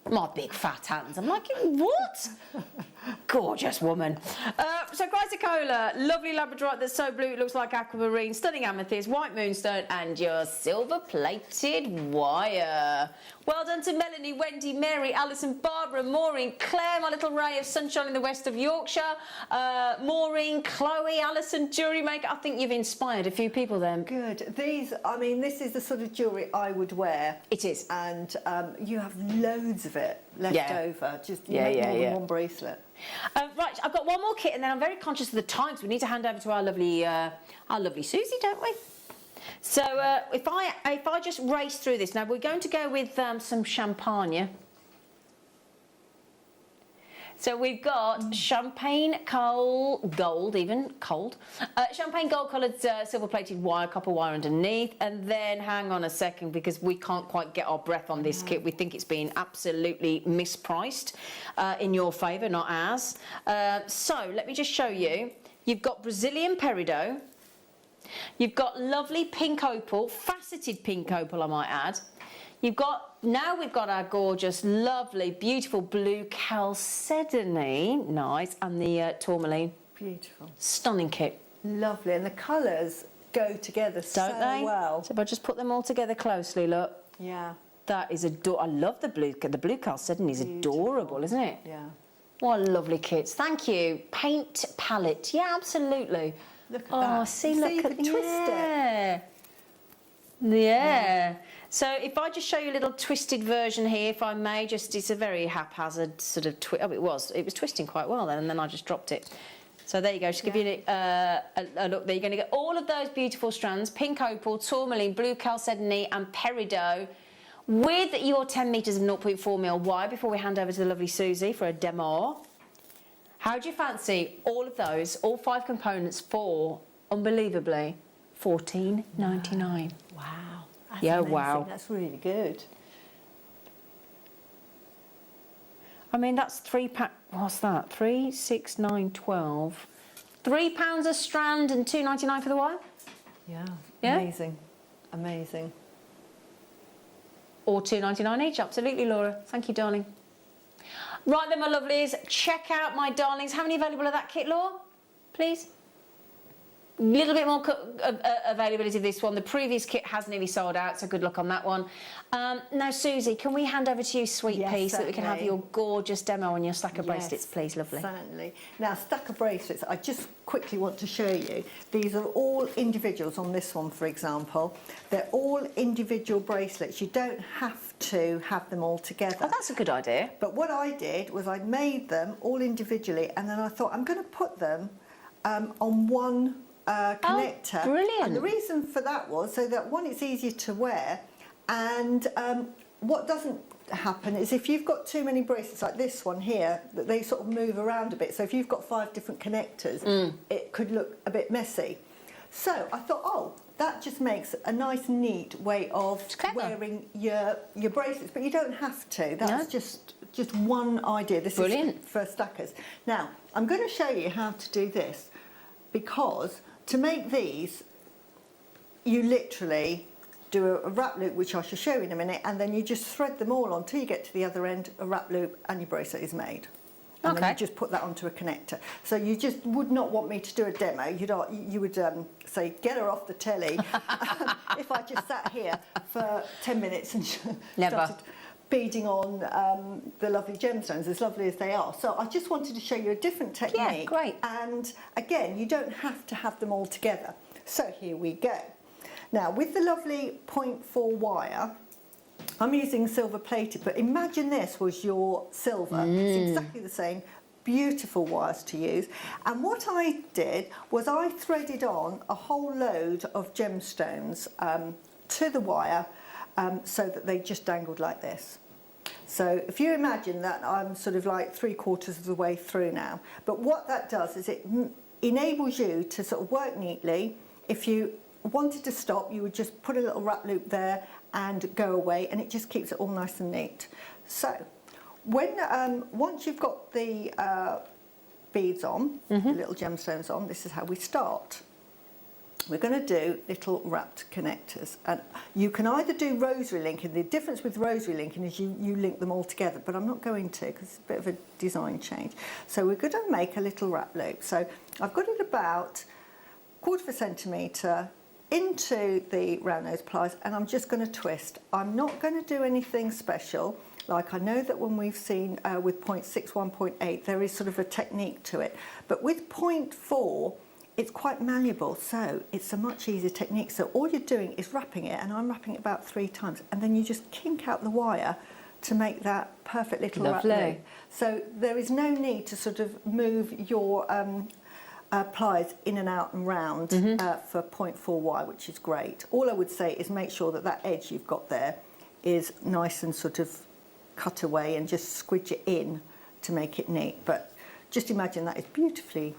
my big fat hands. I'm like, what? Gorgeous woman. So chrysocolla, lovely labradorite that's so blue it looks like aquamarine, stunning amethyst, white moonstone, and your silver-plated wire. Well done to Melanie, Wendy, Mary, Alison, Barbara, Maureen, Claire, my little ray of sunshine in the west of Yorkshire, Maureen, Chloe, Alison, Jewellery Maker. I think you've inspired a few people then. Good. These, this is the sort of jewellery I would wear. It is. And you have loads of it left over. Just make more than one bracelet. Right, I've got one more kit, and then I'm very conscious of the time, because we need to hand over to our lovely Susie, don't we? So if I just race through this, now we're going to go with some champagne. So we've got champagne gold, even cold, champagne gold coloured silver-plated wire, copper wire underneath, and then hang on a second because we can't quite get our breath on this kit. We think it's been absolutely mispriced in your favour, not ours. So let me just show you. You've got Brazilian peridot. You've got lovely pink opal, faceted pink opal, I might add. We've got our gorgeous, lovely, beautiful blue chalcedony, nice, and the tourmaline. Beautiful. Stunning kit. Lovely, and the colours go together so well. So if I just put them all together closely, look. Yeah. That is I love the blue chalcedony is adorable, isn't it? Yeah. What lovely kits. Thank you. Paint palette. Yeah, absolutely. Look at that. Oh, see, look you at can twist it. Yeah. So if I just show you a little twisted version here, if I may, it's a very haphazard sort of twist. Oh, it was twisting quite well then, and then I just dropped it. So there you go, just give you a look there. You're going to get all of those beautiful strands, pink opal, tourmaline, blue chalcedony and peridot, with your 10 metres of 0.4mm wire before we hand over to the lovely Susie for a demo. How do you fancy all of those, all 5 components for, unbelievably, $14.99? Wow. That's amazing. Wow. That's really good. I mean, that's what's that? 3, 6, 9, 12. £3 a strand and $2.99 for the wire? Yeah. Yeah? Amazing. Amazing. Or $2.99 each, absolutely, Laura. Thank you, darling. Right then, my lovelies, check out my darlings. How many available of that kit, Laura? please. A little bit more availability of this one. The previous kit has nearly sold out, so good luck on that one. Now, Susie, can we hand over to you, sweet pea, so that we can have your gorgeous demo on your stacker bracelets, please, lovely. Certainly. Now, stacker bracelets, I just quickly want to show you. These are all individuals on this one, for example. They're all individual bracelets. You don't have to have them all together. Oh, that's a good idea. But what I did was I made them all individually, and then I thought I'm going to put them on one connector. Oh, brilliant. And the reason for that was so that, one, it's easier to wear, and what doesn't happen is if you've got too many bracelets like this one here, that they sort of move around a bit. So if you've got 5 different connectors, it could look a bit messy. So I thought, oh, that just makes a nice, neat way of wearing your bracelets, but you don't have to. That's just one idea. This is for stackers. Now, I'm going to show you how to do this, because to make these, you literally do a wrap loop, which I shall show you in a minute, and then you just thread them all on till you get to the other end, a wrap loop, and your bracelet is made. And then you just put that onto a connector. So you just would not want me to do a demo. You would say, get her off the telly. If I just sat here for 10 minutes and started beading on the lovely gemstones, as lovely as they are. So I just wanted to show you a different technique. Yeah, great. And again, you don't have to have them all together. So here we go. Now, with the lovely 0.4 wire, I'm using silver plated, but imagine this was your silver. It's exactly the same. Beautiful wires to use. And what I did was I threaded on a whole load of gemstones to the wire so that they just dangled like this. So if you imagine that I'm sort of like 3/4 of the way through now. But what that does is it enables you to sort of work neatly. If you wanted to stop, you would just put a little wrap loop there and go away, and it just keeps it all nice and neat. So when once you've got the beads on, the little gemstones on, this is how we start. We're going to do little wrapped connectors, and you can either do rosary linking. The difference with rosary linking is you link them all together, but I'm not going to, because it's a bit of a design change. So we're going to make a little wrap loop. So I've got it about 1/4 centimetre into the round nose pliers, and I'm just going to twist. I'm not going to do anything special. Like I know that when we've seen with 0.6, 1.8, there is sort of a technique to it. But with 0.4, it's quite malleable, so it's a much easier technique. So all you're doing is wrapping it, and I'm wrapping it about 3 times, and then you just kink out the wire to make that perfect little wrap loop. So there is no need to sort of move your pliers in and out and round for 0.4 wire, which is great. All I would say is make sure that that edge you've got there is nice and sort of cut away, and just squidge it in to make it neat. But just imagine that is beautifully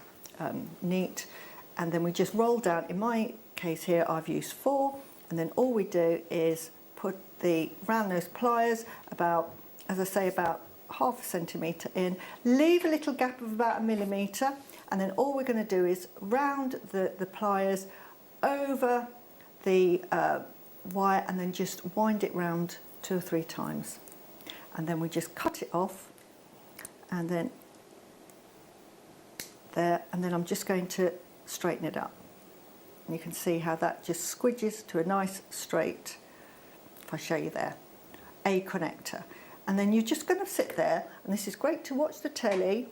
neat. And then we just roll down. In my case here, I've used 4, and then all we do is put the round nose pliers about, as I say, about 1/2 centimetre in, leave a little gap of about 1 millimetre, and then all we're going to do is round the pliers over the wire, and then just wind it round 2 or 3 times. And then we just cut it off, and then there, and then I'm just going to straighten it up. And you can see how that just squidges to a nice straight, if I show you there, A connector. And then you're just going to sit there, and this is great to watch the telly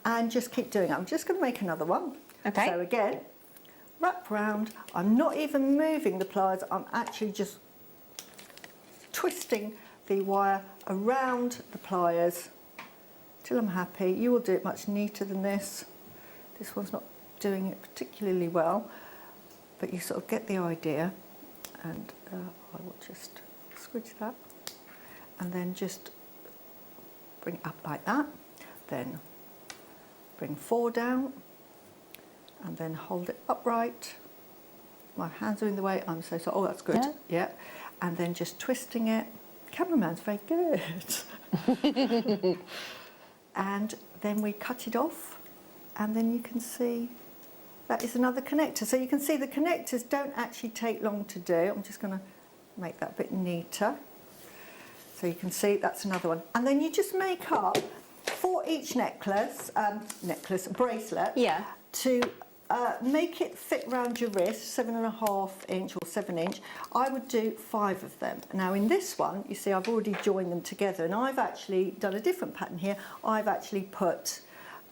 and just keep doing it. I'm just going to make another one. Okay. So again, wrap round. I'm not even moving the pliers, I'm actually just twisting the wire around the pliers till I'm happy. You will do it much neater than this. This one's not doing it particularly well, but you sort of get the idea. And I will just squidge that, and then just bring it up like that. Then bring 4 down, and then hold it upright. My hands are in the way, I'm so sorry. Oh, that's good. Yeah. And then just twisting it. Cameraman's very good. And then we cut it off, and then you can see that is another connector. So you can see the connectors don't actually take long to do. I'm just going to make that a bit neater. So you can see that's another one. And then you just make up for each bracelet, to make it fit around your wrist, 7.5 inch or 7 inch, I would do 5 of them. Now in this one, you see I've already joined them together, and I've actually done a different pattern here. I've actually put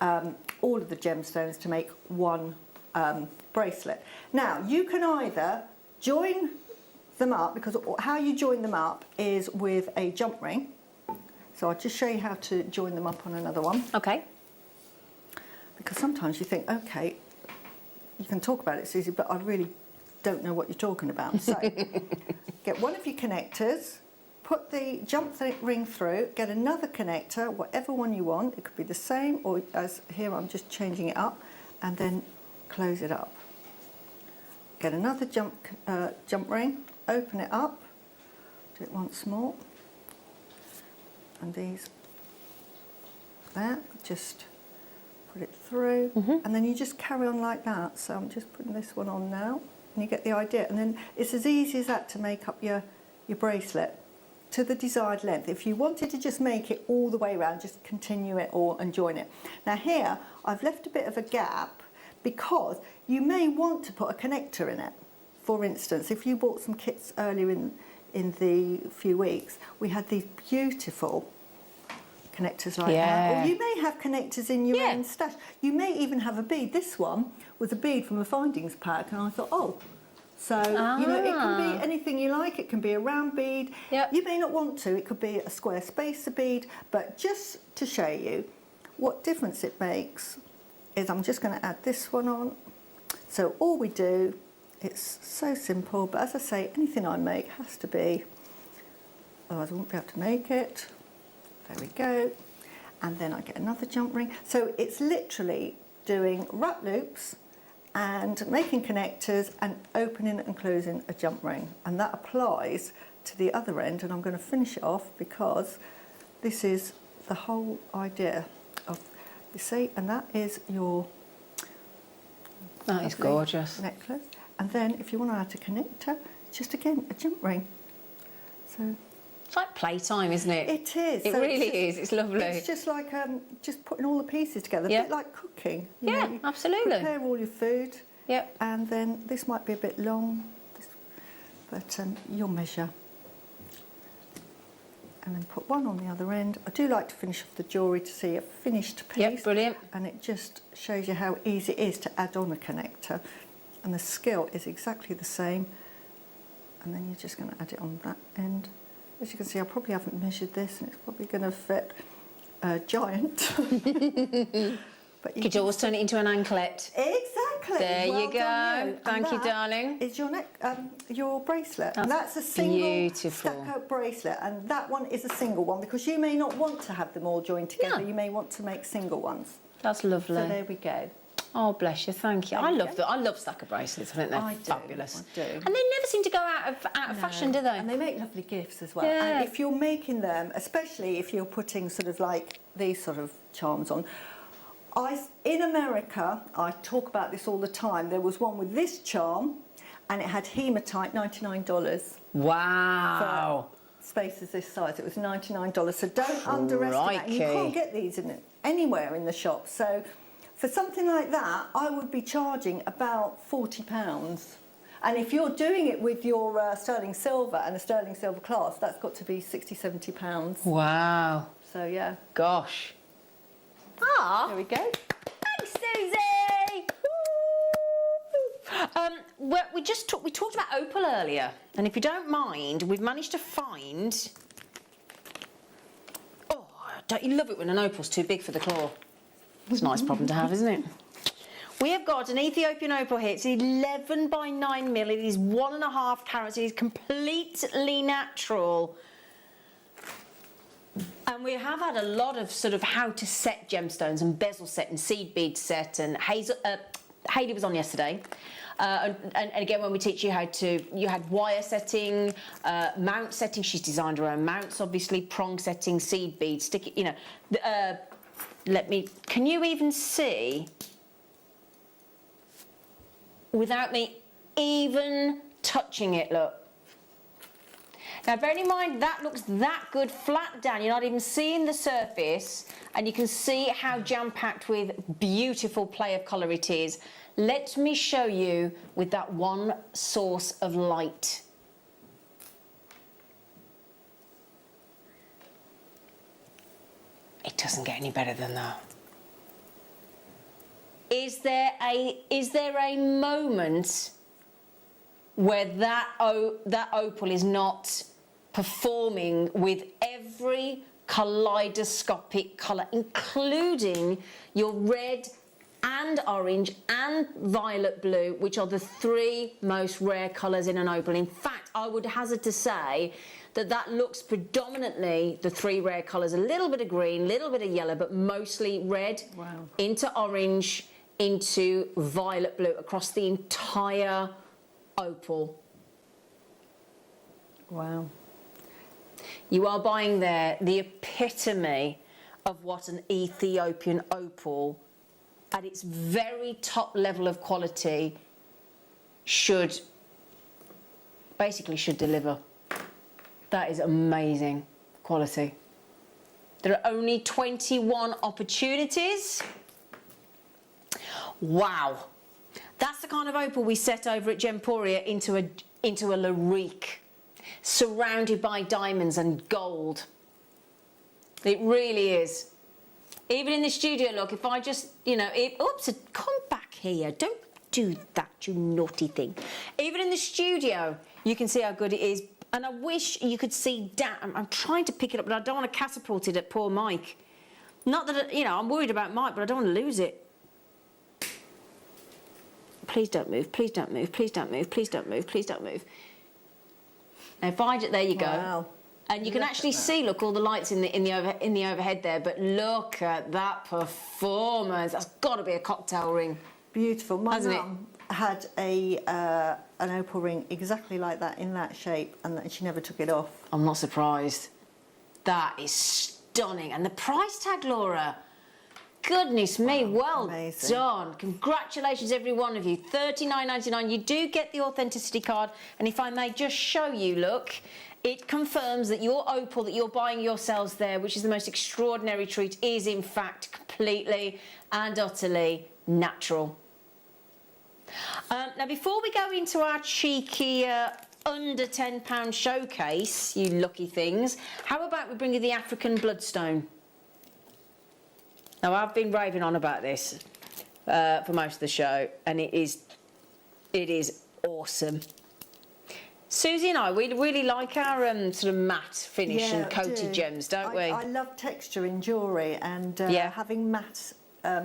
all of the gemstones to make one bracelet. Now you can either join them up, because how you join them up is with a jump ring. So I'll just show you how to join them up on another one. Okay. Because sometimes you think, okay, you can talk about it, Susie, but I really don't know what you're talking about. So get one of your connectors, put the jump ring through, get another connector, whatever one you want. It could be the same, or as here I'm just changing it up, and then close it up. Get another jump ring, open it up, do it once more, and these there, just put it through, and then you just carry on like that. So I'm just putting this one on now, and you get the idea. And then it's as easy as that to make up your bracelet to the desired length. If you wanted to just make it all the way around, just continue it all and join it. Now here I've left a bit of a gap because you may want to put a connector in it. For instance, if you bought some kits earlier in the few weeks, we had these beautiful connectors like that. Or you may have connectors in your own stash. You may even have a bead. This one was a bead from a findings pack, and I thought, oh, so you know, it can be anything you like. It can be a round bead. You may not want to. It could be a square spacer bead, but just to show you what difference it makes is I'm just going to add this one on. So all we do, it's so simple, but as I say, anything I make has to be, otherwise I won't be able to make it. There we go. And then I get another jump ring. So it's literally doing wrap loops and making connectors and opening and closing a jump ring. And that applies to the other end, and I'm going to finish it off because this is the whole idea of, you see, and that is your that is gorgeous necklace. And then if you want to add a connector, just again a jump ring. So it's like playtime, isn't it? It is. It really is. It's lovely. It's just like just putting all the pieces together, a bit like cooking. You know, you absolutely. Prepare all your food. Yep. And then this might be a bit long, but you'll measure. And then put one on the other end. I do like to finish off the jewellery to see a finished piece. Yep, brilliant. And it just shows you how easy it is to add on a connector. And the skill is exactly the same. And then you're just going to add it on that end. As you can see, I probably haven't measured this, and it's probably going to fit a giant. But you could always turn it into an anklet. Exactly. There you go. Thank you, darling. It's your your bracelet. That's and that's a single beautiful stucco bracelet, and that one is a single one because you may not want to have them all joined together. Yeah. You may want to make single ones. That's lovely. So there we go. Oh, bless you, thank you. I love stacker bracelets. I think they're fabulous. I do. And they never seem to go out of fashion, do they? And they make lovely gifts as well. Yeah. And if you're making them, especially if you're putting sort of like these sort of charms on, in America, I talk about this all the time, there was one with this charm and it had hematite, $99. Wow. For spaces this size, it was $99. So don't underestimate. And you can't get these anywhere in the shop. So for something like that, I would be charging about £40. And if you're doing it with your sterling silver and a sterling silver class, that's got to be £60, £70. Wow. So yeah. Gosh. Ah. There we go. Thanks, Susie. We talked about opal earlier, and if you don't mind, we've managed to find. Oh, don't you love it when an opal's too big for the claw? It's a nice problem to have, isn't it? We have got an Ethiopian opal here. It's 11 by 9 mil. It is 1.5 carats. It is completely natural. And we have had a lot of sort of how to set gemstones and bezel set and seed bead set, and Hayley was on yesterday. And again, when we teach you how to, you had wire setting, mount setting. She's designed her own mounts, obviously, prong setting, seed beads, stick it, you know. Can you even see, without me even touching it, look. Now, bearing in mind, that looks that good flat down. You're not even seeing the surface, and you can see how jam-packed with beautiful play of colour it is. Let me show you with that one source of light. It doesn't get any better than that. Is there a moment where that opal is not performing with every kaleidoscopic colour, including your red and orange and violet blue, which are the three most rare colours in an opal. In fact, I would hazard to say that looks predominantly the three rare colours, a little bit of green, a little bit of yellow, but mostly red into orange, into violet blue across the entire opal. Wow. You are buying there the epitome of what an Ethiopian opal at its very top level of quality should deliver. That is amazing quality. There are only 21 opportunities. Wow. That's the kind of opal we set over at Gemporia into a Larique, surrounded by diamonds and gold. It really is. Even in the studio, look, if I just, oops, come back here. Don't do that, you naughty thing. Even in the studio, you can see how good it is. And I wish you could see down. I'm trying to pick it up, but I don't want to catapult it at poor Mike. Not that, I'm worried about Mike, but I don't want to lose it. Please don't move, please don't move, please don't move, please don't move, please don't move. Now, if I just, there you go. Wow. And you can actually see, look, all the lights in the overhead there, but look at that performance. That's got to be a cocktail ring. Beautiful. My mum had an opal ring exactly like that, in that shape, and she never took it off. I'm not surprised. That is stunning. And the price tag, Laura. Goodness me, well done. Congratulations, every one of you. $39.99. You do get the authenticity card. And if I may just show you, look, it confirms that your opal that you're buying yourselves there, which is the most extraordinary treat, is in fact completely and utterly natural. Now, before we go into our cheeky under £10 showcase, you lucky things, how about we bring you the African bloodstone? Now, I've been raving on about this for most of the show, and it is awesome. Susie and I, we really like our sort of matte finish and coated gems, don't we? I love texture in jewellery, and having matte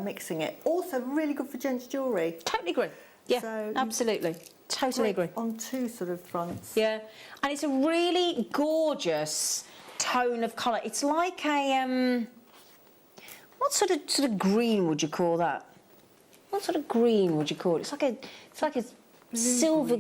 mixing it. Also really good for gents' jewellery. Totally agree. Yeah, so absolutely. Totally agree. On two sort of fronts. Yeah, and it's a really gorgeous tone of colour. It's like a... what sort of green would you call that? What sort of green would you call it? It's like a silver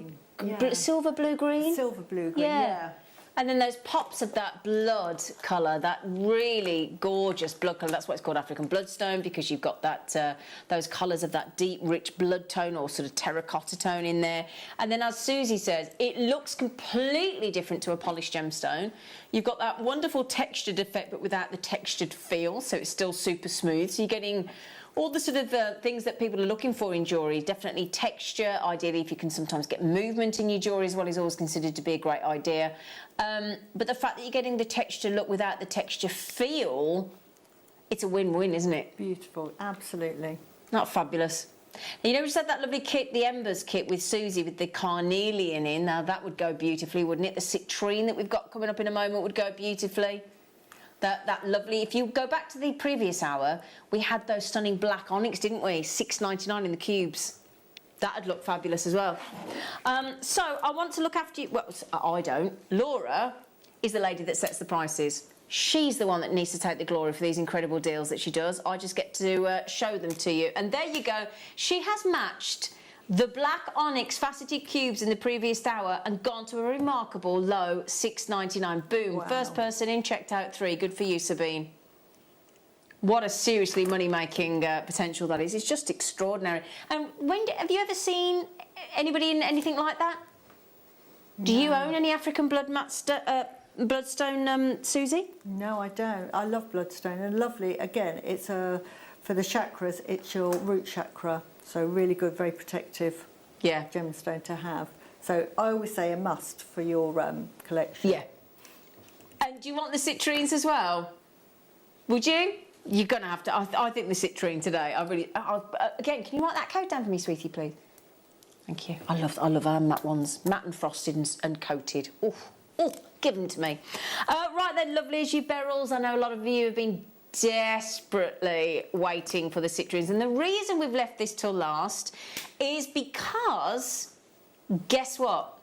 blue green. Silver blue green. Yeah. And then those pops of that blood colour, that really gorgeous blood colour. That's why it's called African bloodstone, because you've got that those colours of that deep, rich blood tone or sort of terracotta tone in there. And then, as Susie says, it looks completely different to a polished gemstone. You've got that wonderful textured effect, but without the textured feel, so it's still super smooth. So you're getting all the sort of things that people are looking for in jewellery. Definitely texture. Ideally, if you can sometimes get movement in your jewellery as well, is always considered to be a great idea. But the fact that you're getting the texture look without the texture feel, it's a win-win, isn't it? Beautiful, absolutely. Not fabulous. And you know, we just had that lovely kit, the Embers kit with Susie with the carnelian in. Now, that would go beautifully, wouldn't it? The citrine that we've got coming up in a moment would go beautifully. That lovely, if you go back to the previous hour, we had those stunning black onyx, didn't we? $6.99 in the cubes. That'd look fabulous as well. So I want to look after you. Well, I don't. Laura is the lady that sets the prices. She's the one that needs to take the glory for these incredible deals that she does. I just get to show them to you. And there you go. She has matched the black onyx faceted cubes in the previous hour and gone to a remarkable low $6.99. Boom. Wow. First person in, checked out 3. Good for you, Sabine. What a seriously money-making potential that is. It's just extraordinary. And have you ever seen anybody in anything like that? Do you own any African bloodstone, Susie? No, I don't. I love bloodstone, and lovely. Again, it's for the chakras. It's your root chakra, so really good, very protective. Yeah. Gemstone to have. So I always say a must for your collection. Yeah. And do you want the citrines as well? Would you? You're gonna have to. I think the citrine today. Again, can you write that code down for me, sweetie, please? Thank you. I love our matte ones, matte and frosted and coated. Oh, give them to me. Right then, lovelies, you beryls. I know a lot of you have been desperately waiting for the citrines, and the reason we've left this till last is because, guess what?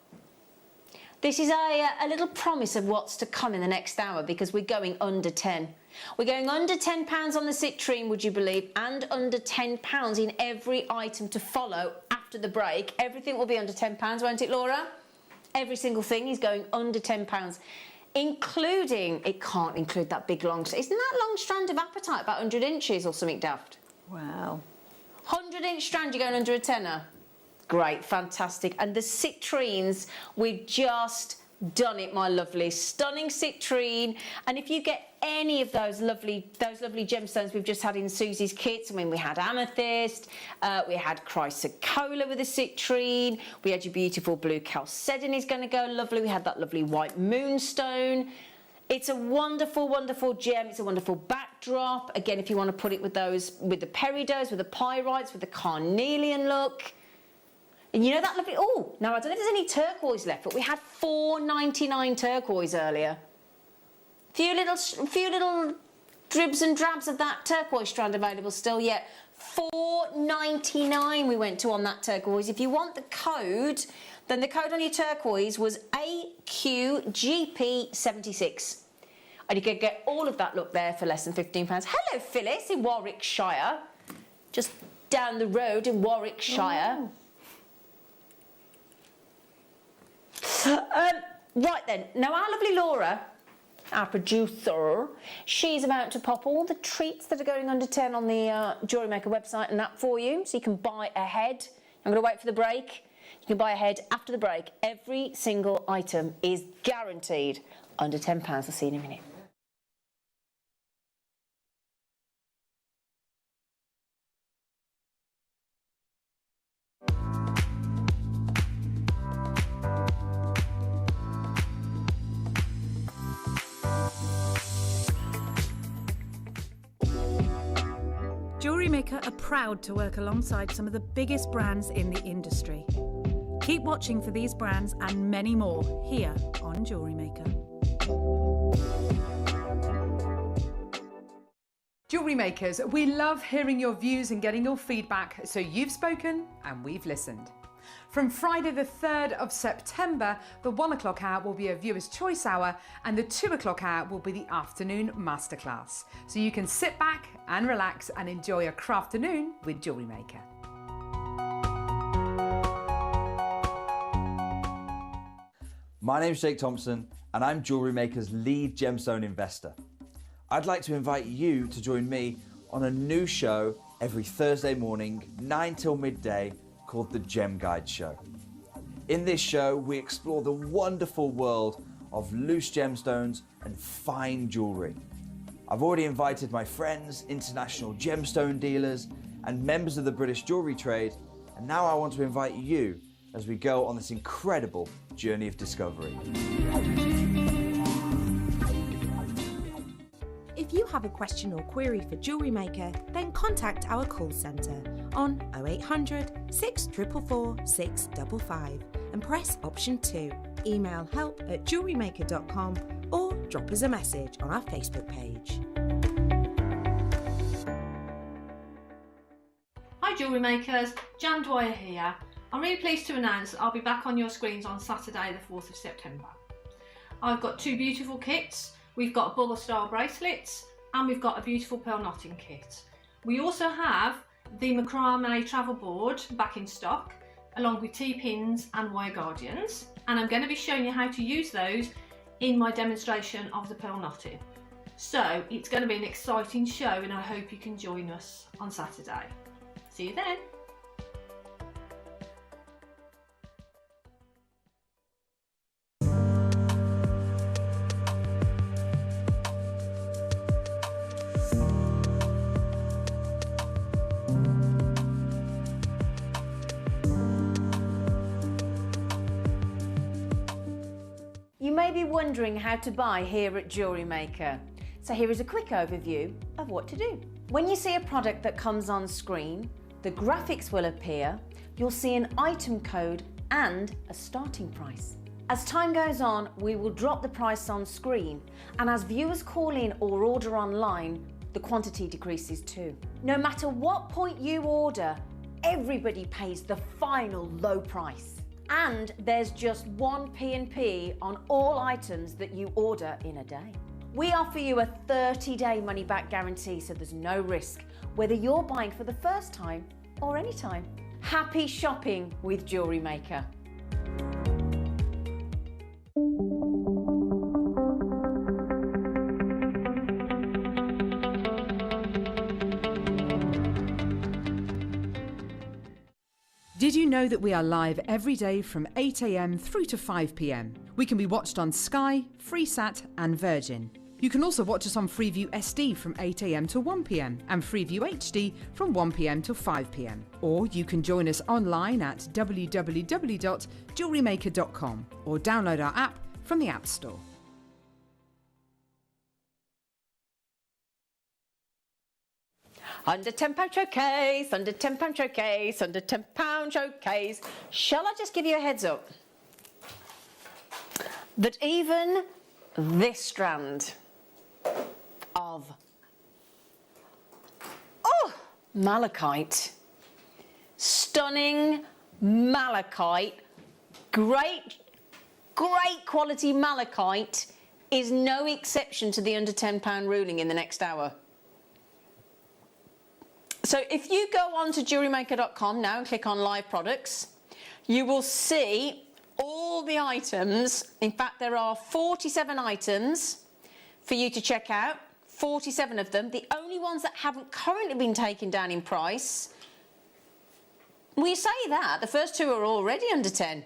This is a little promise of what's to come in the next hour, because we're going under 10. We're going under £10 on the citrine, would you believe, and under £10 in every item to follow after the break. Everything will be under £10, won't it, Laura? Every single thing is going under £10, including, it can't include that big long, isn't that long strand of apatite about 100 inches or something daft? Wow. 100-inch strand, you're going under a tenner. Great, fantastic. And the citrines, we've just done it, my lovely. Stunning citrine. And if you get any of those lovely gemstones we've just had in Susie's kits, I mean, we had amethyst, we had chrysocolla with a citrine, we had your beautiful blue chalcedony is going to go lovely, we had that lovely white moonstone. It's a wonderful, wonderful gem. It's a wonderful backdrop. Again, if you want to put it with those, with the peridots, with the pyrites, with the carnelian look. And you know that lovely, oh, now I don't know if there's any turquoise left, but we had $4.99 turquoise earlier. Few little dribs and drabs of that turquoise strand available still yet. $4.99 we went to on that turquoise. If you want the code, then the code on your turquoise was AQGP76. And you could get all of that look there for less than £15. Hello, Phyllis in Warwickshire. Just down the road in Warwickshire. Oh. Right then, now our lovely Laura, our producer, she's about to pop all the treats that are going under 10 on the Jewellery Maker website and that for you, so you can buy ahead. I'm going to wait for the break. You can buy ahead after the break. Every single item is guaranteed under £10. I'll see you in a minute. Jewellery Maker are proud to work alongside some of the biggest brands in the industry. Keep watching for these brands and many more here on Jewellery Maker. Jewellery Makers, we love hearing your views and getting your feedback, so you've spoken and we've listened. From Friday the 3rd of September, the 1 o'clock hour will be a viewer's choice hour and the 2 o'clock hour will be the afternoon masterclass. So you can sit back and relax and enjoy a crafternoon with Jewellery Maker. My name's Jake Thompson and I'm Jewellery Maker's lead gemstone investor. I'd like to invite you to join me on a new show every Thursday morning, 9 till midday, called the Gem Guide Show. In this show, we explore the wonderful world of loose gemstones and fine jewellery. I've already invited my friends, international gemstone dealers, and members of the British jewellery trade, and now I want to invite you as we go on this incredible journey of discovery. If you have a question or query for Jewellery Maker, then contact our call centre on 0800 644 655 and press option 2. Email help@jewellerymaker.com or drop us a message on our Facebook page. Hi Jewellery Makers, Jan Dwyer here. I'm really pleased to announce I'll be back on your screens on Saturday the 4th of September. I've got 2 beautiful kits. We've got bubble style bracelets and we've got a beautiful pearl knotting kit. We also have the macrame travel board back in stock, along with T-pins and wire guardians, and I'm going to be showing you how to use those in my demonstration of the pearl knotting. So it's going to be an exciting show and I hope you can join us on Saturday. See you then. may be wondering how to buy here at Jewellery Maker. So here is a quick overview of what to do. When you see a product that comes on screen, the graphics will appear, you'll see an item code and a starting price. As time goes on, we will drop the price on screen, and as viewers call in or order online, the quantity decreases too. No matter what point you order, everybody pays the final low price. And there's just one P&P on all items that you order in a day. We offer you a 30-day money-back guarantee, so there's no risk, whether you're buying for the first time or any time. Happy shopping with Jewellery Maker. Did you know that we are live every day from 8 AM through to 5 PM? We can be watched on Sky, Freesat and Virgin. You can also watch us on Freeview SD from 8 AM to 1 PM and Freeview HD from 1 PM to 5 PM. Or you can join us online at www.jewellerymaker.com or download our app from the App Store. Under £10 showcase, under £10 showcase, under £10 showcase. Shall I just give you a heads up that even this strand of malachite, stunning malachite, great quality malachite, is no exception to the under £10 ruling in the next hour. So if you go on to jewellerymaker.com now and click on live products, you will see all the items. In fact, there are 47 items for you to check out, 47 of them. The only ones that haven't currently been taken down in price, we say that, the first two are already under 10.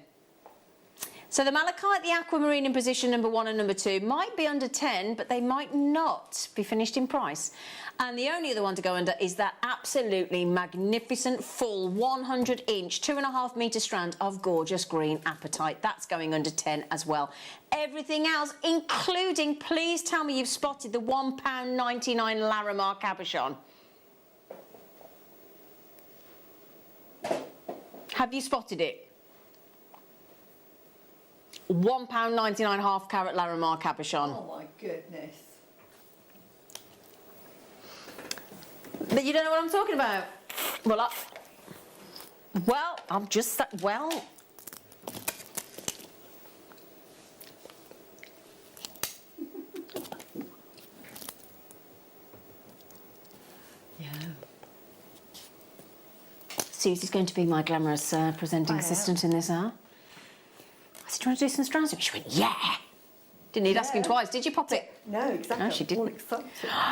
So the malachite, the aquamarine in position number 1 and number 2 might be under 10, but they might not be finished in price. And the only other one to go under is that absolutely magnificent full 100-inch, 2.5 metre strand of gorgeous green apatite. That's going under 10 as well. Everything else, including, please tell me you've spotted the £1.99 Larimar cabochon. Have you spotted it? £1.99 half carat Larimar cabochon. Oh my goodness. But you don't know what I'm talking about. I'm just that, Yeah. Susie's going to be my glamorous presenting assistant in this hour. I said, do you want to do some strands? She went, yeah. Didn't need asking twice, did you, Pop it? No, exactly. No, she didn't. All excited.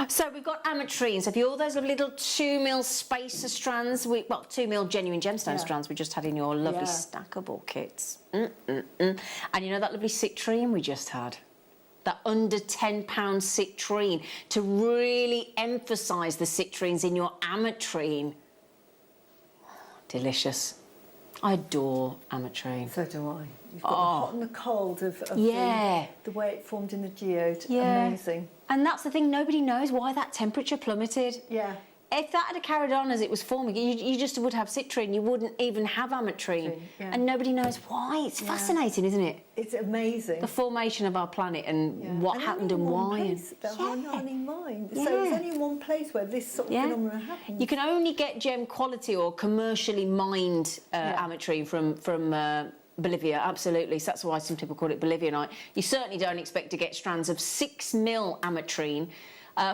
So we've got ametrine. So if you all those lovely little 2mm spacer strands, 2mm genuine gemstone strands we just had in your lovely stackable kits. And you know that lovely citrine we just had? That under £10 citrine, to really emphasise the citrines in your ametrine. Delicious. I adore ametrine. So do I. You've got the hot and the cold of the way it formed in the geode. Yeah. Amazing. And that's the thing, nobody knows why that temperature plummeted. Yeah. If that had carried on as it was forming, you just would have citrine, you wouldn't even have ametrine. And nobody knows why. It's fascinating, isn't it? It's amazing. The formation of our planet and what happened and why. So it's only in one place where this sort of phenomenon happens. You can only get gem quality or commercially mined ametrine from Bolivia, absolutely. So that's why some people call it Bolivianite. You certainly don't expect to get strands of 6mm ametrine,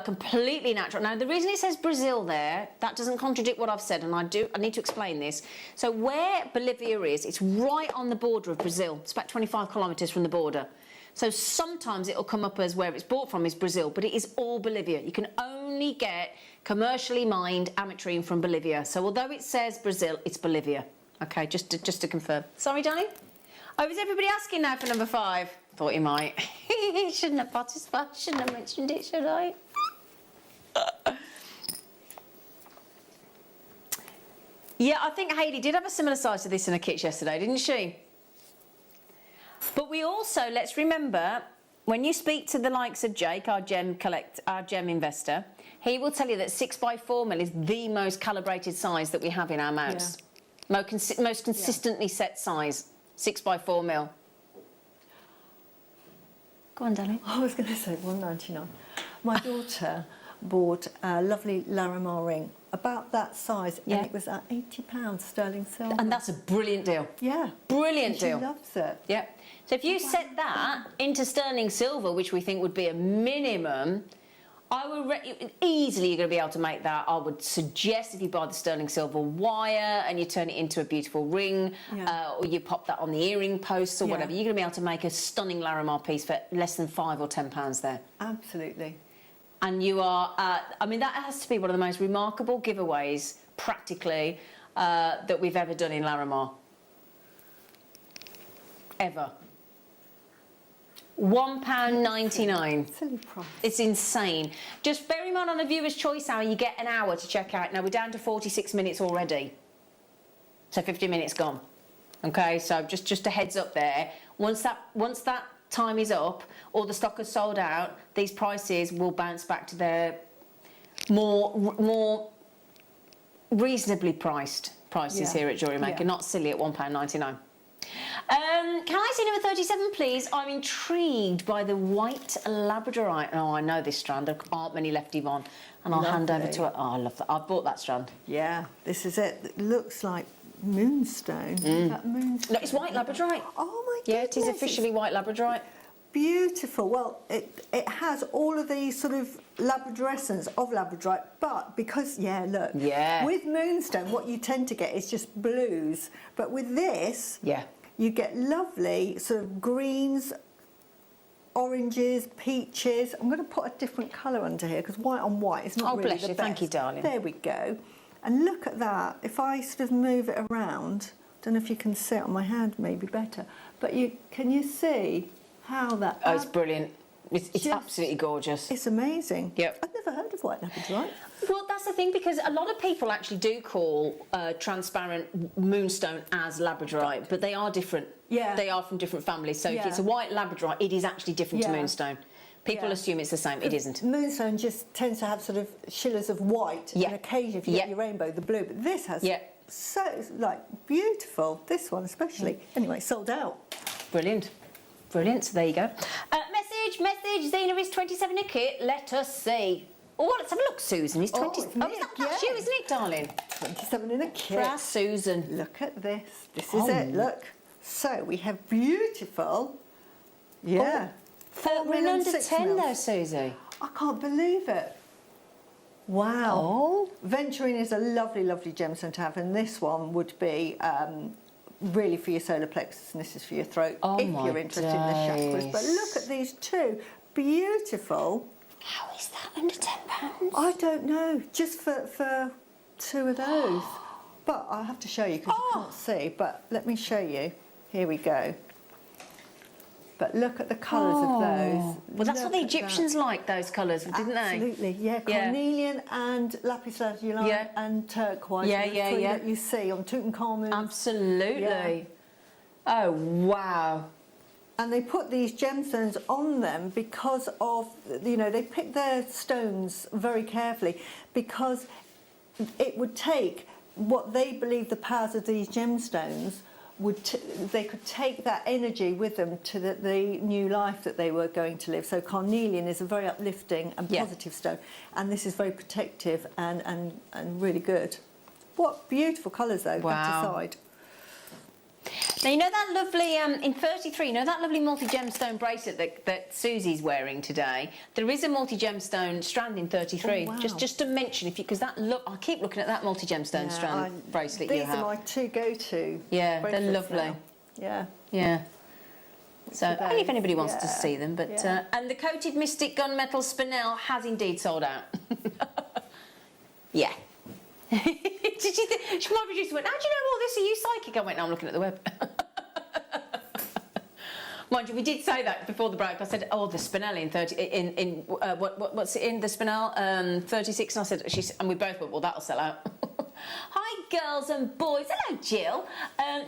completely natural. Now, the reason it says Brazil there, that doesn't contradict what I've said, and I need to explain this. So where Bolivia is, it's right on the border of Brazil. It's about 25 kilometres from the border. So sometimes it'll come up as where it's bought from is Brazil, but it is all Bolivia. You can only get commercially mined ametrine from Bolivia. So although it says Brazil, it's Bolivia. Okay, just to confirm. Sorry, darling? Oh, is everybody asking now for number 5? Thought you might. Shouldn't have participated, shouldn't have mentioned it, should I? Yeah, I think Hayley did have a similar size to this in her kits yesterday, didn't she? But we also, let's remember, when you speak to the likes of Jake, our gem investor, he will tell you that 6x4mm is the most calibrated size that we have in our mounts. Most consistently set size, 6x4mm. Go on, darling. I was going to say $1.99. My daughter bought a lovely Larimar ring, about that size, and it was at £80 sterling silver. And that's a brilliant deal. Yeah. Brilliant deal. She loves it. Yeah. So if you set that into sterling silver, which we think would be a minimum, I would easily you're going to be able to make that. I would suggest if you buy the sterling silver wire and you turn it into a beautiful ring, or you pop that on the earring posts or whatever, you're going to be able to make a stunning Larimar piece for less than £5 or £10 there. Absolutely. And you are, I mean, that has to be one of the most remarkable giveaways, practically, that we've ever done in Larimar. Ever. £1.99. Silly price. It's insane. Just bear in mind on the viewer's choice hour, you get an hour to check out. Now we're down to 46 minutes already. So 50 minutes gone. Okay, so just a heads up there. Once that time is up, or the stock has sold out, these prices will bounce back to their more reasonably priced prices here at Jewellery Maker, not silly at £1.99. Can I see number 37, please? I'm intrigued by the white labradorite. Oh, I know this strand. There aren't many left, Yvonne. And I'll hand over to her. Oh, I love that. I've bought that strand. Yeah, this is it. It looks like moonstone. That moonstone. No, it's white labradorite. Oh, my goodness. Yeah, it is officially white labradorite. Beautiful. Well, it has all of these sort of labradorescence of labradorite, but because, look. Yeah. With moonstone, what you tend to get is just blues. But with this, you get lovely sort of greens, oranges, peaches. I'm going to put a different colour under here because white on white is not really bless the you. best. Thank you, darling. There we go. And look at that. If I sort of move it around, don't know if you can see it on my hand, maybe better. But can you see how that? Oh, it's brilliant. It's absolutely gorgeous. It's amazing. Yep. I've never heard of white labradorite. Well, that's the thing, because a lot of people actually do call transparent moonstone as labradorite, but they are different. Yeah. They are from different families. So if it's a white labradorite, it is actually different to moonstone. People assume it's the same. It isn't. Moonstone just tends to have sort of shillers of white, and occasionally if you get your rainbow, the blue. But this has so, beautiful. This one especially. Anyway, sold out. Brilliant. Brilliant. So there you go. Message. Zena is 27 a kit. Let us see. Oh, let's have a look, Susan. He's 20. That's you, isn't it, darling? 27 in a kit. For our Susan. Look at this. This is it. Look. So we have beautiful. Yeah. We're under 10 though, Susie. I can't believe it. Wow. Oh. Venturine is a lovely, lovely gemstone to have, and this one would be really for your solar plexus, and this is for your throat if you're interested in the chakras. But look at these two. Beautiful. How is that under £10? I don't know. Just for two of those. But I'll have to show you because you can't see. But let me show you. Here we go. But look at the colours of those. Well, that's what the Egyptians liked, those colours, didn't they? Absolutely, yeah. Carnelian and lapis lazuli and turquoise. The three that you see on Tutankhamun. Absolutely. Yeah. Oh, wow. And they put these gemstones on them because of, they pick their stones very carefully because it would take what they believe the powers of these gemstones they could take that energy with them to the new life that they were going to live. So carnelian is a very uplifting and positive stone, and this is very protective and really good. What beautiful colours though, that aside. Now, you know that lovely, in 33, you know that lovely multi-gemstone bracelet that Susie's wearing today? There is a multi-gemstone strand in 33. Oh, wow. Just to mention, I keep looking at that multi-gemstone strand bracelet you have. These are my two go-to. Yeah, they're lovely. Now. Yeah. Yeah. So, only if anybody wants to see them. But and the coated mystic gunmetal spinel has indeed sold out. Yeah. My producer went, how do you know all this? Are you psychic? I went, no, I'm looking at the web. Mind you, we did say that before the break. I said, oh, the spinel in 30, what's it in, the spinel 36? And I said, and we both went, well, that'll sell out. Hi, girls and boys. Hello, Jill.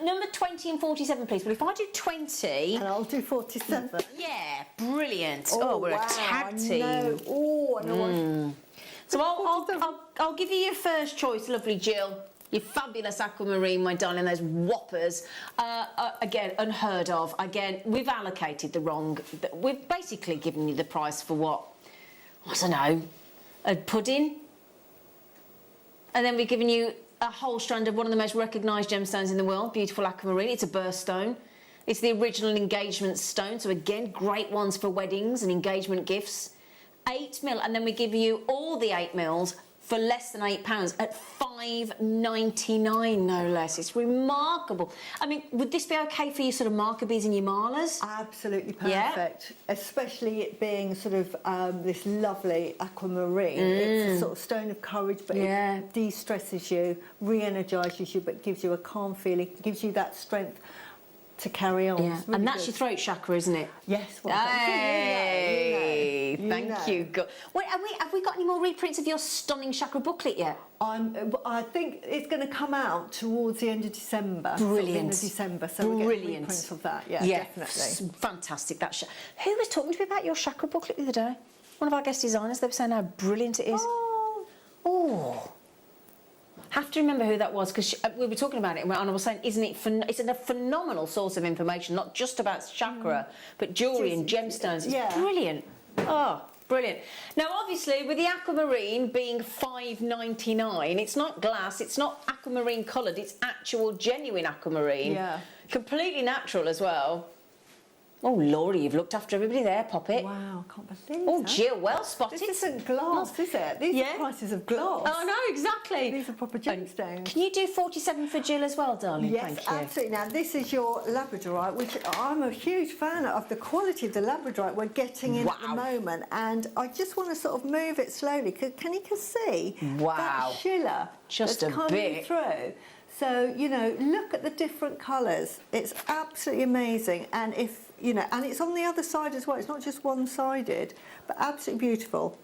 Number 20 and 47, please. Well, if I do 20... And I'll do 47. Yeah, brilliant. Oh, we're wow, a tag I team. know. Oh, I know. So I'll give you your first choice, lovely Jill. Your fabulous aquamarine, my darling, those whoppers. Again, unheard of. Again, we've allocated the wrong... We've basically given you the price for what? I don't know, a pudding? And then we've given you a whole strand of one of the most recognised gemstones in the world, beautiful aquamarine. It's a birthstone. It's the original engagement stone, so again, great ones for weddings and engagement gifts. 8 mil, and then we give you all the 8 mils for less than £8 at $5.99, no less. It's remarkable. I mean, would this be okay for your sort of marker beads and your marlers? Absolutely perfect. Yeah? Especially it being sort of this lovely aquamarine. It's a sort of stone of courage, but it de-stresses you, re-energises you, but gives you a calm feeling, gives you that strength to carry on. Yeah. Really and that's good. your throat chakra, isn't it? Yes. Well, hey, you know. Thank you. Wait, have we got any more reprints of your stunning chakra booklet yet? I think it's going to come out towards the end of December. Brilliant. The end of December, so we'll get a reprint of that. Yeah, definitely. Fantastic. Who was talking to me about your chakra booklet the other day? One of our guest designers. They were saying how brilliant it is. Oh. Have to remember who that was, because we were talking about it and I was saying, isn't it it's a phenomenal source of information, not just about chakra, but jewellery and gemstones. It's brilliant. Oh, brilliant. Now, obviously, with the aquamarine being $5.99, it's not glass, it's not aquamarine coloured, it's actual genuine aquamarine. Yeah. Completely natural as well. Oh, Laurie, you've looked after everybody there, Poppet. Wow, I can't believe Oh, that. Jill, well spotted. This isn't glass, is it? These are prices of glass. Oh, no, exactly. These are proper gemstones. Can you do 47 for Jill as well, darling? Yes, Thank you. absolutely. Now, this is your labradorite, which I'm a huge fan of the quality of the labradorite we're getting in at the moment. And I just want to sort of move it slowly. Can you see that schiller Just that's a coming bit. through? So, you know, look at the different colours. It's absolutely amazing. And if, you know, and it's on the other side as well. It's not just one-sided, but absolutely beautiful.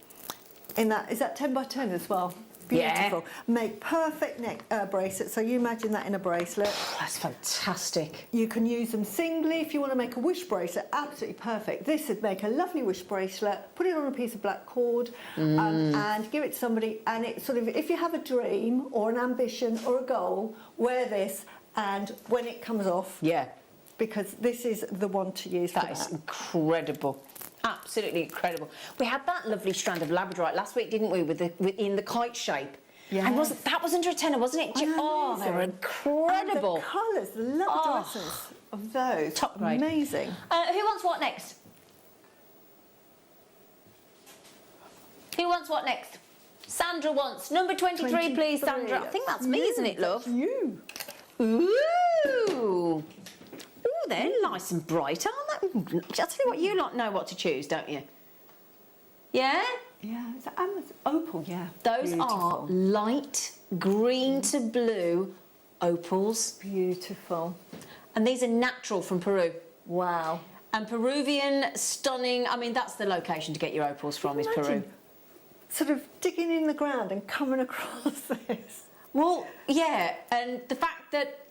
Is that 10 by 10 as well? Beautiful. Yeah. Make perfect neck bracelets. So you imagine that in a bracelet. That's fantastic. You can use them singly if you want to make a wish bracelet. Absolutely perfect. This would make a lovely wish bracelet. Put it on a piece of black cord and give it to somebody. And it sort of, if you have a dream or an ambition or a goal, wear this. And when it comes off, because this is the one to use for that. That is incredible. Absolutely incredible. We had that lovely strand of labradorite last week, didn't we, in the kite shape? Yeah. And that was under a tenner, wasn't it? Oh, they were incredible. And the colours, the luminescence of those. Top grade. Amazing. Who wants what next? Who wants what next? Sandra wants. Number 23, please, Sandra. I think that's me, isn't it, love? That's you. Ooh. Ooh, they're nice and bright, aren't they? I'll tell you what, you lot know what to choose, don't you? Yeah? Yeah, it's opal, yeah. Those are light green to blue opals. Beautiful. And these are natural from Peru. Wow. And Peruvian, stunning, I mean, that's the location to get your opals from, is Peru. Sort of digging in the ground and coming across this. Well, yeah, and the fact that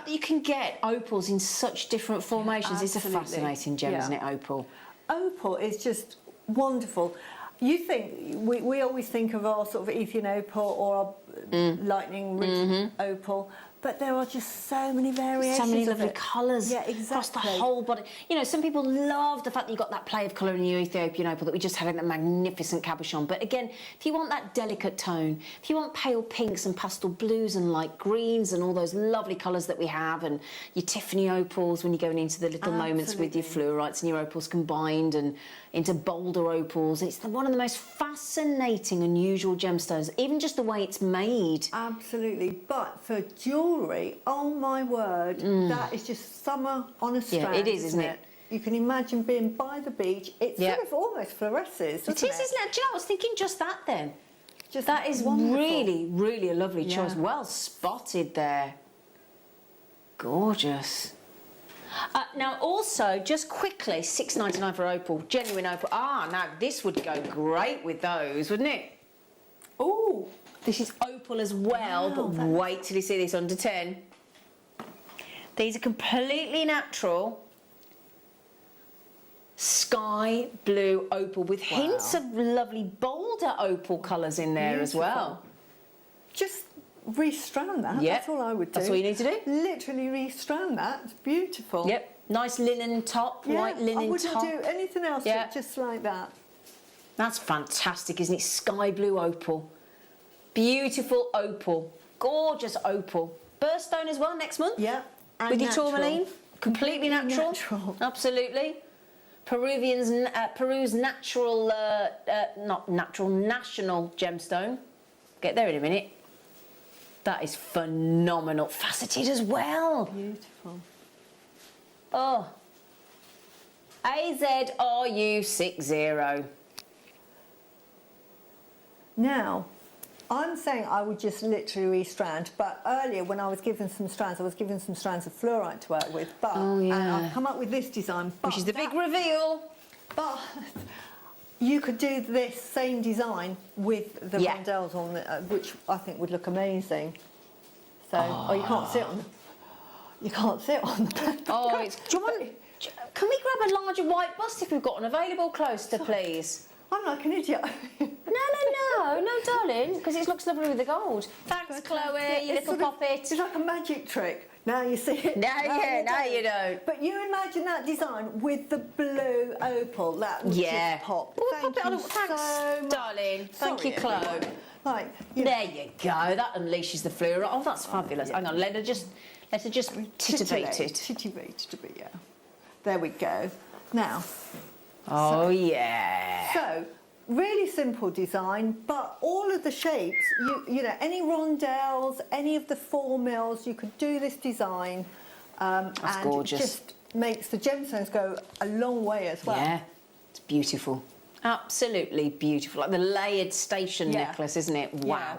you can get opals in such different formations is a fascinating gem, isn't it, opal? Opal is just wonderful. You think, we always think of our sort of Ethiopian opal or our lightning ridge opal, but there are just so many variations. So many of lovely it. colours across the whole body. You know, some people love the fact that you've got that play of colour in your Ethiopian opal that we just had in that magnificent cabochon. But again, if you want that delicate tone, if you want pale pinks and pastel blues and light greens and all those lovely colours that we have, and your Tiffany opals when you're going into the little moments with your fluorites and your opals combined and into bolder opals, it's one of the most fascinating, unusual gemstones, even just the way it's made. Absolutely. But for jewellery, oh my word, that is just summer on a strand. Yeah, it is, isn't it? You can imagine being by the beach. It sort of almost fluoresces, doesn't it? It is, isn't it? Do you know, I was thinking just that then. Just that is wonderful. really, really a lovely choice. Yeah. Well spotted there. Gorgeous. Now, also, just quickly, $6.99 for opal, genuine opal. Ah, now this would go great with those, wouldn't it? Oh, This is opal as well, but wait till you see this under 10. These are completely natural sky blue opal with hints of lovely bolder opal colours in there as well. Just restrand that. Yep. That's all I would do. That's all you need to do. Literally restrand that. It's beautiful. Yep. Nice linen top, white linen top. I wouldn't do anything else just like that. That's fantastic, isn't it? Sky blue opal. Beautiful opal. Gorgeous opal. Birthstone as well next month. Yeah. With your natural. tourmaline. Completely natural. Absolutely. Peru's natural, not natural, national gemstone. Get there in a minute. That is phenomenal. Faceted as well. Beautiful. Oh. AZRU60. Now, I'm saying I would just literally restrand, but earlier when I was given some strands, I was given some strands of fluorite to work with, but and I've come up with this design. Which is the big reveal. But you could do this same design with the rondelles on it, which I think would look amazing. So, you can't sit on. You can't sit on the. Oh, it's. Do you want? Can we grab a larger white bust if we've got one available closer, please? I'm like an idiot. No, darling, because it looks lovely with the gold. Thanks, Chloe, you little poppet. It's like a magic trick. Now you see it. Now you don't. But you imagine that design with the blue opal. That would just pop. Thank you so much. Darling. Thank you, Chloe. Right. There you go. That unleashes the fluorite. Oh, that's fabulous. Hang on, let her just titivate it. Titivate it a bit, yeah. There we go. Now. Oh, yeah. So, really simple design, but all of the shapes, you know, any rondelles, any of the 4 mils, you could do this design. That's and gorgeous. It just makes the gemstones go a long way as well. Yeah, it's beautiful. Absolutely beautiful. Like the layered station necklace, isn't it? Wow. Yeah.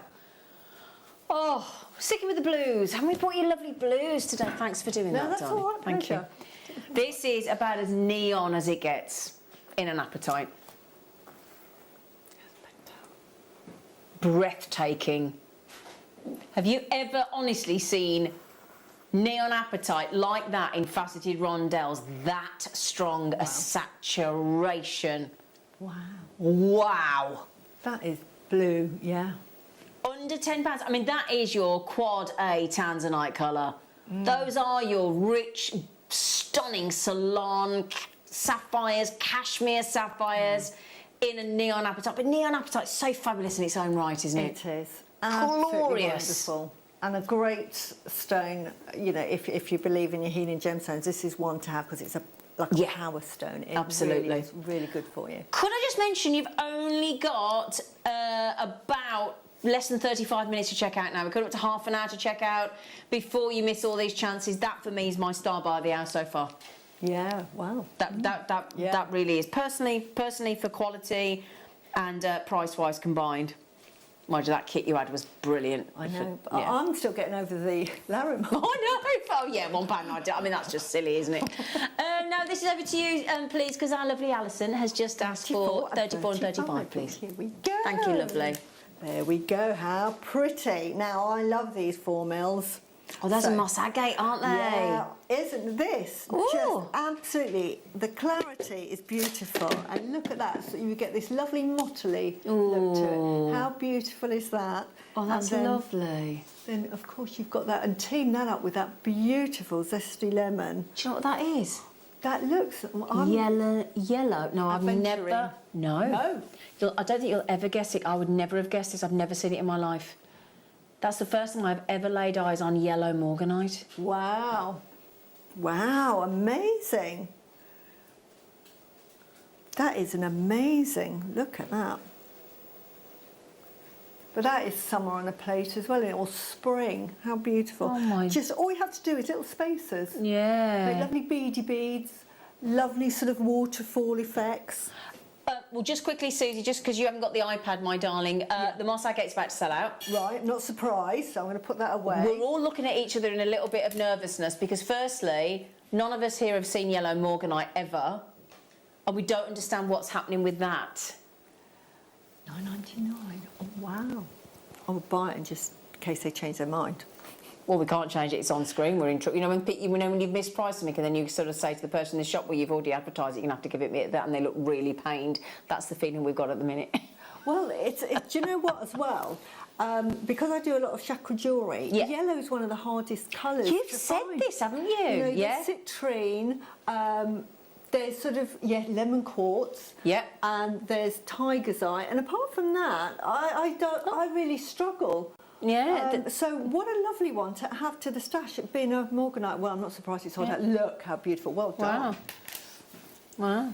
Oh, sticking with the blues. Haven't we brought you lovely blues today? Thanks for doing that, that's darling. all right, Thank you. This is about as neon as it gets in an appetite. Breathtaking. Have you ever honestly seen neon apatite like that in faceted rondelles? That strong a saturation. Wow. Wow. That is blue, yeah. Under £10. I mean, that is your quad A tanzanite colour. Those are your rich, stunning salon sapphires, cashmere sapphires in a neon apatite. But neon apatite is so fabulous in its own right, isn't it? It is. Absolutely Glorious. wonderful. And a great stone, you know, if you believe in your healing gemstones, this is one to have because it's like a power stone. It absolutely. Really is really good for you. Could I just mention you've only got about less than 35 minutes to check out now. We've got up to half an hour to check out before you miss all these chances. That for me is my star by the hour so far. Yeah, wow. That really is. Personally for quality and price-wise combined. Mind you, that kit you had was brilliant. I know, but I'm still getting over the Larimar. I know. Oh yeah, £1.90. I mean, that's just silly, isn't it? Now this is over to you, please, because our lovely Alison has just asked for 34 and 35, please. Here we go. Thank you, lovely. There we go. How pretty. Now I love these 4 mils. Oh, those are moss agate, aren't they? Yeah, isn't this just absolutely? The clarity is beautiful, and look at that. So you get this lovely mottly look to it. How beautiful is that? Oh, that's lovely. Then of course you've got that, and team that up with that beautiful zesty lemon. Do you know what that is? That looks yellow. No, I've never. No. I don't think you'll ever guess it. I would never have guessed this. I've never seen it in my life. That's the first time I've ever laid eyes on yellow morganite. Wow. Wow, amazing. That is an amazing, look at that. But that is summer on a plate as well, or spring. How beautiful. Oh my. Just all you have to do is little spacers. Yeah. Make lovely beady beads, lovely sort of waterfall effects. Well, just quickly, Susie, just because you haven't got the iPad, my darling, the moss agate's about to sell out. Right, I'm not surprised, so I'm going to put that away. We're all looking at each other in a little bit of nervousness because, firstly, none of us here have seen yellow morganite ever, and we don't understand what's happening with that. $9.99. Oh, wow. I would buy it, and just in case they change their mind. Well, we can't change it. It's on screen. We're in trouble. You know, when you've mispriced something, and then you sort of say to the person in the shop where you've already advertised it, you're going to have to give it that, and they look really pained. That's the feeling we've got at the minute. Well, do you know what as well? Because I do a lot of chakra jewellery, yellow is one of the hardest colours. You've said this, haven't you? There's citrine, there's sort of, lemon quartz, and there's tiger's eye. And apart from that, I really struggle. Yeah. So what a lovely one to have to the stash. Being a morganite, well, I'm not surprised it's sold out. Look how beautiful. Well done. Wow.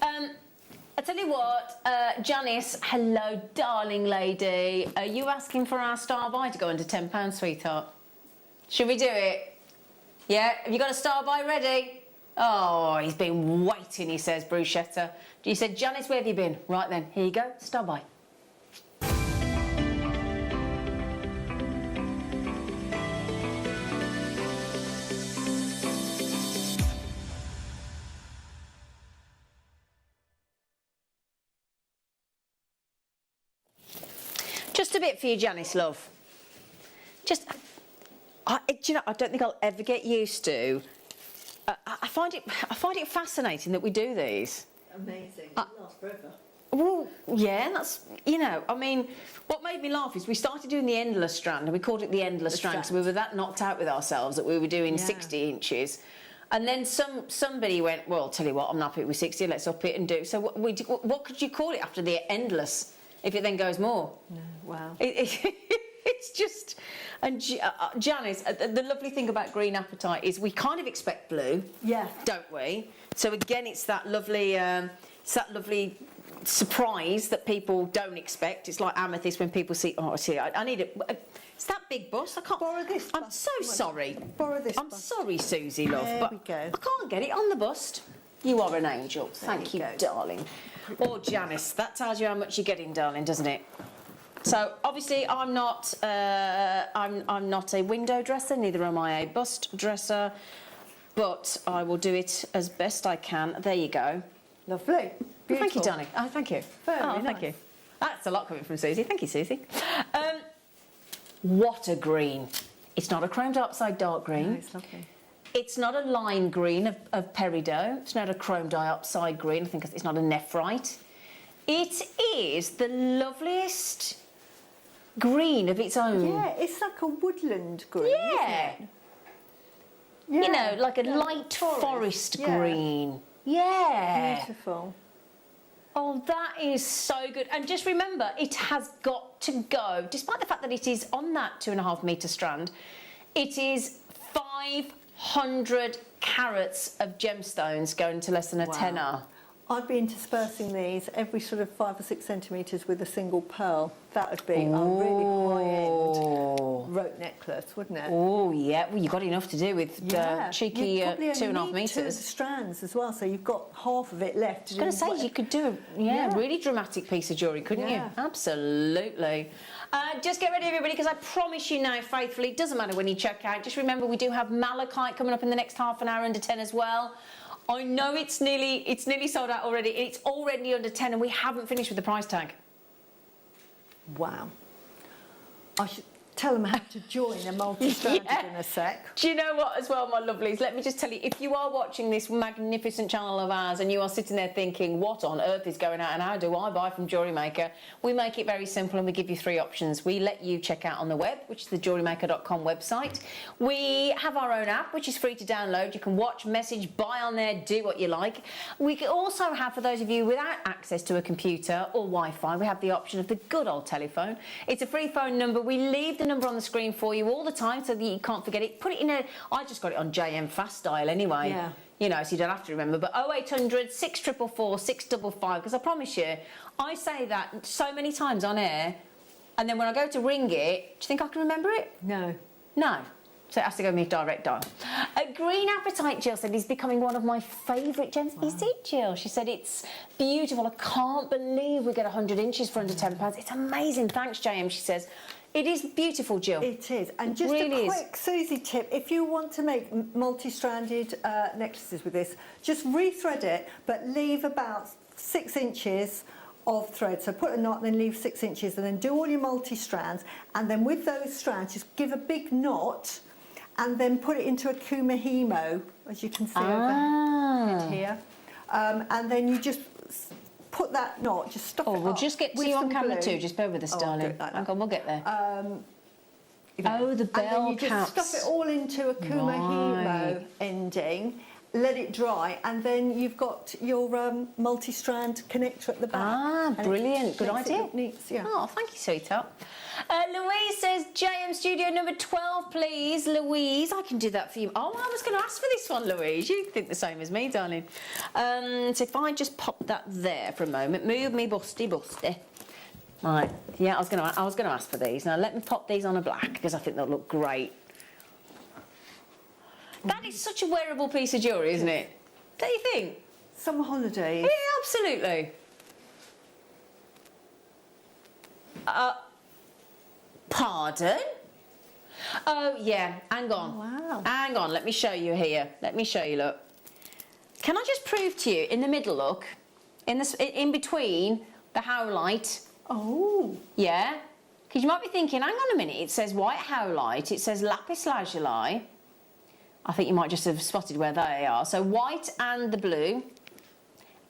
I tell you what, Janice, hello, darling lady. Are you asking for our star buy to go under £10, sweetheart? Should we do it? Yeah? Have you got a star buy ready? Oh, he's been waiting, he says, Bruschetta. You said, Janice, where have you been? Right then, here you go, star buy. Just a bit for you, Janice, love. Do you know, I don't think I'll ever get used to. I find it fascinating that we do these. Amazing. It lasts forever. Well, yeah, that's, you know, I mean, what made me laugh is we started doing the endless strand, and we called it the endless strand because we were that knocked out with ourselves that we were doing 60 inches. And then somebody went, well, I'll tell you what, I'm not happy with 60, let's up it and do. So what could you call it after the endless? If it then goes more. No, wow. It's just... And Janice, the lovely thing about green apatite is we kind of expect blue, don't we? So again, it's that lovely surprise that people don't expect. It's like amethyst when people see, oh, I see, I need it. It's that big bus. I can't... Borrow this. I'm so sorry. Borrow this. I'm sorry, Susie, love, there but we go. I can't get it on the bust. You are an angel. Thank you, darling. Oh, Janice, that tells you how much you're getting, darling, doesn't it? So obviously, I'm not a window dresser. Neither am I a bust dresser, but I will do it as best I can. There you go. Lovely. Beautiful. Thank you, darling. Oh, thank you. Very nice. Thank you. That's a lot coming from Susie. Thank you, Susie. What a green! It's not a chrome dioxide dark green. No, it's lovely. It's not a lime green of peridot. It's not a chrome dioxide green. I think it's not a nephrite. It is the loveliest green of its own. Yeah, it's like a woodland green, isn't it? Yeah. You know, like a light forest green. Yeah. Beautiful. Oh, that is so good. And just remember, it has got to go, despite the fact that it is on that 2.5 metre strand, it is 500 carats of gemstones going to less than a tenner. I'd be interspersing these every sort of 5 or 6 centimetres with a single pearl. That would be a really high-end rope necklace, wouldn't it? Oh, yeah. Well, you've got enough to do with cheeky 2.5 metres. 2 strands as well, so you've got half of it left. I was going to say, you could do a really dramatic piece of jewellery, couldn't you? Absolutely. Just get ready, everybody, because I promise you now, faithfully, it doesn't matter when you check out. Just remember, we do have malachite coming up in the next half an hour under 10 as well. I know it's nearly sold out already. It's already under 10 and we haven't finished with the price tag. Wow. I should tell them how to join a multi-stranded in a sec. Do you know what as well, my lovelies? Let me just tell you, if you are watching this magnificent channel of ours and you are sitting there thinking, what on earth is going on and how do I buy from Jewellery Maker? We make it very simple and we give you 3 options. We let you check out on the web, which is the JewelleryMaker.com website. We have our own app, which is free to download. You can watch, message, buy on there, do what you like. We can also have, for those of you without access to a computer or Wi-Fi, we have the option of the good old telephone. It's a free phone number. We leave the number on the screen for you all the time so that you can't forget it. Put it in I just got it on JM Fast Dial anyway. Yeah. You know, so you don't have to remember. But 0800 644 655, because I promise you, I say that so many times on air, and then when I go to ring it, do you think I can remember it? No. No. So it has to go me direct dial. Green Apatite, Jill said, is becoming one of my favourite gems. Wow. Is it, Jill? She said, it's beautiful. I can't believe we get 100 inches for under £10. It's amazing. Thanks, JM, she says. It is beautiful, Jill. It is. And just really a quick Susie tip, if you want to make multi-stranded necklaces with this, just rethread it, but leave about 6 inches of thread. So put a knot, then leave 6 inches, and then do all your multi-strands, and then with those strands just give a big knot and then put it into a kumihimo, as you can see over here. And then you just put that knot, just stuff it up. We'll just get to you on camera too, just bear with us, darling. Hang on, we'll get there. The bell and then you caps. just stuff it all into a kumihimo ending, let it dry, and then you've got your multi-strand connector at the back. Brilliant. Good idea. Yeah. Oh, thank you, sweetheart. Louise says, JM Studio number 12, please. Louise, I can do that for you. Oh, I was going to ask for this one, Louise. You think the same as me, darling. So if I just pop that there for a moment, move me busty. Right, yeah, I was going to ask for these. Now let me pop these on a black because I think they'll look great. That is such a wearable piece of jewellery, isn't it? Don't you think? Summer holidays. Yeah, absolutely. Pardon? Oh, yeah, hang on. Wow. Hang on, let me show you here. Let me show you, look. Can I just prove to you, in the middle, look, in between the howlite. Oh. Yeah? Because you might be thinking, hang on a minute, it says white howlite, it says lapis lazuli. I think you might just have spotted where they are. So white and the blue.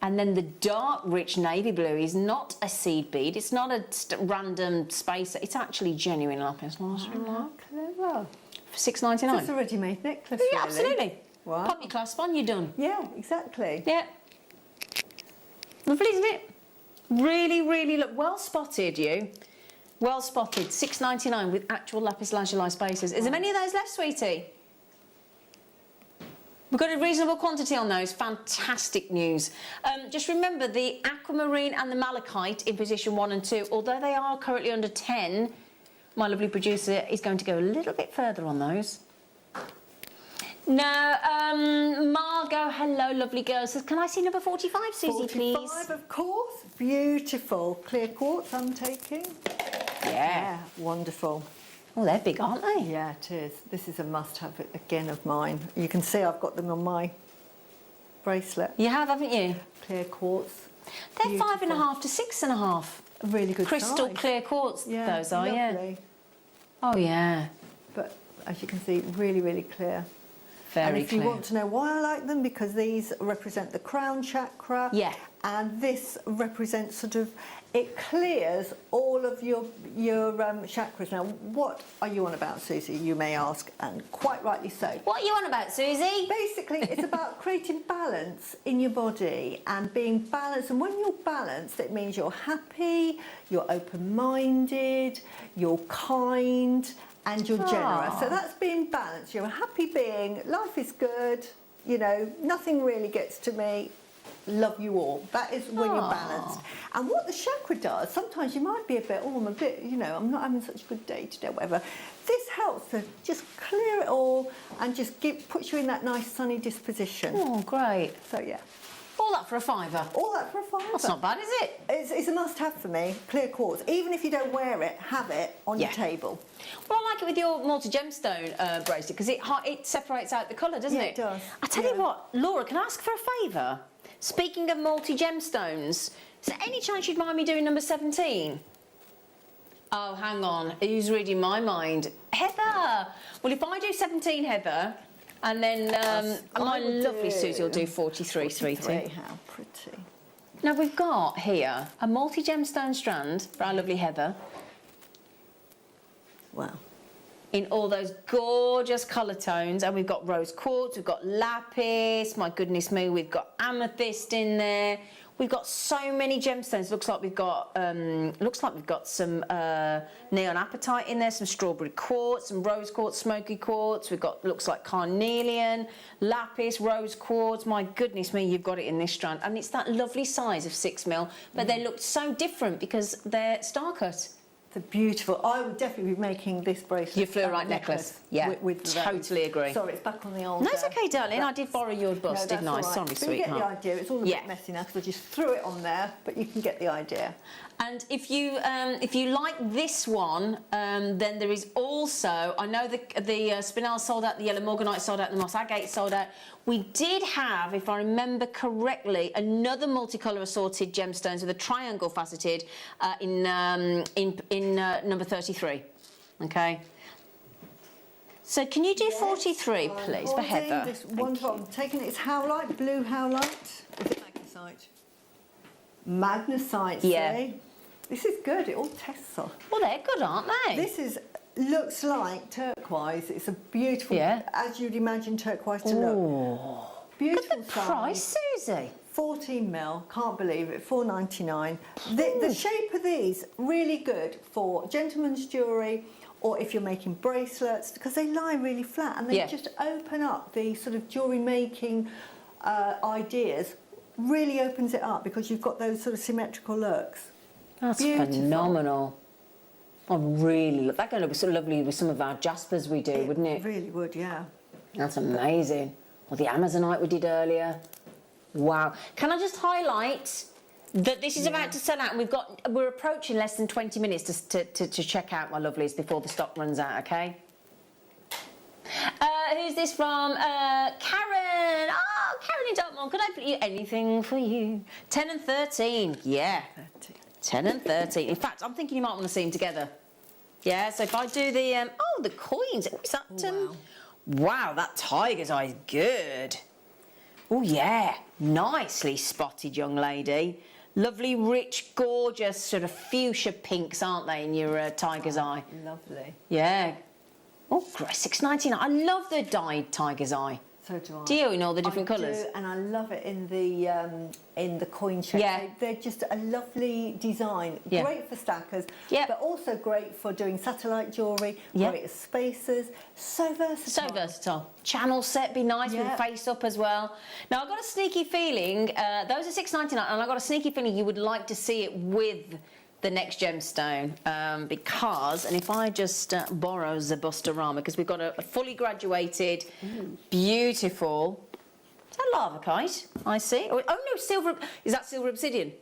And then the dark, rich navy blue is not a seed bead. It's not a random spacer. It's actually genuine lapis lazuli. Clever. For $6.99. It's a ready-made necklace, Yeah, really. absolutely. Wow. Pop your clasp on, you're done. Yeah, exactly. Yeah. Lovely, isn't it? Really, really, look, well spotted, you. Well spotted. $6.99 with actual lapis lazuli spacers. Is there many of those left, sweetie? We've got a reasonable quantity on those. Fantastic news. Just remember the aquamarine and the malachite in position 1 and 2, although they are currently under 10, my lovely producer is going to go a little bit further on those. Now, Margot, hello, lovely girl, says, can I see number 45, Susie, please? 45, of course. Beautiful. Clear quartz I'm taking. Yeah. Wonderful. Oh, they're big, aren't they? Yeah, it is. This is a must-have, again, of mine. You can see I've got them on my bracelet. You have, haven't you? Clear quartz. They're 5.5 to 6.5. A really good Crystal size. clear quartz, those are, lovely. Oh, yeah. But as you can see, really, really clear. Very and if clear. you want to know why I like them, because these represent the crown chakra. Yeah. And this represents sort of, it clears all of your chakras. Now, what are you on about, Susie, you may ask, and quite rightly so. What are you on about, Susie? Basically, it's about creating balance in your body and being balanced. And when you're balanced, it means you're happy, you're open-minded, you're kind, and you're generous. So that's being balanced. You're a happy being, life is good, you know, nothing really gets to me. Love you all. That is when you're balanced. And what the chakra does, sometimes you might be a bit, I'm a bit, you know, I'm not having such a good day today, whatever. This helps to just clear it all and just puts you in that nice sunny disposition. Oh, great. So, yeah. All that for a £5. All that for a £5. That's not bad, is it? It's a must-have for me, clear quartz. Even if you don't wear it, have it on your table. Well, I like it with your multi-gemstone bracelet because it separates out the colour, doesn't it? It does. I tell you what, Laura, can I ask for a favour? Speaking of multi-gemstones, is there any chance you'd mind me doing number 17? Oh, hang on. Who's reading my mind? Heather! Well, if I do 17, Heather, and then my lovely Susie will do 43, sweetie. How pretty. Now, we've got here a multi-gemstone strand for our lovely Heather. Wow. In all those gorgeous colour tones, and we've got rose quartz, we've got lapis, my goodness me, we've got amethyst in there. We've got so many gemstones. Looks like we've got some neon apatite in there, some strawberry quartz, some rose quartz, smoky quartz. We've got looks like carnelian, lapis, rose quartz. My goodness me, you've got it in this strand, and it's that lovely size of 6mm. But they look so different because they're star cut. They're beautiful. I would definitely be making this bracelet. Your fluorite necklace. Yeah, with totally agree. Sorry, it's back on the old. No, it's okay, darling. I did borrow your bust, didn't I? Right. Sorry, but sweetheart. you get the idea. It's all a bit messy now because I just threw it on there, but you can get the idea. And if you like this one, then there is also, I know the Spinel sold out, the yellow morganite sold out, the moss agate sold out. We did have, if I remember correctly, another multicolour assorted gemstones with a triangle faceted in number 33. Okay. So can you do 43, please, for Heather? This wonderful. I'm taking its howlite, blue howlite. Is it magnesite? Magnesite, yeah. See? This is good. It all tests off. Well, they're good, aren't they? This looks like turquoise. It's a beautiful, as you'd imagine turquoise to look. Beautiful. Look at the price, Susie. 14 mil, can't believe it, $4.99. The shape of these, really good for gentlemen's jewellery, or if you're making bracelets, because they lie really flat and they just open up the sort of jewellery making ideas. Really opens it up because you've got those sort of symmetrical looks. That's phenomenal. I really look. That going to look so lovely with some of our jaspers we do, wouldn't it? It really would, yeah. That's amazing. Or the Amazonite we did earlier. Wow. Can I just highlight that this is about to sell out, and we're approaching less than 20 minutes to check out, my lovelies, before the stock runs out. Okay. Who's this from? Karen. Oh, Karen in Dartmoor. Could I put you anything for you? 10 and 13. Yeah. 10 and 13. In fact, I'm thinking you might want to see them together. Yeah. So if I do the the coins. Is that wow, that tiger's eye is good. Oh yeah, nicely spotted, young lady. Lovely, rich, gorgeous, sort of fuchsia pinks, aren't they, in your tiger's eye? Lovely. Yeah. Oh, great, $6.99. I love the dyed tiger's eye. So do I. Do you, in all the different colours? And I love it in the coin shape. Yeah. They're just a lovely design. Yeah. Great for stackers, yeah. but also great for doing satellite jewellery, great as spacers. So versatile. So versatile. Channel set, be nice with face up as well. Now, I've got a sneaky feeling, those are $6.99, and I've got a sneaky feeling you would like to see it with the next gemstone, because, and if I just borrow the Bustorama, because we've got a fully graduated, beautiful, is that lavakite? I see. Oh no, silver. Is that silver obsidian?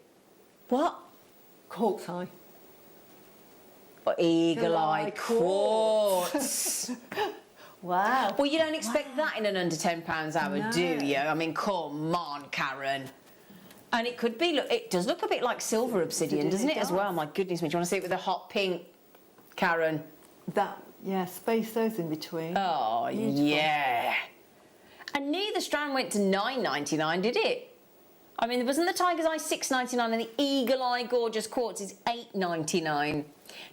What? Quartz eye. Or eagle eye quartz. Wow. Well, you don't expect that in an under £10 hour, do you? I mean, come on, Karen. And it could be, look, it does look a bit like silver obsidian, doesn't it, as well? My goodness me, do you want to see it with a hot pink, Karen? Space those in between. Oh, beautiful. Yeah. And neither strand went to $9.99, did it? I mean, wasn't the tiger's eye $6.99 and the eagle eye gorgeous quartz is $8.99?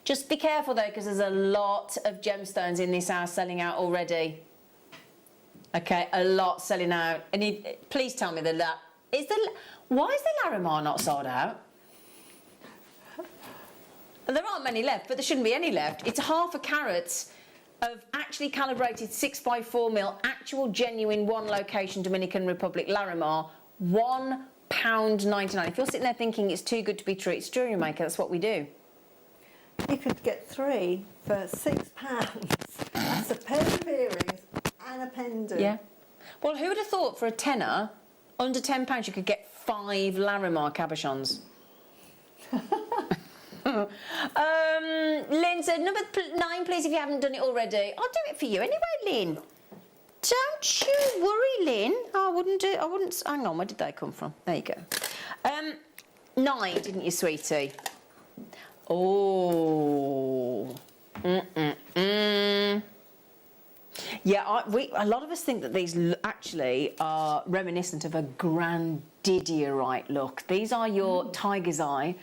Just be careful though, because there's a lot of gemstones in this house selling out already. Okay, a lot selling out. And please tell me that why is the Larimar not sold out? There aren't many left, but there shouldn't be any left. It's half a carat of actually calibrated 6x4mm, actual genuine one location Dominican Republic Larimar, £1.99. If you're sitting there thinking it's too good to be true, it's Jewellery Maker, that's what we do. You could get 3 for £6. That's a pair of earrings and a pendant. Yeah. Well, who would have thought for a tenner, under £10, you could get 5 Larimar cabochons? Lynn said, number 9, please, if you haven't done it already. I'll do it for you anyway, Lynn. Don't you worry, Lynn. I wouldn't. Hang on, where did they come from? There you go. 9, didn't you, sweetie? Oh. Yeah, a lot of us think that these actually are reminiscent of a grandidierite look. These are your tiger's eye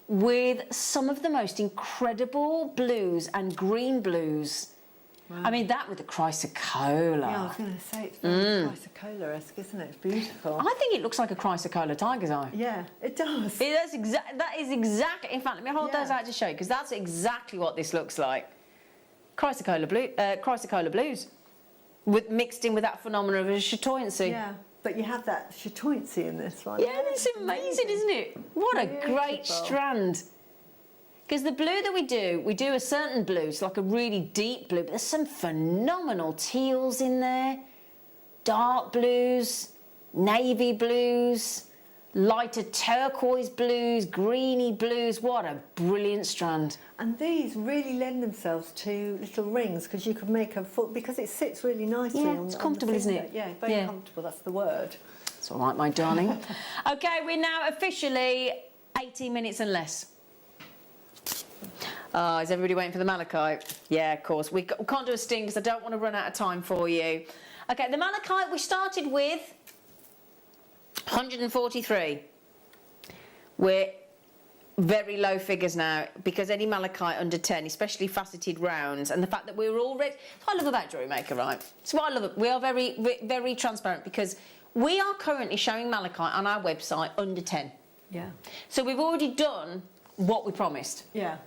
with some of the most incredible blues and green blues. Wow. I mean, that with the chrysocolla. Yeah, I was going to say, it's very chrysocolla-esque, isn't it? It's beautiful. I think it looks like a chrysocolla tiger's eye. Yeah, it does. That is exactly... In fact, let me hold those out to show you, because that's exactly what this looks like. Chrysocolla blues, mixed in with that phenomenon of a chatoyancy. Yeah, but you have that chatoyancy in this one. Yeah, it's amazing, isn't it? What a great strand. Because the blue that we do a certain blue, it's like a really deep blue, but there's some phenomenal teals in there, dark blues, navy blues, lighter turquoise blues, greeny blues. What a brilliant strand. And these really lend themselves to little rings because you could make a foot, because it sits really nicely. Yeah, on, it's on comfortable, the isn't finger. it? Yeah, very Yeah. comfortable, that's the word. It's all right, my darling. Okay, we're now officially 18 minutes and less. Oh, is everybody waiting for the malachite? Yeah, of course. We can't do a sting because I don't want to run out of time for you. Okay, the malachite we started with 143. We're very low figures now because any malachite under 10, especially faceted rounds, and the fact that we're already... That's what I love about Jewellery Maker, right? It's what I love. We are very transparent because we are currently showing malachite on our website under 10. Yeah. So we've already done what we promised. Yeah.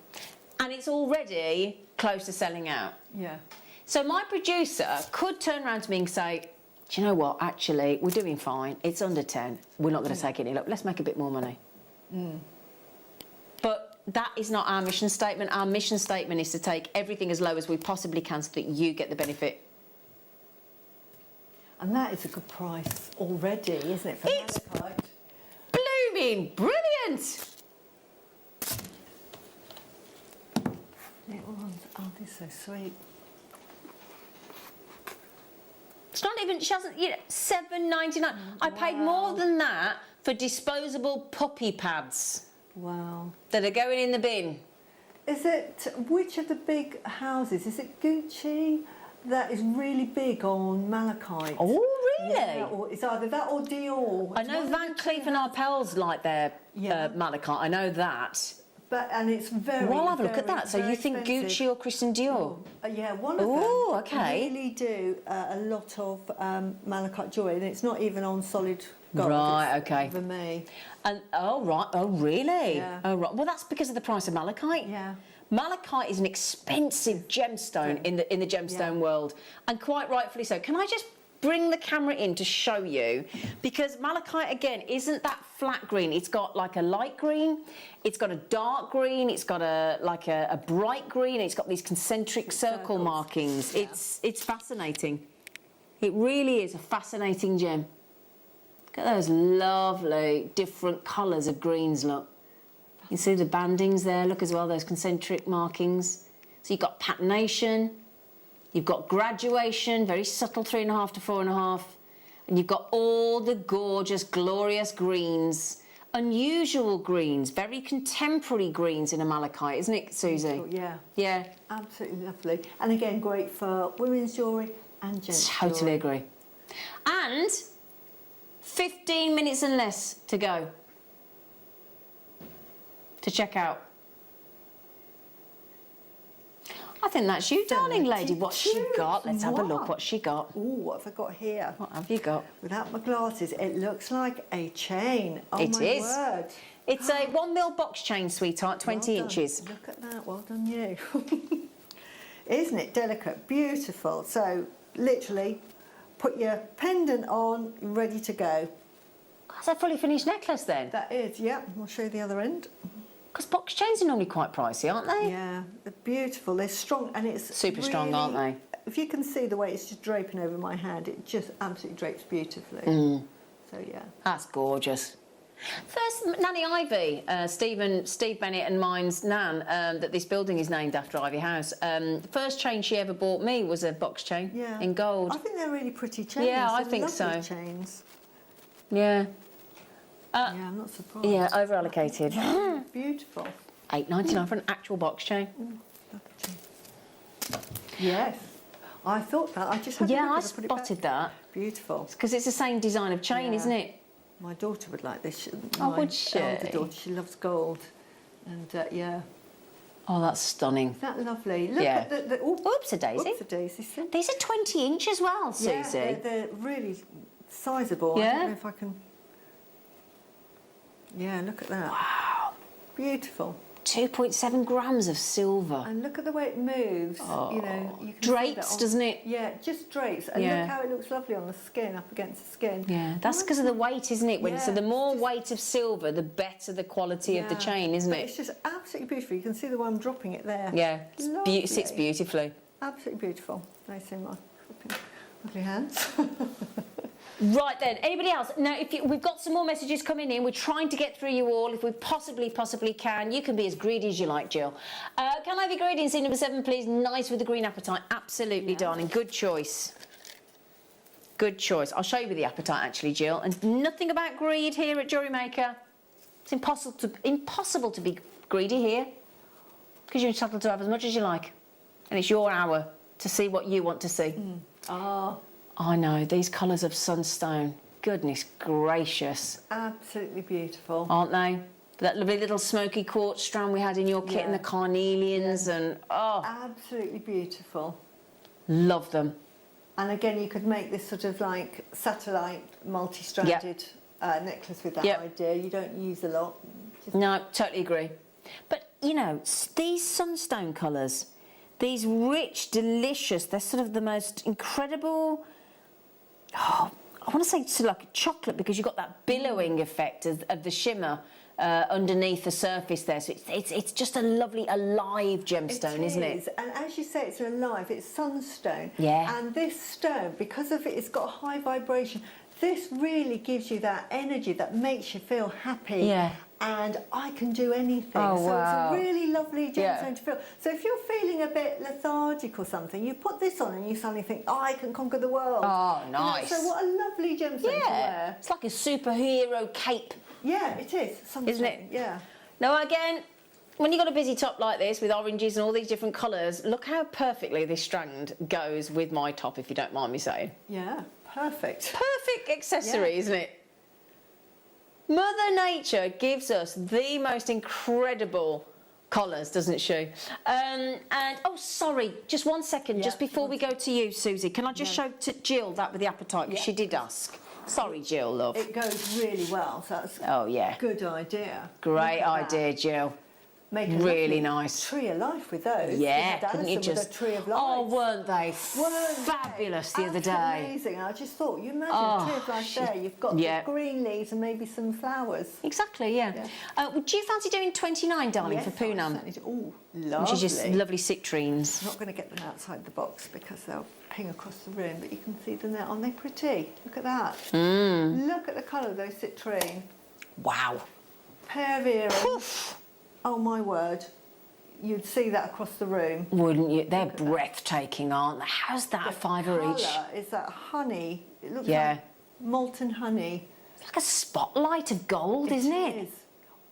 And it's already close to selling out. Yeah. So my producer could turn around to me and say, do you know what, actually, we're doing fine. It's under 10. We're not going to take any. Look, let's make a bit more money. Mm. But that is not our mission statement. Our mission statement is to take everything as low as we possibly can so that you get the benefit. And that is a good price already, isn't it, for malachite? Blooming brilliant! Little ones, oh, they're so sweet. It's not even, she hasn't, you know, $7.99. I paid more than that for disposable puppy pads. Wow. That are going in the bin. Is it, which of the big houses, is it Gucci that is really big on malachite? Oh, really? Yeah, or it's either that or Dior. I know Van Cleef and Arpels like their malachite, I know that. But, and it's very, well, I'll have a look at very, that. So very you think expensive. Gucci or Christian Dior? Yeah, one of Ooh, them okay. really do a lot of malachite jewellery, and it's not even on solid gold. Right, it's okay. vermeil. And oh right, oh really? Yeah. Oh right. Well, that's because of the price of malachite. Yeah. Malachite is an expensive gemstone in the gemstone world, and quite rightfully so. Can I just bring the camera in to show you? Because malachite again isn't that flat green. It's got like a light green, it's got a dark green, it's got a bright green, and it's got these concentric circle markings. Yeah. It's fascinating. It really is a fascinating gem. Look at those lovely different colours of greens, look. You see the bandings there, look as well, those concentric markings. So you've got patination, you've got graduation, very subtle 3.5 to 4.5, and you've got all the gorgeous, glorious greens, unusual greens, very contemporary greens in a malachite, isn't it, Susie? Yeah. Yeah. Absolutely lovely. And again, great for women's jewellery and gents' Totally jewellery. agree. And 15 minutes and less to go to check out. I think that's you, darling lady. What's she got? Let's have a look. What's she got? Oh, what have I got here? What have you got? Without my glasses, it looks like a chain. Oh, It my is. word. It's a 1 mil box chain, sweetheart, 20 Well done. inches. Look at that. Well done, you. Isn't it delicate? Beautiful. So, literally, put your pendant on, ready to go. That's a fully finished necklace then? That is, yeah. I'll show you the other end. Because box chains are normally quite pricey, aren't they? Yeah, they're beautiful. They're strong, and it's Super strong, aren't they? If you can see the way it's just draping over my hand, it just absolutely drapes beautifully. So yeah, That's gorgeous. First, Nanny Ivy, Steve Bennett and mine's Nan, that this building is named after, Ivy House. The first chain she ever bought me was a box chain in gold. I think they're really pretty chains. Yeah, I They're think lovely so. Chains. Yeah. Yeah, I'm not surprised. Yeah, over allocated. Beautiful. $8.99 for an actual box chain. Yes, I thought that. I just had Yeah, a look I as put it back. spotted that. Beautiful. Because it's the same design of chain, Yeah. isn't it? My daughter would like this. Oh, My would she? elder daughter, she loves gold, and yeah. Oh, that's stunning. Isn't that lovely? Look Yeah. at the Oopsie-daisy. Oopsie-daisy. See? These are 20 inch as well, Susie. Yeah, they're really sizable. I Yeah? don't know if I can... Yeah, look at that. Wow. Beautiful. 2.7 grams of silver. And look at the way it moves. Oh. You know, you can Drapes, see that on, doesn't it? Yeah, just drapes. And Yeah. look how it looks lovely on the skin, up against the skin. Yeah, that's because of the weight, isn't it? So Yeah, the more weight of silver, the better the quality of the Yeah. chain, isn't But it? it's just absolutely beautiful. You can see the way I'm dropping it there. Yeah, Lovely. it sits beautifully. Absolutely beautiful. Nice in my lovely hands. Right then, anybody else? Now, we've got some more messages coming in. We're trying to get through you all if we possibly can. You can be as greedy as you like, Jill. Can I be greedy and see number 7, please? Nice with the green apatite. Absolutely, darling. Good choice. Good choice. I'll show you with the apatite, actually, Jill. And nothing about greed here at Jewellery Maker. It's impossible to be greedy here because you're entitled to have as much as you like. And it's your hour to see what you want to see. Oh. I know, these colours of sunstone, goodness gracious. Absolutely beautiful. Aren't they? That lovely little smoky quartz strand we had in your kit and the carnelians and, oh. Absolutely beautiful. Love them. And again, you could make this sort of like satellite multi-stranded necklace with that idea. You don't use a lot. No, totally agree. But, you know, these sunstone colours, these rich, delicious, they're sort of the most incredible... Oh, I want to say sort of like chocolate because you've got that billowing effect of the shimmer underneath the surface there. So it's just a lovely, alive gemstone, isn't it? And as you say, it's alive. It's sunstone. Yeah. And this stone, because of it, it's got a high vibration. This really gives you that energy that makes you feel happy. Yeah. And I can do anything. Oh, so wow. it's a really lovely gemstone to feel. So if you're feeling a bit lethargic or something, you put this on and you suddenly think, oh, I can conquer the world. Oh, nice. You know, so what a lovely gemstone to wear. It's like a superhero cape. Yeah, it is. Something. Isn't it? Yeah. Now, again, when you've got a busy top like this with oranges and all these different colours, look how perfectly this strand goes with my top, if you don't mind me saying. Yeah, perfect. Perfect accessory, isn't it? Mother Nature gives us the most incredible collars, doesn't she? And, oh, sorry, just 1 second, just before we go to you, Susie, can I just show to Jill that with the apatite, because she did ask. Sorry, Jill, love. It goes really well, so that's a good idea. Great idea, Jill. Make a really lovely nice tree of life with those. Yeah, couldn't you just? With a tree of life. Oh, weren't they fabulous the other day? Amazing. I just thought, you imagine a tree of life there. You've got the green leaves and maybe some flowers. Exactly, yeah. Would you fancy doing 29, darling, for Poonam? Oh, lovely. Which is just lovely citrines. I'm not going to get them outside the box because they'll ping across the room, but you can see them there. Aren't they pretty? Look at that. Look at the colour of those citrine. Wow. Pair of earrings. Poof. Oh, my word. You'd see that across the room. Wouldn't you? They're breathtaking, aren't they? How's that $5 each? Is that honey? It looks like molten honey. It's like a spotlight of gold, isn't it? It is.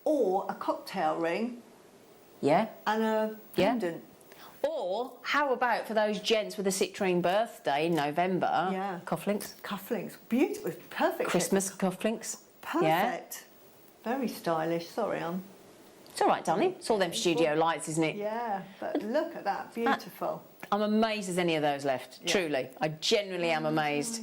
Or a cocktail ring. Yeah. And a pendant. Or how about for those gents with a citrine birthday in November? Yeah. Cufflinks. Cufflinks. Beautiful. Perfect. Christmas cufflinks. Perfect. Yeah. Very stylish. Sorry, It's all right, darling. It's all them studio lights, isn't it? Yeah, but look at that. Beautiful. I'm amazed there's any of those left. Truly. I genuinely am amazed.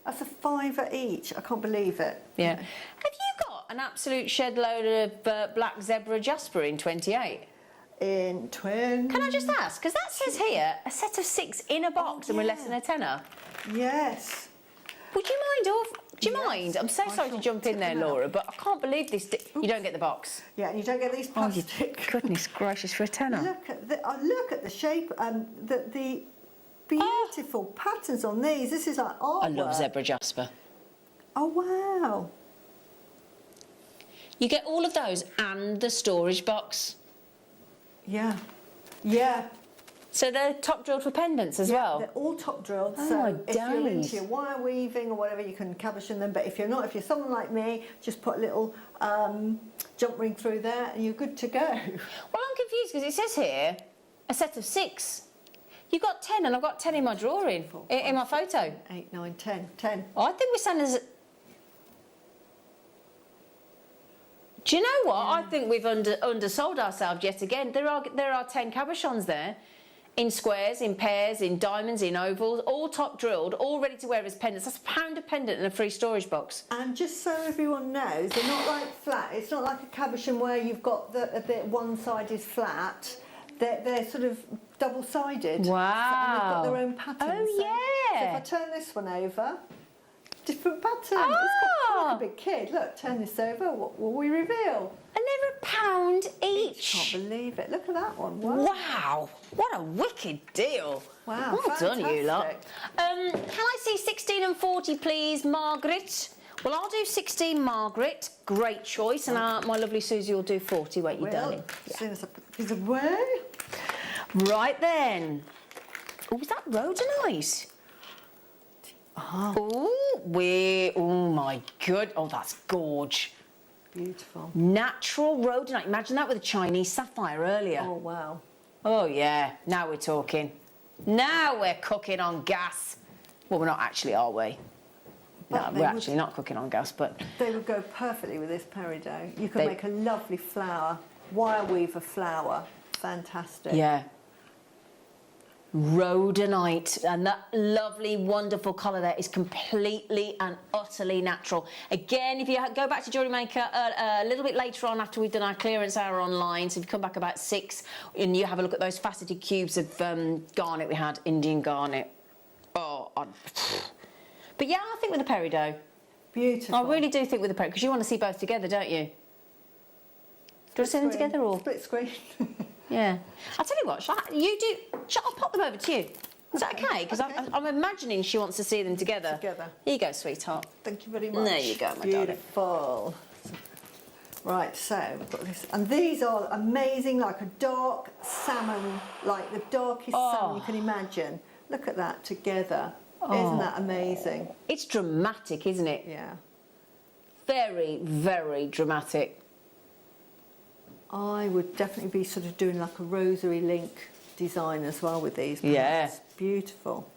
That's a $5 each. I can't believe it. Yeah. Have you got an absolute shed load of black zebra jasper in 28? In 20... Can I just ask? Because that says here, a set of 6 in a box and we're less than a tenner. Yes. Would you mind, do you mind? I'm so sorry to jump in there, Laura, but I can't believe this. You don't get the box. Yeah, and you don't get these plastic. Oh, goodness gracious, for a tenner. Look at the shape, the beautiful patterns on these. This is like artwork. I love zebra jasper. Oh, wow. You get all of those and the storage box. Yeah. Yeah. So they're top drilled for pendants as well? They're all top drilled. Oh, so my if you're days. into your wire weaving or whatever, you can cabochon them. But if you're not, if you're someone like me, just put a little jump ring through there and you're good to go. Well, I'm confused because it says here a set of 6. You've got 10 and I've got 10 in my drawing, in my photo. 8, 9, 10. 10. Oh, I think we're saying there's... Do you know what? I think we've undersold ourselves yet again. There are 10 cabochons there, in squares, in pairs, in diamonds, in ovals, all top drilled, all ready to wear as pendants. That's £1 a pendant and a free storage box. And just so everyone knows, they're not like flat. It's not like a cabochon where you've got one side is flat. They're sort of double-sided. Wow. And they've got their own patterns. Oh, yeah. So if I turn this one over, different pattern. Oh. It's got like a big kid. Look, turn this over. What will we reveal? I £100 each. Can't believe it. Look at that one. Wow. Wow, what a wicked deal. Wow, well done, you lot. fantastic. Can I see 16 and 40, please, Margaret? Well, I'll do 16, Margaret. Great choice. And my lovely Susie will do 40, won't you, darling? As soon as I put these away. Right then. Oh, is that rhodonite? Oh my good. Oh, that's gorge. Beautiful. Natural rhodonite. Imagine that with a Chinese sapphire earlier. Oh, wow. Oh, yeah. Now we're talking. Now we're cooking on gas. Well, we're not actually, are we? No, we're actually not cooking on gas, but... They would go perfectly with this peridot. You could make a lovely flower, wire weaver flower. Fantastic. Yeah. Rhodonite, and that lovely, wonderful colour there is completely and utterly natural. Again, if you go back to Jewellery Maker a little bit later on after we've done our clearance hour online, so if you come back about 6 and you have a look at those faceted cubes of garnet we had, Indian garnet. Oh, but yeah, I think with the peridot. Beautiful. I really do think with the peridot, because you want to see both together, don't you? Do you want to see them together or? Split screen. Yeah. I'll tell you what, I'll pop them over to you. Is that okay? Because I'm imagining she wants to see them together. Here you go, sweetheart. Thank you very much. There you go, my darling. Beautiful. Right, so we've got this. And these are amazing, like a dark salmon, like the darkest salmon you can imagine. Look at that together. Isn't that amazing? It's dramatic, isn't it? Yeah. Very, very dramatic. I would definitely be sort of doing like a rosary link design as well with these. Yeah. It's beautiful.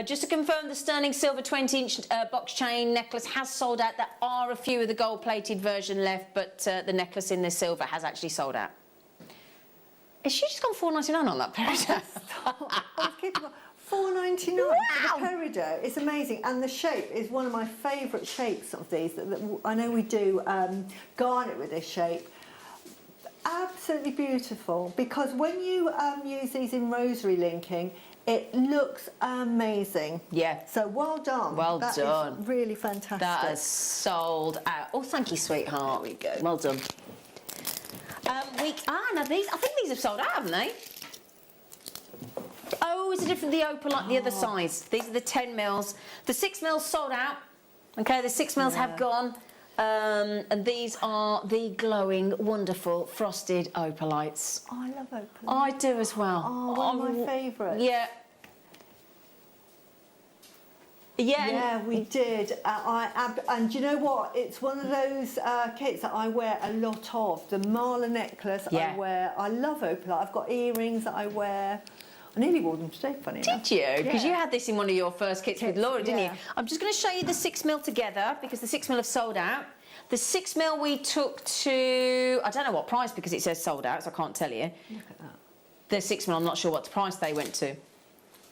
Just to confirm, the sterling silver 20-inch box chain necklace has sold out. There are a few of the gold-plated version left, but the necklace in the silver has actually sold out. Has she just gone $4.99 on that peridot? $4.99 for the peridot. It's amazing, and the shape is one of my favourite shapes of these. I know we do garnet with this shape. Absolutely beautiful, because when you use these in rosary linking, it looks amazing. Yeah. So well done. Well that done. Is really fantastic. That is sold out. Oh, thank you, sweetheart. There we go. Well done. Now these, I think these have sold out, haven't they? Oh, is it different? The opalite, the other size. These are the 10 mils. The 6 mils sold out. Okay, the 6 mils have gone. And these are the glowing, wonderful frosted opalites. Oh, I love opalites. I do as well. Oh, one of my favourites. Yeah. Yeah, we did. And do you know what? It's one of those kits that I wear a lot of. The Marla necklace I wear. I love opalite. I've got earrings that I wear. I nearly wore them today, funny enough. Did you? Because you had this in one of your first kits with Laura, didn't you? yeah. I'm just going to show you the 6 mil together, because the 6 mil have sold out. The 6 mil we took to, I don't know what price, because it says sold out, so I can't tell you. Look at that. The 6 mil, I'm not sure what price they went to.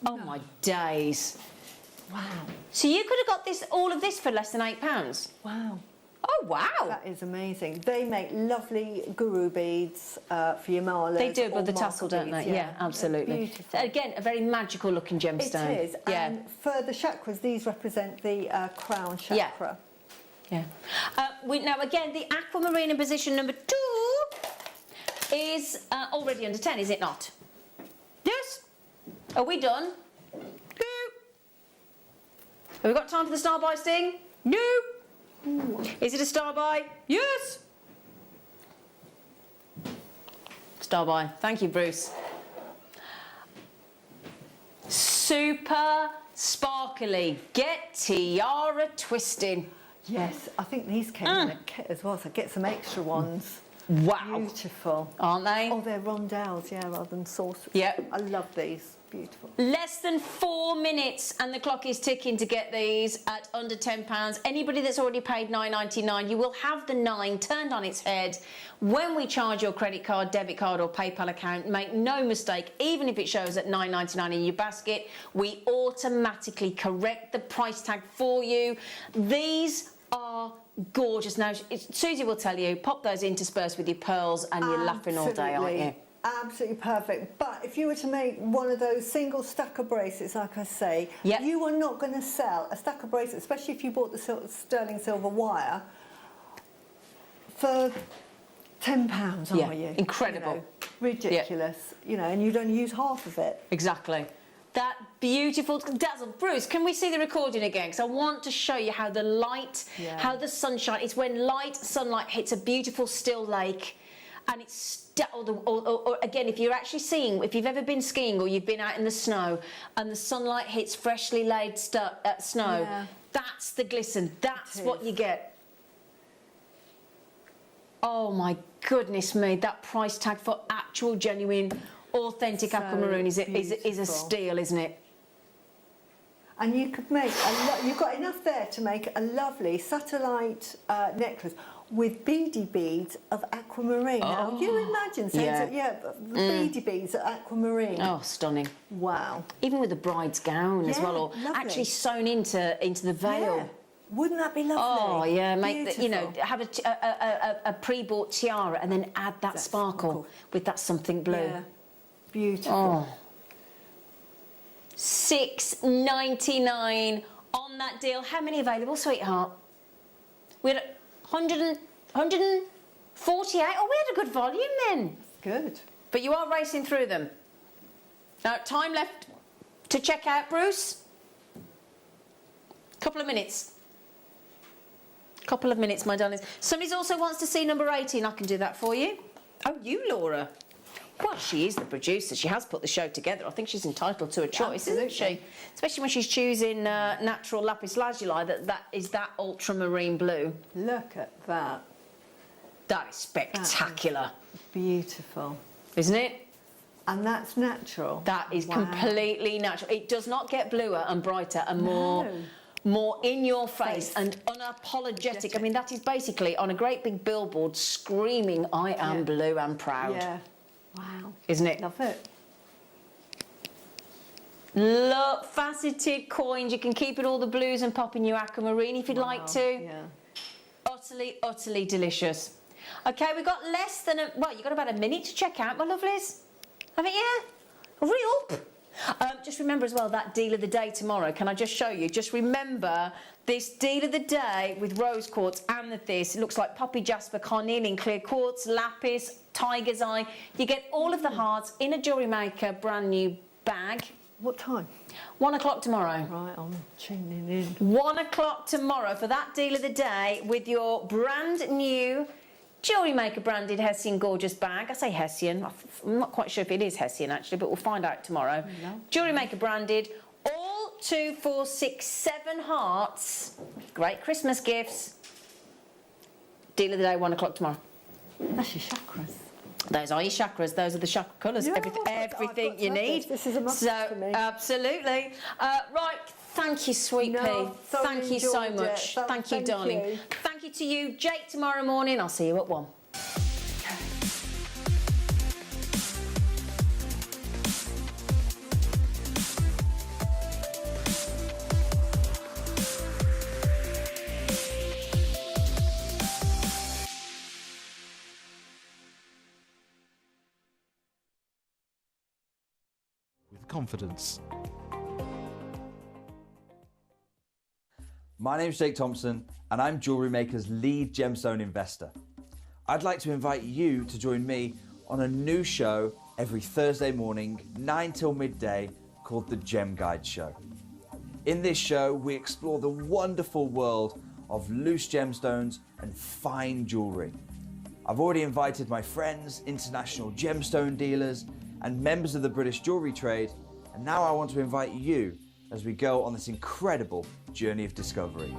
Oh my days. Wow. So you could have got this, all of this for less than £8? Wow. Oh, wow. That is amazing. They make lovely guru beads for your malas. They do, or with the marker tassel, don't they? beads, Yeah, absolutely. Beautiful. Again, a very magical looking gemstone. It is. Yeah. And for the chakras, these represent the crown chakra. Yeah. Now, again, the aquamarine in position number 2 is already under 10, is it not? Yes. Are we done? No. Have we got time for the star buy sting? No. Ooh. Is it a star buy? Yes. Star buy. Thank you, Bruce. Super sparkly. Get tiara twisting. Yes, I think these came in a kit as well, so get some extra ones. Wow. Beautiful. Aren't they? Oh, they're rondelles, yeah, rather than saucers. Yep. I love these. Beautiful. Less than 4 minutes and the clock is ticking to get these at under £10. Anybody that's already paid $9.99, you will have the 9 turned on its head when we charge your credit card, debit card or PayPal account. Make no mistake, even if it shows at $9.99 in your basket, we automatically correct the price tag for you. These are gorgeous. Now, Susie will tell you, pop those interspersed with your pearls and you're laughing all day, aren't you? Absolutely perfect. But if you were to make one of those single stacker bracelets, like I say, you are not going to sell a stacker bracelet, especially if you bought the sterling silver wire, for £10, Yeah, are you? incredible. You know, ridiculous. You know, and you'd only use half of it. Exactly. That beautiful dazzle. Bruce, can we see the recording again? Because I want to show you how the light, how the sunshine, it's when sunlight hits a beautiful still lake, and it's, or again, if you're actually if you've ever been skiing or you've been out in the snow and the sunlight hits freshly laid snow, that's the glisten, that's what you get. Oh my goodness me, that price tag for actual, genuine, authentic aquamarine is a steal, isn't it? And you could make you've got enough there to make a lovely satellite necklace with beady beads of aquamarine. Now, you imagine the beady beads of aquamarine. Oh, stunning. Wow. Even with the bride's gown as well, or lovely. actually sewn into the veil. Yeah. Wouldn't that be lovely? Oh yeah, make Beautiful. you know, have a pre-bought tiara and then add that sparkle with that something blue. Yeah. Beautiful. Oh. $6.99 on that deal. How many available, sweetheart? We had 148. Oh, we had a good volume then. Good. But you are racing through them. Now, time left to check out, Bruce. Couple of minutes. Couple of minutes, my darlings. Somebody also wants to see number 18. I can do that for you. Oh, you, Laura. Well, she is the producer. She has put the show together. I think she's entitled to a choice, isn't she? Especially when she's choosing natural lapis lazuli, that is that ultramarine blue. Look at that. That is spectacular. That is beautiful. Isn't it? And that's natural. That is completely natural. It does not get bluer and brighter and more in your face and unapologetic. I mean, that is basically on a great big billboard screaming, I am blue and proud. Yeah. Wow. Isn't it? Love it. Look, faceted coins. You can keep it all the blues and pop in your aquamarine if you'd like to. Yeah. Utterly, utterly delicious. Okay, we've got less than you've got about a minute to check out, my lovelies. Haven't you? Hurry up. Just remember as well that deal of the day tomorrow. Can I just show you? Just remember this deal of the day with rose quartz and this. It looks like poppy jasper, carnelian clear quartz, lapis, tiger's eye. You get all of the hearts in a Jewellery Maker brand new bag. What time? 1 o'clock tomorrow. Right, I'm tuning in. 1 o'clock tomorrow for that deal of the day with your brand new Jewellery Maker branded Hessian gorgeous bag. I say Hessian. I'm not quite sure if it is Hessian actually, but we'll find out tomorrow. Jewellery Maker branded. All 2, 4, 6, 7 hearts. Great Christmas gifts. Deal of the day, 1 o'clock tomorrow. That's your chakras. Those are your chakras. Those are the chakra colours. Yeah, everything you need. This is a must for me. Absolutely. Right. Thank you, Sweet Pea. Thank you so much. Thank you, darling. Thank you to you, Jake, tomorrow morning. I'll see you at 1. With confidence. My name's Jake Thompson and I'm Jewellery Maker's lead gemstone investor. I'd like to invite you to join me on a new show every Thursday morning, 9 till midday, called the Gem Guide Show. In this show, we explore the wonderful world of loose gemstones and fine jewellery. I've already invited my friends, international gemstone dealers, and members of the British jewellery trade, and now I want to invite you as we go on this incredible journey of discovery.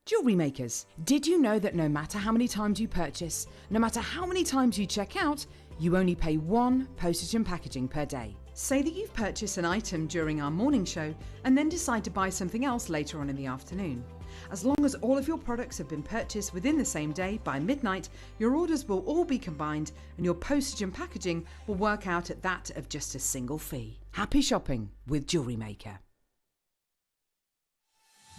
Jewellery makers, did you know that no matter how many times you purchase, no matter how many times you check out, you only pay 1 postage and packaging per day? Say that you've purchased an item during our morning show and then decide to buy something else later on in the afternoon. As long as all of your products have been purchased within the same day by midnight, your orders will all be combined and your postage and packaging will work out at that of just a single fee. Happy shopping with Jewellery Maker.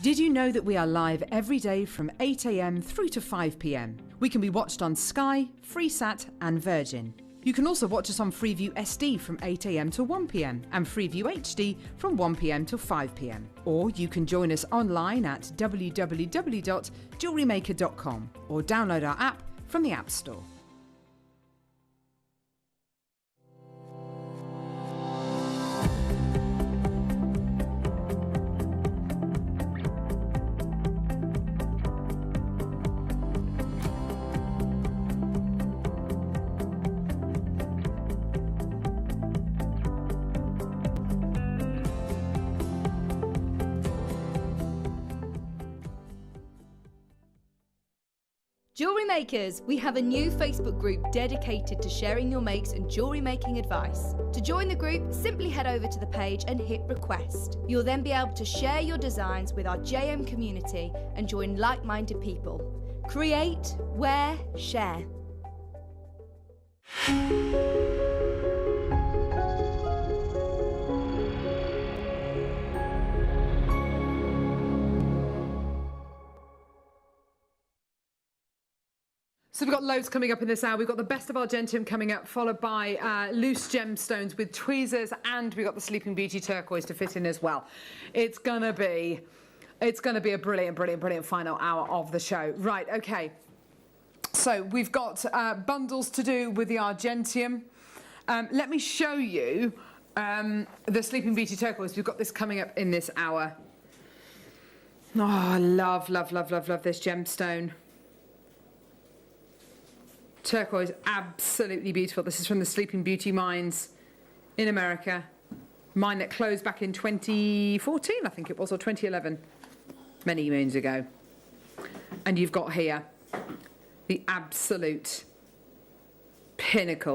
Did you know that we are live every day from 8 AM through to 5 PM? We can be watched on Sky, Freesat and Virgin. You can also watch us on Freeview SD from 8 AM to 1 PM and Freeview HD from 1 PM to 5 PM. Or you can join us online at www.jewellerymaker.com or download our app from the App Store. Jewellery Makers, we have a new Facebook group dedicated to sharing your makes and jewellery making advice. To join the group, simply head over to the page and hit request. You'll then be able to share your designs with our JM community and join like-minded people. Create, wear, share. So we've got loads coming up in this hour. We've got the best of Argentum coming up, followed by loose gemstones with tweezers, and we've got the Sleeping Beauty turquoise to fit in as well. It's gonna be a brilliant final hour of the show. Right, okay. So we've got bundles to do with the Argentum. Let me show you the Sleeping Beauty turquoise. We've got this coming up in this hour. Oh, I love this gemstone. Turquoise, absolutely beautiful. This is from the Sleeping Beauty mines in America. Mine that closed back in 2014, I think it was, or 2011. Many moons ago. And you've got here the absolute pinnacle